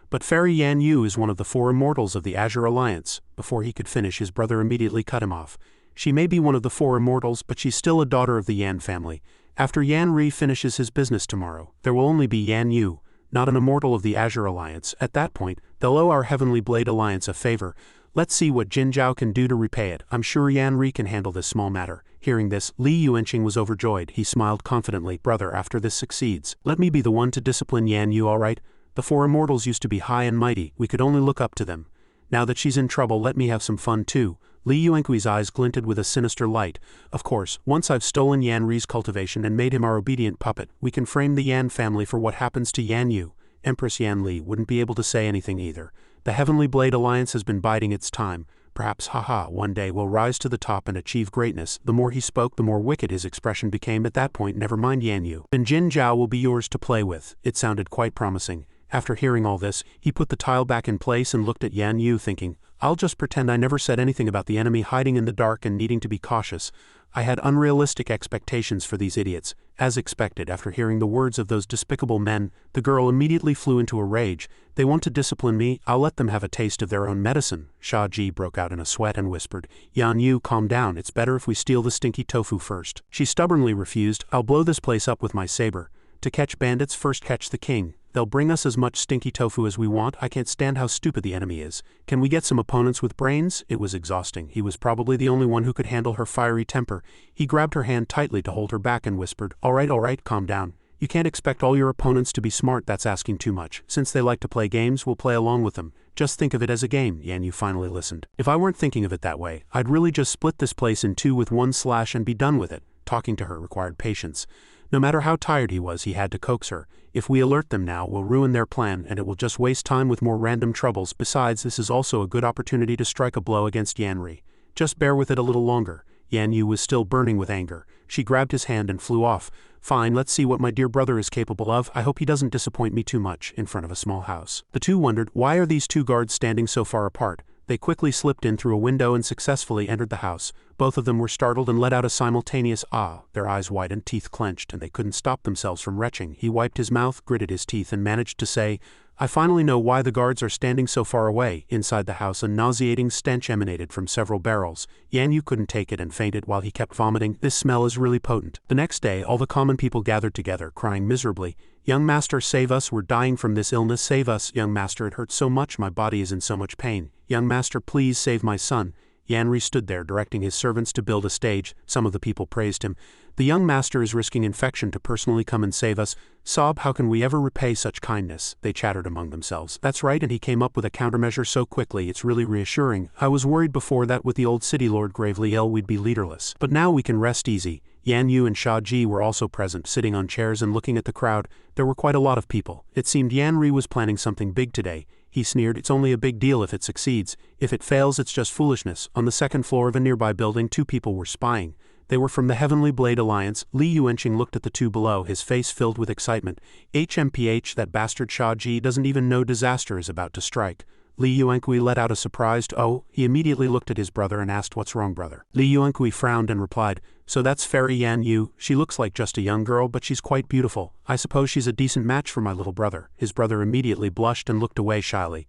"But Fairy Yan Yu is one of the 4 immortals of the Azure Alliance." Before he could finish, his brother immediately cut him off. "She may be one of the 4 immortals, but she's still a daughter of the Yan family. After Yan Ri finishes his business tomorrow, there will only be Yan Yu, not an immortal of the Azure Alliance. At that point, they'll owe our Heavenly Blade Alliance a favor. Let's see what Jin Zhao can do to repay it. I'm sure Yan Ri can handle this small matter." Hearing this, Li Yuanqing was overjoyed. He smiled confidently. "Brother, after this succeeds, let me be the one to discipline Yan Yu, all right? The 4 immortals used to be high and mighty. We could only look up to them. Now that she's in trouble, let me have some fun too." Li Yuanqi's eyes glinted with a sinister light. "Of course, once I've stolen Yan Ri's cultivation and made him our obedient puppet, we can frame the Yan family for what happens to Yan Yu." Empress Yan Li wouldn't be able to say anything either. The Heavenly Blade Alliance has been biding its time. Perhaps, one day we'll rise to the top and achieve greatness. The more he spoke, the more wicked his expression became. At that point, never mind Yan Yu. "Then Jin Zhao will be yours to play with." It sounded quite promising. After hearing all this, he put the tile back in place and looked at Yan Yu thinking, "I'll just pretend I never said anything about the enemy hiding in the dark and needing to be cautious. I had unrealistic expectations for these idiots." As expected, after hearing the words of those despicable men, the girl immediately flew into a rage. "They want to discipline me, I'll let them have a taste of their own medicine." Shia Ji broke out in a sweat and whispered, "Yan Yu, calm down, it's better if we steal the stinky tofu first." She stubbornly refused. "I'll blow this place up with my saber. To catch bandits, first catch the king. They'll bring us as much stinky tofu as we want. I can't stand how stupid the enemy is. Can we get some opponents with brains?" It was exhausting. He was probably the only one who could handle her fiery temper. He grabbed her hand tightly to hold her back and whispered, all right, calm down. You can't expect all your opponents to be smart, that's asking too much. Since they like to play games, we'll play along with them. Just think of it as a game." Yan Yu finally listened. "If I weren't thinking of it that way, I'd really just split this place in 2 with 1 slash and be done with it." Talking to her required patience. No matter how tired he was, he had to coax her. "If we alert them now, we'll ruin their plan, and it will just waste time with more random troubles. Besides, this is also a good opportunity to strike a blow against Yan Ri. Just bear with it a little longer." Yan Yu was still burning with anger. She grabbed his hand and flew off. "Fine, let's see what my dear brother is capable of. I hope he doesn't disappoint me too much." In front of a small house, the two wondered, why are these 2 guards standing so far apart? They quickly slipped in through a window and successfully entered the house. Both of them were startled and let out a simultaneous "ah." Their eyes widened, teeth clenched, and they couldn't stop themselves from retching. He wiped his mouth, gritted his teeth, and managed to say, "I finally know why the guards are standing so far away." Inside the house, a nauseating stench emanated from several barrels. Yan Yu couldn't take it and fainted while he kept vomiting. "This smell is really potent." The next day, all the common people gathered together, crying miserably, "Young master, save us, we're dying from this illness, save us. Young master, it hurts so much, my body is in so much pain. Young master, please save my son." Yan Ri stood there, directing his servants to build a stage. Some of the people praised him. "The young master is risking infection to personally come and save us. Sob, how can we ever repay such kindness?" They chattered among themselves. "That's right, and he came up with a countermeasure so quickly, it's really reassuring. I was worried before that with the old city lord gravely ill we'd be leaderless. But now we can rest easy." Yan Yu and Shia Ji were also present, sitting on chairs and looking at the crowd. There were quite a lot of people. It seemed Yan Ri was planning something big today. He sneered, "It's only a big deal if it succeeds. If it fails, it's just foolishness." On the 2nd floor of a nearby building, 2 people were spying. They were from the Heavenly Blade Alliance. Li Yuanqing looked at the 2 below, his face filled with excitement. "HMPH, that bastard Shia Ji doesn't even know disaster is about to strike." Li Yuanqi let out a surprised "oh." He immediately looked at his brother and asked, "What's wrong, brother?" Li Yuanqi frowned and replied, "So that's Fairy Yan Yu. She looks like just a young girl, but she's quite beautiful. I suppose she's a decent match for my little brother." His brother immediately blushed and looked away shyly.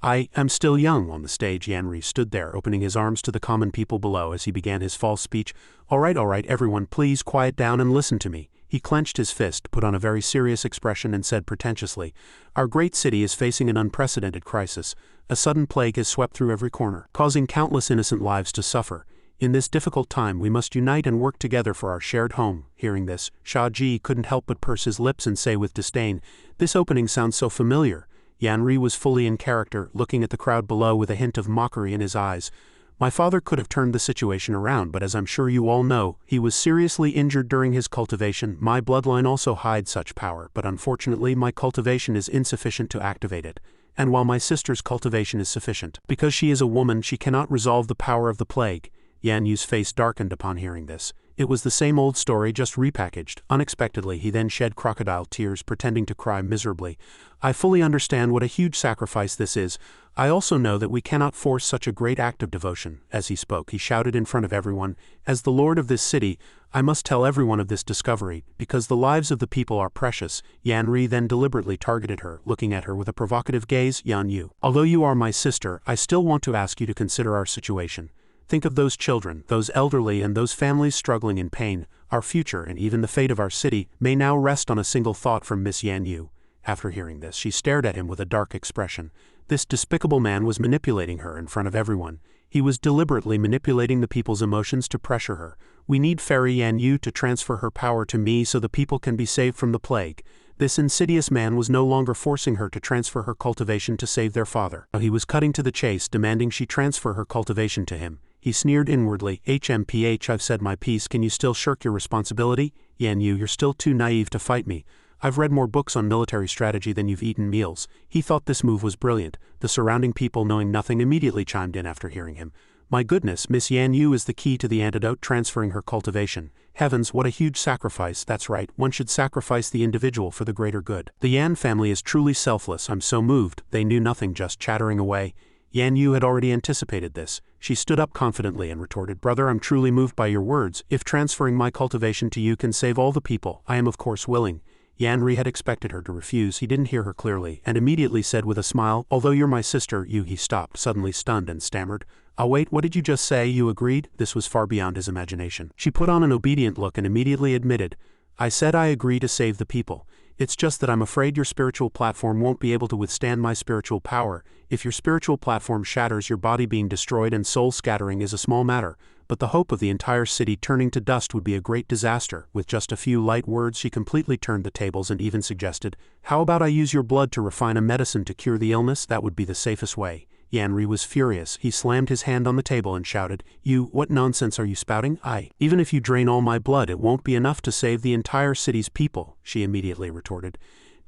"I am still young." On the stage, Yan Ri stood there, opening his arms to the common people below as he began his false speech. All right, everyone, please quiet down and listen to me." He clenched his fist, put on a very serious expression, and said pretentiously, "Our great city is facing an unprecedented crisis. A sudden plague has swept through every corner, causing countless innocent lives to suffer. In this difficult time, we must unite and work together for our shared home." Hearing this, Shia Ji couldn't help but purse his lips and say with disdain, "This opening sounds so familiar." Yan Ri was fully in character, looking at the crowd below with a hint of mockery in his eyes. "My father could have turned the situation around, but as I'm sure you all know, he was seriously injured during his cultivation. My bloodline also hides such power, but unfortunately my cultivation is insufficient to activate it. And while my sister's cultivation is sufficient, because she is a woman, she cannot resolve the power of the plague." Yan Yu's face darkened upon hearing this. It was the same old story, just repackaged. Unexpectedly, he then shed crocodile tears, pretending to cry miserably. I fully understand what a huge sacrifice this is. I also know that we cannot force such a great act of devotion. As he spoke, he shouted in front of everyone, as the lord of this city, I must tell everyone of this discovery, because the lives of the people are precious. Yan Ri then deliberately targeted her, looking at her with a provocative gaze. Yan Yu, although you are my sister, I still want to ask you to consider our situation. Think of those children, those elderly and those families struggling in pain. Our future and even the fate of our city may now rest on a single thought from Miss Yan Yu. After hearing this, she stared at him with a dark expression. This despicable man was manipulating her in front of everyone. He was deliberately manipulating the people's emotions to pressure her. We need Fairy Yan Yu to transfer her power to me so the people can be saved from the plague. This insidious man was no longer forcing her to transfer her cultivation to save their father. He was cutting to the chase, demanding she transfer her cultivation to him. He sneered inwardly. HMPH, I've said my piece, can you still shirk your responsibility? Yan Yu, you're still too naive to fight me. I've read more books on military strategy than you've eaten meals. He thought this move was brilliant. The surrounding people, knowing nothing, immediately chimed in after hearing him. My goodness, Miss Yan Yu is the key to the antidote, transferring her cultivation. Heavens, what a huge sacrifice. That's right, one should sacrifice the individual for the greater good. The Yan family is truly selfless. I'm so moved. They knew nothing, just chattering away. Yan Yu had already anticipated this. She stood up confidently and retorted, Brother, I'm truly moved by your words. If transferring my cultivation to you can save all the people, I am of course willing. Yan Ri had expected her to refuse. He didn't hear her clearly, and immediately said with a smile, Although you're my sister, you. He stopped, suddenly stunned, and stammered, wait, what did you just say? You agreed? This was far beyond his imagination. She put on an obedient look and immediately admitted, I said I agree to save the people. It's just that I'm afraid your spiritual platform won't be able to withstand my spiritual power. If your spiritual platform shatters, your body being destroyed and soul scattering is a small matter, but the hope of the entire city turning to dust would be a great disaster. With just a few light words, she completely turned the tables and even suggested, How about I use your blood to refine a medicine to cure the illness? That would be the safest way. Yan Ri was furious. He slammed his hand on the table and shouted, What nonsense are you spouting? Even if you drain all my blood, it won't be enough to save the entire city's people, she immediately retorted.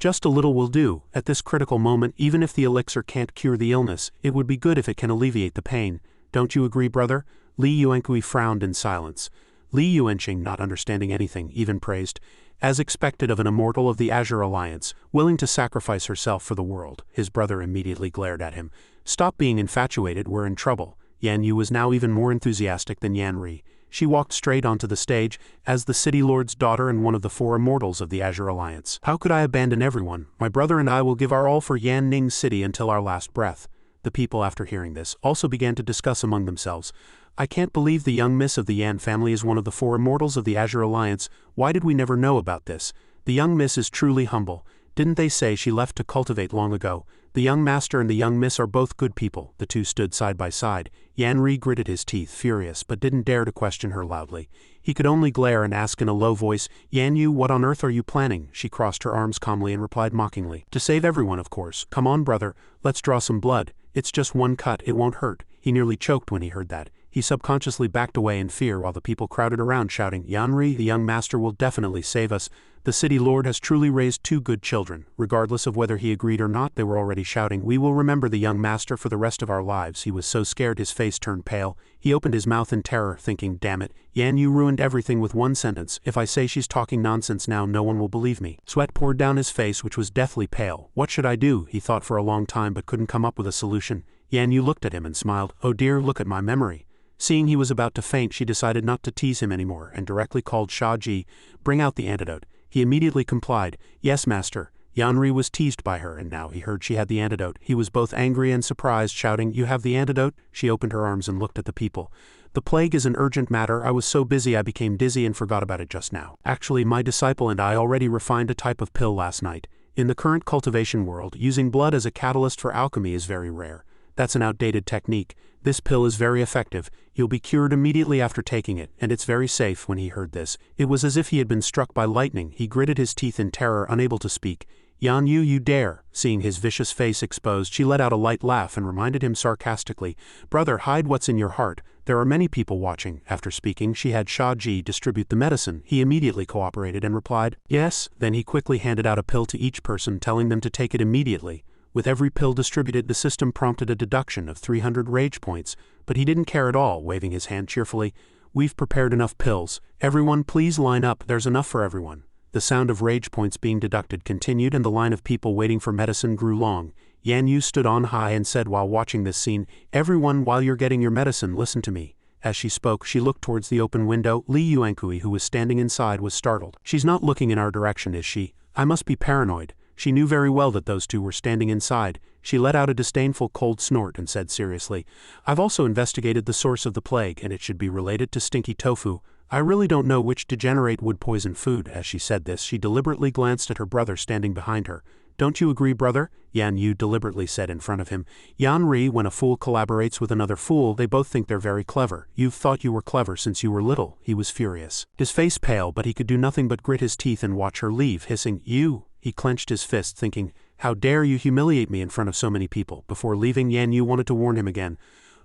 Just a little will do. At this critical moment, even if the elixir can't cure the illness, it would be good if it can alleviate the pain. Don't you agree, brother? Li Yuankui frowned in silence. Li Yuanqing, not understanding anything, even praised, as expected of an immortal of the Azure Alliance, willing to sacrifice herself for the world. His brother immediately glared at him. Stop being infatuated, we're in trouble. Yan Yu was now even more enthusiastic than Yan Ri. She walked straight onto the stage, as the City Lord's daughter and one of the four immortals of the Azure Alliance. How could I abandon everyone? My brother and I will give our all for Yan Ning City until our last breath. The people, after hearing this, also began to discuss among themselves. I can't believe the young miss of the Yan family is one of the four immortals of the Azure Alliance. Why did we never know about this? The young miss is truly humble. Didn't they say she left to cultivate long ago? The young master and the young miss are both good people. The two stood side by side. Yan Ri gritted his teeth, furious, but didn't dare to question her loudly. He could only glare and ask in a low voice, Yan Yu, what on earth are you planning? She crossed her arms calmly and replied mockingly, To save everyone, of course. Come on, brother, let's draw some blood. It's just one cut, it won't hurt. He nearly choked when he heard that. He subconsciously backed away in fear while the people crowded around shouting, Yan Ri, the young master will definitely save us. The city lord has truly raised two good children. Regardless of whether he agreed or not, they were already shouting, We will remember the young master for the rest of our lives. He was so scared his face turned pale. He opened his mouth in terror, thinking, Damn it, Yan Yu ruined everything with one sentence. If I say she's talking nonsense now, no one will believe me. Sweat poured down his face, which was deathly pale. What should I do? He thought for a long time but couldn't come up with a solution. Yan Yu looked at him and smiled. Oh dear, look at my memory. Seeing he was about to faint, she decided not to tease him anymore and directly called Shia Ji, Bring out the antidote. He immediately complied. Yes, master. Yan Ri was teased by her, and now he heard she had the antidote. He was both angry and surprised, shouting, You have the antidote? She opened her arms and looked at the people. The plague is an urgent matter. I was so busy I became dizzy and forgot about it just now. Actually, my disciple and I already refined a type of pill last night. In the current cultivation world, using blood as a catalyst for alchemy is very rare. That's an outdated technique. This pill is very effective. You'll be cured immediately after taking it, and it's very safe. When he heard this, it was as if he had been struck by lightning. He gritted his teeth in terror, unable to speak. Yan Yu, you dare. Seeing his vicious face exposed, she let out a light laugh and reminded him sarcastically, Brother, hide what's in your heart. There are many people watching. After speaking, she had Shia Ji distribute the medicine. He immediately cooperated and replied, Yes. Then he quickly handed out a pill to each person, telling them to take it immediately. With every pill distributed, the system prompted a deduction of 300 rage points, but he didn't care at all, waving his hand cheerfully. we've prepared enough pills. Everyone please line up, there's enough for everyone. The sound of rage points being deducted continued and the line of people waiting for medicine grew long. Yan Yu stood on high and said while watching this scene, "Everyone, while you're getting your medicine, listen to me." As she spoke, she looked towards the open window. Li Yuankui, who was standing inside, was startled. "She's not looking in our direction, is she? I must be paranoid." She knew very well that those two were standing inside. She let out a disdainful cold snort and said seriously, "I've also investigated the source of the plague, and it should be related to stinky tofu. I really don't know which degenerate would poison food." As she said this, she deliberately glanced at her brother standing behind her. "Don't you agree, brother?" Yan Yu deliberately said in front of him. "Yan Ri, when a fool collaborates with another fool, they both think they're very clever. You've thought you were clever since you were little." He was furious. His face pale, but he could do nothing but grit his teeth and watch her leave, hissing, "You!" He clenched his fist, thinking, "How dare you humiliate me in front of so many people?" Before leaving, Yan Yu wanted to warn him again.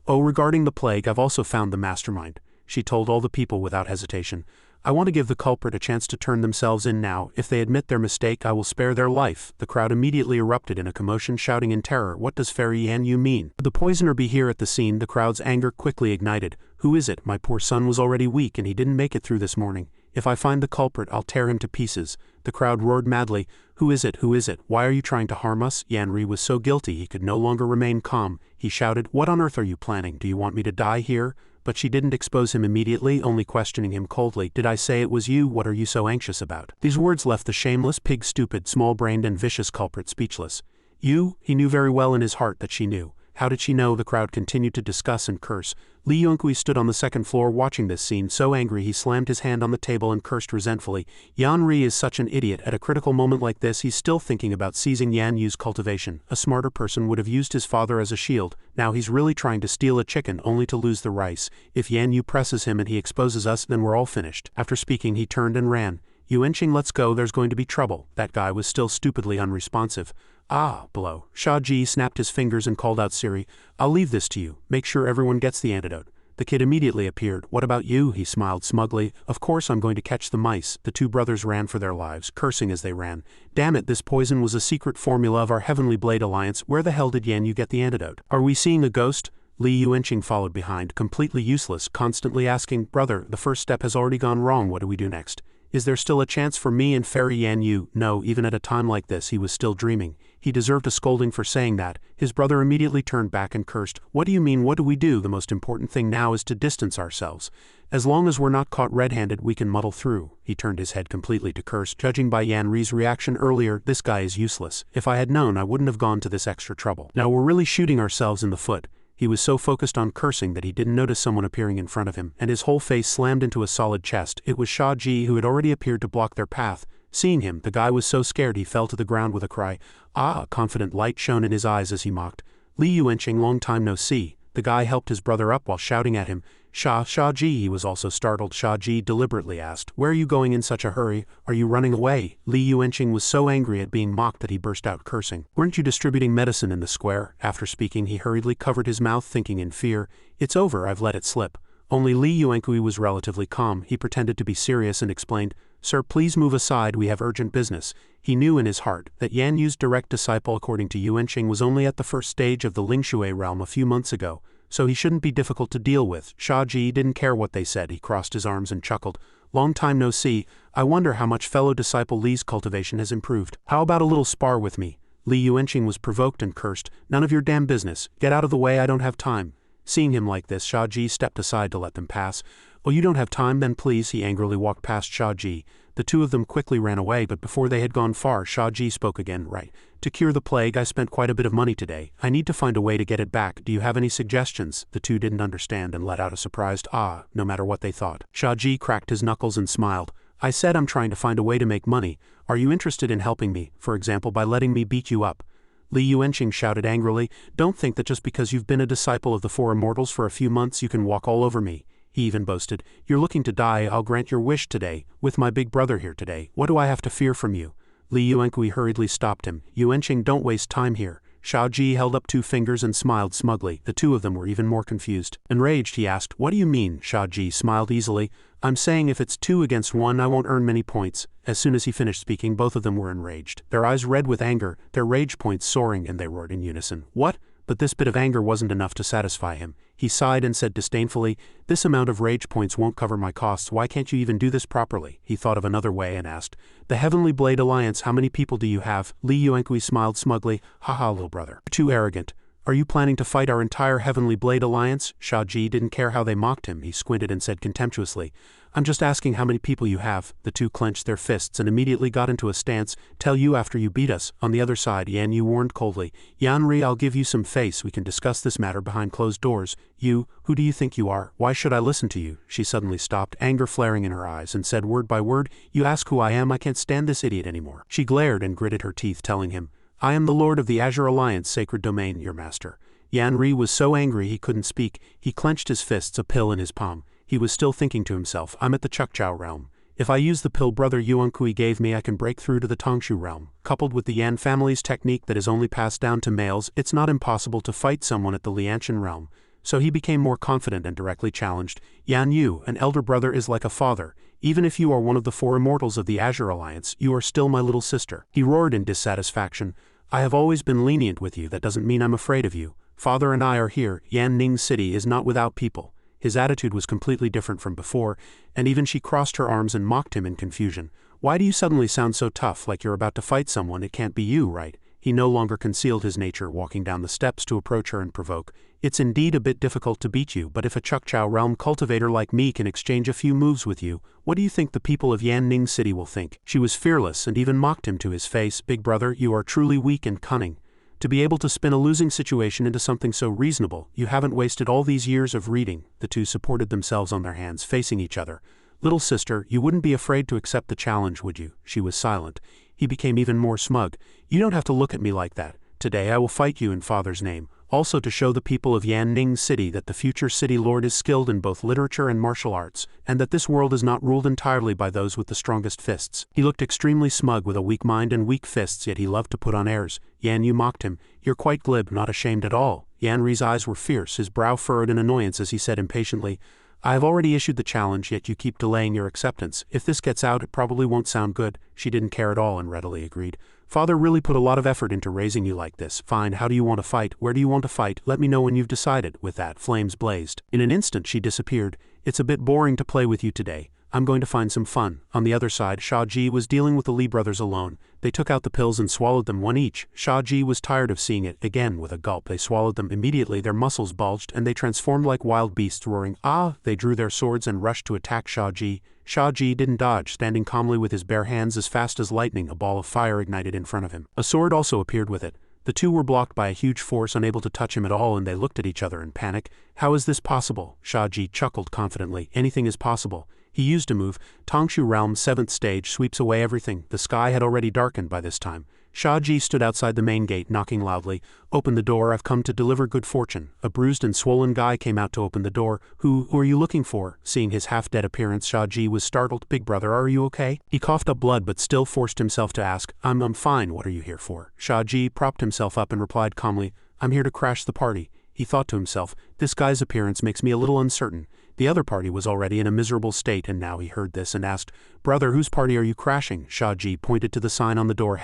"Oh, regarding the plague, I've also found the mastermind," she told all the people without hesitation. "I want to give the culprit a chance to turn themselves in now. If they admit their mistake, I will spare their life." The crowd immediately erupted in a commotion, shouting in terror, "What does Fairy Yan Yu mean? Could the poisoner be here?" At the scene, the crowd's anger quickly ignited. "Who is it? My poor son was already weak and he didn't make it through this morning. If I find the culprit, I'll tear him to pieces." The crowd roared madly. "Who is it? Who is it? Why are you trying to harm us?" Yan Ri was so guilty he could no longer remain calm. He shouted, "What on earth are you planning? Do you want me to die here?" But she didn't expose him immediately, only questioning him coldly. "Did I say it was you? What are you so anxious about?" These words left the shameless, pig-stupid, small-brained and vicious culprit speechless. "You?" He knew very well in his heart that she knew. How did she know? The crowd continued to discuss and curse. Li Yuankui stood on the second floor watching this scene, so angry he slammed his hand on the table and cursed resentfully. Yan Ri is such an idiot. At a critical moment like this, he's still thinking about seizing Yan Yu's cultivation. A smarter person would have used his father as a shield. Now he's really trying to steal a chicken only to lose the rice. If Yan Yu presses him and he exposes us, then we're all finished. After speaking, he turned and ran. "Yuanqing, let's go, there's going to be trouble." That guy was still stupidly unresponsive. "Ah," below. Shia Ji snapped his fingers and called out Siri, "I'll leave this to you. Make sure everyone gets the antidote." The kid immediately appeared. "What about you?" He smiled smugly. "Of course I'm going to catch the mice." The two brothers ran for their lives, cursing as they ran. "Damn it, this poison was a secret formula of our Heavenly Blade Alliance. Where the hell did Yan Yu get the antidote? Are we seeing a ghost?" Li Yuanqing followed behind, completely useless, constantly asking, "Brother, the first step has already gone wrong, what do we do next? Is there still a chance for me and Fairy Yan Yu?" No, even at a time like this he was still dreaming. He deserved a scolding for saying that. His brother immediately turned back and cursed. "What do you mean, what do we do? The most important thing now is to distance ourselves. As long as we're not caught red-handed, we can muddle through." He turned his head completely to curse. Judging by Yan Ri's reaction earlier, this guy is useless. If I had known, I wouldn't have gone to this extra trouble. Now we're really shooting ourselves in the foot. He was so focused on cursing that he didn't notice someone appearing in front of him, and his whole face slammed into a solid chest. It was Shia Ji, who had already appeared to block their path. Seeing him, the guy was so scared he fell to the ground with a cry. "Ah!" A confident light shone in his eyes as he mocked. "Li Yuanqing, long time no see." The guy helped his brother up while shouting at him. Shia Ji." He was also startled. Shia Ji deliberately asked, "Where are you going in such a hurry? Are you running away?" Li Yuanqing was so angry at being mocked that he burst out cursing. "Weren't you distributing medicine in the square?" After speaking, he hurriedly covered his mouth, thinking in fear, "It's over, I've let it slip." Only Li Yuankui was relatively calm. He pretended to be serious and explained, "Sir, please move aside, we have urgent business." He knew in his heart that Yan Yu's direct disciple according to Yuanqing was only at the first stage of the Lingshui realm a few months ago, so he shouldn't be difficult to deal with. Shia Ji didn't care what they said. He crossed his arms and chuckled. "Long time no see. I wonder how much fellow disciple Li's cultivation has improved. How about a little spar with me?" Li Yuanqing was provoked and cursed. "None of your damn business. Get out of the way, I don't have time." Seeing him like this, Shia Ji stepped aside to let them pass. "Oh, you don't have time then, please?" He angrily walked past Shia Ji. The two of them quickly ran away, but before they had gone far, Shia Ji spoke again. "Right. To cure the plague, I spent quite a bit of money today. I need to find a way to get it back. Do you have any suggestions?" The two didn't understand and let out a surprised "ah," no matter what they thought. Shia Ji cracked his knuckles and smiled. "I said I'm trying to find a way to make money. Are you interested in helping me, for example by letting me beat you up?" Li Yuanqing shouted angrily, "Don't think that just because you've been a disciple of the Four Immortals for a few months you can walk all over me." He even boasted, "You're looking to die, I'll grant your wish today, with my big brother here today. What do I have to fear from you?" Li Yuankui hurriedly stopped him. "Yuanqing, don't waste time here." Shia Ji held up two fingers and smiled smugly. The two of them were even more confused. Enraged, he asked, "What do you mean?" Shia Ji smiled easily. "I'm saying if it's 2 against 1, I won't earn many points." As soon as he finished speaking, both of them were enraged. Their eyes red with anger, their rage points soaring, and they roared in unison. "What? but this bit of anger wasn't enough to satisfy him. He sighed and said disdainfully, "This amount of rage points won't cover my costs. Why can't you even do this properly?" He thought of another way and asked, "The Heavenly Blade Alliance, how many people do you have?" Li Yuankui smiled smugly, "Haha, little brother. Too arrogant. Are you planning to fight our entire Heavenly Blade Alliance?" Shia Ji didn't care how they mocked him. He squinted and said contemptuously, "I'm just asking how many people you have." The two clenched their fists and immediately got into a stance. "Tell you after you beat us." On the other side, Yan Yu warned coldly, "Yan Ri, I'll give you some face. We can discuss this matter behind closed doors. You, who do you think you are? Why should I listen to you?" She suddenly stopped, anger flaring in her eyes, and said word by word, "You ask who I am? I can't stand this idiot anymore." She glared and gritted her teeth, telling him, "I am the Lord of the Azure Alliance Sacred Domain, your master." Yan Ri was so angry he couldn't speak. He clenched his fists, a pill in his palm. He was still thinking to himself, "I'm at the Chukchao realm. If I use the pill brother Yuankui gave me, I can break through to the Tongshu realm. Coupled with the Yan family's technique that is only passed down to males, it's not impossible to fight someone at the Lianshan realm." So he became more confident and directly challenged, "Yan Yu, an elder brother is like a father. Even if you are one of the four immortals of the Azure Alliance, you are still my little sister." He roared in dissatisfaction, "I have always been lenient with you. That doesn't mean I'm afraid of you. Father and I are here. Yan Ning City is not without people." His attitude was completely different from before, and even she crossed her arms and mocked him in confusion. "Why do you suddenly sound so tough, like you're about to fight someone? It can't be you, right?" He no longer concealed his nature, walking down the steps to approach her and provoke. "It's indeed a bit difficult to beat you, but if a Chukchao realm cultivator like me can exchange a few moves with you, what do you think the people of Yan Ning City will think?" She was fearless and even mocked him to his face. "Big brother, you are truly weak and cunning. To be able to spin a losing situation into something so reasonable, you haven't wasted all these years of reading." The two supported themselves on their hands, facing each other. "Little sister, you wouldn't be afraid to accept the challenge, would you?" She was silent. He became even more smug. "You don't have to look at me like that. Today I will fight you in Father's name, also to show the people of Yan Ning City that the future city lord is skilled in both literature and martial arts, and that this world is not ruled entirely by those with the strongest fists." He looked extremely smug with a weak mind and weak fists, yet he loved to put on airs. Yan Yu mocked him, "You're quite glib, not ashamed at all." Yan Ri's eyes were fierce, his brow furrowed in annoyance as he said impatiently, "I have already issued the challenge, yet you keep delaying your acceptance. If this gets out, it probably won't sound good." She didn't care at all and readily agreed. "Father really put a lot of effort into raising you like this. Fine, how do you want to fight? Where do you want to fight? Let me know when you've decided." With that, flames blazed. In an instant she disappeared. "It's a bit boring to play with you today. I'm going to find some fun." On the other side, Shia Ji was dealing with the Li brothers alone. They took out the pills and swallowed them one each. Shia Ji was tired of seeing it. Again, with a gulp, they swallowed them. Immediately their muscles bulged and they transformed like wild beasts, roaring, "Ah!" They drew their swords and rushed to attack Shia Ji. Shia Ji didn't dodge, standing calmly with his bare hands as fast as lightning. A ball of fire ignited in front of him. A sword also appeared with it. The two were blocked by a huge force, unable to touch him at all, and they looked at each other in panic. "How is this possible?" Shia Ji chuckled confidently. "Anything is possible." He used a move. Tongshu Realm's 7th stage sweeps away everything. The sky had already darkened by this time. Shia Ji stood outside the main gate, knocking loudly. "Open the door, I've come to deliver good fortune." A bruised and swollen guy came out to open the door. Who are you looking for?" Seeing his half-dead appearance, Shia Ji was startled. "Big brother, are you okay?" He coughed up blood but still forced himself to ask, I'm fine, what are you here for?" Shia Ji propped himself up and replied calmly, "I'm here to crash the party." He thought to himself, "This guy's appearance makes me a little uncertain." The other party was already in a miserable state, and now he heard this and asked, "Brother, whose party are you crashing?" Shia Ji pointed to the sign on the door,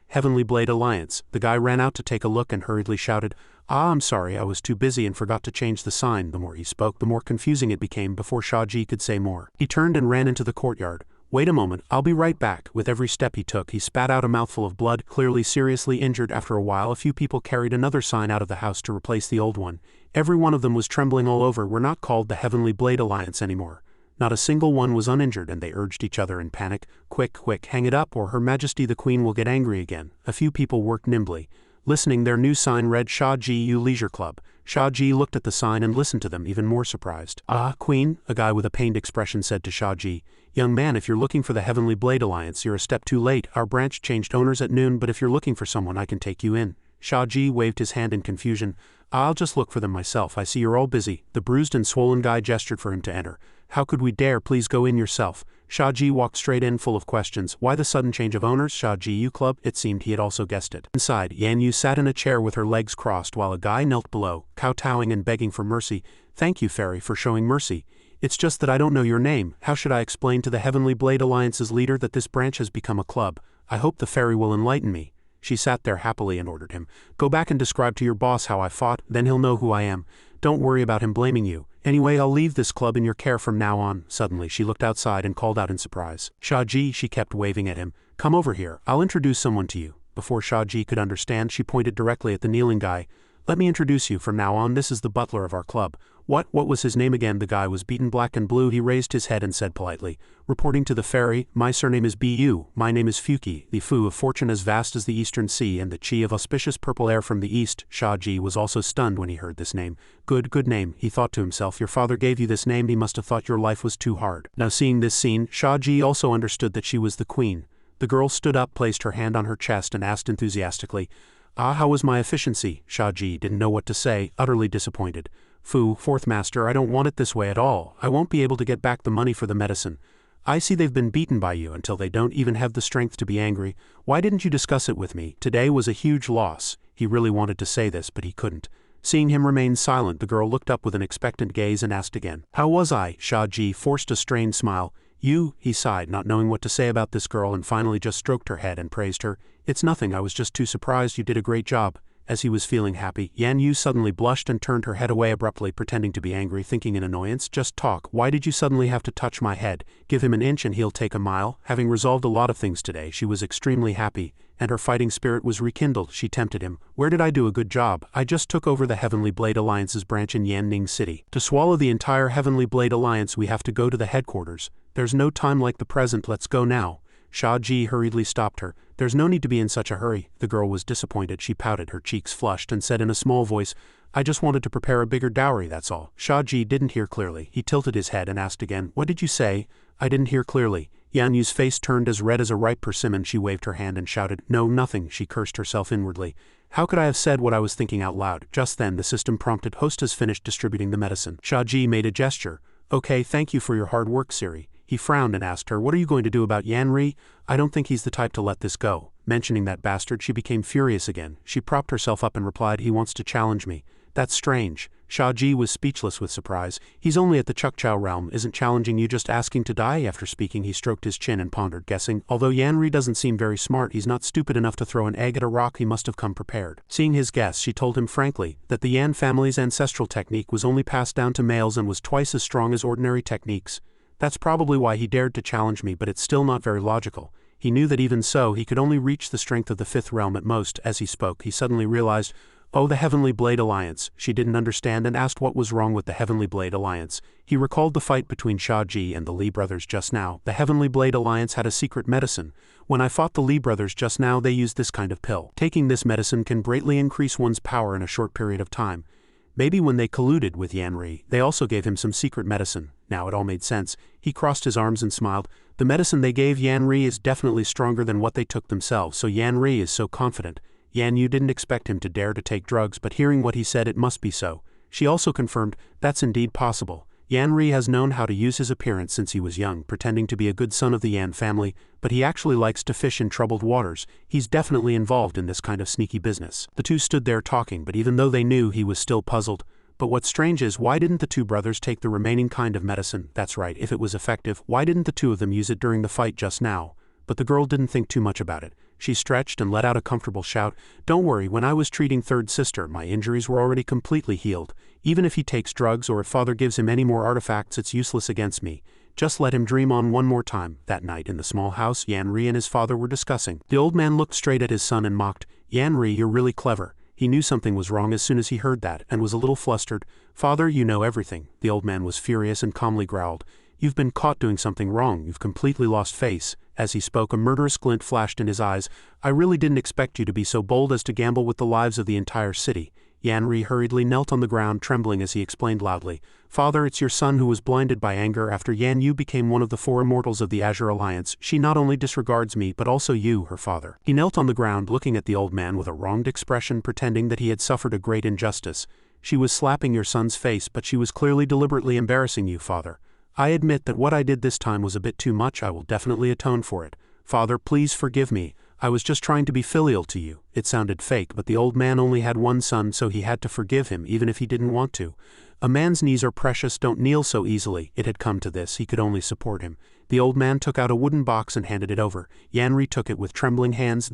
Heavenly Blade Alliance. The guy ran out to take a look and hurriedly shouted, I'm sorry, I was too busy and forgot to change the sign." The more he spoke, the more confusing it became. Before Shia Ji could say more, he turned and ran into the courtyard. "Wait a moment, I'll be right back." With every step he took, he spat out a mouthful of blood, clearly seriously injured. After a while, a few people carried another sign out of the house to replace the old one. Every one of them was trembling all over. "We're not called the Heavenly Blade Alliance anymore." Not a single one was uninjured, and they urged each other in panic, Quick, hang it up, or Her Majesty the Queen will get angry again." A few people worked nimbly. Listening, their new sign read Shia Ji Yu Leisure Club. Shia Ji looked at the sign and listened to them, even more surprised. "Ah, Queen?" a guy with a pained expression said to Shia Ji. "Young man, if you're looking for the Heavenly Blade Alliance, you're a step too late. Our branch changed owners at noon, but if you're looking for someone, I can take you in." Shia Ji waved his hand in confusion. "I'll just look for them myself. I see you're all busy." The bruised and swollen guy gestured for him to enter. "How could we dare? Please go in yourself." Shia Ji walked straight in, full of questions. Why the sudden change of owners? Shia Ji Yu Club? It seemed he had also guessed it. Inside, Yan Yu sat in a chair with her legs crossed while a guy knelt below, kowtowing and begging for mercy. "Thank you, Fairy, for showing mercy. It's just that I don't know your name. How should I explain to the Heavenly Blade Alliance's leader that this branch has become a club? I hope the Fairy will enlighten me." She sat there happily and ordered him, "Go back and describe to your boss how I fought, then he'll know who I am. Don't worry about him blaming you. Anyway, I'll leave this club in your care from now on." Suddenly, she looked outside and called out in surprise. "Shia Ji," she kept waving at him. "Come over here, I'll introduce someone to you." Before Shia Ji could understand, she pointed directly at the kneeling guy. "Let me introduce you, from now on this is the butler of our club." What was his name again? The guy was beaten black and blue. He raised his head and said politely, "Reporting to the ferry, my surname is Bu, my name is Fuyu, the Fu of fortune as vast as the eastern sea and the Chi of auspicious purple air from the east." Shia Ji was also stunned when he heard this name. Good name, he thought to himself. Your father gave you this name, he must have thought your life was too hard. Now seeing this scene, Shia Ji also understood that she was the queen. The girl stood up, placed her hand on her chest and asked enthusiastically, "Ah, how was my efficiency?" Shia Ji didn't know what to say, utterly disappointed. "Fu, fourth master, I don't want it this way at all. I won't be able to get back the money for the medicine. I see they've been beaten by you until they don't even have the strength to be angry. Why didn't you discuss it with me? Today was a huge loss." He really wanted to say this, but he couldn't. Seeing him remain silent, the girl looked up with an expectant gaze and asked again, "How was I?" Shia Ji forced a strained smile. "You," he sighed, not knowing what to say about this girl, and finally just stroked her head and praised her. "It's nothing, I was just too surprised. You did a great job." As he was feeling happy, Yan Yu suddenly blushed and turned her head away abruptly, pretending to be angry, thinking in annoyance, "Just talk, why did you suddenly have to touch my head? Give him an inch and he'll take a mile." Having resolved a lot of things today, she was extremely happy, and her fighting spirit was rekindled. She tempted him. "Where did I do a good job? I just took over the Heavenly Blade Alliance's branch in Yanning City. To swallow the entire Heavenly Blade Alliance we have to go to the headquarters. There's no time like the present, let's go now." Shia Ji hurriedly stopped her. "There's no need to be in such a hurry." The girl was disappointed. She pouted, her cheeks flushed, and said in a small voice, "I just wanted to prepare a bigger dowry, that's all." Shia Ji didn't hear clearly. He tilted his head and asked again, "What did you say?" "I didn't hear clearly." Yan Yu's face turned as red as a ripe persimmon. She waved her hand and shouted, "No, nothing." She cursed herself inwardly. How could I have said what I was thinking out loud? Just then the system prompted, "Host has finished distributing the medicine." Shia Ji made a gesture. "Okay, thank you for your hard work, Siri." He frowned and asked her, "What are you going to do about Yan Ri? I don't think he's the type to let this go." Mentioning that bastard, she became furious again. She propped herself up and replied, "He wants to challenge me." "That's strange." Shia Ji was speechless with surprise. "He's only at the Chukchao realm, isn't challenging you just asking to die?" After speaking, he stroked his chin and pondered, guessing, "Although Yan Ri doesn't seem very smart, he's not stupid enough to throw an egg at a rock. He must have come prepared." Seeing his guess, she told him frankly that the Yan family's ancestral technique was only passed down to males and was twice as strong as ordinary techniques. "That's probably why he dared to challenge me, but it's still not very logical." He knew that even so, he could only reach the strength of the fifth realm at most. As he spoke, he suddenly realized, "Oh, the Heavenly Blade Alliance." She didn't understand and asked what was wrong with the Heavenly Blade Alliance. He recalled the fight between Shia Ji and the Li brothers just now. The Heavenly Blade Alliance had a secret medicine. "When I fought the Li brothers just now, they used this kind of pill. Taking this medicine can greatly increase one's power in a short period of time. Maybe when they colluded with Yan Ri, they also gave him some secret medicine." Now it all made sense. He crossed his arms and smiled. "The medicine they gave Yan Ri is definitely stronger than what they took themselves, so Yan Ri is so confident." Yan Yu didn't expect him to dare to take drugs, but hearing what he said, it must be so. She also confirmed, "That's indeed possible. Yan Ri has known how to use his appearance since he was young, pretending to be a good son of the Yan family, but he actually likes to fish in troubled waters. He's definitely involved in this kind of sneaky business." The two stood there talking, but even though they knew, he was still puzzled. But what's strange is, why didn't the two brothers take the remaining kind of medicine? That's right, if it was effective, why didn't the two of them use it during the fight just now? But the girl didn't think too much about it. She stretched and let out a comfortable shout. "Don't worry, when I was treating third sister, my injuries were already completely healed. Even if he takes drugs or if father gives him any more artifacts, it's useless against me. Just let him dream on one more time." That night in the small house, Yan Ri and his father were discussing. The old man looked straight at his son and mocked, "Yan Ri, you're really clever." He knew something was wrong as soon as he heard that, and was a little flustered. "Father, you know everything." The old man was furious and calmly growled, "You've been caught doing something wrong. You've completely lost face." As he spoke, a murderous glint flashed in his eyes. "I really didn't expect you to be so bold as to gamble with the lives of the entire city." Yan Ri hurriedly knelt on the ground, trembling as he explained loudly, "Father, it's your son who was blinded by anger after Yan Yu became one of the four immortals of the Azure Alliance. She not only disregards me, but also you, her father." He knelt on the ground, looking at the old man with a wronged expression, pretending that he had suffered a great injustice. "She was slapping your son's face, but she was clearly deliberately embarrassing you, father. I admit that what I did this time was a bit too much. I will definitely atone for it. Father, please forgive me. I was just trying to be filial to you." It sounded fake, but the old man only had one son, so he had to forgive him even if he didn't want to. A man's knees are precious, don't kneel so easily. It had come to this, he could only support him. The old man took out a wooden box and handed it over. Yan Ri took it with trembling hands.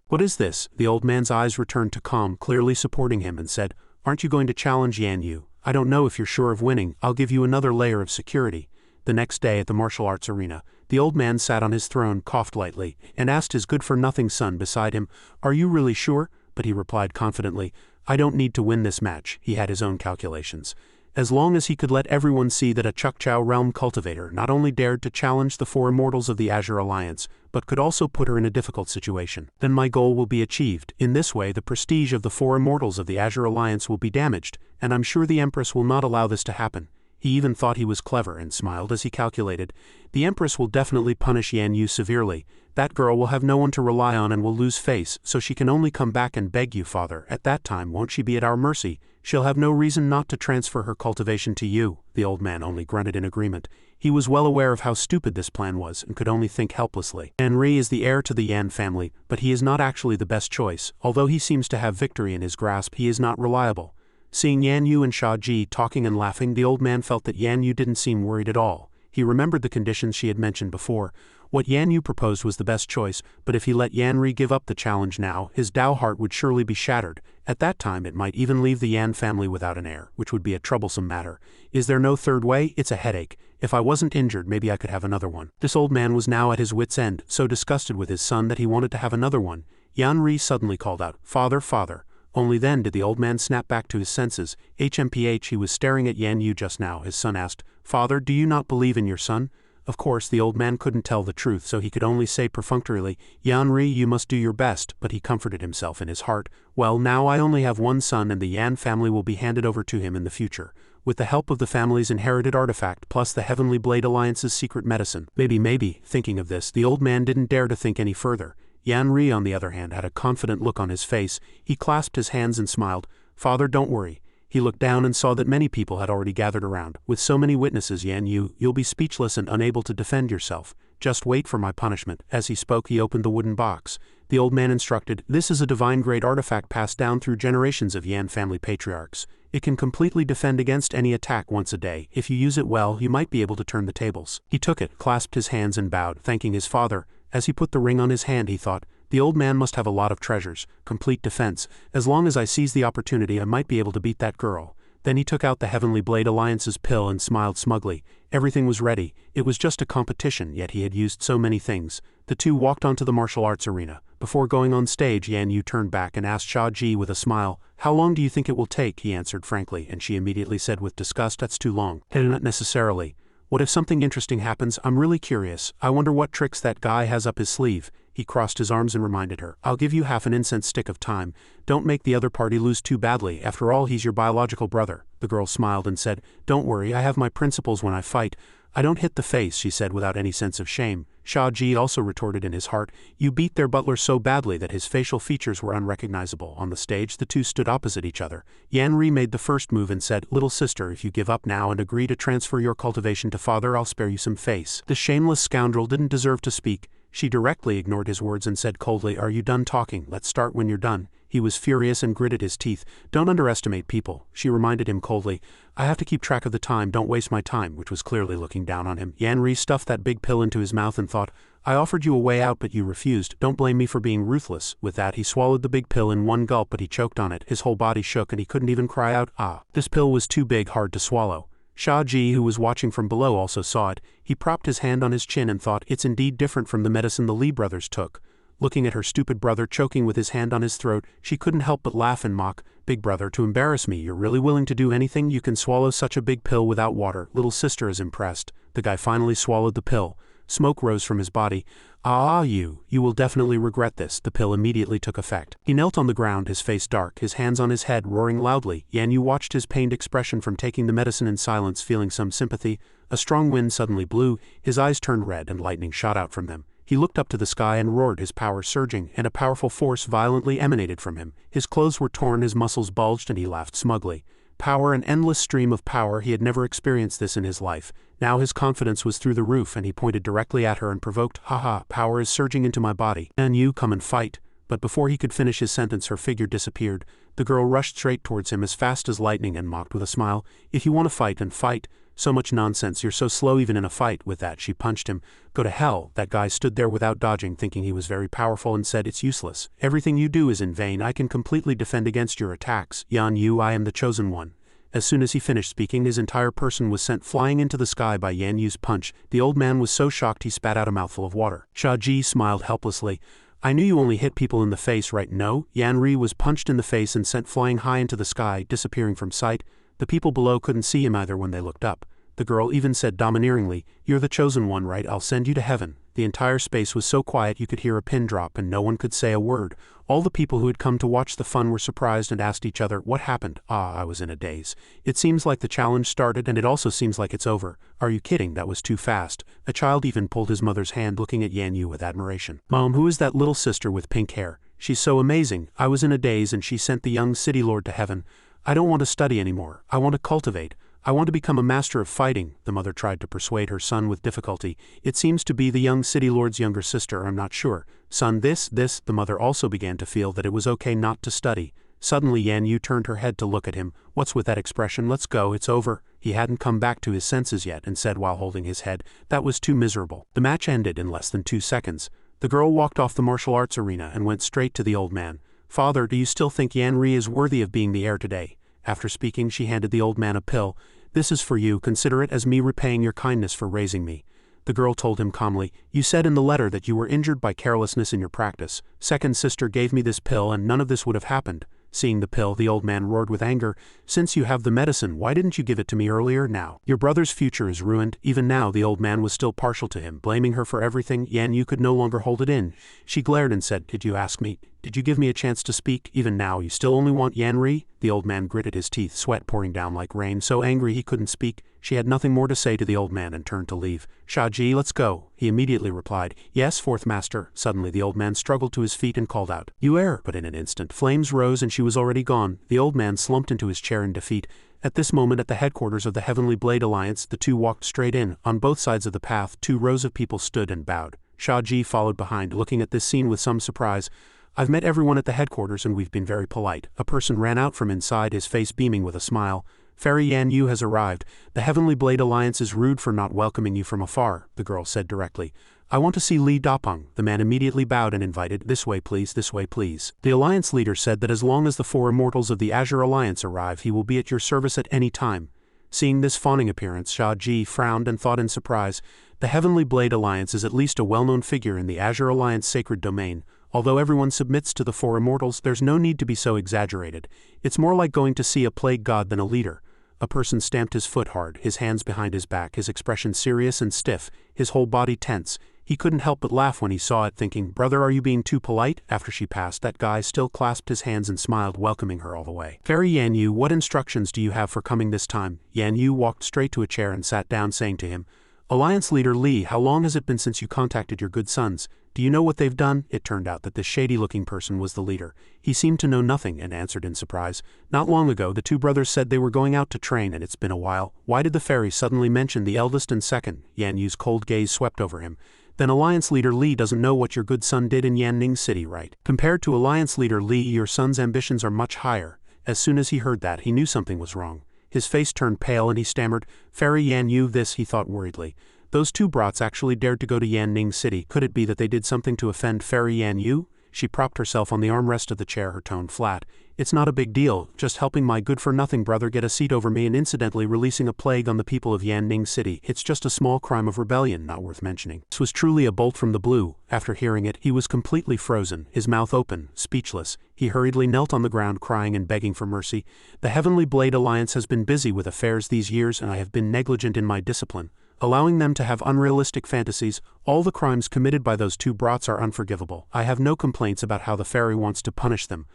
What is this? The old man's eyes returned to calm, clearly supporting him, and said, aren't you going to challenge Yan Yu? I don't know if you're sure of winning. I'll give you another layer of security. The next day at the martial arts arena, the old man sat on his throne, coughed lightly, and asked his good-for-nothing son beside him, are you really sure? But he replied confidently, I don't need to win this match. He had his own calculations. As long as he could let everyone see that a Chukchao realm cultivator not only dared to challenge the four immortals of the Azure Alliance, but could also put her in a difficult situation, then my goal will be achieved. In this way the prestige of the four immortals of the Azure Alliance will be damaged, and I'm sure the Empress will not allow this to happen. He even thought he was clever and smiled as he calculated, the Empress will definitely punish Yan Yu severely. That girl will have no one to rely on and will lose face, so she can only come back and beg you, father. At that time won't she be at our mercy? She'll have no reason not to transfer her cultivation to you. The old man only grunted in agreement. He was well aware of how stupid this plan was and could only think helplessly. Yan Ri is the heir to the Yan family, but he is not actually the best choice. Although he seems to have victory in his grasp, he is not reliable. Seeing Yan Yu and Shia Ji talking and laughing, the old man felt that Yan Yu didn't seem worried at all. He remembered the conditions she had mentioned before. What Yan Yu proposed was the best choice, but if he let Yan Ri give up the challenge now, his Dao heart would surely be shattered. At that time it might even leave the Yan family without an heir, which would be a troublesome matter. Is there no third way? It's a headache. If I wasn't injured, maybe I could have another one. This old man was now at his wit's end, so disgusted with his son that he wanted to have another one. Yan Ri suddenly called out, Father, father. Only then did the old man snap back to his senses. HMPH, he was staring at Yan Yu just now. His son asked, Father, do you not believe in your son? Of course, the old man couldn't tell the truth, so he could only say perfunctorily, Yan Ri, you must do your best, but he comforted himself in his heart. Well, now I only have one son and the Yan family will be handed over to him in the future. With the help of the family's inherited artifact plus the Heavenly Blade Alliance's secret medicine. Maybe, thinking of this, the old man didn't dare to think any further. Yan Ri, on the other hand, had a confident look on his face. He clasped his hands and smiled. Father, don't worry. He looked down and saw that many people had already gathered around. With so many witnesses, Yan Yu, you'll be speechless and unable to defend yourself. Just wait for my punishment. As he spoke, he opened the wooden box. The old man instructed, this is a divine-grade artifact passed down through generations of Yan family patriarchs. It can completely defend against any attack once a day. If you use it well, you might be able to turn the tables. He took it, clasped his hands and bowed, thanking his father. As he put the ring on his hand, he thought, the old man must have a lot of treasures, complete defense. As long as I seize the opportunity, I might be able to beat that girl. Then he took out the Heavenly Blade Alliance's pill and smiled smugly. Everything was ready. It was just a competition, yet he had used so many things. The two walked onto the martial arts arena. Before going on stage, Yan Yu turned back and asked Shia Ji with a smile, how long do you think it will take? He answered frankly, and she immediately said with disgust, that's too long. Not necessarily. What if something interesting happens? I'm really curious. I wonder what tricks that guy has up his sleeve. He crossed his arms and reminded her, I'll give you half an incense stick of time. Don't make the other party lose too badly. After all, he's your biological brother. The girl smiled and said, don't worry, I have my principles when I fight. I don't hit the face, she said without any sense of shame. Shia Ji also retorted in his heart, you beat their butler so badly that his facial features were unrecognizable. On the stage, the two stood opposite each other. Yan Ri made the first move and said, little sister, if you give up now and agree to transfer your cultivation to father, I'll spare you some face. The shameless scoundrel didn't deserve to speak. She directly ignored his words and said coldly, are you done talking? Let's start when you're done. He was furious and gritted his teeth. Don't underestimate people, she reminded him coldly. I have to keep track of the time, don't waste my time, which was clearly looking down on him. Yan Ri stuffed that big pill into his mouth and thought, I offered you a way out but you refused, don't blame me for being ruthless. With that he swallowed the big pill in one gulp, but he choked on it. His whole body shook and he couldn't even cry out, ah. This pill was too big, hard to swallow. Shia Ji, who was watching from below, also saw it. He propped his hand on his chin and thought, it's indeed different from the medicine the Li brothers took. Looking at her stupid brother choking with his hand on his throat, she couldn't help but laugh and mock. Big brother, to embarrass me, you're really willing to do anything? You can swallow such a big pill without water. Little sister is impressed. The guy finally swallowed the pill. Smoke rose from his body. Ah, you will definitely regret this. The pill immediately took effect. He knelt on the ground, his face dark, his hands on his head, roaring loudly. Yan Yu watched his pained expression from taking the medicine in silence, feeling some sympathy. A strong wind suddenly blew, his eyes turned red and lightning shot out from them. He looked up to the sky and roared, his power surging, and a powerful force violently emanated from him. His clothes were torn, his muscles bulged, and he laughed smugly. Power, an endless stream of power. He had never experienced this in his life. Now his confidence was through the roof, and he pointed directly at her and provoked, haha, power is surging into my body. Yan Yu, come and fight. But before he could finish his sentence, her figure disappeared. The girl rushed straight towards him as fast as lightning and mocked with a smile, if you want to fight, then fight. So much nonsense, you're so slow even in a fight. With that she punched him. Go to hell. That guy stood there without dodging, thinking he was very powerful, and said, it's useless. Everything you do is in vain. I can completely defend against your attacks. Yan Yu, I am the chosen one. As soon as he finished speaking, his entire person was sent flying into the sky by Yan Yu's punch. The old man was so shocked he spat out a mouthful of water. Shia Ji smiled helplessly. I knew you only hit people in the face, right? No. Yan Ri was punched in the face and sent flying high into the sky, disappearing from sight. The people below couldn't see him either when they looked up. The girl even said domineeringly, you're the chosen one, right? I'll send you to heaven. The entire space was so quiet you could hear a pin drop and no one could say a word. All the people who had come to watch the fun were surprised and asked each other, what happened? I was in a daze. It seems like the challenge started and it also seems like it's over. Are you kidding? That was too fast. A child even pulled his mother's hand, looking at Yan Yu with admiration. Mom, who is that little sister with pink hair? She's so amazing. I was in a daze and she sent the young city lord to heaven. I don't want to study anymore. I want to cultivate. I want to become a master of fighting, the mother tried to persuade her son with difficulty. It seems to be the young city lord's younger sister, I'm not sure. Son, this, the mother also began to feel that it was okay not to study. Suddenly Yan Yu turned her head to look at him. What's with that expression? Let's go, it's over. He hadn't come back to his senses yet and said while holding his head, that was too miserable. The match ended in less than 2 seconds. The girl walked off the martial arts arena and went straight to the old man. Father, do you still think Yan Ri is worthy of being the heir today? After speaking, she handed the old man a pill. This is for you, consider it as me repaying your kindness for raising me. The girl told him calmly, you said in the letter that you were injured by carelessness in your practice. Second sister gave me this pill and none of this would have happened. Seeing the pill, the old man roared with anger. Since you have the medicine, why didn't you give it to me earlier? Now your brother's future is ruined. Even now the old man was still partial to him, blaming her for everything. Yan Yu could no longer hold it in. She glared and said, did you ask me? Did you give me a chance to speak? Even now you still only want Yan Ri? The old man gritted his teeth, sweat pouring down like rain, so angry he couldn't speak. She had nothing more to say to the old man and turned to leave. Shia Ji, let's go. He immediately replied, yes, fourth master. Suddenly the old man struggled to his feet and called out, you err. But in an instant flames rose and she was already gone. The old man slumped into his chair in defeat. At this moment, at the headquarters of the Heavenly Blade Alliance, the two walked straight in. On both sides of the path, 2 rows of people stood and bowed. Shia Ji followed behind, looking at this scene with some surprise. I've met everyone at the headquarters and we've been very polite. A person ran out from inside, his face beaming with a smile. Fairy Yan Yu has arrived. The Heavenly Blade Alliance is rude for not welcoming you from afar, the girl said directly. I want to see Li Dapeng. The man immediately bowed and invited, this way please, this way please. The alliance leader said that as long as the 4 immortals of the Azure Alliance arrive, he will be at your service at any time. Seeing this fawning appearance, Shia Ji frowned and thought in surprise, the Heavenly Blade Alliance is at least a well-known figure in the Azure Alliance sacred domain. Although everyone submits to the 4 immortals, there's no need to be so exaggerated. It's more like going to see a plague god than a leader. A person stamped his foot hard, his hands behind his back, his expression serious and stiff, his whole body tense. He couldn't help but laugh when he saw it, thinking, brother, are you being too polite? After she passed, that guy still clasped his hands and smiled, welcoming her all the way. Fairy Yan Yu, what instructions do you have for coming this time? Yan Yu walked straight to a chair and sat down, saying to him, Alliance Leader Li, how long has it been since you contacted your good sons? Do you know what they've done? It turned out that this shady-looking person was the leader. He seemed to know nothing and answered in surprise. Not long ago, the 2 brothers said they were going out to train and it's been a while. Why did the fairy suddenly mention the eldest and second? Yan Yu's cold gaze swept over him. Then Alliance Leader Li doesn't know what your good son did in Yanning City, right? Compared to Alliance Leader Li, your son's ambitions are much higher. As soon as he heard that, he knew something was wrong. His face turned pale and he stammered, Fairy Yan Yu, this, he thought worriedly. Those 2 brats actually dared to go to Yanning City. Could it be that they did something to offend Fairy Yan Yu? She propped herself on the armrest of the chair, her tone flat. It's not a big deal, just helping my good-for-nothing brother get a seat over me and incidentally releasing a plague on the people of Yanning City. It's just a small crime of rebellion, not worth mentioning. This was truly a bolt from the blue. After hearing it, he was completely frozen, his mouth open, speechless. He hurriedly knelt on the ground, crying and begging for mercy. The Heavenly Blade Alliance has been busy with affairs these years and I have been negligent in my discipline, allowing them to have unrealistic fantasies. All the crimes committed by those 2 brats are unforgivable. I have no complaints about how the fairy wants to punish them.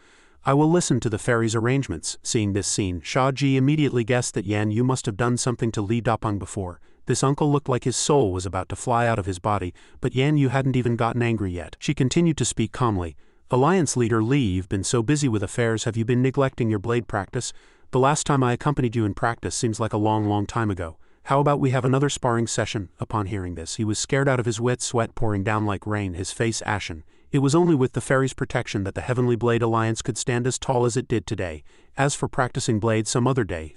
I will listen to the fairy's arrangements. Seeing this scene, Shia Ji immediately guessed that Yan Yu must have done something to Li Dapeng before. This uncle looked like his soul was about to fly out of his body, but Yan Yu hadn't even gotten angry yet. She continued to speak calmly. Alliance Leader Li, you've been so busy with affairs, have you been neglecting your blade practice? The last time I accompanied you in practice seems like a long time ago. How about we have another sparring session? Upon hearing this, he was scared out of his wits, sweat pouring down like rain, his face ashen. It was only with the fairy's protection that the Heavenly Blade Alliance could stand as tall as it did today. As for practicing blades some other day,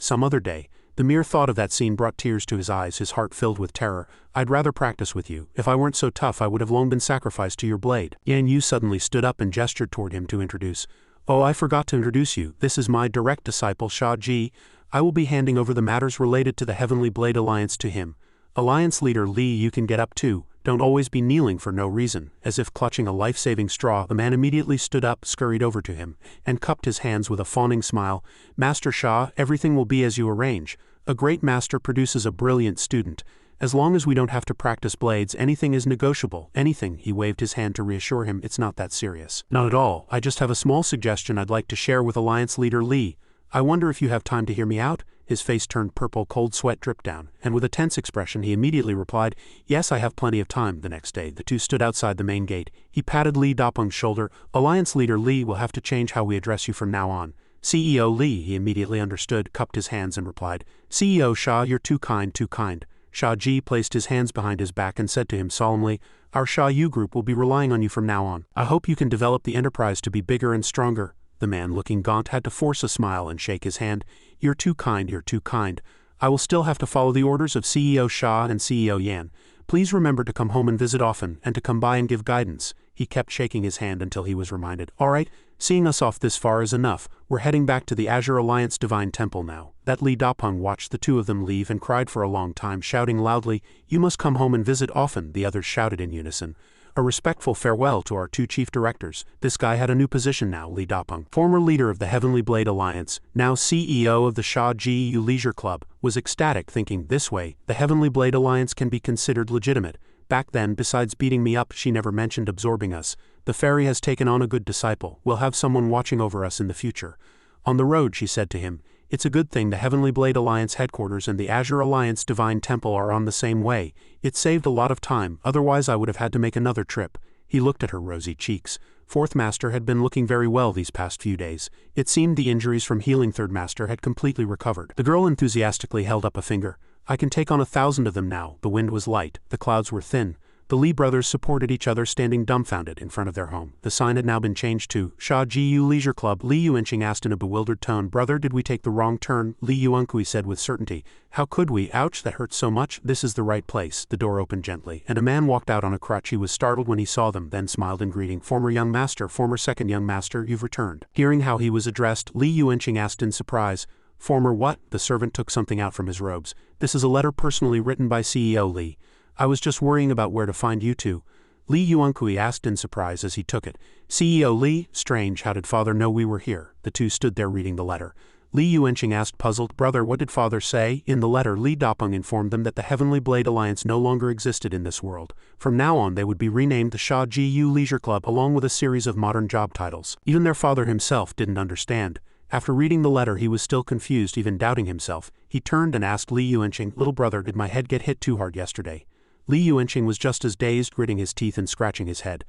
The mere thought of that scene brought tears to his eyes, his heart filled with terror. I'd rather practice with you. If I weren't so tough, I would have long been sacrificed to your blade. Yan Yu suddenly stood up and gestured toward him to introduce. Oh, I forgot to introduce you. This is my direct disciple, Shia Ji. I will be handing over the matters related to the Heavenly Blade Alliance to him. Alliance leader Li, you can get up too. Don't always be kneeling for no reason. As if clutching a life-saving straw, the man immediately stood up, scurried over to him, and cupped his hands with a fawning smile. Master Shia, everything will be as you arrange. A great master produces a brilliant student. As long as we don't have to practice blades, anything is negotiable. Anything. He waved his hand to reassure him. It's not that serious. Not at all. I just have a small suggestion I'd like to share with Alliance leader Li. I wonder if you have time to hear me out? His face turned purple, cold sweat dripped down, and with a tense expression he immediately replied, Yes, I have plenty of time. The next day, the two stood outside the main gate. He patted Li Dapeng's shoulder. Alliance leader Li, will have to change how we address you from now on. CEO Li, he immediately understood, cupped his hands and replied, CEO Shia, you're too kind, too kind. Shia Ji placed his hands behind his back and said to him solemnly, Our Shia Yu group will be relying on you from now on. I hope you can develop the enterprise to be bigger and stronger. The man, looking gaunt, had to force a smile and shake his hand. You're too kind, you're too kind. I will still have to follow the orders of CEO Shia and CEO Yan. Please remember to come home and visit often, and to come by and give guidance. He kept shaking his hand until he was reminded. All right, seeing us off this far is enough. We're heading back to the Azure Alliance Divine Temple now. That Li Dapeng watched the two of them leave and cried for a long time, shouting loudly, You must come home and visit often, the others shouted in unison. A respectful farewell to our two chief directors. This guy had a new position now, Li Dapeng, former leader of the Heavenly Blade Alliance, now CEO of the Shia Ji Leisure Club, was ecstatic, thinking, this way, the Heavenly Blade Alliance can be considered legitimate. Back then, besides beating me up, she never mentioned absorbing us. The fairy has taken on a good disciple. We'll have someone watching over us in the future. On the road, she said to him, It's a good thing the Heavenly Blade Alliance headquarters and the Azure Alliance Divine Temple are on the same way. It saved a lot of time, otherwise I would have had to make another trip. He looked at her rosy cheeks. Fourth Master had been looking very well these past few days. It seemed the injuries from healing Third Master had completely recovered. The girl enthusiastically held up a finger. I can take on 1,000 of them now. The wind was light, the clouds were thin. The Li brothers supported each other, standing dumbfounded in front of their home. The sign had now been changed to Shia Ji Leisure Club. Li Yuanqing asked in a bewildered tone, Brother, did we take the wrong turn? Li Yuankui said with certainty. How could we? Ouch, that hurts so much. This is the right place. The door opened gently, and a man walked out on a crutch. He was startled when he saw them, then smiled in greeting. Former young master, former second young master, you've returned. Hearing how he was addressed, Li Yuanqing asked in surprise, Former what? The servant took something out from his robes. This is a letter personally written by CEO Li. I was just worrying about where to find you two. Li Yuankui asked in surprise as he took it. CEO Li, strange, how did father know we were here? The two stood there reading the letter. Li Yuanqing asked puzzled, Brother, what did father say? In the letter, Li Dapeng informed them that the Heavenly Blade Alliance no longer existed in this world. From now on they would be renamed the Shia Ji Leisure Club along with a series of modern job titles. Even their father himself didn't understand. After reading the letter he was still confused, even doubting himself. He turned and asked Li Yuanqing, Little brother, did my head get hit too hard yesterday? Li Yuanqing was just as dazed, gritting his teeth and scratching his head.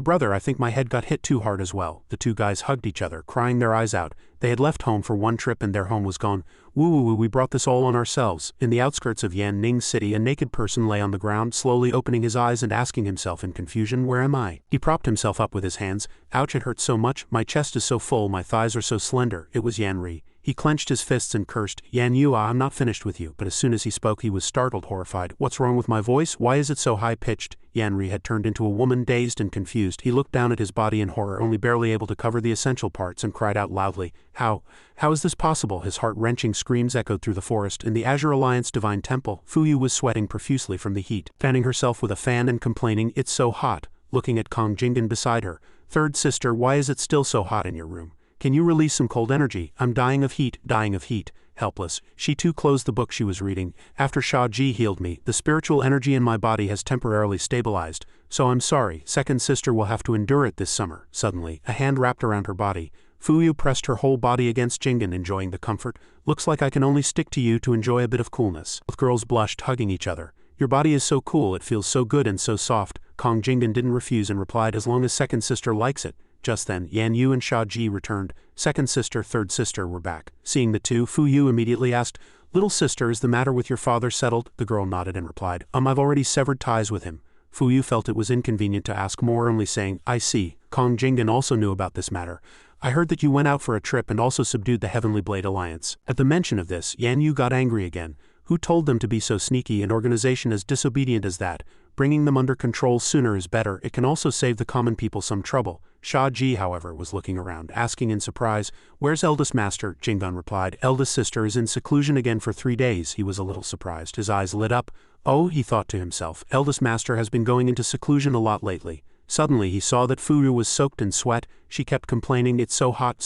Brother, I think my head got hit too hard as well. The two guys hugged each other, crying their eyes out. They had left home for one trip and their home was gone. Woo, we brought this all on ourselves. In the outskirts of Yanning City, a naked person lay on the ground, slowly opening his eyes and asking himself in confusion, Where am I? He propped himself up with his hands. Ouch, it hurts so much. My chest is so full, my thighs are so slender. It was Yan Ri. He clenched his fists and cursed, Yan Yu, I'm not finished with you. But as soon as he spoke he was startled, horrified. What's wrong with my voice? Why is it so high-pitched? Yan Ri had turned into a woman, dazed and confused. He looked down at his body in horror, only barely able to cover the essential parts, and cried out loudly, How is this possible? His heart-wrenching screams echoed through the forest. In the Azure Alliance Divine Temple, Fuyu was sweating profusely from the heat, fanning herself with a fan and complaining, It's so hot. Looking at Jingen beside her, Third sister, why is it still so hot in your room? Can you release some cold energy? I'm dying of heat, dying of heat. Helpless, she too closed the book she was reading. After Shia Ji healed me, the spiritual energy in my body has temporarily stabilized. So I'm sorry, second sister will have to endure it this summer. Suddenly, a hand wrapped around her body. Fuyu pressed her whole body against Jingen, enjoying the comfort. Looks like I can only stick to you to enjoy a bit of coolness. Both girls blushed, hugging each other. Your body is so cool, it feels so good and so soft. Jingen didn't refuse and replied, As long as second sister likes it. Just then, Yan Yu and Shia Ji returned. Second sister, third sister were back. Seeing the two, Fuyu immediately asked, Little sister, is the matter with your father settled? The girl nodded and replied, I've already severed ties with him. Fuyu felt it was inconvenient to ask more, only saying, I see. Jingen also knew about this matter. I heard that you went out for a trip and also subdued the Heavenly Blade Alliance. At the mention of this, Yan Yu got angry again. Who told them to be so sneaky? An organization as disobedient as that? Bringing them under control sooner is better. It can also save the common people some trouble. Shia Ji, however, was looking around, asking in surprise, "Where's eldest master?" Jingen replied, "Eldest sister is in seclusion again for 3 days." He was a little surprised. His eyes lit up. Oh, he thought to himself, eldest master has been going into seclusion a lot lately. Suddenly he saw that Fuyu was soaked in sweat. She kept complaining, "It's so hot,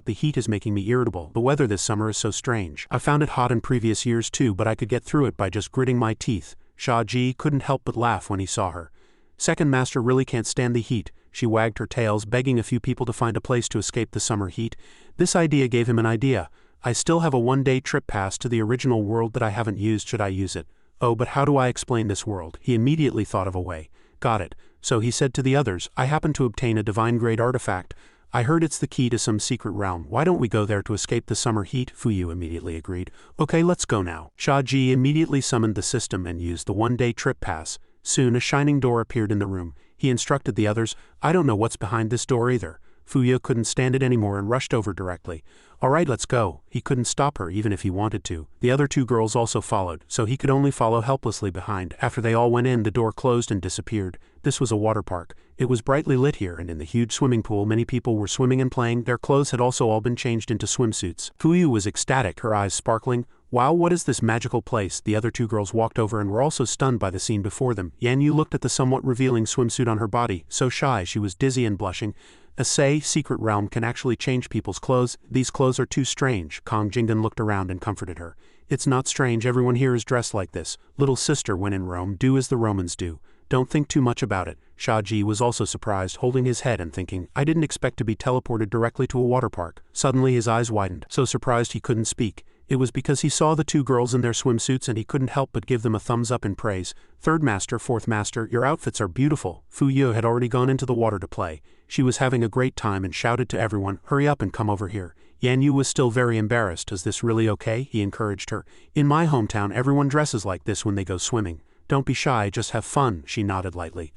the heat is making me irritable. The weather this summer is so strange. I found it hot in previous years too, but I could get through it by just gritting my teeth." Shia Ji couldn't help but laugh when he saw her. Second master really can't stand the heat. She wagged her tails, begging a few people to find a place to escape the summer heat. This idea gave him an idea. "I still have a 1-day trip pass to the original world that I haven't used. Should I use it? Oh, but how do I explain this world?" He immediately thought of a way. Got it. So he said to the others, "I happen to obtain a divine-grade artifact. I heard it's the key to some secret realm. Why don't we go there to escape the summer heat?" Fuyu immediately agreed. "Okay, let's go now." Shia Ji immediately summoned the system and used the 1-day trip pass. Soon a shining door appeared in the room. He instructed the others, "I don't know what's behind this door either." Fuyu couldn't stand it anymore and rushed over directly. "Alright, let's go." He couldn't stop her even if he wanted to. The other 2 girls also followed, so he could only follow helplessly behind. After they all went in, the door closed and disappeared. This was a water park. It was brightly lit here, and in the huge swimming pool many people were swimming and playing. Their clothes had also all been changed into swimsuits. Fuyu was ecstatic, her eyes sparkling. "Wow, what is this magical place?" The other 2 girls walked over and were also stunned by the scene before them. Yan Yu looked at the somewhat revealing swimsuit on her body, so shy she was dizzy and blushing. A secret realm can actually change people's clothes. These clothes are too strange. Kong Jingen looked around and comforted her. "It's not strange, everyone here is dressed like this. Little sister, when in Rome, do as the Romans do. Don't think too much about it." Shia Ji was also surprised, holding his head and thinking, "I didn't expect to be teleported directly to a water park." Suddenly his eyes widened, so surprised he couldn't speak. It was because he saw the 2 girls in their swimsuits and he couldn't help but give them a thumbs up in praise. "Third master, fourth master, your outfits are beautiful." Fuyu had already gone into the water to play. She was having a great time and shouted to everyone, "Hurry up and come over here." Yan Yu was still very embarrassed. "Is this really okay?" he encouraged her. "In my hometown everyone dresses like this when they go swimming. Don't be shy, just have fun." She nodded lightly.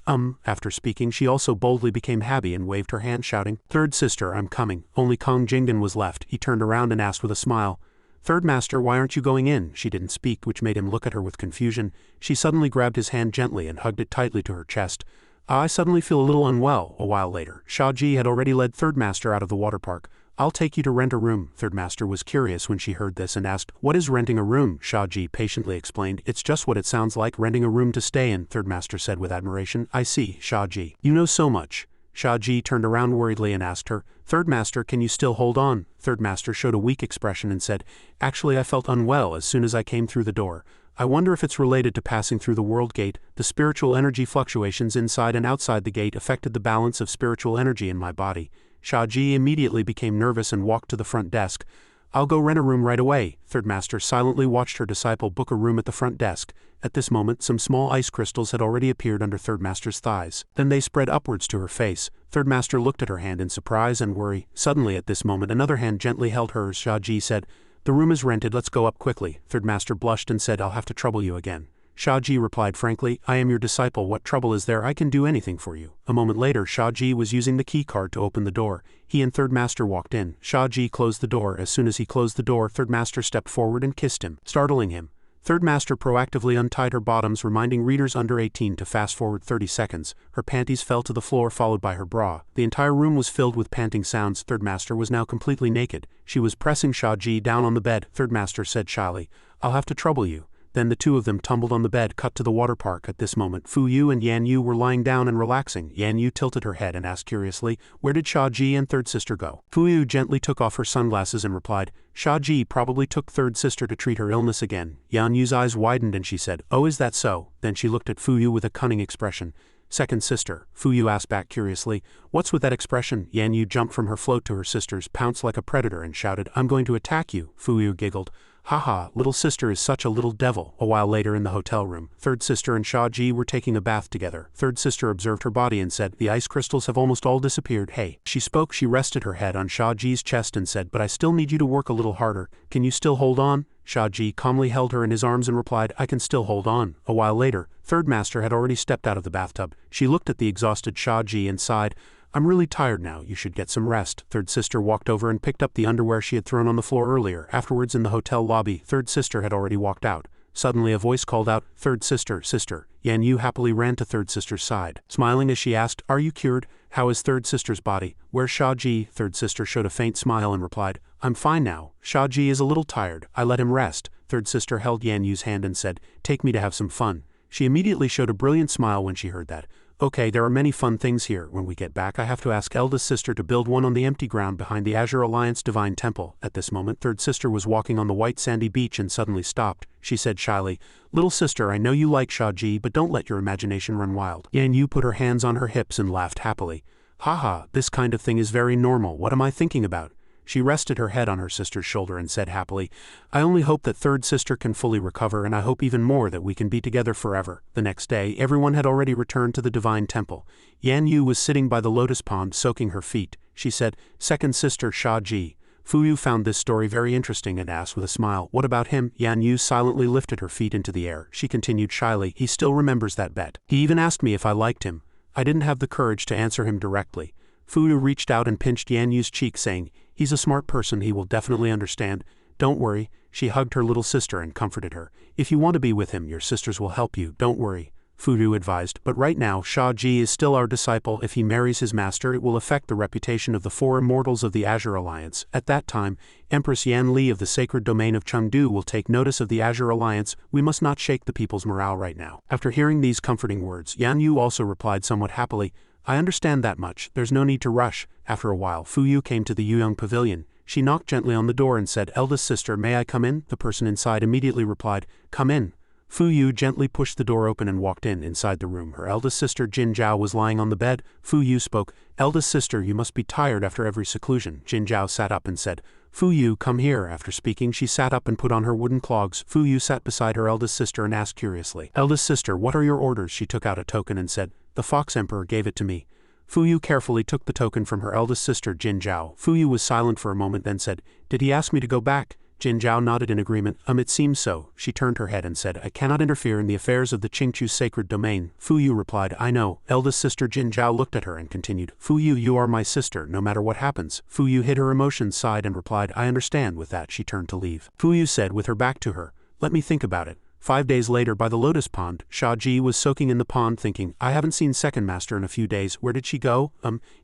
After speaking, she also boldly became happy and waved her hand, shouting, "Third sister, I'm coming." Only Kong Jingen was left. He turned around and asked with a smile, "Third master, why aren't you going in?" She didn't speak, which made him look at her with confusion. She suddenly grabbed his hand gently and hugged it tightly to her chest. "I suddenly feel a little unwell." A while later, Shia Ji had already led third master out of the water park. "I'll take you to rent a room." Third master was curious when she heard this and asked, "What is renting a room?" Shia Ji patiently explained, "It's just what it sounds like, renting a room to stay in." Third master said with admiration, "I see, Shia Ji. You know so much." Shia Ji turned around worriedly and asked her, "Third master, can you still hold on?" Third master showed a weak expression and said, "Actually, I felt unwell as soon as I came through the door. I wonder if it's related to passing through the world gate. The spiritual energy fluctuations inside and outside the gate affected the balance of spiritual energy in my body." Shia Ji immediately became nervous and walked to the front desk. "I'll go rent a room right away." Third master silently watched her disciple book a room at the front desk. At this moment, some small ice crystals had already appeared under third master's thighs. Then they spread upwards to her face. Third master looked at her hand in surprise and worry. Suddenly at this moment another hand gently held hers. Shia Ji said, "The room is rented, let's go up quickly." Third master blushed and said, "I'll have to trouble you again." Shia Ji replied frankly, "I am your disciple, what trouble is there? I can do anything for you." A moment later, Shia Ji was using the key card to open the door. He and third master walked in. Shia Ji closed the door. As soon as he closed the door, third master stepped forward and kissed him, startling him. Third master proactively untied her bottoms, reminding readers under 18 to fast forward 30 seconds. Her panties fell to the floor, followed by her bra. The entire room was filled with panting sounds. Third master was now completely naked. She was pressing Shia Ji down on the bed. Third master said shyly, "I'll have to trouble you." Then the two of them tumbled on the bed. Cut to the water park. At this moment, Fuyu and Yan Yu were lying down and relaxing. Yan Yu tilted her head and asked curiously, "Where did Shia Ji and third sister go?" Fuyu gently took off her sunglasses and replied, "Shia Ji probably took third sister to treat her illness again." Yan Yu's eyes widened and she said, "Oh, is that so?" Then she looked at Fuyu with a cunning expression. "Second sister," Fuyu asked back curiously, "what's with that expression?" Yan Yu jumped from her float to her sisters, pounced like a predator and shouted, "I'm going to attack you." Fuyu giggled. "Haha, little sister is such a little devil." A while later in the hotel room, third sister and Shia Ji were taking a bath together. Third sister observed her body and said, "The ice crystals have almost all disappeared. Hey." She spoke. She rested her head on Shia Ji's chest and said, "But I still need you to work a little harder. Can you still hold on?" Shia Ji calmly held her in his arms and replied, "I can still hold on." A while later, third master had already stepped out of the bathtub. She looked at the exhausted Shia Ji and sighed, I'm really tired now, you should get some rest. Third sister walked over and picked up the underwear she had thrown on the floor earlier. Afterwards in the hotel lobby, third sister had already walked out. Suddenly a voice called out, "Third sister, sister." Yan Yu happily ran to third sister's side, smiling as she asked, "Are you cured? How is third sister's body? Where's Shia Ji?" Third sister showed a faint smile and replied, "I'm fine now. Shia Ji is a little tired. I let him rest." Third sister held Yan Yu's hand and said, "Take me to have some fun." She immediately showed a brilliant smile when she heard that. "Okay, there are many fun things here. When we get back I have to ask eldest sister to build one on the empty ground behind the Azure Alliance Divine Temple." At this moment third sister was walking on the white sandy beach and suddenly stopped. She said shyly, "Little sister, I know you like Shia Ji, but don't let your imagination run wild." Yan Yu put her hands on her hips and laughed happily. "Haha, this kind of thing is very normal. What am I thinking about?" She rested her head on her sister's shoulder and said happily, "I only hope that third sister can fully recover, and I hope even more that we can be together forever." The next day, everyone had already returned to the Divine Temple. Yan Yu was sitting by the lotus pond soaking her feet. She said, "Second sister Shia Ji." Fuyu found this story very interesting and asked with a smile, "What about him?" Yan Yu silently lifted her feet into the air. She continued shyly, "He still remembers that bet. He even asked me if I liked him. I didn't have the courage to answer him directly." Fuyu reached out and pinched Yan Yu's cheek, saying, "He's a smart person, he will definitely understand. Don't worry." She hugged her little sister and comforted her. "If you want to be with him, your sisters will help you, don't worry," Fuyu advised. "But right now, Shia Ji is still our disciple. If he marries his master, it will affect the reputation of the Four Immortals of the Azure Alliance. At that time, Empress Yan Li of the sacred domain of Chengdu will take notice of the Azure Alliance. We must not shake the people's morale right now." After hearing these comforting words, Yan Yu also replied somewhat happily, "I understand that much. There's no need to rush." After a while, Fuyu came to the Yuyang Pavilion. She knocked gently on the door and said, "Eldest sister, may I come in?" The person inside immediately replied, "Come in." Fuyu gently pushed the door open and walked in. Inside the room, her eldest sister Jin Zhao was lying on the bed. Fuyu spoke, "Eldest sister, you must be tired after every seclusion." Jin Zhao sat up and said, "Fuyu, come here." After speaking, she sat up and put on her wooden clogs. Fuyu sat beside her eldest sister and asked curiously, "Eldest sister, what are your orders?" She took out a token and said, "The Fox Emperor gave it to me." Fuyu carefully took the token from her eldest sister Jin Zhao. Fuyu was silent for a moment, then said, "Did he ask me to go back?" Jin Zhao nodded in agreement. It seems so." She turned her head and said, "I cannot interfere in the affairs of the Chingchu sacred domain." Fuyu replied, "I know." Eldest sister Jin Zhao looked at her and continued, "Fuyu, you are my sister, no matter what happens." Fuyu hid her emotions, sighed and replied, "I understand." With that, she turned to leave. Fuyu said with her back to her, "Let me think about it." 5 days later, by the lotus pond, Shia Ji was soaking in the pond thinking, "I haven't seen second master in a few days. Where did she go?"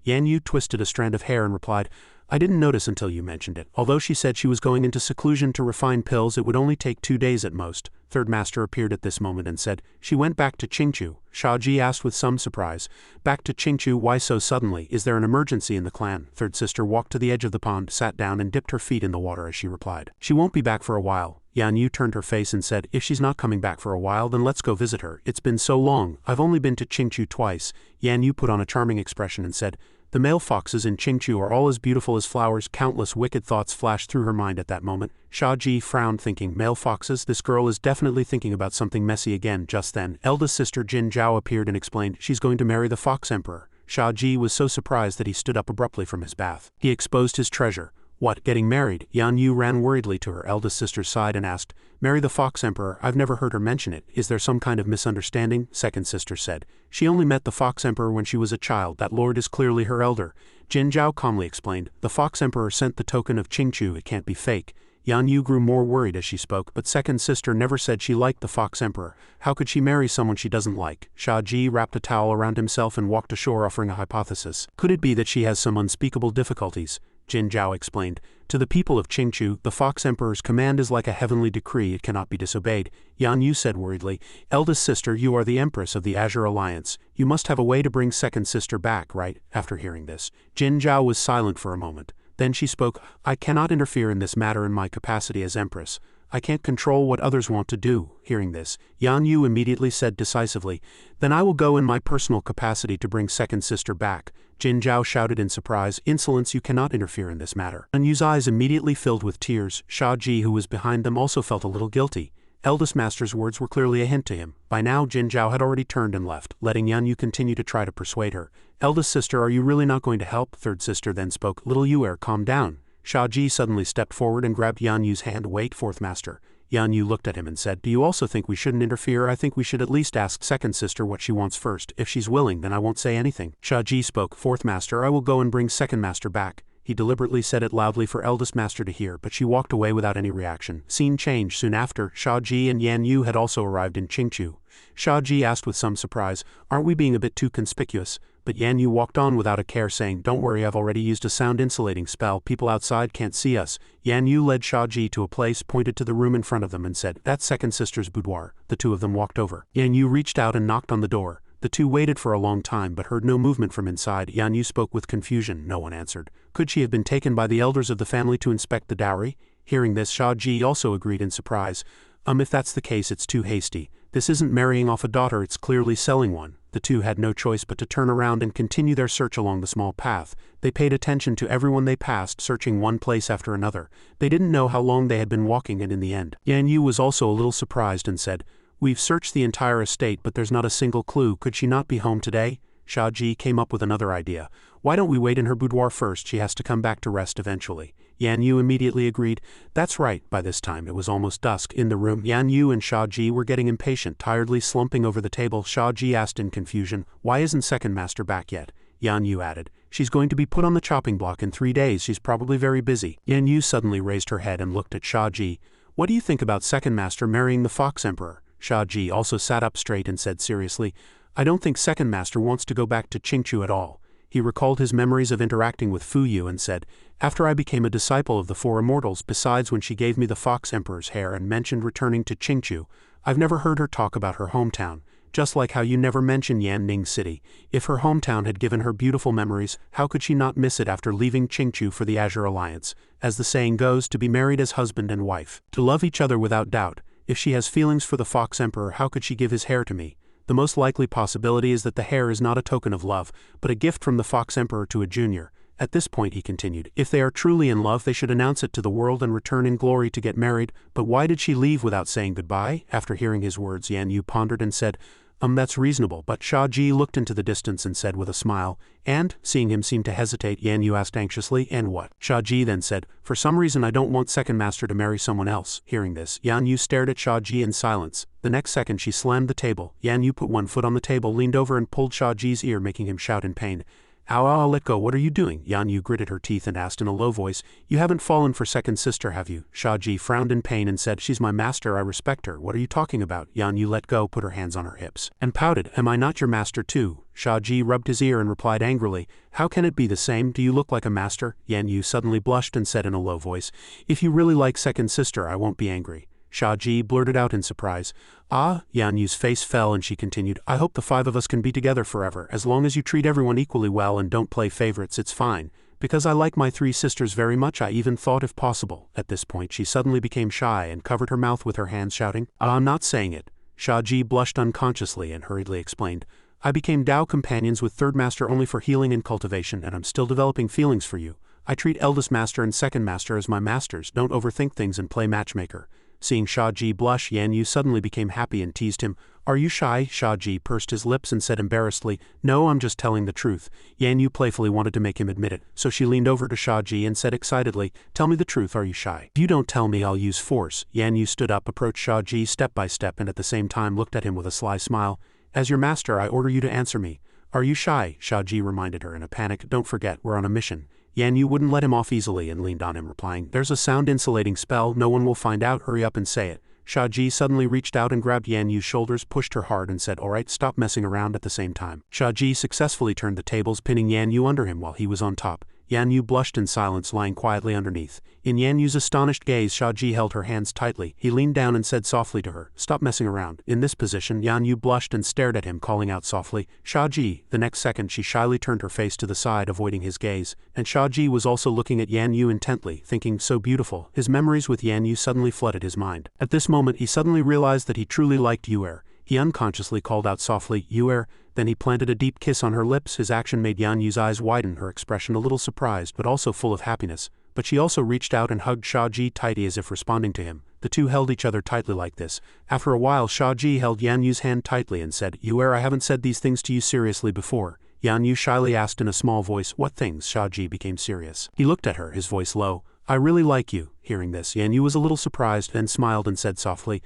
Yan Yu twisted a strand of hair and replied, "I didn't notice until you mentioned it. Although she said she was going into seclusion to refine pills, it would only take 2 days at most." Third master appeared at this moment and said, "She went back to Chingchu." Shia Ji asked with some surprise, "Back to Chingchu? Why so suddenly? Is there an emergency in the clan?" Third sister walked to the edge of the pond, sat down and dipped her feet in the water as she replied, "She won't be back for a while." Yan Yu turned her face and said, "If she's not coming back for a while, then let's go visit her. It's been so long. I've only been to Chingchu twice." Yan Yu put on a charming expression and said, "The male foxes in Chingchu are all as beautiful as flowers." Countless wicked thoughts flashed through her mind at that moment. Shia Ji frowned, thinking, "Male foxes? This girl is definitely thinking about something messy again." Just then, eldest sister Jin Zhao appeared and explained, "She's going to marry the Fox Emperor." Shia Ji was so surprised that he stood up abruptly from his bath. He exposed his treasure. "What, getting married?" Yan Yu ran worriedly to her eldest sister's side and asked, "Marry the Fox Emperor? I've never heard her mention it. Is there some kind of misunderstanding?" Second sister said, "She only met the Fox Emperor when she was a child. That lord is clearly her elder." Jin Zhao calmly explained, "The Fox Emperor sent the token of Chingchu. It can't be fake." Yan Yu grew more worried as she spoke, but second sister never said she liked the Fox Emperor. How could she marry someone she doesn't like? Shia Ji wrapped a towel around himself and walked ashore, offering a hypothesis. "Could it be that she has some unspeakable difficulties?" Jin Zhao explained, "To the people of Chingchu, the Fox Emperor's command is like a heavenly decree. It cannot be disobeyed." Yan Yu said worriedly, "Eldest sister, you are the Empress of the Azure Alliance. You must have a way to bring second sister back, right?" After hearing this, Jin Zhao was silent for a moment. Then she spoke, "I cannot interfere in this matter in my capacity as Empress. I can't control what others want to do." Hearing this, Yan Yu immediately said decisively, "Then I will go in my personal capacity to bring second sister back." Jin Zhao shouted in surprise, "Insolence, you cannot interfere in this matter." Yan Yu's eyes immediately filled with tears. Shia Ji, who was behind them, also felt a little guilty. Eldest master's words were clearly a hint to him. By now, Jin Zhao had already turned and left, letting Yan Yu continue to try to persuade her. "Eldest sister, are you really not going to help?" Third sister then spoke, "Little Yu'er, calm down." Shia Ji suddenly stepped forward and grabbed Yan Yu's hand. "Wait, fourth master." Yan Yu looked at him and said, "Do you also think we shouldn't interfere? I think we should at least ask second sister what she wants first. If she's willing, then I won't say anything." Shia Ji spoke. "Fourth master, I will go and bring second master back." He deliberately said it loudly for eldest master to hear, but she walked away without any reaction. Scene changed. Soon after, Shia Ji and Yan Yu had also arrived in Chingchu. Shia Ji asked with some surprise, "Aren't we being a bit too conspicuous?" But Yan Yu walked on without a care, saying, "Don't worry, I've already used a sound insulating spell. People outside can't see us." Yan Yu led Shia Ji to a place, pointed to the room in front of them and said, "That's second sister's boudoir." The two of them walked over. Yan Yu reached out and knocked on the door. The two waited for a long time but heard no movement from inside. Yan Yu spoke with confusion. No one answered. Could she have been taken by the elders of the family to inspect the dowry? Hearing this, Shia Ji also agreed in surprise. If that's the case, it's too hasty. This isn't marrying off a daughter, it's clearly selling one." The two had no choice but to turn around and continue their search along the small path. They paid attention to everyone they passed, searching one place after another. They didn't know how long they had been walking, and in the end, Yan Yu was also a little surprised and said, "We've searched the entire estate, but there's not a single clue. Could she not be home today?" Shia Ji came up with another idea. "Why don't we wait in her boudoir first? She has to come back to rest eventually." Yan Yu immediately agreed. "That's right." By this time it was almost dusk. In the room, Yan Yu and Shia Ji were getting impatient, tiredly slumping over the table. Shia Ji asked in confusion, "Why isn't second master back yet?" Yan Yu added, "She's going to be put on the chopping block in 3 days. She's probably very busy." Yan Yu suddenly raised her head and looked at Shia Ji. "What do you think about second master marrying the Fox Emperor?" Shia Ji also sat up straight and said seriously, "I don't think second master wants to go back to Chingchu at all." He recalled his memories of interacting with Fuyu and said, "After I became a disciple of the Four Immortals, besides when she gave me the Fox Emperor's hair and mentioned returning to Chingchu, I've never heard her talk about her hometown, just like how you never mention Yanning City. If her hometown had given her beautiful memories, how could she not miss it after leaving Chingchu for the Azure Alliance? As the saying goes, to be married as husband and wife, to love each other without doubt. If she has feelings for the Fox Emperor, how could she give his hair to me? The most likely possibility is that the hair is not a token of love, but a gift from the Fox Emperor to a junior. At this point," he continued, "if they are truly in love, they should announce it to the world and return in glory to get married. But why did she leave without saying goodbye?" After hearing his words, Yan Yu pondered and said, That's reasonable." But Shia Ji looked into the distance and said with a smile, "And?" Seeing him seem to hesitate, Yan Yu asked anxiously, "And what?" Shia Ji then said, "For some reason I don't want second master to marry someone else." Hearing this, Yan Yu stared at Shia Ji in silence. The next second she slammed the table. Yan Yu put one foot on the table, leaned over and pulled Shia Ji's ear, making him shout in pain. "Ow, let go, what are you doing?" Yan Yu gritted her teeth and asked in a low voice, "You haven't fallen for second sister, have you?" Shia Ji frowned in pain and said, "She's my master, I respect her. What are you talking about?" Yan Yu let go, put her hands on her hips, and pouted, "Am I not your master too?" Shia Ji rubbed his ear and replied angrily, "How can it be the same? Do you look like a master?" Yan Yu suddenly blushed and said in a low voice, "If you really like second sister, I won't be angry." Shia Ji blurted out in surprise, "Ah?" Yan Yu's face fell and she continued, "I hope the 5 of us can be together forever. As long as you treat everyone equally well and don't play favorites, it's fine. Because I like my 3 sisters very much, I even thought if possible." At this point she suddenly became shy and covered her mouth with her hands, shouting, "I'm not saying it." Shia Ji blushed unconsciously and hurriedly explained, "I became Dao companions with third master only for healing and cultivation, and I'm still developing feelings for you. I treat eldest master and second master as my masters. Don't overthink things and play matchmaker." Seeing Shia Ji blush, Yan Yu suddenly became happy and teased him, "Are you shy?" Shia Ji pursed his lips and said embarrassedly, "No, I'm just telling the truth." Yan Yu playfully wanted to make him admit it, so she leaned over to Shia Ji and said excitedly, "Tell me the truth, are you shy?" "If you don't tell me, I'll use force." Yan Yu stood up, approached Shia Ji step by step and at the same time looked at him with a sly smile. "As your master, I order you to answer me. Are you shy?" Shia Ji reminded her in a panic. "Don't forget, we're on a mission." Yan Yu wouldn't let him off easily and leaned on him, replying, "There's a sound insulating spell, no one will find out, hurry up and say it." Shia Ji suddenly reached out and grabbed Yan Yu's shoulders, pushed her hard and said, "Alright, stop messing around." At the same time, Shia Ji successfully turned the tables, pinning Yan Yu under him while he was on top. Yan Yu blushed in silence, lying quietly underneath. In Yan Yu's astonished gaze, Shia Ji held her hands tightly. He leaned down and said softly to her, "Stop messing around." In this position, Yan Yu blushed and stared at him, calling out softly, "Shia Ji." The next second she shyly turned her face to the side, avoiding his gaze, and Shia Ji was also looking at Yan Yu intently, thinking, so beautiful. His memories with Yan Yu suddenly flooded his mind. At this moment he suddenly realized that he truly liked Yuer. He unconsciously called out softly, "Yuer," then he planted a deep kiss on her lips. His action made Yan Yu's eyes widen, her expression a little surprised but also full of happiness. But she also reached out and hugged Shia Ji tightly as if responding to him. The two held each other tightly like this. After a while Shia Ji held Yan Yu's hand tightly and said, "Yuer, I haven't said these things to you seriously before." Yan Yu shyly asked in a small voice, "What things?" Shia Ji became serious. He looked at her, his voice low. I really like you. Hearing this, Yan Yu was a little surprised, then smiled and said softly,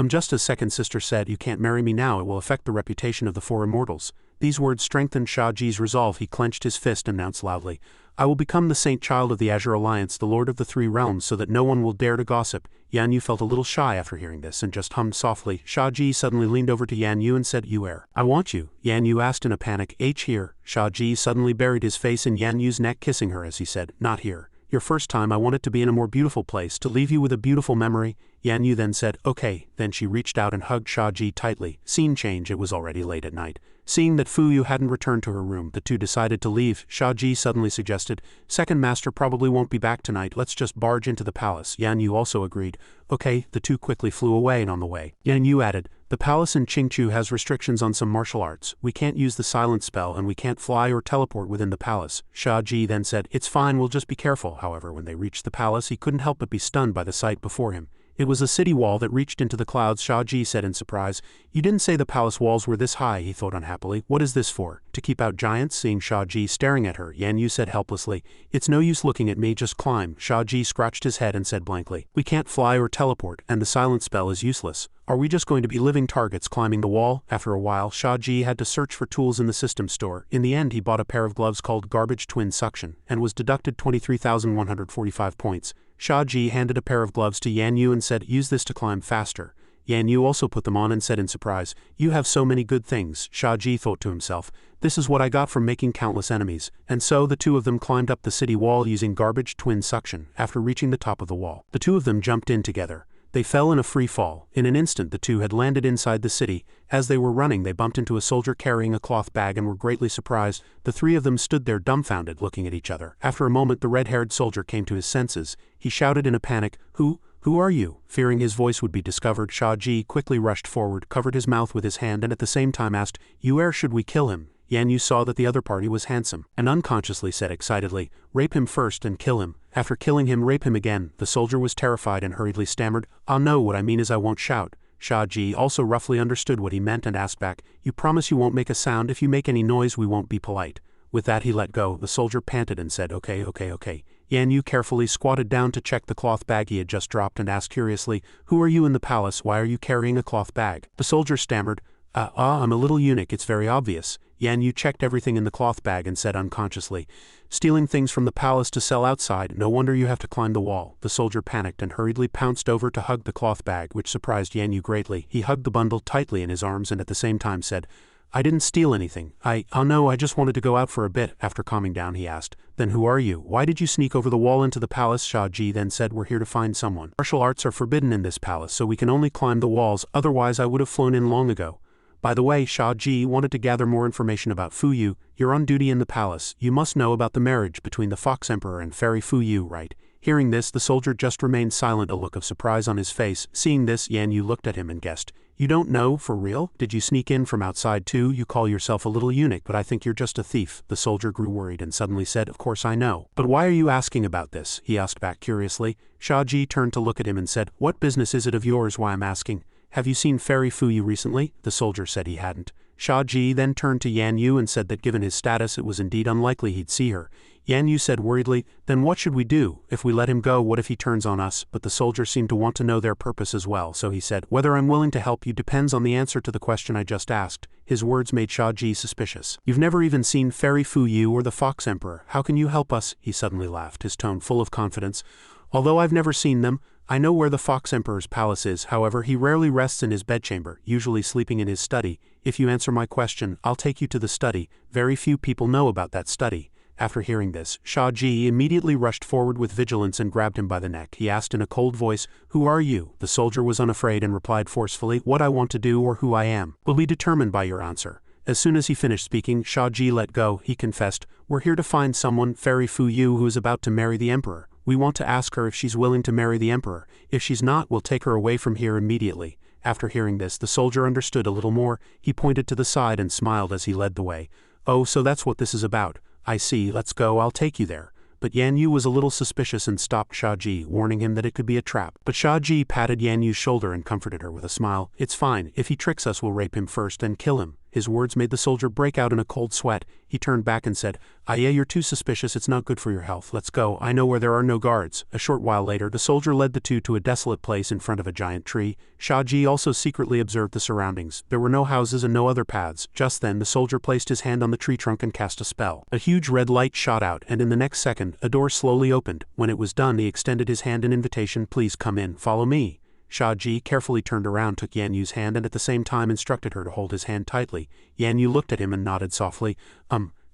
just as second sister said, you can't marry me now, it will affect the reputation of the Four Immortals. These words strengthened Shia Ji's resolve. He clenched his fist and announced loudly, I will become the Saint Child of the Azure Alliance, the Lord of the Three Realms, so that no one will dare to gossip. Yan Yu felt a little shy after hearing this and just hummed softly. Shia Ji suddenly leaned over to Yan Yu and said, You where? I want you. Yan Yu asked in a panic, Here. Shia Ji suddenly buried his face in Yan Yu's neck, kissing her as he said, Not here. Your first time I want it to be in a more beautiful place, to leave you with a beautiful memory. Yan Yu then said, Okay. Then she reached out and hugged Shia Ji tightly. Scene change, it was already late at night. Seeing that Fuyu hadn't returned to her room, the two decided to leave. Shia Ji suddenly suggested, Second Master probably won't be back tonight, let's just barge into the palace. Yan Yu also agreed. Okay, the two quickly flew away, and on the way, Yan Yu added, The palace in Chingchu has restrictions on some martial arts. We can't use the silent spell and we can't fly or teleport within the palace. Shia Ji then said, It's fine, we'll just be careful. However, when they reached the palace, he couldn't help but be stunned by the sight before him. It was a city wall that reached into the clouds. Shia Ji said in surprise, You didn't say the palace walls were this high, he thought unhappily. What is this for? To keep out giants? Seeing Shia Ji staring at her, Yan Yu said helplessly, It's no use looking at me, just climb. Shia Ji scratched his head and said blankly, We can't fly or teleport, and the silent spell is useless. Are we just going to be living targets climbing the wall? After a while, Shia Ji had to search for tools in the system store. In the end, he bought a pair of gloves called Garbage Twin Suction, and was deducted 23,145 points. Shia Ji handed a pair of gloves to Yan Yu and said, Use this to climb faster. Yan Yu also put them on and said in surprise, You have so many good things. Shia Ji thought to himself, This is what I got from making countless enemies. And so the two of them climbed up the city wall using Garbage Twin Suction. After reaching the top of the wall, the two of them jumped in together. They fell in a free fall. In an instant the two had landed inside the city. As they were running, they bumped into a soldier carrying a cloth bag and were greatly surprised. The three of them stood there dumbfounded, looking at each other. After a moment the red-haired soldier came to his senses. He shouted in a panic, Who are you? Fearing his voice would be discovered, Shia Ji quickly rushed forward, covered his mouth with his hand and at the same time asked, Where should we kill him? Yan Yu saw that the other party was handsome, and unconsciously said excitedly, Rape him first and kill him. After killing him, rape him again. The soldier was terrified and hurriedly stammered, no, what I mean is I won't shout. Shia Ji also roughly understood what he meant and asked back, You promise you won't make a sound? If you make any noise we won't be polite. With that he let go. The soldier panted and said, Okay. Yan Yu carefully squatted down to check the cloth bag he had just dropped and asked curiously, Who are you in the palace? Why are you carrying a cloth bag? The soldier stammered, I'm a little eunuch, it's very obvious. Yan Yu checked everything in the cloth bag and said unconsciously, Stealing things from the palace to sell outside, no wonder you have to climb the wall. The soldier panicked and hurriedly pounced over to hug the cloth bag, which surprised Yan Yu greatly. He hugged the bundle tightly in his arms and at the same time said, I didn't steal anything. No, I just wanted to go out for a bit. After calming down he asked, Then who are you? Why did you sneak over the wall into the palace? Shia Ji then said, We're here to find someone. Martial arts are forbidden in this palace, so we can only climb the walls, otherwise I would have flown in long ago. By the way, Shia Ji wanted to gather more information about Fuyu. You're on duty in the palace. You must know about the marriage between the Fox Emperor and Fairy Fuyu, right? Hearing this, the soldier just remained silent, a look of surprise on his face. Seeing this, Yan Yu looked at him and guessed, You don't know, for real? Did you sneak in from outside too? You call yourself a little eunuch, but I think you're just a thief. The soldier grew worried and suddenly said, Of course I know. But why are you asking about this? He asked back curiously. Shia Ji turned to look at him and said, What business is it of yours why I'm asking? Have you seen Fairy Fuyu recently? The soldier said he hadn't. Shia Ji then turned to Yan Yu and said that given his status it was indeed unlikely he'd see her. Yan Yu said worriedly, Then what should we do? If we let him go, what if he turns on us? But the soldier seemed to want to know their purpose as well, so he said, Whether I'm willing to help you depends on the answer to the question I just asked. His words made Shia Ji suspicious. You've never even seen Fairy Fuyu or the Fox Emperor. How can you help us? He suddenly laughed, his tone full of confidence. Although I've never seen them, I know where the Fox Emperor's palace is. However, he rarely rests in his bedchamber, usually sleeping in his study. If you answer my question, I'll take you to the study. Very few people know about that study. After hearing this, Shia Ji immediately rushed forward with vigilance and grabbed him by the neck. He asked in a cold voice, Who are you? The soldier was unafraid and replied forcefully, What I want to do or who I am will be determined by your answer. As soon as he finished speaking, Shia Ji let go. He confessed, We're here to find someone, Fairy Fuyu, who is about to marry the emperor. We want to ask her if she's willing to marry the emperor. If she's not, we'll take her away from here immediately. After hearing this, the soldier understood a little more. He pointed to the side and smiled as he led the way. Oh, so that's what this is about. I see, let's go, I'll take you there. But Yan Yu was a little suspicious and stopped Shia Ji, warning him that it could be a trap. But Shia Ji patted Yan Yu's shoulder and comforted her with a smile. It's fine, if he tricks us we'll rape him first and kill him. His words made the soldier break out in a cold sweat. He turned back and said, yeah, you're too suspicious, it's not good for your health, let's go, I know where there are no guards. A short while later, the soldier led the two to a desolate place in front of a giant tree. Shia Ji also secretly observed the surroundings. There were no houses and no other paths. Just then, the soldier placed his hand on the tree trunk and cast a spell. A huge red light shot out, and in the next second, a door slowly opened. When it was done, he extended his hand in invitation. Please come in, follow me. Shia Ji carefully turned around, took Yan Yu's hand, and at the same time instructed her to hold his hand tightly. Yan Yu looked at him and nodded softly.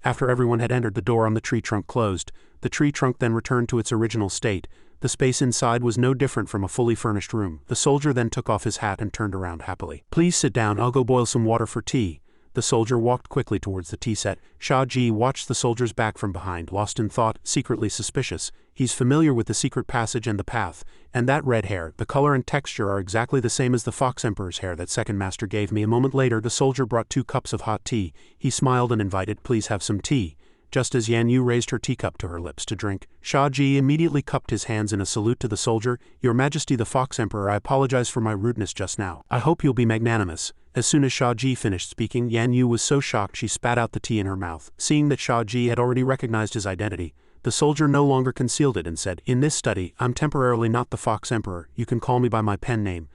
After everyone had entered, the door on the tree trunk closed. The tree trunk then returned to its original state. The space inside was no different from a fully furnished room. The soldier then took off his hat and turned around happily. Please sit down, I'll go boil some water for tea. The soldier walked quickly towards the tea set. Shia Ji watched the soldier's back from behind, lost in thought, secretly suspicious. He's familiar with the secret passage and the path. And that red hair, the color and texture are exactly the same as the Fox Emperor's hair that second master gave me. A moment later, the soldier brought 2 cups of hot tea. He smiled and invited, please have some tea. Just as Yan Yu raised her teacup to her lips to drink, Shia Ji immediately cupped his hands in a salute to the soldier. Your Majesty the Fox Emperor, I apologize for my rudeness just now. I hope you'll be magnanimous. As soon as Shia Ji finished speaking, Yan Yu was so shocked she spat out the tea in her mouth. Seeing that Shia Ji had already recognized his identity, the soldier no longer concealed it and said, in this study, I'm temporarily not the Fox Emperor. You can call me by my pen name.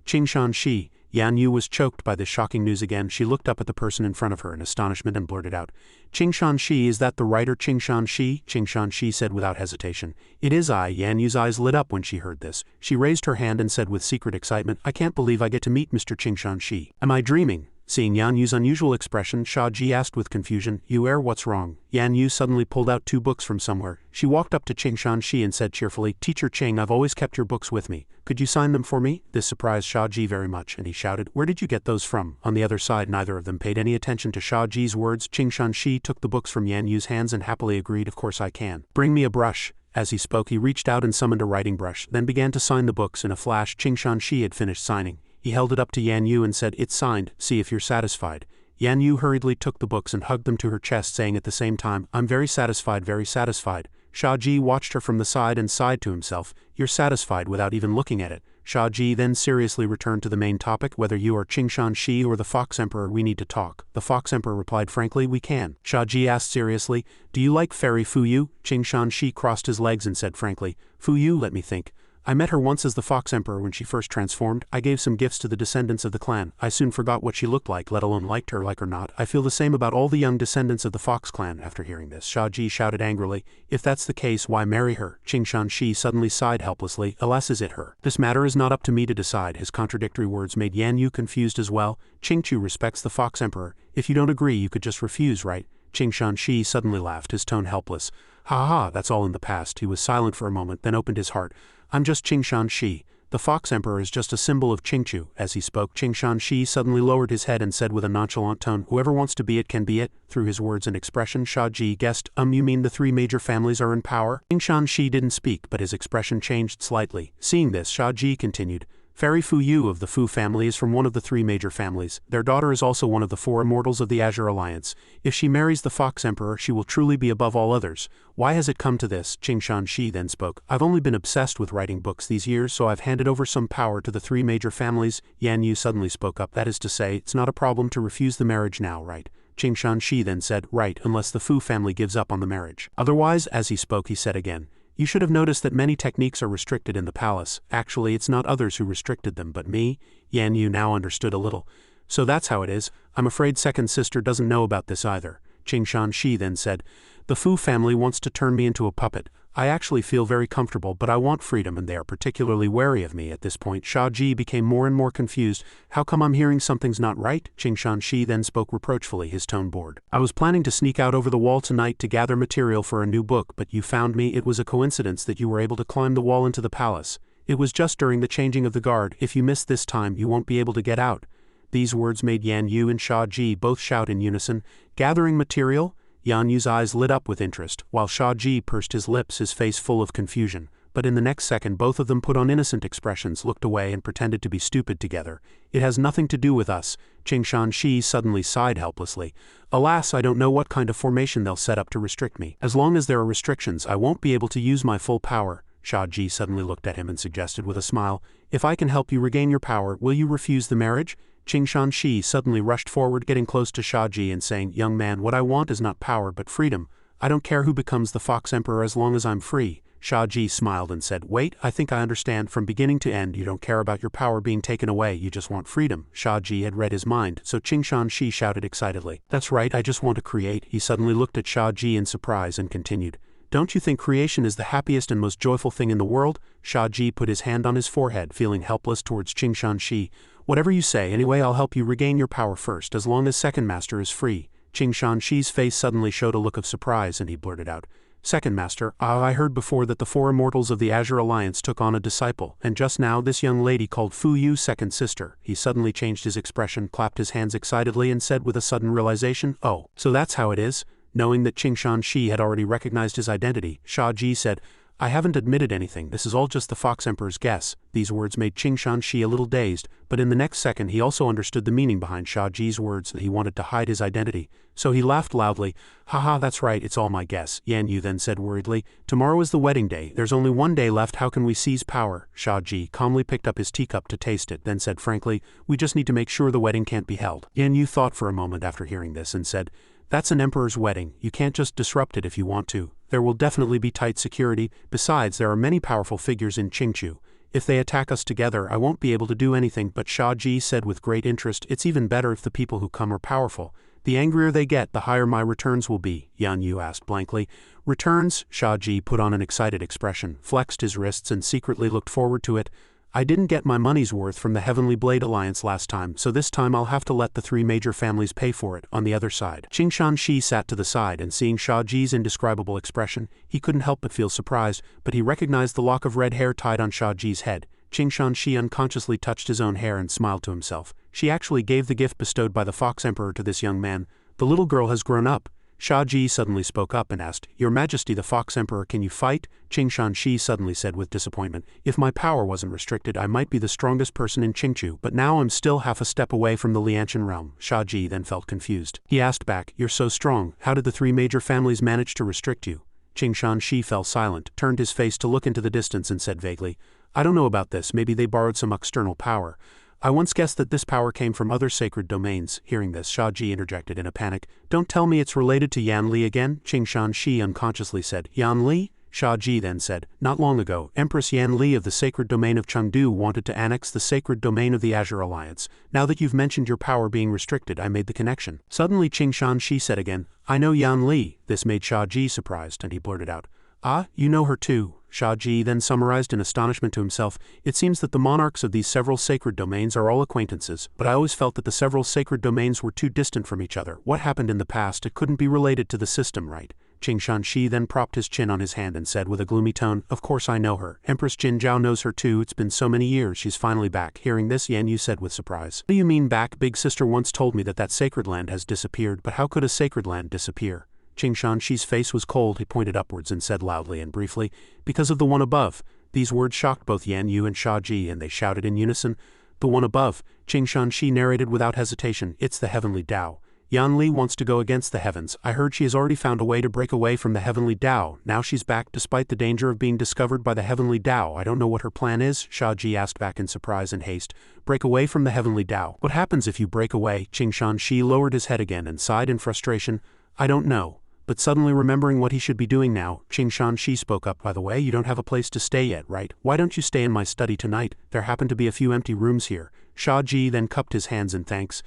Chingchu. Yan Yu was choked by this shocking news again. She looked up at the person in front of her in astonishment and blurted out, Chingchu, is that the writer Chingchu? Chingchu said without hesitation. It is I. Yan Yu's eyes lit up when she heard this. She raised her hand and said with secret excitement, I can't believe I get to meet Mr. Chingchu. Am I dreaming? Seeing Yan Yu's unusual expression, Shia Ji asked with confusion, what's wrong? Yan Yu suddenly pulled out 2 books from somewhere. She walked up to Chingchu and said cheerfully, Teacher Ching, I've always kept your books with me. Could you sign them for me? This surprised Shia Ji very much, and he shouted, where did you get those from? On the other side, neither of them paid any attention to Shia Ji's words. Chingchu took the books from Yan Yu's hands and happily agreed, of course I can. Bring me a brush. As he spoke, he reached out and summoned a writing brush, then began to sign the books. In a flash, Chingchu had finished signing. He held it up to Yan Yu and said, it's signed, see if you're satisfied. Yan Yu hurriedly took the books and hugged them to her chest, saying at the same time, I'm very satisfied, very satisfied. Shia Ji watched her from the side and sighed to himself, you're satisfied without even looking at it. Shia Ji then seriously returned to the main topic, whether you are Chingchu or the Fox Emperor, we need to talk. The Fox Emperor replied frankly, we can. Shia Ji asked seriously, do you like fairy Fuyu? Chingchu crossed his legs and said frankly, Fuyu, let me think. I met her once as the Fox Emperor when she first transformed. I gave some gifts to the descendants of the clan. I soon forgot what she looked like, let alone liked her, like or not. I feel the same about all the young descendants of the Fox clan. After hearing this, Shia Ji shouted angrily, if that's the case, why marry her? Chingchu suddenly sighed helplessly, alas, is it her? This matter is not up to me to decide. His contradictory words made Yan Yu confused as well. Chingchu respects the Fox Emperor. If you don't agree, you could just refuse, right? Chingchu suddenly laughed, his tone helpless. Ha ha, that's all in the past. He was silent for a moment, then opened his heart. I'm just Chingchu. The Fox Emperor is just a symbol of Chingchu. As he spoke, Chingchu suddenly lowered his head and said with a nonchalant tone, whoever wants to be it can be it. Through his words and expression, Shia Ji guessed, you mean the 3 major families are in power? Chingchu didn't speak, but his expression changed slightly. Seeing this, Shia Ji continued, Fairy Fuyu of the Fu family is from one of the 3 major families. Their daughter is also one of the 4 immortals of the Azure Alliance. If she marries the Fox Emperor, she will truly be above all others. Why has it come to this? Chingchu then spoke. I've only been obsessed with writing books these years, so I've handed over some power to the 3 major families. Yan Yu suddenly spoke up. That is to say, it's not a problem to refuse the marriage now, right? Chingchu then said, right, unless the Fu family gives up on the marriage. Otherwise, as he spoke, he said again, you should have noticed that many techniques are restricted in the palace. Actually, it's not others who restricted them, but me. Yan Yu now understood a little. So that's how it is. I'm afraid second sister doesn't know about this either. Chingchu then said, the Fu family wants to turn me into a puppet. I actually feel very comfortable, but I want freedom, and they are particularly wary of me at this point. Shia Ji became more and more confused. How come I'm hearing something's not right? Chingchu then spoke reproachfully, his tone bored. I was planning to sneak out over the wall tonight to gather material for a new book, but you found me. It was a coincidence that you were able to climb the wall into the palace. It was just during the changing of the guard. If you miss this time, you won't be able to get out. These words made Yan Yu and Shia Ji both shout in unison, gathering material? Yan Yu's eyes lit up with interest, while Shia Ji pursed his lips, his face full of confusion. But in the next second both of them put on innocent expressions, looked away and pretended to be stupid together. It has nothing to do with us. Chingchu suddenly sighed helplessly. Alas, I don't know what kind of formation they'll set up to restrict me. As long as there are restrictions, I won't be able to use my full power. Shia Ji suddenly looked at him and suggested with a smile, if I can help you regain your power, will you refuse the marriage? Qing Shi suddenly rushed forward, getting close to Shia Ji and saying, "Young man, what I want is not power but freedom. I don't care who becomes the Fox Emperor as long as I'm free." Shia Ji smiled and said, "Wait, I think I understand. From beginning to end, you don't care about your power being taken away, you just want freedom." Shia Ji had read his mind, so Qing Shi shouted excitedly, "That's right, I just want to create." He suddenly looked at Shia Ji in surprise and continued, "Don't you think creation is the happiest and most joyful thing in the world?" Shia Ji put his hand on his forehead, feeling helpless towards Qing Shi. "Whatever you say, anyway, I'll help you regain your power first, as long as Second Master is free." Qing Shi's face suddenly showed a look of surprise and he blurted out, "Second Master, I heard before that the Four Immortals of the Azure Alliance took on a disciple, and just now this young lady called Fuyu second sister." He suddenly changed his expression, clapped his hands excitedly and said with a sudden realization, "Oh, so that's how it is?" Knowing that Qing Shi had already recognized his identity, Shia Ji said, "I haven't admitted anything, this is all just the Fox Emperor's guess." These words made Qing Shi a little dazed, but in the next second he also understood the meaning behind Shia Ji's words, that he wanted to hide his identity. So he laughed loudly. "Haha, that's right, it's all my guess." Yan Yu then said worriedly, "Tomorrow is the wedding day, there's only one day left, how can we seize power?" Shia Ji calmly picked up his teacup to taste it, then said frankly, "We just need to make sure the wedding can't be held." Yan Yu thought for a moment after hearing this and said, "That's an emperor's wedding, you can't just disrupt it if you want to. There will definitely be tight security, besides there are many powerful figures in Chingchu. If they attack us together I won't be able to do anything." But Shia Ji said with great interest, "It's even better if the people who come are powerful. The angrier they get, the higher my returns will be." Yan Yu asked blankly. "Returns?" Shia Ji put on an excited expression, flexed his wrists and secretly looked forward to it. "I didn't get my money's worth from the Heavenly Blade Alliance last time, so this time I'll have to let the three major families pay for it." On the other side, Qing Shi sat to the side and seeing Shia Ji's indescribable expression, he couldn't help but feel surprised, but he recognized the lock of red hair tied on Shia Ji's head. Qing Shi unconsciously touched his own hair and smiled to himself. She actually gave the gift bestowed by the Fox Emperor to this young man. The little girl has grown up. Shia Ji suddenly spoke up and asked, "Your Majesty the Fox Emperor, can you fight?" Qing Shi suddenly said with disappointment, "If my power wasn't restricted I might be the strongest person in Chingchu, but now I'm still half a step away from the Lianshan realm." Shia Ji then felt confused. He asked back, "You're so strong, how did the three major families manage to restrict you?" Qing Shi fell silent, turned his face to look into the distance and said vaguely, "I don't know about this, maybe they borrowed some external power. I once guessed that this power came from other sacred domains." Hearing this, Shia Ji interjected in a panic, "Don't tell me it's related to Yan Li again?" Qing Shi unconsciously said, "Yan Li?" Shia Ji then said, "Not long ago, Empress Yan Li of the sacred domain of Chengdu wanted to annex the sacred domain of the Azure Alliance. Now that you've mentioned your power being restricted, I made the connection." Suddenly Qing Shi said again, "I know Yan Li." This made Shia Ji surprised, and he blurted out, "Ah, you know her too." Shia Ji then summarized in astonishment to himself, "It seems that the monarchs of these several sacred domains are all acquaintances, but I always felt that the several sacred domains were too distant from each other. What happened in the past, it couldn't be related to the system, right?" Qing Shi then propped his chin on his hand and said with a gloomy tone, "Of course I know her. Empress Jin Zhao knows her too, it's been so many years, she's finally back." Hearing this, Yan Yu said with surprise, "What do you mean back? Big sister once told me that sacred land has disappeared, but how could a sacred land disappear?" Qing Shi's face was cold, he pointed upwards and said loudly and briefly, "Because of the one above." These words shocked both Yan Yu and Shia Ji and they shouted in unison, "The one above." Qing Shi narrated without hesitation, "It's the Heavenly Tao. Yan Li wants to go against the heavens. I heard she has already found a way to break away from the Heavenly Tao. Now she's back despite the danger of being discovered by the Heavenly Tao. I don't know what her plan is." Shia Ji asked back in surprise and haste, "Break away from the Heavenly Tao? What happens if you break away?" Qing Shi lowered his head again and sighed in frustration, "I don't know." But suddenly remembering what he should be doing now, Qing Shi spoke up, "By the way, you don't have a place to stay yet, right? Why don't you stay in my study tonight? There happen to be a few empty rooms here." Shia Ji then cupped his hands in thanks.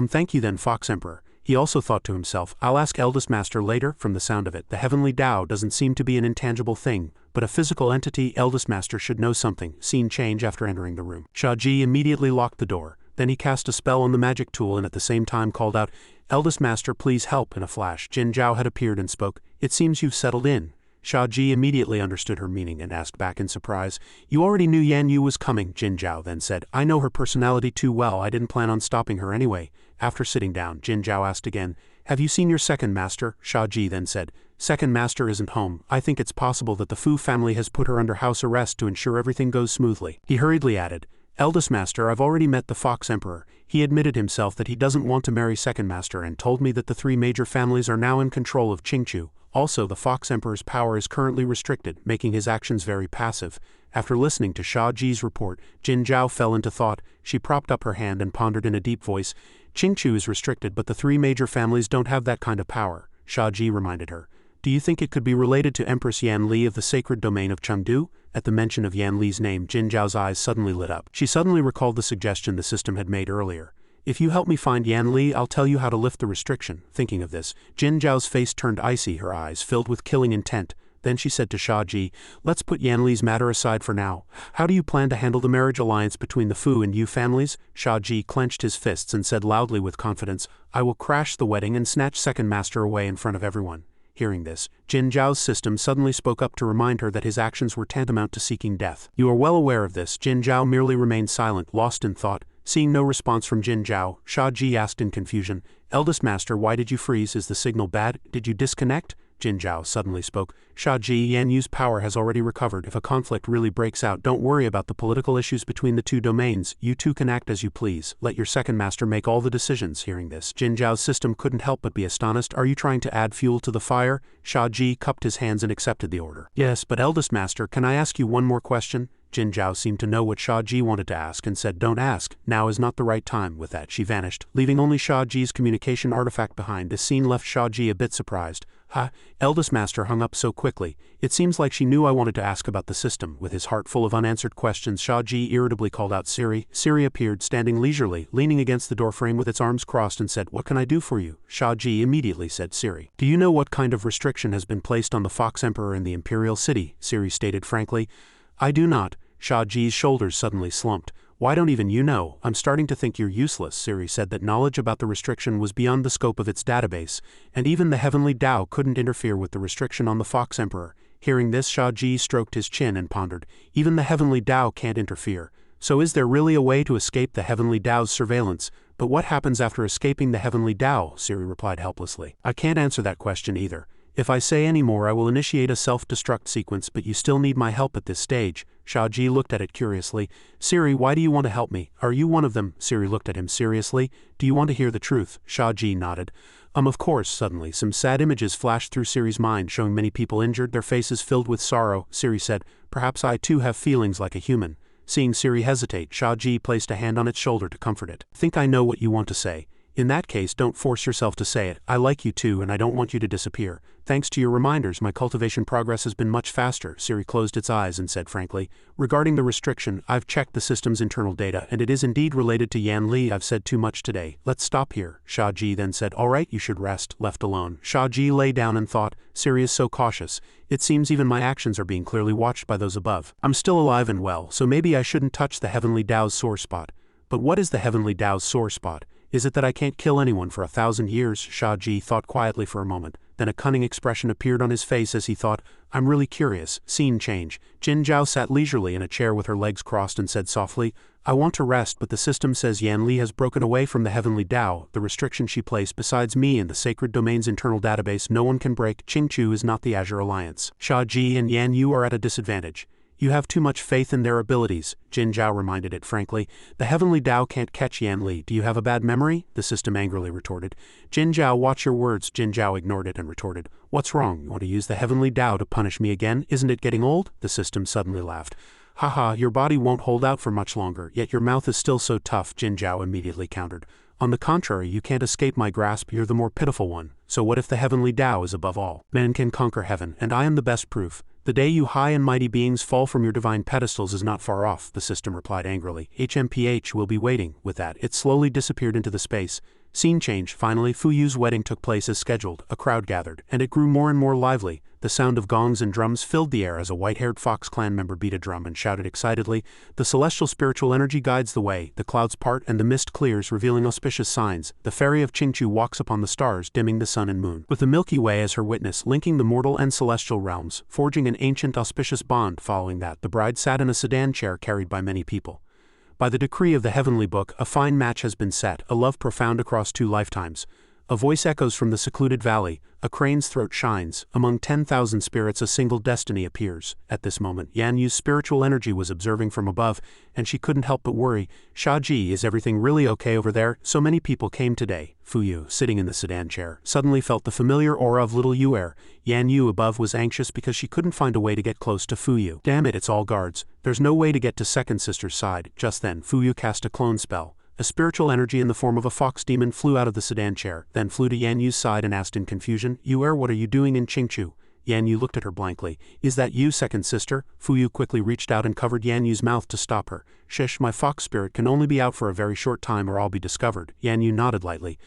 Thank you then, Fox Emperor." He also thought to himself, "I'll ask Eldest Master later." From the sound of it, the Heavenly Tao doesn't seem to be an intangible thing, but a physical entity. Eldest Master should know something. Scene change after entering the room. Shia Ji immediately locked the door. Then he cast a spell on the magic tool and at the same time called out, "Eldest Master, please help." In a flash, Jin Zhao had appeared and spoke, "It seems you've settled in." Shia Ji immediately understood her meaning and asked back in surprise, "You already knew Yan Yu was coming?" Jin Zhao then said, "I know her personality too well, I didn't plan on stopping her anyway." After sitting down, Jin Zhao asked again, "Have you seen your second master?" Shia Ji then said, "Second master isn't home. I think it's possible that the Fu family has put her under house arrest to ensure everything goes smoothly." He hurriedly added, "Eldest Master, I've already met the Fox Emperor. He admitted himself that he doesn't want to marry Second Master and told me that the three major families are now in control of Chingchu. Also, the Fox Emperor's power is currently restricted, making his actions very passive." After listening to Shia Ji's report, Jin Zhao fell into thought. She propped up her hand and pondered in a deep voice. Chingchu is restricted, but the three major families don't have that kind of power, Shia Ji reminded her. Do you think it could be related to Empress Yan Li of the sacred domain of Chengdu? At the mention of Yan Li's name, Jin Zhao's eyes suddenly lit up. She suddenly recalled the suggestion the system had made earlier. If you help me find Yan Li, I'll tell you how to lift the restriction. Thinking of this, Jin Zhao's face turned icy, her eyes filled with killing intent. Then she said to Shia Ji, let's put Yan Li's matter aside for now. How do you plan to handle the marriage alliance between the Fu and Yu families? Shia Ji clenched his fists and said loudly with confidence, I will crash the wedding and snatch second master away in front of everyone. Hearing this, Jin Zhao's system suddenly spoke up to remind her that his actions were tantamount to seeking death. You are well aware of this. Jin Zhao merely remained silent, lost in thought. Seeing no response from Jin Zhao, Shia Ji asked in confusion, Eldest Master, why did you freeze? Is the signal bad? Did you disconnect? Jin Zhao suddenly spoke. Shia Ji, Yan Yu's power has already recovered. If a conflict really breaks out, don't worry about the political issues between the two domains. You two can act as you please. Let your second master make all the decisions. Hearing this, Jin Zhao's system couldn't help but be astonished. Are you trying to add fuel to the fire? Shia Ji cupped his hands and accepted the order. Yes, but Eldest Master, can I ask you one more question? Jin Zhao seemed to know what Shia Ji wanted to ask and said, don't ask, now is not the right time. With that, she vanished, leaving only Shia Ji's communication artifact behind. This scene left Shia Ji a bit surprised. Eldest Master hung up so quickly. It seems like she knew I wanted to ask about the system. With his heart full of unanswered questions, Shia Ji irritably called out Siri. Siri appeared, standing leisurely, leaning against the doorframe with its arms crossed and said, what can I do for you? Shia Ji immediately said, Siri. Do you know what kind of restriction has been placed on the Fox Emperor in the Imperial City? Siri stated frankly. I do not. Shia Ji's shoulders suddenly slumped. Why don't even you know? I'm starting to think you're useless. Siri said that knowledge about the restriction was beyond the scope of its database, and even the heavenly Tao couldn't interfere with the restriction on the Fox Emperor. Hearing this, Shia Ji stroked his chin and pondered. Even the heavenly Tao can't interfere. So is there really a way to escape the heavenly Tao's surveillance? But what happens after escaping the heavenly Tao? Siri replied helplessly. I can't answer that question either. If I say any more, I will initiate a self-destruct sequence, but you still need my help at this stage. Shia Ji looked at it curiously. Siri, why do you want to help me? Are you one of them? Siri looked at him seriously. Do you want to hear the truth? Shia Ji nodded. Of course. Suddenly, some sad images flashed through Siri's mind, showing many people injured, their faces filled with sorrow. Siri said, perhaps I too have feelings like a human. Seeing Siri hesitate, Shia Ji placed a hand on its shoulder to comfort it. Think I know what you want to say. In that case, don't force yourself to say it. I like you too, and I don't want you to disappear. Thanks to your reminders, my cultivation progress has been much faster. Siri closed its eyes and said frankly, regarding the restriction, I've checked the system's internal data, and it is indeed related to Yan Li. I've said too much today. Let's stop here. Shia Ji then said, all right, you should rest. Left alone, Shia Ji lay down and thought, Siri is so cautious. It seems even my actions are being clearly watched by those above. I'm still alive and well, so maybe I shouldn't touch the heavenly Tao's sore spot. But what is the heavenly Tao's sore spot? Is it that I can't kill anyone for 1,000 years? Shia Ji thought quietly for a moment. Then a cunning expression appeared on his face as he thought, I'm really curious. Scene change. Jin Zhao sat leisurely in a chair with her legs crossed and said softly, I want to rest, but the system says Yan Li has broken away from the heavenly Tao. The restriction she placed besides me in the sacred domain's internal database no one can break. Chingchu is not the Azure Alliance. Shia Ji and Yan Yu are at a disadvantage. You have too much faith in their abilities, Jin Zhao reminded it frankly. The heavenly Tao can't catch Yan Li. Do you have a bad memory? The system angrily retorted. Jin Zhao, watch your words. Jin Zhao ignored it and retorted. What's wrong? You want to use the heavenly Tao to punish me again? Isn't it getting old? The system suddenly laughed. Haha, your body won't hold out for much longer, yet your mouth is still so tough, Jin Zhao immediately countered. On the contrary, you can't escape my grasp, you're the more pitiful one. So what if the heavenly Tao is above all? Men can conquer heaven, and I am the best proof. The day you high and mighty beings fall from your divine pedestals is not far off, the system replied angrily. HMPH will be waiting. With that, it slowly disappeared into the space. Scene change. Finally, Fuyu's wedding took place as scheduled. A crowd gathered, and it grew more and more lively. The sound of gongs and drums filled the air as a white-haired Fox clan member beat a drum and shouted excitedly, the celestial spiritual energy guides the way, the clouds part and the mist clears, revealing auspicious signs. The fairy of Chingchu walks upon the stars, dimming the sun and moon, with the Milky Way as her witness, linking the mortal and celestial realms, forging an ancient auspicious bond. Following that, the bride sat in a sedan chair carried by many people. By the decree of the heavenly book, a fine match has been set, a love profound across 2 lifetimes. A voice echoes from the secluded valley, a crane's throat shines, among 10,000 spirits a single destiny appears. At this moment, Yan Yu's spiritual energy was observing from above, and she couldn't help but worry. Shia Ji, is everything really okay over there? So many people came today. Fuyu, sitting in the sedan chair, suddenly felt the familiar aura of little Yu. Yan Yu above was anxious because she couldn't find a way to get close to Fuyu. Damn it, it's all guards. There's no way to get to second sister's side. Just then, Fuyu cast a clone spell. A spiritual energy in the form of a fox demon flew out of the sedan chair, then flew to Yan Yu's side and asked in confusion, Yu, what are you doing in Chingchu? Yan Yu looked at her blankly. Is that you, second sister? Fuyu quickly reached out and covered Yan Yu's mouth to stop her. Shish, my fox spirit can only be out for a very short time or I'll be discovered. Yan Yu nodded lightly.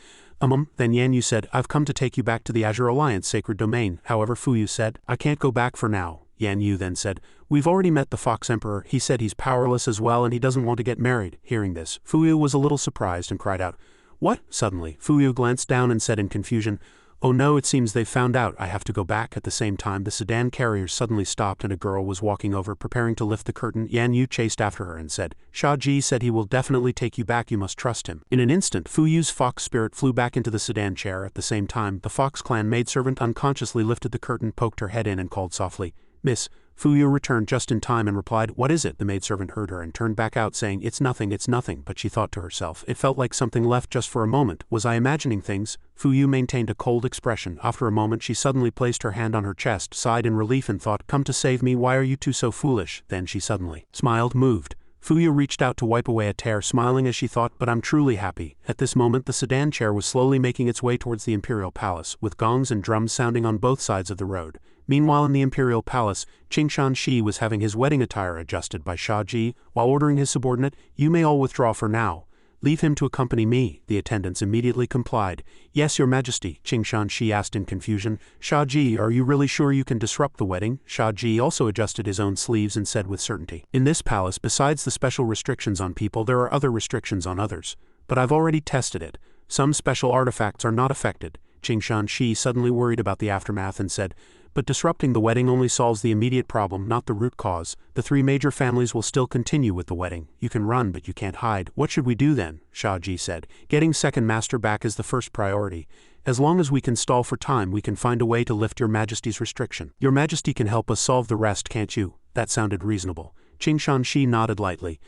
Then Yan Yu said, I've come to take you back to the Azure Alliance sacred domain. However, Fuyu said, I can't go back for now. Yan Yu then said, We've already met the Fox Emperor. He said he's powerless as well and he doesn't want to get married. Hearing this, Fuyu was a little surprised and cried out, What? Suddenly, Fuyu glanced down and said in confusion, Oh no, it seems they've found out. I have to go back. At the same time, the sedan carrier suddenly stopped and a girl was walking over, preparing to lift the curtain. Yan Yu chased after her and said, Shia Ji said he will definitely take you back. You must trust him. In an instant, Fuyu's fox spirit flew back into the sedan chair. At the same time, the Fox clan maidservant unconsciously lifted the curtain, poked her head in and called softly, Miss. Fuyu returned just in time and replied, What is it? The maidservant heard her and turned back out saying, It's nothing, but she thought to herself, it felt like something left just for a moment. Was I imagining things? Fuyu maintained a cold expression. After a moment she suddenly placed her hand on her chest, sighed in relief and thought, Come to save me, why are you two so foolish? Then she suddenly smiled, moved. Fuyu reached out to wipe away a tear, smiling as she thought, But I'm truly happy. At this moment the sedan chair was slowly making its way towards the Imperial Palace, with gongs and drums sounding on both sides of the road. Meanwhile in the Imperial Palace, Shi was having his wedding attire adjusted by Shia Ji, while ordering his subordinate, You may all withdraw for now. Leave him to accompany me. The attendants immediately complied. Yes, your majesty, Shi asked in confusion. Shia Ji, are you really sure you can disrupt the wedding? Shia Ji also adjusted his own sleeves and said with certainty. In this palace, besides the special restrictions on people, there are other restrictions on others. But I've already tested it. Some special artifacts are not affected. Shi suddenly worried about the aftermath and said, But disrupting the wedding only solves the immediate problem, not the root cause. The three major families will still continue with the wedding. You can run, but you can't hide. What should we do then? Shia Ji said. Getting second master back is the first priority. As long as we can stall for time, we can find a way to lift your majesty's restriction. Your majesty can help us solve the rest, can't you? That sounded reasonable. Shi nodded lightly.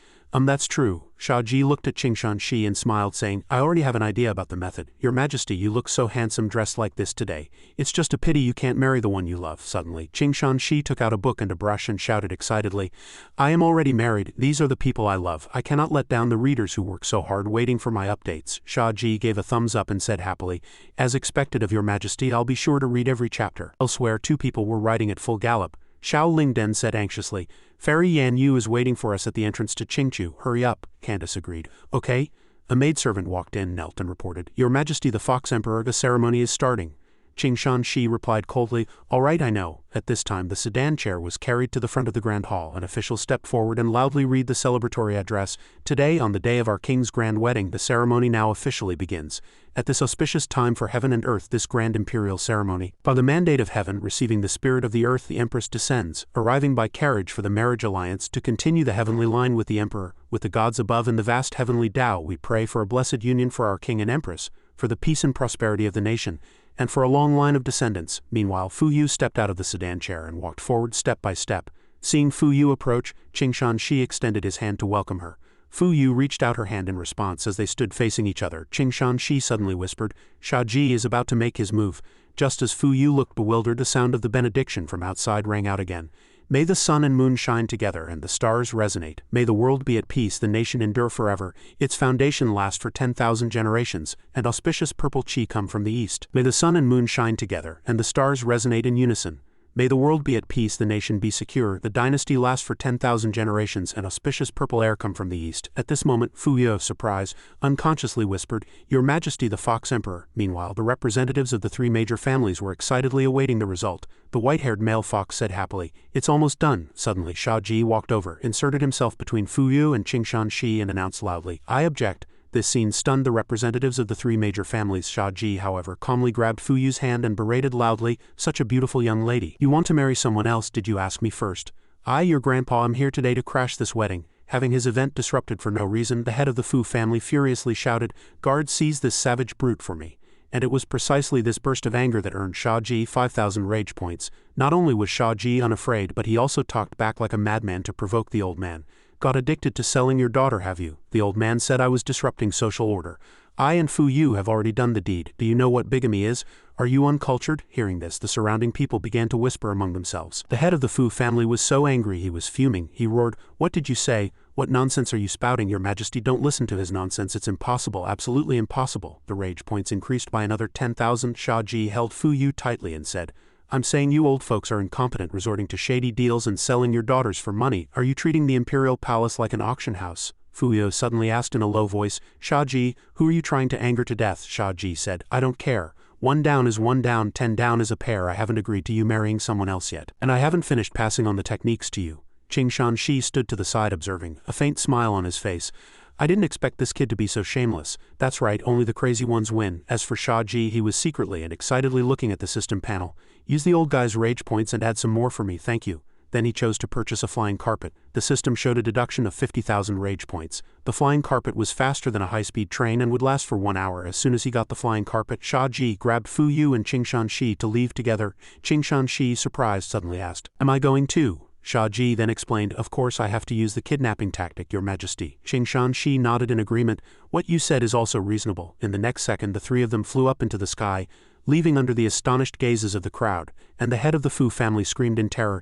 That's true. Shia Ji looked at Shi and smiled, saying, I already have an idea about the method. Your majesty, you look so handsome dressed like this today. It's just a pity you can't marry the one you love. Suddenly, Shi took out a book and a brush and shouted excitedly, I am already married. These are the people I love. I cannot let down the readers who work so hard waiting for my updates. Shia Ji gave a thumbs up and said happily, As expected of your majesty, I'll be sure to read every chapter. Elsewhere, two people were riding at full gallop. Xiao Lingden said anxiously, Fairy Yan Yu is waiting for us at the entrance to Chingchu. Hurry up, Candace agreed. Okay. A maidservant walked in, knelt and reported, Your Majesty the Fox Emperor, the ceremony is starting. Shi replied coldly, All right, I know. At this time the sedan chair was carried to the front of the Grand Hall. An official stepped forward and loudly read the celebratory address. Today, on the day of our king's grand wedding, the ceremony now officially begins. At this auspicious time for heaven and earth, this grand imperial ceremony, by the mandate of heaven, receiving the spirit of the earth, the empress descends, arriving by carriage for the marriage alliance to continue the heavenly line with the emperor, with the gods above and the vast heavenly Tao. We pray for a blessed union for our king and empress, for the peace and prosperity of the nation, and for a long line of descendants. Meanwhile, Fuyu stepped out of the sedan chair and walked forward step by step. Seeing Fuyu approach, Shi extended his hand to welcome her. Fuyu reached out her hand in response as they stood facing each other. Shi suddenly whispered, Shia Ji is about to make his move. Just as Fuyu looked bewildered, the sound of the benediction from outside rang out again. May the sun and moon shine together and the stars resonate. May the world be at peace, the nation endure forever, its foundation last for 10,000 generations, and auspicious purple chi come from the east. May the sun and moon shine together and the stars resonate in unison. May the world be at peace, the nation be secure, the dynasty last for 10,000 generations, and auspicious purple air come from the east. At this moment, Fuyu, surprise, unconsciously whispered, Your Majesty the Fox Emperor. Meanwhile, the representatives of the three major families were excitedly awaiting the result. The white-haired male fox said happily, It's almost done. Suddenly, Shia Ji walked over, inserted himself between Fuyu and Shi and announced loudly, I object. This scene stunned the representatives of the three major families. Shia Ji, however, calmly grabbed Fuyu's hand and berated loudly, Such a beautiful young lady. You want to marry someone else, did you ask me first? I, your grandpa, am here today to crash this wedding. Having his event disrupted for no reason, the head of the Fu family furiously shouted, Guards, seize this savage brute for me. And it was precisely this burst of anger that earned Shia Ji 5,000 rage points. Not only was Shia Ji unafraid, but he also talked back like a madman to provoke the old man. Got addicted to selling your daughter, have you? The old man said I was disrupting social order. I and Fuyu have already done the deed. Do you know what bigamy is? Are you uncultured? Hearing this, the surrounding people began to whisper among themselves. The head of the Fu family was so angry he was fuming. He roared, "What did you say? What nonsense are you spouting, Your Majesty? Don't listen to his nonsense. It's impossible, absolutely impossible." The rage points increased by another 10,000. Shia Ji held Fuyu tightly and said, "I'm saying you old folks are incompetent, resorting to shady deals and selling your daughters for money. Are you treating the imperial palace like an auction house?" Fuyu suddenly asked in a low voice. "Shia Ji, who are you trying to anger to death?" Shia Ji said, "I don't care. 1 down is 1 down, 10 down is a pair. I haven't agreed to you marrying someone else yet. And I haven't finished passing on the techniques to you." Shi stood to the side observing, a faint smile on his face. "I didn't expect this kid to be so shameless. That's right, only the crazy ones win." As for Shia Ji, he was secretly and excitedly looking at the system panel. "Use the old guy's rage points and add some more for me, thank you." Then he chose to purchase a flying carpet. The system showed a deduction of 50,000 rage points. The flying carpet was faster than a high-speed train and would last for 1 hour. As soon as he got the flying carpet, Shia Ji grabbed Fuyu and Shi to leave together. Shi, surprised, suddenly asked, "Am I going too?" Shia Ji then explained, "Of course I have to use the kidnapping tactic, Your Majesty." Shi nodded in agreement. "What you said is also reasonable." In the next second, the three of them flew up into the sky, leaving under the astonished gazes of the crowd, and the head of the Fu family screamed in terror,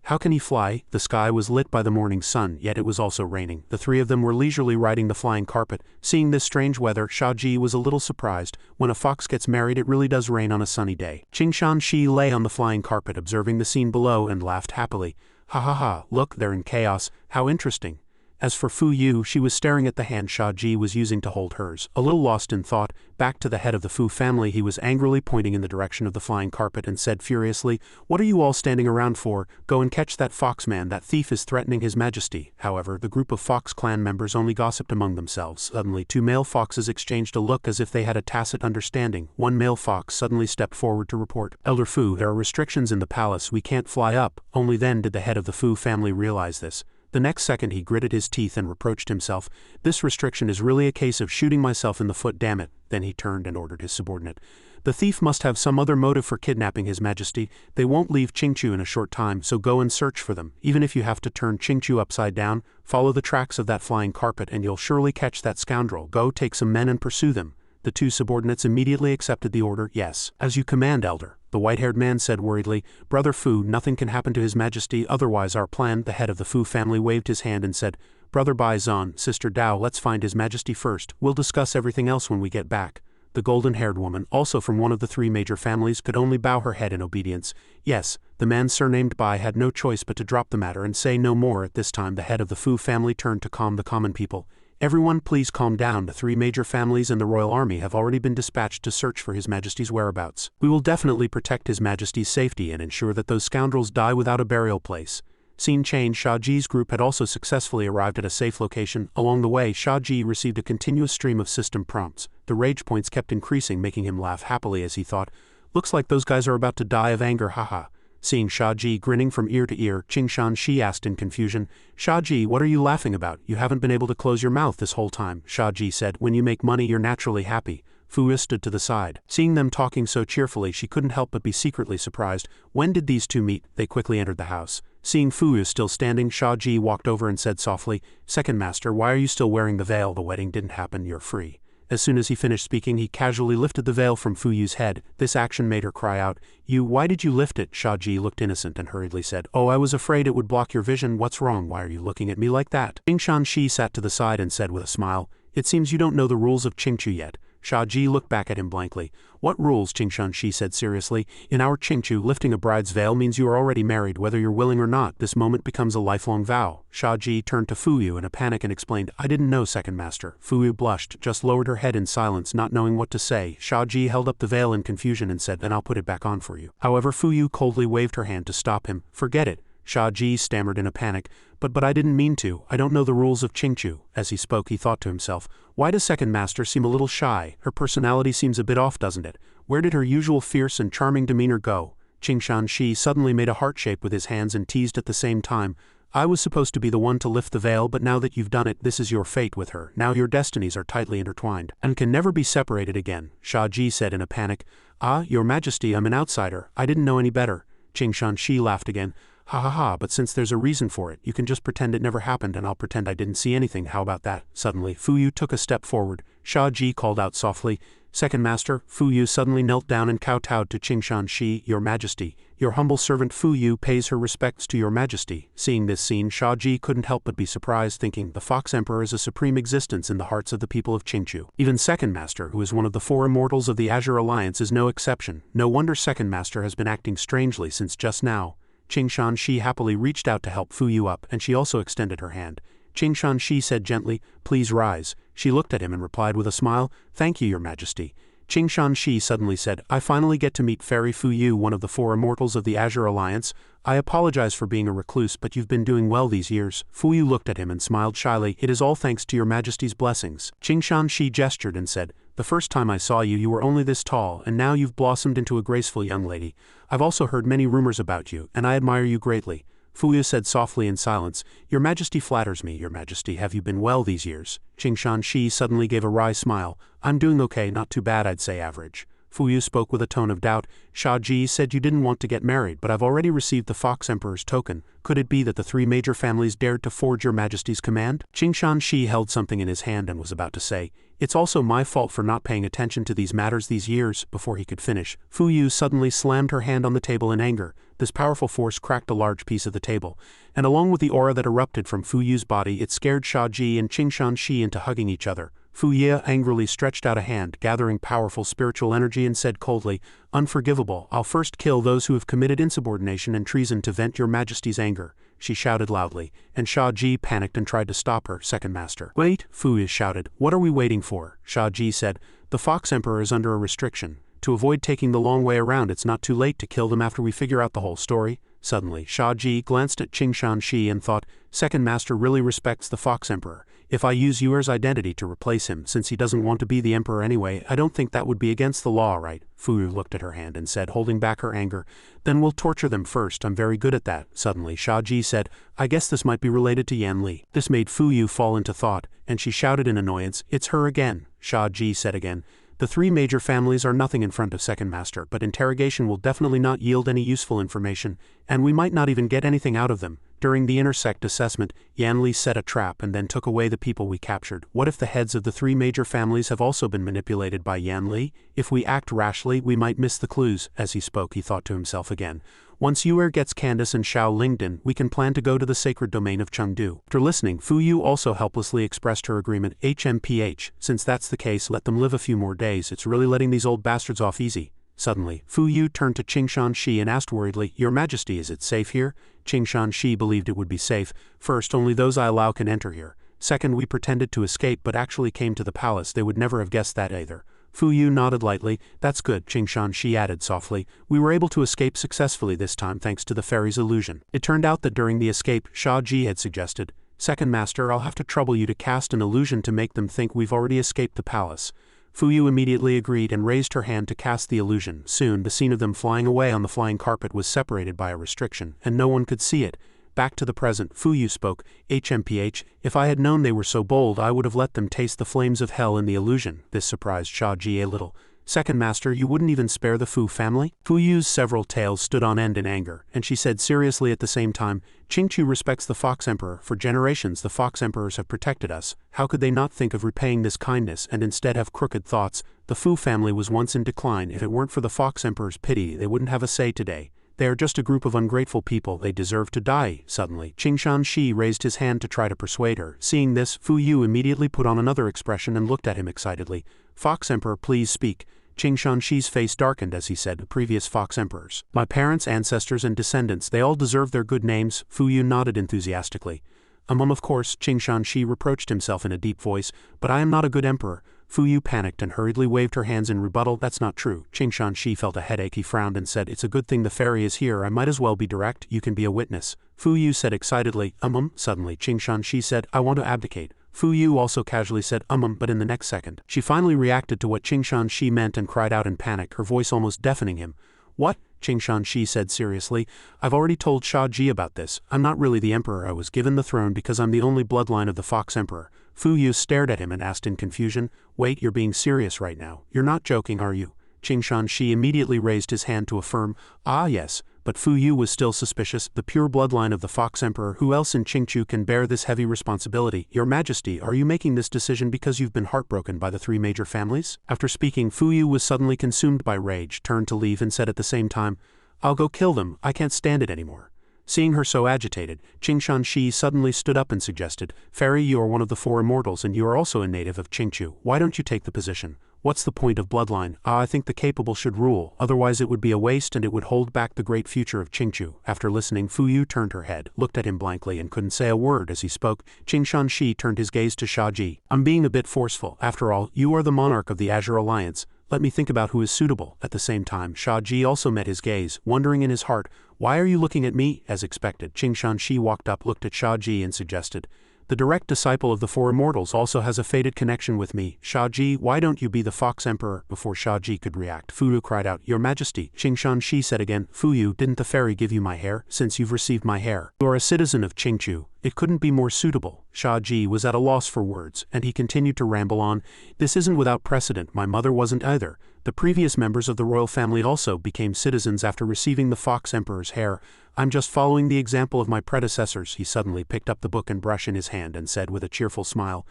How can he fly?" The sky was lit by the morning sun, yet it was also raining. The three of them were leisurely riding the flying carpet. Seeing this strange weather, Shia Ji was a little surprised. When a fox gets married, it really does rain on a sunny day. Shi lay on the flying carpet observing the scene below and laughed happily. "Ha ha ha, look, they're in chaos. How interesting." As for Fuyu, she was staring at the hand Shia Ji was using to hold hers. A little lost in thought, back to the head of the Fu family, he was angrily pointing in the direction of the flying carpet and said furiously, "What are you all standing around for? Go and catch that fox man. That thief is threatening His Majesty." However, the group of Fox clan members only gossiped among themselves. Suddenly, 2 male foxes exchanged a look as if they had a tacit understanding. One male fox suddenly stepped forward to report, "Elder Fu, there are restrictions in the palace. We can't fly up." Only then did the head of the Fu family realize this. The next second he gritted his teeth and reproached himself. "This restriction is really a case of shooting myself in the foot, damn it." Then he turned and ordered his subordinate, "The thief must have some other motive for kidnapping His Majesty. They won't leave Chingchu in a short time, so go and search for them. Even if you have to turn Chingchu upside down, follow the tracks of that flying carpet and you'll surely catch that scoundrel. Go take some men and pursue them." The 2 subordinates immediately accepted the order. "Yes, as you command, Elder." The white-haired man said worriedly, "Brother Fu, nothing can happen to His Majesty, otherwise our plan." The head of the Fu family waved his hand and said, "Brother Bai Zan, Sister Dao, let's find His Majesty first. We'll discuss everything else when we get back." The golden-haired woman, also from one of the 3 major families, could only bow her head in obedience. Yes, the man surnamed Bai had no choice but to drop the matter and say no more. At this time the head of the Fu family turned to calm the common people. "Everyone please calm down. The 3 major families and the royal army have already been dispatched to search for His Majesty's whereabouts. We will definitely protect His Majesty's safety and ensure that those scoundrels die without a burial place." Scene change. Shia Ji's group had also successfully arrived at a safe location. Along the way, Shia Ji received a continuous stream of system prompts. The rage points kept increasing, making him laugh happily as he thought, "Looks like those guys are about to die of anger, haha." Seeing Shia Ji grinning from ear to ear, Shi asked in confusion, "Shia Ji, what are you laughing about? You haven't been able to close your mouth this whole time." Shia Ji said, "When you make money you're naturally happy." Fuyu stood to the side. Seeing them talking so cheerfully, she couldn't help but be secretly surprised. When did these 2 meet? They quickly entered the house. Seeing Fuyu still standing, Shia Ji walked over and said softly, "Second Master, why are you still wearing the veil? The wedding didn't happen, you're free." As soon as he finished speaking, he casually lifted the veil from Fuyu's head. This action made her cry out, Why did you lift it?" Shia Ji looked innocent and hurriedly said, "Oh, I was afraid it would block your vision. What's wrong? Why are you looking at me like that?" Shi sat to the side and said with a smile, "It seems you don't know the rules of Chingchu yet." Shia Ji looked back at him blankly. "What rules?" Shi said seriously. "In our Chingchu, lifting a bride's veil means you are already married, whether you're willing or not. This moment becomes a lifelong vow." Shia Ji turned to Fuyu in a panic and explained, "I didn't know, Second Master." Fuyu blushed, just lowered her head in silence, not knowing what to say. Shia Ji held up the veil in confusion and said, "Then I'll put it back on for you." However, Fuyu coldly waved her hand to stop him. "Forget it." Shia Ji stammered in a panic, But I didn't mean to. I don't know the rules of Chingchu." As he spoke, he thought to himself, "Why does Second Master seem a little shy? Her personality seems a bit off, doesn't it? Where did her usual fierce and charming demeanor go?" Shi suddenly made a heart shape with his hands and teased at the same time, I was supposed to be the one to lift the veil, but now that you've done it, this is your fate with her. Now your destinies are tightly intertwined, and can never be separated again, Shia Ji said in a panic. Ah, your majesty, I'm an outsider. I didn't know any better. Shi laughed again. Ha ha ha, but since there's a reason for it, you can just pretend it never happened and I'll pretend I didn't see anything. How about that? Suddenly, Fuyu took a step forward. Shia Ji called out softly. Second Master. Fuyu suddenly knelt down and kowtowed to Shi. Your Majesty, your humble servant Fuyu pays her respects to your Majesty. Seeing this scene, Shia Ji couldn't help but be surprised, thinking the Fox Emperor is a supreme existence in the hearts of the people of Chingchu. Even Second Master, who is one of the four immortals of the Azure Alliance, is no exception. No wonder Second Master has been acting strangely since just now. Shi happily reached out to help Fuyu up, and she also extended her hand. Shi said gently, "Please rise." She looked at him and replied with a smile, "Thank you, your Majesty." Shi suddenly said, "I finally get to meet Fairy Fuyu, one of the four immortals of the Azure Alliance. I apologize for being a recluse, but you've been doing well these years." Fuyu looked at him and smiled shyly. "It is all thanks to your Majesty's blessings." Shi gestured and said, "The first time I saw you, you were only this tall, and now you've blossomed into a graceful young lady. I've also heard many rumors about you, and I admire you greatly." Fuyu said softly in silence, "Your Majesty flatters me, your Majesty. Have you been well these years?" Shi suddenly gave a wry smile. "I'm doing okay, not too bad, I'd say average." Fuyu spoke with a tone of doubt. "Shia Ji said you didn't want to get married, but I've already received the Fox Emperor's token. Could it be that the three major families dared to forge your Majesty's command?" Shi held something in his hand and was about to say, "It's also my fault for not paying attention to these matters these years." Before he could finish, Fuyu suddenly slammed her hand on the table in anger. This powerful force cracked a large piece of the table, and along with the aura that erupted from Fuyu's body, it scared Shia Ji and Shi into hugging each other. Fuyu angrily stretched out a hand, gathering powerful spiritual energy, and said coldly, "Unforgivable, I'll first kill those who have committed insubordination and treason to vent your Majesty's anger." She shouted loudly, and Shia Ji panicked and tried to stop her. "Second Master." "Wait," Fuyu shouted. "What are we waiting for?" Shia Ji said, "The Fox Emperor is under a restriction. To avoid taking the long way around, it's not too late to kill them after we figure out the whole story." Suddenly, Shia Ji glanced at Shi and thought, "Second Master really respects the Fox Emperor. If I use Yuer's identity to replace him, since he doesn't want to be the Emperor anyway, I don't think that would be against the law, right?" Fuyu looked at her hand and said, holding back her anger, "Then we'll torture them first. I'm very good at that." Suddenly, Shia Ji said, "I guess this might be related to Yan Li." This made Fuyu fall into thought, and she shouted in annoyance, "It's her again." Shia Ji said again, "The three major families are nothing in front of Second Master, but interrogation will definitely not yield any useful information, and we might not even get anything out of them. During the intersect assessment, Yan Li set a trap and then took away the people we captured. What if the heads of the three major families have also been manipulated by Yan Li? If we act rashly, we might miss the clues." As he spoke, he thought to himself again, "Once Yuer gets Candace and Xiao Lingdan, we can plan to go to the sacred domain of Chengdu." After listening, Fuyu also helplessly expressed her agreement. "HMPH, since that's the case, let them live a few more days. It's really letting these old bastards off easy." Suddenly, Fuyu turned to Shi and asked worriedly, "Your Majesty, is it safe here?" Shi believed it would be safe. "First, only those I allow can enter here. Second, we pretended to escape but actually came to the palace. They would never have guessed that either." Fuyu nodded lightly. "That's good," Shi added softly. "We were able to escape successfully this time thanks to the fairy's illusion." It turned out that during the escape, Shia Ji had suggested, "Second Master, I'll have to trouble you to cast an illusion to make them think we've already escaped the palace." Fuyu immediately agreed and raised her hand to cast the illusion. Soon, the scene of them flying away on the flying carpet was separated by a restriction, and no one could see it. Back to the present, Fuyu spoke, "HMPH, if I had known they were so bold, I would have let them taste the flames of hell in the illusion." This surprised Shia Ji a little. "Second Master, you wouldn't even spare the Fu family?" Fuyu's several tails stood on end in anger, and she said seriously at the same time, "Chingchu respects the Fox Emperor. For generations the Fox Emperors have protected us. How could they not think of repaying this kindness and instead have crooked thoughts? The Fu family was once in decline. If it weren't for the Fox Emperor's pity, they wouldn't have a say today. They are just a group of ungrateful people. They deserve to die." Suddenly, Shi raised his hand to try to persuade her. Seeing this, Fuyu immediately put on another expression and looked at him excitedly. "Fox Emperor, please speak." Shi's face darkened as he said, "The previous Fox Emperors. My parents, ancestors, and descendants, they all deserve their good names." Fuyu nodded enthusiastically. Of course," Shi reproached himself in a deep voice, "but I am not a good emperor." Fuyu panicked and hurriedly waved her hands in rebuttal. "That's not true." Shi felt a headache. He frowned and said, "It's a good thing the fairy is here. I might as well be direct. You can be a witness." Fuyu said excitedly, Suddenly, Shi said, "I want to abdicate." Fuyu also casually said, but in the next second, she finally reacted to what Shi meant and cried out in panic, her voice almost deafening him. "What?" Qing Shi said seriously. "I've already told Shia Ji about this. I'm not really the emperor. I was given the throne because I'm the only bloodline of the Fox Emperor." Fuyu stared at him and asked in confusion, "Wait, you're being serious right now. You're not joking, are you?" Qing Shi immediately raised his hand to affirm, "Ah yes," but Fuyu was still suspicious. "The pure bloodline of the Fox Emperor, who else in Chingchu can bear this heavy responsibility? Your Majesty, are you making this decision because you've been heartbroken by the three major families?" After speaking, Fuyu was suddenly consumed by rage, turned to leave and said at the same time, "I'll go kill them, I can't stand it anymore." Seeing her so agitated, Qing Shi suddenly stood up and suggested, "Fairy, you are one of the Four Immortals and you are also a native of Chingchu. Why don't you take the position? What's the point of bloodline? I think the capable should rule, otherwise it would be a waste and it would hold back the great future of Chingchu." After listening, Fuyu turned her head, looked at him blankly and couldn't say a word as he spoke. Qing Shi turned his gaze to Shia Ji. "I'm being a bit forceful. After all, you are the monarch of the Azure Alliance. Let me think about who is suitable." At the same time, Shia Ji also met his gaze, wondering in his heart, "Why are you looking at me?" As expected, Qing Shi walked up, looked at Shia Ji and suggested, "The direct disciple of the Four Immortals also has a fated connection with me. Shia Ji, why don't you be the Fox Emperor?" Before Shia Ji could react, Fuyu cried out, "Your Majesty." Qing Shi said again, "Fuyu, didn't the fairy give you my hair? Since you've received my hair, you are a citizen of Chingchu. It couldn't be more suitable." Shia Ji was at a loss for words, and he continued to ramble on, "This isn't without precedent. My mother wasn't either. The previous members of the royal family also became citizens after receiving the Fox Emperor's hair. I'm just following the example of my predecessors." He suddenly picked up the book and brush in his hand and said with a cheerful smile,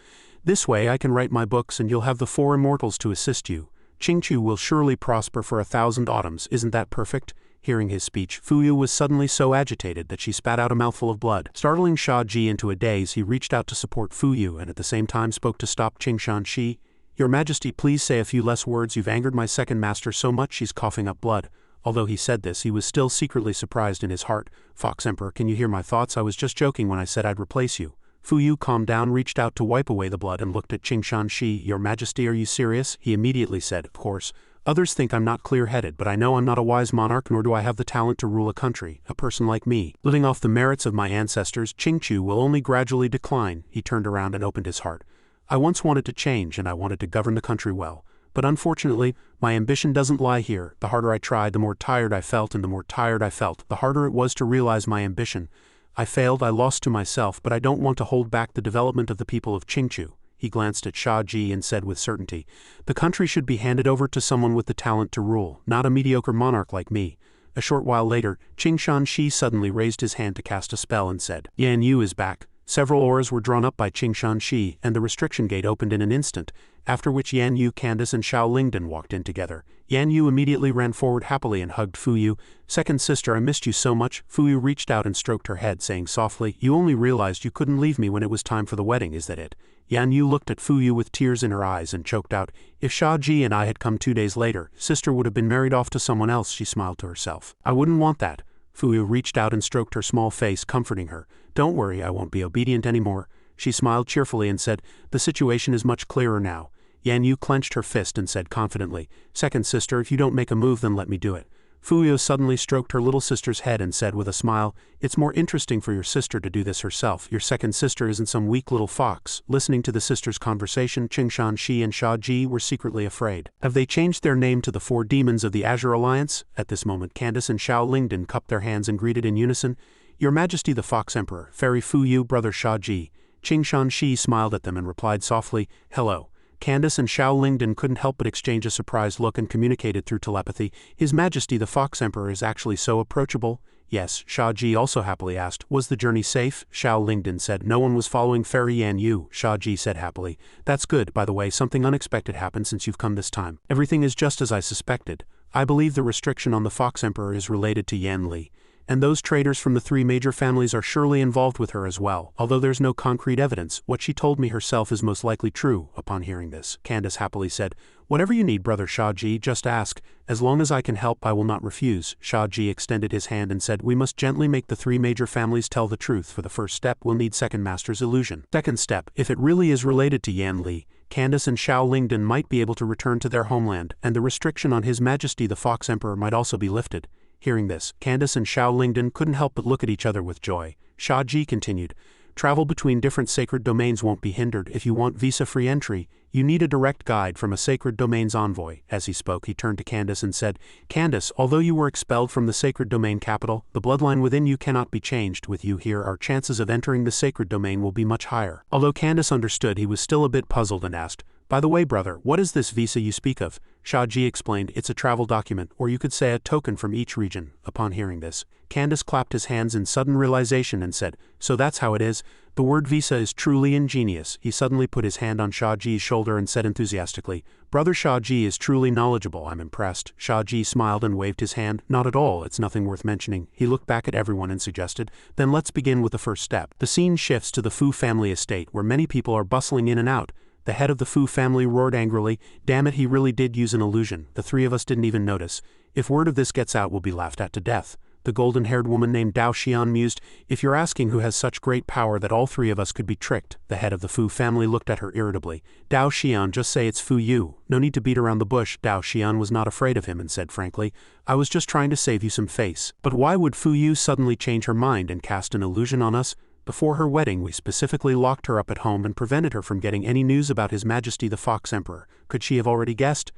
"This way I can write my books and you'll have the Four Immortals to assist you. Chingchu will surely prosper for 1,000 autumns. Isn't that perfect?" Hearing his speech, Fuyu was suddenly so agitated that she spat out a mouthful of blood. Startling Shia Ji into a daze, he reached out to support Fuyu and at the same time spoke to stop Qing Shi. "Your Majesty, please say a few less words. You've angered my second master so much she's coughing up blood." Although he said this, he was still secretly surprised in his heart. "Fox Emperor, can you hear my thoughts? I was just joking when I said I'd replace you." Fuyu calmed down, reached out to wipe away the blood and looked at Qing Shi. "Your Majesty, are you serious?" He immediately said, "Of course. Others think I'm not clear-headed, but I know I'm not a wise monarch, nor do I have the talent to rule a country. A person like me, living off the merits of my ancestors, Chingchu will only gradually decline." He turned around and opened his heart. "I once wanted to change and I wanted to govern the country well. But unfortunately, my ambition doesn't lie here. The harder I tried, the more tired I felt, and the more tired I felt, the harder it was to realize my ambition. I failed, I lost to myself, but I don't want to hold back the development of the people of Chingchu." He glanced at Shia Ji and said with certainty, "The country should be handed over to someone with the talent to rule, not a mediocre monarch like me." A short while later, Qing Shi suddenly raised his hand to cast a spell and said, "Yan Yu is back." Several auras were drawn up by Qing Shi, and the restriction gate opened in an instant, after which Yan Yu, Candace and Xiao Lingdan walked in together. Yan Yu immediately ran forward happily and hugged Fuyu. "Second sister, I missed you so much." Fuyu reached out and stroked her head, saying softly, "You only realized you couldn't leave me when it was time for the wedding, is that it?" Yan Yu looked at Fuyu with tears in her eyes and choked out, "If Shia Ji and I had come 2 days later, sister would have been married off to someone else." She smiled to herself. "I wouldn't want that." Fuyu reached out and stroked her small face, comforting her. "Don't worry, I won't be obedient anymore." She smiled cheerfully and said, "The situation is much clearer now." Yan Yu clenched her fist and said confidently, "Second sister, if you don't make a move then let me do it." Fuyu suddenly stroked her little sister's head and said with a smile, "It's more interesting for your sister to do this herself. Your second sister isn't some weak little fox." Listening to the sisters' conversation, Qing Shi and Shia Ji were secretly afraid. Have they changed their name to the Four Demons of the Azure Alliance? At this moment, Candace and Xiao Lingdan cupped their hands and greeted in unison, "Your Majesty the Fox Emperor, Fairy Fuyu, Brother Shia Ji." Qing Shi smiled at them and replied softly, "Hello." Candace and Xiao Lingdan couldn't help but exchange a surprised look and communicated through telepathy, "His Majesty the Fox Emperor is actually so approachable." "Yes," Shia Ji also happily asked, "Was the journey safe?" Xiao Lingdan said, "No one was following Fairy Yan Yu." Shia Ji said happily, "That's good. By the way, something unexpected happened since you've come this time. Everything is just as I suspected. I believe the restriction on the Fox Emperor is related to Yan Li. And those traitors from the 3 major families are surely involved with her as well. Although there's no concrete evidence, what she told me herself is most likely true." Upon hearing this, Candace happily said, "Whatever you need, Brother Shia Ji, just ask. As long as I can help, I will not refuse." Shia Ji extended his hand and said, "We must gently make the 3 major families tell the truth. For the first step, we'll need Second Master's illusion. Second step, if it really is related to Yan Li, Candace and Xiao Lingdan might be able to return to their homeland, and the restriction on His Majesty the Fox Emperor might also be lifted." Hearing this, Candace and Xiao Lingdan couldn't help but look at each other with joy. Shia Ji continued, "Travel between different sacred domains won't be hindered. If you want visa-free entry, You need a direct guide from a sacred domain's envoy. As he spoke, he turned to Candace and said, Candace, although you were expelled from the sacred domain capital, the bloodline within you cannot be changed. With you here, our chances of entering the sacred domain will be much higher. Although Candace understood, he was still a bit puzzled and asked, By the way, brother, what is this visa you speak of? Shia Ji explained, It's a travel document, or you could say a token from each region. Upon hearing this, Candace clapped his hands in sudden realization and said, So that's how it is. The word visa is truly ingenious. He suddenly put his hand on Shia Ji's shoulder and said enthusiastically, Brother Shia Ji is truly knowledgeable. I'm impressed. Shia Ji smiled and waved his hand. Not at all, it's nothing worth mentioning. He looked back at everyone and suggested, Then let's begin with the first step. The scene shifts to the Fu family estate, where many people are bustling in and out. The head of the Fu family roared angrily, Damn it, he really did use an illusion. The three of us didn't even notice. If word of this gets out, we'll be laughed at to death. The golden-haired woman named Dao Xian mused, If you're asking who has such great power that all three of us could be tricked. The head of the Fu family looked at her irritably. Dao Xian, just say it's Fuyu. No need to beat around the bush. Dao Xian was not afraid of him and said frankly, I was just trying to save you some face. But why would Fuyu suddenly change her mind and cast an illusion on us? Before her wedding, we specifically locked her up at home and prevented her from getting any news about His Majesty the Fox Emperor. Could she have already guessed?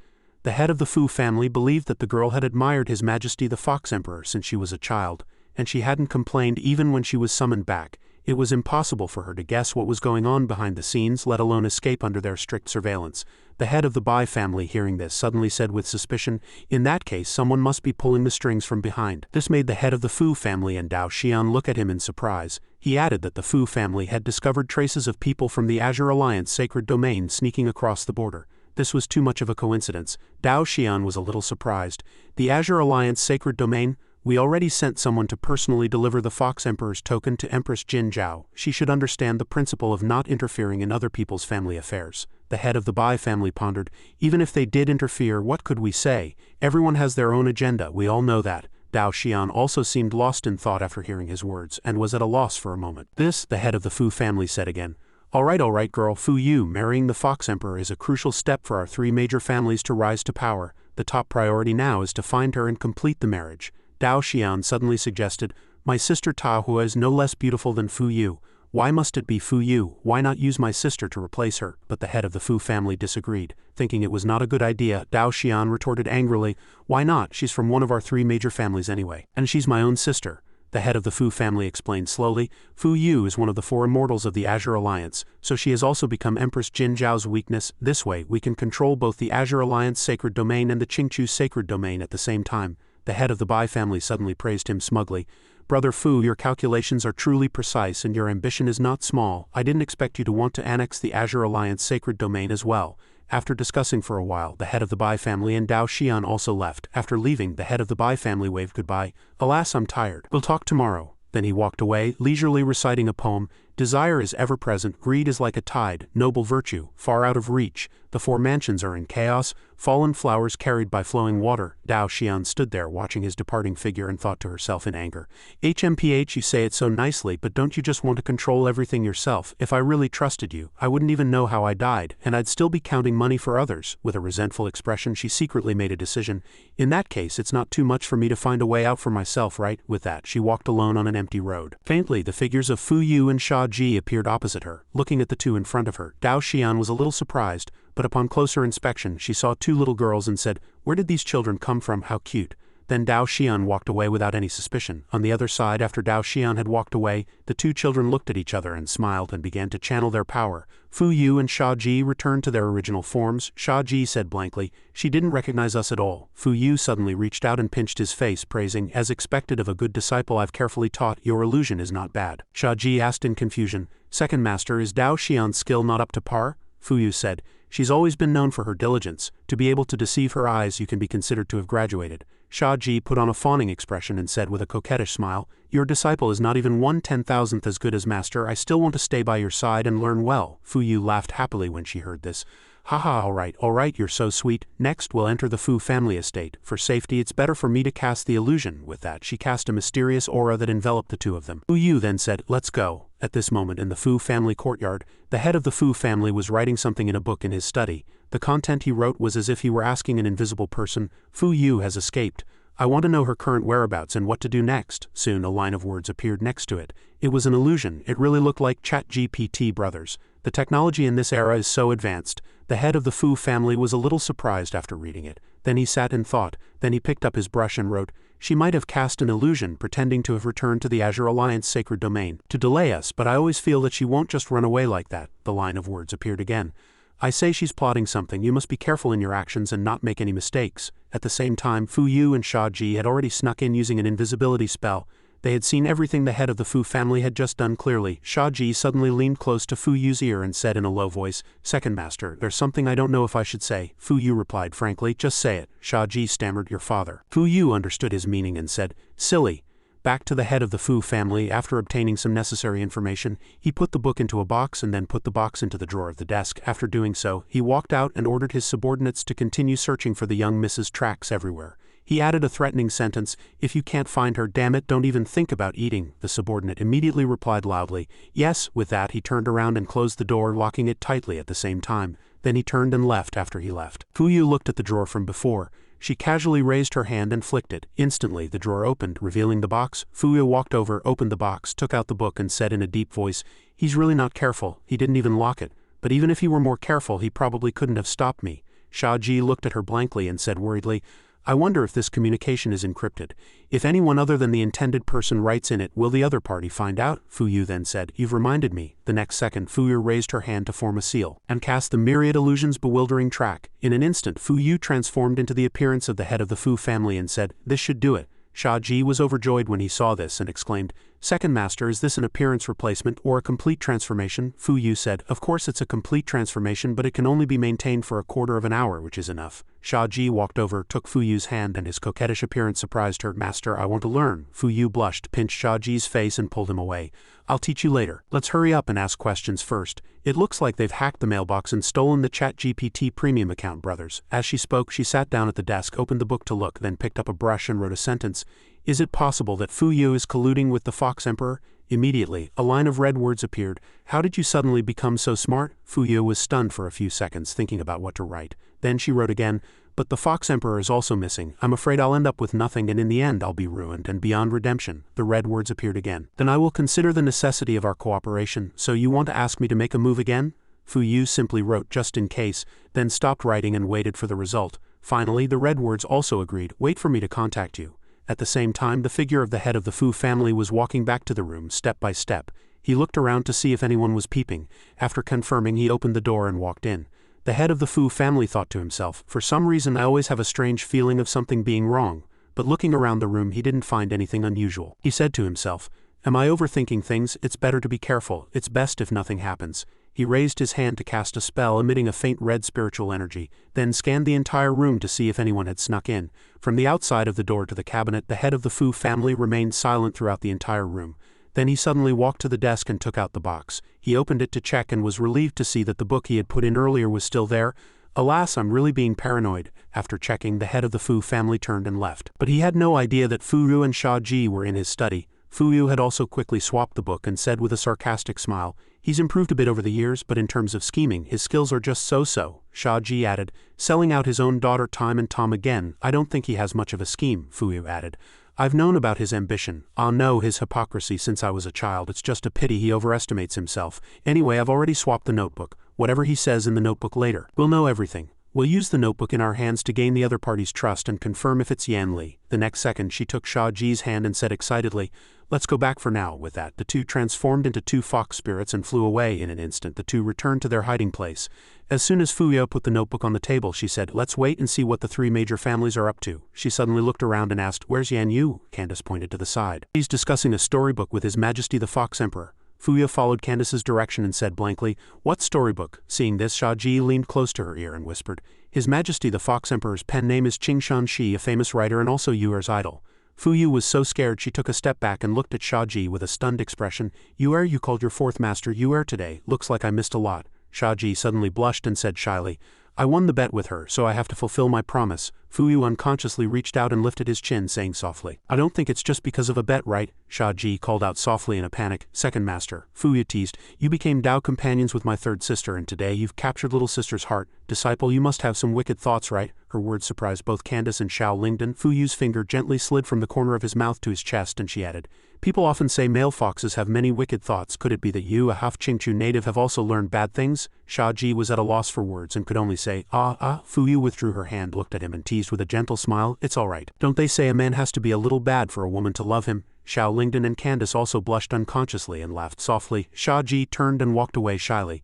The head of the Fu family believed that the girl had admired His Majesty the Fox Emperor since she was a child, and she hadn't complained even when she was summoned back. It was impossible for her to guess what was going on behind the scenes, let alone escape under their strict surveillance. The head of the Bai family, hearing this, suddenly said with suspicion, In that case, someone must be pulling the strings from behind. This made the head of the Fu family and Dao Xian look at him in surprise. He added that the Fu family had discovered traces of people from the Azure Alliance sacred domain sneaking across the border. This was too much of a coincidence. Dao Xian was a little surprised. The Azure Alliance sacred domain? We already sent someone to personally deliver the Fox Emperor's token to Empress Jin Zhao. She should understand the principle of not interfering in other people's family affairs. The head of the Bai family pondered, Even if they did interfere, what could we say? Everyone has their own agenda, we all know that. Dao Xian also seemed lost in thought after hearing his words, and was at a loss for a moment. This, the head of the Fu family said again. All right, girl, Fuyu, marrying the Fox Emperor is a crucial step for our three major families to rise to power. The top priority now is to find her and complete the marriage. Dao Xian suddenly suggested, My sister Tahua is no less beautiful than Fuyu. Why must it be Fuyu? Why not use my sister to replace her? But the head of the Fu family disagreed. Thinking it was not a good idea, Dao Xian retorted angrily, Why not? She's from one of our three major families anyway. And she's my own sister. The head of the Fu family explained slowly, Fuyu is one of the four immortals of the Azure Alliance, so she has also become Empress Jin Zhao's weakness. This way, we can control both the Azure Alliance sacred domain and the Chingchu sacred domain at the same time. The head of the Bai family suddenly praised him smugly. Brother Fu, your calculations are truly precise and your ambition is not small. I didn't expect you to want to annex the Azure Alliance sacred domain as well. After discussing for a while, the head of the Bai family and Dao Xian also left. After leaving, the head of the Bai family waved goodbye. Alas, I'm tired. We'll talk tomorrow. Then he walked away, leisurely reciting a poem. Desire is ever present, greed is like a tide, noble virtue, far out of reach. The four mansions are in chaos, fallen flowers carried by flowing water. Dao Xian stood there watching his departing figure and thought to herself in anger. HMPH, you say it so nicely, but don't you just want to control everything yourself? If I really trusted you, I wouldn't even know how I died, and I'd still be counting money for others. With a resentful expression, she secretly made a decision. In that case, it's not too much for me to find a way out for myself, right? With that, she walked alone on an empty road. Faintly, the figures of Fuyu and Shia Ji appeared opposite her, looking at the two in front of her. Dao Xian was a little surprised, but upon closer inspection she saw two little girls and said, Where did these children come from? How cute. Then Dao Xian walked away without any suspicion. On the other side, after Dao Xian had walked away, the two children looked at each other and smiled and began to channel their power. Fuyu and Shia Ji returned to their original forms. Shia Ji said blankly, She didn't recognize us at all. Fuyu suddenly reached out and pinched his face, praising, As expected of a good disciple I've carefully taught, your illusion is not bad. Shia Ji asked in confusion, Second master, is Dao Xian's skill not up to par? Fuyu said, She's always been known for her diligence. To be able to deceive her eyes, you can be considered to have graduated. Shia Ji put on a fawning expression and said with a coquettish smile, Your disciple is not even 1/10,000th as good as master. I still want to stay by your side and learn well. Fuyu laughed happily when she heard this. Haha, all right, you're so sweet. Next, we'll enter the Fu family estate. For safety, it's better for me to cast the illusion. With that, she cast a mysterious aura that enveloped the two of them. Fuyu then said, Let's go. At this moment in the Fu family courtyard, the head of the Fu family was writing something in a book in his study. The content he wrote was as if he were asking an invisible person, Fuyu has escaped. I want to know her current whereabouts and what to do next. Soon a line of words appeared next to it. It was an illusion. It really looked like ChatGPT brothers. The technology in this era is so advanced. The head of the Fu family was a little surprised after reading it. Then he sat in thought, then he picked up his brush and wrote, "She might have cast an illusion pretending to have returned to the Azure Alliance sacred domain to delay us, but I always feel that she won't just run away like that." The line of words appeared again. "I say she's plotting something. You must be careful in your actions and not make any mistakes." At the same time, Fuyu and Shia Ji had already snuck in using an invisibility spell. They had seen everything the head of the Fu family had just done clearly. Shia Ji suddenly leaned close to Fuyu's ear and said in a low voice, "Second master, there's something I don't know if I should say." Fuyu replied frankly, "Just say it." Shia Ji stammered, "Your father." Fuyu understood his meaning and said, "Silly." Back to the head of the Fu family, after obtaining some necessary information, he put the book into a box and then put the box into the drawer of the desk. After doing so, he walked out and ordered his subordinates to continue searching for the young Mrs. tracks everywhere. He added a threatening sentence, "If you can't find her, damn it, don't even think about eating." The subordinate immediately replied loudly, "Yes." With that, he turned around and closed the door, locking it tightly at the same time. Then he turned and left. After he left, Fuyu looked at the drawer from before. She casually raised her hand and flicked it. Instantly, the drawer opened, revealing the box. Fuyu walked over, opened the box, took out the book and said in a deep voice, "He's really not careful. He didn't even lock it. But even if he were more careful, he probably couldn't have stopped me." Shia Ji looked at her blankly and said worriedly, "I wonder if this communication is encrypted. If anyone other than the intended person writes in it, will the other party find out?" Fuyu then said, "You've reminded me." The next second, Fuyu raised her hand to form a seal, and cast the myriad illusions bewildering track. In an instant, Fuyu transformed into the appearance of the head of the Fu family and said, "This should do it." Shia Ji was overjoyed when he saw this and exclaimed, "Second master, is this an appearance replacement or a complete transformation?" Fuyu said, "Of course it's a complete transformation, but it can only be maintained for a quarter of an hour, which is enough." Shia Ji walked over, took Fuyu's hand, and his coquettish appearance surprised her. "Master, I want to learn." Fuyu blushed, pinched Shia Ji's face and pulled him away. "I'll teach you later. Let's hurry up and ask questions first. It looks like they've hacked the mailbox and stolen the ChatGPT premium account, brothers." As she spoke, she sat down at the desk, opened the book to look, then picked up a brush and wrote a sentence. "Is it possible that Fuyu is colluding with the Fox Emperor?" Immediately, a line of red words appeared. "How did you suddenly become so smart?" Fuyu was stunned for a few seconds, thinking about what to write. Then she wrote again, "But the Fox Emperor is also missing. I'm afraid I'll end up with nothing, and in the end I'll be ruined and beyond redemption." The red words appeared again. "Then I will consider the necessity of our cooperation. So you want to ask me to make a move again?" Fuyu simply wrote, "Just in case," then stopped writing and waited for the result. Finally, the red words also agreed, "Wait for me to contact you." At the same time, the figure of the head of the Fu family was walking back to the room, step by step. He looked around to see if anyone was peeping. After confirming, he opened the door and walked in. The head of the Fu family thought to himself, "For some reason I always have a strange feeling of something being wrong." But looking around the room, he didn't find anything unusual. He said to himself, "Am I overthinking things? It's better to be careful. It's best if nothing happens." He raised his hand to cast a spell emitting a faint red spiritual energy, then scanned the entire room to see if anyone had snuck in. From the outside of the door to the cabinet, the head of the Fu family remained silent throughout the entire room. Then he suddenly walked to the desk and took out the box. He opened it to check and was relieved to see that the book he had put in earlier was still there. "Alas, I'm really being paranoid." After checking, the head of the Fu family turned and left. But he had no idea that Fuyu and Shia Ji were in his study. Fuyu had also quickly swapped the book and said with a sarcastic smile, "He's improved a bit over the years, but in terms of scheming, his skills are just so-so." Shia Ji added, "Selling out his own daughter time and time again, I don't think he has much of a scheme." Fuyu added, "I've known about his ambition. I know his hypocrisy since I was a child. It's just a pity he overestimates himself. Anyway, I've already swapped the notebook. Whatever he says in the notebook later, we'll know everything. We'll use the notebook in our hands to gain the other party's trust and confirm if it's Yan Li." The next second, she took Shia Ji's hand and said excitedly, "Let's go back for now." With that, the two transformed into two fox spirits and flew away. In an instant, the two returned to their hiding place. As soon as Fuyu put the notebook on the table, she said, "Let's wait and see what the three major families are up to." She suddenly looked around and asked, "Where's Yan Yu?" Candace pointed to the side. "He's discussing a storybook with His Majesty the Fox Emperor." Fuyu followed Candace's direction and said blankly, "What storybook?" Seeing this, Shia Ji leaned close to her ear and whispered, "His Majesty the Fox Emperor's pen name is Shi, a famous writer and also Yuer's idol." Fuyu was so scared she took a step back and looked at Shia Ji with a stunned expression. "Yuer, you called your fourth master Yuer today. Looks like I missed a lot." Shia Ji suddenly blushed and said shyly, "I won the bet with her, so I have to fulfill my promise." Fuyu unconsciously reached out and lifted his chin, saying softly, "I don't think it's just because of a bet, right?" Shia Ji called out softly in a panic, "Second master." Fuyu teased, "You became Dao companions with my third sister, and today you've captured little sister's heart. Disciple, you must have some wicked thoughts, right?" Her words surprised both Candace and Xiao Lingdan. Fuyu's finger gently slid from the corner of his mouth to his chest, and she added, People often say male foxes have many wicked thoughts. Could it be that you, a half Chingchu native, have also learned bad things? Shia Ji was at a loss for words and could only say, Fuyu withdrew her hand, looked at him and teased with a gentle smile, it's alright. Don't they say a man has to be a little bad for a woman to love him? Xiao Lingdan and Candace also blushed unconsciously and laughed softly. Shia Ji turned and walked away shyly.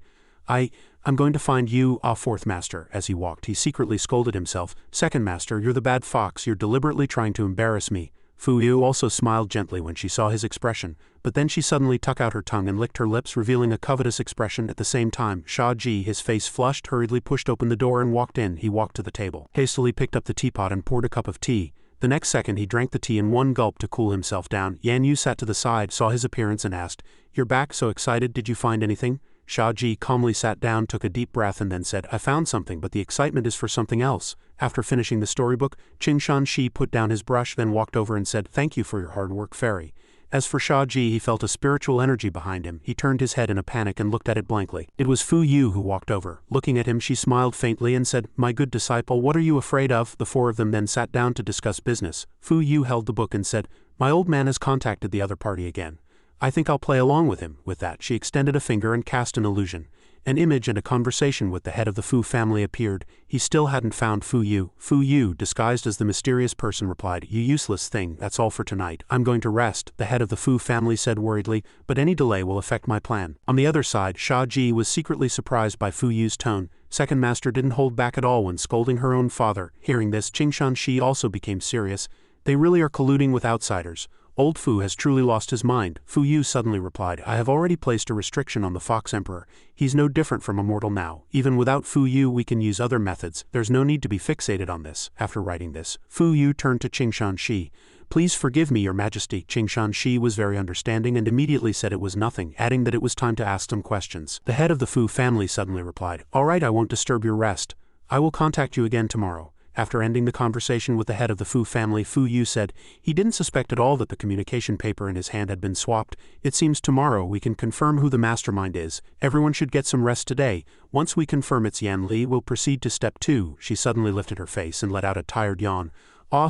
I'm going to find you, fourth master. As he walked, he secretly scolded himself. Second master, you're the bad fox, you're deliberately trying to embarrass me. Fuyu also smiled gently when she saw his expression, but then she suddenly tucked out her tongue and licked her lips, revealing a covetous expression at the same time. Shia Ji, his face flushed, hurriedly pushed open the door and walked in. He walked to the table, hastily picked up the teapot and poured a cup of tea. The next second he drank the tea in one gulp to cool himself down. Yan Yu sat to the side, saw his appearance and asked, "You're back, so excited, did you find anything?" Shia Ji calmly sat down, took a deep breath and then said, "I found something, but the excitement is for something else." After finishing the storybook, Shi put down his brush, then walked over and said, "Thank you for your hard work, fairy." As for Shia Ji, he felt a spiritual energy behind him. He turned his head in a panic and looked at it blankly. It was Fuyu who walked over. Looking at him, she smiled faintly and said, "My good disciple, what are you afraid of?" The four of them then sat down to discuss business. Fuyu held the book and said, "My old man has contacted the other party again. I think I'll play along with him." With that, she extended a finger and cast an illusion. An image and a conversation with the head of the Fu family appeared. He still hadn't found Fuyu. Fuyu, disguised as the mysterious person, replied, "You useless thing, that's all for tonight. I'm going to rest," the head of the Fu family said worriedly, "but any delay will affect my plan." On the other side, Shia Ji was secretly surprised by Fuyu's tone. Second master didn't hold back at all when scolding her own father. Hearing this, Shi also became serious. They really are colluding with outsiders. Old Fu has truly lost his mind. Fuyu suddenly replied, "I have already placed a restriction on the Fox Emperor. He's no different from a mortal now. Even without Fuyu we can use other methods. There's no need to be fixated on this." After writing this, Fuyu turned to Shi. "Please forgive me, your majesty." Shi was very understanding and immediately said it was nothing, adding that it was time to ask some questions. The head of the Fu family suddenly replied, "All right, I won't disturb your rest. I will contact you again tomorrow." After ending the conversation with the head of the Fu family, Fuyu said he didn't suspect at all that the communication paper in his hand had been swapped. "It seems tomorrow we can confirm who the mastermind is. Everyone should get some rest today. Once we confirm it's Yan Li, we'll proceed to step 2. She suddenly lifted her face and let out a tired yawn.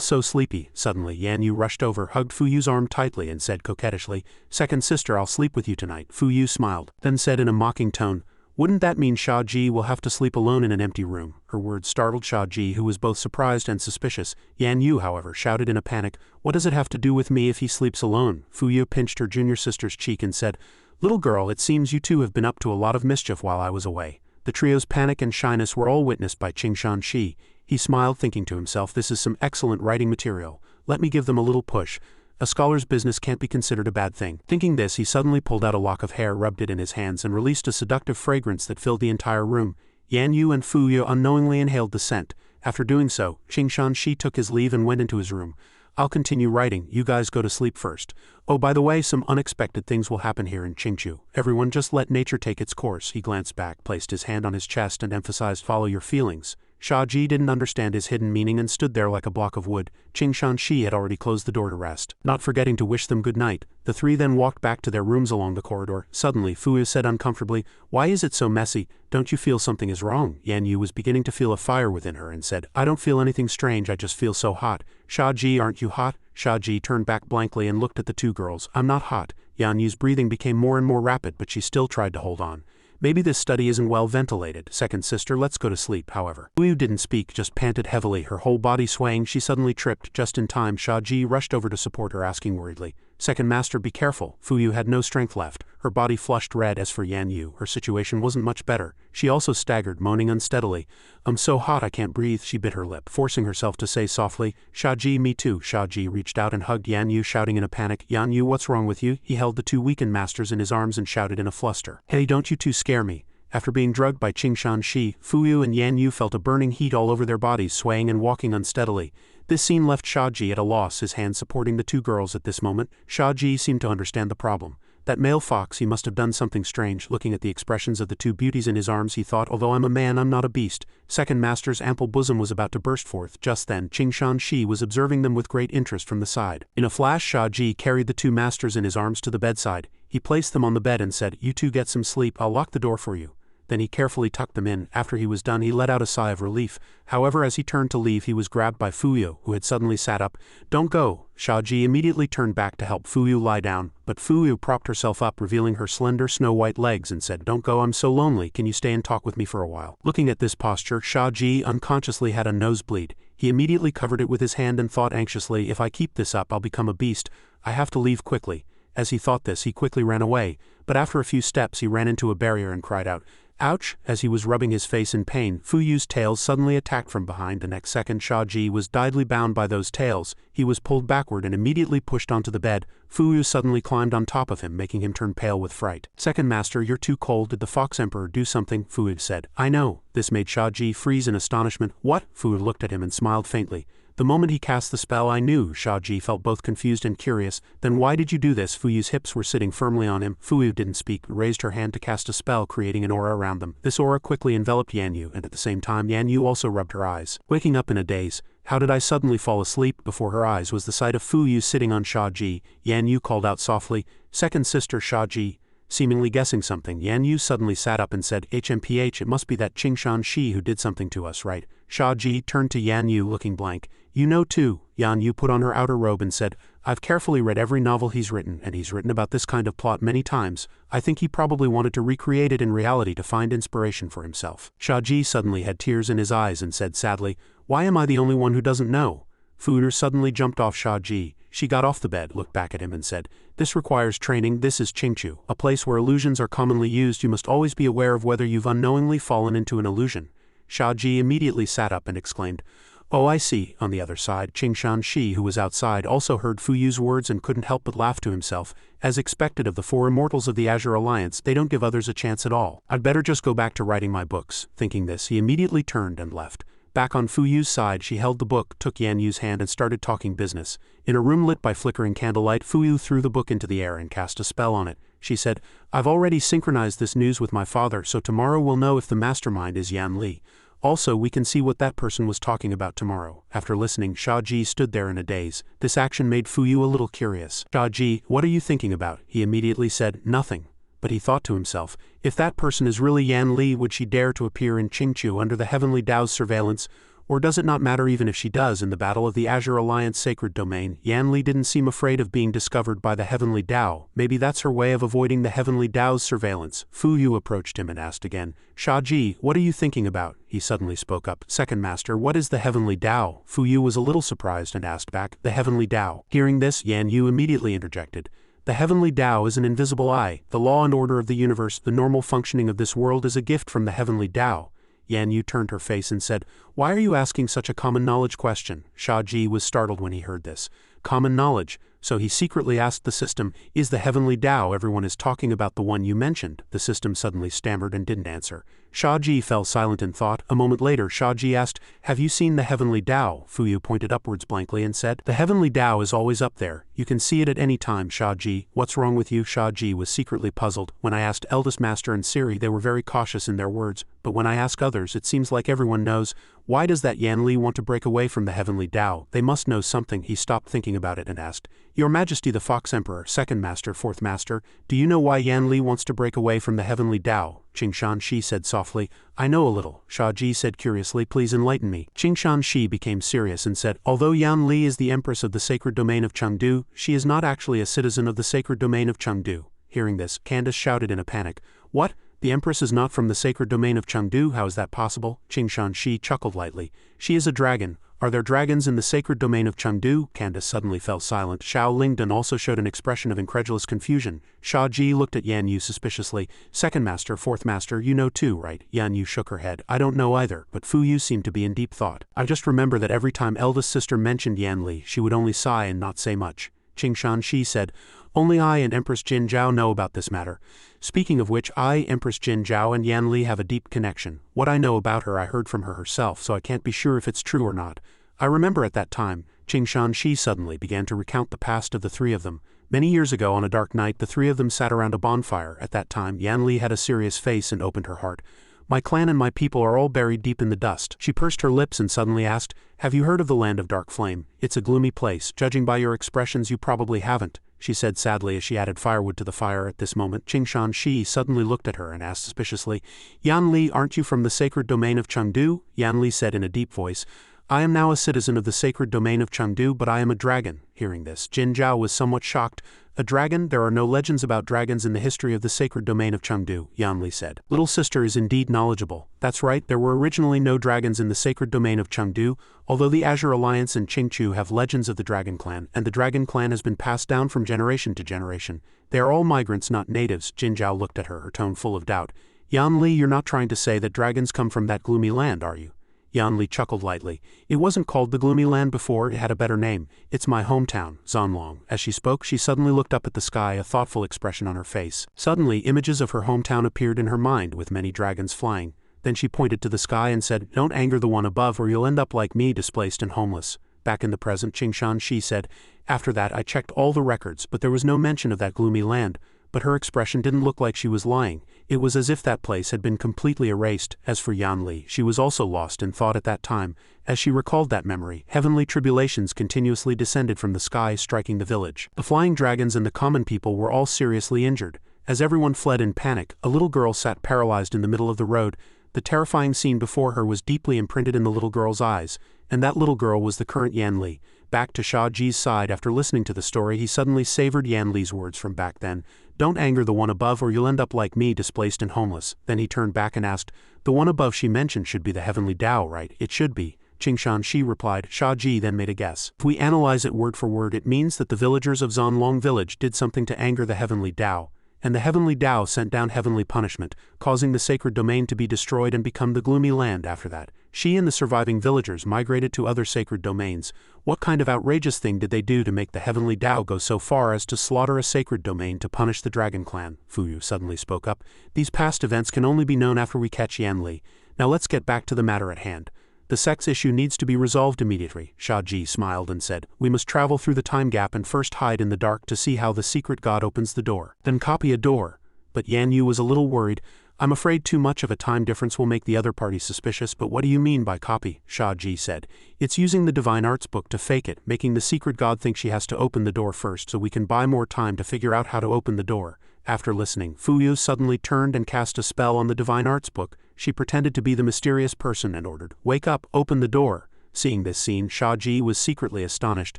So sleepy." Suddenly, Yan Yu rushed over, hugged Fuyu's arm tightly and said coquettishly, "Second sister, I'll sleep with you tonight." Fuyu smiled, then said in a mocking tone, "Wouldn't that mean Shia Ji will have to sleep alone in an empty room?" Her words startled Shia Ji, who was both surprised and suspicious. Yan Yu, however, shouted in a panic, "What does it have to do with me if he sleeps alone?" Fuyu pinched her junior sister's cheek and said, "Little girl, it seems you two have been up to a lot of mischief while I was away." The trio's panic and shyness were all witnessed by Shi. He smiled, thinking to himself, "This is some excellent writing material. Let me give them a little push. A scholar's business can't be considered a bad thing." Thinking this, he suddenly pulled out a lock of hair, rubbed it in his hands, and released a seductive fragrance that filled the entire room. Yan Yu and Fuyu unknowingly inhaled the scent. After doing so, Shi took his leave and went into his room. "I'll continue writing, you guys go to sleep first. Oh, by the way, some unexpected things will happen here in Chingchu. Everyone just let nature take its course." He glanced back, placed his hand on his chest and emphasized, "Follow your feelings." Shia Ji didn't understand his hidden meaning and stood there like a block of wood. Shi had already closed the door to rest, not forgetting to wish them good night. The three then walked back to their rooms along the corridor. Suddenly, Fuyu said uncomfortably, "Why is it so messy? Don't you feel something is wrong?" Yan Yu was beginning to feel a fire within her and said, "I don't feel anything strange, I just feel so hot." "Shia Ji, aren't you hot?" Shia Ji turned back blankly and looked at the two girls. "I'm not hot." Yan Yu's breathing became more and more rapid, but she still tried to hold on. "Maybe this study isn't well ventilated. Second sister, let's go to sleep." However, Fuyu didn't speak, just panted heavily, her whole body swaying. She suddenly tripped. Just in time, Shia Ji rushed over to support her, asking worriedly, "Second master, be careful." Fuyu had no strength left. Her body flushed red. As for Yan Yu, her situation wasn't much better. She also staggered, moaning unsteadily. "I'm so hot I can't breathe." She bit her lip, forcing herself to say softly, "Shia Ji, me too." Shia Ji reached out and hugged Yan Yu, shouting in a panic, "Yan Yu, what's wrong with you?" He held the two weakened masters in his arms and shouted in a fluster, "Hey, don't you two scare me." After being drugged by Shi, Fuyu and Yan Yu felt a burning heat all over their bodies, swaying and walking unsteadily. This scene left Shia Ji at a loss, his hand supporting the two girls at this moment. Shia Ji seemed to understand the problem. That male fox, he must have done something strange. Looking at the expressions of the two beauties in his arms, he thought, although I'm a man, I'm not a beast. Second master's ample bosom was about to burst forth. Just then, Shi was observing them with great interest from the side. In a flash, Shia Ji carried the two masters in his arms to the bedside. He placed them on the bed and said, "You two get some sleep, I'll lock the door for you." then he carefully tucked them in. After he was done, he let out a sigh of relief. However, as he turned to leave, he was grabbed by Fuyu, who had suddenly sat up. "Don't go." Shia Ji immediately turned back to help Fuyu lie down, but Fuyu propped herself up, revealing her slender snow-white legs, and said, "Don't go, I'm so lonely, can you stay and talk with me for a while?" Looking at this posture, Shia Ji unconsciously had a nosebleed. He immediately covered it with his hand and thought anxiously, "If I keep this up, I'll become a beast. I have to leave quickly." As he thought this, he quickly ran away, but after a few steps he ran into a barrier and cried out, "Ouch!" As he was rubbing his face in pain, Fuyu's tails suddenly attacked from behind. The next second, Shia Ji was tidally bound by those tails. He was pulled backward and immediately pushed onto the bed. Fuyu suddenly climbed on top of him, making him turn pale with fright. "Second Master, you're too cold. Did the Fox Emperor do something?" Fuyu said. "I know." This made Shia Ji freeze in astonishment. "What?" Fuyu looked at him and smiled faintly. "The moment he cast the spell, I knew." Shia Ji felt both confused and curious. "Then why did you do this?" Fuyu's hips were sitting firmly on him. Fuyu didn't speak, but raised her hand to cast a spell, creating an aura around them. This aura quickly enveloped Yan Yu, and at the same time Yan Yu also rubbed her eyes. Waking up in a daze, "How did I suddenly fall asleep?" Before her eyes was the sight of Fuyu sitting on Shia Ji. Yan Yu called out softly, "Second sister Shia Ji." Seemingly guessing something, Yan Yu suddenly sat up and said, "HMPH, it must be that Qingxuan who did something to us, right?" Shia Ji turned to Yan Yu looking blank. "You know too." Yan Yu put on her outer robe and said, "I've carefully read every novel he's written, and he's written about this kind of plot many times. I think he probably wanted to recreate it in reality to find inspiration for himself." Shia Ji suddenly had tears in his eyes and said sadly, "Why am I the only one who doesn't know?" Fuyu suddenly jumped off Shia Ji. She got off the bed, looked back at him and said, "This requires training. This is Chingchu, a place where illusions are commonly used. You must always be aware of whether you've unknowingly fallen into an illusion." Shia Ji immediately sat up and exclaimed, "Oh, I see." On the other side, Qingxuan, who was outside, also heard Fuyu's words and couldn't help but laugh to himself. As expected of the four immortals of the Azure Alliance, they don't give others a chance at all. "I'd better just go back to writing my books." Thinking this, he immediately turned and left. Back on Fuyu's side, she held the book, took Yan Yu's hand and started talking business. In a room lit by flickering candlelight, Fuyu threw the book into the air and cast a spell on it. She said, "I've already synchronized this news with my father, so tomorrow we'll know if the mastermind is Yan Li. Also, we can see what that person was talking about tomorrow." After listening, Shia Ji stood there in a daze. This action made Fuyu a little curious. "Shia Ji, what are you thinking about?" He immediately said, "Nothing." But he thought to himself, if that person is really Yan Li, would she dare to appear in Chingchu under the Heavenly Tao's surveillance? Or does it not matter even if she does? In the battle of the Azure Alliance Sacred Domain, Yan Li didn't seem afraid of being discovered by the Heavenly Tao. Maybe that's her way of avoiding the Heavenly Tao's surveillance. Fuyu approached him and asked again, "Shia Ji, what are you thinking about?" He suddenly spoke up, "Second Master, what is the Heavenly Tao?" Fuyu was a little surprised and asked back, "The Heavenly Tao." Hearing this, Yan Yu immediately interjected, "The Heavenly Tao is an invisible eye, the law and order of the universe, the normal functioning of this world is a gift from the Heavenly Tao." Yan Yu turned her face and said, "Why are you asking such a common knowledge question?" Shia Ji was startled when he heard this. Common knowledge? So he secretly asked the system, "Is the Heavenly Tao everyone is talking about the one you mentioned?" The system suddenly stammered and didn't answer. Shia Ji fell silent in thought. A moment later, Shia Ji asked, "Have you seen the Heavenly Tao?" Fuyu pointed upwards blankly and said, "The Heavenly Tao is always up there. You can see it at any time." Shia Ji, "What's wrong with you?" Shia Ji was secretly puzzled. When I asked Eldest Master and Siri, they were very cautious in their words, but when I ask others, it seems like everyone knows. Why does that Yan Li want to break away from the Heavenly Tao? They must know something. He stopped thinking about it and asked, "Your Majesty the Fox Emperor, Second Master, Fourth Master, do you know why Yan Li wants to break away from the Heavenly Tao?" Qingxuan said softly, "I know a little." Shia Ji said curiously, "Please enlighten me." Qingxuan became serious and said, "Although Yan Li is the Empress of the Sacred Domain of Chengdu, she is not actually a citizen of the Sacred Domain of Chengdu." Hearing this, Candace shouted in a panic, "What? The Empress is not from the Sacred Domain of Chengdu? How is that possible?" Qingxuan chuckled lightly. "She is a dragon. Are there dragons in the Sacred Domain of Chengdu?" Candace suddenly fell silent. Xiao Lingdan also showed an expression of incredulous confusion. Shia Ji looked at Yan Yu suspiciously. "Second Master, Fourth Master, you know too, right?" Yan Yu shook her head. "I don't know either," but Fuyu seemed to be in deep thought. "I just remember that every time eldest sister mentioned Yan Li, she would only sigh and not say much." Qingxuan said, "Only I and Empress Jin Zhao know about this matter. Speaking of which, I, Empress Jin Zhao and Yan Li have a deep connection. What I know about her I heard from her herself, so I can't be sure if it's true or not. I remember at that time," Qingxuan suddenly began to recount the past of the three of them. "Many years ago on a dark night, the three of them sat around a bonfire. At that time, Yan Li had a serious face and opened her heart. 'My clan and my people are all buried deep in the dust.' She pursed her lips and suddenly asked, 'Have you heard of the Land of Dark Flame? It's a gloomy place. Judging by your expressions, you probably haven't.' she said sadly as she added firewood to the fire. At this moment, Shi suddenly looked at her and asked suspiciously, Yan Li, aren't you from the sacred domain of Chengdu? Yan Li said in a deep voice, I am now a citizen of the sacred domain of Chengdu, but I am a dragon. Hearing this, Jin Zhao was somewhat shocked. A dragon? There are no legends about dragons in the history of the sacred domain of Chengdu, Yan Li said. Little sister is indeed knowledgeable. That's right, there were originally no dragons in the sacred domain of Chengdu, although the Azure Alliance and Chingchu have legends of the Dragon Clan, and the Dragon Clan has been passed down from generation to generation. They are all migrants, not natives. Jin Zhao looked at her, her tone full of doubt. Yan Li, you're not trying to say that dragons come from that gloomy land, are you? Yan Li chuckled lightly. It wasn't called the Gloomy Land before, it had a better name. It's my hometown, Zanlong. As she spoke, she suddenly looked up at the sky, a thoughtful expression on her face. Suddenly, images of her hometown appeared in her mind, with many dragons flying. Then she pointed to the sky and said, Don't anger the one above or you'll end up like me, displaced and homeless. Back in the present, Shi said, After that I checked all the records, but there was no mention of that gloomy land. But her expression didn't look like she was lying. It was as if that place had been completely erased. As for Yan Li, she was also lost in thought at that time. As she recalled that memory, heavenly tribulations continuously descended from the sky, striking the village. The flying dragons and the common people were all seriously injured. As everyone fled in panic, a little girl sat paralyzed in the middle of the road. The terrifying scene before her was deeply imprinted in the little girl's eyes, and that little girl was the current Yan Li. Back to Shia Ji's side after listening to the story, he suddenly savored Yan Li's words from back then. Don't anger the one above or you'll end up like me, displaced and homeless. Then he turned back and asked, The one above she mentioned should be the heavenly Tao, right? It should be. Shi replied. Shia Ji then made a guess. If we analyze it word for word, it means that the villagers of Zanlong village did something to anger the heavenly Tao, and the heavenly Tao sent down heavenly punishment, causing the sacred domain to be destroyed and become the gloomy land after that. She and the surviving villagers migrated to other sacred domains. What kind of outrageous thing did they do to make the heavenly Tao go so far as to slaughter a sacred domain to punish the Dragon Clan? Fuyu suddenly spoke up. These past events can only be known after we catch Yan Li. Now let's get back to the matter at hand. The sect's issue needs to be resolved immediately. Shia Ji smiled and said, We must travel through the time gap and first hide in the dark to see how the secret god opens the door. Then copy a door. But Yan Yu was a little worried. I'm afraid too much of a time difference will make the other party suspicious, but what do you mean by copy? Shia Ji said. It's using the divine arts book to fake it, making the secret god think she has to open the door first so we can buy more time to figure out how to open the door. After listening, Fuyu suddenly turned and cast a spell on the divine arts book. She pretended to be the mysterious person and ordered, Wake up, open the door. Seeing this scene, Shia Ji was secretly astonished.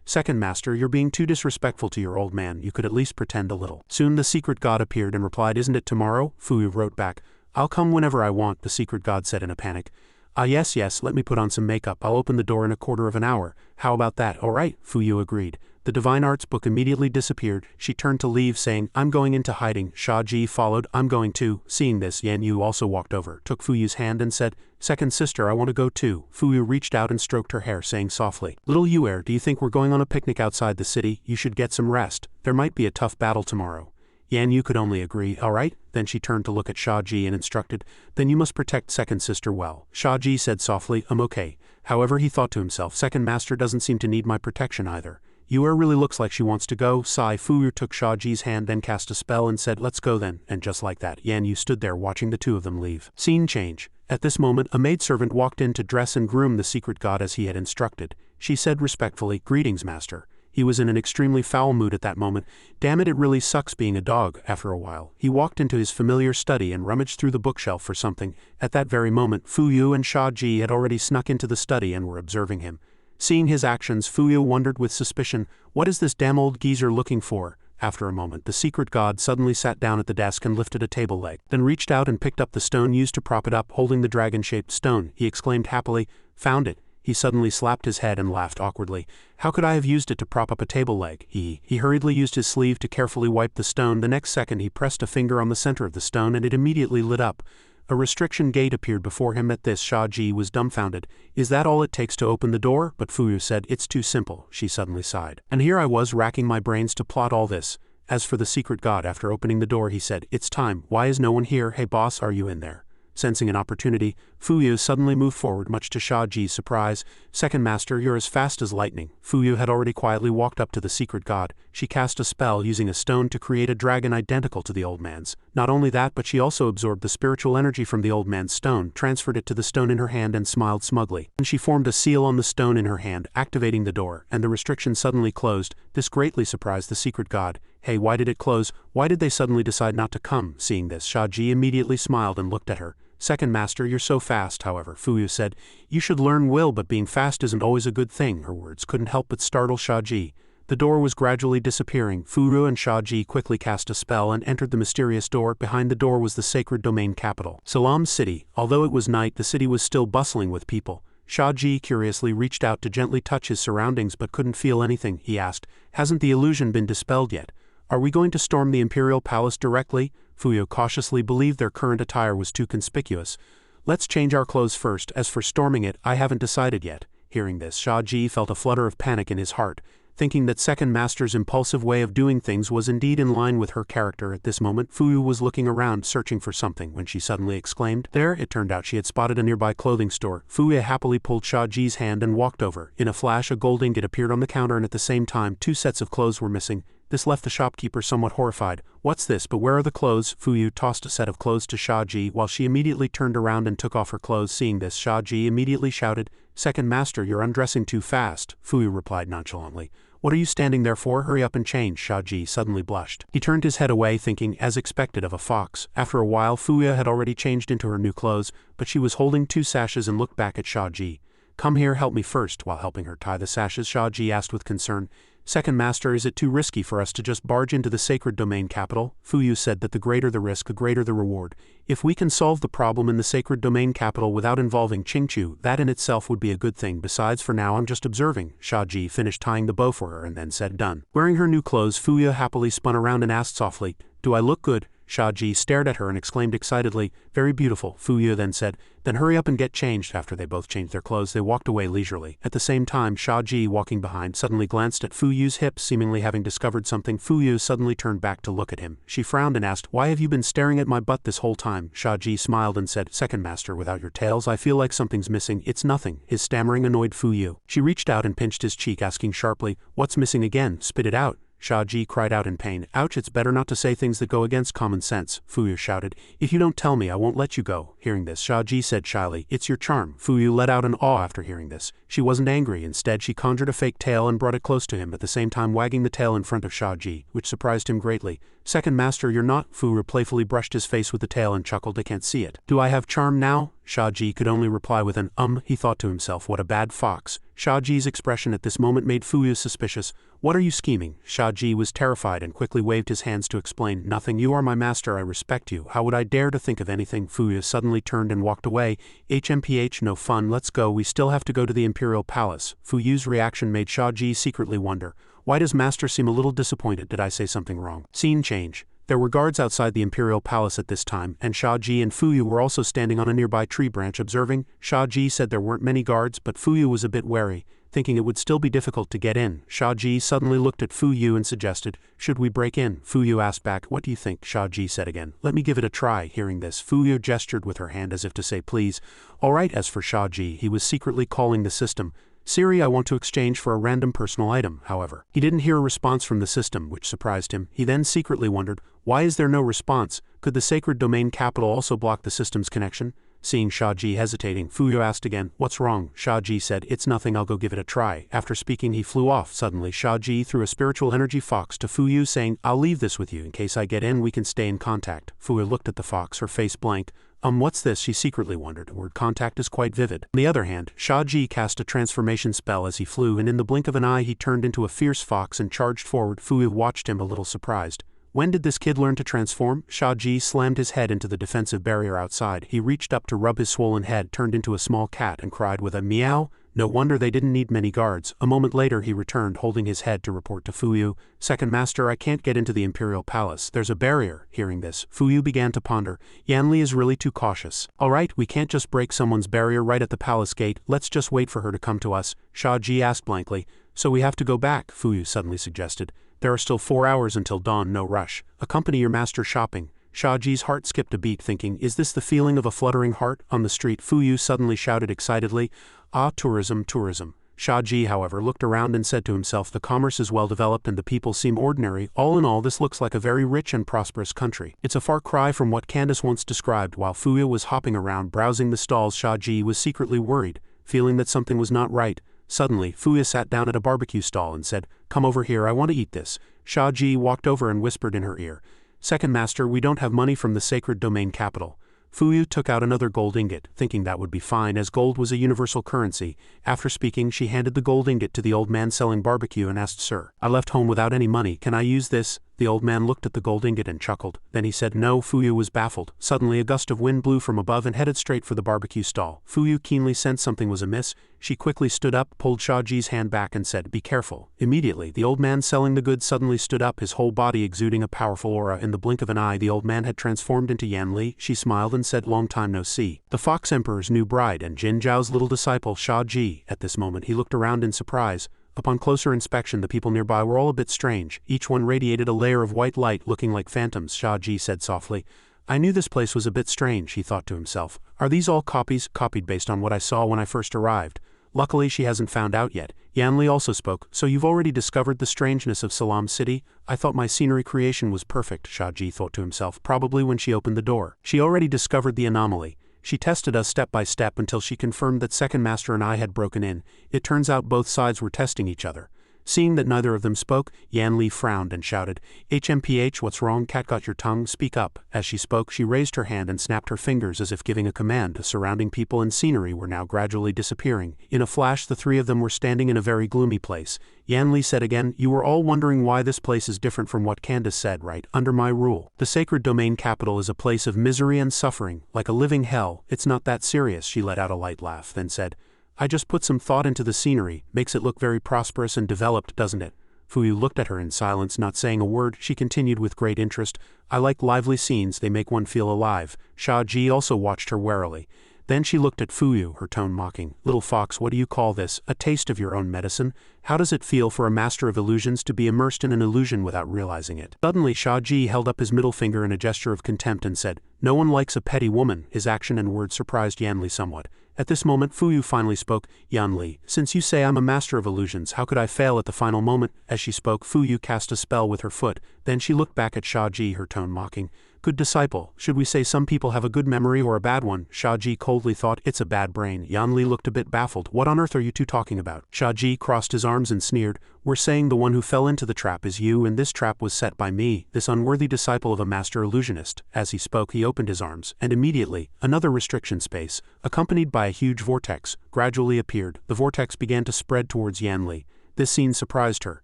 Second Master, you're being too disrespectful to your old man. You could at least pretend a little. Soon the secret god appeared and replied, Isn't it tomorrow? Fuyu wrote back, I'll come whenever I want, the secret god said in a panic. Yes, let me put on some makeup. I'll open the door in a quarter of an hour. How about that? All right, Fuyu agreed. The divine arts book immediately disappeared. She turned to leave, saying, I'm going into hiding. Shia Ji followed. I'm going too. Seeing this, Yan Yu also walked over, took Fuyu's hand and said, Second sister, I want to go too. Fuyu reached out and stroked her hair, saying softly, Little Yuer, do you think we're going on a picnic outside the city? You should get some rest. There might be a tough battle tomorrow. Yan Yu could only agree. All right. Then she turned to look at Shia Ji and instructed, Then you must protect second sister well. Shia Ji said softly, I'm okay. However, he thought to himself, Second Master doesn't seem to need my protection either. Yuer really looks like she wants to go. Sigh. Fuyu took Shia Ji's hand, then cast a spell and said, Let's go then. And just like that, Yan Yu stood there watching the two of them leave. Scene change. At this moment, a maidservant walked in to dress and groom the secret god as he had instructed. She said respectfully, Greetings, Master. He was in an extremely foul mood at that moment. Damn it really sucks being a dog. After a while, he walked into his familiar study and rummaged through the bookshelf for something. At that very moment, Fuyu and Shia Ji had already snuck into the study and were observing him. Seeing his actions, Fuyu wondered with suspicion, What is this damn old geezer looking for? After a moment, the secret god suddenly sat down at the desk and lifted a table leg, then reached out and picked up the stone used to prop it up, holding the dragon-shaped stone. He exclaimed happily, Found it. He suddenly slapped his head and laughed awkwardly. How could I have used it to prop up a table leg? He hurriedly used his sleeve to carefully wipe the stone. The next second he pressed a finger on the center of the stone and it immediately lit up. A restriction gate appeared before him. At this, Shia Ji was dumbfounded. Is that all it takes to open the door? But Fuyu said, It's too simple. She suddenly sighed. And here I was racking my brains to plot all this. As for the secret god, after opening the door he said, It's time. Why is no one here? Hey boss, are you in there? Sensing an opportunity, Fuyu suddenly moved forward much to Shia Ji's surprise. Second Master, you're as fast as lightning. Fuyu had already quietly walked up to the secret god. She cast a spell using a stone to create a dragon identical to the old man's. Not only that, but she also absorbed the spiritual energy from the old man's stone, transferred it to the stone in her hand and smiled smugly. And she formed a seal on the stone in her hand, activating the door, and the restriction suddenly closed. This greatly surprised the secret god. Hey, why did it close? Why did they suddenly decide not to come? Seeing this, Shia Ji immediately smiled and looked at her. Second Master, you're so fast, however, Fuyu said. You should learn will, but being fast isn't always a good thing. Her words couldn't help but startle Shia Ji. The door was gradually disappearing. Fuyu and Shia Ji quickly cast a spell and entered the mysterious door. Behind the door was the sacred domain capital, Salam City. Although it was night, the city was still bustling with people. Shia Ji curiously reached out to gently touch his surroundings but couldn't feel anything. He asked, hasn't the illusion been dispelled yet? Are we going to storm the imperial palace directly? Fuyu cautiously believed their current attire was too conspicuous. Let's change our clothes first. As for storming it, I haven't decided yet. Hearing this, Shia Ji felt a flutter of panic in his heart. Thinking that Second Master's impulsive way of doing things was indeed in line with her character at this moment, Fuyu was looking around searching for something when she suddenly exclaimed. There, it turned out she had spotted a nearby clothing store. Fuyu happily pulled Shia Ji's hand and walked over. In a flash, a gold ingot appeared on the counter, and at the same time, 2 sets of clothes were missing. This left the shopkeeper somewhat horrified. What's this? But where are the clothes? Fuyu tossed a set of clothes to Shia Ji while she immediately turned around and took off her clothes. Seeing this, Shia Ji immediately shouted, Second Master, you're undressing too fast. Fuyu replied nonchalantly. What are you standing there for? Hurry up and change. Shia Ji suddenly blushed. He turned his head away, thinking, as expected, of a fox. After a while, Fuyu had already changed into her new clothes, but she was holding 2 sashes and looked back at Shia Ji. Come here, help me first. While helping her tie the sashes, Shia Ji asked with concern, Second Master, is it too risky for us to just barge into the sacred domain capital? Fuyu said that the greater the risk, the greater the reward. If we can solve the problem in the sacred domain capital without involving Chingchu, that in itself would be a good thing. Besides, for now I'm just observing. Shia Ji finished tying the bow for her and then said, done. Wearing her new clothes, Fuyu happily spun around and asked softly, do I look good? Shia Ji stared at her and exclaimed excitedly, very beautiful. Fuyu then said, then hurry up and get changed. After they both changed their clothes, they walked away leisurely. At the same time, Shia Ji, walking behind, suddenly glanced at Fuyu's hips. Seemingly having discovered something, Fuyu suddenly turned back to look at him. She frowned and asked, why have you been staring at my butt this whole time? Shia Ji smiled and said, Second Master, without your tails, I feel like something's missing. It's nothing. His stammering annoyed Fuyu. She reached out and pinched his cheek, asking sharply, what's missing again? Spit it out. Shia Ji cried out in pain. Ouch, it's better not to say things that go against common sense. Fuyu shouted, if you don't tell me, I won't let you go. Hearing this, Shia Ji said shyly, it's your charm. Fuyu let out an awe after hearing this. She wasn't angry. Instead, she conjured a fake tail and brought it close to him, at the same time wagging the tail in front of Shia Ji, which surprised him greatly. Second Master, you're not. Fuyu playfully brushed his face with the tail and chuckled, I can't see it. Do I have charm now? Shia Ji could only reply with an he thought to himself, what a bad fox. Shia Ji's expression at this moment made Fuyu suspicious. What are you scheming? Shia Ji was terrified and quickly waved his hands to explain, nothing, you are my master, I respect you, how would I dare to think of anything? Fuyu suddenly turned and walked away. HMPH, no fun, let's go, we still have to go to the imperial palace. Fuyu's reaction made Shia Ji secretly wonder, why does master seem a little disappointed? Did I say something wrong? Scene change. There were guards outside the imperial palace at this time, and Shia Ji and Fuyu were also standing on a nearby tree branch observing. Shia Ji said there weren't many guards, but Fuyu was a bit wary, thinking it would still be difficult to get in. Shia Ji suddenly looked at Fuyu and suggested, should we break in? Fuyu asked back, what do you think? Shia Ji said again, let me give it a try. Hearing this, Fuyu gestured with her hand as if to say please. Alright. As for Shia Ji, he was secretly calling the system. Siri, I want to exchange for a random personal item. However, he didn't hear a response from the system, which surprised him. He then secretly wondered, why is there no response? Could the sacred domain capital also block the system's connection? Seeing Shia Ji hesitating, Fuyu asked again, what's wrong? Shia Ji said, it's nothing, I'll go give it a try. After speaking, he flew off. Suddenly, Shia Ji threw a spiritual energy fox to Fuyu, saying, I'll leave this with you. In case I get in, we can stay in contact. Fuyu looked at the fox, her face blank. What's this? She secretly wondered. The word contact is quite vivid. On the other hand, Shia Ji cast a transformation spell as he flew, and in the blink of an eye he turned into a fierce fox and charged forward. Fuyu watched him a little surprised. When did this kid learn to transform? Shia Ji slammed his head into the defensive barrier outside. He reached up to rub his swollen head, turned into a small cat, and cried with a meow. No wonder they didn't need many guards. A moment later he returned, holding his head to report to Fuyu. Second Master, I can't get into the imperial palace. There's a barrier. Hearing this, Fuyu began to ponder. Yanli is really too cautious. Alright, we can't just break someone's barrier right at the palace gate. Let's just wait for her to come to us. Shia Ji asked blankly. So we have to go back? Fuyu suddenly suggested. There are still 4 hours until dawn, no rush. Accompany your master shopping. Shia Ji's heart skipped a beat, thinking, is this the feeling of a fluttering heart? On the street, Fuyu suddenly shouted excitedly, ah, tourism, tourism. Shia Ji, however, looked around and said to himself, the commerce is well developed and the people seem ordinary. All in all, this looks like a very rich and prosperous country. It's a far cry from what Candace once described. While Fuyu was hopping around browsing the stalls, Shia Ji was secretly worried, feeling that something was not right. Suddenly, Fuyu sat down at a barbecue stall and said, come over here, I want to eat this. Shia Ji walked over and whispered in her ear, second master, we don't have money from the sacred domain capital. Fuyu took out another gold ingot, thinking that would be fine as gold was a universal currency. After speaking, she handed the gold ingot to the old man selling barbecue and asked, sir, I left home without any money, can I use this? The old man looked at the gold ingot and chuckled. Then he said no. Fuyu was baffled. Suddenly a gust of wind blew from above and headed straight for the barbecue stall. Fuyu keenly sensed something was amiss. She quickly stood up, pulled Shia Ji's hand back and said, be careful. Immediately, the old man selling the goods suddenly stood up, his whole body exuding a powerful aura. In the blink of an eye, the old man had transformed into Yan Li. She smiled and said, long time no see. The Fox Emperor's new bride and Jin Zhao's little disciple Shia Ji. At this moment he looked around in surprise. Upon closer inspection, the people nearby were all a bit strange. Each one radiated a layer of white light looking like phantoms. Shia Ji said softly, I knew this place was a bit strange, he thought to himself. Are these all copies? Copied based on what I saw when I first arrived. Luckily she hasn't found out yet. Yan Li also spoke, so you've already discovered the strangeness of Salam City? I thought my scenery creation was perfect, Shia Ji thought to himself, probably when she opened the door. She already discovered the anomaly. She tested us step by step until she confirmed that second master and I had broken in. It turns out both sides were testing each other. Seeing that neither of them spoke, Yan Li frowned and shouted, HMPH, what's wrong? Cat got your tongue? Speak up. As she spoke, she raised her hand and snapped her fingers as if giving a command. The surrounding people and scenery were now gradually disappearing. In a flash, the three of them were standing in a very gloomy place. Yan Li said again, you were all wondering why this place is different from what Candace said, right? Under my rule. The sacred domain capital is a place of misery and suffering, like a living hell. It's not that serious. She let out a light laugh, then said, I just put some thought into the scenery, makes it look very prosperous and developed, doesn't it? Fuyu looked at her in silence, not saying a word. She continued with great interest, I like lively scenes, they make one feel alive. Shia Ji also watched her warily. Then she looked at Fuyu, her tone mocking. Little fox, what do you call this? A taste of your own medicine? How does it feel for a master of illusions to be immersed in an illusion without realizing it? Suddenly Shia Ji held up his middle finger in a gesture of contempt and said, no one likes a petty woman. His action and words surprised Yan Li somewhat. At this moment Fuyu finally spoke, Yan Li, since you say I'm a master of illusions, how could I fail at the final moment? As she spoke, Fuyu cast a spell with her foot. Then she looked back at Shia Ji, her tone mocking. Good disciple, should we say some people have a good memory or a bad one? Shia Ji coldly thought, it's a bad brain. Yan Li looked a bit baffled. What on earth are you two talking about? Shia Ji crossed his arms and sneered, we're saying the one who fell into the trap is you, and this trap was set by me, this unworthy disciple of a master illusionist. As he spoke, he opened his arms, and immediately, another restriction space, accompanied by a huge vortex, gradually appeared. The vortex began to spread towards Yan Li. This scene surprised her.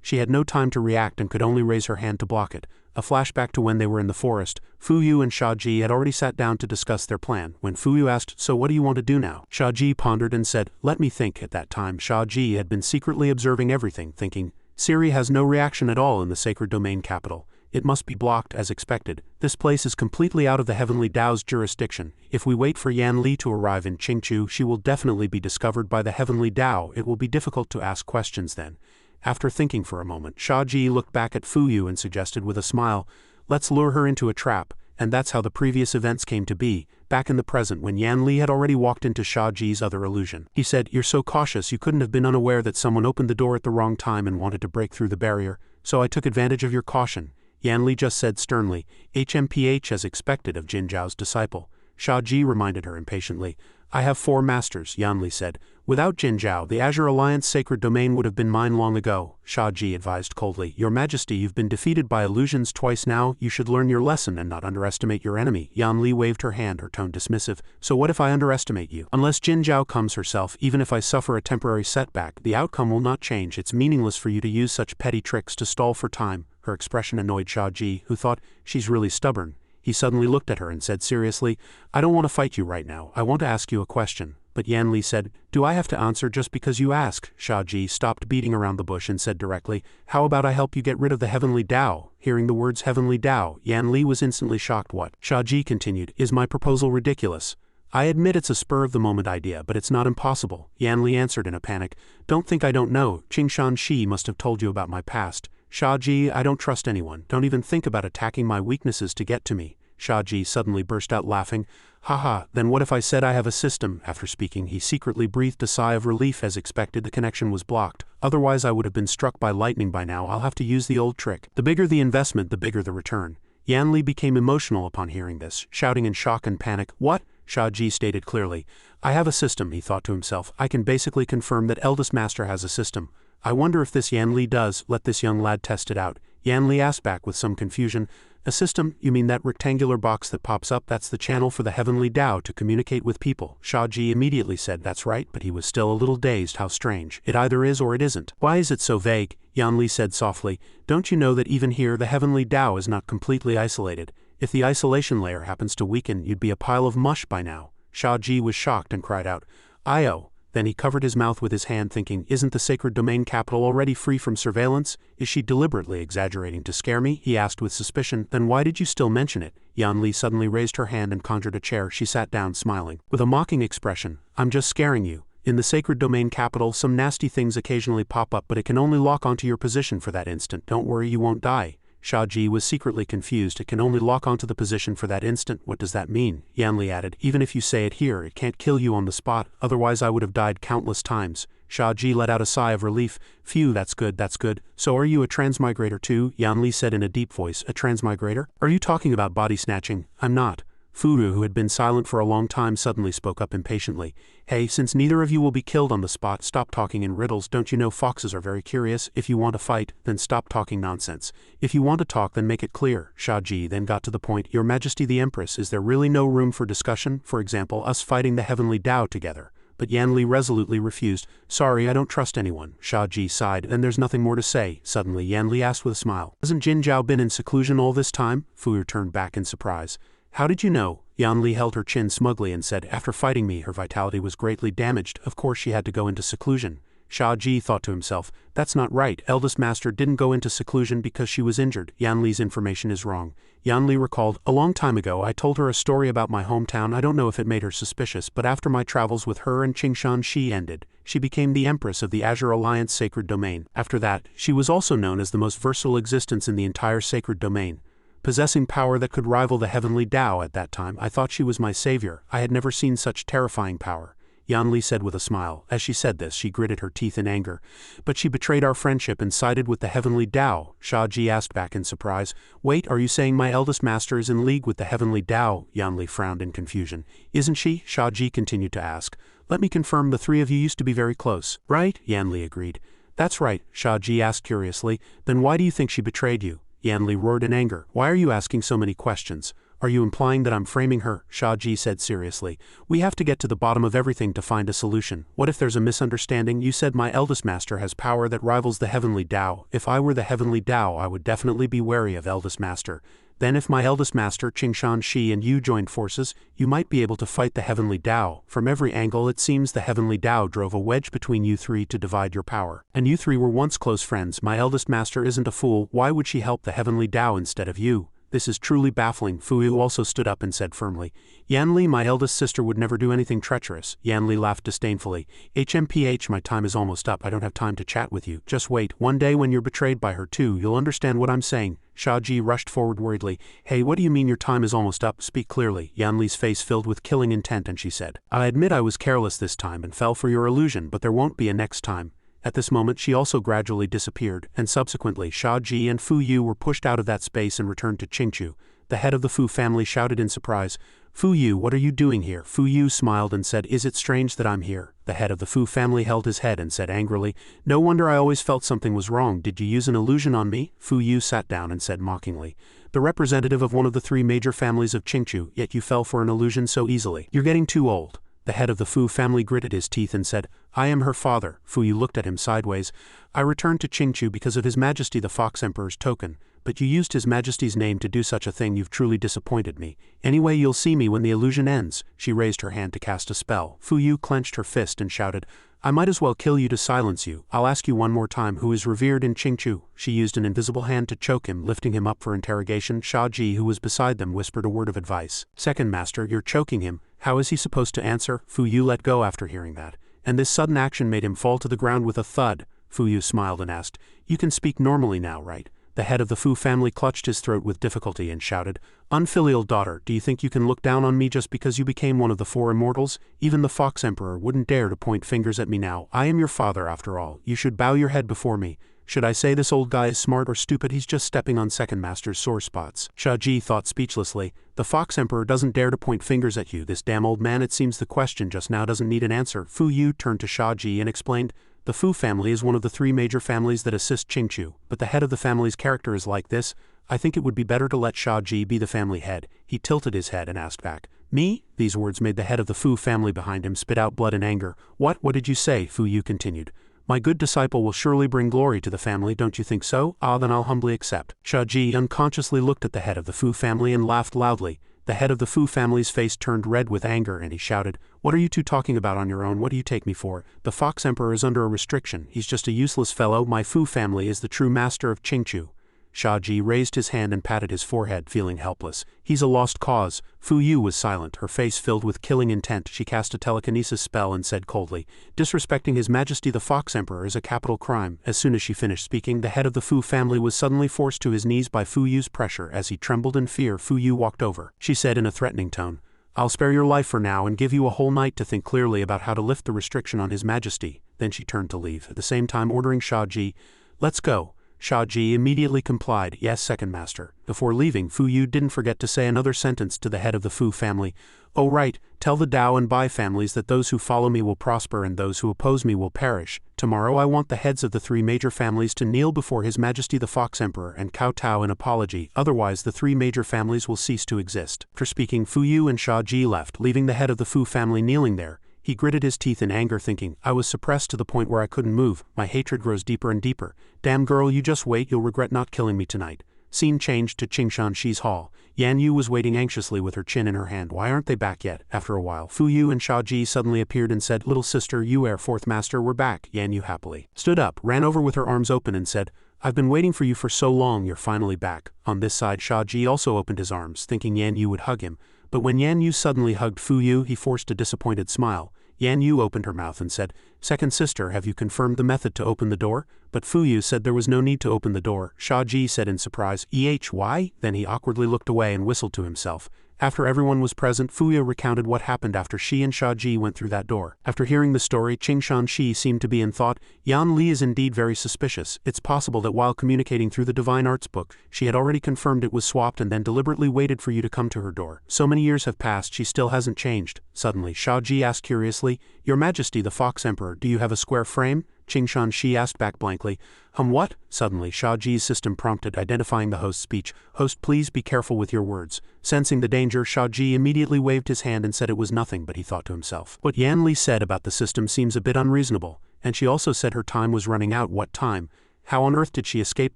She had no time to react and could only raise her hand to block it. A flashback to when they were in the forest. Fuyu and Shia Ji had already sat down to discuss their plan. When Fuyu asked, so what do you want to do now? Shia Ji pondered and said, let me think. At that time Shia Ji had been secretly observing everything, thinking, Siri has no reaction at all in the sacred domain capital. It must be blocked as expected. This place is completely out of the Heavenly Tao's jurisdiction. If we wait for Yan Li to arrive in Chingchu, she will definitely be discovered by the Heavenly Tao. It will be difficult to ask questions then. After thinking for a moment, Shia Ji looked back at Fuyu and suggested with a smile, let's lure her into a trap. And that's how the previous events came to be, back in the present when Yan Li had already walked into Shia Ji's other illusion. He said, you're so cautious you couldn't have been unaware that someone opened the door at the wrong time and wanted to break through the barrier, so I took advantage of your caution. Yan Li just said sternly, HMPH as expected of Jin Zhao's disciple. Shia Ji reminded her impatiently, I have 4 masters, Yan Li said. Without Jin Zhao, the Azure Alliance sacred domain would have been mine long ago. Shia Ji advised coldly, Your Majesty, you've been defeated by illusions twice now, you should learn your lesson and not underestimate your enemy. Yan Li waved her hand, her tone dismissive. So what if I underestimate you? Unless Jin Zhao comes herself, even if I suffer a temporary setback, the outcome will not change. It's meaningless for you to use such petty tricks to stall for time. Her expression annoyed Shia Ji, who thought, she's really stubborn. He suddenly looked at her and said seriously, I don't want to fight you right now, I want to ask you a question. But Yan Li said, do I have to answer just because you ask? Shia Ji stopped beating around the bush and said directly, how about I help you get rid of the Heavenly Tao? Hearing the words Heavenly Tao, Yan Li was instantly shocked. What? Shia Ji continued, is my proposal ridiculous? I admit it's a spur-of-the-moment idea, but it's not impossible. Yan Li answered in a panic, don't think I don't know, Qingshan Shi must have told you about my past. Shia Ji, I don't trust anyone, don't even think about attacking my weaknesses to get to me. Shia Ji suddenly burst out laughing. Haha, then what if I said I have a system? After speaking, he secretly breathed a sigh of relief. As expected, the connection was blocked. Otherwise I would have been struck by lightning by now. I'll have to use the old trick. The bigger the investment, the bigger the return. Yan Li became emotional upon hearing this, shouting in shock and panic. What? Shia Ji stated clearly. I have a system, he thought to himself. I can basically confirm that eldest master has a system. I wonder if this Yan Li does. Let this young lad test it out. Yan Li asked back with some confusion. A system? You mean that rectangular box that pops up? That's the channel for the heavenly Tao to communicate with people. Shia Ji immediately said that's right, but he was still a little dazed. How strange. It either is or it isn't. Why is it so vague? Yan Li said softly. Don't you know that even here the heavenly Tao is not completely isolated? If the isolation layer happens to weaken, you'd be a pile of mush by now. Shia Ji was shocked and cried out, "Io!" Then he covered his mouth with his hand, thinking, isn't the sacred domain capital already free from surveillance? Is she deliberately exaggerating to scare me? He asked with suspicion. Then why did you still mention it? Yan Li suddenly raised her hand and conjured a chair. She sat down, smiling with a mocking expression. I'm just scaring you. In the sacred domain capital, some nasty things occasionally pop up, but it can only lock onto your position for that instant. Don't worry, you won't die. Shia Ji was secretly confused. It can only lock onto the position for that instant. What does that mean? Yan Li added. Even if you say it here, it can't kill you on the spot, otherwise I would have died countless times. Shia Ji let out a sigh of relief. Phew, that's good, that's good. So are you a transmigrator too? Yan Li said in a deep voice. A transmigrator? Are you talking about body snatching? I'm not. Fuyu, who had been silent for a long time, suddenly spoke up impatiently. Hey, since neither of you will be killed on the spot, stop talking in riddles. Don't you know foxes are very curious? If you want to fight, then stop talking nonsense. If you want to talk, then make it clear. Shia Ji then got to the point. Your Majesty the Empress, is there really no room for discussion? For example, us fighting the heavenly Tao together. But Yan Li resolutely refused. Sorry, I don't trust anyone. Shia Ji sighed. Then there's nothing more to say. Suddenly Yan Li asked with a smile. Hasn't Jin Zhao been in seclusion all this time? Fuyu turned back in surprise. How did you know? Yan Li held her chin smugly and said, after fighting me, her vitality was greatly damaged. Of course she had to go into seclusion. Shia Ji thought to himself, that's not right. Eldest master didn't go into seclusion because she was injured. Yan Li's information is wrong. Yan Li recalled, a long time ago I told her a story about my hometown. I don't know if it made her suspicious, but after my travels with her and Qingshan Shi ended, she became the Empress of the Azure Alliance Sacred Domain. After that, she was also known as the most versatile existence in the entire Sacred Domain. Possessing power that could rival the heavenly Tao at that time, I thought she was my savior. I had never seen such terrifying power. Yan Li said with a smile. As she said this, she gritted her teeth in anger. But she betrayed our friendship and sided with the heavenly Tao. Shia Ji asked back in surprise. Wait, are you saying my eldest master is in league with the heavenly Tao? Yan Li frowned in confusion. Isn't she? Shia Ji continued to ask. Let me confirm, the three of you used to be very close. Right? Yan Li agreed. That's right, Shia Ji asked curiously. Then why do you think she betrayed you? Yan Li roared in anger. Why are you asking so many questions? Are you implying that I'm framing her? Shia Ji said seriously. We have to get to the bottom of everything to find a solution. What if there's a misunderstanding? You said my eldest master has power that rivals the heavenly Tao. If I were the heavenly Tao, I would definitely be wary of eldest master. Then if my eldest master, Qingshan Shi, and you joined forces, you might be able to fight the heavenly Tao. From every angle it seems the heavenly Tao drove a wedge between you three to divide your power. And you three were once close friends. My eldest master isn't a fool. Why would she help the heavenly Tao instead of you? This is truly baffling. Fuyu also stood up and said firmly. Yan Li, my eldest sister, would never do anything treacherous. Yan Li laughed disdainfully. HMPH, my time is almost up. I don't have time to chat with you. Just wait. One day when you're betrayed by her too, you'll understand what I'm saying. Shia Ji rushed forward worriedly. Hey, what do you mean your time is almost up? Speak clearly. Yan Li's face filled with killing intent and she said, I admit I was careless this time and fell for your illusion, but there won't be a next time. At this moment she also gradually disappeared, and subsequently Shia Ji and Fuyu were pushed out of that space and returned to Chingchu. The head of the Fu family shouted in surprise, Fuyu, what are you doing here? Fuyu smiled and said, is it strange that I'm here? The head of the Fu family held his head and said angrily, no wonder I always felt something was wrong. Did you use an illusion on me? Fuyu sat down and said mockingly, the representative of one of the three major families of Chingchu, yet you fell for an illusion so easily. You're getting too old. The head of the Fu family gritted his teeth and said, I am her father. Fuyu looked at him sideways. I returned to Chingchu because of His Majesty the Fox Emperor's token, but you used His Majesty's name to do such a thing. You've truly disappointed me. Anyway, you'll see me when the illusion ends. She raised her hand to cast a spell. Fuyu clenched her fist and shouted, I might as well kill you to silence you. I'll ask you one more time, who is revered in Chingchu? She used an invisible hand to choke him, lifting him up for interrogation. Shia Ji, who was beside them, whispered a word of advice. Second master, you're choking him. How is he supposed to answer? Fuyu let go after hearing that, and this sudden action made him fall to the ground with a thud. Fuyu smiled and asked, you can speak normally now, right? The head of the Fu family clutched his throat with difficulty and shouted, "Unfilial daughter, do you think you can look down on me just because you became one of the four immortals? Even the Fox Emperor wouldn't dare to point fingers at me now. I am your father after all. You should bow your head before me. Should I say this old guy is smart or stupid? He's just stepping on second master's sore spots." Shia Ji thought speechlessly. The Fox Emperor doesn't dare to point fingers at you, this damn old man. It seems the question just now doesn't need an answer. Fuyu turned to Shia Ji and explained, "The Fu family is one of the three major families that assist Chingchu, but the head of the family's character is like this. I think it would be better to let Shia Ji be the family head." He tilted his head and asked back, "Me?" These words made the head of the Fu family behind him spit out blood and anger. What did you say?" Fuyu continued. "My good disciple will surely bring glory to the family, don't you think so? Ah, then I'll humbly accept." Shia Ji unconsciously looked at the head of the Fu family and laughed loudly. The head of the Fu family's face turned red with anger and he shouted, "What are you two talking about on your own? What do you take me for? The Fox Emperor is under a restriction. He's just a useless fellow. My Fu family is the true master of Chingchu." Shia Ji raised his hand and patted his forehead, feeling helpless. "He's a lost cause." Fuyu was silent, her face filled with killing intent. She cast a telekinesis spell and said coldly, "Disrespecting His Majesty the Fox Emperor is a capital crime." As soon as she finished speaking, the head of the Fu family was suddenly forced to his knees by Fuyu's pressure. As he trembled in fear, Fuyu walked over. She said in a threatening tone, "I'll spare your life for now and give you a whole night to think clearly about how to lift the restriction on His Majesty." Then she turned to leave, at the same time ordering Shia Ji, "Let's go." Shia Ji immediately complied, "Yes, second master." Before leaving, Fuyu didn't forget to say another sentence to the head of the Fu family. "Oh right, tell the Dao and Bai families that those who follow me will prosper and those who oppose me will perish. Tomorrow I want the heads of the three major families to kneel before His Majesty the Fox Emperor and kowtow in apology, otherwise the three major families will cease to exist." After speaking, Fuyu and Shia Ji left, leaving the head of the Fu family kneeling there. He gritted his teeth in anger, thinking, "I was suppressed to the point where I couldn't move. My hatred grows deeper and deeper. Damn girl, you just wait, you'll regret not killing me tonight." Scene changed to Shi's hall. Yan Yu was waiting anxiously with her chin in her hand. Why aren't they back yet? After a while, Fuyu and Shia Ji suddenly appeared and said, "Little sister, you fourth master, we're back." Yan Yu happily stood up, ran over with her arms open and said, "I've been waiting for you for so long, you're finally back." On this side, Shia Ji also opened his arms, thinking Yan Yu would hug him. But when Yan Yu suddenly hugged Fuyu, he forced a disappointed smile. Yan Yu opened her mouth and said, "Second sister, have you confirmed the method to open the door?" But Fuyu said there was no need to open the door. Shia Ji said in surprise, "Why?" Then he awkwardly looked away and whistled to himself. After everyone was present, Fuyu recounted what happened after she and Shia Ji went through that door. After hearing the story, Shi seemed to be in thought. Yan Li is indeed very suspicious. It's possible that while communicating through the Divine Arts book, she had already confirmed it was swapped and then deliberately waited for you to come to her door. So many years have passed, she still hasn't changed. Suddenly, Shia Ji asked curiously, "Your Majesty the Fox Emperor, do you have a square frame?" Shi asked back blankly, What?" Suddenly, Shia Ji's system prompted, identifying the host's speech. "Host, please be careful with your words." Sensing the danger, Shia Ji immediately waved his hand and said it was nothing, but he thought to himself, "What Yan Li said about the system seems a bit unreasonable, and she also said her time was running out. What time? How on earth did she escape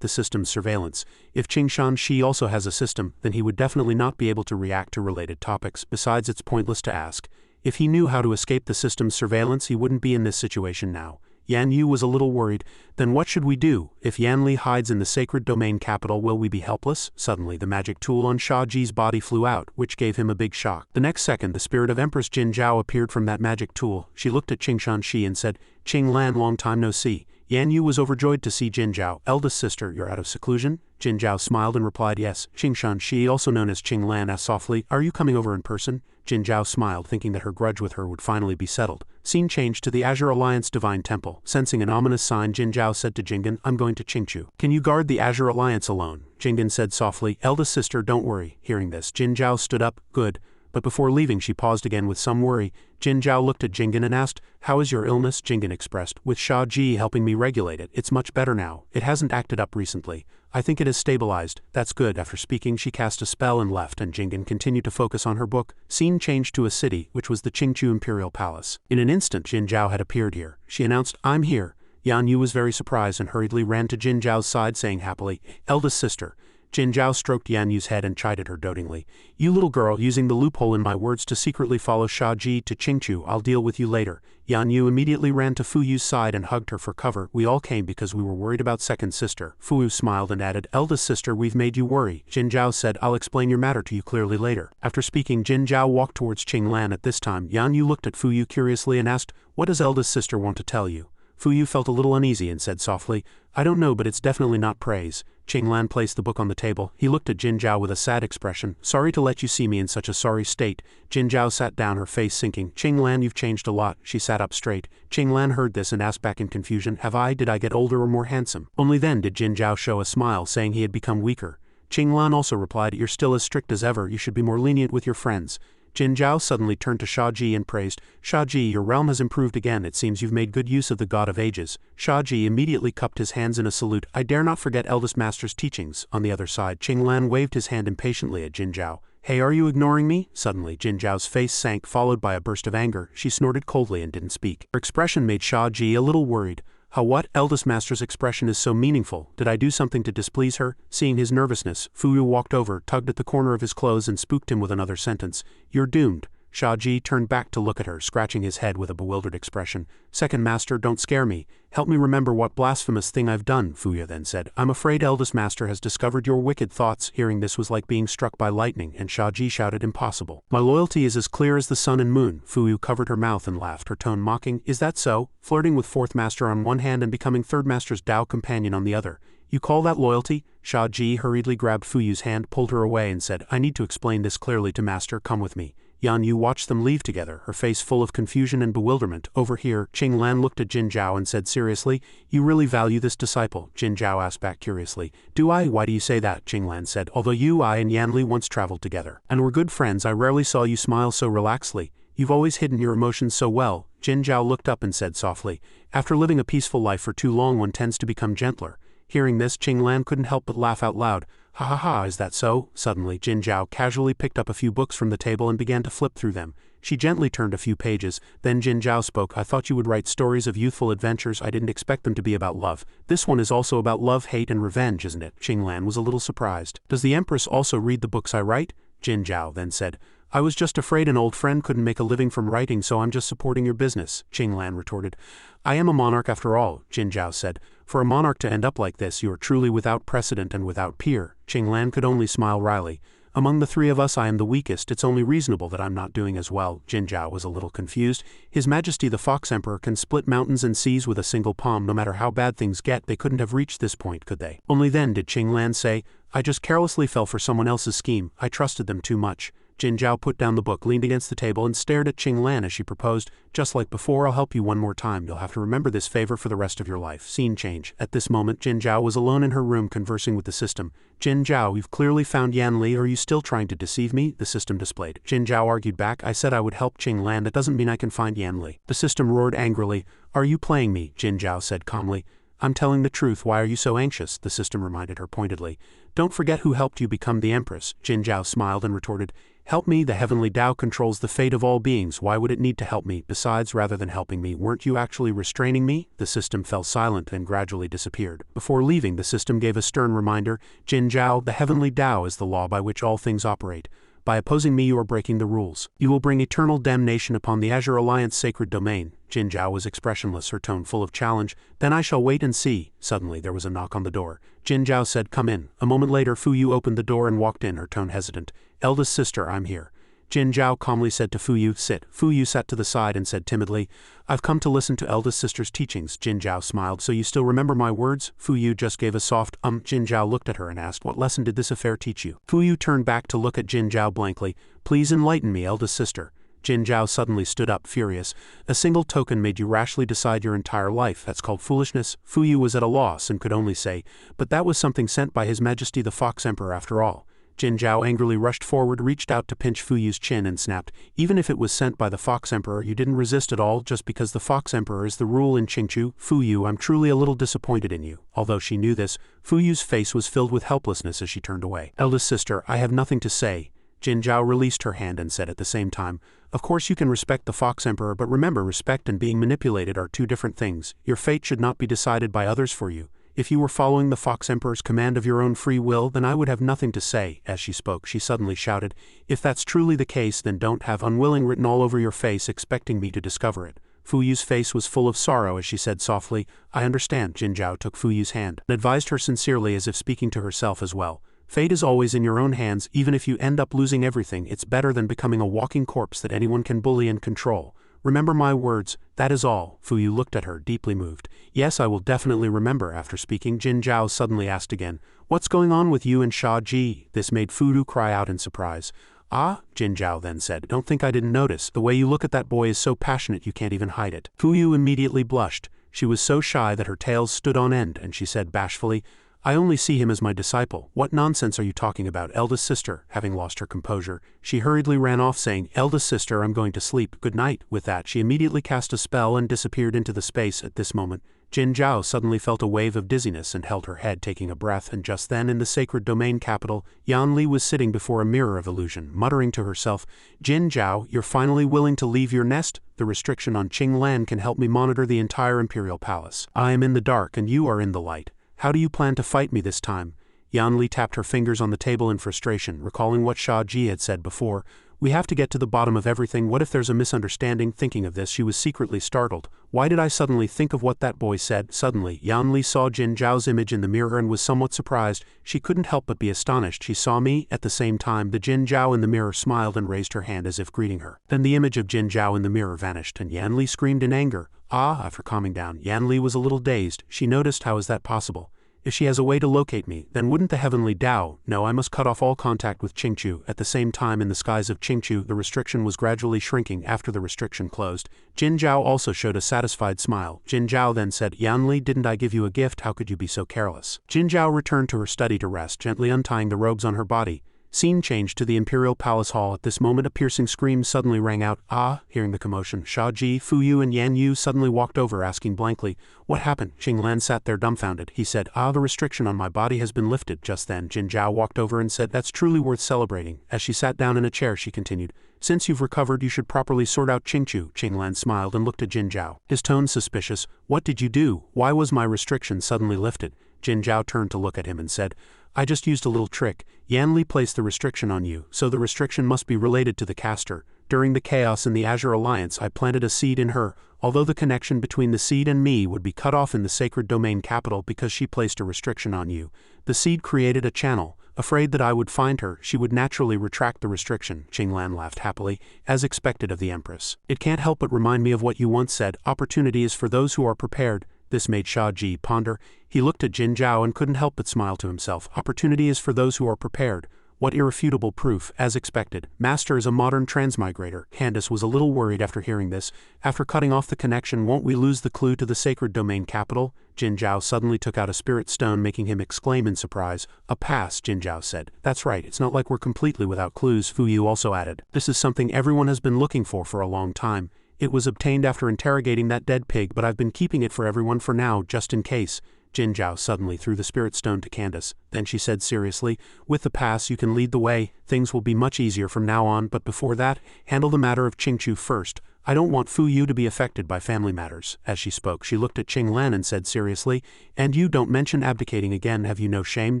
the system's surveillance? If Shi also has a system, then he would definitely not be able to react to related topics. Besides, it's pointless to ask. If he knew how to escape the system's surveillance, he wouldn't be in this situation now." Yan Yu was a little worried. "Then what should we do? If Yan Li hides in the sacred domain capital, will we be helpless?" Suddenly, the magic tool on Shia Ji's body flew out, which gave him a big shock. The next second, the spirit of Empress Jin Zhao appeared from that magic tool. She looked at Shi and said, "Qing Lan, long time no see." Yan Yu was overjoyed to see Jin Zhao. "Eldest sister, you're out of seclusion?" Jin Zhao smiled and replied yes. Shi, also known as Qing Lan, asked softly, "Are you coming over in person?" Jin Zhao smiled, thinking that her grudge with her would finally be settled. Scene changed to the Azure Alliance Divine Temple. Sensing an ominous sign, Jin Zhao said to Jingen, "I'm going to Chingchu. Can you guard the Azure Alliance alone?" Jingen said softly, "Eldest sister, don't worry." Hearing this, Jin Zhao stood up. "Good." But before leaving, she paused again with some worry. Jin Zhao looked at Jingen and asked, "How is your illness?" Jingen expressed, "With Shia Ji helping me regulate it, it's much better now. It hasn't acted up recently. I think it has stabilized." "That's good." After speaking, she cast a spell and left, and Jingen continued to focus on her book. Scene changed to a city, which was the Chingchu Imperial Palace. In an instant, Jin Zhao had appeared here. She announced, "I'm here." Yan Yu was very surprised and hurriedly ran to Jin Zhao's side, saying happily, "Eldest sister." Jin Zhao stroked Yan Yu's head and chided her dotingly. "You little girl, using the loophole in my words to secretly follow Shia Ji to Chingchu. I'll deal with you later." Yan Yu immediately ran to Fuyu's side and hugged her for cover. "We all came because we were worried about second sister." Fuyu smiled and added, "Eldest sister, we've made you worry." Jin Zhao said, "I'll explain your matter to you clearly later." After speaking, Jin Zhao walked towards Qing Lan. At this time, Yan Yu looked at Fuyu curiously and asked, "What does eldest sister want to tell you?" Fuyu felt a little uneasy and said softly, I don't know, but it's definitely not praise. Qinglan placed the book on the table. He looked at Jin Zhao with a sad expression. Sorry to let you see me in such a sorry state. Jin Zhao sat down, her face sinking. Qinglan, you've changed a lot. She sat up straight. Qinglan heard this and asked back in confusion, did I get older or more handsome? Only then did Jin Zhao show a smile, saying he had become weaker. Qinglan also replied, you're still as strict as ever. You should be more lenient with your friends. Jin Zhao suddenly turned to Shia Ji and praised, Shia Ji, your realm has improved again. It seems you've made good use of the God of Ages. Shia Ji immediately cupped his hands in a salute. I dare not forget eldest master's teachings. On the other side, Qinglan waved his hand impatiently at Jin Zhao. Hey, are you ignoring me? Suddenly, Jin Zhao's face sank, followed by a burst of anger. She snorted coldly and didn't speak. Her expression made Shia Ji a little worried. What? Eldest master's expression is so meaningful. Did I do something to displease her? Seeing his nervousness, Fuyu walked over, tugged at the corner of his clothes and spooked him with another sentence. You're doomed. Shia Ji turned back to look at her, scratching his head with a bewildered expression. Second master, don't scare me. Help me remember what blasphemous thing I've done, Fuyu then said. I'm afraid eldest master has discovered your wicked thoughts. Hearing this was like being struck by lightning, and Shia Ji shouted, impossible. My loyalty is as clear as the sun and moon. Fuyu covered her mouth and laughed, her tone mocking. Is that so? Flirting with fourth master on one hand and becoming third master's Dao companion on the other. You call that loyalty? Shia Ji hurriedly grabbed Fuyu's hand, pulled her away and said, I need to explain this clearly to master, come with me. Yan Yu watched them leave together, her face full of confusion and bewilderment. Over here, Qinglan looked at Jin Zhao and said seriously, you really value this disciple? Jin Zhao asked back curiously. Do I? Why do you say that? Qinglan said. Although you, I, and Yan Li once traveled together, and were good friends, I rarely saw you smile so relaxedly. You've always hidden your emotions so well. Jin Zhao looked up and said softly, after living a peaceful life for too long, one tends to become gentler. Hearing this, Qinglan couldn't help but laugh out loud. Ha ha ha, is that so? Suddenly, Jin Zhao casually picked up a few books from the table and began to flip through them. She gently turned a few pages. Then Jin Zhao spoke. I thought you would write stories of youthful adventures. I didn't expect them to be about love. This one is also about love, hate, and revenge, isn't it? Qinglan was a little surprised. Does the Empress also read the books I write? Jin Zhao then said. I was just afraid an old friend couldn't make a living from writing, so I'm just supporting your business, Qinglan retorted. I am a monarch after all, Jin Zhao said. For a monarch to end up like this, you are truly without precedent and without peer. Qinglan could only smile wryly. Among the three of us I am the weakest. It's only reasonable that I'm not doing as well. Jin Zhao was a little confused. His Majesty the Fox Emperor can split mountains and seas with a single palm. No matter how bad things get, they couldn't have reached this point, could they? Only then did Qinglan say, I just carelessly fell for someone else's scheme. I trusted them too much. Jin Zhao put down the book, leaned against the table, and stared at Qinglan as she proposed, just like before, I'll help you one more time. You'll have to remember this favor for the rest of your life. Scene change. At this moment, Jin Zhao was alone in her room conversing with the system. Jin Zhao, you've clearly found Yan Li. Are you still trying to deceive me? The system displayed. Jin Zhao argued back. I said I would help Qinglan. That doesn't mean I can find Yan Li. The system roared angrily. Are you playing me? Jin Zhao said calmly. I'm telling the truth. Why are you so anxious? The system reminded her pointedly. Don't forget who helped you become the Empress. Jin Zhao smiled and retorted. Help me, the heavenly Tao controls the fate of all beings. Why would it need to help me? Besides, rather than helping me, weren't you actually restraining me? The system fell silent and gradually disappeared. Before leaving, the system gave a stern reminder. Jin Zhao, the heavenly Tao is the law by which all things operate. By opposing me, you are breaking the rules. You will bring eternal damnation upon the Azure Alliance sacred domain. Jin Zhao was expressionless, her tone full of challenge. Then I shall wait and see. Suddenly, there was a knock on the door. Jin Zhao said, come in. A moment later, Fuyu opened the door and walked in, her tone hesitant. Eldest sister, I'm here. Jin Zhao calmly said to Fuyu, sit. Fuyu sat to the side and said timidly, I've come to listen to eldest sister's teachings. Jin Zhao smiled. So you still remember my words? Fuyu just gave a soft, Jin Zhao looked at her and asked, what lesson did this affair teach you? Fuyu turned back to look at Jin Zhao blankly. Please enlighten me, eldest sister. Jin Zhao suddenly stood up, furious. A single token made you rashly decide your entire life. That's called foolishness. Fuyu was at a loss and could only say, but that was something sent by His Majesty the Fox Emperor after all. Jin Zhao angrily rushed forward, reached out to pinch Fuyu's chin and snapped, even if it was sent by the Fox Emperor, you didn't resist at all just because the Fox Emperor is the rule in Chingchu. Fuyu, I'm truly a little disappointed in you. Although she knew this, Fuyu's face was filled with helplessness as she turned away. Eldest sister, I have nothing to say. Jin Zhao released her hand and said at the same time, of course you can respect the Fox Emperor, but remember, respect and being manipulated are two different things. Your fate should not be decided by others for you. If you were following the Fox Emperor's command of your own free will, then I would have nothing to say. As she spoke, she suddenly shouted, if that's truly the case, then don't have unwilling written all over your face expecting me to discover it. Fuyu's face was full of sorrow as she said softly, I understand. Jin Zhao took Fuyu's hand and advised her sincerely as if speaking to herself as well. Fate is always in your own hands. Even if you end up losing everything, it's better than becoming a walking corpse that anyone can bully and control. Remember my words, that is all. Fuyu looked at her, deeply moved. Yes, I will definitely remember. After speaking, Jin Zhao suddenly asked again, what's going on with you and Shia Ji? This made Fuyu cry out in surprise. Ah, Jin Zhao then said, don't think I didn't notice. The way you look at that boy is so passionate you can't even hide it. Fuyu immediately blushed. She was so shy that her tails stood on end, and she said bashfully, I only see him as my disciple. What nonsense are you talking about, eldest sister? Having lost her composure, she hurriedly ran off saying, eldest sister, I'm going to sleep. Good night. With that, she immediately cast a spell and disappeared into the space. At this moment, Jin Zhao suddenly felt a wave of dizziness and held her head, taking a breath, and just then in the sacred domain capital, Yan Li was sitting before a mirror of illusion, muttering to herself, Jin Zhao, you're finally willing to leave your nest? The restriction on Qinglan can help me monitor the entire imperial palace. I am in the dark and you are in the light. How do you plan to fight me this time? Yan Li tapped her fingers on the table in frustration, recalling what Shia Ji had said before. We have to get to the bottom of everything. What if there's a misunderstanding? Thinking of this, she was secretly startled. Why did I suddenly think of what that boy said? Suddenly, Yan Li saw Jin Zhao's image in the mirror and was somewhat surprised. She couldn't help but be astonished. She saw me. At the same time, the Jin Zhao in the mirror smiled and raised her hand as if greeting her. Then the image of Jin Zhao in the mirror vanished, and Yan Li screamed in anger. Ah, after calming down, Yan Li was a little dazed. She noticed, how is that possible? If she has a way to locate me, then wouldn't the heavenly Tao know I must cut off all contact with Chingchu? At the same time, in the skies of Chingchu, the restriction was gradually shrinking. After the restriction closed, Jin Zhao also showed a satisfied smile. Jin Zhao then said, Yan Li, didn't I give you a gift? How could you be so careless? Jin Zhao returned to her study to rest, gently untying the robes on her body. Scene changed to the Imperial Palace Hall. At this moment a piercing scream suddenly rang out. Ah, hearing the commotion, Shia Ji, Fuyu and Yan Yu suddenly walked over, asking blankly, what happened? Qinglan sat there dumbfounded. He said, ah, the restriction on my body has been lifted. Just then, Jin Zhao walked over and said, that's truly worth celebrating. As she sat down in a chair, she continued, since you've recovered, you should properly sort out Chingchu. Qinglan smiled and looked at Jin Zhao, his tone suspicious. What did you do? Why was my restriction suddenly lifted? Jin Zhao turned to look at him and said, I just used a little trick. Yan Li placed the restriction on you, so the restriction must be related to the caster. During the chaos in the Azure Alliance, I planted a seed in her, although the connection between the seed and me would be cut off in the sacred domain capital because she placed a restriction on you. The seed created a channel. Afraid that I would find her, she would naturally retract the restriction. Qinglan laughed happily, as expected of the Empress. It can't help but remind me of what you once said, opportunity is for those who are prepared. This made Shia Ji ponder. He looked at Jin Zhao and couldn't help but smile to himself. Opportunity is for those who are prepared. What irrefutable proof, as expected. Master is a modern transmigrator. Candace was a little worried after hearing this. After cutting off the connection, won't we lose the clue to the sacred domain capital? Jin Zhao suddenly took out a spirit stone, making him exclaim in surprise. A pass, Jin Zhao said. That's right, it's not like we're completely without clues, Fuyu also added. This is something everyone has been looking for a long time. It was obtained after interrogating that dead pig, but I've been keeping it for everyone for now, just in case. Jin Zhao suddenly threw the spirit stone to Candace. Then she said seriously, with the pass you can lead the way, things will be much easier from now on, but before that, handle the matter of Chingchu first. I don't want Fuyu to be affected by family matters. As she spoke, she looked at Qinglan and said seriously, and you don't mention abdicating again, have you no shame?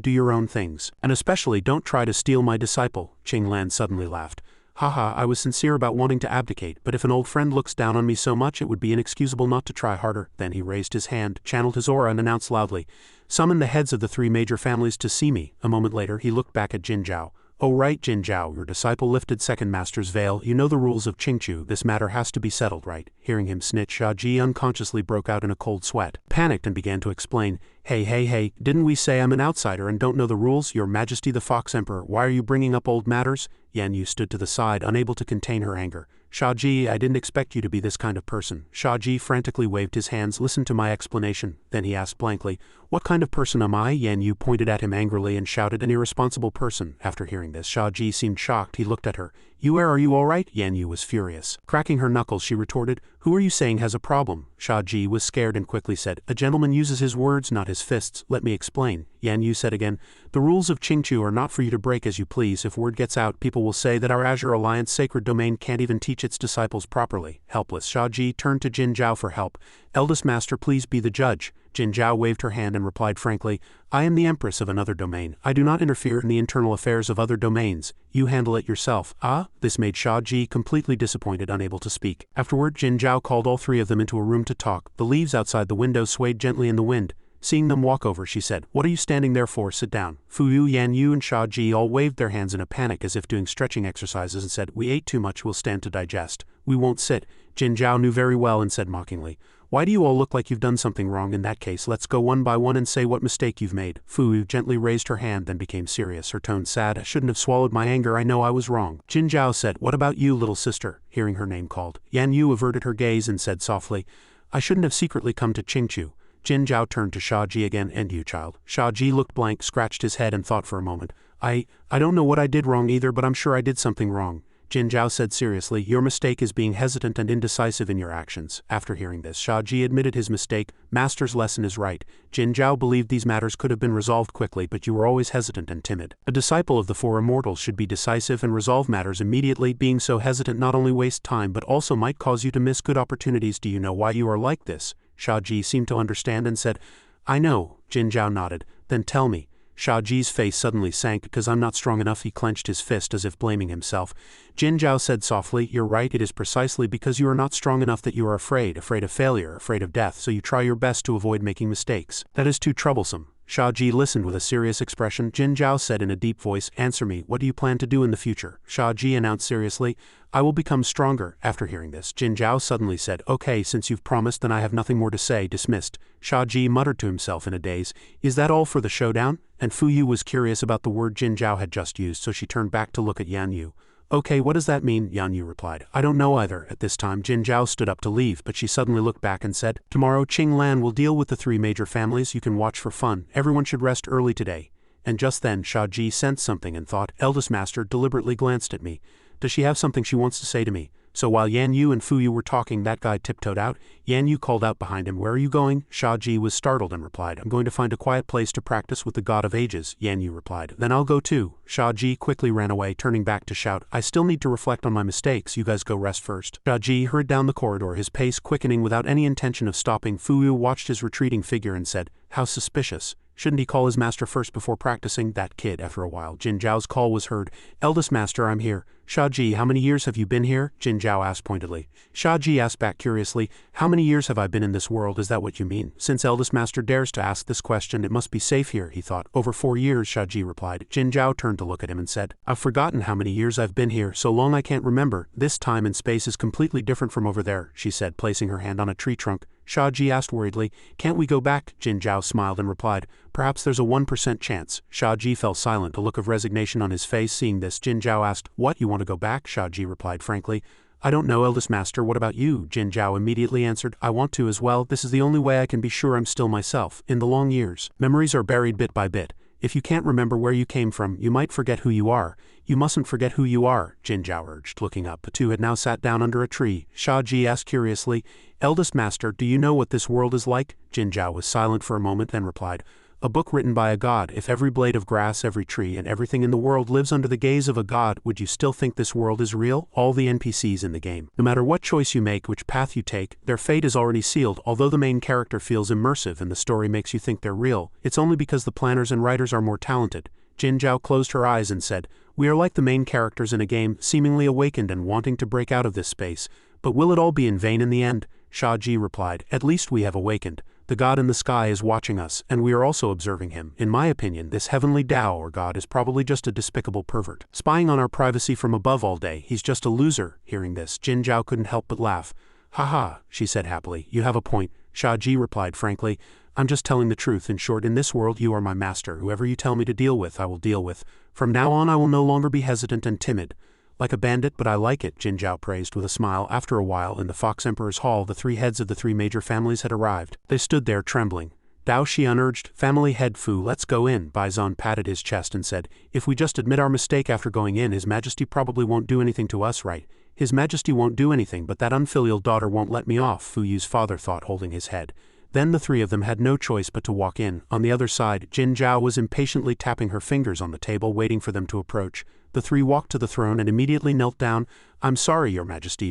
Do your own things. And especially don't try to steal my disciple. Qinglan suddenly laughed. Haha, I was sincere about wanting to abdicate, but if an old friend looks down on me so much it would be inexcusable not to try harder. Then he raised his hand, channeled his aura and announced loudly, summon the heads of the 3 major families to see me. A moment later he looked back at Jin Zhao. Oh right, Jin Zhao, your disciple lifted second master's veil. You know the rules of Chingchu. This matter has to be settled, right? Hearing him snitch, Shia Ji unconsciously broke out in a cold sweat, panicked and began to explain. Hey, didn't we say I'm an outsider and don't know the rules? Your Majesty the Fox Emperor, why are you bringing up old matters? Yan Yu stood to the side, unable to contain her anger. Shia Ji, I didn't expect you to be this kind of person. Shia Ji frantically waved his hands. Listen to my explanation. Then he asked blankly, what kind of person am I? Yan Yu pointed at him angrily and shouted, an irresponsible person. After hearing this, Shia Ji seemed shocked. He looked at her. Are you all right? Yan Yu was furious. Cracking her knuckles, she retorted, who are you saying has a problem? Shia Ji was scared and quickly said, a gentleman uses his words, not his fists. Let me explain. Yan Yu said again, the rules of Chingchu are not for you to break as you please. If word gets out, people will say that our Azure Alliance sacred domain can't even teach its disciples properly. Helpless, Shia Ji turned to Jin Zhao for help. Eldest master, please be the judge. Jin Zhao waved her hand and replied frankly, I am the empress of another domain. I do not interfere in the internal affairs of other domains. You handle it yourself. Ah? This made Shia Ji completely disappointed, unable to speak. Afterward, Jin Zhao called all 3 of them into a room to talk. The leaves outside the window swayed gently in the wind. Seeing them walk over, she said, what are you standing there for? Sit down. Fuyu, Yan Yu and Shia Ji all waved their hands in a panic as if doing stretching exercises and said, we ate too much, we'll stand to digest. We won't sit, Jin Zhao knew very well and said mockingly. Why do you all look like you've done something wrong? In that case, let's go one by one and say what mistake you've made. Fuyu gently raised her hand, then became serious, her tone sad. I shouldn't have swallowed my anger, I know I was wrong. Jin Zhao said, what about you, little sister? Hearing her name called. Yan Yu averted her gaze and said softly, I shouldn't have secretly come to Chingchu. Jin Zhao turned to Shia Ji again. And you, child? Shia Ji looked blank, scratched his head and thought for a moment. I don't know what I did wrong either, but I'm sure I did something wrong. Jin Zhao said seriously, your mistake is being hesitant and indecisive in your actions. After hearing this, Shia Ji admitted his mistake. Master's lesson is right. Jin Zhao believed these matters could have been resolved quickly, but you were always hesitant and timid. A disciple of the Four Immortals should be decisive and resolve matters immediately. Being so hesitant not only wastes time but also might cause you to miss good opportunities. Do you know why you are like this? Shia Ji seemed to understand and said, I know. Jin Zhao nodded. Then tell me. Shia Ji's face suddenly sank. Because I'm not strong enough. He clenched his fist as if blaming himself. Jin Zhao said softly, you're right, it is precisely because you are not strong enough that you are afraid of failure, afraid of death, so you try your best to avoid making mistakes. That is too troublesome. Shia Ji listened with a serious expression. Jin Zhao said in a deep voice, answer me, what do you plan to do in the future? Shia Ji announced seriously, I will become stronger. After hearing this, Jin Zhao suddenly said, okay, since you've promised, then I have nothing more to say. Dismissed. Shia Ji muttered to himself in a daze, is that all for the showdown? And Fuyu was curious about the word Jin Zhao had just used, so she turned back to look at Yan Yu. Okay, what does that mean? Yan Yu replied. I don't know either. At this time, Jin Zhao stood up to leave, but she suddenly looked back and said, tomorrow Qing Lan will deal with the three major families. You can watch for fun. Everyone should rest early today. And just then, Shia Ji sensed something and thought, eldest master deliberately glanced at me. Does she have something she wants to say to me? So while Yan Yu and Fuyu were talking, that guy tiptoed out. Yan Yu called out behind him, where are you going? Shia Ji was startled and replied, I'm going to find a quiet place to practice with the God of Ages. Yan Yu replied, then I'll go too. Shia Ji quickly ran away, turning back to shout, I still need to reflect on my mistakes, you guys go rest first. Shia Ji hurried down the corridor, his pace quickening without any intention of stopping. Fuyu watched his retreating figure and said, how suspicious. Shouldn't he call his master first before practicing? That kid. After a while, Jin Zhao's call was heard. Eldest master, I'm here. Shia Ji, how many years have you been here? Jin Zhao asked pointedly. Shia Ji asked back curiously, how many years have I been in this world? Is that what you mean? Since eldest master dares to ask this question, it must be safe here, he thought. Over 4 years, Shia Ji replied. Jin Zhao turned to look at him and said, I've forgotten how many years I've been here, so long I can't remember. This time and space is completely different from over there, she said, placing her hand on a tree trunk. Shia Ji asked worriedly, can't we go back? Jin Zhao smiled and replied, perhaps there's a 1% chance. Shia Ji fell silent, a look of resignation on his face. Seeing this, Jin Zhao asked, what, you want to go back? Shia Ji replied frankly, I don't know, eldest master, what about you? Jin Zhao immediately answered, I want to as well. This is the only way I can be sure I'm still myself. In the long years, memories are buried bit by bit. If you can't remember where you came from, you might forget who you are. You mustn't forget who you are, Jin Zhao urged, looking up. The two had now sat down under a tree. Shia Ji asked curiously, eldest master, do you know what this world is like? Jin Zhao was silent for a moment, then replied, a book written by a god. If every blade of grass, every tree, and everything in the world lives under the gaze of a god, would you still think this world is real? All the NPCs in the game, no matter what choice you make, which path you take, their fate is already sealed. Although the main character feels immersive and the story makes you think they're real, it's only because the planners and writers are more talented. Jin Zhao closed her eyes and said, we are like the main characters in a game, seemingly awakened and wanting to break out of this space. But will it all be in vain in the end? Shia Ji replied, at least we have awakened. The god in the sky is watching us, and we are also observing him. In my opinion, this heavenly Tao or god is probably just a despicable pervert, spying on our privacy from above all day. He's just a loser. Hearing this, Jin Zhao couldn't help but laugh. Ha ha, she said happily, you have a point. Shia Ji replied frankly, I'm just telling the truth. In short, in this world you are my master. Whoever you tell me to deal with, I will deal with. From now on I will no longer be hesitant and timid. Like a bandit, but I like it, Jin Zhao praised with a smile. After a while, in the Fox Emperor's hall, the three heads of the three major families had arrived. They stood there trembling. Dao Xian urged, family head Fu, let's go in. Bai Zhan patted his chest and said, if we just admit our mistake after going in, His Majesty probably won't do anything to us, right? His Majesty won't do anything, but that unfilial daughter won't let me off, Fu Yu's father thought, holding his head. Then the three of them had no choice but to walk in. On the other side, Jin Zhao was impatiently tapping her fingers on the table, waiting for them to approach. The three walked to the throne and immediately knelt down. I'm sorry, Your Majesty,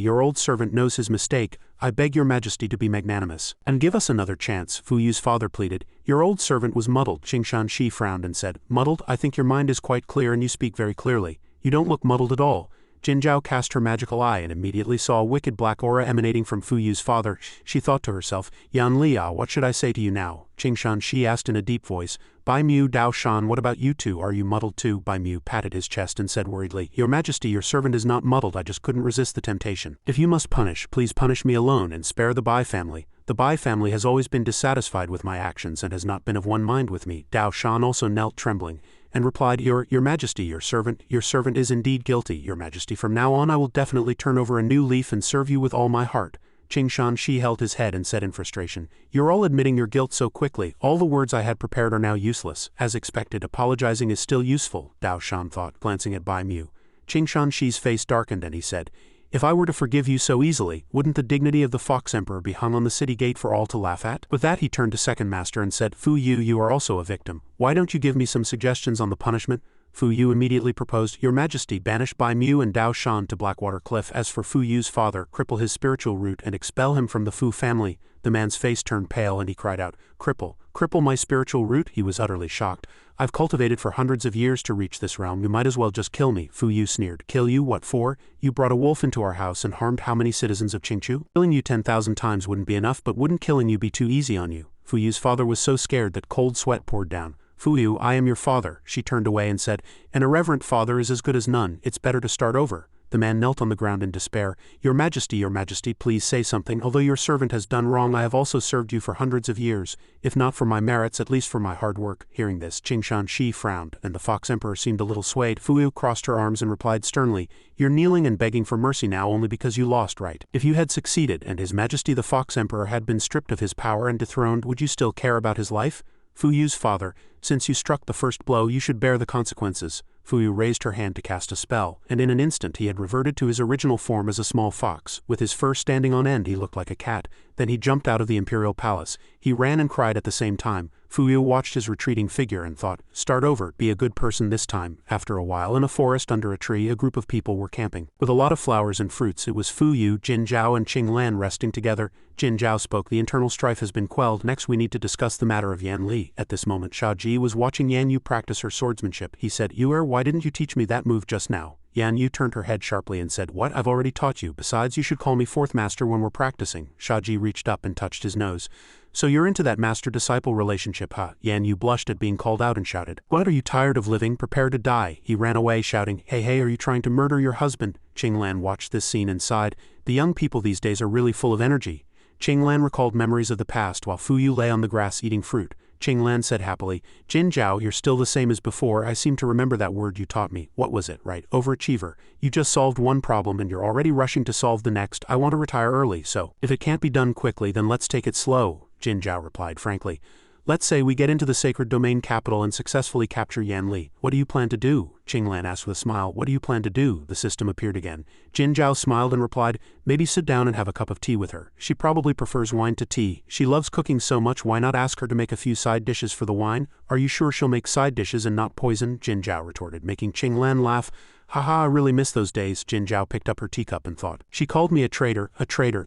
your old servant knows his mistake. I beg Your Majesty to be magnanimous and give us another chance, Fu Yu's father pleaded. Your old servant was muddled. Qingshan Shi frowned and said, muddled? I think your mind is quite clear and you speak very clearly. You don't look muddled at all. Jin Zhao cast her magical eye and immediately saw a wicked black aura emanating from Fuyu's father. She thought to herself, Yan Li, what should I say to you now? Qingshan, she asked in a deep voice. Bai Mu, Dao Shan, what about you two? Are you muddled too? Bai Mu patted his chest and said worriedly, Your Majesty, your servant is not muddled, I just couldn't resist the temptation. If you must punish, please punish me alone and spare the Bai family. The Bai family has always been dissatisfied with my actions and has not been of one mind with me. Dao Shan also knelt trembling and replied, Your Majesty, your servant is indeed guilty. Your Majesty, from now on I will definitely turn over a new leaf and serve you with all my heart. Qingshan, she held his head and said in frustration, You're all admitting your guilt so quickly, all the words I had prepared are now useless. As expected, apologizing is still useful, Dao Shan thought, glancing at Bai Mu. Qingshan Shi's face darkened and he said, If I were to forgive you so easily, wouldn't the dignity of the Fox Emperor be hung on the city gate for all to laugh at? With that he turned to Second Master and said, Fuyu, you are also a victim. Why don't you give me some suggestions on the punishment? Fuyu immediately proposed, Your Majesty, banish Bai Mu and Dao Shan to Blackwater Cliff. As for Fuyu's father, cripple his spiritual root and expel him from the Fu family. The man's face turned pale and he cried out, Cripple my spiritual root? He was utterly shocked. I've cultivated for hundreds of years to reach this realm, you might as well just kill me. Fuyu sneered. Kill you? What for? You brought a wolf into our house and harmed how many citizens of Chingchu? Killing you 10,000 times wouldn't be enough, but wouldn't killing you be too easy on you? Fuyu's father was so scared that cold sweat poured down. Fuyu, I am your father. She turned away and said, An irreverent father is as good as none, it's better to start over. The man knelt on the ground in despair. Your Majesty, please say something. Although your servant has done wrong, I have also served you for hundreds of years. If not for my merits, at least for my hard work. Hearing this, Qingshan Shi frowned, and the Fox Emperor seemed a little swayed. Fuyu crossed her arms and replied sternly, You're kneeling and begging for mercy now only because you lost, right? If you had succeeded, and His Majesty the Fox Emperor had been stripped of his power and dethroned, would you still care about his life? Fuyu's father, since you struck the first blow, you should bear the consequences. Fuyu raised her hand to cast a spell, and in an instant he had reverted to his original form as a small fox. With his fur standing on end, he looked like a cat. Then he jumped out of the imperial palace. He ran and cried at the same time. Fuyu watched his retreating figure and thought, Start over, be a good person this time. After a while, in a forest under a tree, a group of people were camping. With a lot of flowers and fruits, it was Fuyu, Jin Zhao and Qing Lan resting together. Jin Zhao spoke, The internal strife has been quelled. Next we need to discuss the matter of Yan Li. At this moment Shia Ji was watching Yan Yu practice her swordsmanship. He said, why didn't you teach me that move just now? Yan Yu turned her head sharply and said, What? I've already taught you. Besides, you should call me fourth master when we're practicing. Shia Ji reached up and touched his nose. So you're into that master-disciple relationship, huh? Yan Yu blushed at being called out and shouted, What, are you tired of living? Prepare to die. He ran away shouting, Hey, are you trying to murder your husband? Qing Lan watched this scene and sighed. The young people these days are really full of energy. Qing Lan recalled memories of the past while Fuyu lay on the grass eating fruit. Qing Lan said happily, Jin Zhao, you're still the same as before. I seem to remember that word you taught me. What was it? Right, overachiever. You just solved one problem and you're already rushing to solve the next. I want to retire early, so if it can't be done quickly, then let's take it slow. Jin Zhao replied frankly. Let's say we get into the sacred domain capital and successfully capture Yan Li. What do you plan to do? Qing Lan asked with a smile. What do you plan to do? The system appeared again. Jin Zhao smiled and replied, Maybe sit down and have a cup of tea with her. She probably prefers wine to tea. She loves cooking so much, why not ask her to make a few side dishes for the wine? Are you sure she'll make side dishes and not poison? Jin Zhao retorted, making Qing Lan laugh. Haha, I really miss those days. Jin Zhao picked up her teacup and thought. She called me a traitor,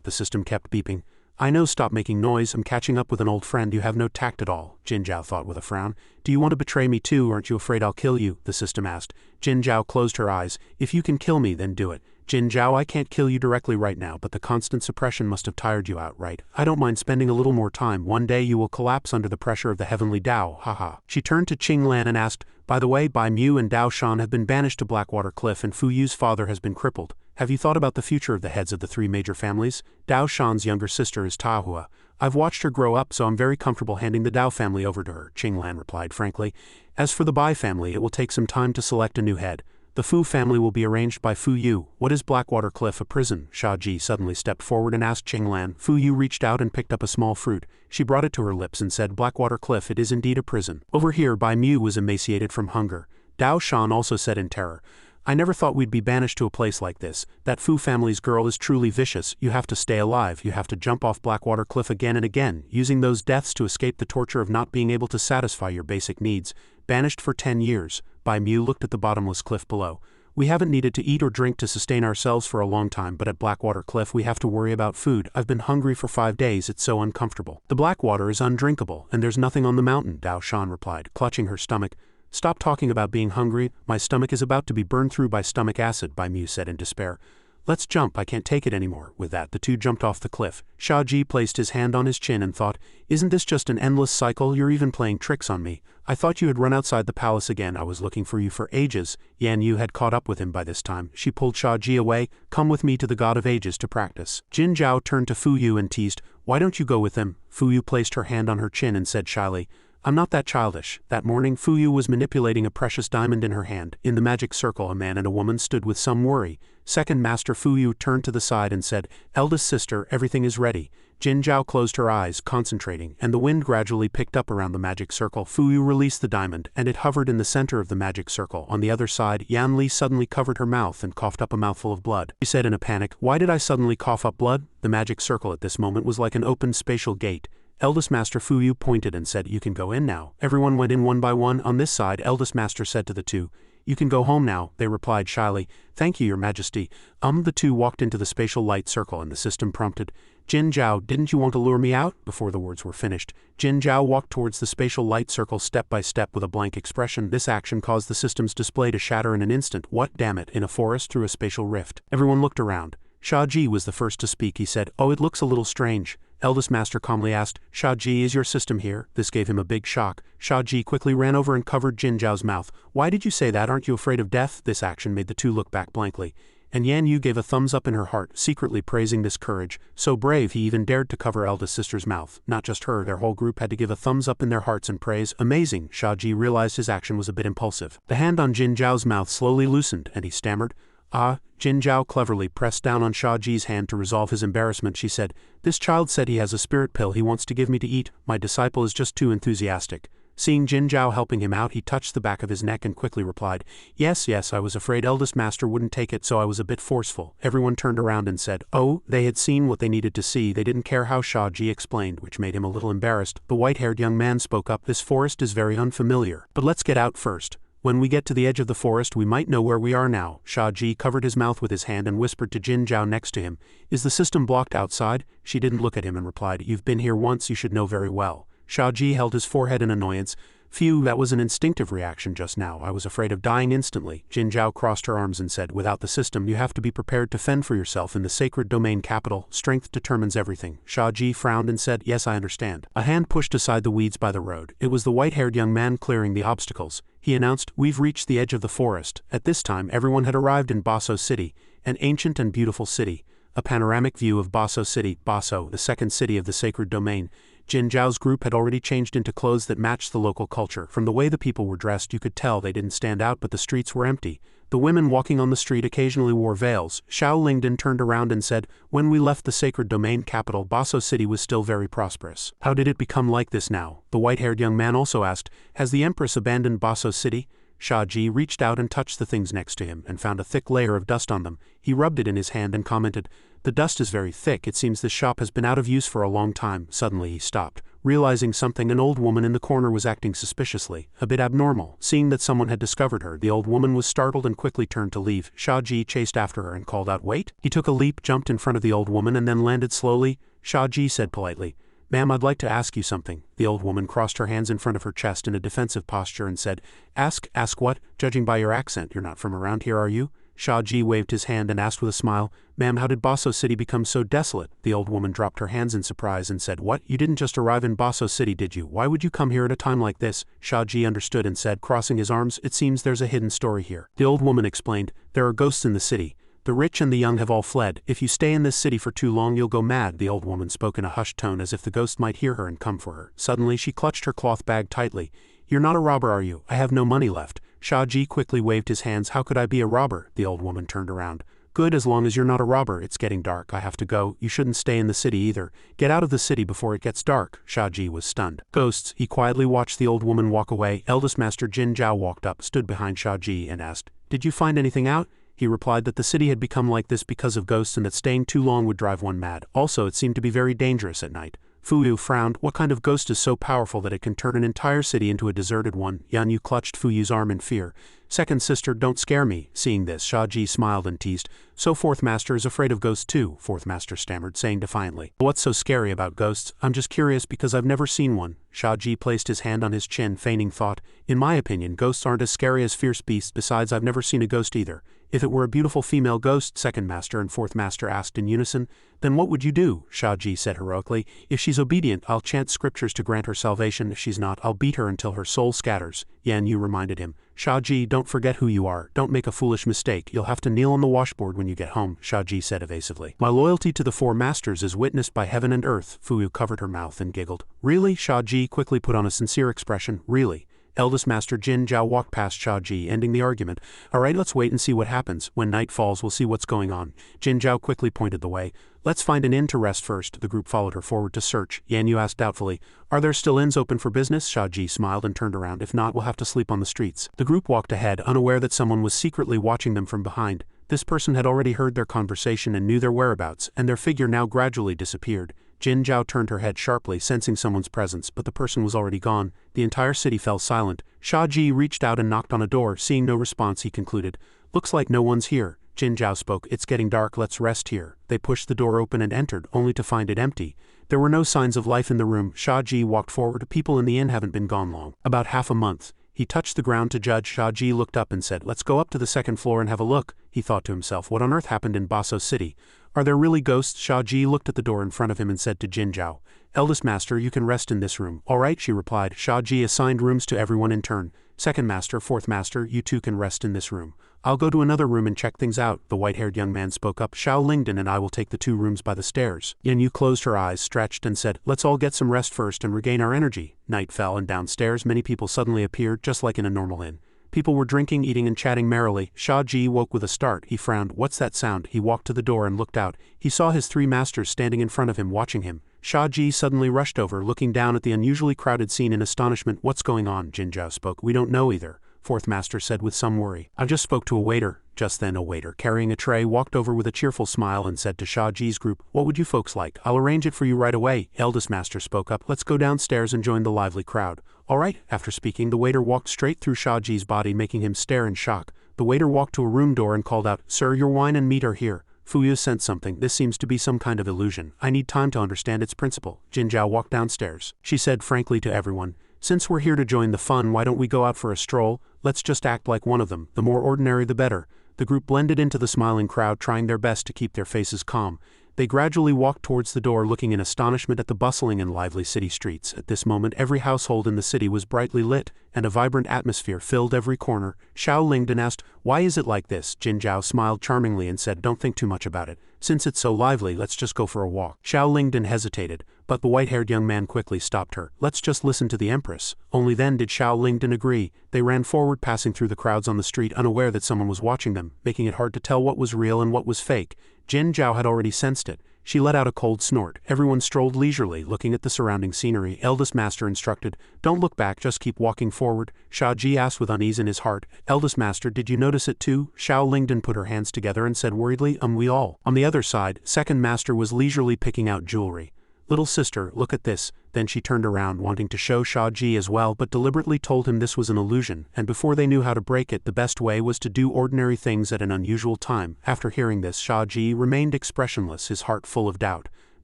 the system kept beeping. I know, stop making noise, I'm catching up with an old friend, you have no tact at all, Jin Zhao thought with a frown. Do you want to betray me too, aren't you afraid I'll kill you? The system asked. Jin Zhao closed her eyes. If you can kill me, then do it. Jin Zhao, I can't kill you directly right now, but the constant suppression must have tired you out, right? I don't mind spending a little more time. One day you will collapse under the pressure of the heavenly Tao, haha. She turned to Qing Lan and asked, By the way, Bai Mu and Dao Shan have been banished to Blackwater Cliff and Fuyu's father has been crippled. Have you thought about the future of the heads of the three major families? Dao Shan's younger sister is Tahua. I've watched her grow up, so I'm very comfortable handing the Dao family over to her, Qing Lan replied frankly. As for the Bai family, it will take some time to select a new head. The Fu family will be arranged by Fuyu. What is Blackwater Cliff, a prison? Shia Ji suddenly stepped forward and asked Qing Lan. Fuyu reached out and picked up a small fruit. She brought it to her lips and said, Blackwater Cliff, it is indeed a prison. Over here, Bai Mu was emaciated from hunger. Dao Shan also said in terror, I never thought we'd be banished to a place like this. That Fu family's girl is truly vicious. You have to stay alive. You have to jump off Blackwater Cliff again and again, using those deaths to escape the torture of not being able to satisfy your basic needs. Banished for 10 years. Bai Mu looked at the bottomless cliff below. We haven't needed to eat or drink to sustain ourselves for a long time, but at Blackwater Cliff we have to worry about food. I've been hungry for 5 days, it's so uncomfortable. The Blackwater is undrinkable, and there's nothing on the mountain, Dao Shan replied, clutching her stomach. Stop talking about being hungry, my stomach is about to be burned through by stomach acid, Bai Mu said in despair. Let's jump, I can't take it anymore. With that, the two jumped off the cliff. Shia Ji placed his hand on his chin and thought, isn't this just an endless cycle? You're even playing tricks on me. I thought you had run outside the palace again. I was looking for you for ages. Yan Yu had caught up with him by this time. She pulled Shia Ji away. Come with me to the God of Ages to practice. Jin Zhao turned to Fuyu and teased, why don't you go with them? Fuyu placed her hand on her chin and said shyly, I'm not that childish. That morning, Fuyu was manipulating a precious diamond in her hand. In the magic circle, a man and a woman stood with some worry. Second Master Fuyu turned to the side and said, eldest sister, everything is ready. Jin Zhao closed her eyes, concentrating, and the wind gradually picked up around the magic circle. Fuyu released the diamond, and it hovered in the center of the magic circle. On the other side, Yan Li suddenly covered her mouth and coughed up a mouthful of blood. She said in a panic, why did I suddenly cough up blood? The magic circle at this moment was like an open spatial gate. Eldest Master Fuyu pointed and said, you can go in now. Everyone went in one by one. On this side, Eldest Master said to the two, you can go home now. They replied shyly, thank you, Your Majesty. The two walked into the spatial light circle and the system prompted, Jin Zhao, didn't you want to lure me out? Before the words were finished, Jin Zhao walked towards the spatial light circle step by step with a blank expression. This action caused the system's display to shatter in an instant. What, damn it, in a forest through a spatial rift. Everyone looked around. Shia Ji was the first to speak. He said, oh, it looks a little strange. Eldest Master calmly asked, Shia Ji, is your system here? This gave him a big shock. Shia Ji quickly ran over and covered Jin Zhao's mouth. Why did you say that? Aren't you afraid of death? This action made the two look back blankly. And Yan Yu gave a thumbs up in her heart, secretly praising this courage. So brave he even dared to cover eldest sister's mouth. Not just her, their whole group had to give a thumbs up in their hearts and praise. Amazing. Shia Ji realized his action was a bit impulsive. The hand on Jin Zhao's mouth slowly loosened, and he stammered, ah. Jin Zhao cleverly pressed down on Shia Ji's hand to resolve his embarrassment. She said, this child said he has a spirit pill he wants to give me to eat. My disciple is just too enthusiastic. Seeing Jin Zhao helping him out, he touched the back of his neck and quickly replied, yes, I was afraid eldest master wouldn't take it, so I was a bit forceful. Everyone turned around and said, oh, they had seen what they needed to see. They didn't care how Shia Ji explained, which made him a little embarrassed. The white-haired young man spoke up, this forest is very unfamiliar, but let's get out first. When we get to the edge of the forest, we might know where we are now. Shia Ji covered his mouth with his hand and whispered to Jin Zhao next to him, is the system blocked outside? She didn't look at him and replied, you've been here once, you should know very well. Shia Ji held his forehead in annoyance. Phew, that was an instinctive reaction just now. I was afraid of dying instantly. Jin Zhao crossed her arms and said, without the system, you have to be prepared to fend for yourself in the sacred domain capital. Strength determines everything. Shia Ji frowned and said, yes, I understand. A hand pushed aside the weeds by the road. It was the white-haired young man clearing the obstacles. He announced, we've reached the edge of the forest. At this time, everyone had arrived in Baso City, an ancient and beautiful city. A panoramic view of Baso City, Baso, the second city of the sacred domain. Jin Zhao's group had already changed into clothes that matched the local culture. From the way the people were dressed, you could tell they didn't stand out, but the streets were empty. The women walking on the street occasionally wore veils. Xiao Lingdan turned around and said, when we left the sacred domain capital, Baso City was still very prosperous. How did it become like this now? The white-haired young man also asked, has the Empress abandoned Baso City? Shia Ji reached out and touched the things next to him and found a thick layer of dust on them. He rubbed it in his hand and commented, the dust is very thick, it seems this shop has been out of use for a long time. Suddenly he stopped. Realizing something, an old woman in the corner was acting suspiciously, a bit abnormal. Seeing that someone had discovered her, the old woman was startled and quickly turned to leave. Shia Ji chased after her and called out, wait. He took a leap, jumped in front of the old woman and then landed slowly. Shia Ji said politely, ma'am, I'd like to ask you something. The old woman crossed her hands in front of her chest in a defensive posture and said, ask what? Judging by your accent, you're not from around here, are you? Shia Ji waved his hand and asked with a smile, ma'am, how did Baso City become so desolate? The old woman dropped her hands in surprise and said, what? You didn't just arrive in Baso City, did you? Why would you come here at a time like this? Shia Ji understood and said, crossing his arms, it seems there's a hidden story here. The old woman explained, there are ghosts in the city. The rich and the young have all fled. If you stay in this city for too long, you'll go mad. The old woman spoke in a hushed tone as if the ghost might hear her and come for her. Suddenly she clutched her cloth bag tightly. You're not a robber, are you? I have no money left. Shia Ji quickly waved his hands. How could I be a robber? The old woman turned around. Good, as long as you're not a robber. It's getting dark. I have to go. You shouldn't stay in the city either. Get out of the city before it gets dark. Shia Ji was stunned. Ghosts. He quietly watched the old woman walk away. Eldest Master Jin Zhao walked up, stood behind Shia Ji and asked, did you find anything out? He replied that the city had become like this because of ghosts and that staying too long would drive one mad. Also, it seemed to be very dangerous at night. Fuyu frowned. What kind of ghost is so powerful that it can turn an entire city into a deserted one? Yan Yu clutched Fuyu's arm in fear. Second sister, don't scare me. Seeing this, Shia Ji smiled and teased. So fourth master is afraid of ghosts too, fourth master stammered, saying defiantly. What's so scary about ghosts? I'm just curious because I've never seen one. Shia Ji placed his hand on his chin, feigning thought. In my opinion, ghosts aren't as scary as fierce beasts. Besides, I've never seen a ghost either. If it were a beautiful female ghost, second master and fourth master asked in unison. Then what would you do? Shia Ji said heroically. If she's obedient, I'll chant scriptures to grant her salvation. If she's not, I'll beat her until her soul scatters. Yan Yu reminded him. Shia Ji, don't forget who you are. Don't make a foolish mistake. You'll have to kneel on the washboard when you get home, Shia Ji said evasively. My loyalty to the four masters is witnessed by heaven and earth. Fuyu covered her mouth and giggled. Really? Shia Ji quickly put on a sincere expression. Really? Eldest Master Jin Zhao walked past Shia Ji, ending the argument. Alright, let's wait and see what happens. When night falls, we'll see what's going on. Jin Zhao quickly pointed the way. Let's find an inn to rest first. The group followed her forward to search. Yan Yu asked doubtfully, Are there still inns open for business? Shia Ji smiled and turned around. If not, we'll have to sleep on the streets. The group walked ahead, unaware that someone was secretly watching them from behind. This person had already heard their conversation and knew their whereabouts, and their figure now gradually disappeared. Jin Zhao turned her head sharply, sensing someone's presence, but the person was already gone. The entire city fell silent. Shia Ji reached out and knocked on a door. Seeing no response, he concluded, Looks like no one's here. Jin Zhao spoke. It's getting dark, let's rest here. They pushed the door open and entered, only to find it empty. There were no signs of life in the room. Shia Ji walked forward. People in the inn haven't been gone long. About half a month. He touched the ground to judge. Shia Ji looked up and said, Let's go up to the second floor and have a look. He thought to himself, what on earth happened in Baso City? Are there really ghosts? Shia Ji looked at the door in front of him and said to Jin Zhao, Eldest master, you can rest in this room. All right, she replied. Shia Ji assigned rooms to everyone in turn. Second master, fourth master, you two can rest in this room. I'll go to another room and check things out. The white-haired young man spoke up. Xiao Lingdan and I will take the 2 rooms by the stairs. Yan Yu closed her eyes, stretched, and said, Let's all get some rest first and regain our energy. Night fell, and downstairs many people suddenly appeared, just like in a normal inn. People were drinking, eating, and chatting merrily. Shia Ji woke with a start. He frowned. What's that sound? He walked to the door and looked out. He saw his 3 masters standing in front of him, watching him. Shia Ji suddenly rushed over, looking down at the unusually crowded scene in astonishment. What's going on? Jin Zhao spoke. We don't know either. Fourth master said with some worry. I just spoke to a waiter. Just then a waiter, carrying a tray, walked over with a cheerful smile and said to Shia Ji's group, What would you folks like? I'll arrange it for you right away. Eldest master spoke up. Let's go downstairs and join the lively crowd. All right. After speaking, the waiter walked straight through Shia Ji's body, making him stare in shock. The waiter walked to a room door and called out, Sir, your wine and meat are here. Fuyu sensed something. This seems to be some kind of illusion. I need time to understand its principle. Jin Zhao walked downstairs. She said frankly to everyone, Since we're here to join the fun, why don't we go out for a stroll? Let's just act like one of them. The more ordinary, the better. The group blended into the smiling crowd, trying their best to keep their faces calm. They gradually walked towards the door, looking in astonishment at the bustling and lively city streets. At this moment, every household in the city was brightly lit, and a vibrant atmosphere filled every corner. Xiao Lingdan asked, Why is it like this? Jin Zhao smiled charmingly and said, Don't think too much about it. Since it's so lively, let's just go for a walk. Xiao Lingdan hesitated, but the white-haired young man quickly stopped her. Let's just listen to the Empress. Only then did Xiao Lingdan agree. They ran forward, passing through the crowds on the street, unaware that someone was watching them, making it hard to tell what was real and what was fake. Jin Zhao had already sensed it. She let out a cold snort. Everyone strolled leisurely, looking at the surrounding scenery. Eldest master instructed, Don't look back, just keep walking forward. Shia Ji asked with unease in his heart, Eldest master, did you notice it too? Xiao Lingdan put her hands together and said worriedly, we all. On the other side, second master was leisurely picking out jewelry. Little sister, look at this. Then she turned around, wanting to show Shia Ji as well, but deliberately told him this was an illusion, and before they knew how to break it, the best way was to do ordinary things at an unusual time. After hearing this, Shia Ji remained expressionless, his heart full of doubt.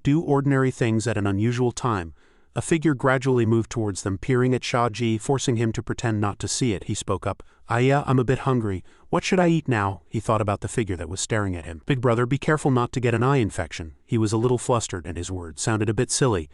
Do ordinary things at an unusual time. A figure gradually moved towards them, peering at Shia Ji, forcing him to pretend not to see it. He spoke up. Yeah, I'm a bit hungry. What should I eat now? He thought about the figure that was staring at him. Big brother, be careful not to get an eye infection. He was a little flustered, and his words sounded a bit silly.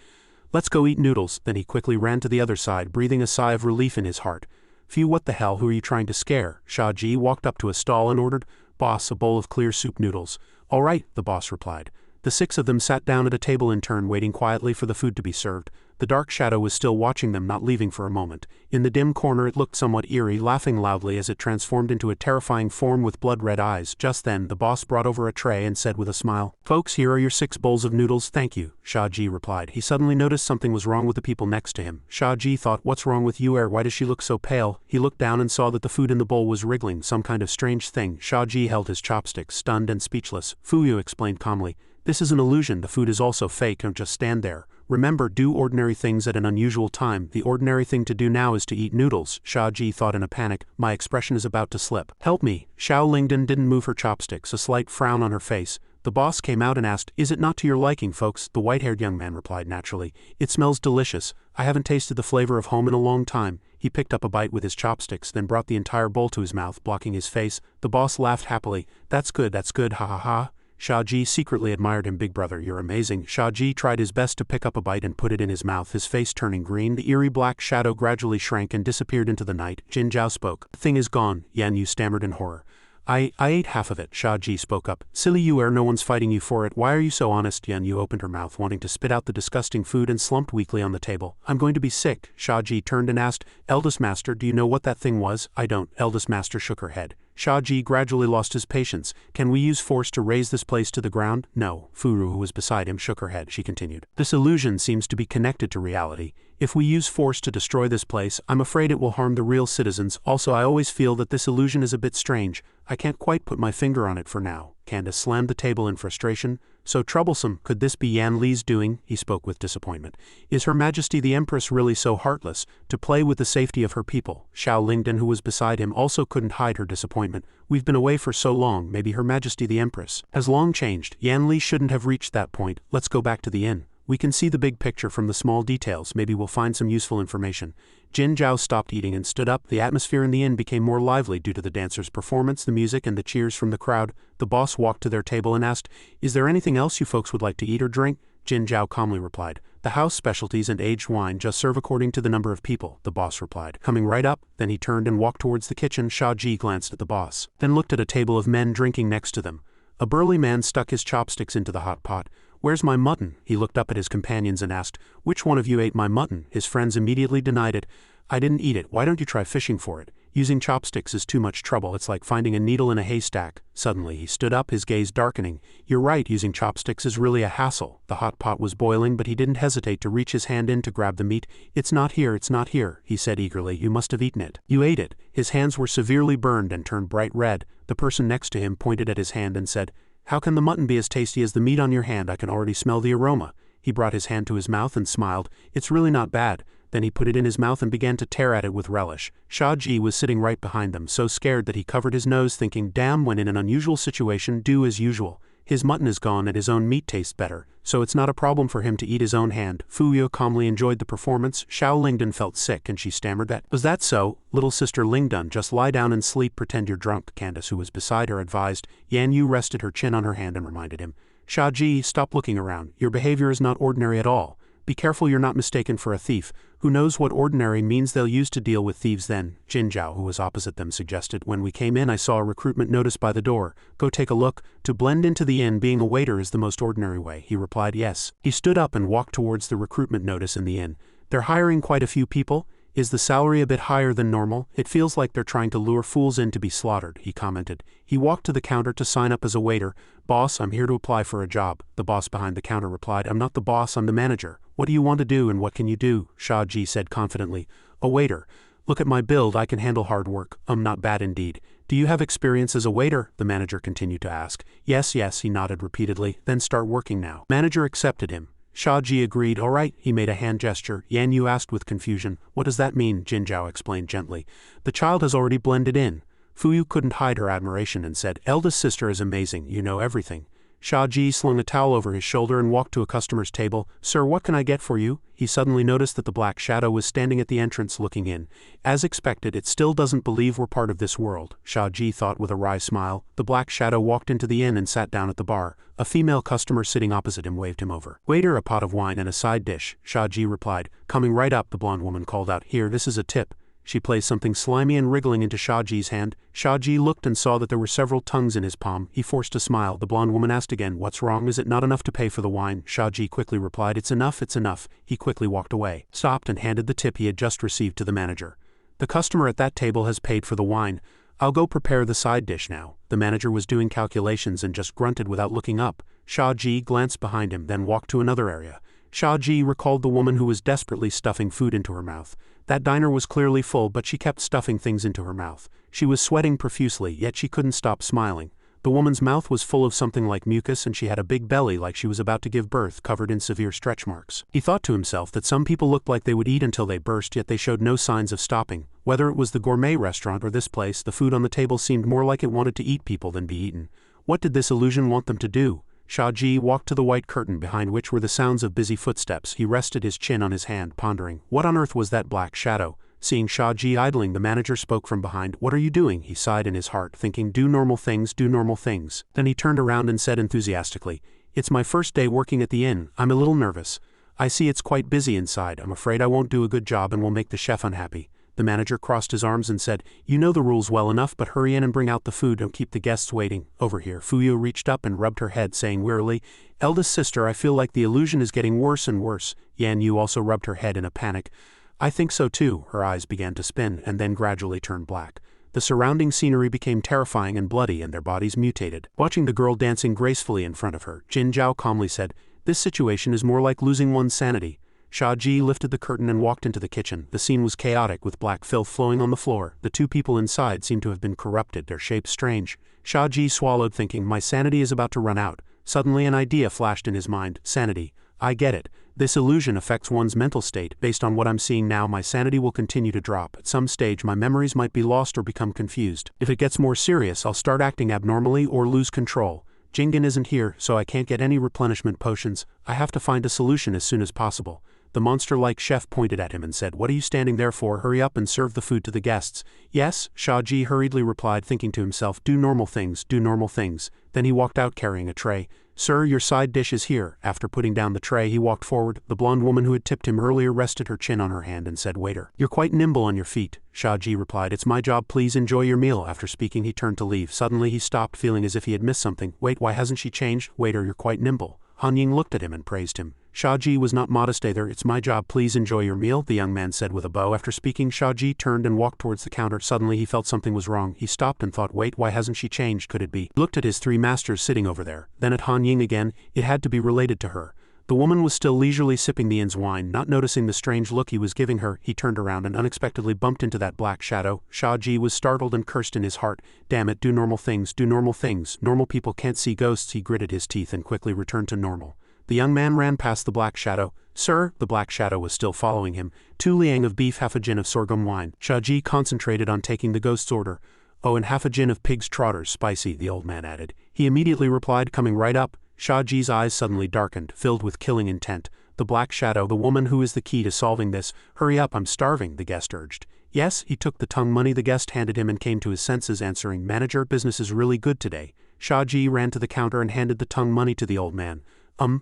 Let's go eat noodles. Then he quickly ran to the other side, breathing a sigh of relief in his heart. Phew, what the hell, who are you trying to scare? Shia Ji walked up to a stall and ordered, Boss, a bowl of clear soup noodles. All right, the boss replied. The 6 of them sat down at a table in turn, waiting quietly for the food to be served. The dark shadow was still watching them, not leaving for a moment. In the dim corner it looked somewhat eerie, laughing loudly as it transformed into a terrifying form with blood-red eyes. Just then, the boss brought over a tray and said with a smile, Folks, here are your 6 bowls of noodles. Thank you, Shia Ji replied. He suddenly noticed something was wrong with the people next to him. Shia Ji thought, What's wrong with Yu? Why does she look so pale? He looked down and saw that the food in the bowl was wriggling, some kind of strange thing. Shia Ji held his chopsticks, stunned and speechless. Fuyu explained calmly, This is an illusion. The food is also fake. Don't just stand there. Remember, do ordinary things at an unusual time. The ordinary thing to do now is to eat noodles, Shia Ji thought in a panic. My expression is about to slip. Help me. Xiao Lingdan didn't move her chopsticks, a slight frown on her face. The boss came out and asked, "Is it not to your liking, folks?" The white-haired young man replied naturally, "It smells delicious. I haven't tasted the flavor of home in a long time." He picked up a bite with his chopsticks, then brought the entire bowl to his mouth, blocking his face. The boss laughed happily. That's good, ha ha ha. Shia Ji secretly admired him. Big brother, you're amazing. Shia Ji tried his best to pick up a bite and put it in his mouth, his face turning green. The eerie black shadow gradually shrank and disappeared into the night. Jin Zhao spoke. The thing is gone, Yan Yu stammered in horror. I ate half of it, Shia Ji spoke up. Silly you are, no one's fighting you for it. Why are you so honest? Yan Yu opened her mouth, wanting to spit out the disgusting food, and slumped weakly on the table. I'm going to be sick. Shia Ji turned and asked, Eldest Master, do you know what that thing was? I don't. Eldest Master shook her head. Shia Ji gradually lost his patience. Can we use force to raise this place to the ground? No. Fuyu, who was beside him, shook her head. She continued. This illusion seems to be connected to reality. If we use force to destroy this place, I'm afraid it will harm the real citizens. Also, I always feel that this illusion is a bit strange. I can't quite put my finger on it for now. Candace slammed the table in frustration. So troublesome. Could this be Yan Li's doing? He spoke with disappointment. Is Her Majesty the Empress really so heartless, to play with the safety of her people? Xiao Lingdan, who was beside him, also couldn't hide her disappointment. We've been away for so long, maybe Her Majesty the Empress has long changed. Yan Li shouldn't have reached that point. Let's go back to the inn. We can see the big picture from the small details. Maybe we'll find some useful information. Jin Zhao stopped eating and stood up. The atmosphere in the inn became more lively due to the dancers' performance, the music, and the cheers from the crowd. The boss walked to their table and asked, Is there anything else you folks would like to eat or drink? Jin Zhao calmly replied, The house specialties and aged wine just serve according to the number of people, the boss replied. Coming right up, then he turned and walked towards the kitchen. Shia Ji glanced at the boss, then looked at a table of men drinking next to them. A burly man stuck his chopsticks into the hot pot. Where's my mutton? He looked up at his companions and asked, Which one of you ate my mutton? His friends immediately denied it. I didn't eat it. Why don't you try fishing for it? Using chopsticks is too much trouble. It's like finding a needle in a haystack. Suddenly he stood up, his gaze darkening. You're right, using chopsticks is really a hassle. The hot pot was boiling, but he didn't hesitate to reach his hand in to grab the meat. It's not here, he said eagerly. You must have eaten it. You ate it. His hands were severely burned and turned bright red. The person next to him pointed at his hand and said, How can the mutton be as tasty as the meat on your hand? I can already smell the aroma. He brought his hand to his mouth and smiled. It's really not bad. Then he put it in his mouth and began to tear at it with relish. Shia Ji was sitting right behind them, so scared that he covered his nose, thinking, damn, when in an unusual situation, do as usual. His mutton is gone and his own meat tastes better, so it's not a problem for him to eat his own hand. Fuyu calmly enjoyed the performance. Xiao Lingdan felt sick and she stammered that. Was that so? Little sister Lingdan, just lie down and sleep, pretend you're drunk, Candace, who was beside her, advised. Yan Yu rested her chin on her hand and reminded him. Shia Ji, stop looking around. Your behavior is not ordinary at all. Be careful you're not mistaken for a thief. Who knows what ordinary means they'll use to deal with thieves then? Jin Zhao, who was opposite them, suggested. When we came in I saw a recruitment notice by the door. Go take a look. To blend into the inn, being a waiter is the most ordinary way. He replied yes. He stood up and walked towards the recruitment notice in the inn. They're hiring quite a few people. Is the salary a bit higher than normal? It feels like they're trying to lure fools in to be slaughtered, he commented. He walked to the counter to sign up as a waiter. Boss, I'm here to apply for a job. The boss behind the counter replied, I'm not the boss, I'm the manager. What do you want to do and what can you do? Shia Ji said confidently. A waiter. Look at my build, I can handle hard work. Not bad indeed. Do you have experience as a waiter? The manager continued to ask. Yes, he nodded repeatedly. Then start working now. Manager accepted him. Shia Ji agreed. All right, he made a hand gesture. Yan Yu asked with confusion. What does that mean? Jin Zhao explained gently. The child has already blended in. Fuyu couldn't hide her admiration and said, Eldest sister is amazing, you know everything. Shia Ji slung a towel over his shoulder and walked to a customer's table. Sir, what can I get for you? He suddenly noticed that the black shadow was standing at the entrance looking in. As expected, it still doesn't believe we're part of this world, Shia Ji thought with a wry smile. The black shadow walked into the inn and sat down at the bar. A female customer sitting opposite him waved him over. Waiter, a pot of wine and a side dish, Shia Ji replied. Coming right up, the blonde woman called out. Here, this is a tip. She placed something slimy and wriggling into Shia Ji's hand. Shia Ji looked and saw that there were several tongues in his palm. He forced a smile. The blonde woman asked again, What's wrong? Is it not enough to pay for the wine? Shia Ji quickly replied, It's enough. He quickly walked away, stopped and handed the tip he had just received to the manager. The customer at that table has paid for the wine. I'll go prepare the side dish now. The manager was doing calculations and just grunted without looking up. Shia Ji glanced behind him, then walked to another area. Shia Ji recalled the woman who was desperately stuffing food into her mouth. That diner was clearly full, but she kept stuffing things into her mouth. She was sweating profusely, yet she couldn't stop smiling. The woman's mouth was full of something like mucus and she had a big belly like she was about to give birth, covered in severe stretch marks. He thought to himself that some people looked like they would eat until they burst, yet they showed no signs of stopping. Whether it was the gourmet restaurant or this place, the food on the table seemed more like it wanted to eat people than be eaten. What did this illusion want them to do? Shia Ji walked to the white curtain behind which were the sounds of busy footsteps. He rested his chin on his hand, pondering. What on earth was that black shadow? Seeing Shia Ji idling, the manager spoke from behind. What are you doing? He sighed in his heart, thinking, do normal things, do normal things. Then he turned around and said enthusiastically, it's my first day working at the inn. I'm a little nervous. I see it's quite busy inside. I'm afraid I won't do a good job and will make the chef unhappy. The manager crossed his arms and said, you know the rules well enough, but hurry in and bring out the food. Don't keep the guests waiting. Over here. Fuyu reached up and rubbed her head, saying wearily, eldest sister, I feel like the illusion is getting worse and worse. Yan Yu also rubbed her head in a panic. I think so too. Her eyes began to spin and then gradually turned black. The surrounding scenery became terrifying and bloody and their bodies mutated. Watching the girl dancing gracefully in front of her, Jin Zhao calmly said, this situation is more like losing one's sanity. Shia Ji lifted the curtain and walked into the kitchen. The scene was chaotic with black filth flowing on the floor. The two people inside seemed to have been corrupted, their shapes strange. Shia Ji swallowed, thinking, my sanity is about to run out. Suddenly an idea flashed in his mind. Sanity. I get it. This illusion affects one's mental state. Based on what I'm seeing now, my sanity will continue to drop. At some stage, my memories might be lost or become confused. If it gets more serious, I'll start acting abnormally or lose control. Jingen isn't here, so I can't get any replenishment potions. I have to find a solution as soon as possible. The monster-like chef pointed at him and said, what are you standing there for? Hurry up and serve the food to the guests. Yes, Shia Ji hurriedly replied, thinking to himself, do normal things, do normal things. Then he walked out carrying a tray. Sir, your side dish is here. After putting down the tray, he walked forward. The blonde woman who had tipped him earlier rested her chin on her hand and said, waiter. You're quite nimble on your feet. Shia Ji replied, it's my job, please enjoy your meal. After speaking, he turned to leave. Suddenly he stopped, feeling as if he had missed something. Wait, why hasn't she changed? Waiter, you're quite nimble. Han Ying looked at him and praised him. Shia Ji was not modest either. It's my job, please enjoy your meal, the young man said with a bow. After speaking, Shia Ji turned and walked towards the counter. Suddenly he felt something was wrong. He stopped and thought, wait, why hasn't she changed? Could it be? He looked at his three masters sitting over there, then at Han Ying again. It had to be related to her. The woman was still leisurely sipping the inn's wine. Not noticing the strange look he was giving her, he turned around and unexpectedly bumped into that black shadow. Shia Ji was startled and cursed in his heart. Damn it, do normal things, do normal things. Normal people can't see ghosts. He gritted his teeth and quickly returned to normal. The young man ran past the black shadow. Sir, the black shadow was still following him. 2 liang of beef, half a gin of sorghum wine. Shia Ji concentrated on taking the ghost's order. Oh, and half a gin of pig's trotters, spicy, the old man added. He immediately replied, coming right up. Shia Ji's eyes suddenly darkened, filled with killing intent. The black shadow, the woman who is the key to solving this. Hurry up, I'm starving, the guest urged. Yes, he took the tongue money the guest handed him and came to his senses, answering, manager, business is really good today. Shia Ji ran to the counter and handed the tongue money to the old man.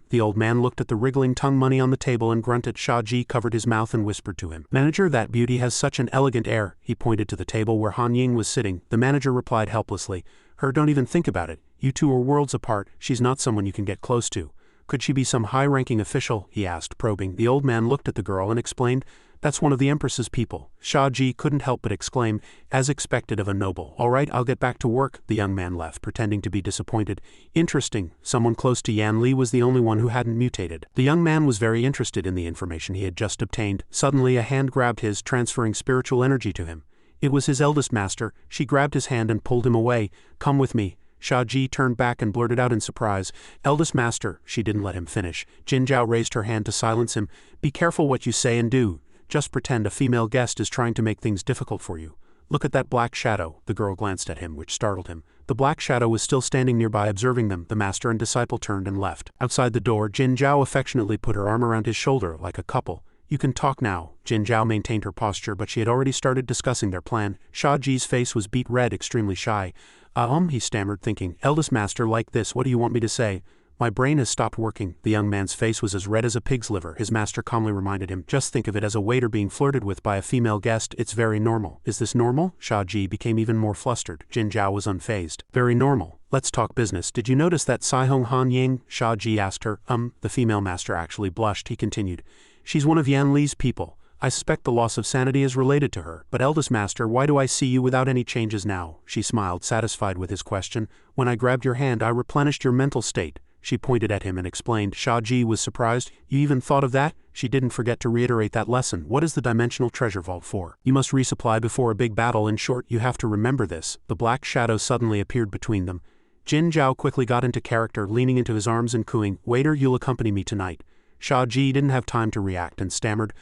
The old man looked at the wriggling tongue money on the table and grunted. Shia Ji covered his mouth and whispered to him. Manager, that beauty has such an elegant air. He pointed to the table where Han Ying was sitting. The manager replied helplessly, her, don't even think about it. You two are worlds apart. She's not someone you can get close to. Could she be some high-ranking official? He asked, probing. The old man looked at the girl and explained, that's one of the Empress's people. Shia Ji couldn't help but exclaim, as expected of a noble. All right, I'll get back to work. The young man left, pretending to be disappointed. Interesting. Someone close to Yan Li was the only one who hadn't mutated. The young man was very interested in the information he had just obtained. Suddenly a hand grabbed his, transferring spiritual energy to him. It was his eldest master. She grabbed his hand and pulled him away. Come with me. Shia Ji turned back and blurted out in surprise, eldest master. She didn't let him finish. Jin Zhao raised her hand to silence him. Be careful what you say and do. Just pretend a female guest is trying to make things difficult for you. Look at that black shadow. The girl glanced at him, which startled him. The black shadow was still standing nearby observing them. The master and disciple turned and left. Outside the door, Jin Zhao affectionately put her arm around his shoulder like a couple. You can talk now. Jin Zhao maintained her posture, but she had already started discussing their plan. Shia Ji's face was beet red, extremely shy. He stammered, thinking, eldest master, like this, what do you want me to say? My brain has stopped working. The young man's face was as red as a pig's liver. His master calmly reminded him, just think of it as a waiter being flirted with by a female guest. It's very normal. Is this normal? Shia Ji became even more flustered. Jin Zhao was unfazed. Very normal. Let's talk business. Did you notice that Saihong Han Ying? Shia Ji asked her. The female master actually blushed. He continued. She's one of Yan Li's people. I suspect the loss of sanity is related to her. But eldest master, why do I see you without any changes now? She smiled, satisfied with his question. When I grabbed your hand, I replenished your mental state. She pointed at him and explained. Shia Ji was surprised. You even thought of that? She didn't forget to reiterate that lesson. What is the dimensional treasure vault for? You must resupply before a big battle. In short, you have to remember this. The black shadow suddenly appeared between them. Jin Zhao quickly got into character, leaning into his arms and cooing, "Waiter, you'll accompany me tonight." Shia Ji didn't have time to react and stammered,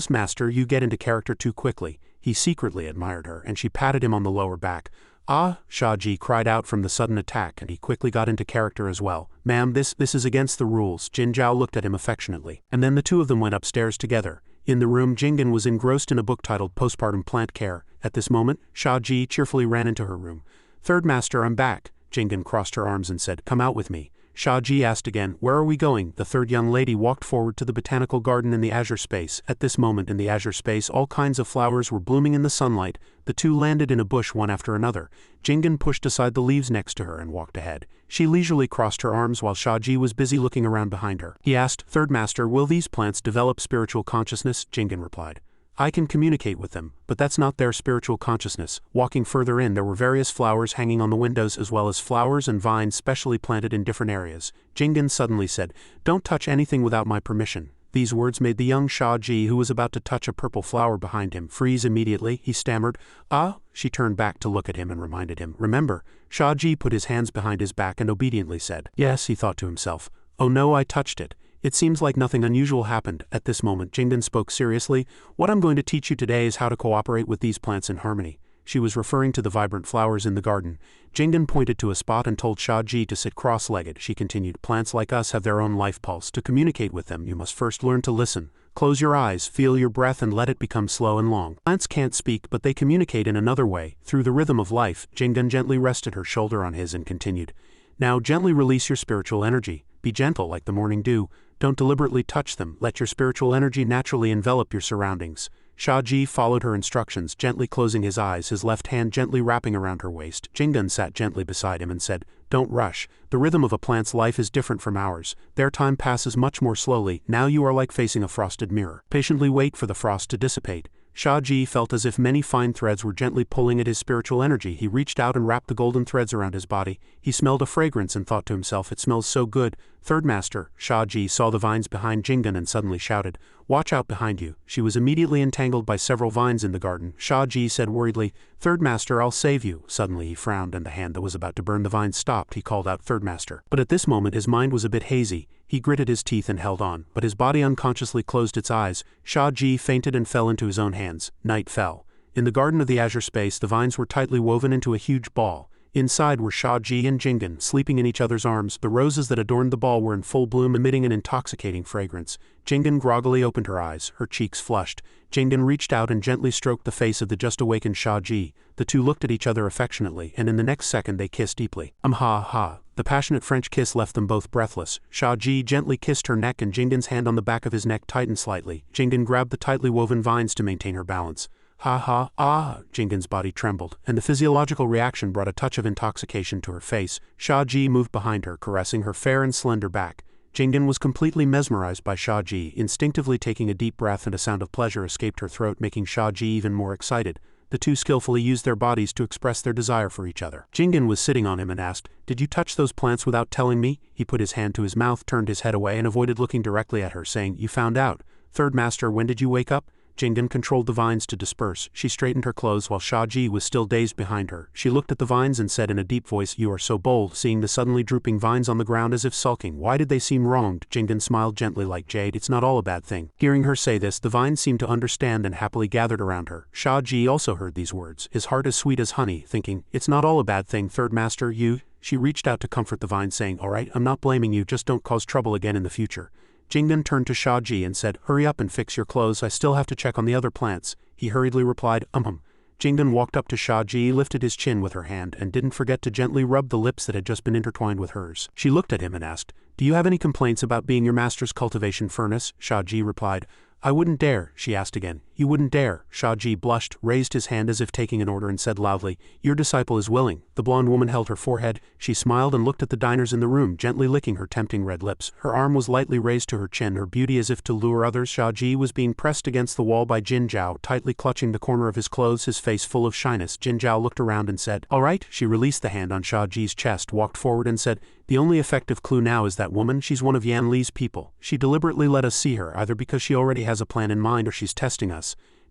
Master, you get into character too quickly." He secretly admired her, and she patted him on the lower back. "Ah," Shia Ji cried out from the sudden attack, and he quickly got into character as well. "Ma'am, this is against the rules." Jin Zhao looked at him affectionately, and then the two of them went upstairs together. In the room, Jingen was engrossed in a book titled Postpartum Plant Care. At this moment, Shia Ji cheerfully ran into her room. "Third Master, I'm back." Jingen crossed her arms and said, "Come out with me." Shia Ji asked again, "Where are we going?" The third young lady walked forward to the botanical garden in the azure space. At this moment in the azure space, all kinds of flowers were blooming in the sunlight. The two landed in a bush one after another. Jingen pushed aside the leaves next to her and walked ahead. She leisurely crossed her arms while Shia Ji was busy looking around behind her. He asked, "Third Master, will these plants develop spiritual consciousness?" Jingen replied, "I can communicate with them, but that's not their spiritual consciousness." Walking further in, there were various flowers hanging on the windows as well as flowers and vines specially planted in different areas. Jingen suddenly said, "Don't touch anything without my permission." These words made the young Shia Ji, who was about to touch a purple flower behind him, freeze immediately. He stammered, "Ah?" She turned back to look at him and reminded him, "Remember." Shia Ji put his hands behind his back and obediently said, "Yes," he thought to himself. "Oh no, I touched it. It seems like nothing unusual happened." At this moment, Jingen spoke seriously. "What I'm going to teach you today is how to cooperate with these plants in harmony." She was referring to the vibrant flowers in the garden. Jingen pointed to a spot and told Shia Ji to sit cross-legged. She continued, "Plants like us have their own life pulse. To communicate with them, you must first learn to listen. Close your eyes, feel your breath and let it become slow and long. Plants can't speak, but they communicate in another way, through the rhythm of life." Jingen gently rested her shoulder on his and continued, "Now gently release your spiritual energy. Be gentle like the morning dew. Don't deliberately touch them. Let your spiritual energy naturally envelop your surroundings." Shia Ji followed her instructions, gently closing his eyes, his left hand gently wrapping around her waist. Jingen sat gently beside him and said, "Don't rush. The rhythm of a plant's life is different from ours. Their time passes much more slowly. Now you are like facing a frosted mirror. Patiently wait for the frost to dissipate." Shia Ji felt as if many fine threads were gently pulling at his spiritual energy. He reached out and wrapped the golden threads around his body. He smelled a fragrance and thought to himself, "It smells so good." "Third Master." Shia Ji saw the vines behind Jingen and suddenly shouted, "Watch out behind you." She was immediately entangled by several vines in the garden. Shia Ji said worriedly, "Third Master, I'll save you." Suddenly he frowned and the hand that was about to burn the vines stopped. He called out, "Third Master." But at this moment his mind was a bit hazy. He gritted his teeth and held on, but his body unconsciously closed its eyes. Shia Ji fainted and fell into his own hands. Night fell. In the garden of the azure space, the vines were tightly woven into a huge ball. Inside were Shia Ji and Jingen, sleeping in each other's arms. The roses that adorned the ball were in full bloom, emitting an intoxicating fragrance. Jingen groggily opened her eyes, her cheeks flushed. Jingen reached out and gently stroked the face of the just-awakened Shia Ji. The two looked at each other affectionately, and in the next second they kissed deeply. Ha. The passionate French kiss left them both breathless. Shia Ji gently kissed her neck and Jingen's hand on the back of his neck tightened slightly. Jingen grabbed the tightly woven vines to maintain her balance. Jingen's body trembled, and the physiological reaction brought a touch of intoxication to her face. Shia Ji moved behind her, caressing her fair and slender back. Jingen was completely mesmerized by Shia Ji. Instinctively taking a deep breath and a sound of pleasure escaped her throat, making Shia Ji even more excited. The two skillfully used their bodies to express their desire for each other. Jingen was sitting on him and asked, "Did you touch those plants without telling me?" He put his hand to his mouth, turned his head away and avoided looking directly at her, saying, "You found out. Third Master, when did you wake up?" Jingen controlled the vines to disperse. She straightened her clothes while Shia Ji was still dazed behind her. She looked at the vines and said in a deep voice, "You are so bold," seeing the suddenly drooping vines on the ground as if sulking. "Why did they seem wronged?" Jingen smiled gently like jade. "It's not all a bad thing." Hearing her say this, the vines seemed to understand and happily gathered around her. Shia Ji also heard these words, his heart as sweet as honey, thinking, "It's not all a bad thing, Third Master, you." She reached out to comfort the vines, saying, "All right, I'm not blaming you, just don't cause trouble again in the future." Jingen turned to Shia Ji and said, "Hurry up and fix your clothes, I still have to check on the other plants." He hurriedly replied, Jingen walked up to Shia Ji, lifted his chin with her hand, and didn't forget to gently rub the lips that had just been intertwined with hers. She looked at him and asked, "Do you have any complaints about being your master's cultivation furnace?" Shia Ji replied, "I wouldn't dare." She asked again, "You wouldn't dare?" Shia Ji blushed, raised his hand as if taking an order and said loudly, "Your disciple is willing." The blonde woman held her forehead. She smiled and looked at the diners in the room, gently licking her tempting red lips. Her arm was lightly raised to her chin, her beauty as if to lure others. Shia Ji was being pressed against the wall by Jin Zhao, tightly clutching the corner of his clothes, his face full of shyness. Jin Zhao looked around and said, "All right." She released the hand on Shia Ji's chest, walked forward and said, "The only effective clue now is that woman. She's one of Yan Li's people. She deliberately let us see her, either because she already has a plan in mind or she's testing us."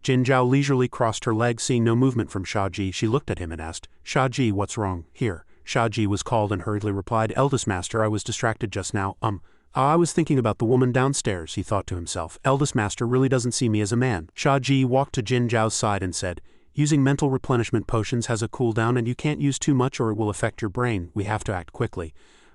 Jin Zhao leisurely crossed her legs, seeing no movement from Shia Ji. She looked at him and asked, "Shia Ji, what's wrong?" "Here." Shia Ji was called and hurriedly replied, "Eldest master, I was distracted just now. I was thinking about the woman downstairs," he thought to himself. "Eldest master really doesn't see me as a man." Shia Ji walked to Jin Zhao's side and said, "Using mental replenishment potions has a cooldown and you can't use too much or it will affect your brain. We have to act quickly.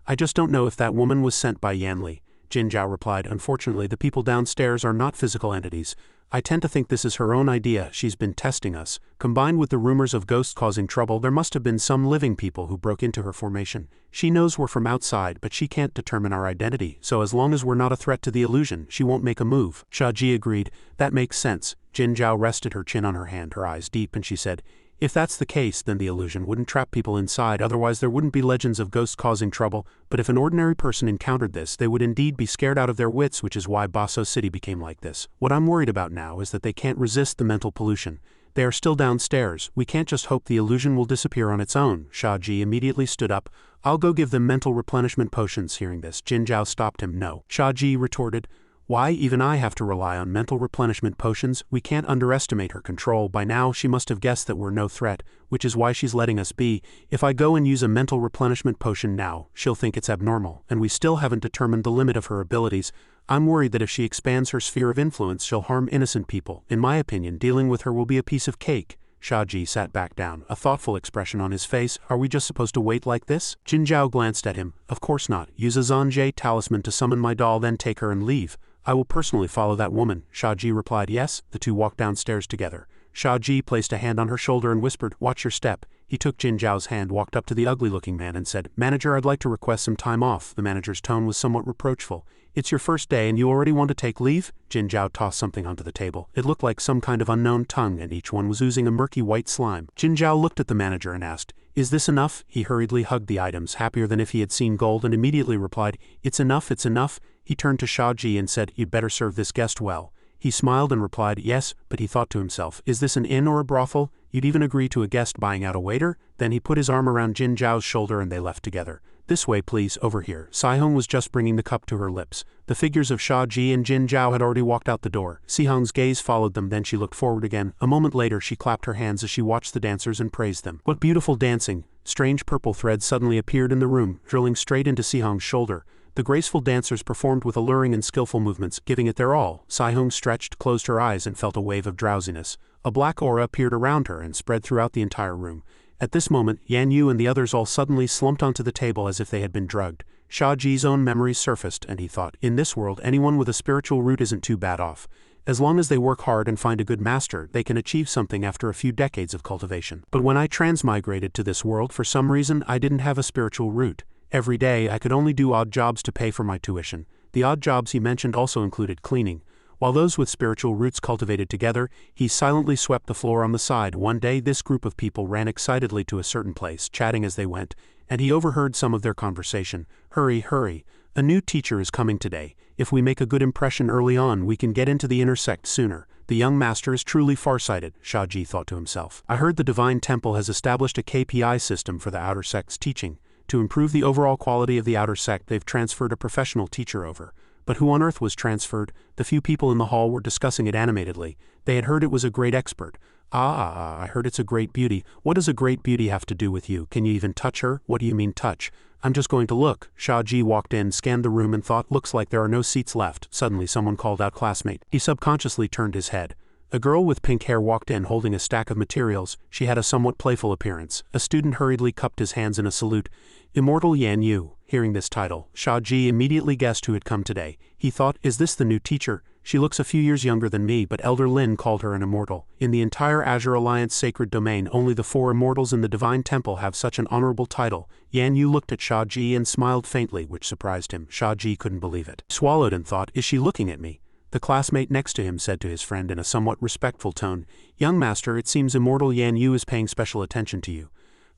I just don't know if that woman was sent by Yan Li." Jin Zhao replied, "Unfortunately, the people downstairs are not physical entities. I tend to think this is her own idea. She's been testing us. Combined with the rumors of ghosts causing trouble, there must have been some living people who broke into her formation. She knows we're from outside, but she can't determine our identity, so as long as we're not a threat to the illusion, she won't make a move." Shia Ji agreed. "That makes sense." Jin Zhao rested her chin on her hand, her eyes deep, and she said, "If that's the case, then the illusion wouldn't trap people inside, otherwise there wouldn't be legends of ghosts causing trouble, but if an ordinary person encountered this, they would indeed be scared out of their wits, which is why Baso City became like this. What I'm worried about now is that they can't resist the mental pollution. They are still downstairs. We can't just hope the illusion will disappear on its own." Shia Ji immediately stood up. "I'll go give them mental replenishment potions." Hearing this, Jin Zhao stopped him. "No," Shia Ji retorted. "Why, even I have to rely on mental replenishment potions. We can't underestimate her control. By now she must have guessed that we're no threat, which is why she's letting us be. If I go and use a mental replenishment potion now, she'll think it's abnormal, and we still haven't determined the limit of her abilities. I'm worried that if she expands her sphere of influence, she'll harm innocent people. In my opinion, dealing with her will be a piece of cake." Shia Ji sat back down, a thoughtful expression on his face. "Are we just supposed to wait like this?" Jin Zhao glanced at him. "Of course not. Use a Zanjie talisman to summon my doll, then take her and leave. I will personally follow that woman." Shia Ji replied yes. The two walked downstairs together. Shia Ji placed a hand on her shoulder and whispered, "Watch your step." He took Jin Zhao's hand, walked up to the ugly-looking man and said, "Manager, I'd like to request some time off." The manager's tone was somewhat reproachful. "It's your first day and you already want to take leave?" Jin Zhao tossed something onto the table. It looked like some kind of unknown tongue, and each one was oozing a murky white slime. Jin Zhao looked at the manager and asked, "Is this enough?" He hurriedly hugged the items, happier than if he had seen gold, and immediately replied, "It's enough, it's enough." He turned to Shia Ji and said, "You'd better serve this guest well." He smiled and replied, "Yes," but he thought to himself, "Is this an inn or a brothel? You'd even agree to a guest buying out a waiter?" Then he put his arm around Jin Zhao's shoulder and they left together. "This way, please, over here." Sihong was just bringing the cup to her lips. The figures of Shia Ji and Jin Zhao had already walked out the door. Sihong's gaze followed them, then she looked forward again. A moment later she clapped her hands as she watched the dancers and praised them. "What beautiful dancing!" Strange purple threads suddenly appeared in the room, drilling straight into Sihong's shoulder. The graceful dancers performed with alluring and skillful movements, giving it their all. Sihong stretched, closed her eyes, and felt a wave of drowsiness. A black aura appeared around her and spread throughout the entire room. At this moment, Yan Yu and the others all suddenly slumped onto the table as if they had been drugged. Shia Ji's own memories surfaced, and he thought, in this world, anyone with a spiritual root isn't too bad off. As long as they work hard and find a good master, they can achieve something after a few decades of cultivation. But when I transmigrated to this world, for some reason, I didn't have a spiritual root. Every day, I could only do odd jobs to pay for my tuition. The odd jobs he mentioned also included cleaning. While those with spiritual roots cultivated together, he silently swept the floor on the side. One day, this group of people ran excitedly to a certain place, chatting as they went, and he overheard some of their conversation. "Hurry, hurry. A new teacher is coming today. If we make a good impression early on, we can get into the intersect sooner. The young master is truly farsighted," Shia Ji thought to himself. "I heard the Divine Temple has established a KPI system for the outer sect's teaching. To improve the overall quality of the outer sect, they've transferred a professional teacher over. But who on earth was transferred? The few people in the hall were discussing it animatedly. They had heard it was a great expert. I heard it's a great beauty. What does a great beauty have to do with you? Can you even touch her? What do you mean touch? I'm just going to look." Shia Ji walked in, scanned the room and thought, looks like there are no seats left. Suddenly someone called out, "Classmate." He subconsciously turned his head. A girl with pink hair walked in holding a stack of materials. She had a somewhat playful appearance. A student hurriedly cupped his hands in a salute. "Immortal Yan Yu." Hearing this title, Shia Ji immediately guessed who had come today. He thought, is this the new teacher? She looks a few years younger than me, but Elder Lin called her an immortal. In the entire Azure Alliance sacred domain, only the four immortals in the Divine Temple have such an honorable title. Yan Yu looked at Shia Ji and smiled faintly, which surprised him. Shia Ji couldn't believe it. He swallowed and thought, is she looking at me? The classmate next to him said to his friend in a somewhat respectful tone, "Young master, it seems Immortal Yan Yu is paying special attention to you.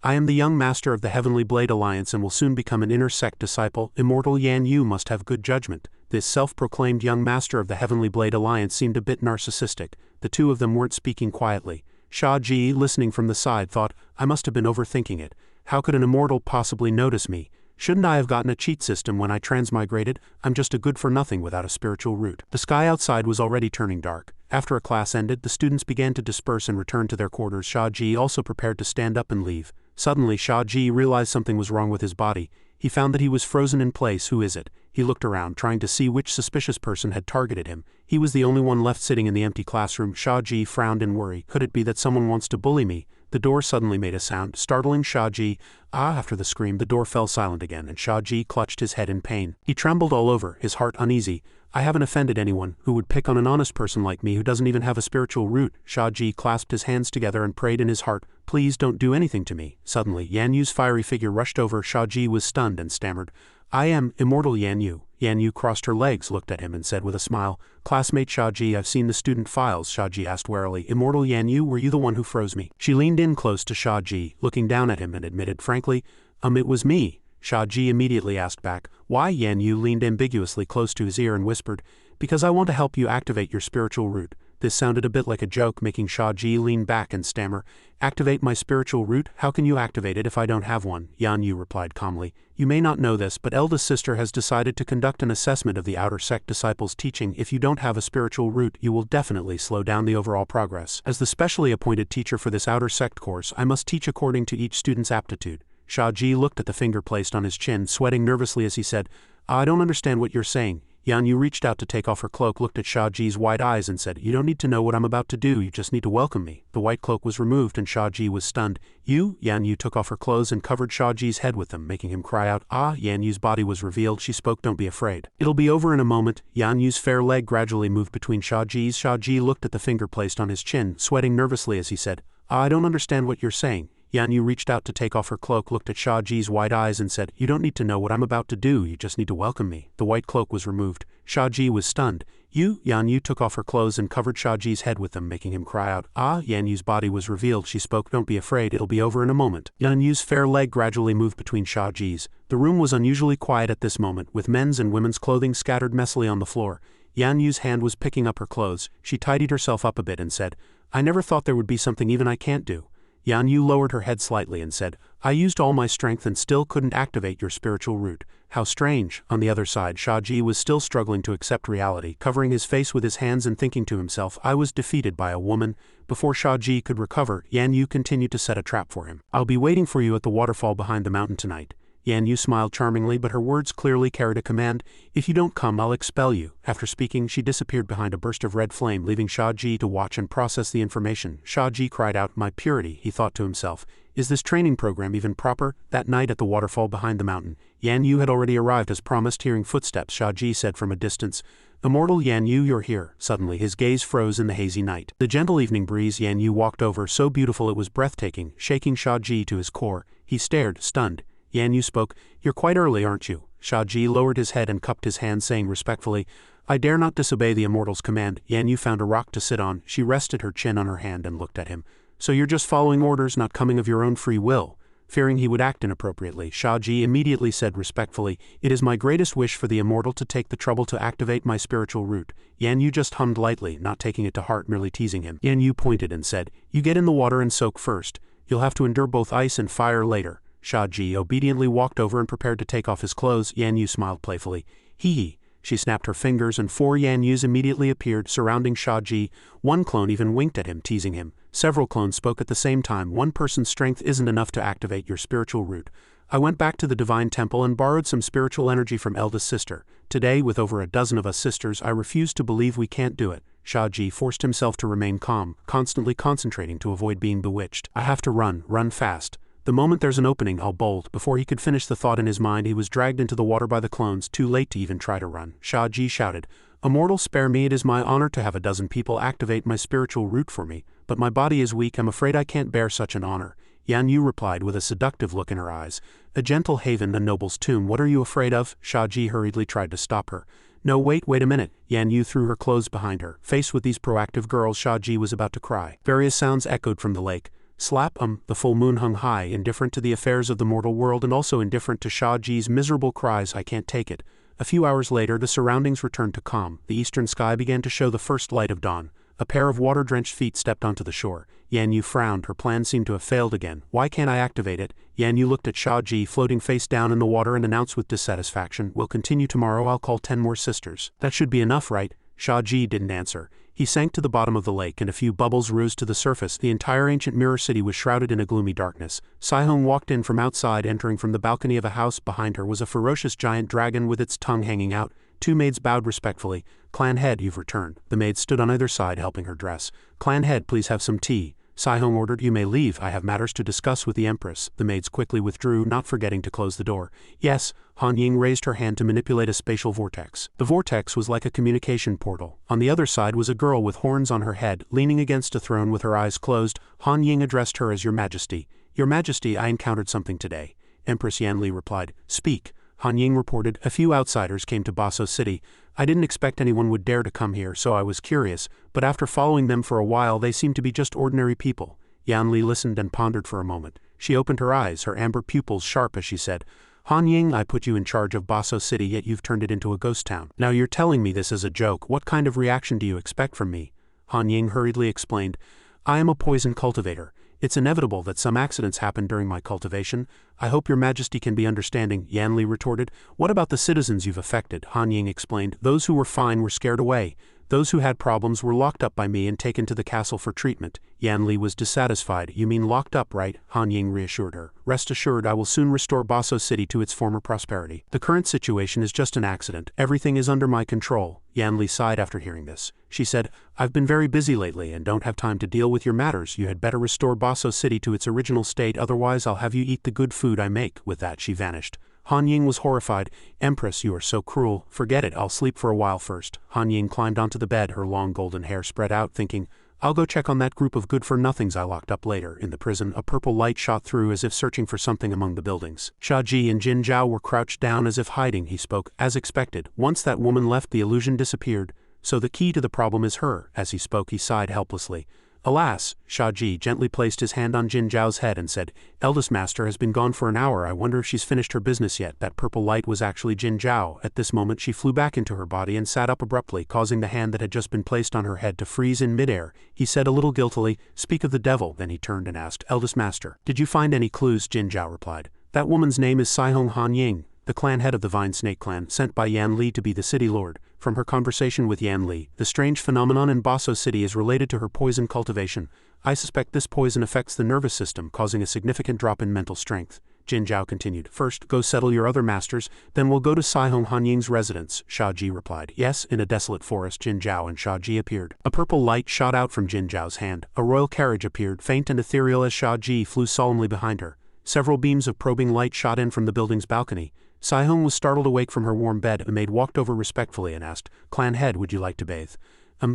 I am the young master of the Heavenly Blade Alliance and will soon become an intersect disciple. Immortal Yan Yu must have good judgment." This self-proclaimed young master of the Heavenly Blade Alliance seemed a bit narcissistic. The two of them weren't speaking quietly. Shia Ji, listening from the side, thought, I must have been overthinking it. How could an immortal possibly notice me? Shouldn't I have gotten a cheat system when I transmigrated? I'm just a good-for-nothing without a spiritual root. The sky outside was already turning dark. After a class ended, the students began to disperse and return to their quarters. Shia Ji also prepared to stand up and leave. Suddenly Shia Ji realized something was wrong with his body. He found that he was frozen in place. Who is it? He looked around, trying to see which suspicious person had targeted him. He was the only one left sitting in the empty classroom. Shia Ji frowned in worry. Could it be that someone wants to bully me? The door suddenly made a sound, startling Shia Ji. After the scream, the door fell silent again, and Shia Ji clutched his head in pain. He trembled all over, his heart uneasy. I haven't offended anyone. Who would pick on an honest person like me who doesn't even have a spiritual root? Shia Ji clasped his hands together and prayed in his heart, please don't do anything to me. Suddenly, Yan Yu's fiery figure rushed over. Shia Ji was stunned and stammered, I am Immortal Yan Yu. Yan Yu crossed her legs, looked at him and said with a smile, Classmate Shia Ji, I've seen the student files. Shia Ji asked warily, Immortal Yan Yu, were you the one who froze me? She leaned in close to Shia Ji, looking down at him and admitted frankly, it was me. Shia Ji immediately asked back, why? Yan Yu leaned ambiguously close to his ear and whispered, because I want to help you activate your spiritual root. This sounded a bit like a joke, making Shia Ji lean back and stammer, activate my spiritual root? How can you activate it if I don't have one? Yan Yu replied calmly, you may not know this, but eldest sister has decided to conduct an assessment of the outer sect disciples' teaching. If you don't have a spiritual root, you will definitely slow down the overall progress. As the specially appointed teacher for this outer sect course, I must teach according to each student's aptitude. Shia Ji looked at the finger placed on his chin, sweating nervously as he said, I don't understand what you're saying. Yan Yu reached out to take off her cloak, looked at Shia Ji's wide eyes and said, you don't need to know what I'm about to do, you just need to welcome me. The white cloak was removed and Shia Ji was stunned. You? Yan Yu took off her clothes and covered Shia Ji's head with them, making him cry out, Yan Yu's body was revealed. She spoke, don't be afraid. It'll be over in a moment. Yan Yu's fair leg gradually moved between Shia Ji's. Shia Ji looked at the finger placed on his chin, sweating nervously as he said, I don't understand what you're saying. Yan Yu reached out to take off her cloak, looked at Shia Ji's wide eyes and said, you don't need to know what I'm about to do, you just need to welcome me. The white cloak was removed. Shia Ji was stunned. You? Yan Yu took off her clothes and covered Shia Ji's head with them, making him cry out, Yan Yu's body was revealed. She spoke, don't be afraid, it'll be over in a moment. Yan Yu's fair leg gradually moved between Shia Ji's. The room was unusually quiet at this moment, with men's and women's clothing scattered messily on the floor. Yan Yu's hand was picking up her clothes. She tidied herself up a bit and said, I never thought there would be something even I can't do. Yan Yu lowered her head slightly and said, I used all my strength and still couldn't activate your spiritual root. How strange. On the other side, Shia Ji was still struggling to accept reality, covering his face with his hands and thinking to himself, I was defeated by a woman. Before Shia Ji could recover, Yan Yu continued to set a trap for him. I'll be waiting for you at the waterfall behind the mountain tonight. Yan Yu smiled charmingly, but her words clearly carried a command. If you don't come, I'll expel you. After speaking, she disappeared behind a burst of red flame, leaving Shia Ji to watch and process the information. Shia Ji cried out, my purity, he thought to himself. Is this training program even proper? That night at the waterfall behind the mountain, Yan Yu had already arrived as promised. Hearing footsteps, Shia Ji said from a distance, Immortal Yan Yu, you're here. Suddenly his gaze froze in the hazy night. The gentle evening breeze Yan Yu walked over, so beautiful it was breathtaking, shaking Shia Ji to his core. He stared, stunned. Yan Yu spoke, you're quite early, aren't you? Shia Ji lowered his head and cupped his hand, saying respectfully, I dare not disobey the immortal's command. Yan Yu found a rock to sit on. She rested her chin on her hand and looked at him. So you're just following orders, not coming of your own free will? Fearing he would act inappropriately, Shia Ji immediately said respectfully, it is my greatest wish for the immortal to take the trouble to activate my spiritual root. Yan Yu just hummed lightly, not taking it to heart, merely teasing him. Yan Yu pointed and said, you get in the water and soak first. You'll have to endure both ice and fire later. Shia Ji obediently walked over and prepared to take off his clothes. Yan Yu smiled playfully. Hee. She snapped her fingers and 4 Yan Yus immediately appeared, surrounding Shia Ji. One clone even winked at him, teasing him. Several clones spoke at the same time. One person's strength isn't enough to activate your spiritual root. I went back to the divine temple and borrowed some spiritual energy from eldest sister. Today, with over a dozen of us sisters, I refuse to believe we can't do it. Shia Ji forced himself to remain calm, constantly concentrating to avoid being bewitched. I have to run fast. The moment there's an opening, I'll bolt. Before he could finish the thought in his mind, he was dragged into the water by the clones, too late to even try to run. Shia Ji shouted, Immortal, spare me. It is my honor to have a dozen people activate my spiritual root for me, but my body is weak. I'm afraid I can't bear such an honor. Yan Yu replied with a seductive look in her eyes. A gentle haven, a noble's tomb. What are you afraid of? Shia Ji hurriedly tried to stop her. No, wait a minute. Yan Yu threw her clothes behind her. Faced with these proactive girls, Shia Ji was about to cry. Various sounds echoed from the lake. Slap, the full moon hung high, indifferent to the affairs of the mortal world and also indifferent to Shia Ji's miserable cries, I can't take it. A few hours later, the surroundings returned to calm. The eastern sky began to show the first light of dawn. A pair of water-drenched feet stepped onto the shore. Yan Yu frowned. Her plan seemed to have failed again. Why can't I activate it? Yan Yu looked at Shia Ji, floating face down in the water, and announced with dissatisfaction, we'll continue tomorrow. I'll call 10 more sisters. That should be enough, right? Shia Ji didn't answer. He sank to the bottom of the lake and a few bubbles rose to the surface. The entire ancient mirror city was shrouded in a gloomy darkness. Sai-Hung walked in from outside. Entering from the balcony of a house behind her was a ferocious giant dragon with its tongue hanging out. Two maids bowed respectfully. "Clan head, you've returned." The maids stood on either side helping her dress. "Clan head, please have some tea." Sai-Hung ordered. "You may leave, I have matters to discuss with the Empress." The maids quickly withdrew, not forgetting to close the door. "Yes." Han Ying raised her hand to manipulate a spatial vortex. The vortex was like a communication portal. On the other side was a girl with horns on her head, leaning against a throne with her eyes closed. Han Ying addressed her as Your Majesty. "Your Majesty, I encountered something today." Empress Yan Li replied. "Speak." Han Ying reported. "A few outsiders came to Baso City. I didn't expect anyone would dare to come here, so I was curious, but after following them for a while they seemed to be just ordinary people." Yan Li listened and pondered for a moment. She opened her eyes, her amber pupils sharp as she said, "Han Ying, I put you in charge of Baso City, yet you've turned it into a ghost town. Now you're telling me this as a joke. What kind of reaction do you expect from me?" Han Ying hurriedly explained, "I am a poison cultivator. It's inevitable that some accidents happen during my cultivation. I hope Your Majesty can be understanding," Yan Li retorted. "What about the citizens you've affected?" Han Ying explained. "Those who were fine were scared away. Those who had problems were locked up by me and taken to the castle for treatment." Yan Li was dissatisfied. "You mean locked up, right?" Han Ying reassured her. "Rest assured I will soon restore Baso City to its former prosperity. The current situation is just an accident. Everything is under my control." Yan Li sighed after hearing this. She said, "I've been very busy lately and don't have time to deal with your matters. You had better restore Baso City to its original state, otherwise I'll have you eat the good food I make." With that she vanished. Han Ying was horrified. "Empress, you are so cruel. Forget it, I'll sleep for a while first." Han Ying climbed onto the bed, her long golden hair spread out, thinking, "I'll go check on that group of good-for-nothings I locked up later." In the prison, a purple light shot through as if searching for something among the buildings. Shia Ji and Jin Zhao were crouched down as if hiding. He spoke. "As expected, once that woman left the illusion disappeared. So the key to the problem is her." As he spoke he sighed helplessly. "Alas." Shia Ji gently placed his hand on Jin Zhao's head and said, "Eldest Master has been gone for an hour. I wonder if she's finished her business yet." That purple light was actually Jin Zhao. At this moment she flew back into her body and sat up abruptly, causing the hand that had just been placed on her head to freeze in midair. He said a little guiltily, "Speak of the devil." Then he turned and asked, "Eldest Master, did you find any clues?" Jin Zhao replied, "That woman's name is Sai-Hung Han Ying, the clan head of the Vine Snake clan, sent by Yan Li to be the city lord. From her conversation with Yan Li, the strange phenomenon in Baso City is related to her poison cultivation. I suspect this poison affects the nervous system, causing a significant drop in mental strength." Jin Zhao continued, "First, go settle your other masters, then we'll go to Sai-Hung Han Ying's residence." Shia Ji replied. "Yes." In a desolate forest, Jin Zhao and Shia Ji appeared. A purple light shot out from Jin Zhao's hand. A royal carriage appeared, faint and ethereal as Shia Ji flew solemnly behind her. Several beams of probing light shot in from the building's balcony. Sai-Hung was startled awake from her warm bed. A maid walked over respectfully and asked, "Clan head, would you like to bathe?"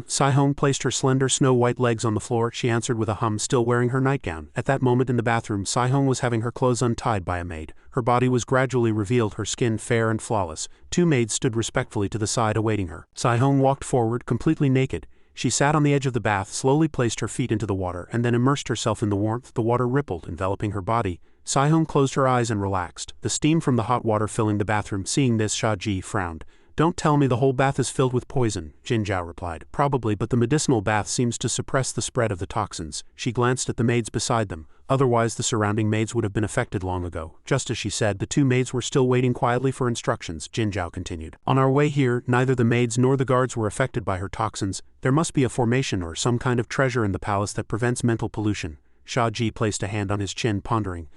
Sai-Hung placed her slender snow-white legs on the floor. She answered with a hum, still wearing her nightgown. At that moment in the bathroom, Sai-Hung was having her clothes untied by a maid. Her body was gradually revealed, her skin fair and flawless. Two maids stood respectfully to the side awaiting her. Sai-Hung walked forward, completely naked. She sat on the edge of the bath, slowly placed her feet into the water, and then immersed herself in the warmth. The water rippled, enveloping her body. Sai-Hung closed her eyes and relaxed, the steam from the hot water filling the bathroom. Seeing this, Shia Ji frowned. "Don't tell me the whole bath is filled with poison," Jin Zhao replied. "Probably, but the medicinal bath seems to suppress the spread of the toxins." She glanced at the maids beside them. Otherwise the surrounding maids would have been affected long ago. Just as she said, the two maids were still waiting quietly for instructions. Jin Zhao continued. "On our way here, neither the maids nor the guards were affected by her toxins. There must be a formation or some kind of treasure in the palace that prevents mental pollution." Shia Ji placed a hand on his chin, pondering.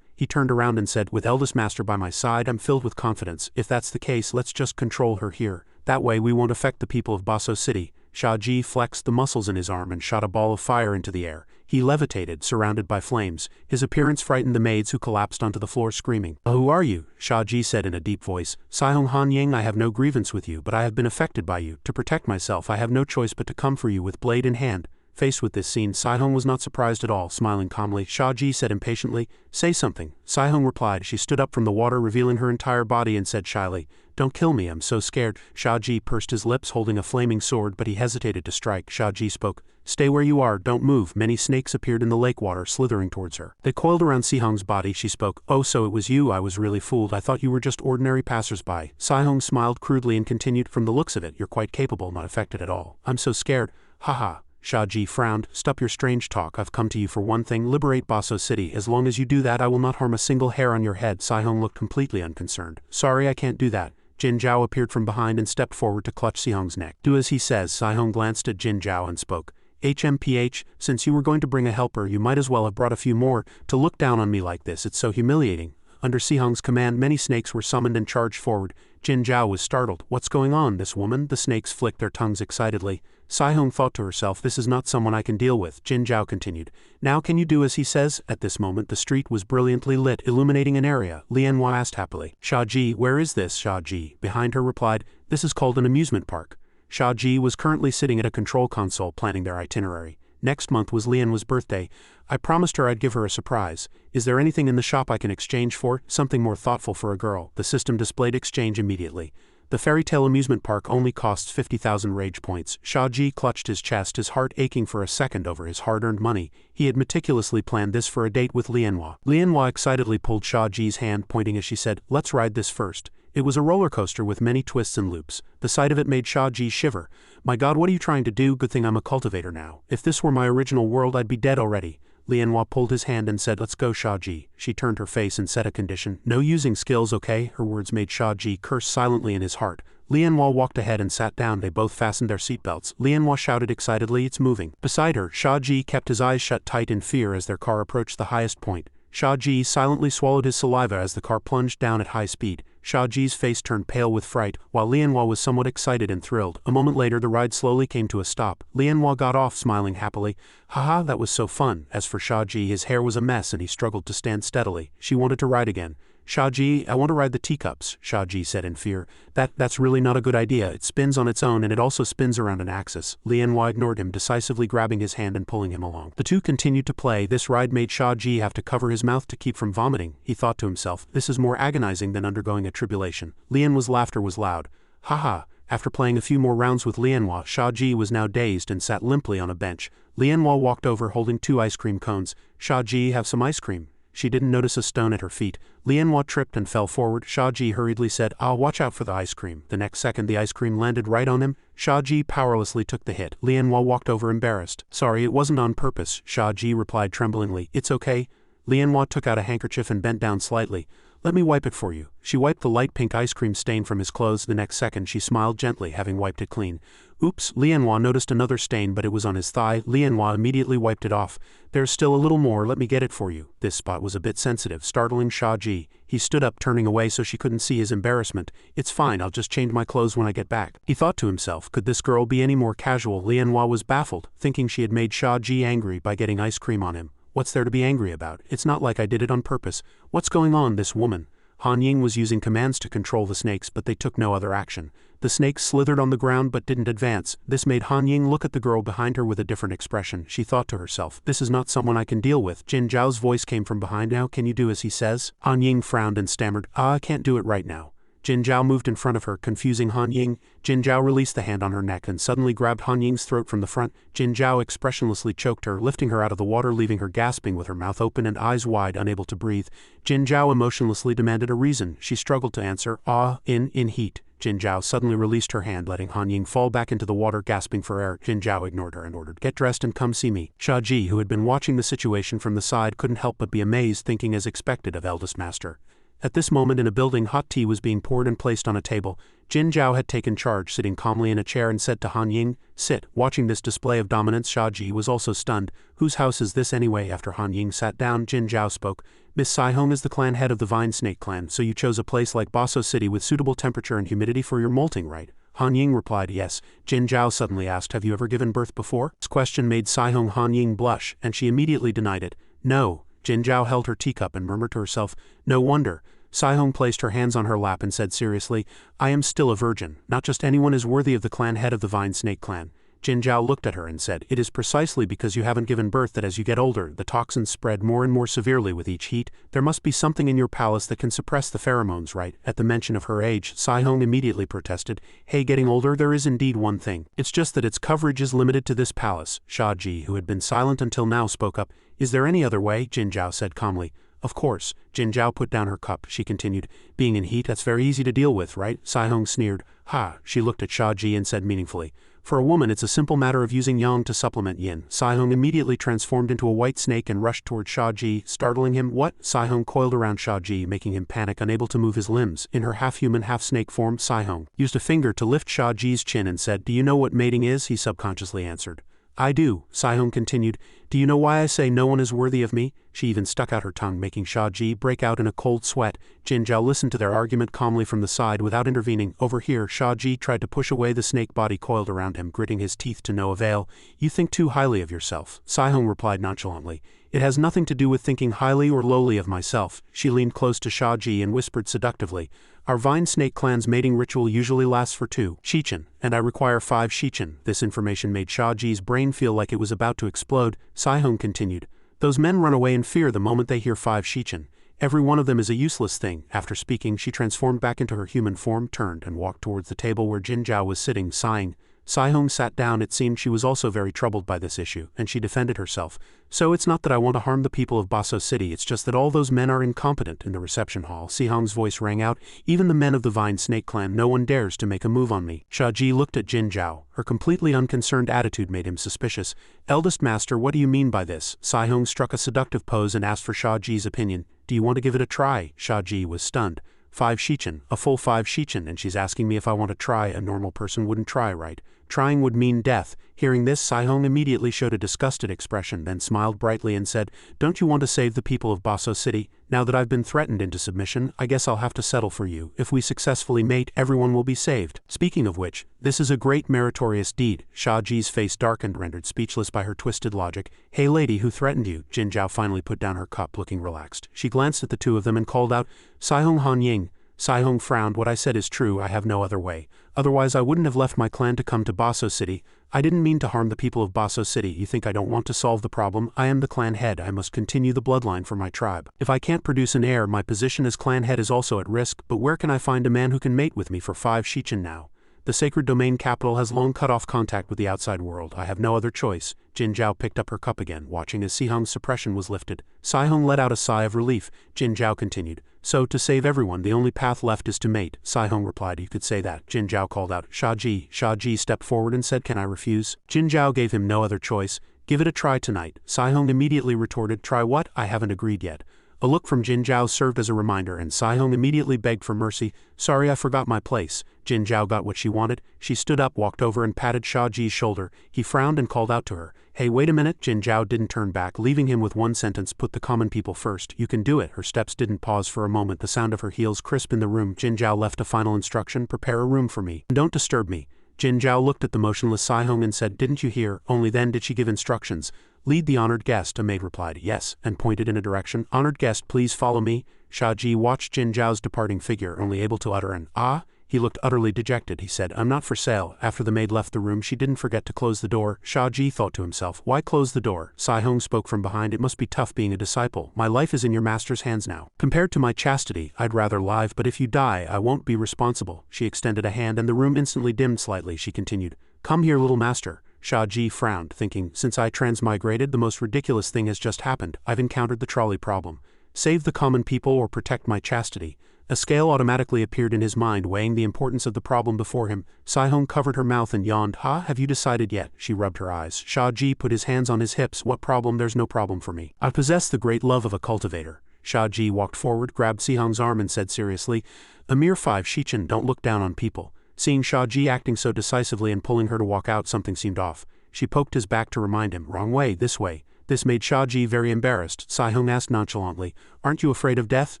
He turned around and said, "With Eldest Master by my side, I'm filled with confidence. If that's the case, let's just control her here. That way we won't affect the people of Baso City." Shia Ji flexed the muscles in his arm and shot a ball of fire into the air. He levitated, surrounded by flames. His appearance frightened the maids, who collapsed onto the floor screaming. "Who are you?" Shia Ji said in a deep voice. "Sai-Hung Han Ying, I have no grievance with you, but I have been affected by you. To protect myself, I have no choice but to come for you with blade in hand." Faced with this scene, Sai-Hung was not surprised at all, smiling calmly. Shia Ji said impatiently, "Say something." Sai-Hung replied. She stood up from the water, revealing her entire body, and said shyly, "Don't kill me, I'm so scared." Shia Ji pursed his lips, holding a flaming sword, but he hesitated to strike. Shia Ji spoke. "Stay where you are, don't move." Many snakes appeared in the lake water, slithering towards her. They coiled around Si-Hung's body. She spoke. "Oh, so it was you. I was really fooled. I thought you were just ordinary passers-by." Si-Hung smiled crudely and continued, "From the looks of it, you're quite capable, not affected at all." "I'm so scared." "Haha." Shia Ji frowned. "Stop your strange talk. I've come to you for one thing. Liberate Baso City. As long as you do that, I will not harm a single hair on your head." Si-Hung looked completely unconcerned. "Sorry, I can't do that." Jin Zhao appeared from behind and stepped forward to clutch Sihong's neck. Do as he says. Sihong glanced at Jin Zhao and spoke. HMPH, since you were going to bring a helper, you might as well have brought a few more. To look down on me like this, it's so humiliating. Under Sihong's command, many snakes were summoned and charged forward. Jin Zhao was startled. What's going on, this woman? The snakes flicked their tongues excitedly. Sihong thought to herself, this is not someone I can deal with. Jin Zhao continued. Now can you do as he says? At this moment the street was brilliantly lit, illuminating an area. Lianhua asked happily. Shia Ji, where is this? Shia Ji, behind her, replied, this is called an amusement park. Shia Ji was currently sitting at a control console planning their itinerary. Next month was Lianhua's birthday. I promised her I'd give her a surprise. Is there anything in the shop I can exchange for? Something more thoughtful for a girl. The system displayed exchange immediately. The fairy tale amusement park only costs 50,000 rage points. Shia Ji clutched his chest, his heart aching for a second over his hard-earned money. He had meticulously planned this for a date with Lianhua. Lianhua excitedly pulled Shia Ji's hand, pointing as she said, let's ride this first. It was a roller coaster with many twists and loops. The sight of it made Shia Ji shiver. My God, what are you trying to do? Good thing I'm a cultivator now. If this were my original world, I'd be dead already. Lianhua pulled his hand and said, let's go, Shia Ji. She turned her face and set a condition. No using skills, okay? Her words made Shia Ji curse silently in his heart. Lianhua walked ahead and sat down. They both fastened their seatbelts. Lianhua shouted excitedly, it's moving. Beside her, Shia Ji kept his eyes shut tight in fear as their car approached the highest point. Shia Ji silently swallowed his saliva as the car plunged down at high speed. Shia Ji's face turned pale with fright, while Lianhua was somewhat excited and thrilled. A moment later the ride slowly came to a stop. Lianhua got off, smiling happily. Haha, that was so fun. As for Shia Ji, his hair was a mess and he struggled to stand steadily. She wanted to ride again. Shia Ji, I want to ride the teacups, Shia Ji said in fear. That's really not a good idea. It spins on its own and it also spins around an axis. Lianhua ignored him, decisively grabbing his hand and pulling him along. The two continued to play. This ride made Shia Ji have to cover his mouth to keep from vomiting. He thought to himself, this is more agonizing than undergoing a tribulation. Lianhua's laughter was loud. Haha. After playing a few more rounds with Lianhua, Shia Ji was now dazed and sat limply on a bench. Lianhua walked over holding 2 ice cream cones. Shia Ji, have some ice cream. She didn't notice a stone at her feet. Lianhua tripped and fell forward. Shia Ji hurriedly said, I'll watch out for the ice cream. The next second the ice cream landed right on him. Shia Ji powerlessly took the hit. Lianhua walked over embarrassed. Sorry, it wasn't on purpose, Shia Ji replied tremblingly. It's okay. Lianhua took out a handkerchief and bent down slightly. Let me wipe it for you. She wiped the light pink ice cream stain from his clothes. The next second she smiled gently, having wiped it clean. Oops, Lianhua noticed another stain, but it was on his thigh. Lianhua immediately wiped it off. There's still a little more, let me get it for you. This spot was a bit sensitive, startling Shia Ji. He stood up, turning away so she couldn't see his embarrassment. It's fine, I'll just change my clothes when I get back. He thought to himself, could this girl be any more casual? Lianhua was baffled, thinking she had made Shia Ji angry by getting ice cream on him. What's there to be angry about? It's not like I did it on purpose. What's going on, this woman? Han Ying was using commands to control the snakes, but they took no other action. The snakes slithered on the ground but didn't advance. This made Han Ying look at the girl behind her with a different expression. She thought to herself, this is not someone I can deal with. Jin Zhao's voice came from behind. Now can you do as he says? Han Ying frowned and stammered, I can't do it right now. Jin Zhao moved in front of her, confusing Han Ying. Jin Zhao released the hand on her neck and suddenly grabbed Han Ying's throat from the front. Jin Zhao expressionlessly choked her, lifting her out of the water, leaving her gasping with her mouth open and eyes wide, unable to breathe. Jin Zhao emotionlessly demanded a reason. She struggled to answer, in heat. Jin Zhao suddenly released her hand, letting Han Ying fall back into the water, gasping for air. Jin Zhao ignored her and ordered, get dressed and come see me. Shia Ji, who had been watching the situation from the side, couldn't help but be amazed, thinking as expected of eldest master. At this moment in a building, hot tea was being poured and placed on a table. Jin Zhao had taken charge, sitting calmly in a chair, and said to Han Ying, sit. Watching this display of dominance, Shia Ji was also stunned. Whose house is this anyway? After Han Ying sat down, Jin Zhao spoke. Miss Saihong is the clan head of the Vine Snake clan, so you chose a place like Baso City with suitable temperature and humidity for your molting, right? Han Ying replied yes. Jin Zhao suddenly asked, have you ever given birth before? This question made Saihong Han Ying blush, and she immediately denied it. No. Jin Zhao held her teacup and murmured to herself, no wonder. Saihong placed her hands on her lap and said seriously, I am still a virgin. Not just anyone is worthy of the clan head of the Vine Snake clan. Jin Zhao looked at her and said, it is precisely because you haven't given birth that as you get older, the toxins spread more and more severely with each heat. There must be something in your palace that can suppress the pheromones, right? At the mention of her age, Saihong immediately protested, hey, getting older, there is indeed one thing. It's just that its coverage is limited to this palace. Shia Ji, who had been silent until now, spoke up. Is there any other way? Jin Zhao said calmly. Of course. Jin Zhao put down her cup. She continued, being in heat, that's very easy to deal with, right? Saihong sneered. Ha! She looked at Shia Ji and said meaningfully, For a woman it's a simple matter of using yang to supplement yin. Saihong immediately transformed into a white snake and rushed toward Shia Ji, startling him. What? Saihong coiled around Shia Ji, making him panic, unable to move his limbs. In her half-human, half-snake form, Saihong used a finger to lift Shia Ji's chin and said, "Do you know what mating is?" He subconsciously answered. "I do," Saihong continued. "Do you know why I say no one is worthy of me?" She even stuck out her tongue, making Shia Ji break out in a cold sweat. Jingzhao listened to their argument calmly from the side without intervening. Over here, Shia Ji tried to push away the snake body coiled around him, gritting his teeth to no avail. "You think too highly of yourself," Saihong replied nonchalantly. "It has nothing to do with thinking highly or lowly of myself." She leaned close to Shia Ji and whispered seductively, "Our vine snake clan's mating ritual usually lasts for 2 shichen, and I require 5 shichen." This information made Shia Ji's brain feel like it was about to explode. Saihong continued, "Those men run away in fear the moment they hear 5 shichen. Every one of them is a useless thing." After speaking, she transformed back into her human form, turned, and walked towards the table where Jingzhao was sitting, sighing. Saihong sat down. It seemed she was also very troubled by this issue, and she defended herself. "So it's not that I want to harm the people of Baso City, it's just that all those men are incompetent." In the reception hall, Saihong's voice rang out, "Even the men of the Vine Snake clan, no one dares to make a move on me." Shia Ji looked at Jingzhao. Her completely unconcerned attitude made him suspicious. "Eldest master, what do you mean by this?" Saihong struck a seductive pose and asked for Shia Ji's opinion. "Do you want to give it a try?" Shia Ji was stunned. 5 shichen, a full 5 shichen, and she's asking me if I want to try. A normal person wouldn't try, right? Trying would mean death. Hearing this, Saihong immediately showed a disgusted expression, then smiled brightly and said, "Don't you want to save the people of Baso City? Now that I've been threatened into submission, I guess I'll have to settle for you. If we successfully mate, everyone will be saved. Speaking of which, this is a great meritorious deed." Shia Ji's face darkened, rendered speechless by her twisted logic. "Hey lady, who threatened you?" Jingzhao finally put down her cup, looking relaxed. She glanced at the two of them and called out, "Saihong Han Ying." Saihong frowned. "What I said is true, I have no other way. Otherwise I wouldn't have left my clan to come to Baso City. I didn't mean to harm the people of Baso City. You think I don't want to solve the problem? I am the clan head. I must continue the bloodline for my tribe. If I can't produce an heir, my position as clan head is also at risk. But where can I find a man who can mate with me for 5 shichen now? The sacred domain capital has long cut off contact with the outside world. I have no other choice." Jingzhao picked up her cup again, watching as Saihong's suppression was lifted. Saihong let out a sigh of relief. Jingzhao continued, "So, to save everyone, the only path left is to mate." Saihong replied, "You could say that." Jingzhao called out, "Shia Ji." Shia Ji stepped forward and said, "Can I refuse?" Jingzhao gave him no other choice. "Give it a try tonight." Saihong immediately retorted, "Try what? I haven't agreed yet." A look from Jingzhao served as a reminder, and Saihong immediately begged for mercy. "Sorry, I forgot my place." Jingzhao got what she wanted. She stood up, walked over and patted Shia Ji's shoulder. He frowned and called out to her, "Hey, wait a minute." Jingzhao didn't turn back, leaving him with one sentence, "Put the common people first. You can do it." Her steps didn't pause for a moment, the sound of her heels crisp in the room. Jingzhao left a final instruction, "Prepare a room for me. Don't disturb me." Jingzhao looked at the motionless Saihong and said, "Didn't you hear?" Only then did she give instructions. "Lead the honored guest." A maid replied, "Yes," and pointed in a direction. "Honored guest, please follow me." Shia Ji watched Jingzhao's departing figure, only able to utter an "Ah." He looked utterly dejected. He said, "I'm not for sale." After the maid left the room, she didn't forget to close the door. Shia Ji thought to himself, "Why close the door?" Saihong spoke from behind, "It must be tough being a disciple. My life is in your master's hands now. Compared to my chastity, I'd rather live, but if you die, I won't be responsible." She extended a hand and the room instantly dimmed slightly. She continued, "Come here, little master." Shia Ji frowned, thinking, since I transmigrated, the most ridiculous thing has just happened. I've encountered the trolley problem. Save the common people or protect my chastity. A scale automatically appeared in his mind, weighing the importance of the problem before him. Saihong covered her mouth and yawned. "Ha, have you decided yet?" She rubbed her eyes. Shia Ji put his hands on his hips. "What problem? There's no problem for me. I possess the great love of a cultivator." Shia Ji walked forward, grabbed Saihong's arm and said seriously, "A mere 5 shichen, don't look down on people." Seeing Shia Ji acting so decisively and pulling her to walk out, something seemed off. She poked his back to remind him, "Wrong way, this way." This made Shia Ji very embarrassed. Saihong asked nonchalantly, "Aren't you afraid of death?"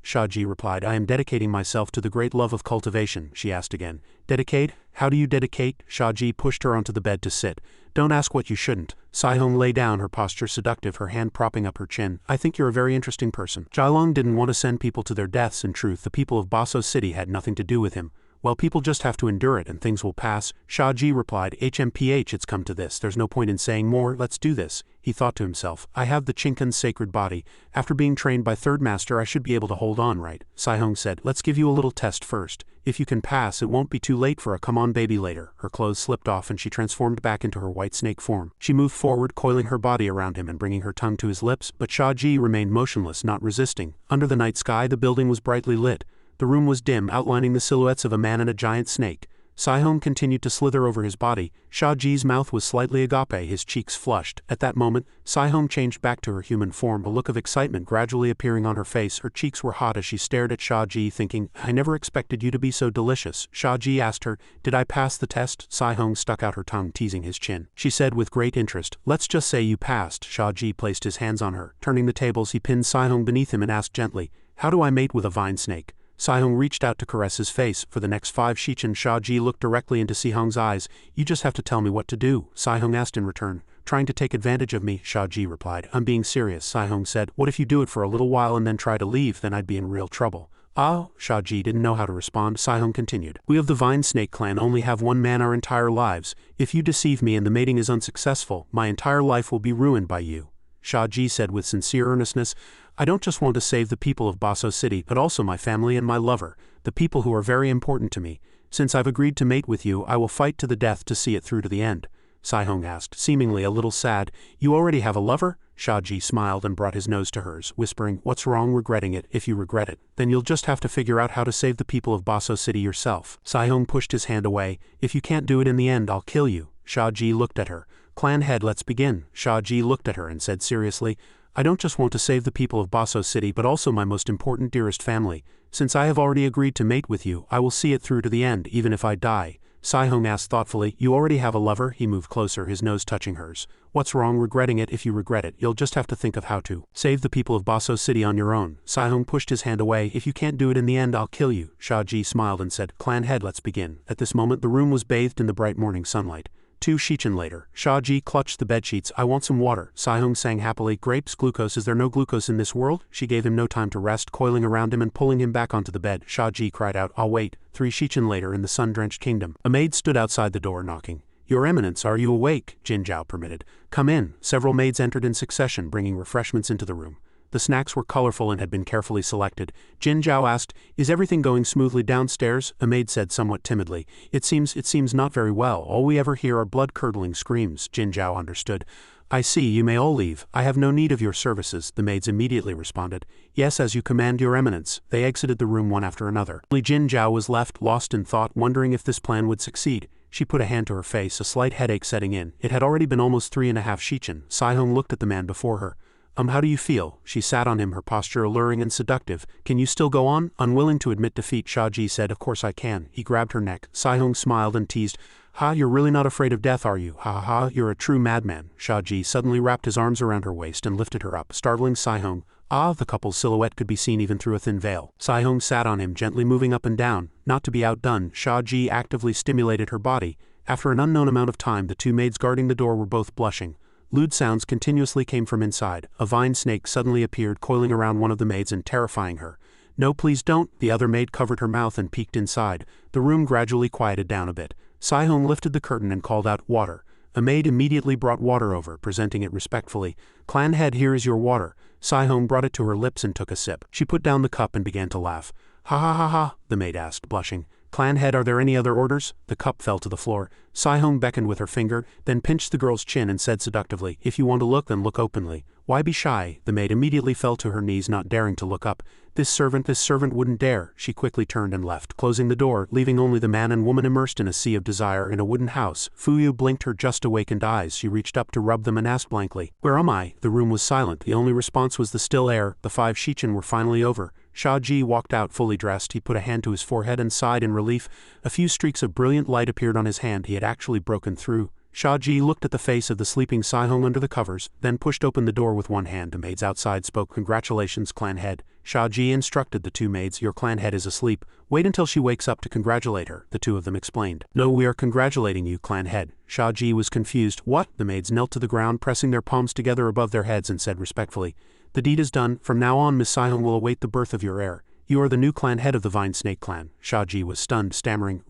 Shia Ji replied, "I am dedicating myself to the great love of cultivation." She asked again, "Dedicate? How do you dedicate?" Shia Ji pushed her onto the bed to sit. "Don't ask what you shouldn't." Saihong lay down, her posture seductive, her hand propping up her chin. "I think you're a very interesting person." Jialong didn't want to send people to their deaths. In truth, the people of Baso City had nothing to do with him. Well, people just have to endure it and things will pass. Shia Ji replied, "HMPH, it's come to this. There's no point in saying more. Let's do this." He thought to himself, "I have the Chinken's sacred body. After being trained by third master, I should be able to hold on, right?" Saihong said, "Let's give you a little test first. If you can pass, it won't be too late for a come-on baby later." Her clothes slipped off and she transformed back into her white snake form. She moved forward, coiling her body around him and bringing her tongue to his lips, but Shia Ji remained motionless, not resisting. Under the night sky, the building was brightly lit. The room was dim, outlining the silhouettes of a man and a giant snake. Sai-Hong continued to slither over his body. Shia Ji's mouth was slightly agape, his cheeks flushed. At that moment, Sai-Hong changed back to her human form, a look of excitement gradually appearing on her face. Her cheeks were hot as she stared at Shia Ji, thinking, I never expected you to be so delicious. Shia Ji asked her, did I pass the test? Sai-Hong stuck out her tongue, teasing his chin. She said with great interest, let's just say you passed. Shia Ji placed his hands on her. Turning the tables, he pinned Sai-Hong beneath him and asked gently, how do I mate with a vine snake? Sai-Hong reached out to caress his face. For the next 5 shichen, Shia Ji looked directly into Si-Hong's eyes. You just have to tell me what to do, Sai-Hong asked in return. Trying to take advantage of me, Shia Ji replied. I'm being serious, Sai-Hong said. What if you do it for a little while and then try to leave? Then I'd be in real trouble. Ah, Shia Ji didn't know how to respond. Sai-Hong continued. We of the Vine Snake clan only have one man our entire lives. If you deceive me and the mating is unsuccessful, my entire life will be ruined by you. Shia Ji said with sincere earnestness, I don't just want to save the people of Baso City but also my family and my lover, the people who are very important to me. Since I've agreed to mate with you, I will fight to the death to see it through to the end. Sai-Hong asked, seemingly a little sad. You already have a lover? Shia Ji smiled and brought his nose to hers, whispering, what's wrong regretting it? If you regret it, then you'll just have to figure out how to save the people of Baso City yourself. Sai-Hong pushed his hand away. If you can't do it in the end, I'll kill you. Shia Ji looked at her. Clan head, let's begin. Shia Ji looked at her and said seriously, I don't just want to save the people of Baso City but also my most important dearest family. Since I have already agreed to mate with you, I will see it through to the end, even if I die. Sai-Hong asked thoughtfully, you already have a lover? He moved closer, his nose touching hers. What's wrong regretting it? If you regret it, you'll just have to think of how to save the people of Baso City on your own. Sai-Hong pushed his hand away. If you can't do it in the end, I'll kill you. Shia Ji smiled and said, Clan head, let's begin. At this moment the room was bathed in the bright morning sunlight. 2 shichen later, Shia Ji clutched the bedsheets. I want some water. Sai-Hong sang happily. Grapes, glucose. Is there no glucose in this world? She gave him no time to rest, coiling around him and pulling him back onto the bed. Shia Ji cried out, I'll wait. 3 shichen later, in the sun-drenched kingdom, a maid stood outside the door knocking. Your Eminence, are you awake? Jinzhao permitted. Come in. Several maids entered in succession, bringing refreshments into the room. The snacks were colorful and had been carefully selected. Jinzhao asked, is everything going smoothly downstairs? A maid said somewhat timidly. It seems not very well. All we ever hear are blood-curdling screams. Jinzhao understood. I see, you may all leave. I have no need of your services, the maids immediately responded. Yes, as you command, Your Eminence. They exited the room one after another. Only Jinzhao was left, lost in thought, wondering if this plan would succeed. She put a hand to her face, a slight headache setting in. It had already been almost 3.5 shichen. Sai-Hong looked at the man before her. How do you feel? She sat on him, her posture alluring and seductive. Can you still go on? Unwilling to admit defeat, Shia Ji said, of course I can. He grabbed her neck. Sai-Hong smiled and teased. Ha, you're really not afraid of death, are you? Ha ha ha, you're a true madman. Shia Ji suddenly wrapped his arms around her waist and lifted her up, startling Sai-Hong. Ah, the couple's silhouette could be seen even through a thin veil. Sai-Hong sat on him, gently moving up and down. Not to be outdone, Shia Ji actively stimulated her body. After an unknown amount of time, the 2 maids guarding the door were both blushing. Lewd sounds continuously came from inside. A vine snake suddenly appeared, coiling around one of the maids and terrifying her. No, please don't. The other maid covered her mouth and peeked inside. The room gradually quieted down a bit. Sai-Hong lifted the curtain and called out, water. A maid immediately brought water over, presenting it respectfully. Clan head, here is your water. Sai-Hong brought it to her lips and took a sip. She put down the cup and began to laugh. Ha ha ha ha, the maid asked, blushing. Clan head, are there any other orders? The cup fell to the floor. Sai-Hong beckoned with her finger, then pinched the girl's chin and said seductively, if you want to look, then look openly. Why be shy? The maid immediately fell to her knees, not daring to look up. This servant wouldn't dare. She quickly turned and left, closing the door, leaving only the man and woman immersed in a sea of desire in a wooden house. Fuyu blinked her just awakened eyes. She reached up to rub them and asked blankly, where am I? The room was silent. The only response was the still air. The 5 shichen were finally over. Shia Ji walked out fully dressed. He put a hand to his forehead and sighed in relief. A few streaks of brilliant light appeared on his hand. He had actually broken through. Shia Ji looked at the face of the sleeping Sai-Hong under the covers, then pushed open the door with one hand. The maids outside spoke, congratulations, clan head. Shia Ji instructed the 2 maids, your clan head is asleep. Wait until she wakes up to congratulate her, the 2 of them explained. No, we are congratulating you, clan head. Shia Ji was confused. What? The maids knelt to the ground, pressing their palms together above their heads and said respectfully, the deed is done. From now on, Miss Sai-Hong will await the birth of your heir. You are the new clan head of the Vine Snake clan. Shia Ji was stunned, stammering,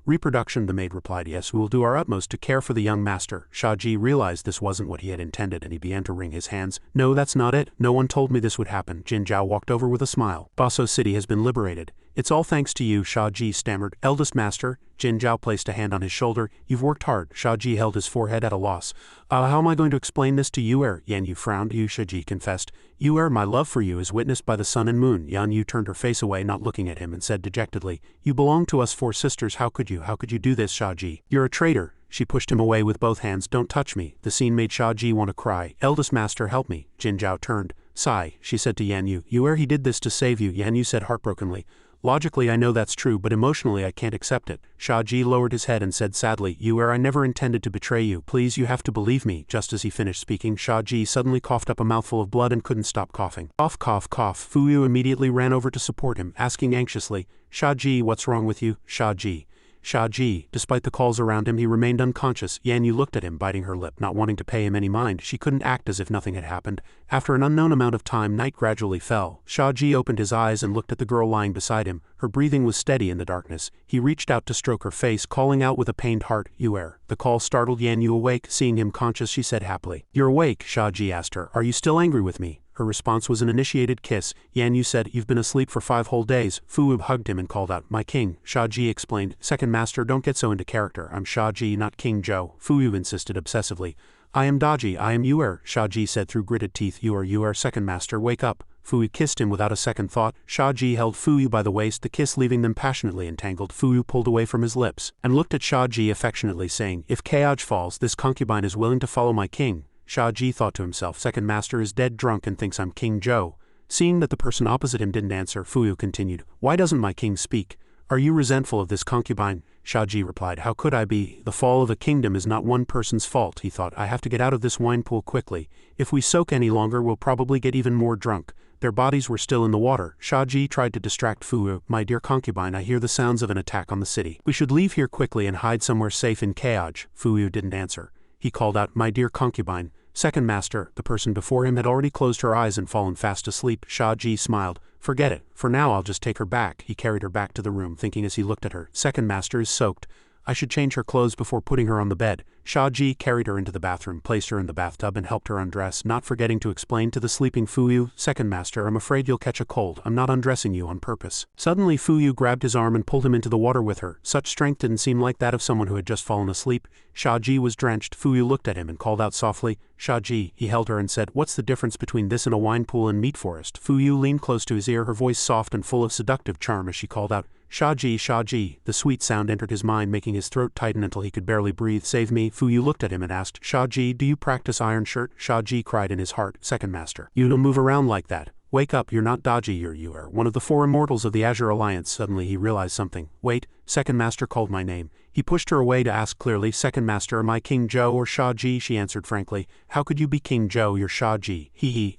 Reproduction, the maid replied. Yes, we will do our utmost to care for the young master. Shia Ji realized this wasn't what he had intended and he began to wring his hands. No, that's not it. No one told me this would happen. Jinzhao walked over with a smile. Baso City has been liberated. It's all thanks to you, Shia Ji stammered. Eldest master, Jin Zhao placed a hand on his shoulder. You've worked hard. Shia Ji held his forehead at a loss. How am I going to explain this to Yu'er? Yan Yu frowned. Shia Ji confessed. Yu'er, my love for you is witnessed by the sun and moon. Yan Yu turned her face away, not looking at him, and said dejectedly, You belong to us 4 sisters. How could you do this, Shia Ji? You're a traitor. She pushed him away with both hands. Don't touch me. The scene made Shia Ji want to cry. Eldest master, help me. Jin Zhao turned. Sigh, she said to Yan Yu. Yu'er, he did this to save you. Yan Yu said heartbrokenly. Logically I know that's true, but emotionally I can't accept it. Shia Ji lowered his head and said sadly, Yu'er, I never intended to betray you. Please, you have to believe me. Just as he finished speaking, Shia Ji suddenly coughed up a mouthful of blood and couldn't stop coughing. Cough, cough, cough. Fuyu immediately ran over to support him, asking anxiously, Shia Ji, what's wrong with you? Shia Ji. Shia Ji, despite the calls around him, he remained unconscious. Yan Yu looked at him, biting her lip, not wanting to pay him any mind. She couldn't act as if nothing had happened. After an unknown amount of time, night gradually fell. Shia Ji opened his eyes and looked at the girl lying beside him. Her breathing was steady in the darkness. He reached out to stroke her face, calling out with a pained heart, Yu'er. The call startled Yan Yu awake. Seeing him conscious, she said happily. You're awake, Shia Ji asked her. Are you still angry with me? Her response was an initiated kiss. Yan Yu said, You've been asleep for 5 whole days. Fuyu hugged him and called out, My king. Shia Ji explained, Second master, don't get so into character. I'm Shia Ji, not King Zhou. Fuyu insisted obsessively. I am Daji, I am Yu'er, Shia Ji said through gritted teeth. Yu'er, second master, wake up. Fuyu kissed him without a second thought. Shia Ji held Fuyu by the waist, the kiss leaving them passionately entangled. Fuyu pulled away from his lips and looked at Shia Ji affectionately, saying, If Kaj falls, this concubine is willing to follow my king. Shia Ji thought to himself, Second master is dead drunk and thinks I'm King Zhou. Seeing that the person opposite him didn't answer, Fuyu continued, Why doesn't my king speak? Are you resentful of this concubine? Shia Ji replied, How could I be? The fall of a kingdom is not one person's fault, he thought. I have to get out of this wine pool quickly. If we soak any longer, we'll probably get even more drunk. Their bodies were still in the water. Shia Ji tried to distract Fuyu. My dear concubine, I hear the sounds of an attack on the city. We should leave here quickly and hide somewhere safe in Kaj. Fuyu didn't answer. He called out, My dear concubine. Second master, the person before him had already closed her eyes and fallen fast asleep. Shia Ji smiled. Forget it. For now I'll just take her back. He carried her back to the room, thinking as he looked at her, Second master is soaked. I should change her clothes before putting her on the bed. Shia Ji carried her into the bathroom, placed her in the bathtub and helped her undress, not forgetting to explain to the sleeping Fuyu, Second master, I'm afraid you'll catch a cold. I'm not undressing you on purpose. Suddenly Fuyu grabbed his arm and pulled him into the water with her. Such strength didn't seem like that of someone who had just fallen asleep. Shia Ji was drenched. Fuyu looked at him and called out softly, Shia Ji. He held her and said, What's the difference between this and a wine pool and meat forest? Fuyu leaned close to his ear, her voice soft and full of seductive charm as she called out, Shia Ji, Shia Ji. The sweet sound entered his mind, making his throat tighten until he could barely breathe. Save me. Fuyu looked at him and asked, Shia Ji, do you practice iron shirt? Shia Ji cried in his heart, Second master. You don't move around like that. Wake up, you're not Daji, you are one of the 4 immortals of the Azure Alliance. Suddenly he realized something. Wait, Second master called my name. He pushed her away to ask clearly, Second master, am I King Zhou or Shia Ji? She answered frankly, How could you be King Zhou? You're Shia Ji. He,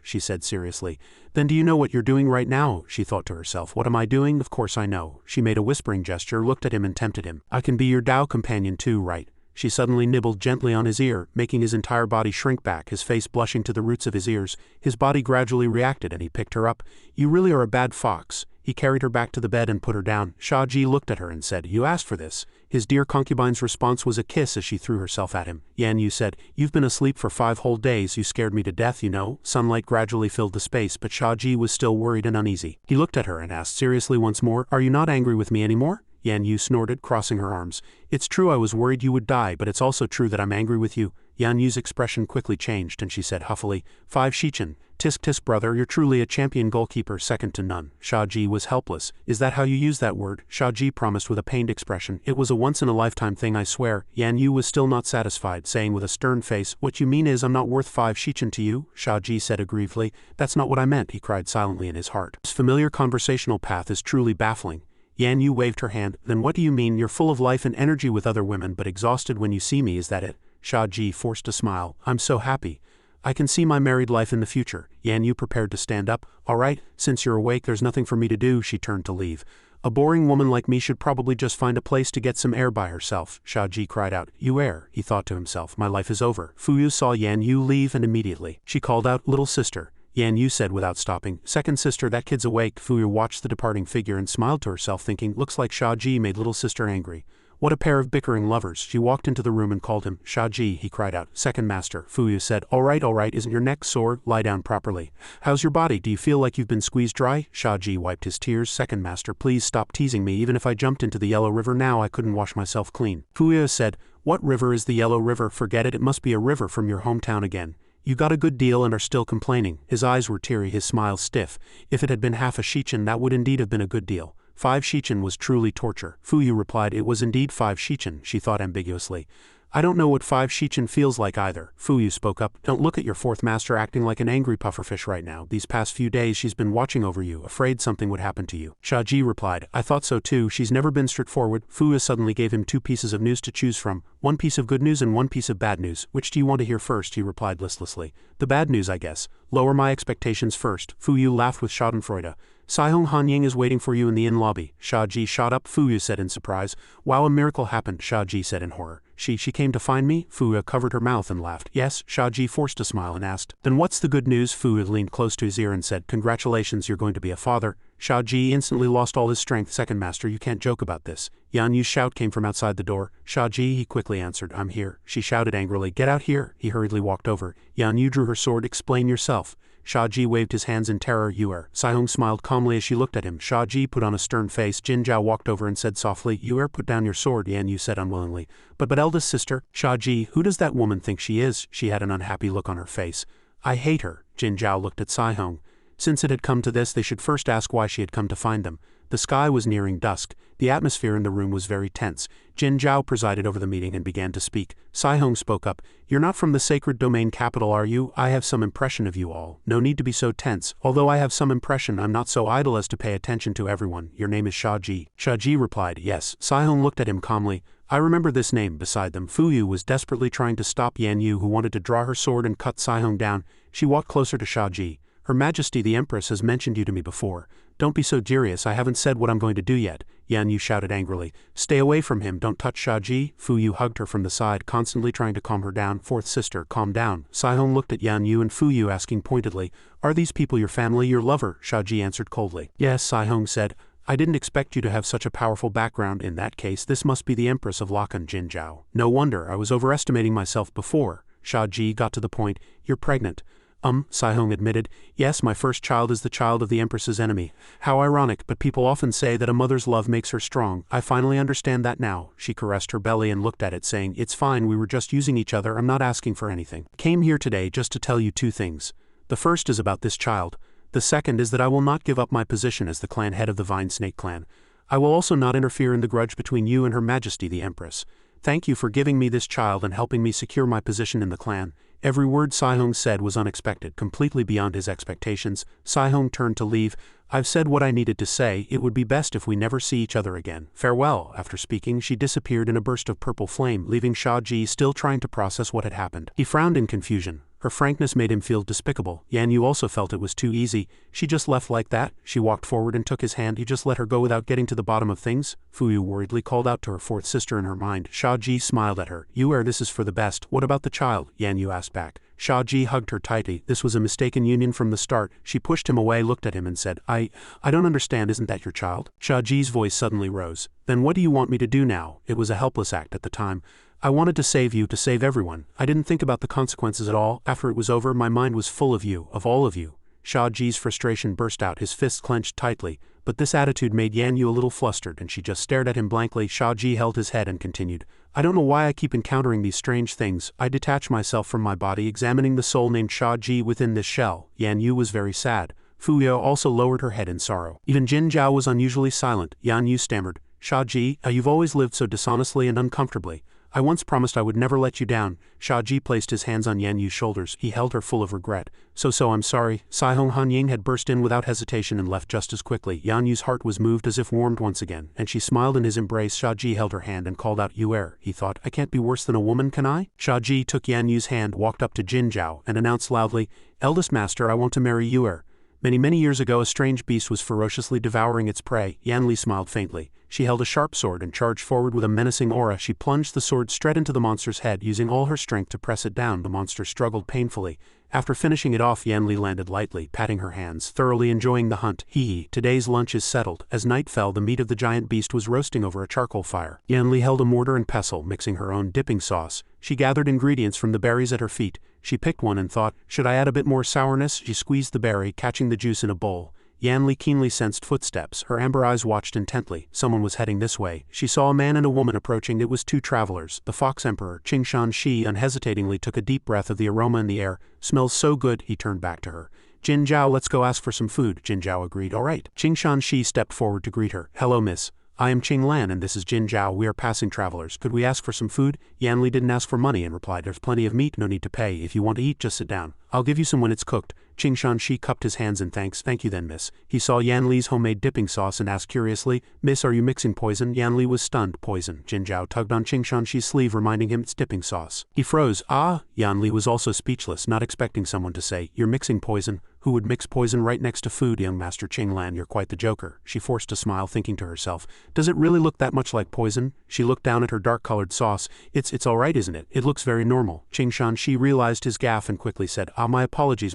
she said seriously. Then do you know what you're doing right now? She thought to herself. What am I doing? Of course I know. She made a whispering gesture, looked at him and tempted him. I can be your Dao companion too, right? She suddenly nibbled gently on his ear, making his entire body shrink back, his face blushing to the roots of his ears. His body gradually reacted and he picked her up. You really are a bad fox. He carried her back to the bed and put her down. Shia Ji looked at her and said, You asked for this. His dear concubine's response was a kiss as she threw herself at him. Yan Yu said, You've been asleep for 5 whole days. You scared me to death, you know. Sunlight gradually filled the space, but Shia Ji was still worried and uneasy. He looked at her and asked seriously once more, Are you not angry with me anymore? Yan Yu snorted, crossing her arms. It's true I was worried you would die, but it's also true that I'm angry with you. Yan Yu's expression quickly changed and she said huffily, 5 Shichen. Tisk tisk brother, you're truly a champion goalkeeper, second to none. Shia Ji was helpless. Is that how you use that word? Shia Ji promised with a pained expression. It was a once-in-a-lifetime thing, I swear. Yan Yu was still not satisfied, saying with a stern face, What you mean is I'm not worth 5 Shichen to you? Shia Ji said aggrievedly. That's not what I meant, he cried silently in his heart. This familiar conversational path is truly baffling. Yan Yu waved her hand. Then what do you mean? You're full of life and energy with other women but exhausted when you see me, is that it? Shia Ji forced a smile. I'm so happy. I can see my married life in the future. Yan Yu prepared to stand up. All right, since you're awake there's nothing for me to do. She turned to leave. A boring woman like me should probably just find a place to get some air by herself. Shia Ji cried out. You air, he thought to himself. My life is over. Fuyu saw Yan Yu leave and immediately she called out, Little sister. Yan Yu said without stopping, Second sister, that kid's awake. Fuyu watched the departing figure and smiled to herself thinking, Looks like Shia Ji made little sister angry. What a pair of bickering lovers. She walked into the room and called him. Shia Ji, he cried out. Second master. Fuyu said, all right, isn't your neck sore? Lie down properly. How's your body? Do you feel like you've been squeezed dry? Shia Ji wiped his tears. Second master, please stop teasing me. Even if I jumped into the Yellow River now, I couldn't wash myself clean. Fuyu said, what river is the Yellow River? Forget it must be a river from your hometown again. You got a good deal and are still complaining. His eyes were teary, his smile stiff. If it had been half a shichen, that would indeed have been a good deal. 5 shichen was truly torture. Fuyu replied, it was indeed 5 shichen, she thought ambiguously. I don't know what 5 shichen feels like either. Fuyu spoke up. Don't look at your fourth master acting like an angry pufferfish right now. These past few days she's been watching over you, afraid something would happen to you. Shia Ji replied, I thought so too. She's never been straightforward. Fuyu suddenly gave him 2 pieces of news to choose from. 1 piece of good news and 1 piece of bad news. Which do you want to hear first? He replied listlessly. The bad news, I guess. Lower my expectations first. Fuyu laughed with schadenfreude. Saihong Hanying is waiting for you in the inn lobby. Shia Ji shot up. Fuyu said in surprise. Wow, a miracle happened, Shia Ji said in horror. She came to find me? Fuyu covered her mouth and laughed. Yes, Shia Ji forced a smile and asked. Then what's the good news? Fuyu leaned close to his ear and said, congratulations, you're going to be a father. Shia Ji instantly lost all his strength. Second master, you can't joke about this. Yan Yu's shout came from outside the door. Shia Ji, he quickly answered, I'm here. She shouted angrily, get out here. He hurriedly walked over. Yan Yu drew her sword. Explain yourself. Shia Ji waved his hands in terror. Yuer. Saihong smiled calmly as she looked at him. Shia Ji put on a stern face. Jin Zhao walked over and said softly, Yuer, put down your sword, Yan Yu said unwillingly. But eldest sister, Shia Ji, who does that woman think she is? She had an unhappy look on her face. I hate her. Jin Zhao looked at Saihong. Since it had come to this, they should first ask why she had come to find them. The sky was nearing dusk. The atmosphere in the room was very tense. Jin Zhao presided over the meeting and began to speak. Saihong spoke up. You're not from the sacred domain capital, are you? I have some impression of you all. No need to be so tense. Although I have some impression, I'm not so idle as to pay attention to everyone. Your name is Shia Ji. Shia Ji replied, yes. Saihong looked at him calmly. I remember this name. Beside them, Fuyu was desperately trying to stop Yan Yu, who wanted to draw her sword and cut Saihong down. She walked closer to Shia Ji. Her Majesty the Empress has mentioned you to me before. Don't be so serious, I haven't said what I'm going to do yet. Yan Yu shouted angrily. Stay away from him, don't touch Shia Ji. Fuyu hugged her from the side, constantly trying to calm her down. Fourth sister, calm down. Saihong looked at Yan Yu and Fuyu, asking pointedly, are these people your family, your lover? Shia Ji answered coldly. Yes, Saihong said. I didn't expect you to have such a powerful background. In that case, this must be the Empress of Lakan, Jin Zhao. No wonder, I was overestimating myself before. Shia Ji got to the point. You're pregnant. Saihong admitted. Yes, my first child is the child of the Empress's enemy. How ironic, but people often say that a mother's love makes her strong. I finally understand that now. She caressed her belly and looked at it, saying, it's fine, we were just using each other, I'm not asking for anything. Came here today just to tell you 2 things. The first is about this child. The second is that I will not give up my position as the clan head of the Vine Snake clan. I will also not interfere in the grudge between you and Her Majesty the Empress. Thank you for giving me this child and helping me secure my position in the clan. Every word Saihong said was unexpected, completely beyond his expectations. Saihong turned to leave. I've said what I needed to say, it would be best if we never see each other again. Farewell. After speaking, she disappeared in a burst of purple flame, leaving Shia Ji still trying to process what had happened. He frowned in confusion. Her frankness made him feel despicable. Yan Yu also felt it was too easy. She just left like that? She walked forward and took his hand. He just let her go without getting to the bottom of things? Fuyu worriedly called out to her fourth sister in her mind. Shia Ji smiled at her. Yuer, this is for the best. What about the child? Yan Yu asked back. Shia Ji hugged her tightly. This was a mistaken union from the start. She pushed him away, looked at him and said, I don't understand, isn't that your child? Shia Ji's voice suddenly rose. Then what do you want me to do now? It was a helpless act at the time. I wanted to save you, to save everyone. I didn't think about the consequences at all. After it was over, my mind was full of you, of all of you. Shia Ji's frustration burst out, his fists clenched tightly, but this attitude made Yan Yu a little flustered and she just stared at him blankly. Shia Ji held his head and continued, I don't know why I keep encountering these strange things. I detach myself from my body, examining the soul named Shia Ji within this shell. Yan Yu was very sad. Fuyu also lowered her head in sorrow. Even Jin Zhao was unusually silent. Yan Yu stammered, Shia Ji, you've always lived so dishonestly and uncomfortably. I once promised I would never let you down. Shia Ji placed his hands on Yan Yu's shoulders. He held her full of regret. So I'm sorry. Saihong Hanying had burst in without hesitation and left just as quickly. Yan Yu's heart was moved as if warmed once again, and she smiled in his embrace. Shia Ji held her hand and called out, Yuer, he thought, I can't be worse than a woman, can I? Shia Ji took Yan Yu's hand, walked up to Jin Zhao, and announced loudly, Eldest master, I want to marry Yuer. Many years ago a strange beast was ferociously devouring its prey. Yan Li smiled faintly. She held a sharp sword and charged forward with a menacing aura. She plunged the sword straight into the monster's head, using all her strength to press it down. The monster struggled painfully. After finishing it off, Yan Li landed lightly, patting her hands, thoroughly enjoying the hunt. Hee, today's lunch is settled. As night fell, the meat of the giant beast was roasting over a charcoal fire. Yan Li held a mortar and pestle, mixing her own dipping sauce. She gathered ingredients from the berries at her feet. She picked one and thought, should I add a bit more sourness? She squeezed the berry, catching the juice in a bowl. Yan Li keenly sensed footsteps. Her amber eyes watched intently. Someone was heading this way. She saw a man and a woman approaching. It was two travelers. The Fox Emperor, Qingxuan unhesitatingly took a deep breath of the aroma in the air. Smells so good, he turned back to her. Jin Zhao, let's go ask for some food. Jin Zhao agreed. All right. Qingxuan stepped forward to greet her. Hello, miss. I am Qing Lan and this is Jin Zhao. We are passing travelers. Could we ask for some food? Yan Li didn't ask for money and replied, there's plenty of meat, no need to pay. If you want to eat, just sit down. I'll give you some when it's cooked. Qingxuan cupped his hands in thanks. Thank you then, miss. He saw Yan Li's homemade dipping sauce and asked curiously, Miss, are you mixing poison? Yan Li was stunned. Poison. Jin Zhao tugged on Qingxuan's sleeve, reminding him it's dipping sauce. He froze. Ah! Yan Li was also speechless, not expecting someone to say, you're mixing poison. Who would mix poison right next to food? Young Master Qing Lan, you're quite the joker. She forced a smile, thinking to herself, does it really look that much like poison? She looked down at her dark-colored sauce. It's all right, isn't it? It looks very normal. Qingxuan realized his gaffe and quickly said, my apologies,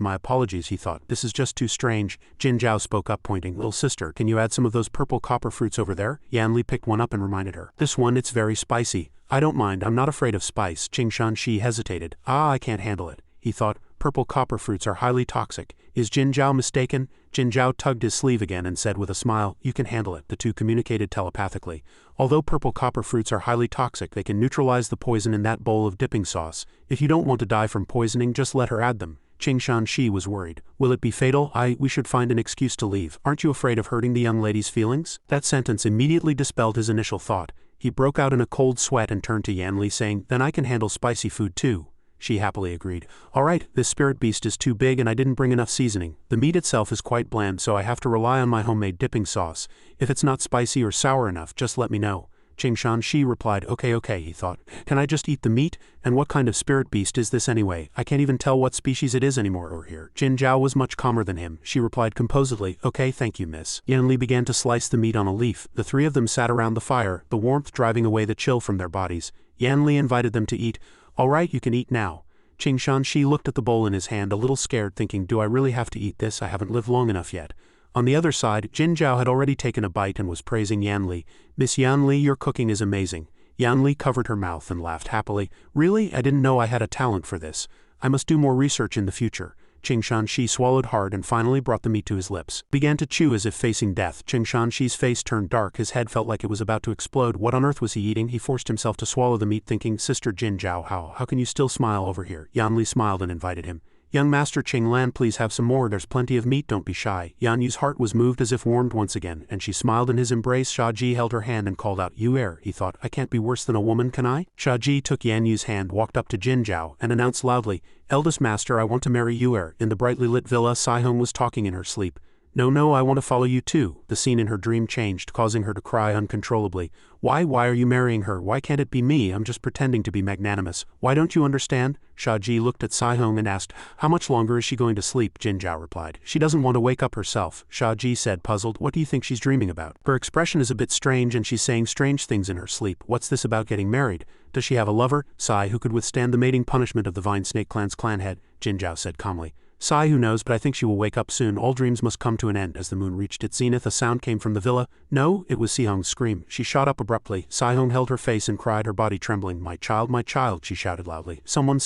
he thought. This is just too strange. Jin Zhao spoke up, pointing, little sister, can you add some of those purple copper fruits over there? Yan Li picked one up and reminded her. This one, it's very spicy. I don't mind, I'm not afraid of spice. Qingxuan hesitated. I can't handle it. He thought, purple copper fruits are highly toxic. Is Jin Zhao mistaken? Jin Zhao tugged his sleeve again and said with a smile, you can handle it. The two communicated telepathically. Although purple copper fruits are highly toxic, they can neutralize the poison in that bowl of dipping sauce. If you don't want to die from poisoning, just let her add them. Qingxuan was worried. Will it be fatal? We should find an excuse to leave. Aren't you afraid of hurting the young lady's feelings? That sentence immediately dispelled his initial thought. He broke out in a cold sweat and turned to Yan Li saying, then I can handle spicy food too. She happily agreed. All right, this spirit beast is too big and I didn't bring enough seasoning. The meat itself is quite bland, so I have to rely on my homemade dipping sauce. If it's not spicy or sour enough, just let me know. Qingxuan replied, okay, he thought. Can I just eat the meat? And what kind of spirit beast is this anyway? I can't even tell what species it is anymore over here. Jin Zhao was much calmer than him. She replied composedly, okay, thank you, miss. Yan Li began to slice the meat on a leaf. The three of them sat around the fire, the warmth driving away the chill from their bodies. Yan Li invited them to eat. All right, you can eat now. Qingxuan looked at the bowl in his hand, a little scared, thinking, do I really have to eat this? I haven't lived long enough yet. On the other side, Jin Zhao had already taken a bite and was praising Yan Li. Miss Yan Li, your cooking is amazing. Yan Li covered her mouth and laughed happily. Really? I didn't know I had a talent for this. I must do more research in the future. Qingxuan swallowed hard and finally brought the meat to his lips. Began to chew as if facing death. Qingxuan's face turned dark. His head felt like it was about to explode. What on earth was he eating? He forced himself to swallow the meat, thinking, Sister Jin Zhao, how can you still smile over here? Yan Li smiled and invited him. Young Master Qing Lan, please have some more. There's plenty of meat, don't be shy. Yan Yu's heart was moved as if warmed once again, and she smiled in his embrace. Shia Ji held her hand and called out, you err. He thought, I can't be worse than a woman, can I? Shia Ji took Yan Yu's hand, walked up to Jin Zhao, and announced loudly, Eldest Master, I want to marry Yuer. In the brightly lit villa, Saihong was talking in her sleep. No, I want to follow you too. The scene in her dream changed, causing her to cry uncontrollably. Why are you marrying her? Why can't it be me? I'm just pretending to be magnanimous. Why don't you understand? Shia Ji looked at Saihong and asked, how much longer is she going to sleep? Jin Zhao replied. She doesn't want to wake up herself. Shia Ji said, puzzled, what do you think she's dreaming about? Her expression is a bit strange and she's saying strange things in her sleep. What's this about getting married? Does she have a lover? Sai, who could withstand the mating punishment of the Vine Snake Clan's clan head? Jin Zhao said calmly. Sai, who knows, but I think she will wake up soon. All dreams must come to an end. As the moon reached its zenith, a sound came from the villa. No, it was Saihong's scream. She shot up abruptly. Saihong held her face and cried, her body trembling. My child, she shouted loudly. Someone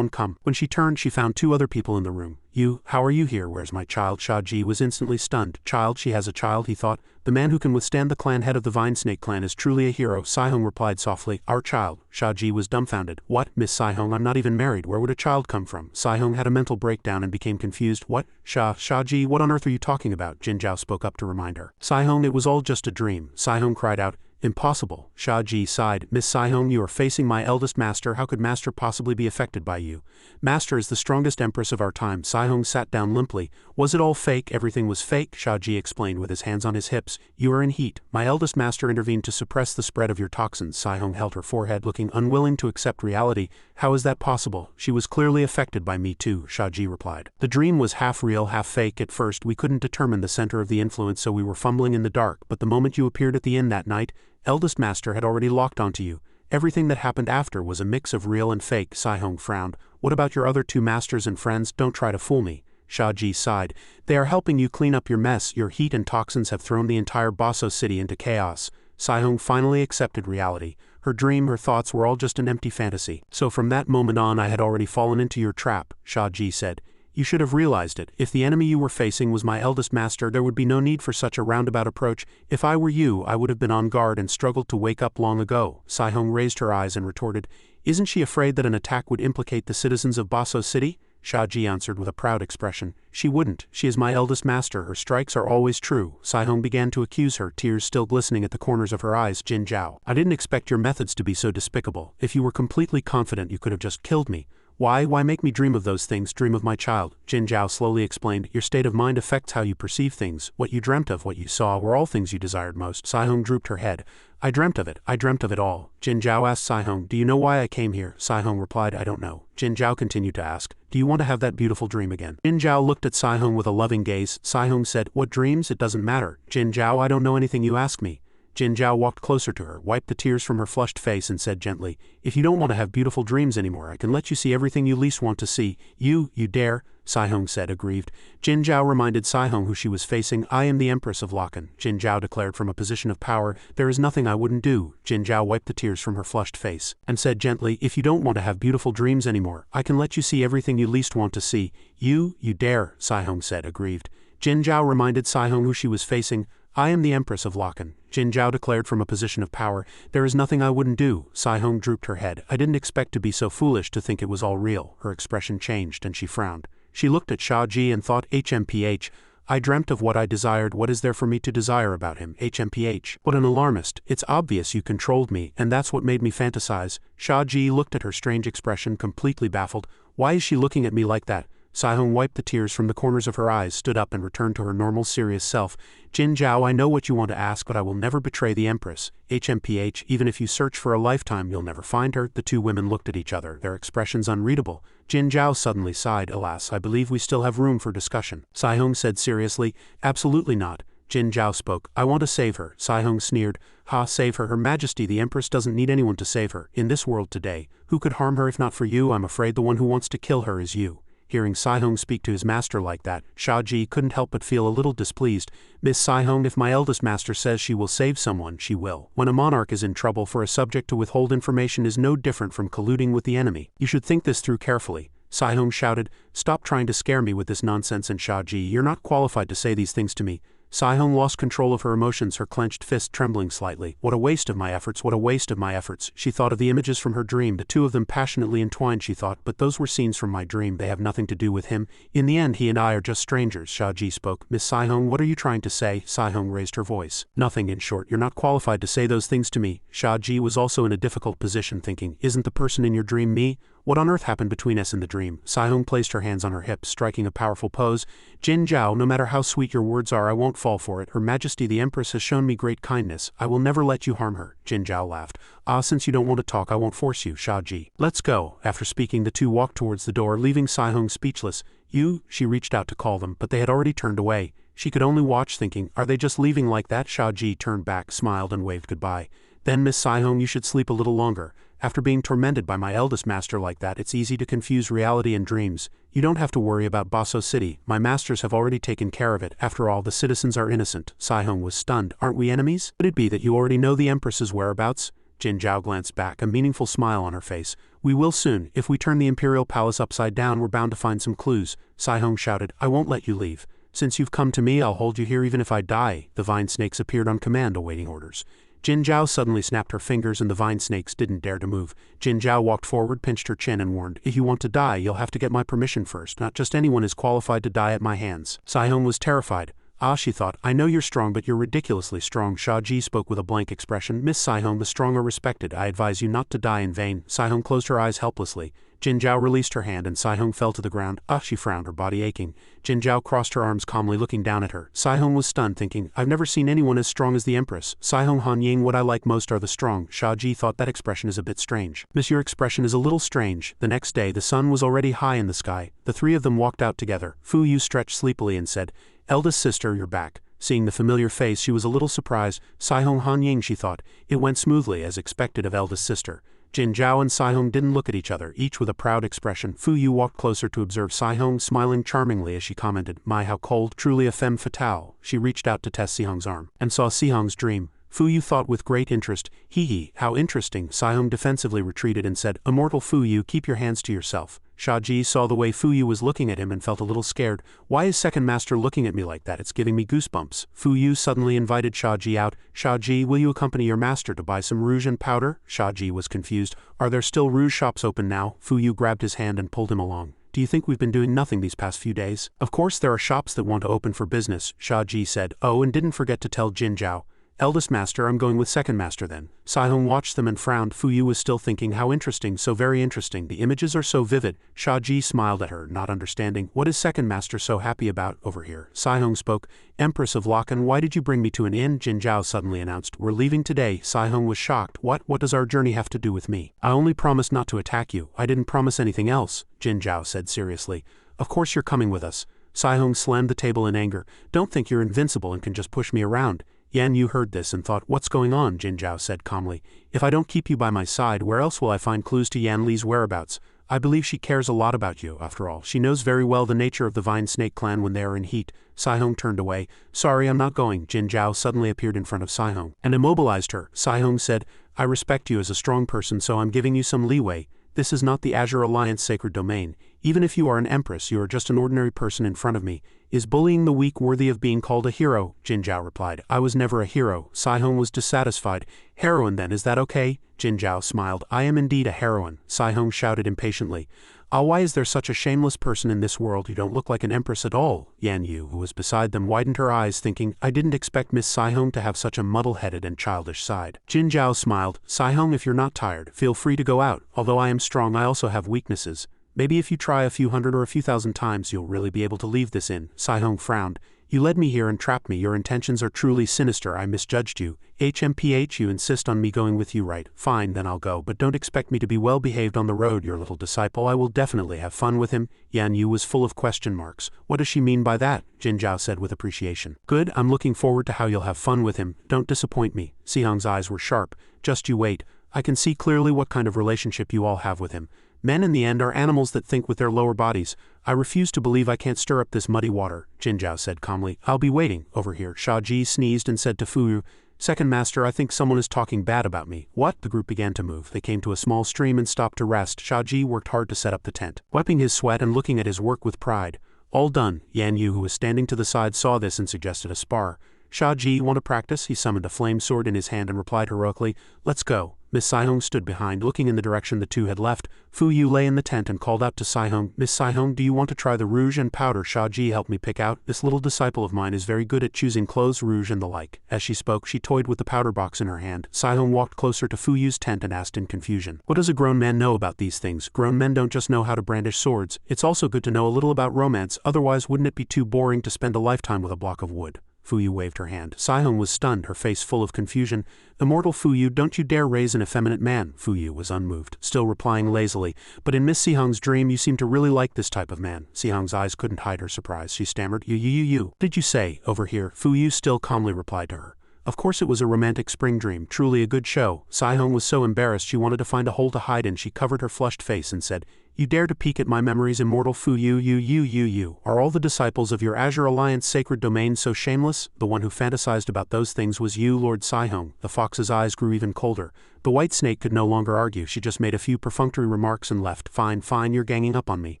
come. When she turned, she found two other people in the room. You, how are you here? Where's my child? Shia Ji was instantly stunned. Child, she has a child, he thought. The man who can withstand the clan head of the Vine Snake clan is truly a hero. Saihong replied softly, our child. Shia Ji was dumbfounded. What, Miss Saihong, I'm not even married. Where would a child come from? Saihong had a mental breakdown and became confused. What? Shia Ji, what on earth are you talking about? Jin Zhao spoke up to remind her. Saihong, it was all just a dream. Saihong cried out. Impossible. Shia Ji sighed. Miss Saihong, you are facing my eldest master. How could master possibly be affected by you? Master is the strongest empress of our time. Saihong sat down limply. Was it all fake? Everything was fake, Shia Ji explained with his hands on his hips. You are in heat. My eldest master intervened to suppress the spread of your toxins. Saihong held her forehead, looking unwilling to accept reality. How is that possible? She was clearly affected by me too, Shia Ji replied. The dream was half real, half fake. At first, we couldn't determine the center of the influence, so we were fumbling in the dark, but the moment you appeared at the inn that night, eldest master had already locked onto you. Everything that happened after was a mix of real and fake. Sai-Hong frowned. What about your other two masters and friends? Don't try to fool me. Shia Ji sighed. They are helping you clean up your mess. Your heat and toxins have thrown the entire Baso city into chaos. Sai-Hong finally accepted reality. Her dream, her thoughts were all just an empty fantasy. So from that moment on I had already fallen into your trap, Shia Ji said. You should have realized it. If the enemy you were facing was my eldest master, there would be no need for such a roundabout approach. If I were you, I would have been on guard and struggled to wake up long ago. Sai-Hong raised her eyes and retorted, Isn't she afraid that an attack would implicate the citizens of Baso City? Shia Ji answered with a proud expression. She wouldn't. She is my eldest master. Her strikes are always true. Sai-Hong began to accuse her, tears still glistening at the corners of her eyes. Jin Zhao, I didn't expect your methods to be so despicable. If you were completely confident you could have just killed me. Why make me dream of those things, dream of my child? Jin Zhao slowly explained, your state of mind affects how you perceive things. What you dreamt of, what you saw, were all things you desired most. Sai-Hong drooped her head. I dreamt of it all. Jin Zhao asked Sai-Hong, do you know why I came here? Sai-Hong replied, I don't know. Jin Zhao continued to ask, do you want to have that beautiful dream again? Jin Zhao looked at Sai-Hong with a loving gaze. Sai-Hong said, what dreams? It doesn't matter. Jin Zhao, I don't know anything you ask me. Jin Zhao walked closer to her, wiped the tears from her flushed face and said gently, if you don't want to have beautiful dreams anymore, I can let you see everything you least want to see. You dare? Sai-Hong said, aggrieved. Jin Zhao reminded Sai-Hong who she was facing. I am the Empress of Loken, Jin Zhao declared from a position of power. There is nothing I wouldn't do. Jin Zhao wiped the tears from her flushed face and said gently, if you don't want to have beautiful dreams anymore, I can let you see everything you least want to see. You dare? Sai-Hong said, aggrieved. Jin Zhao reminded Sai-Hong who she was facing. I am the Empress of Loken, Jin Zhao declared from a position of power. There is nothing I wouldn't do. Sai-Hong drooped her head. I didn't expect to be so foolish to think it was all real. Her expression changed and she frowned. She looked at Shia Ji and thought, HMPH, I dreamt of what I desired. What is there for me to desire about him? HMPH. What an alarmist. It's obvious you controlled me, and that's what made me fantasize. Shia Ji looked at her strange expression, completely baffled. Why is she looking at me like that? Sai-Hong wiped the tears from the corners of her eyes, stood up and returned to her normal serious self. Jin Zhao, I know what you want to ask, but I will never betray the Empress. HMPH, even if you search for a lifetime you'll never find her. The two women looked at each other, their expressions unreadable. Jin Zhao suddenly sighed. Alas, I believe we still have room for discussion. Sai-Hong said seriously, absolutely not. Jin Zhao spoke. I want to save her. Sai-Hong sneered. Ha, save her? Her Majesty the Empress doesn't need anyone to save her. In this world today, who could harm her if not for you? I'm afraid the one who wants to kill her is you. Hearing Sai-Hong speak to his master like that, Shia Ji couldn't help but feel a little displeased. Miss Sai-Hong, if my eldest master says she will save someone, she will. When a monarch is in trouble, for a subject to withhold information is no different from colluding with the enemy. You should think this through carefully. Sai-Hong shouted, stop trying to scare me with this nonsense. And Shia Ji, you're not qualified to say these things to me. Sai-Hong lost control of her emotions, her clenched fist trembling slightly. What a waste of my efforts, what a waste of my efforts. She thought of the images from her dream, the two of them passionately entwined, she thought, but those were scenes from my dream, they have nothing to do with him. In the end, he and I are just strangers. Shia Ji spoke. Miss Sai-Hong, what are you trying to say? Sai-Hong raised her voice. Nothing, in short, you're not qualified to say those things to me. Shia Ji was also in a difficult position, thinking, isn't the person in your dream me? What on earth happened between us in the dream? Sai-Hong placed her hands on her hips, striking a powerful pose. Jin Zhao, no matter how sweet your words are, I won't fall for it. Her Majesty the Empress has shown me great kindness. I will never let you harm her. Jin Zhao laughed. Ah, since you don't want to talk, I won't force you. Shia Ji. Let's go. After speaking, the two walked towards the door, leaving Sai-Hong speechless. You? She reached out to call them, but they had already turned away. She could only watch, thinking, are they just leaving like that? Shia Ji turned back, smiled and waved goodbye. Then, Miss Sai-Hong, you should sleep a little longer. After being tormented by my eldest master like that, it's easy to confuse reality and dreams. You don't have to worry about Baso City. My masters have already taken care of it. After all, the citizens are innocent. Sai-Hong was stunned. Aren't we enemies? Could it be that you already know the Empress's whereabouts? Jin Zhao glanced back, a meaningful smile on her face. We will soon. If we turn the Imperial Palace upside down, we're bound to find some clues. Sai-Hong shouted, I won't let you leave. Since you've come to me, I'll hold you here even if I die. The vine snakes appeared on command, awaiting orders. Jin Zhao suddenly snapped her fingers and the vine snakes didn't dare to move. Jin Zhao walked forward, pinched her chin and warned, if you want to die, you'll have to get my permission first. Not just anyone is qualified to die at my hands. Sai-Hong was terrified. Ah, she thought, I know you're strong, but you're ridiculously strong. Shia Ji spoke with a blank expression. Miss Sai-Hong, the strong are respected. I advise you not to die in vain. Sai-Hong closed her eyes helplessly. Jin Zhao released her hand and Sai-Hong fell to the ground. Ah, she frowned, her body aching. Jin Zhao crossed her arms calmly, looking down at her. Sai-Hong was stunned, thinking, I've never seen anyone as strong as the Empress. Sai-Hong Han Ying, what I like most are the strong. Shia Ji thought that expression is a bit strange. Miss, your expression is a little strange. The next day, the sun was already high in the sky. The three of them walked out together. Fuyu stretched sleepily and said, Eldest sister, you're back. Seeing the familiar face, she was a little surprised. Saihong Han Ying, she thought. It went smoothly, as expected of eldest sister. Jin Zhao and Saihong didn't look at each other, each with a proud expression. Fuyu walked closer to observe Saihong, smiling charmingly as she commented, "My, how cold, truly a femme fatale." She reached out to test Saihong's arm, and saw Saihong's dream. Fuyu thought with great interest, "Hee, how interesting." Saihong defensively retreated and said, "Immortal Fuyu, keep your hands to yourself." Shia Ji saw the way Fuyu was looking at him and felt a little scared. "Why is second master looking at me like that? It's giving me goosebumps." Fuyu suddenly invited Shia Ji out. "Shia Ji, will you accompany your master to buy some rouge and powder?" Shia Ji was confused. "Are there still rouge shops open now?" Fuyu grabbed his hand and pulled him along. "Do you think we've been doing nothing these past few days?" "Of course there are shops that want to open for business," Shia Ji said. "Oh, and didn't forget to tell Jin Zhao. Eldest master, I'm going with second master then." Saihong watched them and frowned. Fuyu was still thinking, how interesting, so very interesting. The images are so vivid. Shia Ji smiled at her, not understanding. "What is second master so happy about over here?" Saihong spoke. "Empress of Lakan, why did you bring me to an inn?" Jin Zhao suddenly announced. "We're leaving today." Saihong was shocked. What does our journey have to do with me?" "I only promised not to attack you. I didn't promise anything else," Jin Zhao said seriously. "Of course you're coming with us." Saihong slammed the table in anger. "Don't think you're invincible and can just push me around." Yan Yu heard this and thought, "What's going on?" Jin Zhao said calmly. "If I don't keep you by my side, where else will I find clues to Yan Li's whereabouts? I believe she cares a lot about you, after all. She knows very well the nature of the Vine Snake clan when they are in heat." Saihong turned away. "Sorry, I'm not going." Jin Zhao suddenly appeared in front of Saihong and immobilized her. Saihong said, "I respect you as a strong person, so I'm giving you some leeway. This is not the Azure Alliance sacred domain. Even if you are an empress, you are just an ordinary person in front of me. Is bullying the weak worthy of being called a hero?" Jin Zhao replied. "I was never a hero." Saihong was dissatisfied. "Heroine then, is that okay?" Jin Zhao smiled. "I am indeed a heroine." Saihong shouted impatiently. "Ah, why is there such a shameless person in this world? You don't look like an empress at all." Yan Yu, who was beside them, widened her eyes, thinking, "I didn't expect Miss Saihong to have such a muddle-headed and childish side." Jin Zhao smiled. "Saihong, if you're not tired, feel free to go out. Although I am strong, I also have weaknesses. Maybe if you try a few hundred or a few thousand times, you'll really be able to leave this inn." Saihong frowned. "You led me here and trapped me. Your intentions are truly sinister. I misjudged you. HMPH, you insist on me going with you, right? Fine, then I'll go, but don't expect me to be well behaved on the road. Your little disciple, I will definitely have fun with him." Yan Yu was full of question marks. "What does she mean by that?" Jin Zhao said with appreciation. "Good, I'm looking forward to how you'll have fun with him. Don't disappoint me." Saihong's eyes were sharp. "Just you wait. I can see clearly what kind of relationship you all have with him. Men in the end are animals that think with their lower bodies. I refuse to believe I can't stir up this muddy water," Jin Zhao said calmly. "I'll be waiting." Over here, Shia Ji sneezed and said to Fuyu, "Second master, I think someone is talking bad about me." "What?" The group began to move. They came to a small stream and stopped to rest. Shia Ji worked hard to set up the tent, wiping his sweat and looking at his work with pride. "All done." Yan Yu, who was standing to the side, saw this and suggested a spar. "Shia Ji, want to practice?" He summoned a flame sword in his hand and replied heroically, "Let's go." Miss Saihong stood behind, looking in the direction the two had left. Fuyu lay in the tent and called out to Saihong, "Miss Saihong, do you want to try the rouge and powder Shia Ji helped me pick out? This little disciple of mine is very good at choosing clothes, rouge and the like." As she spoke, she toyed with the powder box in her hand. Saihong walked closer to Fuyu's tent and asked in confusion, "What does a grown man know about these things? Grown men don't just know how to brandish swords. It's also good to know a little about romance, otherwise wouldn't it be too boring to spend a lifetime with a block of wood?" Fuyu waved her hand. Saihong was stunned, her face full of confusion. "Immortal Fuyu, don't you dare raise an effeminate man." Fuyu was unmoved, still replying lazily, "But in Miss Saihong's dream you seem to really like this type of man." Saihong's eyes couldn't hide her surprise. She stammered, You. Did you say, over here?" Fuyu still calmly replied to her. Of course it was a romantic spring dream, truly a good show. Saihong was so embarrassed she wanted to find a hole to hide in. She covered her flushed face and said, "You dare to peek at my memories, Immortal Fuyu, you. Are all the disciples of your Azure Alliance sacred domain so shameless?" The one who fantasized about those things was you, Lord Saihong. The fox's eyes grew even colder. The white snake could no longer argue. She just made a few perfunctory remarks and left. Fine, you're ganging up on me.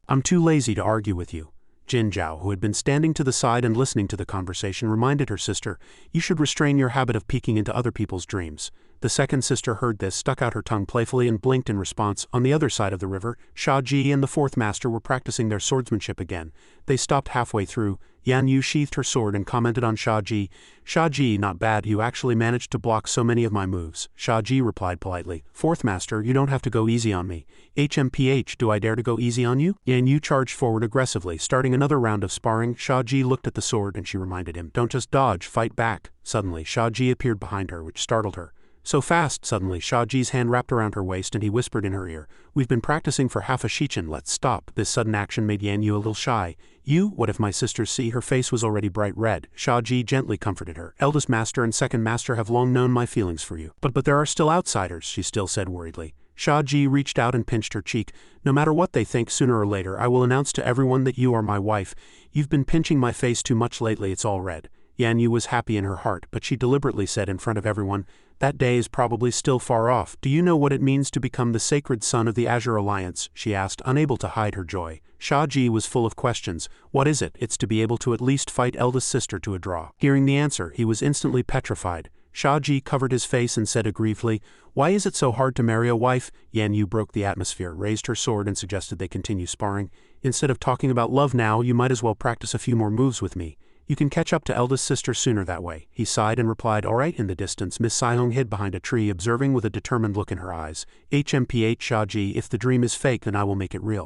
I'm too lazy to argue with you." Jin Zhao, who had been standing to the side and listening to the conversation, reminded her sister, "You should restrain your habit of peeking into other people's dreams." The second sister heard this, stuck out her tongue playfully and blinked in response. On the other side of the river, Shia Ji and the fourth master were practicing their swordsmanship again. They stopped halfway through. Yan Yu sheathed her sword and commented on Shia Ji. "Shia Ji, not bad, you actually managed to block so many of my moves." Shia Ji replied politely, "Fourth master, you don't have to go easy on me." "HMPH, do I dare to go easy on you?" Yan Yu charged forward aggressively, starting another round of sparring. Shia Ji looked at the sword and she reminded him, "Don't just dodge, fight back." Suddenly, Shia Ji appeared behind her, which startled her. So fast, suddenly, Shia Ji's hand wrapped around her waist and he whispered in her ear, "We've been practicing for half a shichen, let's stop." This sudden action made Yan Yu a little shy. "You, what if my sisters see?" Her face was already bright red. Shia Ji gently comforted her. "Eldest master and second master have long known my feelings for you. But there are still outsiders," she still said worriedly. Shia Ji reached out and pinched her cheek. "No matter what they think, sooner or later I will announce to everyone that you are my wife. You've been pinching my face too much lately, it's all red." Yan Yu was happy in her heart, but she deliberately said in front of everyone, "That day is probably still far off. Do you know what it means to become the sacred son of the Azure Alliance?" she asked, unable to hide her joy. Shia Ji was full of questions. "What is it?" "It's to be able to at least fight eldest sister to a draw." Hearing the answer, he was instantly petrified. Shia Ji covered his face and said aggrievedly, "Why is it so hard to marry a wife?" Yan Yu broke the atmosphere, raised her sword and suggested they continue sparring. "Instead of talking about love now, you might as well practice a few more moves with me. You can catch up to eldest sister sooner that way." He sighed and replied, "All right." In the distance, Miss Saihong hid behind a tree, observing with a determined look in her eyes. "HMPH Shia Ji, if the dream is fake then I will make it real."